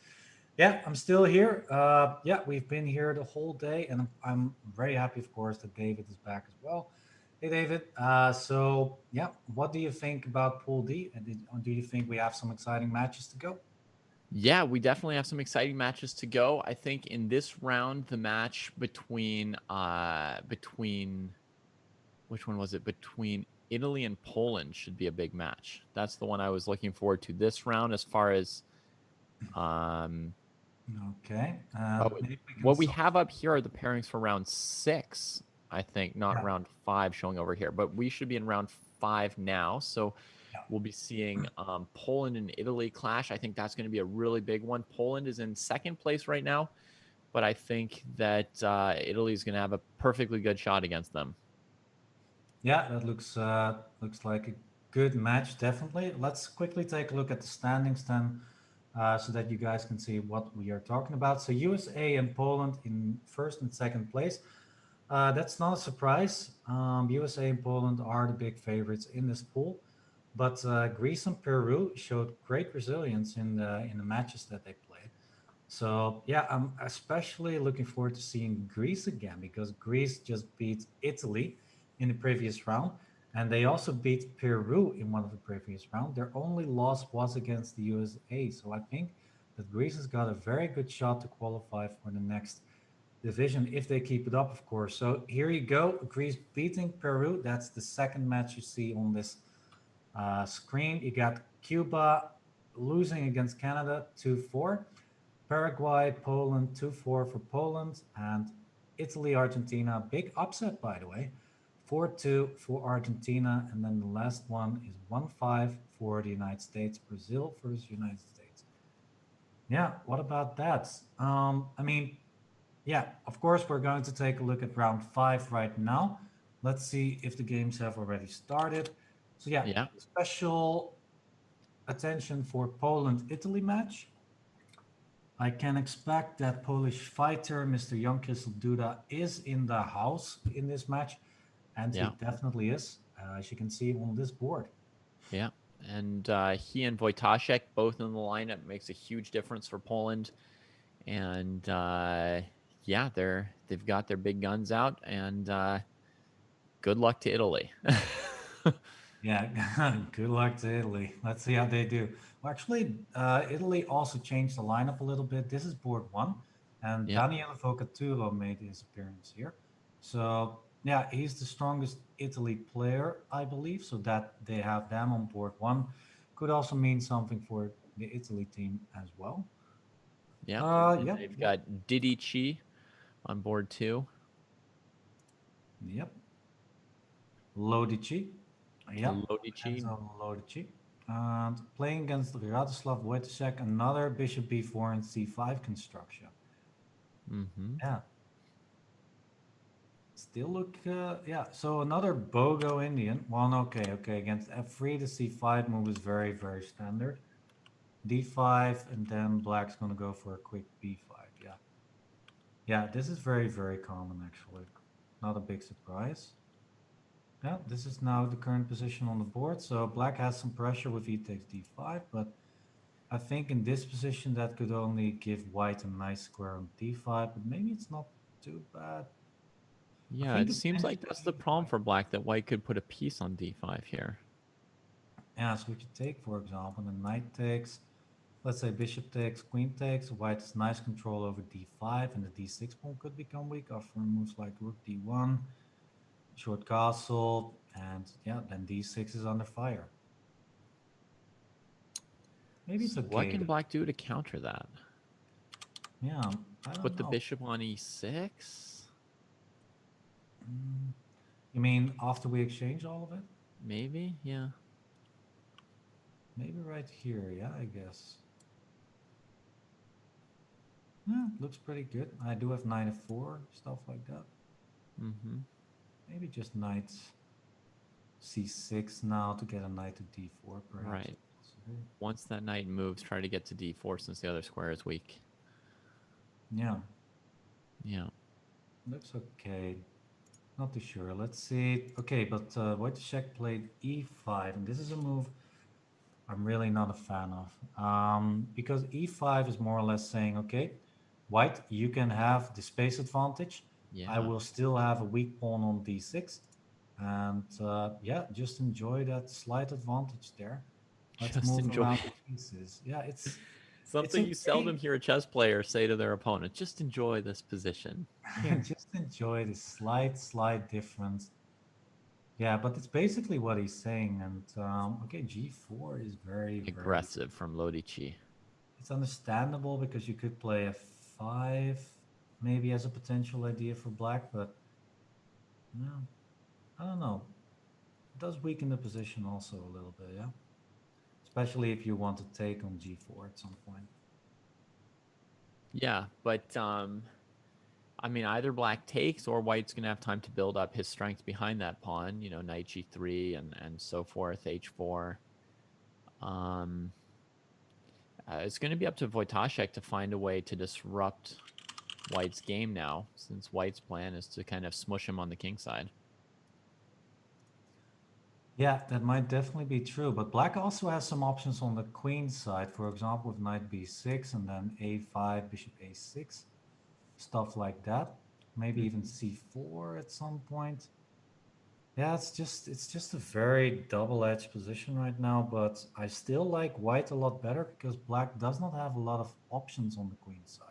Yeah, I'm still here. Yeah, we've been here the whole day, and I'm very happy, of course, that David is back as well. Hey, David. So, yeah, what do you think about Pool D? And do you think we have some exciting matches to go?
Yeah, we definitely have some exciting matches to go. I think in this round, the match between which one was it? Between Italy and Poland should be a big match. That's the one I was looking forward to this round as far as um
Okay.
oh,
Maybe we can.
what we have up here are the pairings for round 6, I think, not
Yeah,
round 5 showing over here, but we should be in round 5 now. So
yeah.
we'll be seeing Poland and Italy clash. I think that's going to be a really big one. Poland is in second place right now, but I think that Italy is going to have a perfectly good shot against them.
Yeah, that looks like a good match, definitely. Let's quickly take a look at the standings then, so that you guys can see what we are talking about. So USA and Poland in first and second place. That's not a surprise. USA and Poland are the big favorites in this pool, but Greece and Peru showed great resilience in the matches that they played. So yeah, I'm especially looking forward to seeing Greece again because Greece just beat Italy in the previous round, and they also beat Peru in one of the previous rounds. Their only loss was against the USA, so I think that Greece has got a very good shot to qualify for the next division if they keep it up, of course. So here you go, Greece beating Peru. That's the second match you see on this screen. You got Cuba losing against Canada 2-4. Paraguay, Poland, 2-4 for Poland, and Italy, Argentina, big upset, by the way, 4-2 for Argentina. And then the last one is 1-5 for the United States, Brazil versus United States. Yeah, what about that? I mean, yeah, of course, we're going to take a look at round 5 right now. Let's see if the games have already started. So, yeah,
Yeah.
special attention for Poland Italy match. I can expect that Polish fighter, Mr. Jan Duda, is in the house in this match, and he
Yeah.
definitely is, as you can see on this board.
Yeah. And he and Wojtaszek both in the lineup makes a huge difference for Poland. And yeah, they've got their big guns out, and good luck to Italy.
Yeah, good luck to Italy. Let's see how they do. Well, actually, Italy also changed the lineup a little bit. This is board 1, and
Yeah.
Daniele Vocaturo made his appearance here. So, yeah, he's the strongest Italy player, I believe. So that they have them on board 1 could also mean something for the Italy team as well.
Yeah. And
Yeah,
they've got Didici on board 2.
yep. Lodici. Yep.
Lodici.
Enzo Lodici. And playing against Radoslav Wojtaszek, another bishop b4 and c5 construction.
Mm-hmm.
Yeah. Still look, yeah. So another Bogo Indian. Well, no, okay. Against f3, the c5 move is very, very standard. d5, and then black's going to go for a quick b5. Yeah. Yeah, this is very, very common, actually. Not a big surprise. Yeah, this is now the current position on the board. So black has some pressure with e takes d5, but I think in this position that could only give white a nice square on d5, but maybe it's not too bad. I
Yeah,
think
it seems like that's the problem for black, that white could put a piece on d5 here.
yeah, so we could take, for example, the knight takes, let's say bishop takes, queen takes, white has nice control over d5, and the d6 pawn could become weak after moves like rook d1, short castle, and yeah, then d6 is under fire. Maybe it's
So what
okay.
can black do to counter that?
Yeah, I don't
Put the
know.
bishop on e6?
You mean after we exchange all of it?
Maybe, yeah.
Maybe right here, yeah, I guess. Yeah, looks pretty good. I do have knight f4, stuff like that.
Mm-hmm.
Maybe just knight c6 now to get a knight to d4, perhaps.
Right. Once that knight moves, try to get to d4 since the other square is weak.
Yeah,
Yeah.
looks okay. Not too sure. Let's see. Okay, but white check played e5, and this is a move I'm really not a fan of. Because e5 is more or less saying, okay, white, you can have the space advantage. I
Yeah.
will still have a weak pawn on d6. And yeah, just enjoy that slight advantage there. Let's
Just
move
enjoy
around the pieces. Yeah, it's
something you seldom
insane.
hear a chess player say to their opponent. Just enjoy this position. Here.
Just enjoy the slight difference. Yeah, but it's basically what he's saying. And okay, g4 is very
Aggressive from Lodici.
it's understandable because you could play f5 maybe as a potential idea for black, but no, I don't know. It does weaken the position also a little bit, yeah. Especially if you want to take on g4 at some point.
Yeah, but I mean, either black takes or white's going to have time to build up his strength behind that pawn, knight g3 and so forth, h4. Um, it's going to be up to Wojtaszek to find a way to disrupt white's game now, since white's plan is to kind of smush him on the king side.
Yeah, that might definitely be true, but black also has some options on the queen side, for example, with knight b6 and then a5, bishop a6, stuff like that. Maybe even c4 at some point. Yeah, it's just a very double-edged position right now, but I still like white a lot better because black does not have a lot of options on the queen side.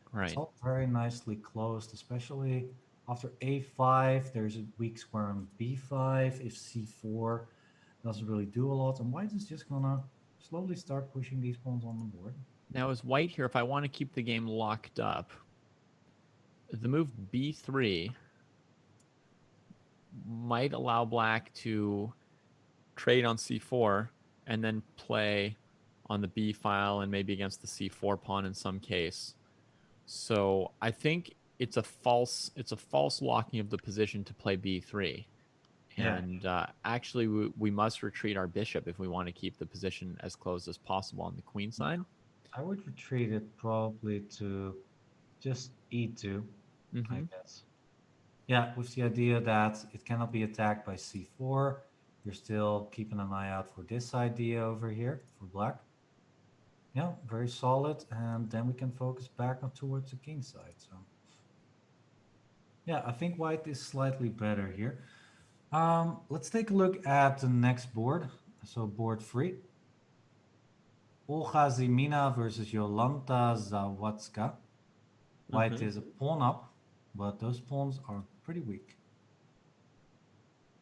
It's
Right.
all very nicely closed, especially after a5. There's a weak square on b5. If c4 doesn't really do a lot, and white is just gonna slowly start pushing these pawns on the board.
Now, as white here, if I want to keep the game locked up, the move b3 might allow black to trade on c4 and then play on the b file and maybe against the c4 pawn in some case. So I think it's a false locking of the position to play b3.
Yeah,
And actually, we must retreat our bishop if we want to keep the position as closed as possible on the queen side.
I would retreat it probably to just e2, I
Mm-hmm.
guess. Yeah, with the idea that it cannot be attacked by c4. You're still keeping an eye out for this idea over here for black. Yeah, very solid. And then we can focus back on towards the king side. So yeah, I think white is slightly better here. Let's take a look at the next board. So board 3. Olga Zimina versus Jolanta Zawadzka. White
Mm-hmm.
is a pawn up, but those pawns are pretty weak.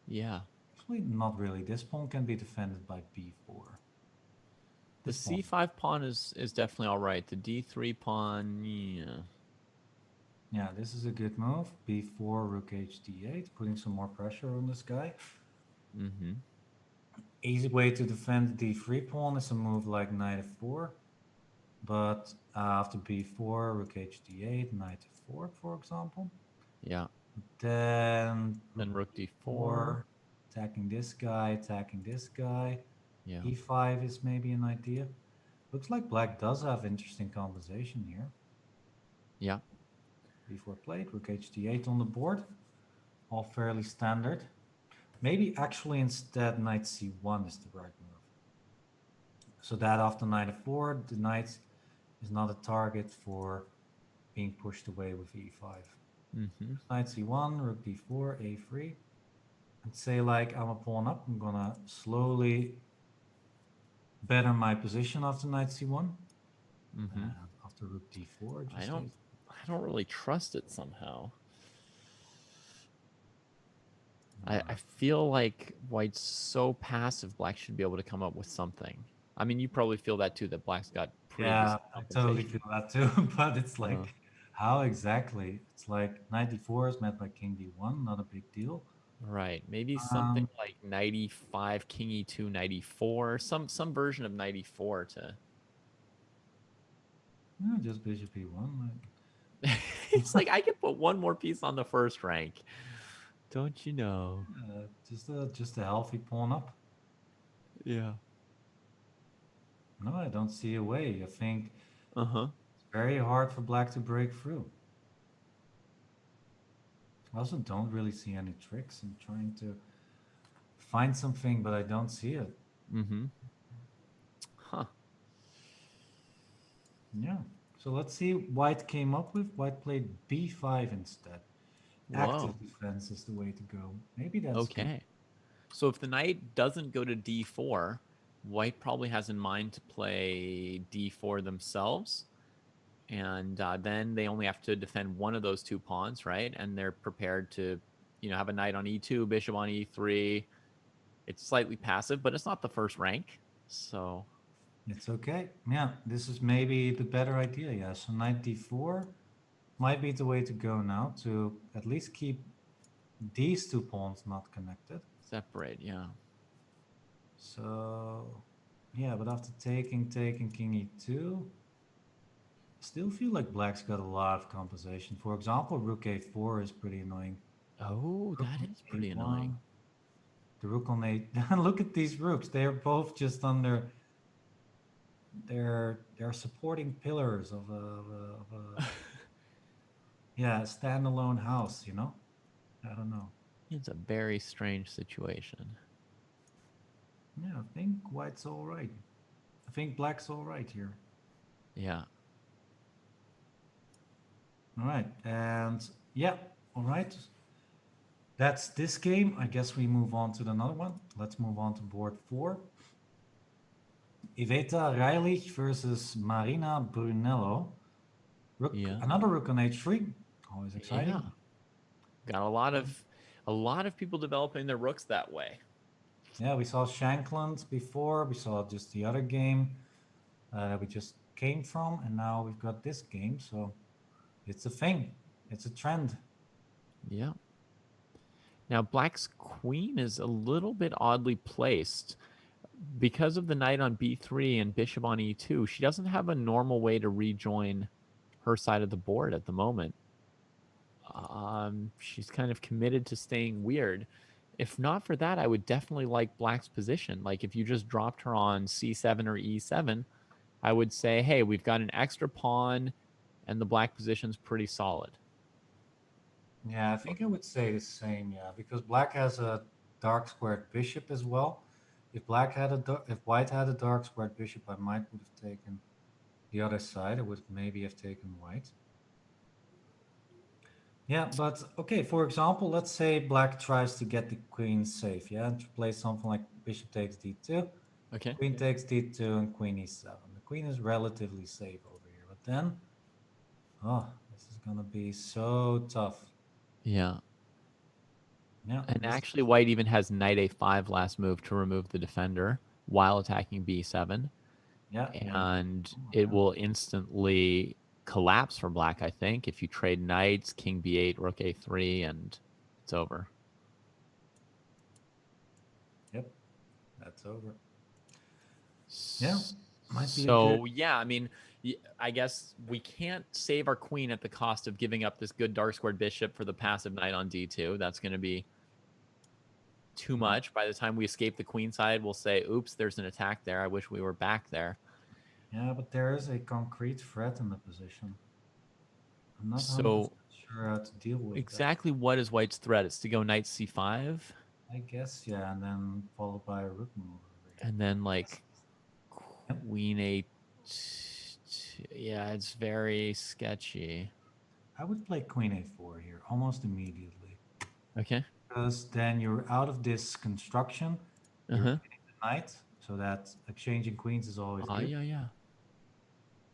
Yeah.
Actually, not really. This pawn can be defended by b4.
The
This pawn.
c5 pawn is definitely all right. The d3 pawn, yeah.
Yeah, this is a good move. b4, rook h d8, putting some more pressure on this guy.
Mm-hmm.
Easy way to defend the d3 pawn is a move like knight f4. But after b4, rook h d8, knight f4, for example.
Yeah.
Then
Then
rook
rook d4.
d4, attacking this guy, attacking this guy.
Yeah.
e5 is maybe an idea. Looks like black does have interesting compensation here.
Yeah.
b4 played, rook h d8 on the board. All fairly standard. Maybe actually instead knight c1 is the right move. So that after knight f4, the knight is not a target for being pushed away with e5.
Mm-hmm.
Knight c1, rook d4, a3. And say like I'm a pawn up, I'm gonna slowly better my position after knight c1.
Mm-hmm.
And after rook d4,
I
just
don't really trust it somehow. I feel like white's so passive, black should be able to come up with something. I mean, you probably feel that too, that black's got pretty
yeah,
decent
I totally
compensation.
feel that too. But it's
Uh,
like, how exactly? It's like knight d4 is met by king d1, not a big deal.
right. Maybe something
Um,
like 95, king e2, 94, some version of 94 to.
yeah, just bishop e1.
It's like I can put one more piece on the first rank. Don't you know?
Just a healthy pawn up.
Yeah.
No, I don't see a way. I think
Uh-huh.
it's very hard for black to break through. I also don't really see any tricks. I'm trying to find something, but I don't see it.
Mm-hmm. Huh.
Yeah. So let's see. White came up with. White played b5 instead. Active
Whoa.
defense is the way to go. Maybe that's good.
Okay. So if the knight doesn't go to d4, white probably has in mind to play d4 themselves. And then they only have to defend one of those two pawns, right? And they're prepared to, have a knight on e2, bishop on e3. It's slightly passive, but it's not the first rank. So
It's okay. Yeah, this is maybe the better idea. Yeah. So knight d4 might be the way to go now to at least keep these two pawns not connected.
separate, yeah.
So yeah, but after taking king e2, still feel like black's got a lot of compensation. For example, rook a4 is pretty annoying.
Oh,
Rook
that
on
is pretty
a1,
annoying.
the rook on a. Look at these rooks. They are both just under. They're supporting pillars of a yeah, standalone house. I don't know.
It's a very strange situation.
Yeah, I think white's all right. I think black's all right here.
Yeah.
All right, and yeah, all right. That's this game. I guess we move on to another one. Let's move on to board 4. Iveta Reilich versus Marina Brunello.
Yeah.
Another rook on h3. Always exciting.
Yeah. Got a lot of people developing their rooks that way.
Yeah, we saw Shankland before. We saw just the other game that we just came from, and now we've got this game. So it's a thing. It's a trend.
Yeah. Now, black's queen is a little bit oddly placed. Because of the knight on b3 and bishop on e2, she doesn't have a normal way to rejoin her side of the board at the moment. She's kind of committed to staying weird. If not for that, I would definitely like black's position. Like if you just dropped her on c7 or e7, I would say, hey, we've got an extra pawn and the black position's pretty solid.
Yeah, I think I would say the same. Yeah, because black has a dark squared bishop as well. If white had a dark squared bishop, I might would have taken the other side. I would maybe have taken white. Yeah, but okay. For example, let's say black tries to get the queen safe. Yeah, to play something like bishop takes d2,
Okay.
queen takes d2, and queen e7. The queen is relatively safe over here, but then, oh, this is gonna be so tough.
Yeah.
Yeah,
And actually, white even has knight a5 last move to remove the defender while attacking b7.
yeah,
And it will instantly collapse for black, I think, if you trade knights, king b8, rook a3, and it's over.
Yep, that's over. Yeah, might be
So, yeah, I mean, I guess we can't save our queen at the cost of giving up this good dark squared bishop for the passive knight on d2. That's going to be too much. By the time we escape the queen side, we'll say, oops, there's an attack there. I wish we were back there.
Yeah, but there is a concrete threat in the position. I'm not 100%
So
sure how to deal with
exactly what is white's threat? It's to go knight c5.
I guess, yeah, and then followed by a rook move.
And then like queen a. Yeah, it's very sketchy.
I would play queen a4 here almost immediately.
Okay.
Because then you're out of this construction. You're getting the knight, so that exchanging queens is always good.
Yeah.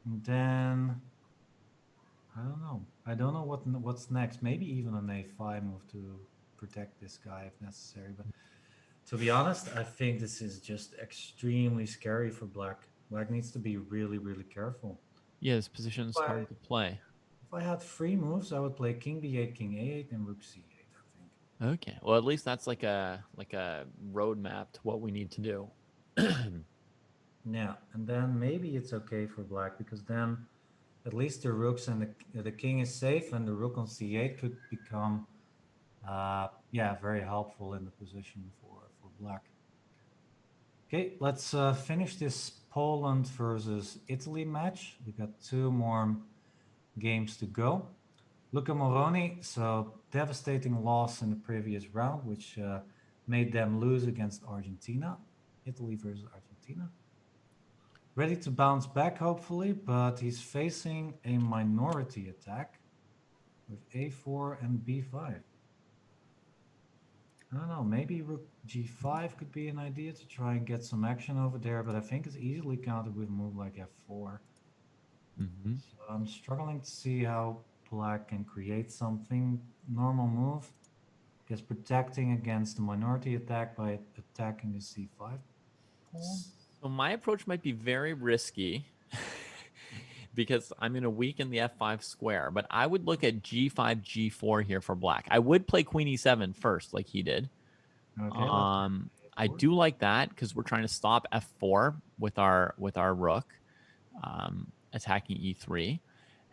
And then I don't know what's next. Maybe even an a5 move to protect this guy if necessary. But to be honest, I think this is just extremely scary for black. Black needs to be really, really careful.
Yeah, this position is hard to play.
If I had free moves, I would play king b8, king a8, and rook c8, I think.
Okay. Well, at least that's like a roadmap to what we need to do.
Yeah, and then maybe it's okay for black because then at least the rooks and the king is safe, and the rook on c8 could become very helpful in the position for black. Okay, let's finish this Poland versus Italy match. We got 2 more games to go. Luca Moroni, so devastating loss in the previous round, which made them lose against Argentina. Italy versus Argentina. Ready to bounce back, hopefully, but he's facing a minority attack with a4 and b5. I don't know, maybe rook g5 could be an idea to try and get some action over there, but I think it's easily countered with a move like f4.
Mm-hmm.
So I'm struggling to see how black can create something. Normal move, because protecting against the minority attack by attacking the c5 pawn.
So my approach might be very risky because I'm going to weaken the f5 square, but I would look at g5, g4 here for black. I would play queen e7 first, like he did.
Okay,
I do like that because we're trying to stop f4 with our rook, attacking e3.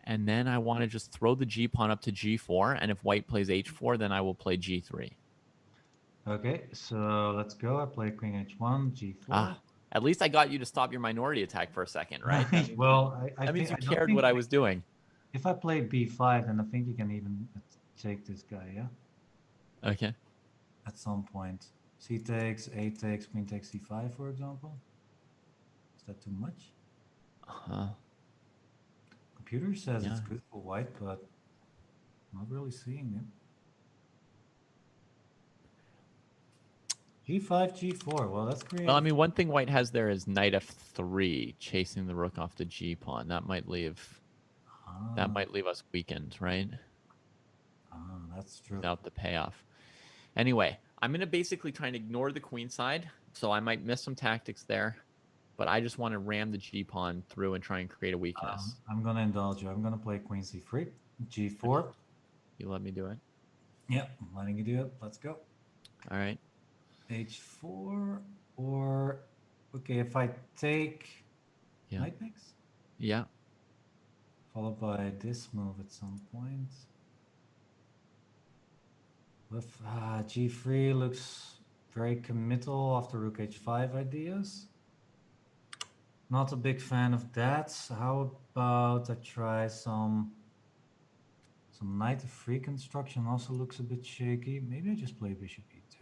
And then I want to just throw the g pawn up to g4, and if white plays h4, then I will play g3.
Okay, so let's go. I play queen h1, g4.
At least I got you to stop your minority attack for a second, right? That means,
well,
that means you
don't
cared
think
what I was doing.
If I play b5, then I think you can even take this guy, yeah?
Okay.
At some point. C takes, A takes, queen takes c5, for example. Is that too much? Computer says it's good for white, but not really seeing it. g5, g4. Well, that's creative.
Well, I mean, one thing white has there is knight f3, chasing the rook off the g pawn. That might leave us weakened, right?
That's true.
Without the payoff. Anyway, I'm going to basically try and ignore the queen side, so I might miss some tactics there, but I just want to ram the g pawn through and try and create a weakness.
I'm going to indulge you. I'm going to play queen c3, g4.
You let me do it?
Yep, I'm letting you do it. Let's go.
All right.
h4 or... Okay, if I take knight next?
Yeah.
Followed by this move at some point. With g3 looks very committal after rook h5 ideas. Not a big fan of that. How about I try some knight f3 construction? Also looks a bit shaky. Maybe I just play bishop e2.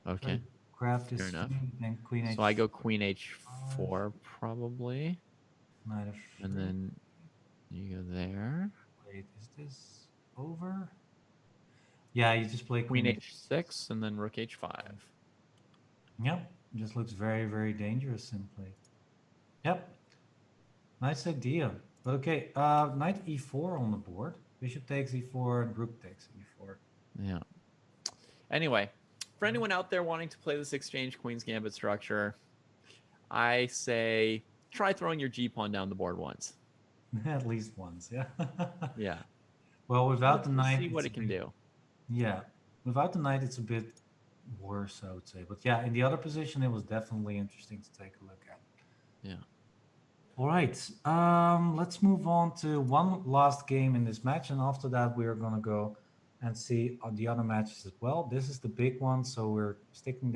Okay.
Grab this
enough.
thing and queen h4.
So I go queen h4 probably.
Knight f3.
And then you go there.
Wait, is this over? Yeah, you just play
Queen h6 and then rook h5.
Yep, just looks very, very dangerous simply. Yep, nice idea. But okay, knight e4 on the board. Bishop takes e4 and rook takes e4.
Yeah. Anyway, for anyone out there wanting to play this exchange Queen's Gambit structure, I say try throwing your g-pawn down the board once.
At least once, yeah.
Yeah.
Well, without the knight...
See what it can do.
Yeah, without the knight, it's a bit worse, I would say. But yeah, in the other position, it was definitely interesting to take a look at.
Yeah.
All right, let's move on to one last game in this match, and after that, we're going to go and see the other matches as well. This is the big one, so we're sticking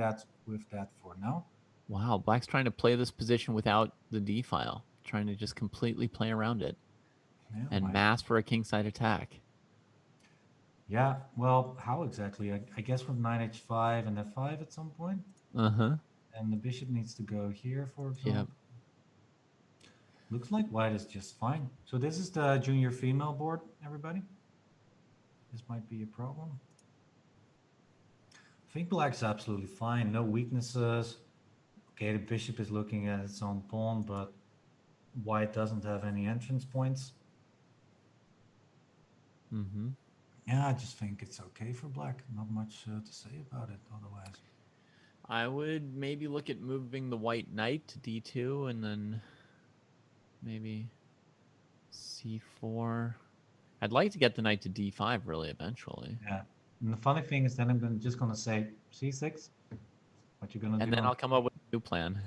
with that for now.
Wow, Black's trying to play this position without the d file, trying to just completely play around it and mass for a kingside attack.
Yeah, well, how exactly? I guess with knight h5 and f5 at some point.
Uh-huh.
And the bishop needs to go here, for example. Yep. Looks like white is just fine. So this is the junior female board, everybody. This might be a problem. I think black's absolutely fine. No weaknesses. Okay, the bishop is looking at its own pawn, but white doesn't have any entrance points.
Mm-hmm.
Yeah, I just think it's okay for black. Not much to say about it otherwise.
I would maybe look at moving the white knight to d2 and then maybe c4. I'd like to get the knight to d5 really eventually.
Yeah. And the funny thing is then I'm just going to say c6. What you're going to do.
And then I'll come up with a new plan.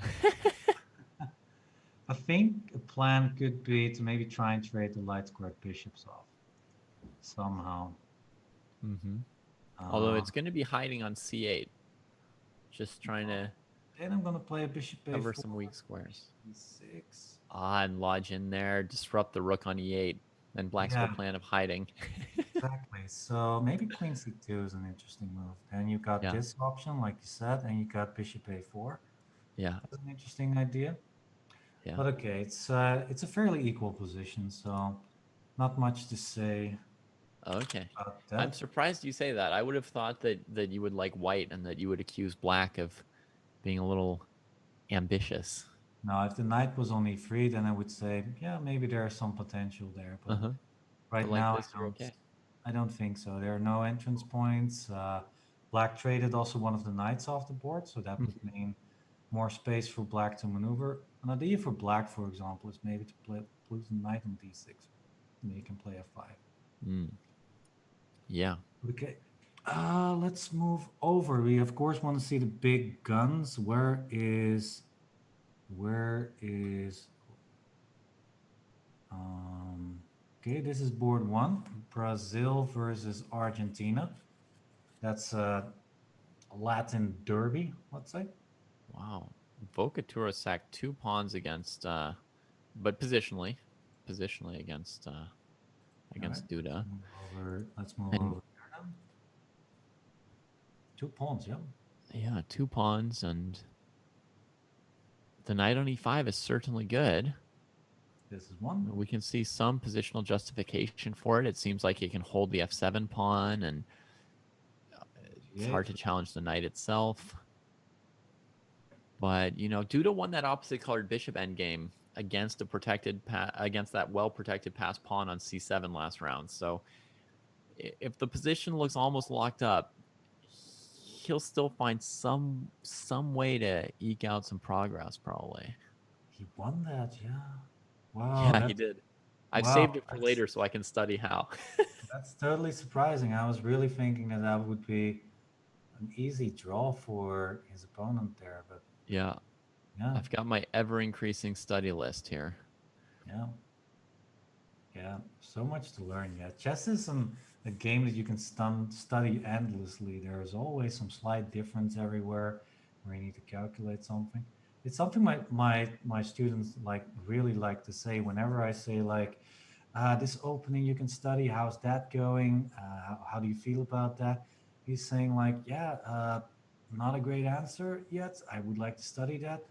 I think a plan could be to maybe try and trade the light squared bishops off somehow.
Mm-hmm. Although it's going to be hiding on c8. Just trying to...
Then I'm going to play a bishop a4.
Cover some weak squares.
e6.
And lodge in there. Disrupt the rook on e8. and Black's
Yeah.
whole plan of hiding.
Exactly. So maybe queen c2 is an interesting move. Then you got
Yeah.
this option, like you said, and you got bishop a4.
Yeah.
That's an interesting idea.
Yeah.
But okay, it's a fairly equal position, so not much to say
Okay.
about
I'm
that.
surprised you say that. I would have thought that you would like white and that you would accuse Black of being a little ambitious.
Now, if the knight was on e3, then I would say, yeah, maybe there's some potential there. But
Uh-huh.
right
But like
now,
this, you're okay.
I don't think so. There are no entrance points. Black traded also one of the knights off the board, so that would mean more space for Black to maneuver. An idea for Black, for example, is maybe to play put the knight on d6. And you can play f5.
Mm. Yeah.
Okay. Let's move over. We of course want to see the big guns. Where is okay, this is board one. Brazil versus Argentina. That's a Latin derby, let's say.
Wow. Vocatura sacked 2 pawns against but positionally against
Alright,
Duda.
let's move
And
over here now. 2 pawns, yeah.
yeah, 2 pawns, and the knight on e5 is certainly good.
This is one.
We can see some positional justification for it. It seems like he can hold the f7 pawn, and it's hard to challenge the knight itself. But you know, Duda won that opposite colored bishop endgame against a protected against that well protected passed pawn on c7 last round. So if the position looks almost locked up, he'll still find some way to eke out some progress, probably.
He won that, yeah. Wow.
Yeah, he did. I've
wow,
saved it for
that's-
later so I can study how.
That's totally surprising. I was really thinking that that would be an easy draw for his opponent there, but
Yeah,
yeah,
I've got my ever-increasing study list here.
yeah, yeah. So much to learn. Yeah, chess is a game that you can study endlessly. There is always some slight difference everywhere where you need to calculate something. It's something my students really like to say whenever I say this opening you can study. How's that going? How do you feel about that? He's saying yeah, not a great answer yet. I would like to study that.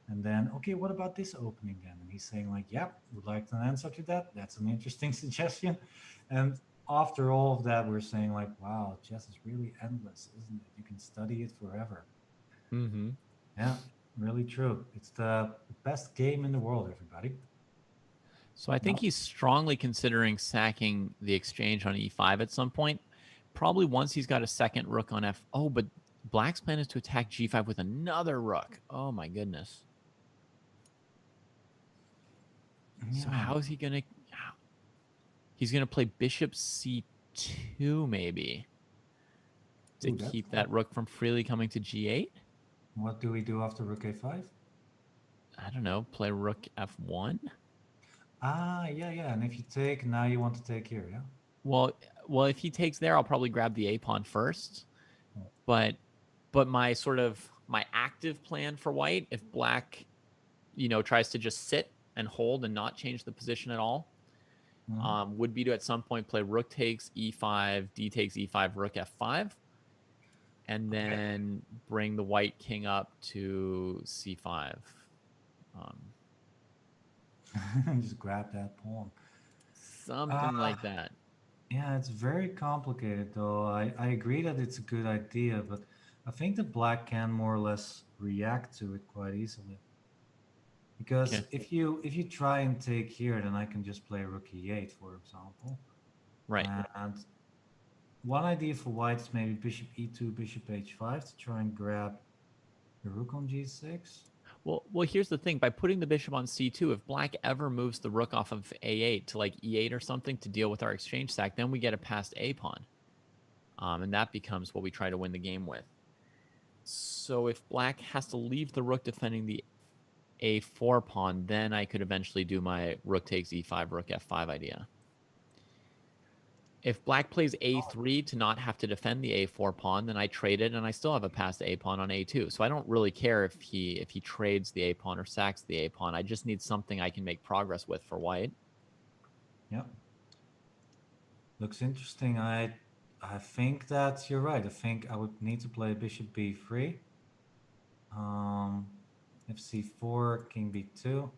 And then, okay, what about this opening then? And he's saying yeah, would like an answer to that. That's an interesting suggestion. And after all of that, we're saying wow, chess is really endless, isn't it? You can study it forever.
Mm-hmm.
Yeah, really true. It's the best game in the world, everybody.
So I think he's strongly considering sacking the exchange on e5 at some point. Probably once he's got a second rook on f. Oh, but Black's plan is to attack g5 with another rook. Oh my goodness.
Yeah.
So how is he gonna? He's gonna play bishop c2 maybe to keep that rook from freely coming to g8.
What do we do after rook a5?
I don't know. Play rook f1.
Yeah. And if you take, now you want to take here, yeah?
Well, if he takes there, I'll probably grab the a pawn first. But my active plan for white, if Black, tries to just sit and hold and not change the position at all, would be to at some point play rook takes e5, d takes e5, rook f5, and then bring the white king up to c5.
Just grab that pawn.
Something like that.
Yeah, it's very complicated though. I agree that it's a good idea, but I think that Black can more or less react to it quite easily. Because if you try and take here, then I can just play rook e8, for example.
Right.
And one idea for white is maybe bishop e2, bishop h5 to try and grab the rook on g6.
Well, here's the thing. By putting the bishop on c2, if Black ever moves the rook off of a8 to e8 or something to deal with our exchange sack, then we get a passed a pawn. And that becomes what we try to win the game with. So if Black has to leave the rook defending the a4 pawn, then I could eventually do my rook takes e5, rook f5 idea. If Black plays a3 to not have to defend the a4 pawn, then I trade it and I still have a passed a pawn on a2. So I don't really care if he trades the a pawn or sacks the a pawn. I just need something I can make progress with for white.
Yeah. Looks interesting. I think that you're right. I think I would need to play bishop b3. Um, fc4, king b2.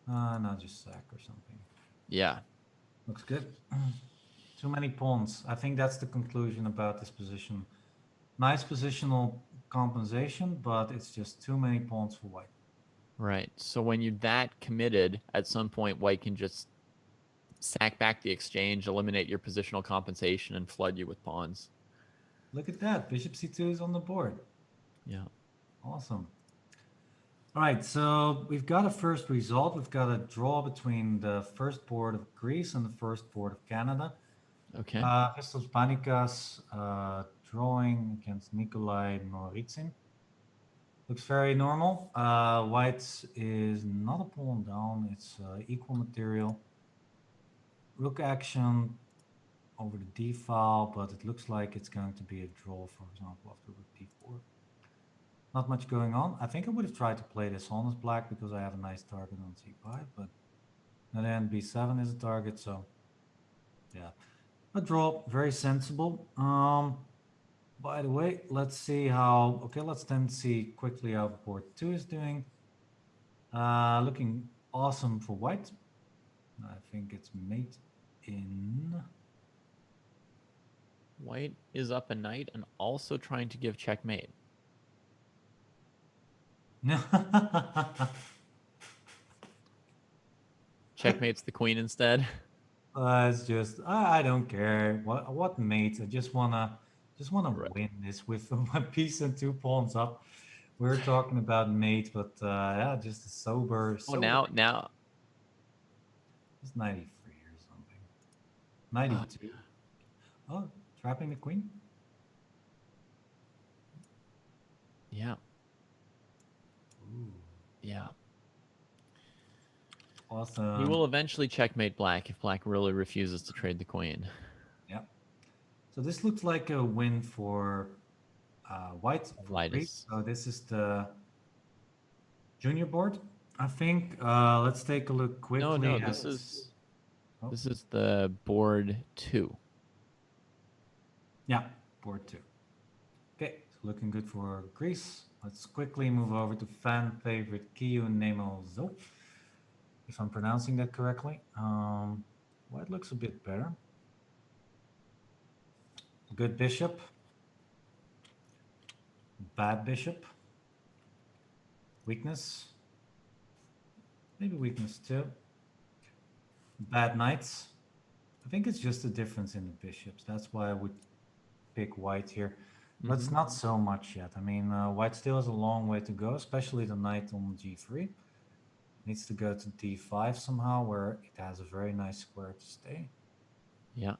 No, just sack or something.
Yeah.
Looks good. Too many pawns. I think that's the conclusion about this position. Nice positional compensation, but it's just too many pawns for white.
Right. So when you're that committed, at some point, white can just sack back the exchange, eliminate your positional compensation, and flood you with pawns.
Look at that. Bishop c2 is on the board.
Yeah.
Awesome. All right, so we've got a first result. We've got a draw between the first board of Greece and the first board of Canada.
Okay.
Christos Panikas drawing against Nikolai Noritsin. Looks very normal. White is not a pawn down. It's equal material. Rook action over the d file, but it looks like it's going to be a draw, for example, after rook d4. Not much going on. I think I would have tried to play this on as black because I have a nice target on c5, but then b7 is a target, so yeah. A draw, very sensible. By the way, let's see how, okay, let's then see quickly how board 2 is doing. Looking awesome for white. I think it's mate in.
White is up a knight and also trying to give checkmate. Checkmate's the queen instead.
It's just I don't care what mate. I just wanna
Right.
win this with my piece and 2 pawns up. We're talking about mate, but yeah, just a sober.
Oh, now.
It's 93 or something. 92. Oh, trapping the queen.
Yeah.
Ooh,
Yeah.
awesome.
He will eventually checkmate black if black really refuses to trade the queen.
Yeah. So this looks like a win for white.
White is.
So this is the junior board. I think. Let's take a look quickly.
No, this is the board 2.
Yeah, board 2. Okay, so looking good for Greece. Let's quickly move over to fan favorite Kiyu Nemozo, if I'm pronouncing that correctly. White looks a bit better. Good bishop. Bad bishop. Weakness. Maybe weakness too. Bad knights. I think it's just a difference in the bishops. That's why I would pick white here. But it's not so much yet. I mean, white still has a long way to go, especially the knight on g3. Needs to go to d5 somehow, where it has a very nice square to stay.
Yeah.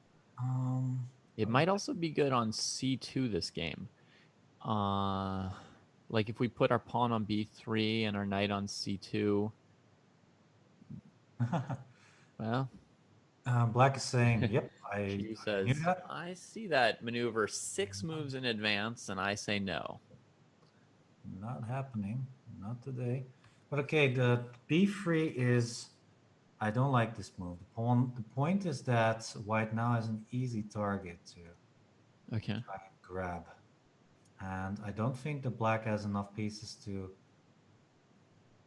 It might also be good on c2 this game. Like if we put our pawn on b3 and our knight on c2. Well,
Black is saying, "Yep, I
she
knew
says,
that."
I see that maneuver 6 moves in advance, and I say no.
Not happening. Not today. But okay, the b3 is. I don't like this move. The point is that white now has an easy target to
Okay.
try and grab, and I don't think the black has enough pieces to.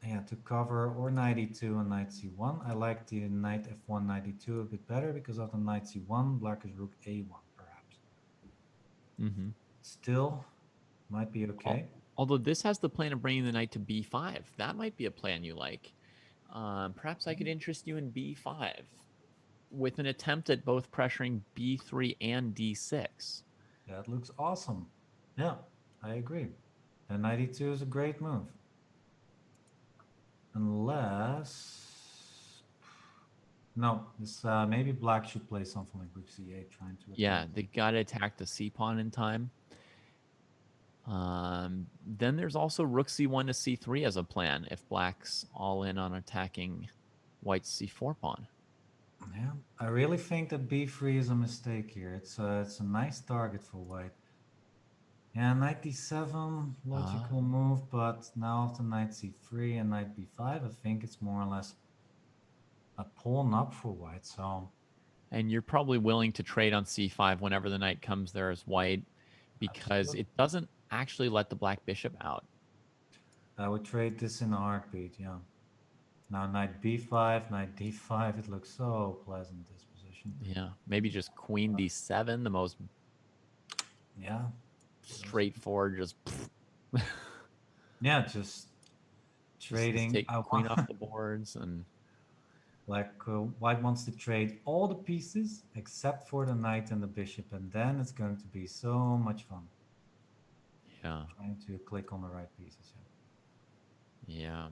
Yeah, to cover or knight e2 and knight c1. I like the knight f1, knight e2 a bit better because of the knight c1. Black is rook a1, perhaps. Still, might be okay.
Although this has the plan of bringing the knight to b5. That might be a plan you like. Perhaps I could interest you in b5 with an attempt at both pressuring b3 and d6.
That looks awesome. Yeah, I agree. The knight e2 is a great move. Unless... No, this maybe black should play something like rook c8, trying to...
Yeah, they got to attack the c-pawn in time. Then there's also rook c1 to c3 as a plan if black's all in on attacking white's c4 pawn.
Yeah, I really think that b3 is a mistake here. It's a nice target for white. Yeah, knight d7, logical move, but now after knight c3 and knight b5, I think it's more or less a pawn up for white. So
And you're probably willing to trade on c5 whenever the knight comes there as white, because
Absolutely.
it doesn't actually let the black bishop out.
I would trade this in a heartbeat, yeah. Now knight b5, knight d5, it looks so pleasant, this position.
Yeah, maybe just queen d7, the most
Yeah.
straightforward, just
Yeah, just trading.
take queen off the boards. And
Like white wants to trade all the pieces except for the knight and the bishop, and then it's going to be so much fun.
yeah,
Trying to click on the right pieces.
yeah.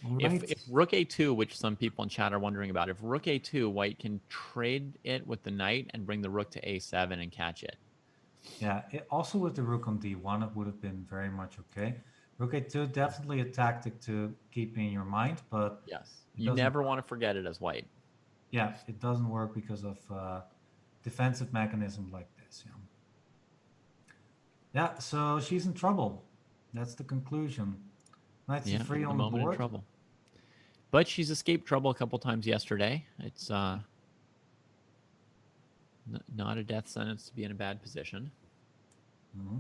Right.
If rook a2, which some people in chat are wondering about, if rook a2, white can trade it with the knight and bring the rook to a7 and catch it.
Yeah, also with the rook on d1, it would have been very much okay. Rook a2, definitely a tactic to keep in your mind, but
Yes,
it
you
doesn't
never
work.
want to forget it as white.
Yeah, it doesn't work because of defensive mechanisms like this. Yeah. Yeah, so she's in trouble. That's the conclusion. Knight
Yeah, at
c3
the
on the
moment in
board.
trouble. But she's escaped trouble a couple times yesterday. It's not a death sentence to be in a bad position.
Mm-hmm.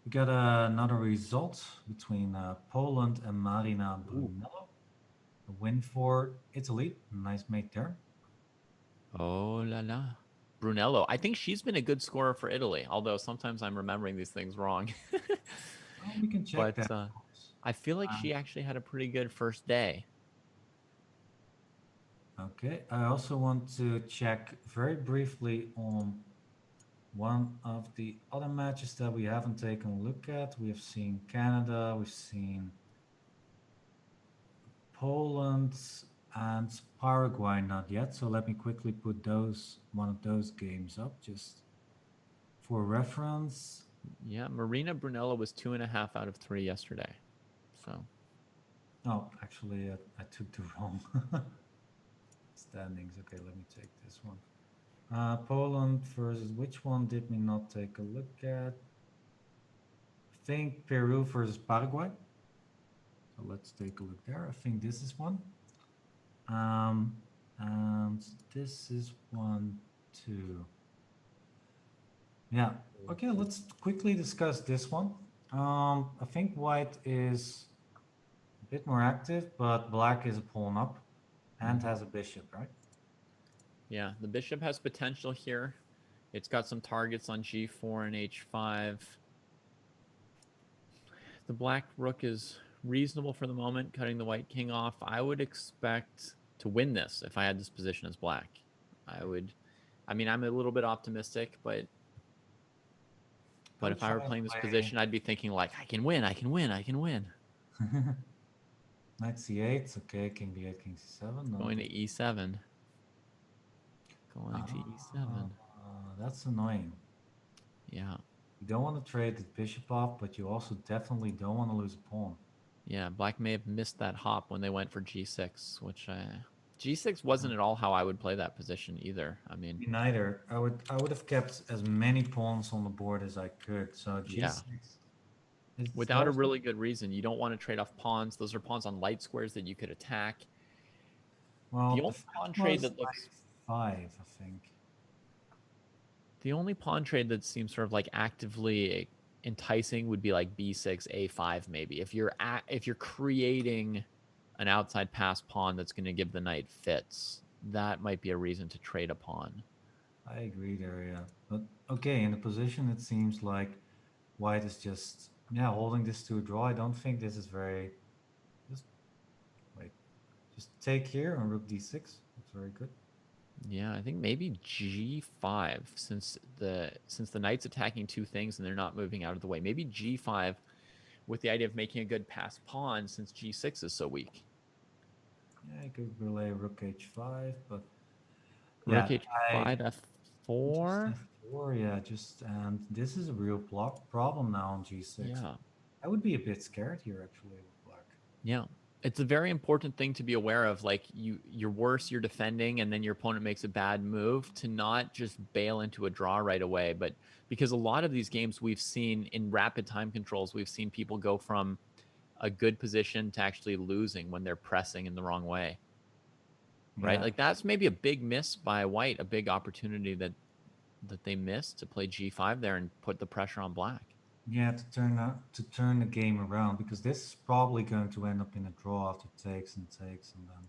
We got another result between Poland and Marina Brunello. A win for Italy. Nice mate there.
Oh la la. Brunello. I think she's been a good scorer for Italy, although sometimes I'm remembering these things wrong.
Well, we can check
But
that. Of course.
I feel like she actually had a pretty good first day.
Okay, I also want to check very briefly on one of the other matches that we haven't taken a look at. We have seen Canada, we've seen Poland, and Paraguay not yet. So let me quickly put one of those games up just for reference.
Yeah, Marina Brunello was 2.5 out of 3 yesterday. So
Oh, actually, I took the wrong standings. Okay, let me take this one. Poland versus which one did we not take a look at? I think Peru versus Paraguay. So let's take a look there. I think this is one. And this is one too. Yeah. Okay, let's quickly discuss this one. I think white is a bit more active, but black is a pawn up and has a bishop, right?
yeah, the bishop has potential here. It's got some targets on g4 and h5. The black rook is reasonable for the moment, cutting the white king off. I would expect to win this if I had this position as black. I mean, I'm a little bit optimistic, but if I were playing this position, I'd be thinking like, I can win, I can win, I can win.
Knight c8, okay, king b8, king c7. No.
Going to e7. Going to e7.
That's annoying.
Yeah.
You don't want to trade the bishop off, but you also definitely don't want to lose a pawn.
Yeah, black may have missed that hop when they went for g6, which g6 wasn't at all how I would play that position either. I mean,
Me neither. I would have kept as many pawns on the board as I could. So g6.
Yeah. Without a really good reason. You don't want to trade off pawns. Those are pawns on light squares that you could attack.
Well,
the only pawn trade that looks
5, I think.
The only pawn trade that seems sort of like actively enticing would be like b6, a5 maybe. If you're creating an outside pass pawn that's going to give the knight fits, that might be a reason to trade a pawn.
I agree there, yeah. But okay, in the position it seems like white is just holding this to a draw. I don't think this is very just take here on rook d6. That's very good.
Yeah, I think maybe g5 since the knight's attacking two things and they're not moving out of the way. Maybe g5 with the idea of making a good pass pawn since g6 is so weak.
Yeah, I could relay rook h5, but
rook h5, f4.
F4, yeah, and this is a real problem now on g6.
Yeah,
I would be a bit scared here actually with black.
Yeah. It's a very important thing to be aware of. Like you're worse, you're defending, and then your opponent makes a bad move, to not just bail into a draw right away. But because a lot of these games we've seen in rapid time controls, we've seen people go from a good position to actually losing when they're pressing in the wrong way. right?
Yeah.
Like that's maybe a big miss by white, a big opportunity that they missed to play g5 there and put the pressure on black.
Yeah, to turn the game around, because this is probably going to end up in a draw after takes and takes, and then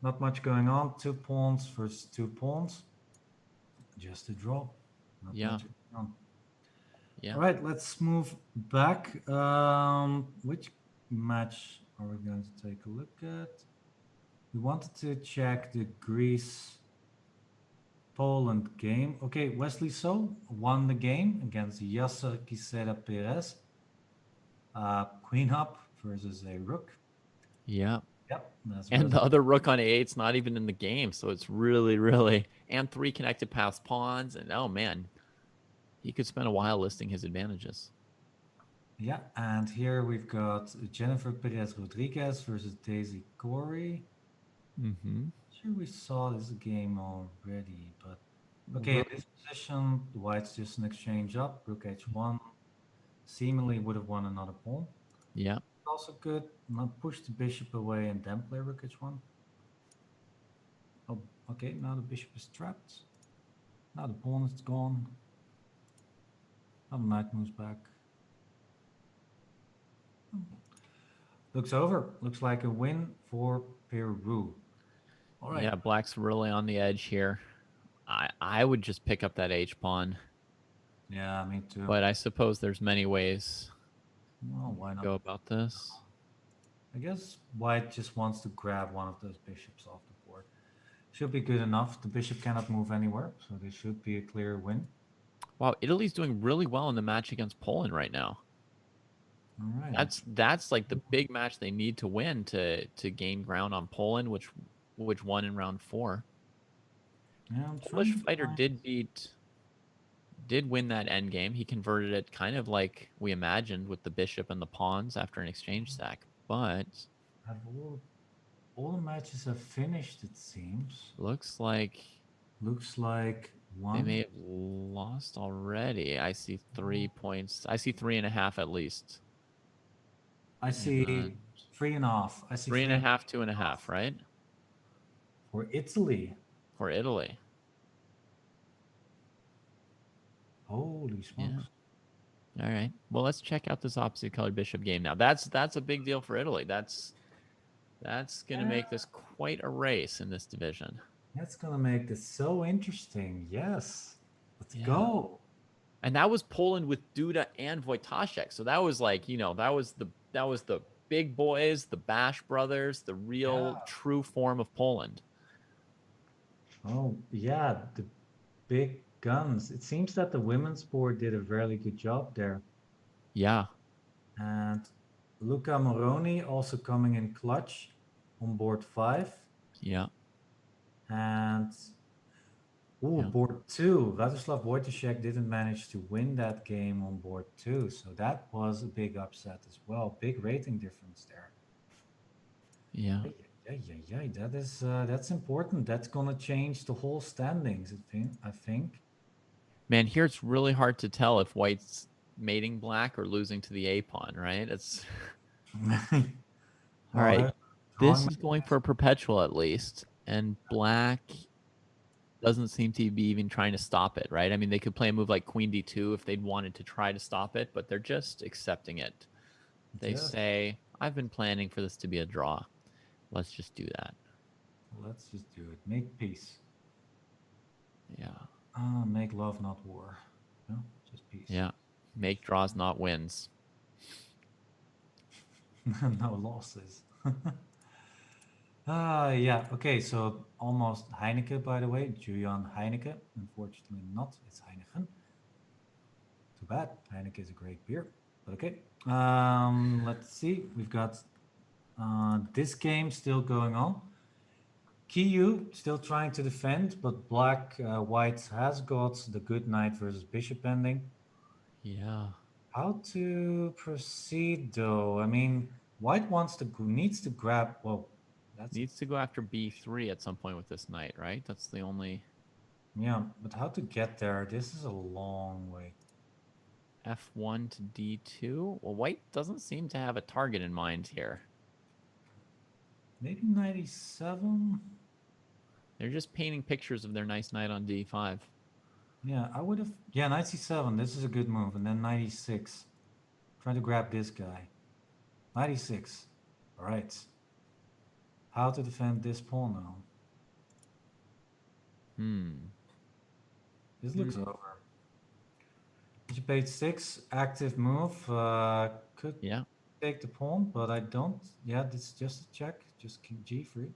not much going on. 2 pawns versus 2 pawns, just a draw. Not
Yeah.
much going on.
Yeah.
All right, let's move back. Which match are we going to take a look at? We wanted to check the Greece Poland game. Okay, Wesley So won the game against Yasser Kisera Perez. Queen up versus a rook.
Yeah.
Yep, that's
And
Wesley.
the other rook on a8's not even in the game, so it's really and 3 connected past pawns, and oh man, he could spend a while listing his advantages.
Yeah, and here we've got Jennifer Perez Rodriguez versus Daisy Corey.
Mm-hmm.
Sure, we saw this game already, but okay, in this position, the white's just an exchange up. Rook h1 seemingly would have won another pawn.
Yeah.
Also good. Not push the bishop away and then play rook h1. Oh, okay, now the bishop is trapped. Now the pawn is gone. Now the knight moves back. Looks over. Looks like a win for Peru. All right.
Yeah, black's really on the edge here. I would just pick up that h pawn,
Yeah, me too.
but I suppose there's many ways
Well, why
to
not?
go about this.
I guess white just wants to grab one of those bishops off the board. Should be good enough. The bishop cannot move anywhere, so this should be a clear win.
Wow, Italy's doing really well in the match against Poland right now.
All right.
That's like the big match they need to win to gain ground on Poland, which won in round 4.
Yeah, I'm
Polish
trying to
fighter
find-
did win that end game. He converted it kind of like we imagined with the bishop and the pawns after an exchange stack, but
Have all the matches have finished, it seems.
looks like
Looks like one.
they may have lost already. I see 3 points. I see 3.5 at least.
I see
And
3.5. I see
3.5, 2.5, right?
for Italy.
For Italy.
Holy smokes.
All right. Well, let's check out this opposite colored bishop game now. That's a big deal for Italy. That's going to make this quite a race in this division.
That's gonna make this so interesting. Yes. Let's
Yeah.
go.
And that was Poland with Duda and Wojtaszek. So that was like, that was the big boys, the Bash brothers, the real true form of Poland.
Oh yeah, the big guns. It seems that the women's board did a very good job there.
Yeah.
And Luca Moroni also coming in clutch on board 5.
Yeah.
And board 2. Vladislav Wojtaszek didn't manage to win that game on board 2. So that was a big upset as well. Big rating difference there.
Yeah.
That's important. That's gonna change the whole standings, I think.
Man, here it's really hard to tell if white's mating black or losing to the A pawn, right? It's all right. This is going for a perpetual at least, and black doesn't seem to be even trying to stop it, right? I mean, they could play a move like Queen D2 if they'd wanted to try to stop it, but they're just accepting it. They say, I've been planning for this to be a draw. Let's just do that.
Let's just do it. Make peace.
Yeah.
Make love, not war. No, just peace.
Yeah. Make draws, not wins.
No losses. Yeah. Okay, so almost Heineken, by the way. Julian Heineken. Unfortunately not. It's Heineken. Too bad. Heineken is a great beer. But okay. Let's see. We've got this game still going on. Kiyu still trying to defend, but white has got the good knight versus bishop ending.
Yeah.
How to proceed though? I mean, white needs to grab. Well, that's
needs to go after b3 at some point with this knight, right? That's the only.
Yeah, but how to get there? This is a long way.
f1 to d2. Well, white doesn't seem to have a target in mind here.
Maybe 97.
They're just painting pictures of their nice knight on d5.
Yeah, I would have. Yeah, knight c7. This is a good move. And then knight e6. Trying to grab this guy. Knight e6. All right. How to defend this pawn now? This looks over. Bishop h6, active move. Could
Yeah.
take the pawn, but I don't. Yeah, this is just a check. Just king g3.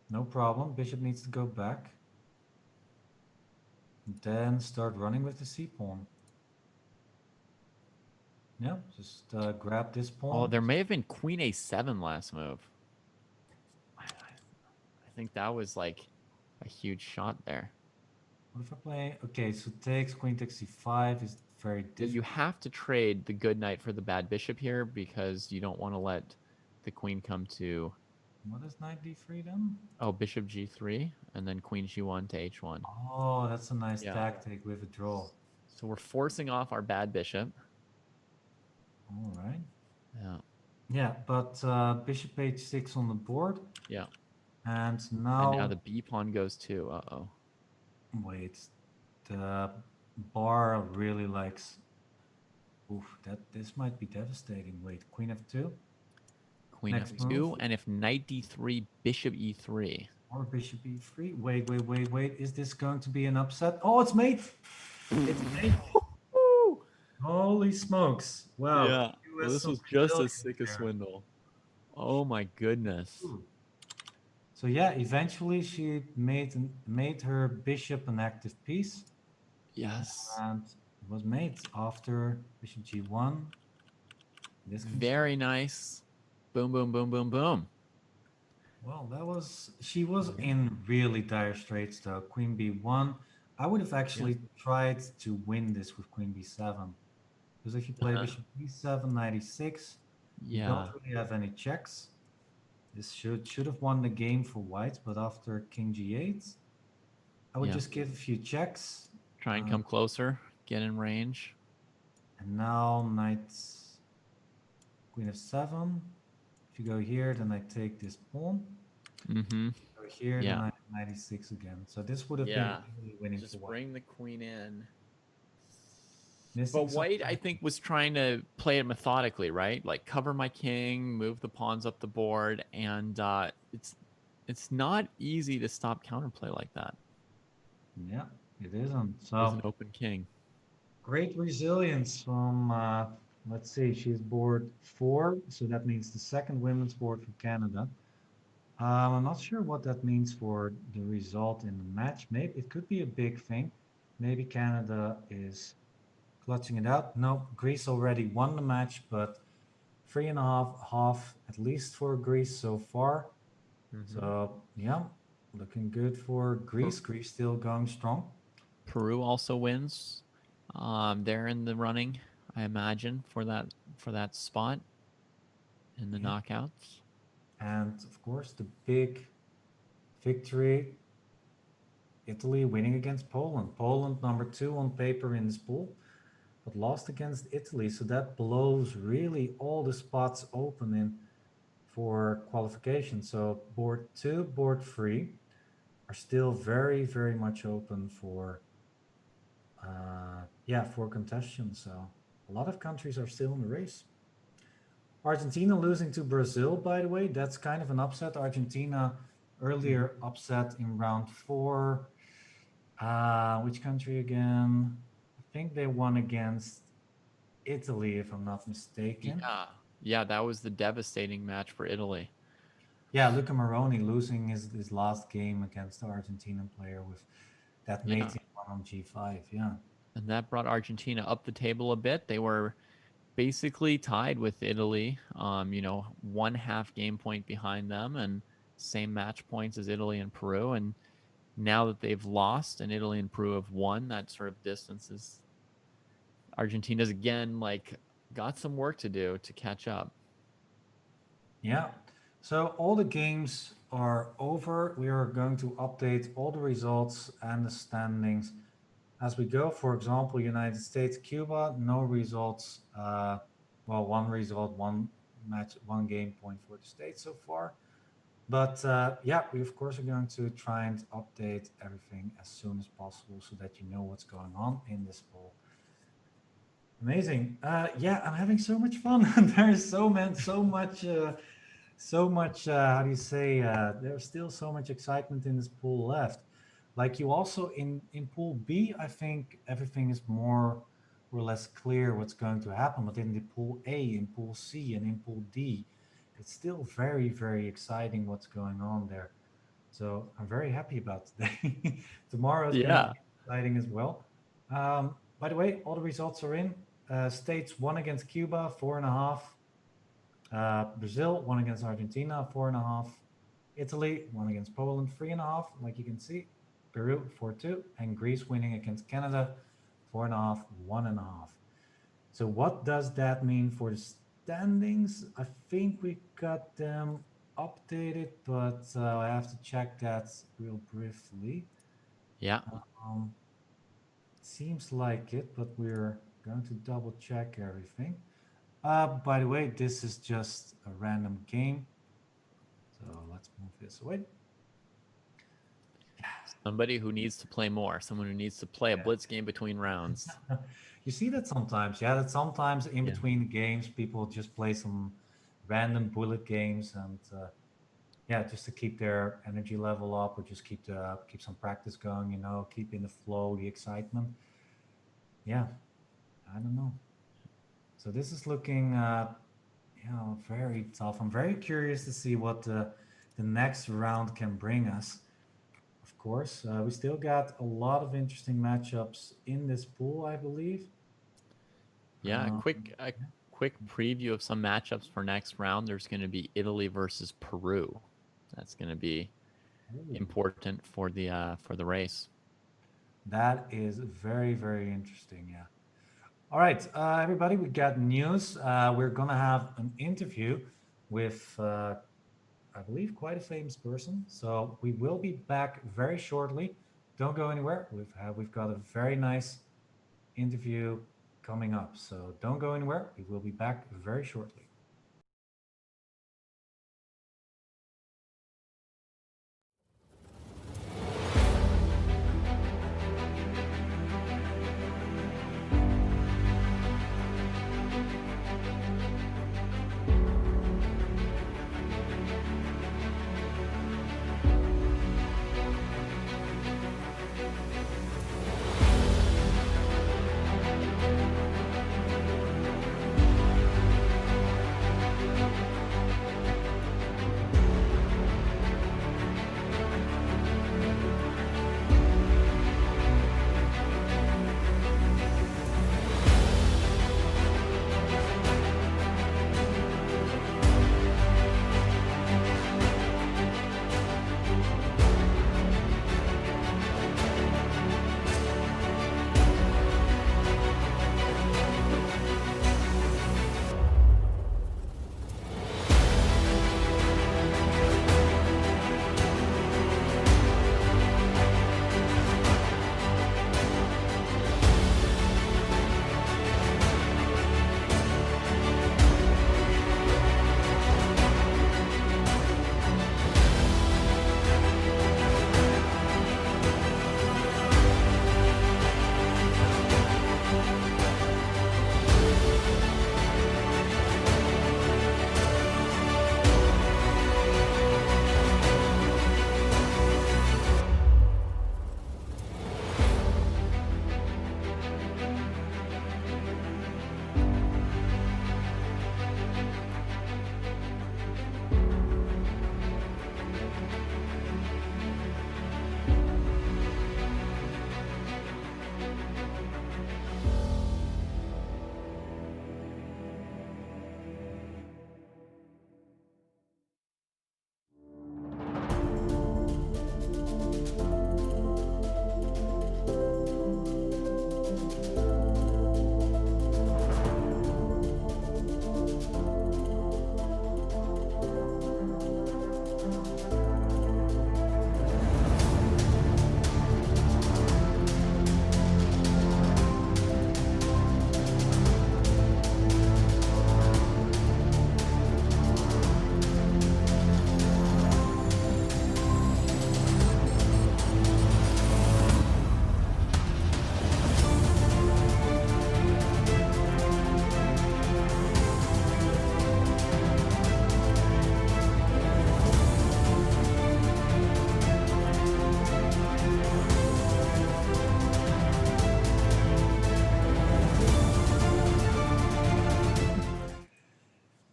No problem. Bishop needs to go back. And then start running with the c pawn. Yeah, just grab this pawn.
Oh, there may have been queen a7 last move. I think that was like a huge shot there.
What if I play? Okay, so takes queen takes c5 is very difficult.
You have to trade the good knight for the bad bishop here because you don't want to let the queen come to.
What is knight d3 then?
Oh, bishop g3 and then queen g1 to h1.
Oh, that's a nice tactic with a draw.
So we're forcing off our bad bishop.
All right.
Yeah.
Yeah, but bishop h6 on the board.
Yeah.
And now.
And now the b pawn goes too. Uh-oh.
Wait, the bar really likes. Oof, this might be devastating. Wait, queen f2.
Queen
Next
f2,
move.
and if knight d3, bishop e3.
Or bishop e3. Wait. Is this going to be an upset? Oh, it's made. It's made. Holy smokes! Wow.
Yeah. Well, this was just as sick a swindle. Oh my goodness.
Ooh. So yeah, eventually she made her bishop an active piece.
Yes.
And it was made after bishop g1. This
very nice. Boom, boom, boom, boom, boom.
Well, she was in really dire straits though. Queen b1. I would have actually tried to win this with queen b7. Because if you play bishop b7, knight e6, you don't really have any checks. This should have won the game for white, but after king g8, I would just give a few checks.
Try and come closer, get in range.
And now knight, queen f7. If you go here, then I take this pawn.
Mm-hmm.
Go here, then I have knight e6 again. So this would have been really winning
just
for white.
bring the queen in.
Missing
But white, I think, was trying to play it methodically, right? Like cover my king, move the pawns up the board, and it's not easy to stop counterplay like that.
Yeah, it isn't. So
there's an open king.
Great resilience from. Let's see, she's board 4, so that means the second women's board for Canada. I'm not sure what that means for the result in the match. Maybe it could be a big thing. Maybe Canada is clutching it out. No, Greece already won the match, but 3.5 at least for Greece so far. So yeah, looking good for Greece. Greece still going strong.
Peru also wins. They're in the running, I imagine, for that spot in the knockouts.
And of course, the big victory, Italy winning against Poland. Poland number 2 on paper in this pool, but lost against Italy. So that blows really all the spots open in for qualification. So board 2, board 3 are still very, very much open for for contention. So a lot of countries are still in the race. Argentina losing to Brazil, by the way, that's kind of an upset. Argentina earlier upset in round 4. Which country again? I think they won against Italy, if I'm not mistaken.
Yeah, that was the devastating match for Italy.
Yeah, Luca Moroni losing his last game against the Argentinian player with that mating one on g5. Yeah.
And that brought Argentina up the table a bit. They were basically tied with Italy, 1/2 game point behind them and same match points as Italy and Peru. And now that they've lost and Italy and Peru have won, that sort of distance is Argentina's again got some work to do to catch up.
Yeah. So all the games are over. We are going to update all the results and the standings as we go. For example, United States, Cuba, no results. One result, one match, one game point for the States so far. But yeah, we of course are going to try and update everything as soon as possible so that you know what's going on in this poll. Amazing. Yeah, I'm having so much fun. There's so much, how do you say, there's still so much excitement in this pool left. Like you also in pool B, I think everything is more or less clear what's going to happen. But in the pool A, in pool C, and in pool D, it's still very, very exciting what's going on there. So I'm very happy about today. Tomorrow is going to be exciting as well. By the way, all the results are in. States won against Cuba, 4.5. Brazil won against Argentina, 4.5. Italy won against Poland, 3.5, like you can see. Peru, 4-2. And Greece winning against Canada, 4.5, 1.5. So what does that mean for the standings? I think we got them updated, but I have to check that real briefly.
Yeah.
Seems like it, but we're going to double check everything. By the way, this is just a random game. So let's move this away.
Somebody who needs to play more, someone who needs to play a blitz game between rounds.
You see that sometimes, yeah, that sometimes in between games, people just play some random bullet games and yeah, just to keep their energy level up or just keep some practice going, you know, keep in the flow, the excitement. Yeah, I don't know. So this is looking, you know, very tough. I'm very curious to see what the next round can bring us. Of course, we still got a lot of interesting matchups in this pool, I believe.
Yeah, a quick preview of some matchups for next round. There's going to be Italy versus Peru. That's going to be important for the race.
That is very, very interesting. Yeah. All right, everybody, we got news. We're gonna have an interview with, I believe, quite a famous person. So we will be back very shortly. Don't go anywhere. We've got a very nice interview coming up. So don't go anywhere. We will be back very shortly.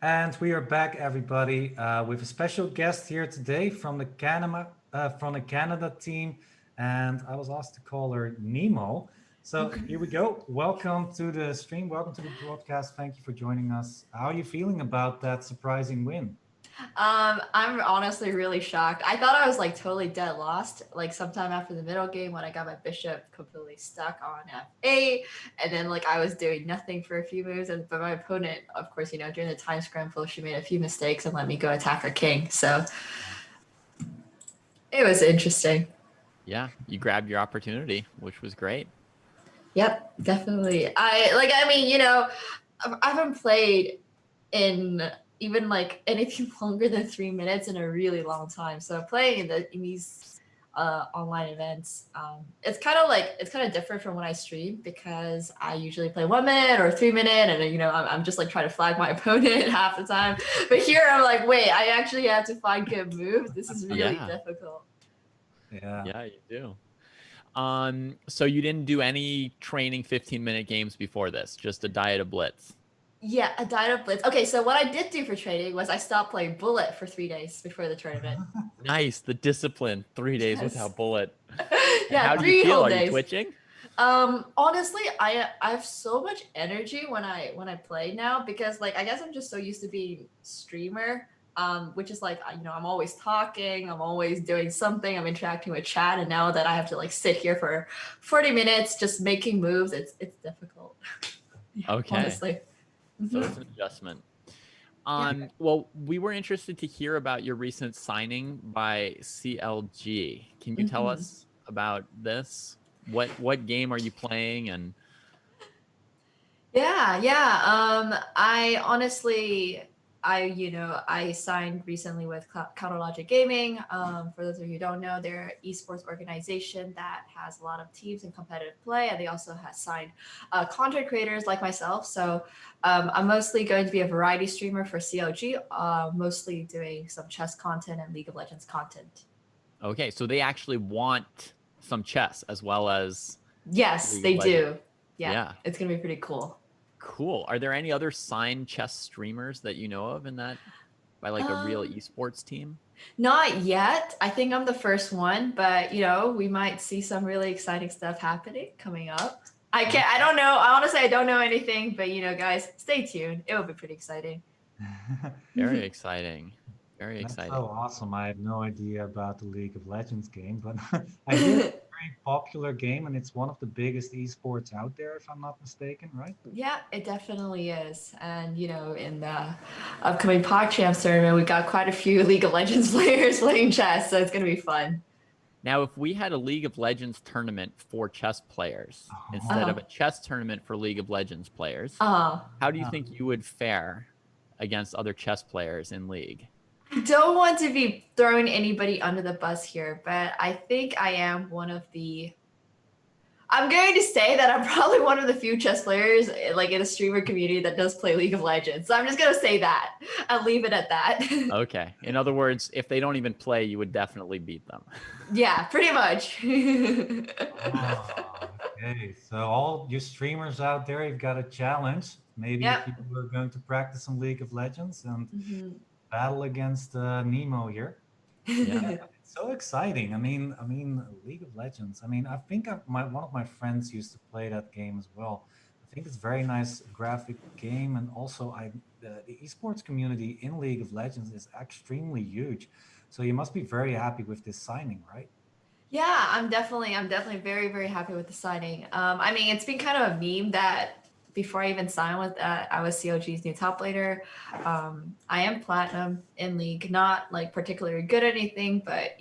And we are back, everybody, with a special guest here today from the Canada team. And I was asked to call her Nemo. So here we go. Welcome to the stream. Welcome to the broadcast. Thank you for joining us. How are you feeling about that surprising win?
I'm honestly really shocked. I thought I was like totally dead lost. Like sometime after the middle game when I got my bishop completely stuck on f8, and then like I was doing nothing for a few moves, but my opponent, of course, during the time scramble, she made a few mistakes and let me go attack her king. So it was interesting.
Yeah, you grabbed your opportunity, which was great.
Yep, definitely. I haven't played in even like anything longer than 3 minutes in a really long time. So playing in these online events, it's kind of different from when I stream, because I usually play 1 minute or 3 minute, and I'm just like trying to flag my opponent half the time. But here I'm like, wait, I actually have to find good moves. This is really difficult.
Yeah, you do. So you didn't do any training 15-minute games before this, just a diet of blitz.
Yeah, a diet of blitz. Okay, so what I did do for training was I stopped playing bullet for 3 days before the tournament.
Nice, the discipline. 3 days without bullet.
Yeah,
how do you
3
feel?
whole
Are
days.
you twitching?
Honestly, I have so much energy when I play now, because like I guess I'm just so used to being streamer. Which is like, I'm always talking, I'm always doing something, I'm interacting with chat, and now that I have to like sit here for 40 minutes just making moves, it's difficult.
Okay.
Honestly.
So it's an adjustment. Well, we were interested to hear about your recent signing by CLG. Can you tell us about this? What game are you playing? And
I honestly, I signed recently with Counterlogic Gaming. For those of you who don't know, they're an esports organization that has a lot of teams in competitive play, and they also have signed content creators like myself. So I'm mostly going to be a variety streamer for CLG, mostly doing some chess content and League of Legends content.
okay, so they actually want some chess as well as
Yes,
League
they
of
do.
Legends.
Yeah, it's gonna be pretty cool.
Cool. Are there any other signed chess streamers that you know of in that, by like a real esports team?
Not yet. I think I'm the first one, but we might see some really exciting stuff happening coming up. I don't know. Honestly, I don't know anything, but guys, stay tuned. It will be pretty exciting.
Very exciting. Very
That's
exciting.
so awesome. I had no idea about the League of Legends game, but I hear it's a very popular game, and it's one of the biggest esports out there, if I'm not mistaken, right?
Yeah, it definitely is. And in the upcoming PogChamps tournament, we got quite a few League of Legends players playing chess, so it's gonna be fun.
Now, if we had a League of Legends tournament for chess players instead of a chess tournament for League of Legends players, how do you think you would fare against other chess players in League?
I don't want to be throwing anybody under the bus here, but I think I am one of the... I'm going to say that I'm probably one of the few chess players like in a streamer community that does play League of Legends. So I'm just going to say that and leave it at that.
Okay. In other words, if they don't even play, you would definitely beat them.
Yeah, pretty much.
Okay, so all you streamers out there, you've got a challenge. Maybe if you were going to practice some League of Legends and battle against Nemo here. Yeah, it's so exciting. I mean, League of Legends. I mean, I think one of my friends used to play that game as well. I think it's a very nice graphic game, and also the esports community in League of Legends is extremely huge. So you must be very happy with this signing, right?
Yeah, I'm definitely very, very happy with the signing. I mean, it's been kind of a meme that before I even signed with I was COG's new top laner. I am platinum in League, not like particularly good at anything, but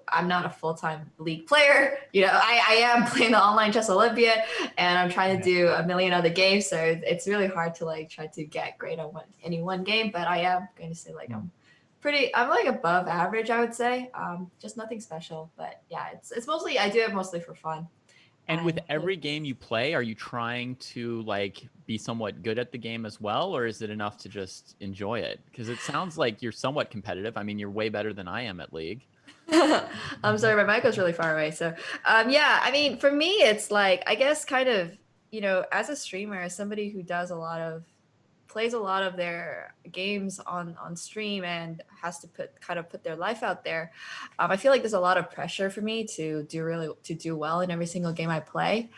I'm not a full-time League player. I am playing the Online Chess Olympiad, and I'm trying to do a million other games, so it's really hard to like try to get great on any one game. But I am going to say like I'm like above average, I would say. Just nothing special, but yeah, it's mostly, I do it mostly for fun.
And with every game you play, are you trying to like be somewhat good at the game as well, or is it enough to just enjoy it? Because it sounds like you're somewhat competitive. I mean, you're way better than I am at League.
I'm sorry, my mic was really far away. So yeah, I mean, for me, it's like, I guess kind of, as a streamer, as somebody who does a lot of plays a lot of their games on stream and has to put their life out there, I feel like there's a lot of pressure for me to do well in every single game I play.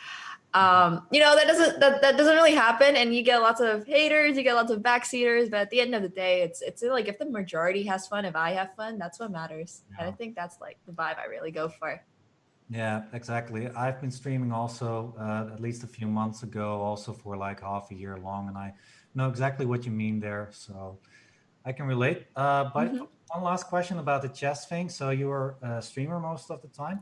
That doesn't really happen, and you get lots of haters, you get lots of backseaters, but at the end of the day, it's like if the majority has fun, if I have fun, that's what matters. And I think that's like the vibe I really go for.
Yeah, exactly. I've been streaming also at least a few months ago, also for like half a year long, and I know exactly what you mean there. So I can relate. But one last question about the chess thing. So you're a streamer most of the time,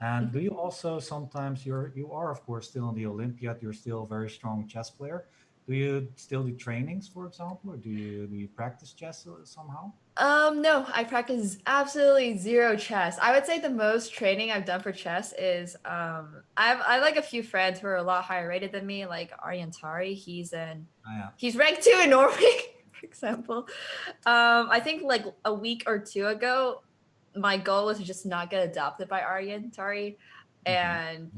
and do you also sometimes you are of course still in the Olympiad. You're still a very strong chess player. Do you still do trainings, for example, or do you practice chess somehow?
No, I practice absolutely zero chess. I would say the most training I've done for chess is I have like a few friends who are a lot higher rated than me, like Aryan Tari. He's ranked 2 in Norway, for example. I think like a week or two ago, my goal was to just not get adopted by Aryan Tari. And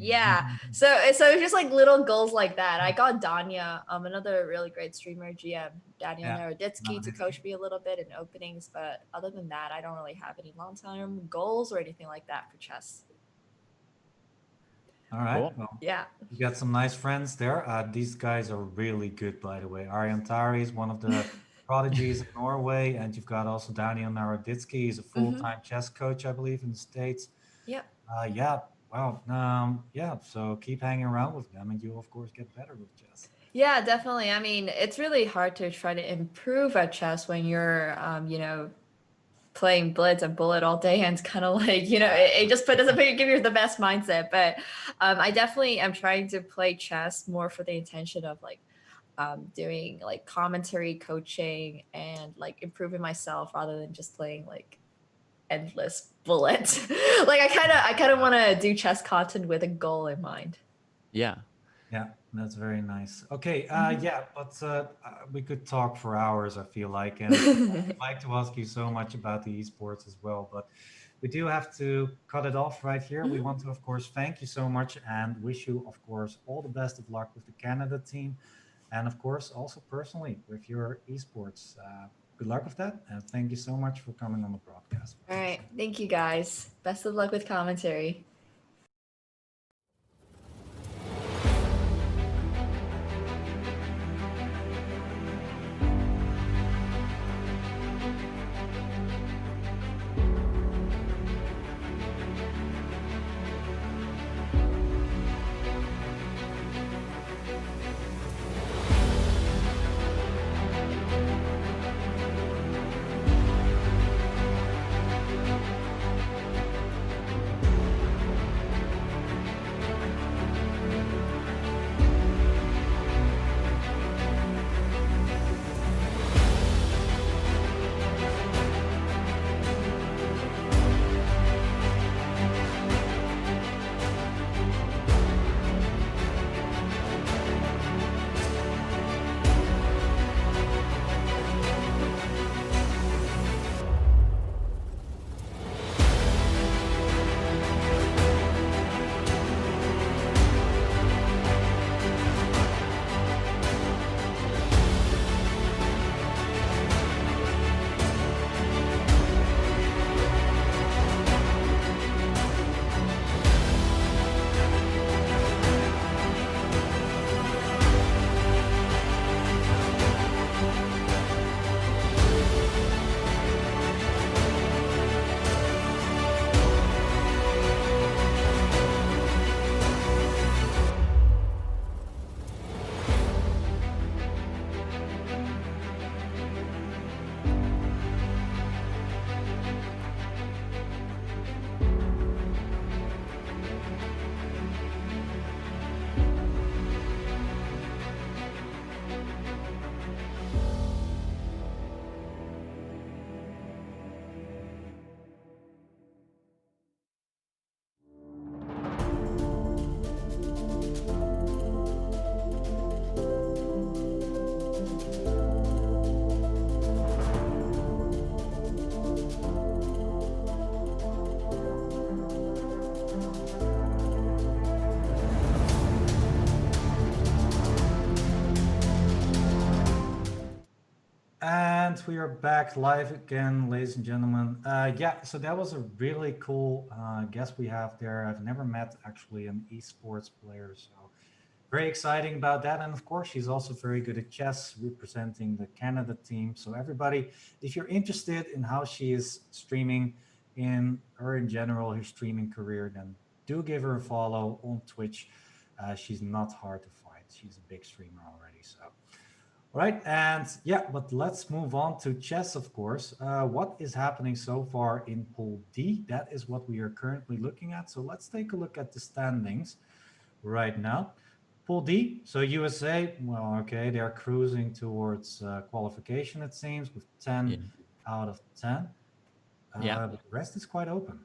so it's just like little goals like that. I got Danya, another really great streamer, GM Daniel Naroditsky, to coach me a little bit in openings. But other than that, I don't really have any long-term goals or anything like that for chess.
All right.
Cool.
Well,
Yeah.
you got some nice friends there. These guys are really good, by the way. Aryan Tari is one of the prodigies in Norway, and you've got also Daniel Naroditsky. He's a full-time chess coach, I believe, in the States.
Yep.
Yeah. Wow. So keep hanging around with them, and you'll of course get better with chess.
Yeah, definitely. I mean, it's really hard to try to improve at chess when you're, playing blitz and bullet all day, and it's kind of like, it just doesn't give you the best mindset. But I definitely am trying to play chess more for the intention of like doing like commentary, coaching, and like improving myself rather than just playing like endless bullet. Like I kind of want to do chess content with a goal in mind.
Yeah.
Yeah, that's very nice. Okay, but we could talk for hours, I feel like, and I'd like to ask you so much about the esports as well, but we do have to cut it off right here. We want to, of course, thank you so much and wish you, of course, all the best of luck with the Canada team, and of course, also personally with your esports. Good luck with that, and thank you so much for coming on the broadcast.
All right, thank you guys. Best of luck with commentary.
And we are back live again, ladies and gentlemen. Yeah, so that was a really cool guest we have there. I've never met actually an esports player, so very exciting about that. And of course, she's also very good at chess, representing the Canada team. So everybody, if you're interested in how she is streaming in general, her streaming career, then do give her a follow on Twitch. She's not hard to find. She's a big streamer already. So, all right. And yeah, but let's move on to chess, of course. What is happening so far in Pool D? That is what we are currently looking at. So let's take a look at the standings right now. Pool D, so USA, well, okay, they're cruising towards qualification, it seems, with 10 out of 10.
Yeah.
But the rest is quite open.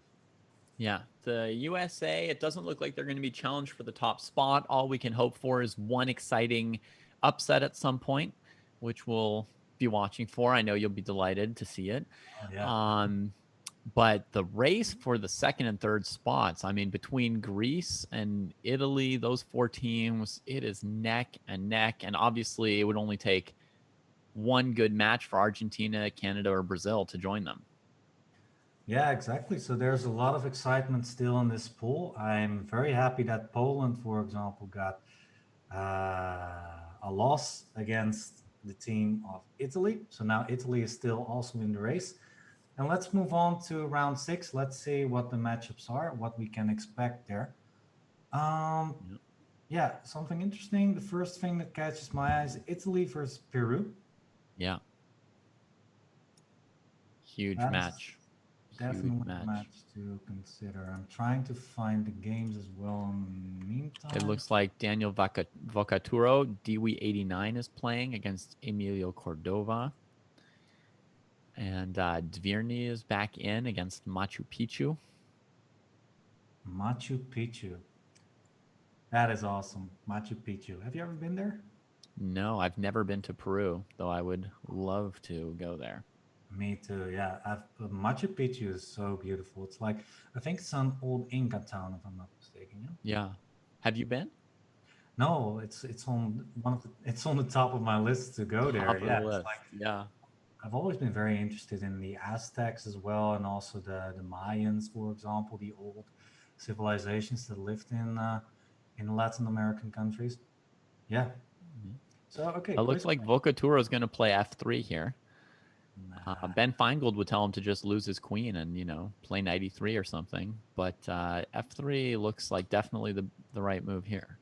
Yeah, the USA, it doesn't look like they're going to be challenged for the top spot. All we can hope for is one exciting upset at some point, which we'll be watching for. I know you'll be delighted to see it.
Oh, yeah.
But the race for the second and third spots, I mean, between Greece and Italy, those 4 teams, it is neck and neck. And obviously, it would only take one good match for Argentina, Canada, or Brazil to join them.
Yeah, exactly. So there's a lot of excitement still in this pool. I'm very happy that Poland, for example, got a loss against the team of Italy. So now Italy is still also in the race. And let's move on to round 6. Let's see what the matchups are, what we can expect there. Yeah, something interesting. The first thing that catches my eyes, Italy versus Peru.
Yeah. Huge match.
Definitely a match to consider. I'm trying to find the games as well in the meantime.
It looks like Daniel Vocaturo, Dewey89, is playing against Emilio Cordova. And Dvirny is back in against Machu Picchu.
Machu Picchu. That is awesome. Machu Picchu. Have you ever been there?
No, I've never been to Peru, though I would love to go there.
Me too, yeah. Machu Picchu is so beautiful. It's like, I think it's an old Inca town, if I'm not mistaken.
Yeah. Have you been?
No, it's on it's on the top of my list to go there. Yeah, it's like,
yeah.
I've always been very interested in the Aztecs as well, and also the Mayans, for example, the old civilizations that lived in Latin American countries. Yeah. So okay.
It looks like Vocaturo is going to play f3 here. Ben Feingold would tell him to just lose his queen and, play knight e3 or something. But f3 looks like definitely the right move here.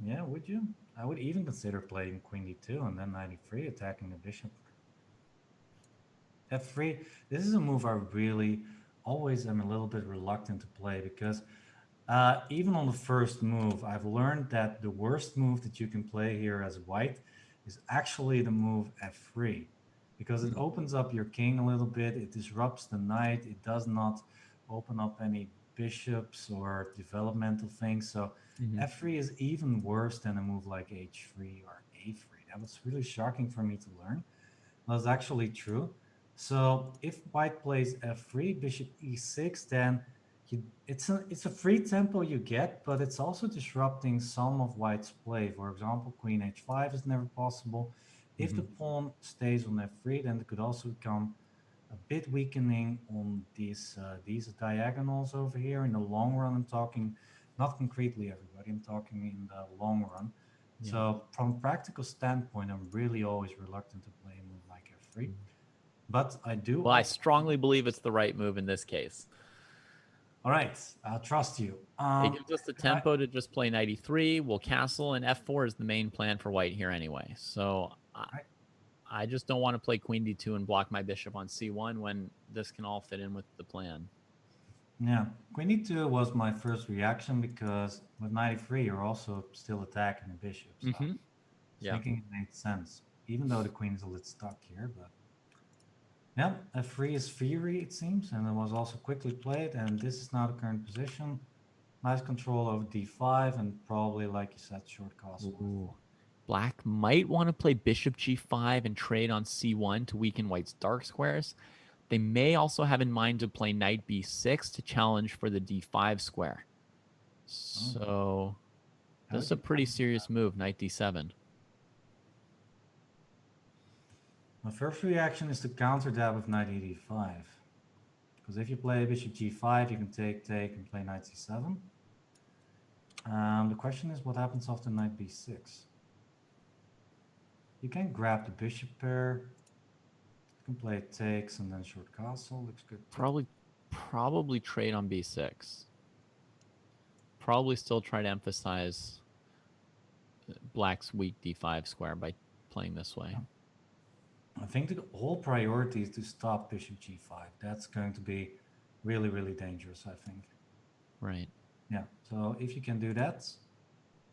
Yeah, would you? I would even consider playing queen d2 and then knight e3, attacking the bishop. f3, this is a move I really always am a little bit reluctant to play because even on the first move, I've learned that the worst move that you can play here as white is actually the move f3. Because it opens up your king a little bit, it disrupts the knight, it does not open up any bishops or developmental things. So f3 is even worse than a move like h3 or a3. That was really shocking for me to learn. That's actually true. So if white plays f3, bishop e6, then it's a free tempo you get, but it's also disrupting some of white's play. For example, queen h5 is never possible. If the pawn stays on f3, then it could also become a bit weakening on these diagonals over here. In the long run, I'm talking, not concretely, everybody, I'm talking in the long run. Yeah. So from a practical standpoint, I'm really always reluctant to play a move like f3. But I do.
Well, I strongly believe it's the right move in this case.
All right, I'll trust you.
It gives us the tempo to just play knight e3. We'll castle, and f4 is the main plan for white here anyway. So I just don't want to play queen d2 and block my bishop on c1 when this can all fit in with the plan.
Yeah, queen d2 was my first reaction because with knight e3, you're also still attacking the bishop. So thinking it made sense, even though the queen is a little stuck here. But yeah, f3 is fury, it seems, and it was also quickly played. And this is now the current position. Nice control over d5 and probably, like you said, short castle.
Black might want to play bishop g5 and trade on c1 to weaken white's dark squares. They may also have in mind to play knight b6 to challenge for the d5 square. So this is a pretty serious move, knight d7.
My first reaction is to counter that with knight e5. Because if you play bishop g5, you can take, and play knight c7. The question is what happens after knight b6? You can grab the bishop pair. You can play takes and then short castle. Looks good too.
Probably trade on b6. Probably still try to emphasize black's weak d5 square by playing this way.
I think the whole priority is to stop bishop g5. That's going to be really, really dangerous, I think.
Right.
Yeah, so if you can do that,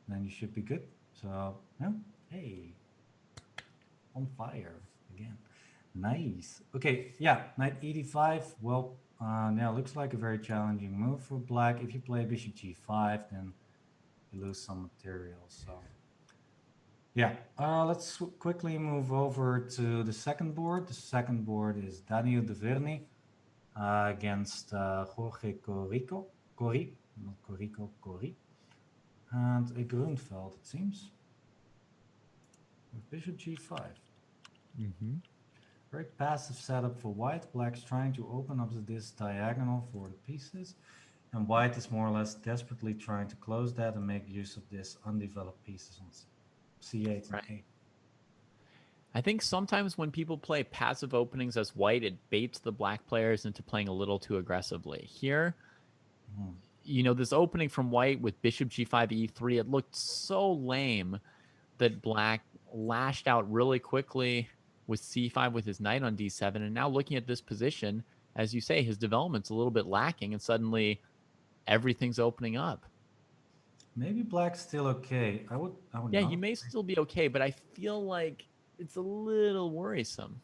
then you should be good. So, yeah, hey, on fire again. Nice. Okay, yeah, knight e5. Well, now looks like a very challenging move for black. If you play bishop g5, then you lose some material. So, yeah, let's quickly move over to the second board. The second board is Daniel De Verny against Jorge Cori, not Corico, Cori, and a Grunfeld, it seems, with bishop g5.
Mm-hmm.
Very passive setup for white. Black's trying to open up this diagonal for the pieces, and white is more or less desperately trying to close that and make use of this undeveloped pieces on c8 and
Right.
8.
I think sometimes when people play passive openings as white, it baits the black players into playing a little too aggressively. Here, this opening from white with bishop g5, e3, it looked so lame that black lashed out really quickly with c5 with his knight on d7. And now looking at this position, as you say, his development's a little bit lacking, and suddenly everything's opening up.
Maybe black's still okay. I would
Yeah,
not.
he may still be okay, but I feel like it's a little worrisome.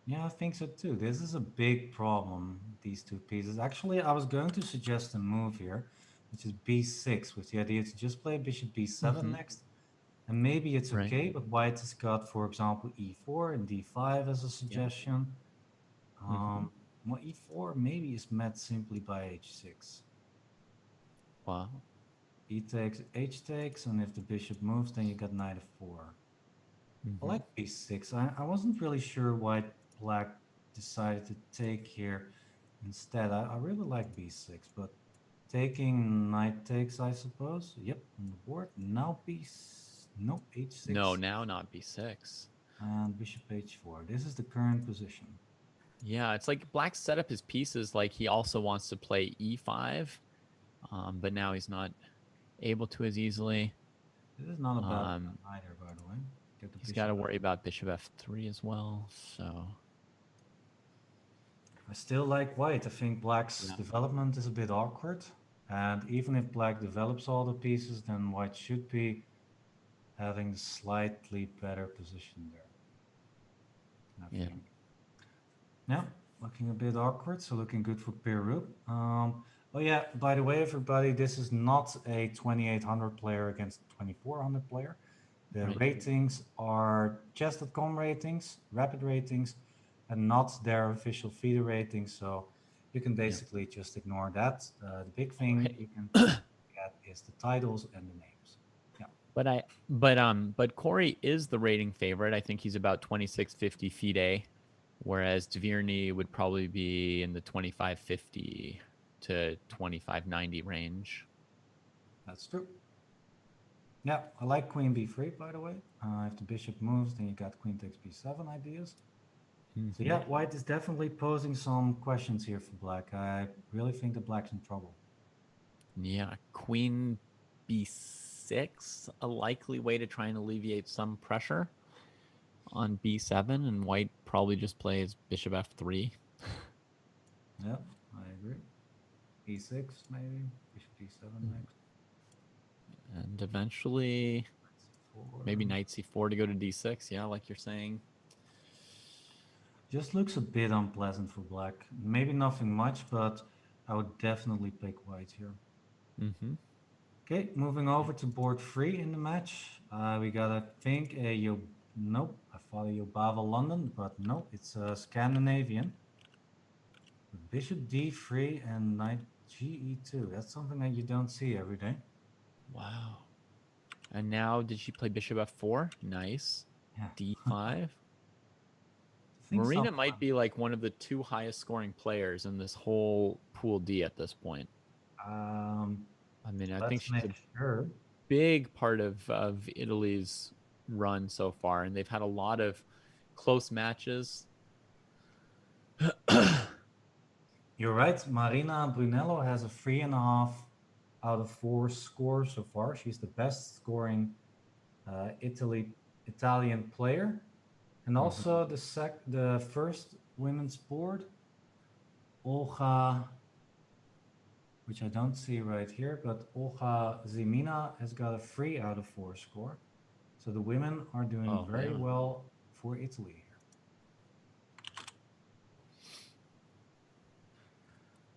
Yeah, I think so too. This is a big problem, these two pieces. Actually, I was going to suggest a move here, which is b6, with the idea to just play bishop b7 next. And maybe it's
Right.
okay, but white has got, for example, e4 and d5 as a suggestion. Well, e4 maybe is met simply by h6.
Wow.
E takes, h takes, and if the bishop moves, then you got knight f4. I like b6. I wasn't really sure why black decided to take here instead. I really like b6, but taking knight takes, I suppose. Yep, on the board. Now no, h6.
No, now not b6.
And bishop h4. This is the current position.
Yeah, it's like black set up his pieces like he also wants to play e5, but now he's not able to as easily.
This is not a bad plan either, by the way.
He's got to worry about bishop f3 as well, so...
I still like white. I think black's development is a bit awkward. And even if black develops all the pieces, then white should be having a slightly better position there. I think. Yeah, looking a bit awkward, so looking good for Peru. Oh yeah, by the way, everybody, this is not a 2800 player against 2400 player. The ratings are Chess.com ratings, rapid ratings, and not their official FIDE ratings. So you can basically just ignore that. The big thing you can get is the titles and the names. Yeah.
But Corey is the rating favorite. I think he's about 2650 FIDE, whereas Dvirny would probably be in the 2550 to 2590 range.
That's true. Yeah, I like queen b3, by the way. If the bishop moves, then you got queen takes b7 ideas. So yeah, white is definitely posing some questions here for black. I really think that black's in trouble.
Yeah, queen b6, a likely way to try and alleviate some pressure on b7, and white probably just plays bishop f3.
Yeah, I agree. e6 maybe, bishop d7 next.
And eventually, maybe knight c4 to go to d6. Yeah, like you're saying.
Just looks a bit unpleasant for black. Maybe nothing much, but I would definitely pick white here. Okay, moving over to board 3 in the match. We got, I think, nope, I thought a Yobava London, but no, it's a Scandinavian. Bishop d3 and knight ge2. That's something that you don't see every day.
Wow. And now, did she play bishop f4? Nice.
Yeah.
d5.
think
Marina
some-
might be like one of the 2 highest scoring players in this whole Pool D at this point. I mean, I think
let's
she's a
make sure.
big part of Italy's run so far, and they've had a lot of close matches.
You're right. Marina Brunello has a 3.5 out of 4 score so far. She's the best scoring Italian player, and also the first women's board, Olga, which I don't see right here, but Olga Zimina has got a 3 out of 4 score. So the women are doing very well for Italy here.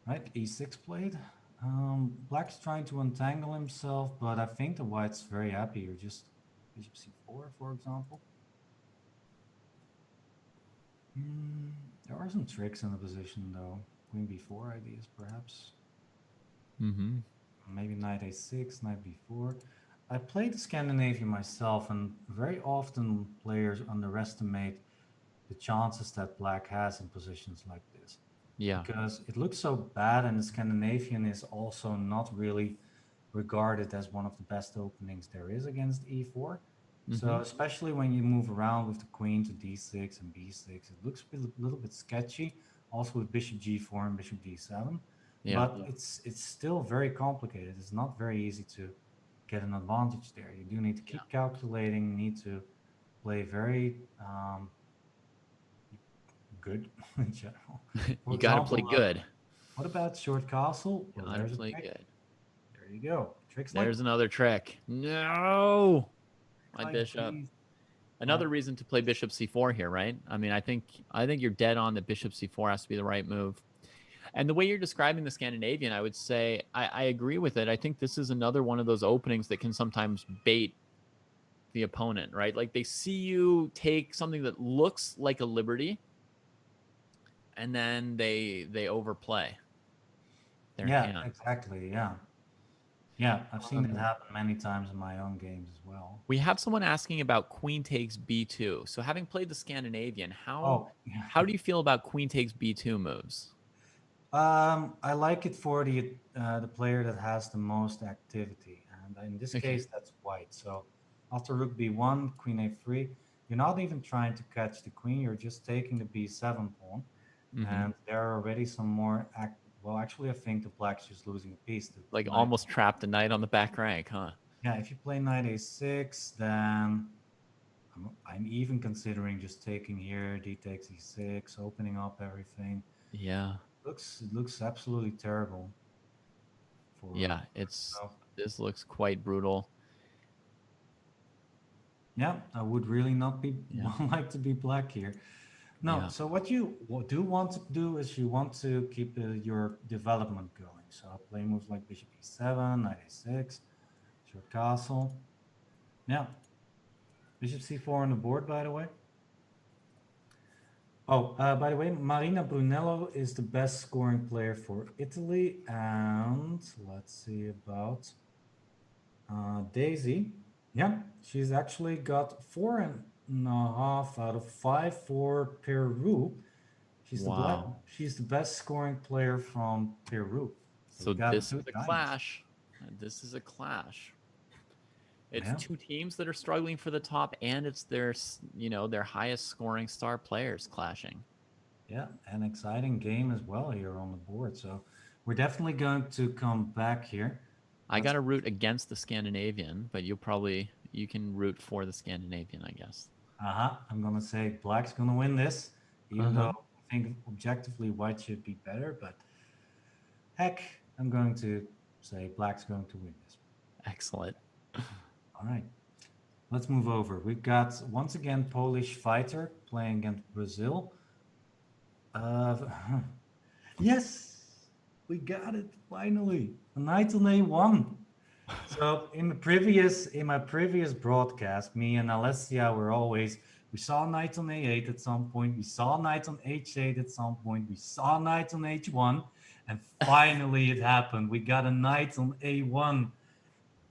Right, e6 played. Black's trying to untangle himself, but I think the white's very happy here. Just bishop c4, for example. There are some tricks in the position, though. Queen b4 ideas, perhaps. Maybe knight a6, knight b4. I played Scandinavian myself, and very often players underestimate the chances that black has in positions like this.
Yeah.
Because it looks so bad, and the Scandinavian is also not really regarded as one of the best openings there is against e4. So especially when you move around with the queen to d6 and b6, it looks a little bit sketchy. Also with bishop g4 and bishop d7.
Yeah.
But it's still very complicated. It's not very easy to get an advantage there. You do need to keep calculating, need to play very good in general.
You got to play good.
What about short castle?
You
Well,
got to
there's a
play
trick.
good.
There you go. Tricks
There's
like
another trick. No, my
like
bishop.
these.
Another reason to play bishop c4 here, right? I mean, I think you're dead on that bishop c4 has to be the right move. And the way you're describing the Scandinavian, I would say I agree with it. I think this is another one of those openings that can sometimes bait the opponent, right? Like they see you take something that looks like a liberty, and then they overplay their hand.
Exactly. Yeah, I've seen it happen many times in my own games as well.
We have someone asking about queen takes b2. So having played the Scandinavian, how do you feel about queen takes b2 moves?
I like it for the player that has the most activity, and in this case, that's white. So after rook b1, queen a3, you're not even trying to catch the queen. You're just taking the b7 pawn, and there are already some more. Well, actually, I think the black's just losing a piece.
Like almost trapped the knight on the back rank, huh?
Yeah, if you play knight a6, then I'm even considering just taking here, d takes e6, opening up everything.
Yeah.
It looks absolutely terrible.
This looks quite brutal.
Yeah, I would really not like to be black here. No, so what you do want to do is you want to keep your development going. So I'll play moves like bishop e7, knight a6, short castle. Yeah, bishop c4 on the board, by the way. Oh, by the way, Marina Brunello is the best scoring player for Italy. And let's see about Daisy. Yeah, she's actually got 4.5 out of 5 for Peru. She's the best scoring player from Peru.
So this is a clash. This is a clash. It's two teams that are struggling for the top, and it's their highest scoring star players clashing.
Yeah, an exciting game as well here on the board. So we're definitely going to come back here.
I got to root against the Scandinavian, but you can root for the Scandinavian, I guess.
I'm going to say black's going to win this, even though I think objectively white should be better. But heck, I'm going to say black's going to win this.
Excellent.
All right, let's move over. We've got, once again, Polish fighter playing against Brazil. Yes, we got it, finally. A knight on a1. So in my previous broadcast, me and Alessia we saw knight on a8 at some point, we saw knight on h8 at some point, we saw knight on h1, and finally it happened. We got a knight on a1.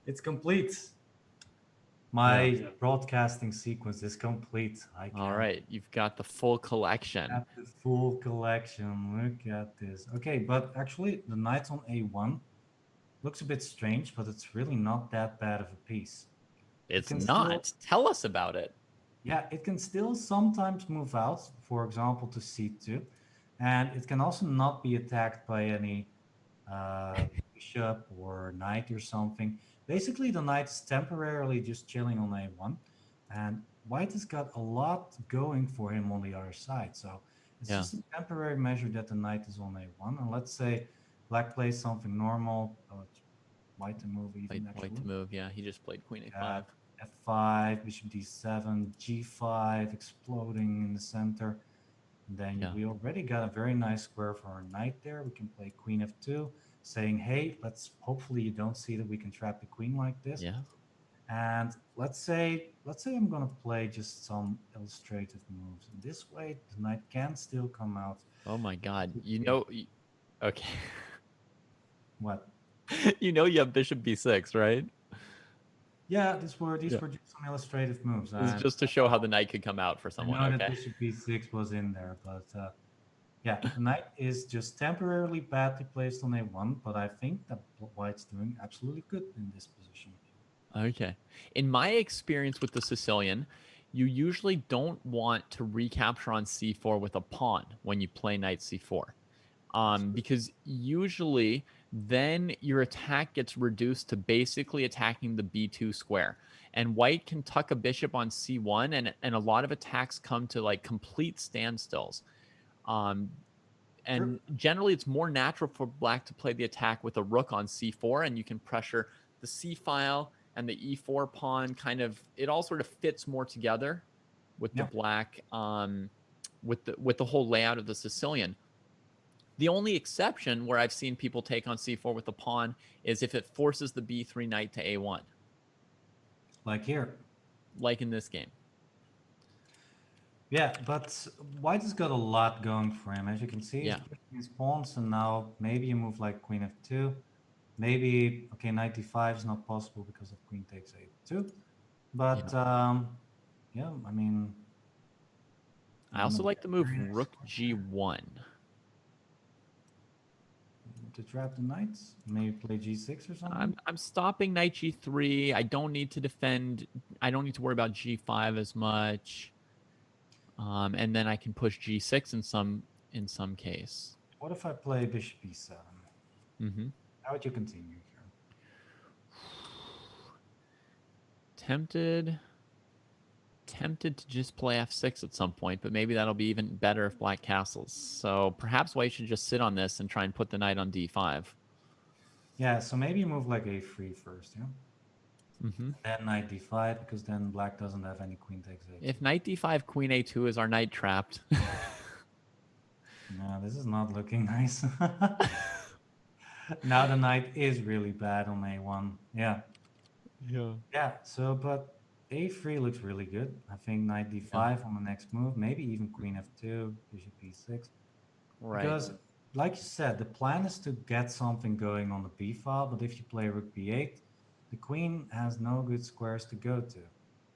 It's complete. My broadcasting sequence is complete.
All right, you've got the full collection.
At the full collection. Look at this. Okay, but actually, the knight on a1 looks a bit strange, but it's really not that bad of a piece.
It's
can
not.
still-
Tell us about it.
Yeah, it can still sometimes move out, for example, to c2, and it can also not be attacked by any bishop or knight or something. Basically, the knight is temporarily just chilling on a1, and white has got a lot going for him on the other side. So it's
Yeah.
just a temporary measure that the knight is on a1. And let's say black plays something normal. Oh, it's white to move even
White to
actually.
move. Yeah, he just played queen a5.
F5, bishop d7, g5, exploding in the center. And then
Yeah.
we already got a very nice square for our knight there. We can play queen f2, saying, hey, let's hopefully you don't see that we can trap the queen like this.
Yeah.
And let's say I'm gonna play just some illustrative moves. And this way the knight can still come out.
Oh my God. You know, okay.
What?
You know you have bishop b6, right?
Yeah, these were just some illustrative moves.
This is just to show how the knight could come out for
I
someone.
know
Okay.
that bishop b6 was in there, but yeah, the knight is just temporarily badly placed on a1, but I think that white's doing absolutely good in this position.
Okay. In my experience with the Sicilian, you usually don't want to recapture on c4 with a pawn when you play knight c4. Because usually then your attack gets reduced to basically attacking the b2 square. And white can tuck a bishop on c1, and a lot of attacks come to like complete standstills. And generally, it's more natural for black to play the attack with a rook on c4, and you can pressure the c file and the e4 pawn. Kind of, it all sort of fits more together with the black, with the whole layout of the Sicilian. The only exception where I've seen people take on c4 with the pawn is if it forces the b3 knight to a1.
Like here.
Like in this game.
Yeah, but white has got a lot going for him. As you can see, he's pushing his pawns, and now maybe you move like queen f2. Maybe, okay, knight d5 is not possible because of queen takes a2. But, yeah, I mean...
I also like to move rook g1.
To trap the knights? Maybe play g6 or something?
I'm stopping knight g3. I don't need to defend. I don't need to worry about g5 as much. And then I can push g6 in some case.
What if I play bishop e7?
Mm-hmm.
How would you continue here?
Tempted to just play f6 at some point, but maybe that'll be even better if black castles. So perhaps white should just sit on this and try and put the knight on d5.
Yeah, so maybe you move like a3 first, yeah?
Mm-hmm.
Then knight d5, because then black doesn't have any queen takes a2.
If knight d5, queen a2 is our knight trapped.
No, this is not looking nice. Now the knight is really bad on a1. Yeah. Yeah, so, but a3 looks really good. I think knight d5 on the next move, maybe even queen f2, bishop e6.
Right.
Because, like you said, the plan is to get something going on the b file, but if you play rook b8, the queen has no good squares to go to.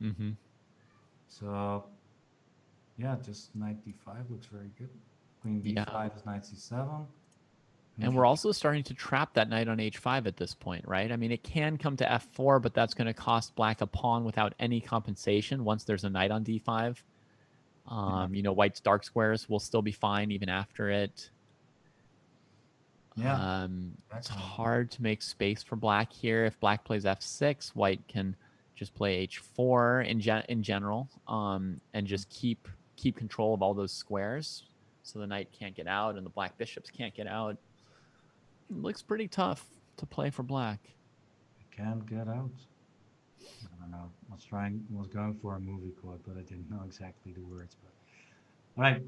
Mm-hmm.
So, yeah, just knight d5 looks very good. Queen b5 is knight c7.
And we're also starting to trap that knight on h5 at this point, right? I mean, it can come to f4, but that's going to cost black a pawn without any compensation once there's a knight on d5. You know, white's dark squares will still be fine even after it.
Yeah.
It's hard to make space for black here. If black plays f6, white can just play h4 in general, and just keep control of all those squares, so the knight can't get out and the black bishops can't get out. It looks pretty tough to play for black.
It can't get out. I don't know. Was going for a movie quote, but I didn't know exactly the words. But all right,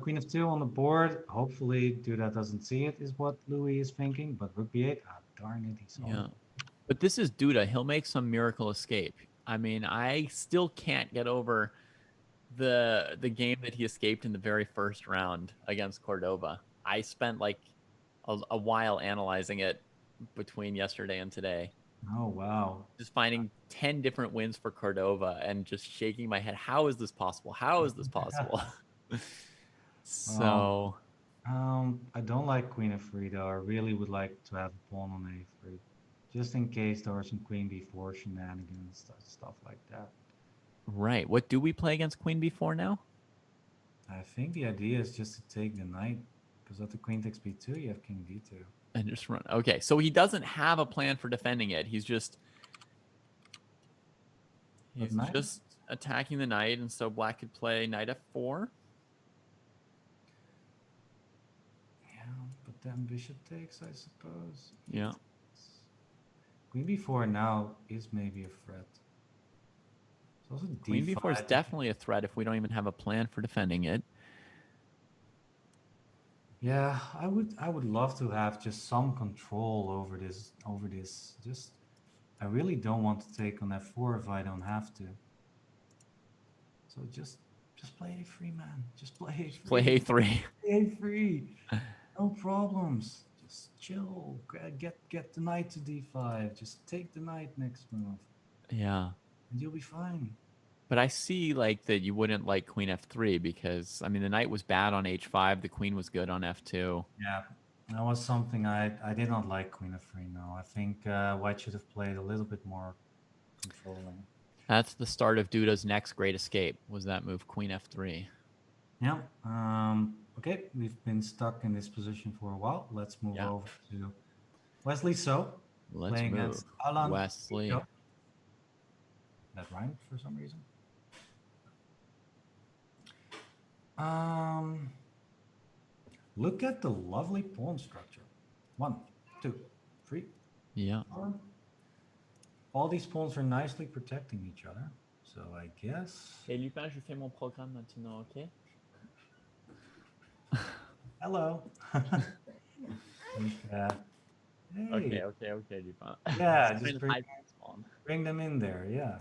queen of 2 on the board. Hopefully, Duda doesn't see it, is what Louis is thinking. But rook b8, darn it, he's on.
But this is Duda. He'll make some miracle escape. I mean, I still can't get over the game that he escaped in the very first round against Cordova. I spent like a while analyzing it between yesterday and today.
Oh, wow.
Just finding 10 different wins for Cordova and just shaking my head. How is this possible? How is this possible? So,
I don't like queen f3 though. I really would like to have a pawn on a3, just in case there are some queen b4 shenanigans, stuff like that.
right. What do we play against queen b4 now?
I think the idea is just to take the knight, because after queen takes b2, you have king d2.
And just run. Okay, so he doesn't have a plan for defending it. He's just
knight?
attacking the knight, and so black could play knight f4.
Yeah, but then bishop takes, I suppose.
Yeah.
Queen b4 now is maybe a threat. It's also
Queen
d5.
b4 is definitely a threat if we don't even have a plan for defending it.
Yeah, I would love to have just some control over this. Just I really don't want to take on f4 if I don't have to. So just play a3, man. Just play a3.
Play a3.
Play a3. No problems. Just chill. Get the knight to d5. Just take the knight next move,
Yeah.
and you'll be fine.
But I see like that you wouldn't like queen f3 because I mean the knight was bad on h5, the queen was good on f2.
Yeah, that was something I did not like queen f3. No, I think white should have played a little bit more controlling.
That's the start of Duda's next great escape. Was that move queen f3?
Yeah. Okay, we've been stuck in this position for a while. Let's move over to Wesley So.
Let's
playing
move.
against Alan
Wesley.
Pico. That rhymed for some reason. Look at the lovely pawn structure. 1, 2, 3,
Yeah.
4. All these pawns are nicely protecting each other. So I guess.
Hey Lupin, je fais mon programme maintenant, ok?
Hello. Hey.
Okay, Lupin.
Yeah, just bring them in there. Yeah.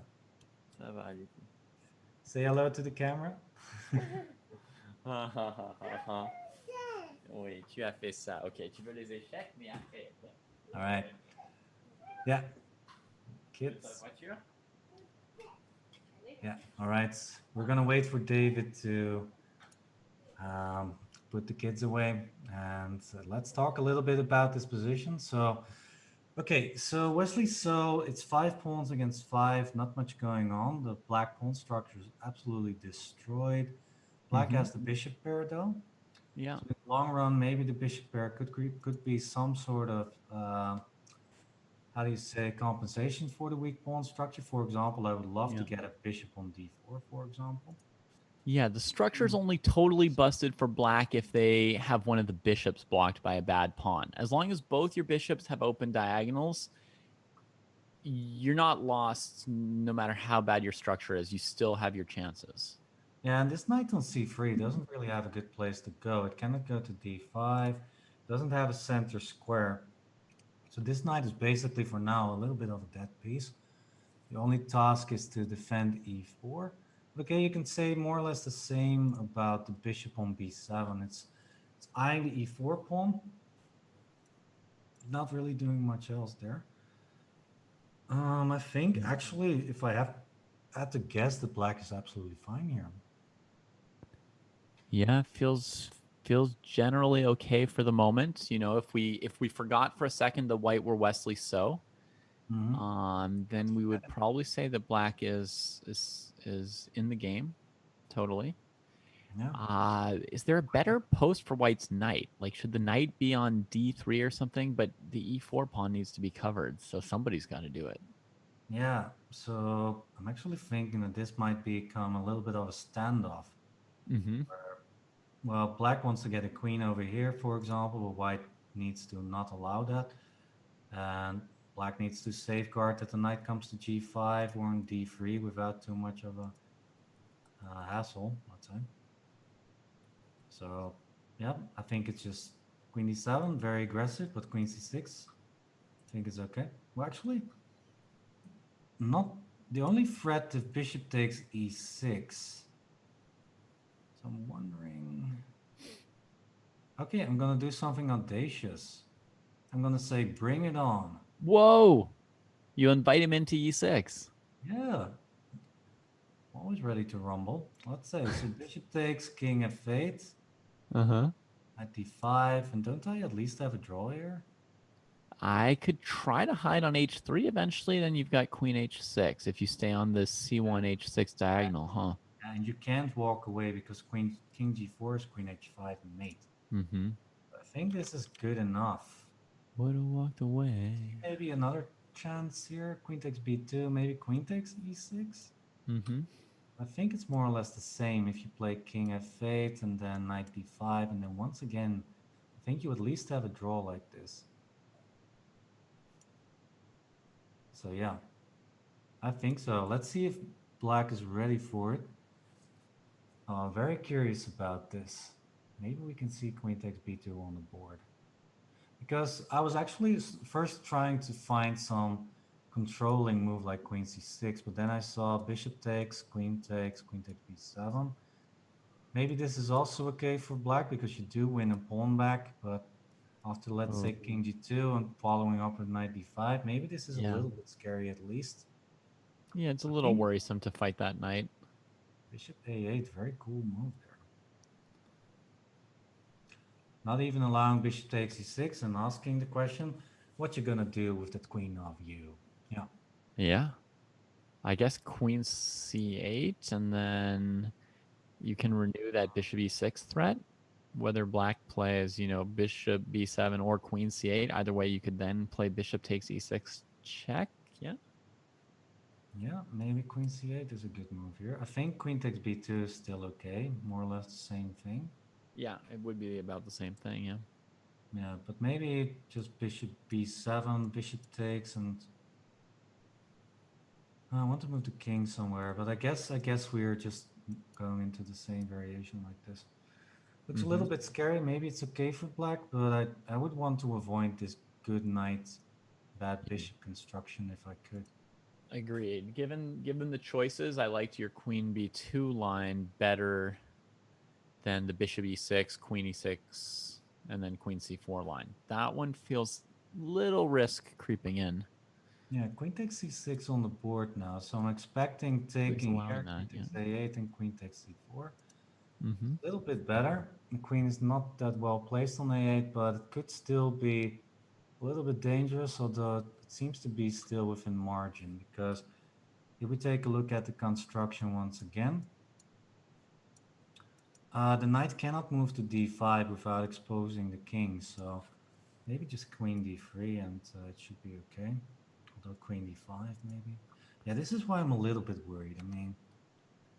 Ça va, Lupin.
Say hello to the camera.
Oui, tu as fait ça. Ok, tu veux les échecs, mais après.
All right. Yeah. Kids. Yeah. All right. We're gonna wait for David to put the kids away, and let's talk a little bit about this position. So, okay. So Wesley, so it's 5 pawns against 5. Not much going on. The black pawn structure is absolutely destroyed. Black has the bishop pair though.
Yeah.
So in the long run, maybe the bishop pair could be some sort of how do you say, compensation for the weak pawn structure. For example, I would love to get a bishop on d4, for example.
Yeah, the structure's only totally busted for black if they have one of the bishops blocked by a bad pawn. As long as both your bishops have open diagonals, you're not lost no matter how bad your structure is. You still have your chances.
Yeah, and this knight on c3 doesn't really have a good place to go. It cannot go to d5. Doesn't have a center square. So this knight is basically, for now, a little bit of a dead piece. The only task is to defend e4. Okay, you can say more or less the same about the bishop on b7. It's eyeing the e4 pawn. Not really doing much else there. I think, actually, if I had to guess, that black is absolutely fine here.
Yeah, feels generally okay for the moment. You know, if we forgot for a second the white were Wesley So, then we would probably say that black is in the game, totally.
Yeah.
Is there a better post for white's knight? Like, should the knight be on d3 or something? But the e4 pawn needs to be covered, so somebody's got to do it.
Yeah, so I'm actually thinking that this might become a little bit of a standoff. Well, black wants to get a queen over here, for example, but white needs to not allow that. And black needs to safeguard that the knight comes to g5 or on d3 without too much of a hassle, let's say. So, yeah, I think it's just queen d7, very aggressive, but queen c6, I think it's okay. Well, actually, not the only threat if bishop takes e6. So I'm wondering. Okay, I'm gonna do something audacious. I'm gonna say, bring it on.
Whoa! You invite him into e6.
Yeah. Always ready to rumble. Let's say, so bishop takes, king f8,
Uh-huh.
knight d5, and don't I at least have a draw here?
I could try to hide on h3 eventually, then you've got queen h6 if you stay on this c1 h6 diagonal, huh?
And you can't walk away because king g4 is queen h5 and mate.
Mm-hmm.
I think this is good enough.
Would have walked away.
Maybe another chance here. Queen takes b2, maybe queen takes e6.
Mm-hmm.
I think it's more or less the same if you play king f8 and then knight d5, and then once again, I think you at least have a draw like this. So yeah, I think so. Let's see if black is ready for it. Very curious about this. Maybe we can see queen takes b2 on the board. Because I was actually first trying to find some controlling move like queen c6, but then I saw bishop takes, queen takes b7. Maybe this is also okay for black because you do win a pawn back, but after, let's say, king g2 and following up with knight d5, maybe this is a little bit scary at least.
Yeah, it's a little worrisome to fight that knight.
Bishop a8, very cool move there. Not even allowing bishop takes e6 and asking the question, what you gonna do with that queen of you? Yeah.
Yeah. I guess queen c8, and then you can renew that bishop e6 threat. Whether black plays, bishop b7 or queen c8, either way, you could then play bishop takes e6 check. Yeah.
Yeah, maybe queen c8 is a good move here. I think queen takes b2 is still okay, more or less the same thing.
Yeah, it would be about the same thing, yeah.
Yeah, but maybe just bishop b7, bishop takes, and I want to move the king somewhere, but I guess we're just going into the same variation like this. Looks a little bit scary. Maybe it's okay for black, but I would want to avoid this good knight, bad bishop construction if I could.
Agreed. Given the choices, I liked your queen b2 line better than the bishop e6, queen e6, and then queen c4 line. That one feels little risk creeping in.
Yeah, queen takes c6 on the board now, so I'm expecting taking here,
that,
queen takes a8 and queen takes c4.
Mm-hmm.
A little bit better. The queen is not that well placed on a8, but it could still be a little bit dangerous, although it seems to be still within margin, because if we take a look at the construction once again, the knight cannot move to d5 without exposing the king, so maybe just queen d3 and it should be okay. Although queen d5 maybe. Yeah, this is why I'm a little bit worried. I mean,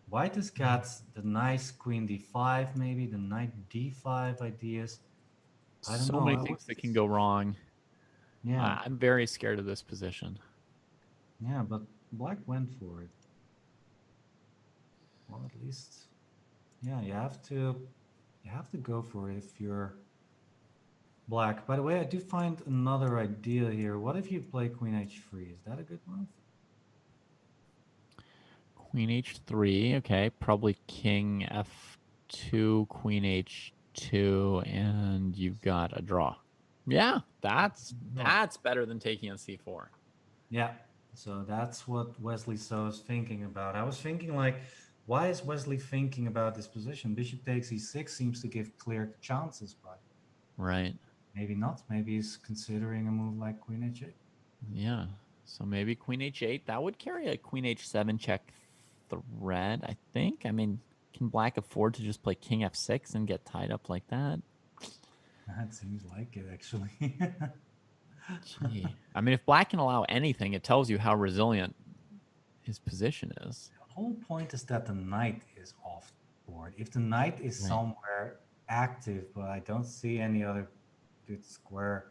white has got the nice queen d5 maybe, the knight d5 ideas. I don't know.
So many things that can go wrong.
Yeah.
I'm very scared of this position.
Yeah, but black went for it. Well, at least, yeah, you have to go for it if you're black. By the way, I do find another idea here. What if you play queen h3? Is that a good move?
Queen h3, okay. Probably king f2, queen h2, and you've got a draw. Yeah, that's better than taking on c4.
Yeah, so that's what Wesley So is thinking about. I was thinking like, why is Wesley thinking about this position? Bishop takes e6 seems to give clear chances, but
right.
Maybe not. Maybe he's considering a move like queen h8.
Yeah. So maybe queen h8. That would carry a queen h7 check threat, I think. I mean, can black afford to just play king f6 and get tied up like that?
That seems like it, actually.
Gee. I mean, if black can allow anything, it tells you how resilient his position is.
The whole point is that the knight is off board. If the knight is somewhere active, but I don't see any other good square.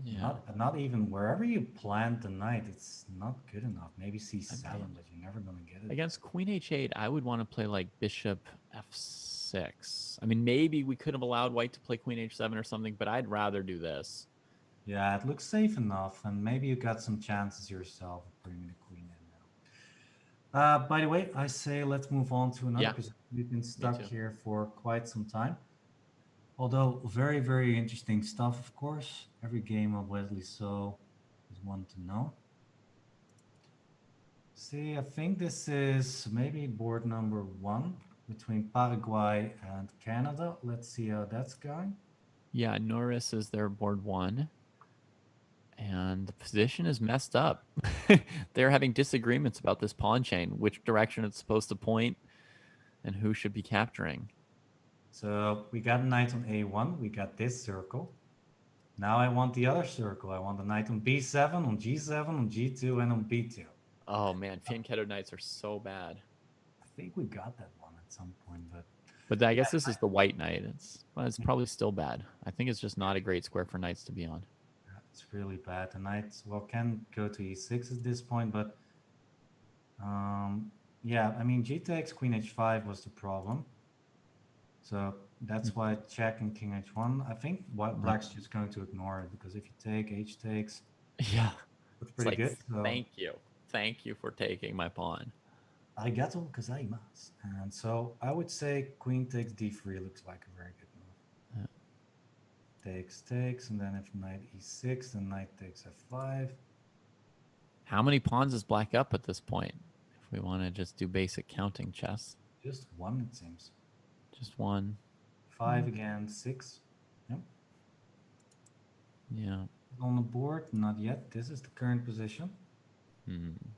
Yeah.
Not even wherever you plant the knight, it's not good enough. Maybe c7, but you're never going to get it.
Against queen h8, I would want to play like bishop f6. I mean, maybe we could have allowed white to play queen h7 or something, but I'd rather do this.
Yeah, it looks safe enough, and maybe you got some chances yourself of bringing the queen in now. By the way, I say let's move on to another position. We've been stuck here for quite some time. Although very, very interesting stuff, of course. Every game of Wesley So is want to know. See, I think this is maybe board number 1 between Paraguay and Canada. Let's see how that's going.
Yeah, Norris is their board 1. And the position is messed up. They're having disagreements about this pawn chain, which direction it's supposed to point, and who should be capturing.
So we got a knight on A1. We got this circle. Now I want the other circle. I want the knight on B7, on G7, on G2, and on B2.
Oh man, fianchetto knights are so bad.
I think we got that one at some point, but
I guess this is the white knight. It's probably still bad. I think it's just not a great square for knights to be on.
it's really bad. The knight, well, can go to E6 at this point, but yeah, I mean, G takes Queen H5 was the problem. So that's why check and King H1. I think Black's just going to ignore it, because if you take, H takes,
Yeah,
it's pretty good. So
Thank you for taking my pawn.
arigato gozaimasu. And so I would say Queen takes D3 looks like a very good move. Takes, and then if Knight E6, then Knight takes F5.
How many pawns is Black up at this point? If we want to just do basic counting chess,
Just one, it seems.
just one.
5 again, 6. Yep.
Yeah.
On the board, not yet. This is the current position.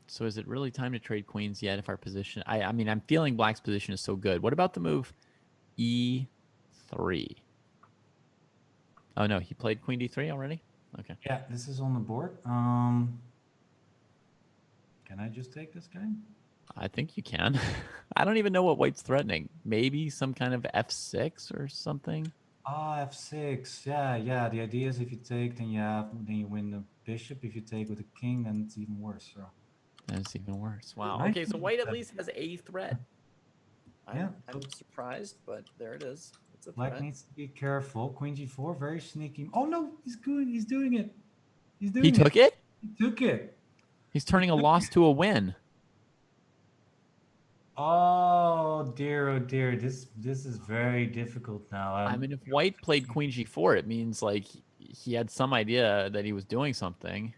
So is it really time to trade queens yet? If our position, I mean, I'm feeling Black's position is so good. What about the move E3? Oh no, he played Queen D3 already. Okay.
Yeah, this is on the board. Can I just take this guy?
I think you can. I don't even know what White's threatening. Maybe some kind of F6 or something.
Ah, F6. Yeah. The idea is if you take, then you win the bishop. If you take with the king, then it's even worse. So
That's even worse. Wow.
Nice.
Okay, so White at least has a threat.
Yeah.
I'm surprised, but there it is. It's a
Black
threat.
needs to be careful. Queen G4, very sneaky. Oh no, he's good. He's doing it. He's doing
He
it.
took it?
He took it.
He's turning a loss to a win.
Oh dear. This is very difficult now.
I mean, if White played Queen G4, it means like he had some idea that he was doing something.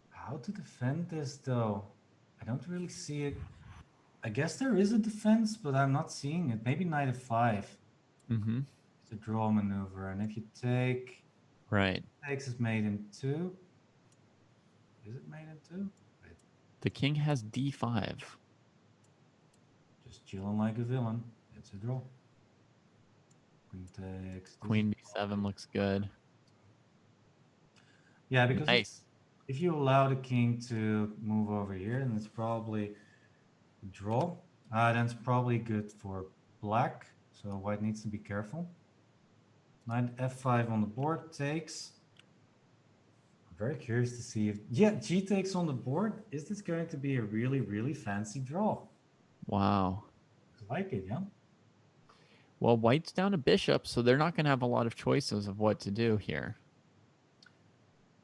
How to defend this though? I don't really see it. I guess there is a defense, but I'm not seeing it. Maybe Knight F5.
Mm-hmm.
It's a draw maneuver, and if you take,
Right.
takes is made in 2. Is it made in 2? Wait,
The king has D5.
just chilling like a villain. It's a draw. Queen takes.
Queen B7 looks good.
Yeah, because
Nice.
if you allow the king to move over here, then it's probably a draw. Then it's probably good for Black. So White needs to be careful. Knight F5 on the board takes. I'm very curious to see if G takes on the board. Is this going to be a really, really fancy draw?
Wow.
I like it, yeah.
Well, White's down a bishop, so they're not going to have a lot of choices of what to do here.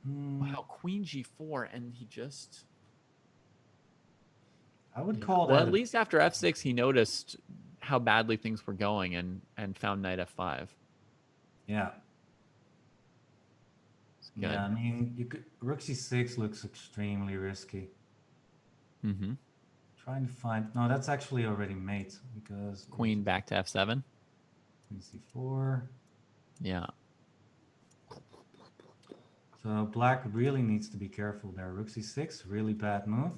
Wow, Queen G4, and he just...
I would call
Well,
that.
at least after F6, he noticed how badly things were going and found Knight F5.
Yeah.
It's good.
Yeah, I mean, you could. Rook C6 looks extremely risky.
Mm-hmm.
Trying to find. No, that's actually already mate because
Queen back to F7.
Queen C4.
Yeah.
So Black really needs to be careful there. Rook C6, really bad move.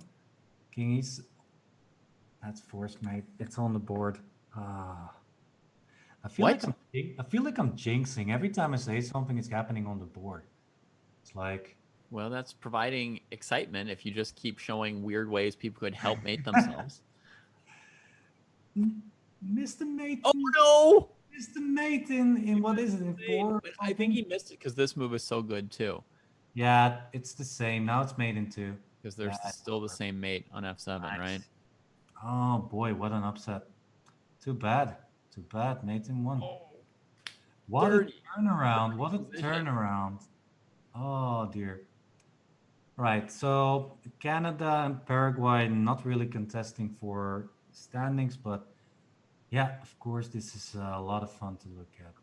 King E. That's forced mate. It's on the board. I feel
What?
like I'm jinxing. Every time I say something, it's happening on the board. It's like,
Well, that's providing excitement if you just keep showing weird ways people could help mate themselves.
Mr. Mate.
Oh, no!
Mr. Mate in what is it? In 4?
I think he missed it because this move is so good, too.
Yeah, it's the same. Now it's made in 2.
Because there's still the same mate on F7,
Nice.
right?
Oh boy, what an upset. Too bad. Mate in 1. What a
dirty.
turnaround. What a
Position.
turnaround. Oh dear. Right, so Canada and Paraguay not really contesting for standings, but yeah, of course, this is a lot of fun to look at.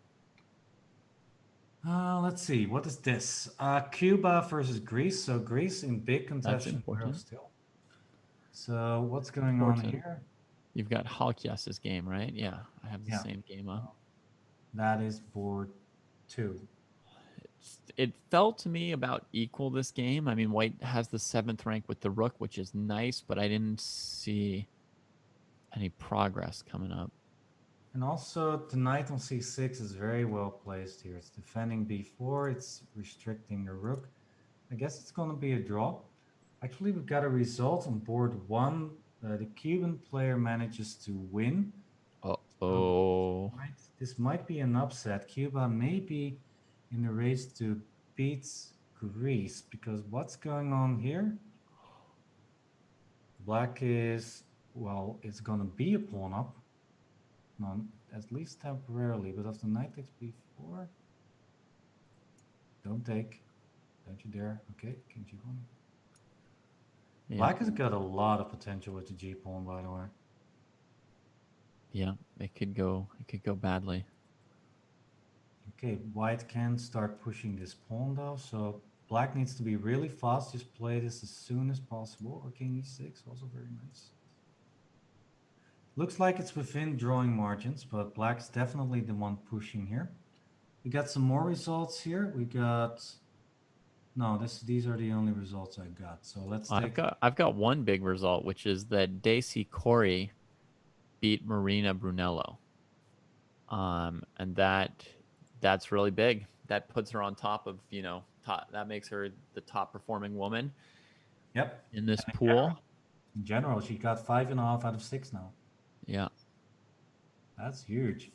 Let's see. What is this? Cuba versus Greece. So Greece in big contention
important.
still. So what's going
Important.
on here?
You've got Halkias's game, right? Yeah, I have the
Yeah.
same game up.
That is board 2.
It felt to me about equal this game. I mean, White has the 7th rank with the rook, which is nice, but I didn't see any progress coming up.
And also the knight on c6 is very well placed here. It's defending b4. It's restricting the rook. I guess it's going to be a draw. Actually, we've got a result on board 1. The Cuban player manages to win.
Uh-oh.
This might be an upset. Cuba may be in the race to beat Greece, because what's going on here? Black is, well, it's going to be a pawn up. No, at least temporarily, but if the knight takes b4, don't take. Don't you dare. Okay, king g1.
Yeah.
Black has got a lot of potential with the g pawn, by the way.
Yeah, it could go badly.
Okay, white can start pushing this pawn though, so black needs to be really fast. Just play this as soon as possible. Or king e6, also very nice. Looks like it's within drawing margins, but black's definitely the one pushing here. We got some more results here. We got, no, these are the only results I got. So let's take.
I've got one big result, which is that Daisy Corey beat Marina Brunello. And that's really big. That puts her on top of, that makes her the top performing woman.
Yep.
In this pool.
In general, she got 5.5 out of 6 now.
Yeah.
That's huge.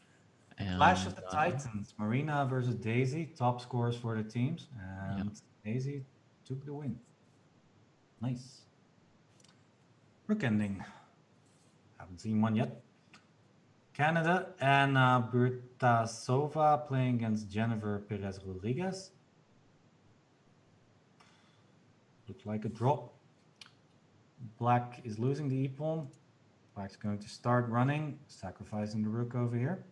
And,
Clash of the Titans. Marina versus Daisy. Top scores for the teams. And Daisy took the win. Nice. Rook ending. Haven't seen one yet. Canada and Burtasova playing against Jennifer Perez Rodriguez. Looks like a draw. Black is losing the e-pawn. Black's going to start running, sacrificing the rook over here.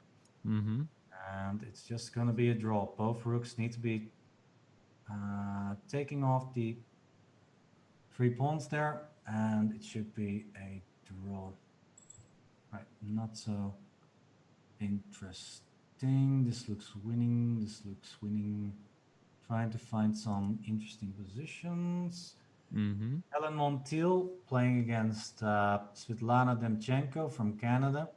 Mm-hmm.
And it's just going to be a draw. Both rooks need to be taking off the 3 pawns there, and it should be a draw. Right, not so interesting. This looks winning. This looks winning. Trying to find some interesting positions.
Mm-hmm.
Helen Montiel playing against Svetlana Demchenko from Canada.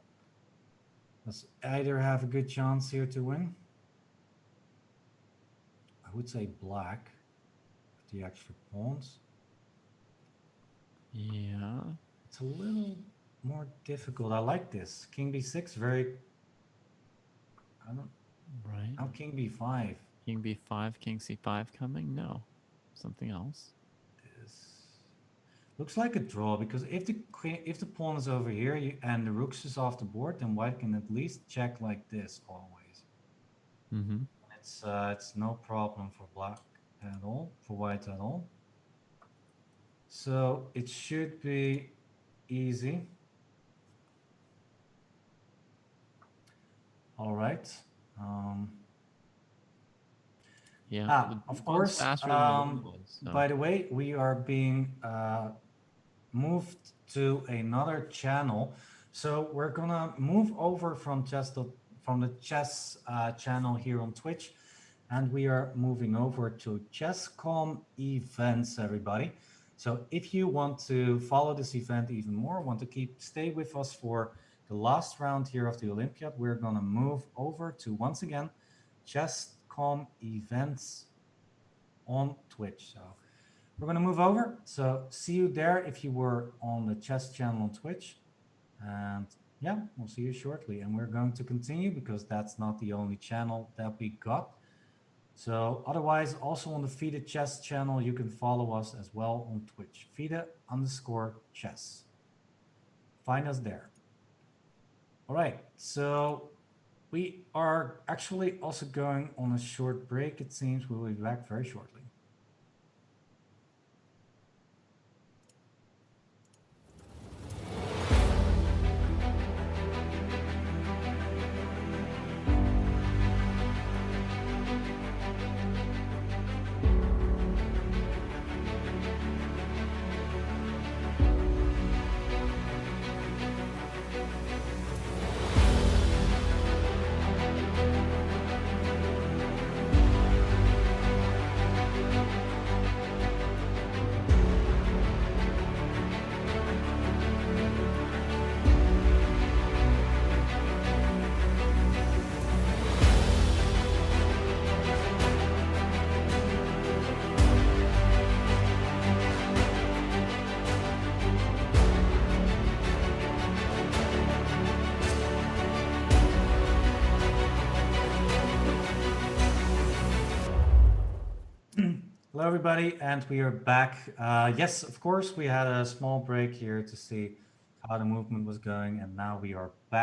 Does either have a good chance here to win? I would say black with the extra pawns.
Yeah.
It's a little more difficult. I like this. King b6, very... I don't...
Right.
Now king b5.
King b5, king c5 coming? No. Something else.
Looks like a draw, because if the pawn is over here and the rook is off the board, then white can at least check like this always.
Mm-hmm.
It's no problem for black at all, for white at all. So it should be easy. All right.
Yeah.
Of course. By the way, we are being moved to another channel, so we're gonna move over from the chess channel here on Twitch, and we are moving over to Chess.com events, everybody. So if you want to follow this event even more, want to stay with us for the last round here of the Olympiad, we're gonna move over to, once again, Chess.com events on Twitch. So we're going to move over. So see you there if you were on the chess channel on Twitch. And yeah, we'll see you shortly. And we're going to continue, because that's not the only channel that we got. So otherwise, also on the FIDE Chess channel, you can follow us as well on Twitch. FIDE_chess. Find us there. All right. So we are actually also going on a short break. It seems we'll be back very shortly. Hello, everybody, and we are back. Yes, of course, we had a small break here to see how the movement was going, and now we are back.